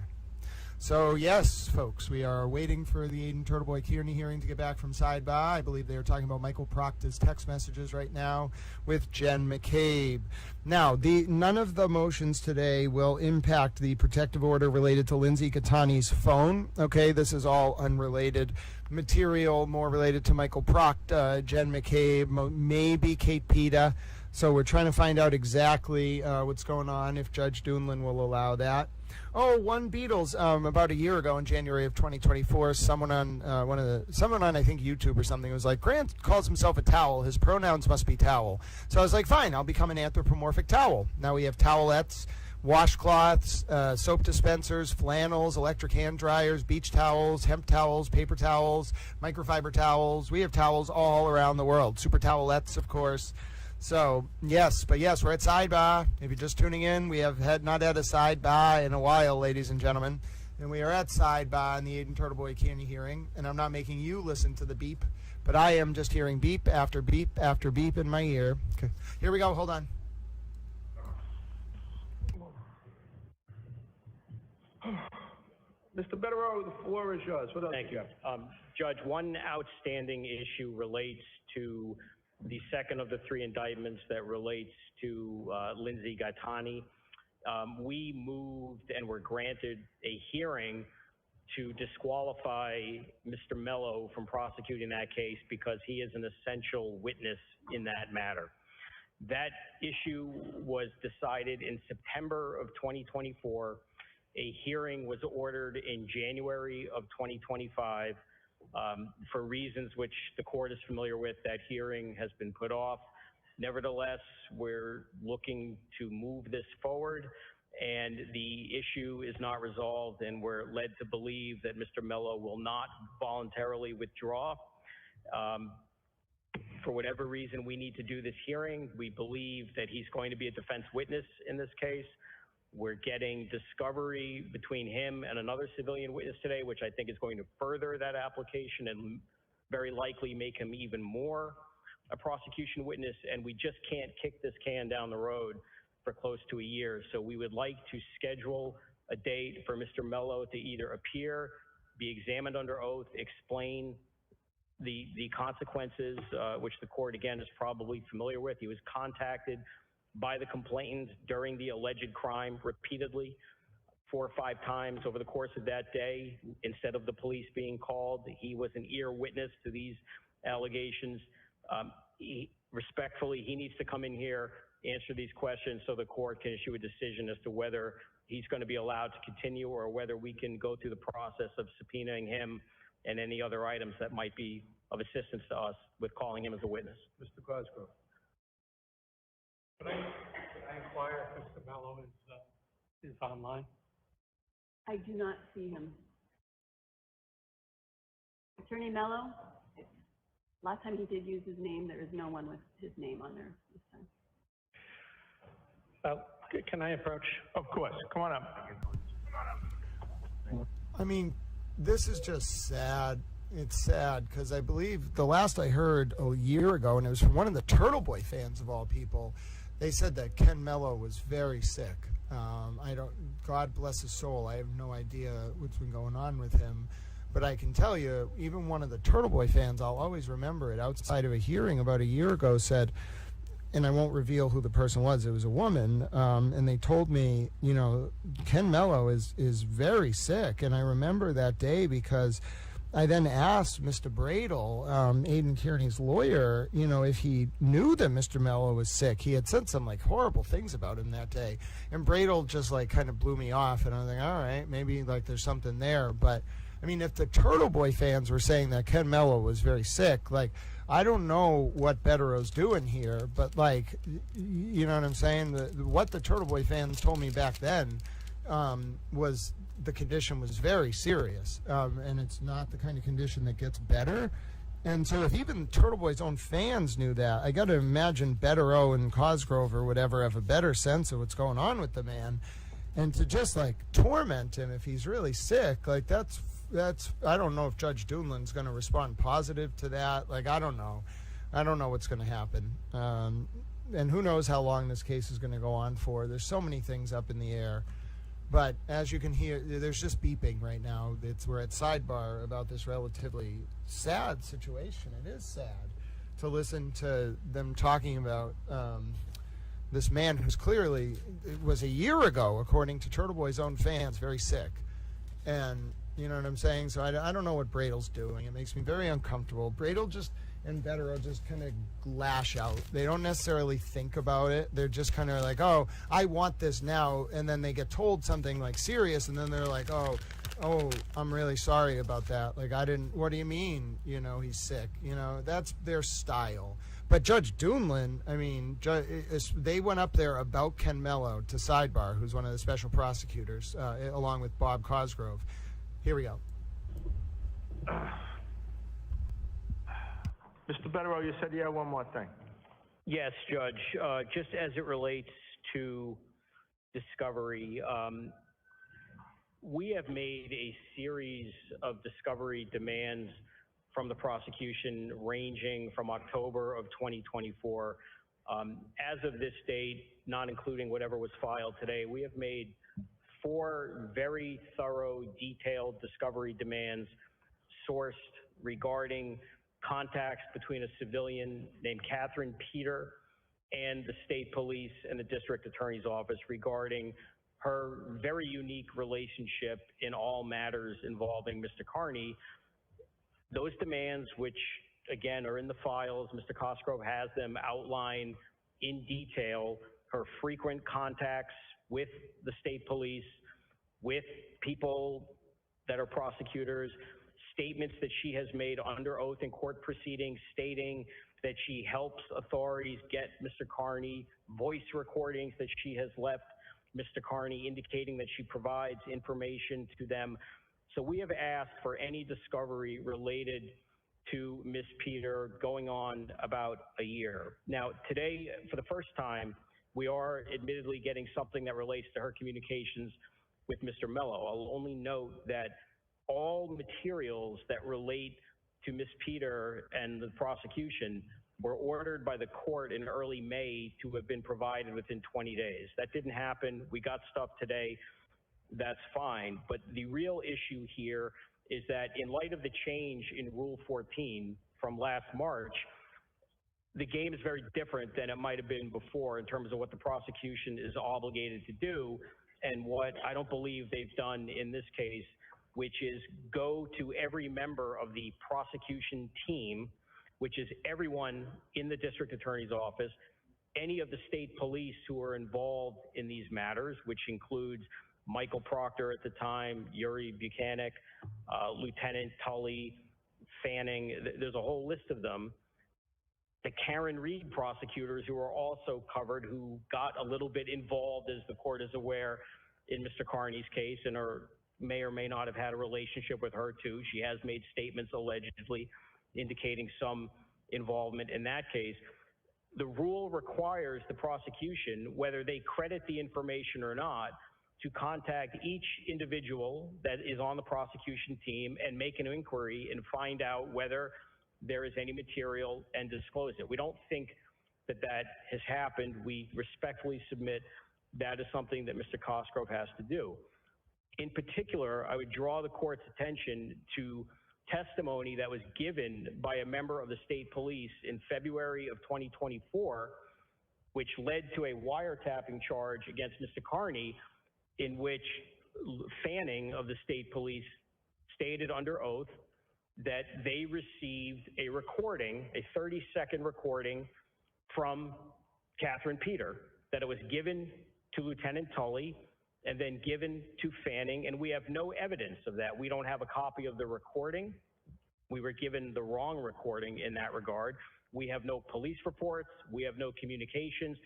So, yes, folks, we are waiting for the Aiden TurtleBoy Kierney hearing to get back from sidebar. I believe they are talking about Michael Proctor's text messages right now with Jen McCabe. Now, none of the motions today will impact the protective order related to Lindsay Catani's phone. Okay, this is all unrelated material, more related to Michael Proctor, Jen McCabe, maybe Kate Peta. So we're trying to find out exactly what's going on, if Judge Dunlin will allow that. Oh, one Beatles about a year ago in January of 2024, someone on I think YouTube or something was like, Grant calls himself a towel. His pronouns must be towel. So I was like, fine, I'll become an anthropomorphic towel. Now we have towelettes, washcloths, soap dispensers, flannels, electric hand dryers, beach towels, hemp towels, paper towels, microfiber towels. We have towels all around the world. Super towelettes, of course. So, yes, we're at sidebar. If you're just tuning in, we have not had a sidebar in a while, ladies and gentlemen. And we are at sidebar in the Aiden TurtleBoy Kierney hearing. And I'm not making you listen to the beep, but I am just hearing beep after beep after beep in my ear. Okay. Here we go. Hold on. Mr. Betterow, the floor is yours. What else? Thank you. Judge, one outstanding issue relates to the second of the three indictments that relates to Lindsay Gaetani. We moved and were granted a hearing to disqualify Mr. Mello from prosecuting that case because he is an essential witness in that matter. That issue was decided in September of 2024. A hearing was ordered in January of 2025. For reasons which the court is familiar with, that hearing has been put off. Nevertheless, we're looking to move this forward, and the issue is not resolved, and we're led to believe that Mr. Mello will not voluntarily withdraw. For whatever reason, we need to do this hearing. We believe that he's going to be a defense witness in this case. We're getting discovery between him and another civilian witness today, which I think is going to further that application and very likely make him even more a prosecution witness. And we just can't kick this can down the road for close to a year. So we would like to schedule a date for Mr. Mello to either appear, be examined under oath, explain the consequences, which the court, again, is probably familiar with. He was contacted by the complainant during the alleged crime repeatedly, 4 or 5 times over the course of that day. Instead of the police being called, he was an ear witness to these allegations. Respectfully, he needs to come in here, answer these questions so the court can issue a decision as to whether he's going to be allowed to continue or whether we can go through the process of subpoenaing him and any other items that might be of assistance to us with calling him as a witness. Mr. Cosgrove. Could I inquire if Mr. Mello is online? I do not see him. Attorney Mello, last time he did use his name, there is no one with his name on there this time. Can I approach? Of course. Come on up. I mean, this is just sad. It's sad because I believe the last I heard a year ago, and it was from one of the TurtleBoy fans of all people, they said that Ken Mello was very sick. God bless his soul. I have no idea what's been going on with him. But I can tell you, even one of the TurtleBoy fans, I'll always remember it, outside of a hearing about a year ago said, and I won't reveal who the person was, it was a woman, and they told me, you know, Ken Mello is very sick. And I remember that day because I then asked Mr. Bradel, Aiden Kierney's lawyer, you know, if he knew that Mr. Mello was sick. He had said some like horrible things about him that day. And Bradel just like kind of blew me off. And I was like, all right, maybe like there's something there. But I mean, if the TurtleBoy fans were saying that Ken Mello was very sick, like, I don't know what Bettero's doing here, but like, you know what I'm saying? What the TurtleBoy fans told me back then was the condition was very serious, and it's not the kind of condition that gets better. And so if even TurtleBoy's own fans knew that, I got to imagine Bettero and Cosgrove or whatever have a better sense of what's going on with the man. And to just like torment him if he's really sick, like that's I don't know if Judge Dunland's going to respond positive to that. Like, I don't know what's going to happen. And who knows how long this case is going to go on for. There's so many things up in the air. But as you can hear, there's just beeping right now. We're at sidebar about this relatively sad situation. It is sad to listen to them talking about this man who's clearly, it was a year ago, according to TurtleBoy's own fans, very sick. And you know what I'm saying? So I don't know what Bradel's doing. It makes me very uncomfortable. Bradel and Bettero just kind of lash out. They don't necessarily think about it. They're just kind of like, oh, I want this now. And then they get told something like serious. And then they're like, oh, I'm really sorry about that. Like, what do you mean? You know, he's sick. You know, that's their style. But Judge Dunland, I mean, they went up there about Ken Mello to sidebar, who's one of the special prosecutors, along with Bob Cosgrove. Here we go. Mr. Bettero, you said you had one more thing. Yes, Judge. Just as it relates to discovery, we have made a series of discovery demands from the prosecution ranging from October of 2024. As of this date, not including whatever was filed today, we have made 4 very thorough, detailed discovery demands sourced regarding contacts between a civilian named Catherine Peter and the state police and the district attorney's office regarding her very unique relationship in all matters involving Mr. Kierney. Those demands, which again are in the files, Mr. Cosgrove has them outlined in detail, her frequent contacts with the state police, with people that are prosecutors, statements that she has made under oath in court proceedings stating that she helps authorities get Mr. Kierney, voice recordings that she has left Mr. Kierney indicating that she provides information to them. So we have asked for any discovery related to Ms. Peter going on about a year. Now, today, for the first time, we are admittedly getting something that relates to her communications with Mr. Mello. I'll only note that all materials that relate to Ms. Peter and the prosecution were ordered by the court in early May to have been provided within 20 days. That didn't happen. We got stuff today. That's fine. But the real issue here is that in light of the change in Rule 14 from last March, the game is very different than it might have been before in terms of what the prosecution is obligated to do and what I don't believe they've done in this case, which is go to every member of the prosecution team, which is everyone in the district attorney's office, any of the state police who are involved in these matters, which includes Michael Proctor at the time, Yuri Buchanan, Lieutenant Tully, Fanning, there's a whole list of them. The Karen Reed prosecutors who are also covered, who got a little bit involved, as the court is aware, in Mr. Carney's case, and may or may not have had a relationship with her too. She has made statements allegedly indicating some involvement in that case. The rule requires the prosecution, whether they credit the information or not, to contact each individual that is on the prosecution team and make an inquiry and find out whether there is any material and disclose it. We don't think that that has happened. We respectfully submit that is something that Mr. Cosgrove has to do. In particular, I would draw the court's attention to testimony that was given by a member of the state police in February of 2024, which led to a wiretapping charge against Mr. Carney, in which Fanning of the state police stated under oath that they received a recording, a 30-second recording from Catherine Peter, that it was given to Lieutenant Tully and then given to Fanning, and we have no evidence of that. We don't have a copy of the recording. We were given the wrong recording in that regard. We have no police reports. We have no communications.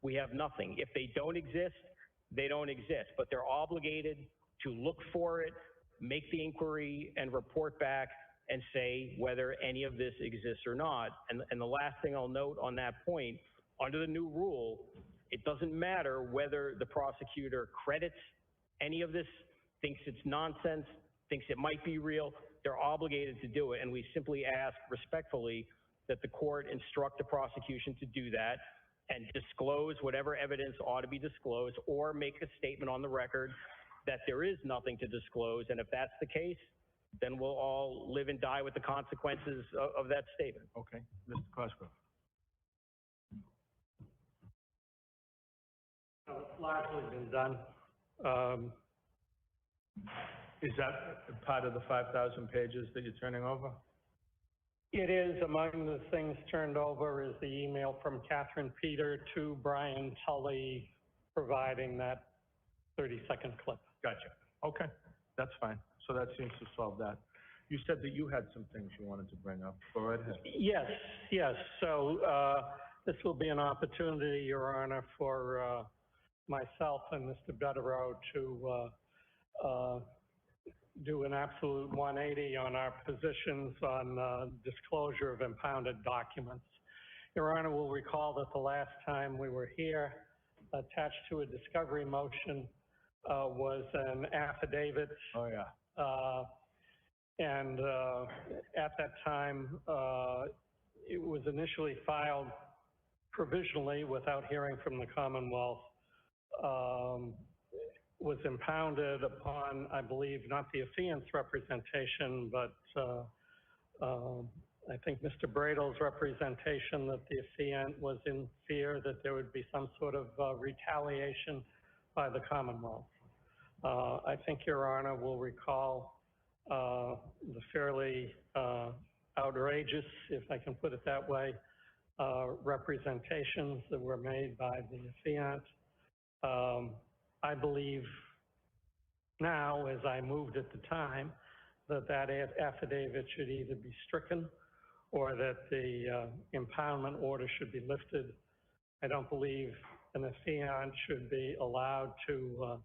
We have nothing. If they don't exist, they don't exist, but they're obligated to look for it, make the inquiry, and report back and say whether any of this exists or not. And the last thing I'll note on that point, under the new rule, it doesn't matter whether the prosecutor credits any of this, thinks it's nonsense, thinks it might be real, they're obligated to do it. And we simply ask respectfully that the court instruct the prosecution to do that and disclose whatever evidence ought to be disclosed, or make a statement on the record that there is nothing to disclose. And if that's the case, then we'll all live and die with the consequences of that statement. Okay, Mr. Cosgrove. It's largely been done. Is that part of the 5,000 pages that you're turning over? It is. Among the things turned over is the email from Catherine Peter to Brian Tully providing that 30-second clip. Gotcha. Okay, that's fine. So that seems to solve that. You said that you had some things you wanted to bring up. Go right ahead. Yes. So this will be an opportunity, Your Honor, for myself and Mr. Betterow to do an absolute 180 on our positions on disclosure of impounded documents. Your Honor will recall that the last time we were here, attached to a discovery motion was an affidavit. Oh, yeah. And at that time, it was initially filed provisionally without hearing from the Commonwealth, was impounded upon, I believe, not the affiant's representation, but I think Mr. Bradle's representation that the affiant was in fear that there would be some sort of retaliation by the Commonwealth. I think Your Honor will recall the fairly outrageous, if I can put it that way, representations that were made by the affiant. I believe now, as I moved at the time, that that affidavit should either be stricken or that the impoundment order should be lifted. I don't believe an affiant should be allowed to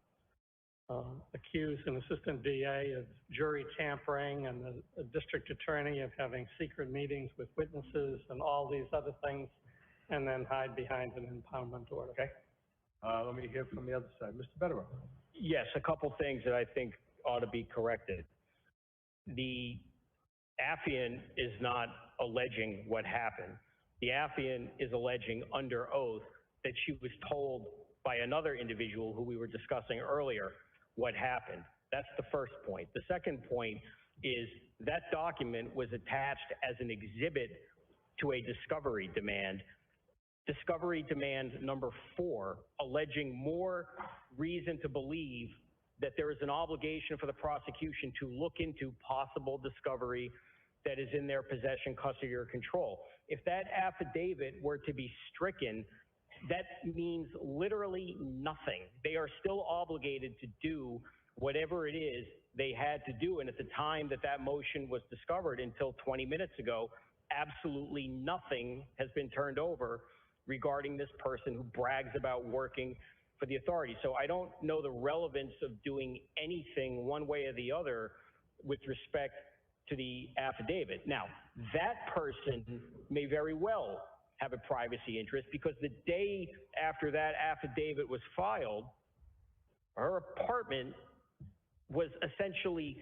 accuse an assistant DA of jury tampering and the district attorney of having secret meetings with witnesses and all these other things, and then hide behind an impoundment order. Okay. Let me hear from the other side. Mr. Betterow. Yes, a couple things that I think ought to be corrected. The affiant is not alleging what happened. The affiant is alleging under oath that she was told by another individual who we were discussing earlier what happened. That's the first point. The second point is that document was attached as an exhibit to a discovery demand. Discovery demand number 4, alleging more reason to believe that there is an obligation for the prosecution to look into possible discovery that is in their possession, custody, or control. If that affidavit were to be stricken, that means literally nothing. They are still obligated to do whatever it is they had to do. And at the time that that motion was discovered until 20 minutes ago, absolutely nothing has been turned over regarding this person who brags about working for the authority. So I don't know the relevance of doing anything one way or the other with respect to the affidavit. Now, that person may very well have a privacy interest, because the day after that affidavit was filed, her apartment was essentially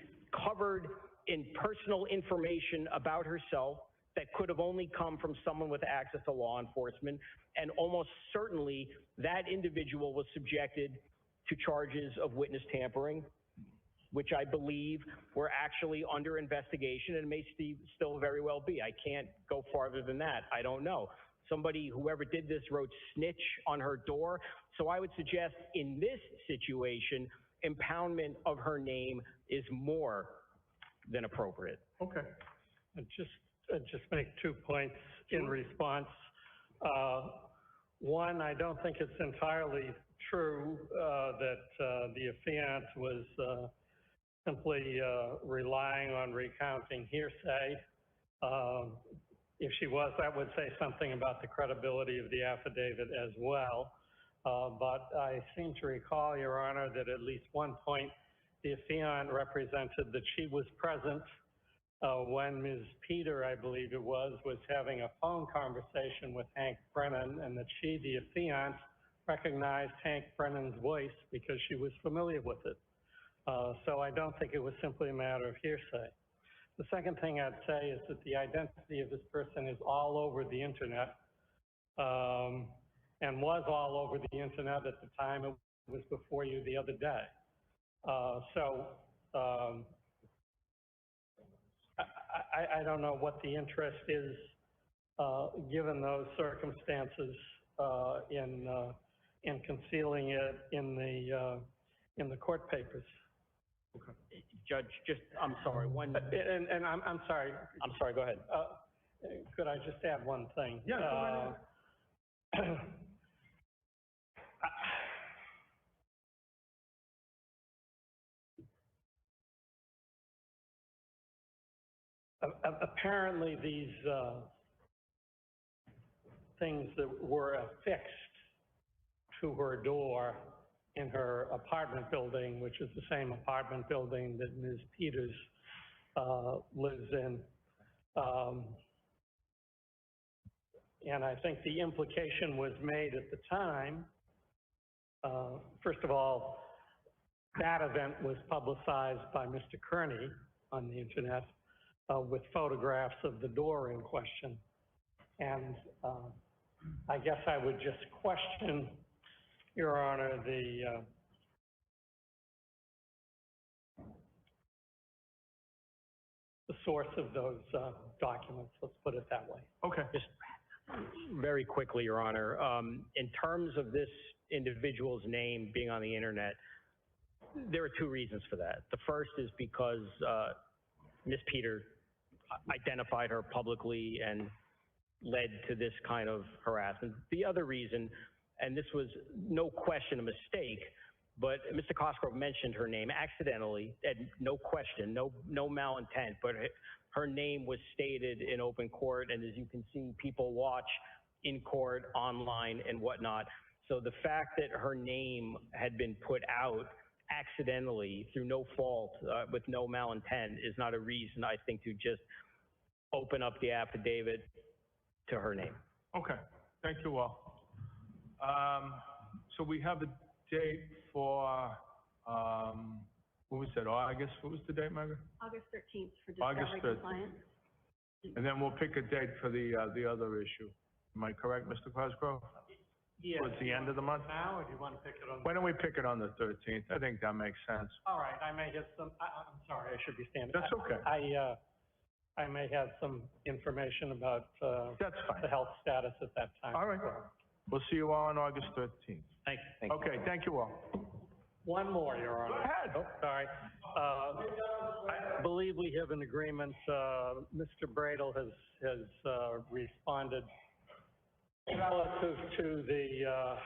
covered in personal information about herself that could have only come from someone with access to law enforcement, and almost certainly that individual was subjected to charges of witness tampering, which I believe were actually under investigation and may still very well be. I can't go farther than that. I don't know. Somebody, whoever did this, wrote snitch on her door. So I would suggest in this situation, impoundment of her name is more than appropriate. Okay. And just make 2 points in response. One, I don't think it's entirely true that the affiant was simply relying on recounting hearsay. If she was, that would say something about the credibility of the affidavit as well. But I seem to recall, Your Honor, that at least one point the affiant represented that she was present when Ms. Peter, I believe it was having a phone conversation with Hank Brennan, and that she, the affiant, recognized Hank Brennan's voice because she was familiar with it. So I don't think it was simply a matter of hearsay. The second thing I'd say is that the identity of this person is all over the internet, and was all over the internet at the time it was before you the other day. I don't know what the interest is, given those circumstances, in concealing it in the court papers. Okay. Judge, I'm sorry, and I'm sorry. I'm sorry, go ahead. Could I just add one thing? Yeah, go ahead. Apparently these things that were affixed to her door in her apartment building, which is the same apartment building that Ms. Peters lives in. And I think the implication was made at the time, first of all, that event was publicized by Mr. Kierney on the internet with photographs of the door in question. And I guess I would just question, Your Honor, the source of those documents, let's put it that way. Okay. Just very quickly, Your Honor, in terms of this individual's name being on the internet, there are 2 reasons for that. The first is because Ms. Peter identified her publicly and led to this kind of harassment. The other reason, and this was no question a mistake, but Mr. Cosgrove mentioned her name accidentally, and no question, no malintent, but her name was stated in open court, and as you can see, people watch in court, online, and whatnot. So the fact that her name had been put out accidentally through no fault, with no malintent, is not a reason, I think, to just open up the affidavit to her name. Okay, thank you all. So we have a date for, what was that, August, what was the date, Margaret? August 13th for August discovery 13th. compliance. And then we'll pick a date for the other issue. Am I correct, Mr. Cosgrove? Yeah. Towards the end of the month? Now, or do you want to pick it on? Why don't we pick it on the 13th? I think that makes sense. All right, I may get some, I'm sorry, I should be standing. That's okay. I may have some information about That's fine. the health status at that time. All right. We'll see you all on August 13th. Thank you. Okay, thank you all. One more, Your Honor. Go ahead. Oh, sorry. I believe we have an agreement. Mr. Bradel has responded relative to the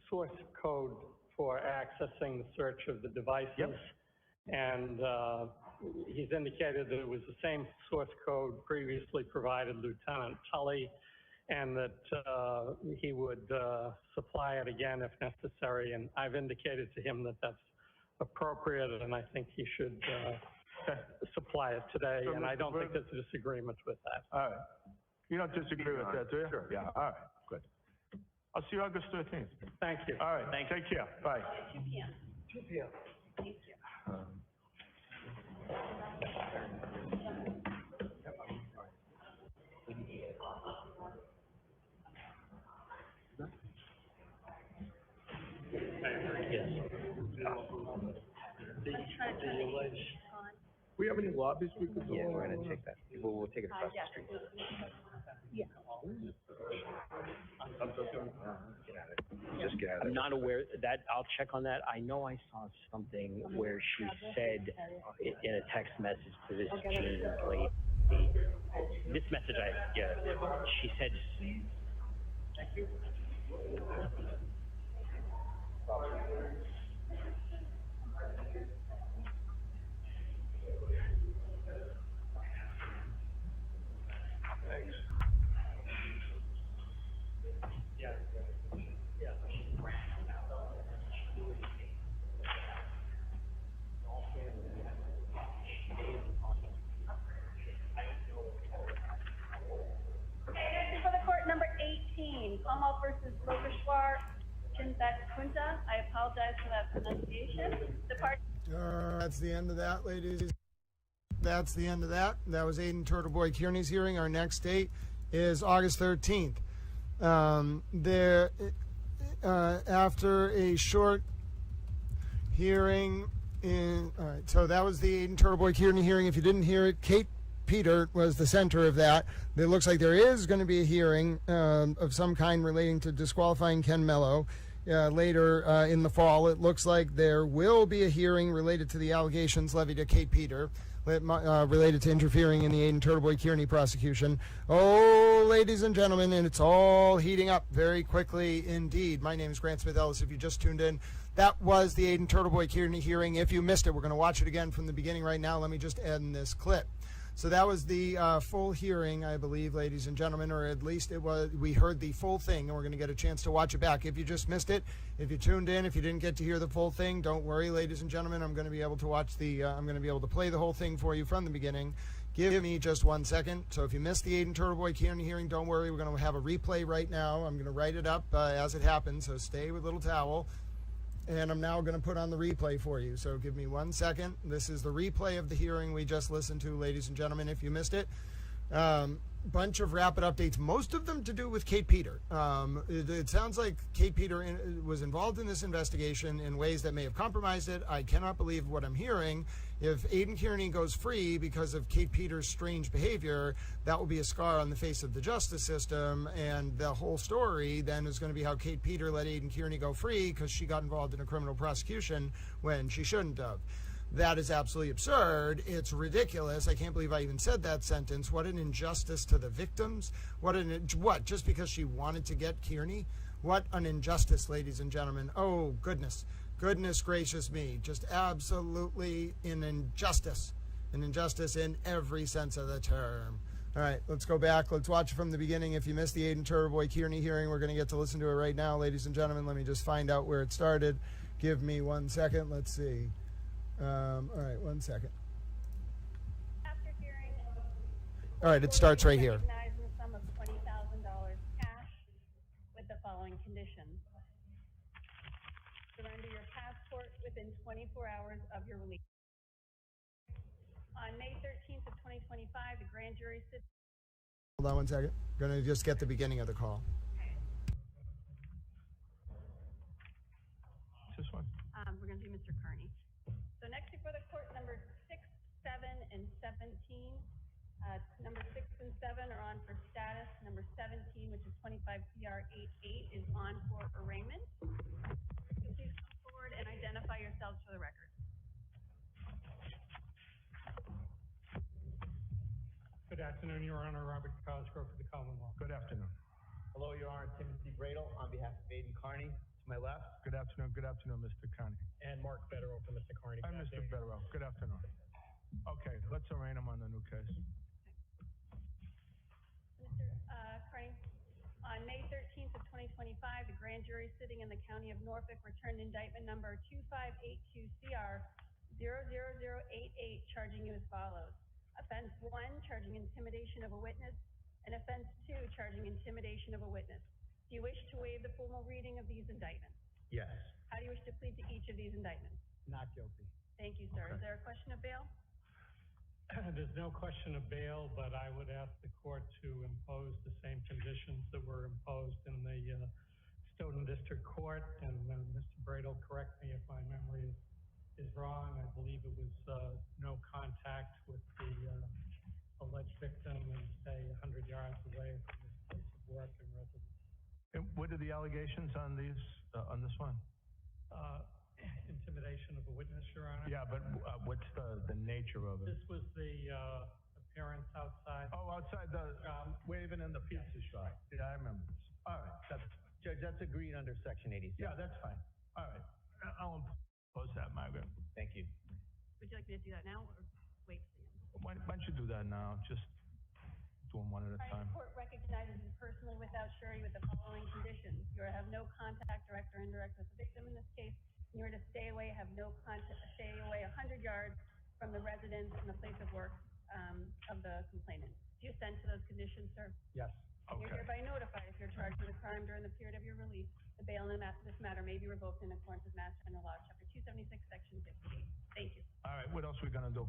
source code for accessing the search of the devices. Yep. And he's indicated that it was the same source code previously provided Lieutenant Tully, and that he would supply it again if necessary. And I've indicated to him that that's appropriate, and I think he should supply it today. So And I don't think Mr. there's a disagreement with that. All right. You don't disagree with that, do you? Sure. Yeah, all right, good. I'll see you August 13th. Thank you. All right, take care. Bye. 2 p.m. 2 p.m. Thank you. We have any lobbies we could go? Yeah, we're gonna take that. We'll take it across the street. Yeah. Just get out of it. I'm not aware that, I'll check on that. I know I saw something where she said in a text message to this James lady, this message I get, she said, Thanks. For the court number 18, Palmal versus Lokeshwar Chintat-Kunta. I apologize for that pronunciation. The part. That's the end of that, ladies. That's the end of that. That was Aiden TurtleBoy Kierney's hearing. Our next date is August 13th. After a short hearing all right, so that was the Aiden TurtleBoy Kierney hearing. If you didn't hear it, Kate Peter was the center of that. It looks like there is going to be a hearing of some kind relating to disqualifying Ken Mello later in the fall. It looks like there will be a hearing related to the allegations levied at Kate Peter related to interfering in the Aiden TurtleBoy Kierney prosecution. Oh, ladies and gentlemen, and it's all heating up very quickly indeed. My name is Grant Smith Ellis. If you just tuned in, that was the Aiden TurtleBoy Kierney hearing. If you missed it, we're going to watch it again from the beginning right now. Let me just end this clip. So that was the full hearing, I believe, ladies and gentlemen, or at least it was. We heard the full thing, and we're going to get a chance to watch it back. If you just missed it, if you tuned in, if you didn't get to hear the full thing, don't worry, ladies and gentlemen. I'm going to be able to watch the. I'm going to be able to play the whole thing for you from the beginning. Give me just 1 second. So if you missed the Aiden TurtleBoy Kierney hearing, don't worry. We're going to have a replay right now. I'm going to write it up as it happens. So stay with little towel. And I'm now going to put on the replay for you. So give me 1 second. This is the replay of the hearing we just listened to, ladies and gentlemen, if you missed it. Bunch of rapid updates, most of them to do with Kate Peter. It sounds like Kate Peter was involved in this investigation in ways that may have compromised it. I cannot believe what I'm hearing. If Aiden Kierney goes free because of Kate Peter's strange behavior, that will be a scar on the face of the justice system. And the whole story then is going to be how Kate Peter let Aiden Kierney go free because she got involved in a criminal prosecution when she shouldn't have. That is absolutely absurd. It's ridiculous. I can't believe I even said that sentence. What an injustice to the victims. What? Just because she wanted to get Kierney? What an injustice, ladies and gentlemen. Oh, goodness. Goodness gracious me. Just absolutely an injustice. An injustice in every sense of the term. All right, let's go back. Let's watch it from the beginning. If you missed the Aiden TurtleBoy Kierney hearing, we're going to get to listen to it right now, ladies and gentlemen. Let me just find out where it started. Give me 1 second. Let's see. All right, 1 second. After hearing. All right, it starts right here. Recognize the sum of $20,000 cash with the following conditions. Surrender your passport within 24 hours of your release. On May 13th of 2025, the grand jury sits. Hold on 1 second. Going to just get the beginning of the call. This one. We're going to do Mr. Kearney. So next before the court, number 6, 7, and 17. Number 6 and 7 are on for status. Number 17, which is 25 CR 88, is on for arraignment. So please come forward and identify yourselves for the record. Good afternoon, Your Honor. Robert Cosgrove for the Commonwealth. Good afternoon. Hello, Your Honor. Timothy Bradle on behalf of Aiden Kierney, to my left. Good afternoon, Mr. Kierney. And Mark Federer for Mr. Kierney. Hi, Mr. Federer. Good afternoon. Okay, let's arraign him on the new case. Mr. Kierney, on May 13th of 2025, the grand jury sitting in the County of Norfolk returned indictment number 2582 CR 00088, charging you as follows. Offense 1, charging intimidation of a witness, and offense 2, charging intimidation of a witness. Do you wish to waive the formal reading of these indictments? Yes. How do you wish to plead to each of these indictments? Not guilty. Thank you, sir. Okay. Is there a question of bail? There's no question of bail, but I would ask the court to impose the same conditions that were imposed in the Stoughton District Court. And Mr. Bradle, correct me if my memory is wrong. I believe it was no contact with the alleged victim and stay 100 yards away from his place of work and residence. And what are the allegations on these, on this one? Intimidation of a witness, Your Honor. Yeah, but what's the nature of it? This was the appearance outside. Oh, outside the waving in the pizza shop. Yeah, I remember this. All right, Judge, that's agreed under Section 87. yeah, that's fine. All right, I'll impose that, Margaret. Thank you. Would you like me to do that now or wait for the end? Why don't you do that now? Just do them one at a All right, time. the court recognizes you personally without surety with the following conditions. You are to have no contact, direct or indirect, with the victim in this case. You are to stay away, have no contact, stay away 100 yards from the residence and the place of work of the complainant. Do you assent to those conditions, sir? Yes. And you're hereby notified if you're charged with a crime during the period of your release, the bail in this matter may be revoked in accordance with Mass General Law, Chapter 276, Section 58. Thank you. All right, what else are we gonna do?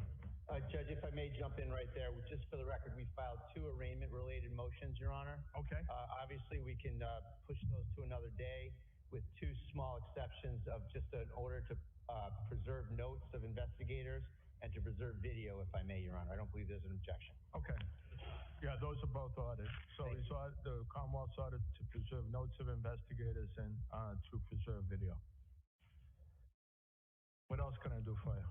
Judge, if I may jump in right there, just for the record, we filed 2 arraignment-related motions, Your Honor. Okay. Obviously, we can push those to another day with 2 small exceptions of just an order to preserve notes of investigators and to preserve video, if I may, Your Honor. I don't believe there's an objection. Okay. Yeah, those are both ordered. So we saw the Commonwealth's ordered to preserve notes of investigators and to preserve video. What else can I do for you?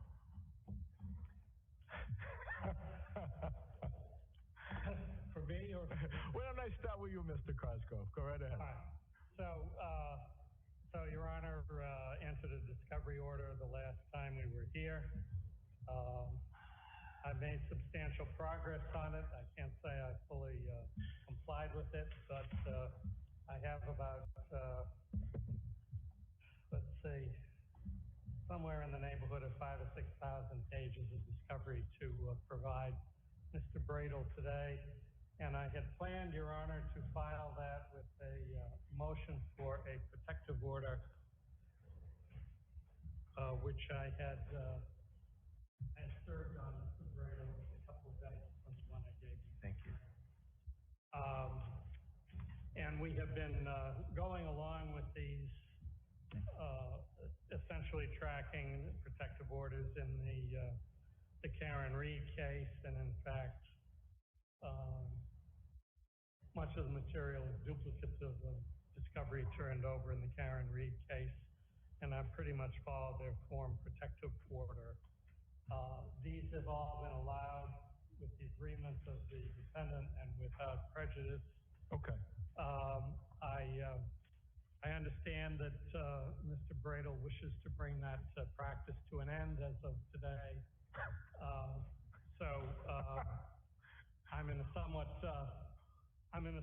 For me or? Why don't I start with you, Mr. Cosgrove? Go right ahead. All right. So Your Honor entered a discovery order the last time we were here. I made substantial progress on it. I can't say I fully complied with it, but I have about, let's see, somewhere in the neighborhood of 5,000 or 6,000 pages of discovery to provide Mr. Bradle today. And I had planned, Your Honor, to file that with a motion for a protective order, which I had served on Mr. Bradle a couple of days from the one I gave you. Thank you. And we have been going along with these, essentially tracking protective orders in the Karen Reed case, and in fact, much of the material is duplicates of the discovery turned over in the Karen Reed case, and I pretty much followed their form protective order. These have all been allowed with the agreement of the defendant and without prejudice. Okay. I understand that Mr. Bradle wishes to bring that practice to an end as of today. I'm in a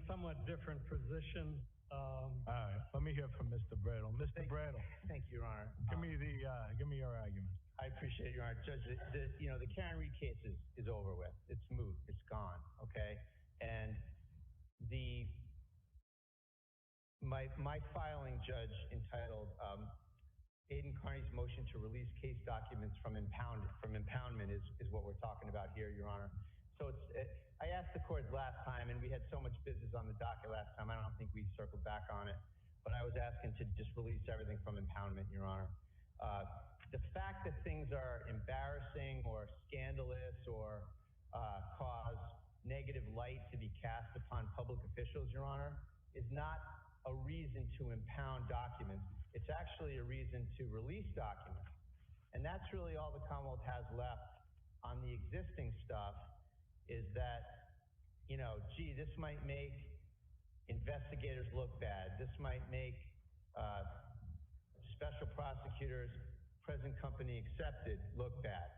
somewhat different position. All right, let me hear from Mr. Bradle. Mr. Bradle. Thank you, Your Honor. Give me your argument. I appreciate it, Your Honor. Judge, the Karen Reed case is over with. It's moved. It's gone. Okay, and my filing, Judge, entitled Aiden Kierney's motion to release case documents from impoundment is what we're talking about here, Your Honor. So I asked the court last time, and we had so much business on the docket last time, I don't think we circled back on it, but I was asking to just release everything from impoundment, Your Honor. The fact that things are embarrassing or scandalous or cause negative light to be cast upon public officials, Your Honor, is not a reason to impound documents. It's actually a reason to release documents. And that's really all the Commonwealth has left on the existing stuff, is that, you know, gee, this might make investigators look bad. This might make special prosecutors, present company accepted, look bad.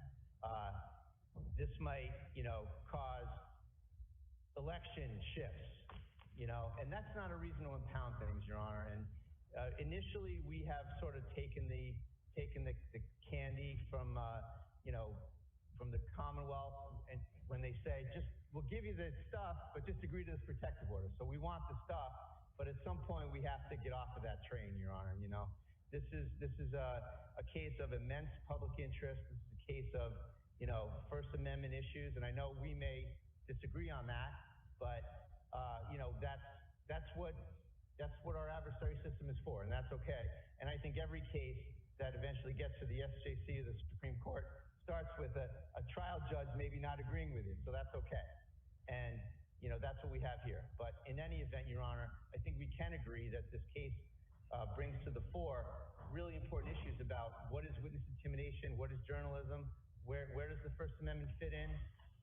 This might, you know, cause election shifts, you know, and that's not a reason to impound things, Your Honor. And initially, we have sort of taken the candy from, you know, from the Commonwealth, and when they say, just, we'll give you the stuff, but just agree to this protective order. So we want the stuff, but at some point we have to get off of that train, Your Honor. You know, this is a case of immense public interest. This is a case of, you know, First Amendment issues, and I know we may disagree on that, but you know, that's what our adversary system is for, and that's okay. And I think every case that eventually gets to the SJC or the Supreme Court starts with a trial judge maybe not agreeing with you, so that's okay. And, you know, that's what we have here. But in any event, Your Honor, I think we can agree that this case brings to the fore really important issues about what is witness intimidation, what is journalism, where does the First Amendment fit in,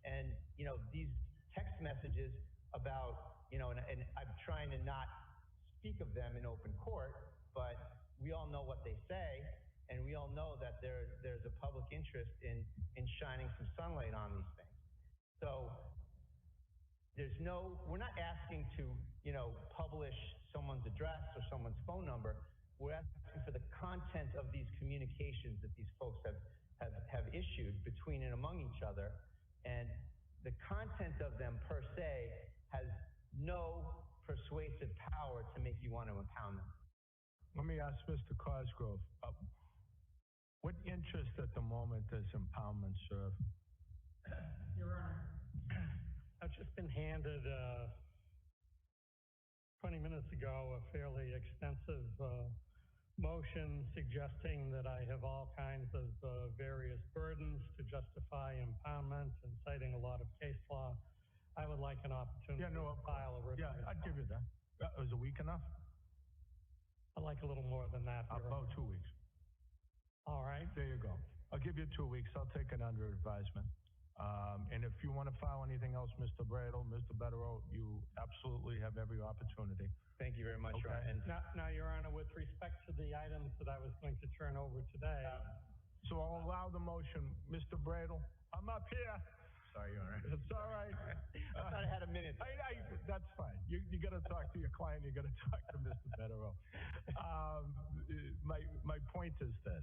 and, you know, these text messages about, you know, and I'm trying to not speak of them in open court, but we all know what they say, and we all know that there's a public interest in shining some sunlight on these things. So we're not asking to, you know, publish someone's address or someone's phone number. We're asking for the content of these communications that these folks have issued between and among each other. And the content of them per se has no persuasive power to make you want to impound them. Let me ask Mr. Cosgrove, what interest at the moment does impoundment serve? Your Honor, I've just been handed 20 minutes ago a fairly extensive motion suggesting that I have all kinds of various burdens to justify impoundment and citing a lot of case law. I would like an opportunity to file a written response. I'd give you that. Was a week enough? I'd like a little more than that. About 2 weeks. All right. There you go. I'll give you 2 weeks. I'll take it under advisement. And if you want to file anything else, Mr. Bradle, Mr. Betterow, you absolutely have every opportunity. Thank you very much, Okay. Your Honor. And Now, Your Honor, with respect to the items that I was going to turn over today. So I'll allow the motion. Mr. Bradle, I'm up here. Sorry, Your Honor. It's all right. I thought I had a minute. That's fine. You got to talk to your client. You got to talk to Mr. Betterow. My point is this.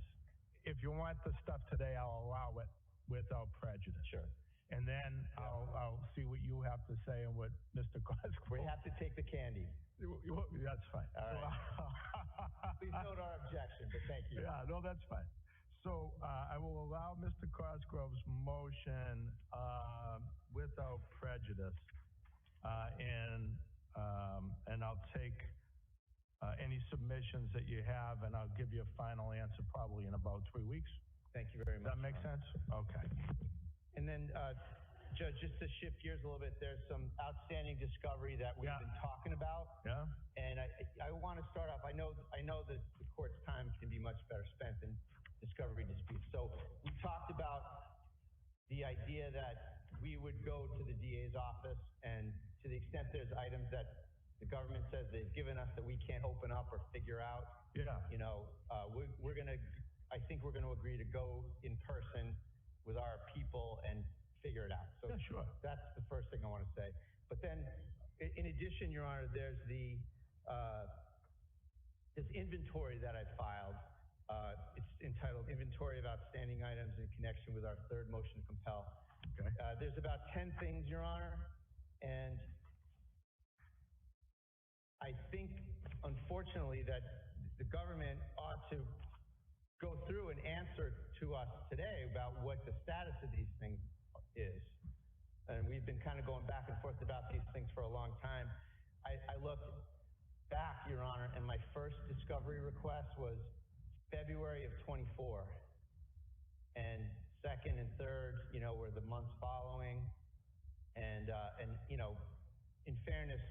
If you want the stuff today, I'll allow it without prejudice. Sure. And then I'll see what you have to say and what Mr. Cosgrove. We have to take the candy. That's fine. All right. Please note our objection, but thank you. Yeah, no, that's fine. So I will allow Mr. Cosgrove's motion without prejudice, and I'll take any submissions that you have, and I'll give you a final answer probably in about 3 weeks. Thank you very much. Does that make sense? Okay. And then, Judge, just to shift gears a little bit, there's some outstanding discovery that we've been talking about. Yeah. And I want to start off. I know that the court's time can be much better spent in discovery disputes. So we talked about the idea that we would go to the DA's office, and to the extent there's items that the government says they've given us that we can't open up or figure out. Yeah. You know, I think we're going to agree to go in person with our people and figure it out. So sure. That's the first thing I want to say. But then, in addition, Your Honor, there's this inventory that I filed. It's entitled Inventory of Outstanding Items in Connection with Our Third Motion to Compel. Okay. There's about 10 things, Your Honor, and I think, unfortunately, that the government ought to go through and answer to us today about what the status of these things is. And we've been kind of going back and forth about these things for a long time. I looked back, Your Honor, and my first discovery request was February of 24. and second and third, were the months following. And in fairness,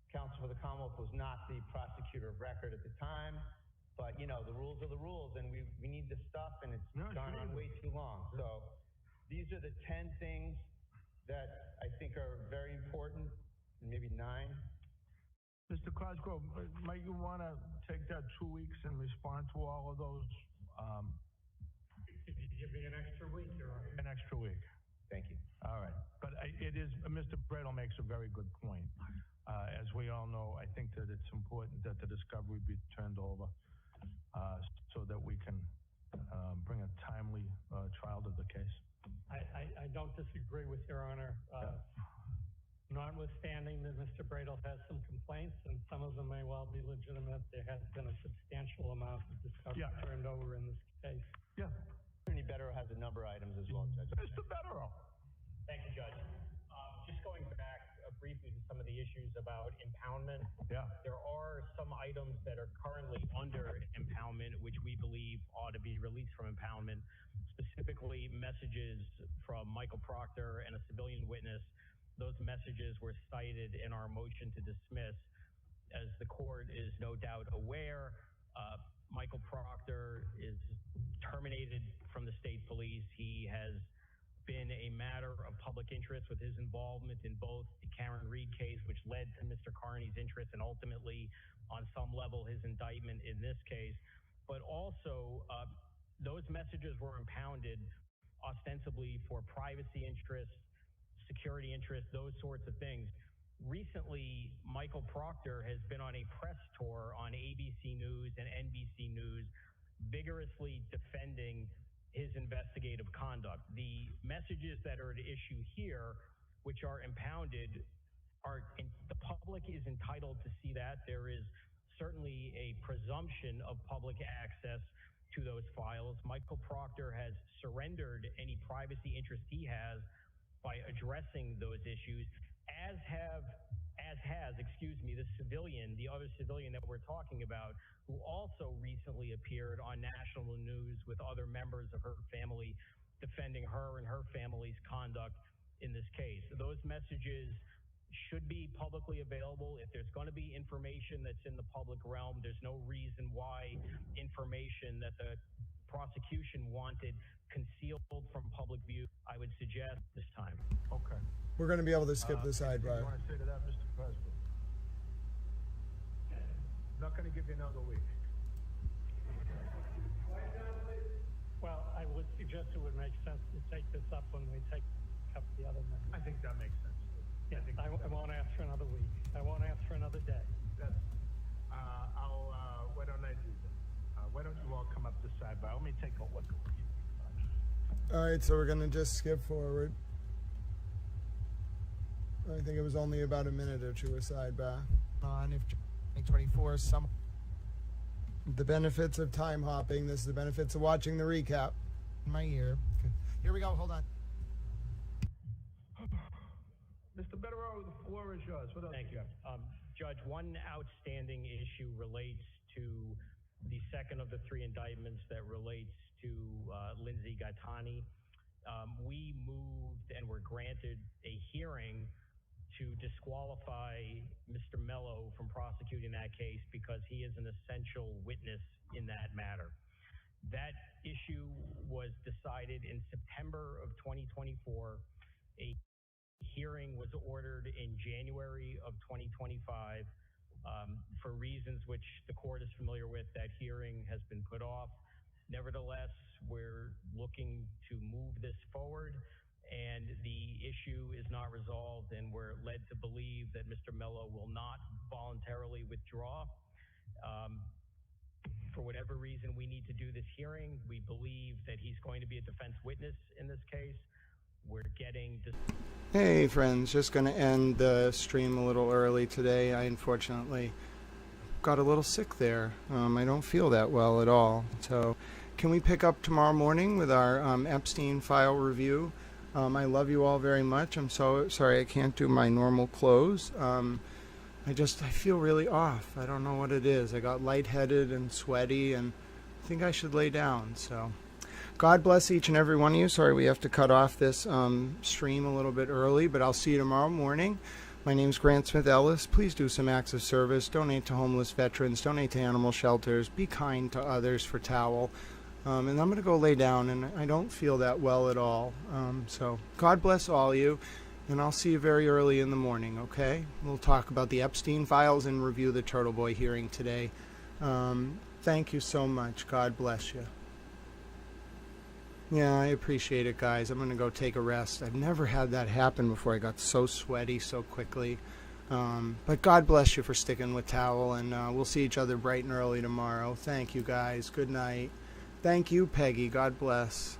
counsel for the Commonwealth was not the prosecutor of record at the time, but the rules are the rules, and we need this stuff, and it's gone on way too long. So these are the 10 things that I think are very important, maybe 9. Mr. Cosgrove, might you want to take that 2 weeks and respond to all of those? Could you give me an extra week, Your Honor? An extra week. Thank you. All right. But it is, Mr. Bradle makes a very good point. As we all know, I think that it's important that the discovery be turned over so that we can bring a timely trial to the case. I don't disagree with Your Honor. Notwithstanding that Mr. Bradle has some complaints, and some of them may well be legitimate, there has been a substantial amount of discovery turned over in this case. Yeah. Attorney Better has a number of items as well, Judge. Mr. Better. Thank you, Judge. Just going back briefly to some of the issues about impoundment. Yeah. There are some items that are currently under impoundment, which we believe ought to be released from impoundment, specifically messages from Michael Proctor and a civilian witness. Those messages were cited in our motion to dismiss. As the court is no doubt aware, Michael Proctor is terminated from the state police. He has been a matter of public interest with his involvement in both the Karen Reed case, which led to Mr. Carney's interest and ultimately, on some level, his indictment in this case. But also, those messages were impounded ostensibly for privacy interests, security interests, those sorts of things. Recently, Michael Proctor has been on a press tour on ABC News and NBC News, vigorously defending his investigative conduct. The messages that are at issue here, which are impounded, the public is entitled to see that. There is certainly a presumption of public access to those files. Michael Proctor has surrendered any privacy interest he has by addressing those issues, as has the other civilian that we're talking about, who also recently appeared on national news with other members of her family defending her and her family's conduct in this case. Those messages should be publicly available. If there's going to be information that's in the public realm, there's no reason why information that the prosecution wanted concealed from public view, I would suggest this time. Okay. We're going to be able to skip the sidebar. You want to say to that, Mr. President? Not going to give you another week. Well, I would suggest it would make sense to take this up when we take up the other members. I think that makes sense. Yes, I won't ask for another week. I won't ask for another day. Why don't I do that? Why don't you all come up the sidebar? Let me take a look. All right, so we're going to just skip forward. I think it was only about a minute or two a sidebar. On if 2024 some the benefits of time hopping. This is the benefits of watching the recap. In my ear. Here we go. Hold on. Mr. Betterow, the floor is yours. What else? Thank you. Judge, one outstanding issue relates to the second of the 3 indictments that relates to Lindsay Gaetani. We moved and were granted a hearing to disqualify Mr. Mello from prosecuting that case because he is an essential witness in that matter. That issue was decided in September of 2024. A hearing was ordered in January of 2025. For reasons which the court is familiar with, that hearing has been put off. Nevertheless, we're looking to move this forward, and the issue is not resolved, and we're led to believe that Mr. Mello will not voluntarily withdraw. For whatever reason, we need to do this hearing. We believe that he's going to be a defense witness in this case. We're getting... Hey friends, just going to end the stream a little early today. I unfortunately got a little sick there. I don't feel that well at all. So can we pick up tomorrow morning with our Epstein file review? I love you all very much. I'm so sorry I can't do my normal close. I feel really off. I don't know what it is. I got lightheaded and sweaty, and I think I should lay down. So God bless each and every one of you. Sorry we have to cut off this stream a little bit early, but I'll see you tomorrow morning. My name's Grant Smith Ellis. Please do some acts of service. Donate to homeless veterans. Donate to animal shelters. Be kind to others for Towel. And I'm going to go lay down, and I don't feel that well at all. So God bless all you, and I'll see you very early in the morning, okay? We'll talk about the Epstein files and review the TurtleBoy hearing today. Thank you so much. God bless you. Yeah, I appreciate it, guys. I'm going to go take a rest. I've never had that happen before. I got so sweaty so quickly. But God bless you for sticking with Towel, and we'll see each other bright and early tomorrow. Thank you, guys. Good night. Thank you, Peggy. God bless.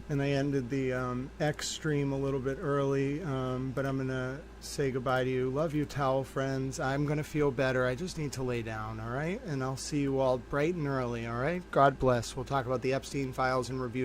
And I ended the X stream a little bit early, but I'm going to say goodbye to you. Love you, Towel friends. I'm going to feel better. I just need to lay down, all right? And I'll see you all bright and early, all right? God bless. We'll talk about the Epstein files and review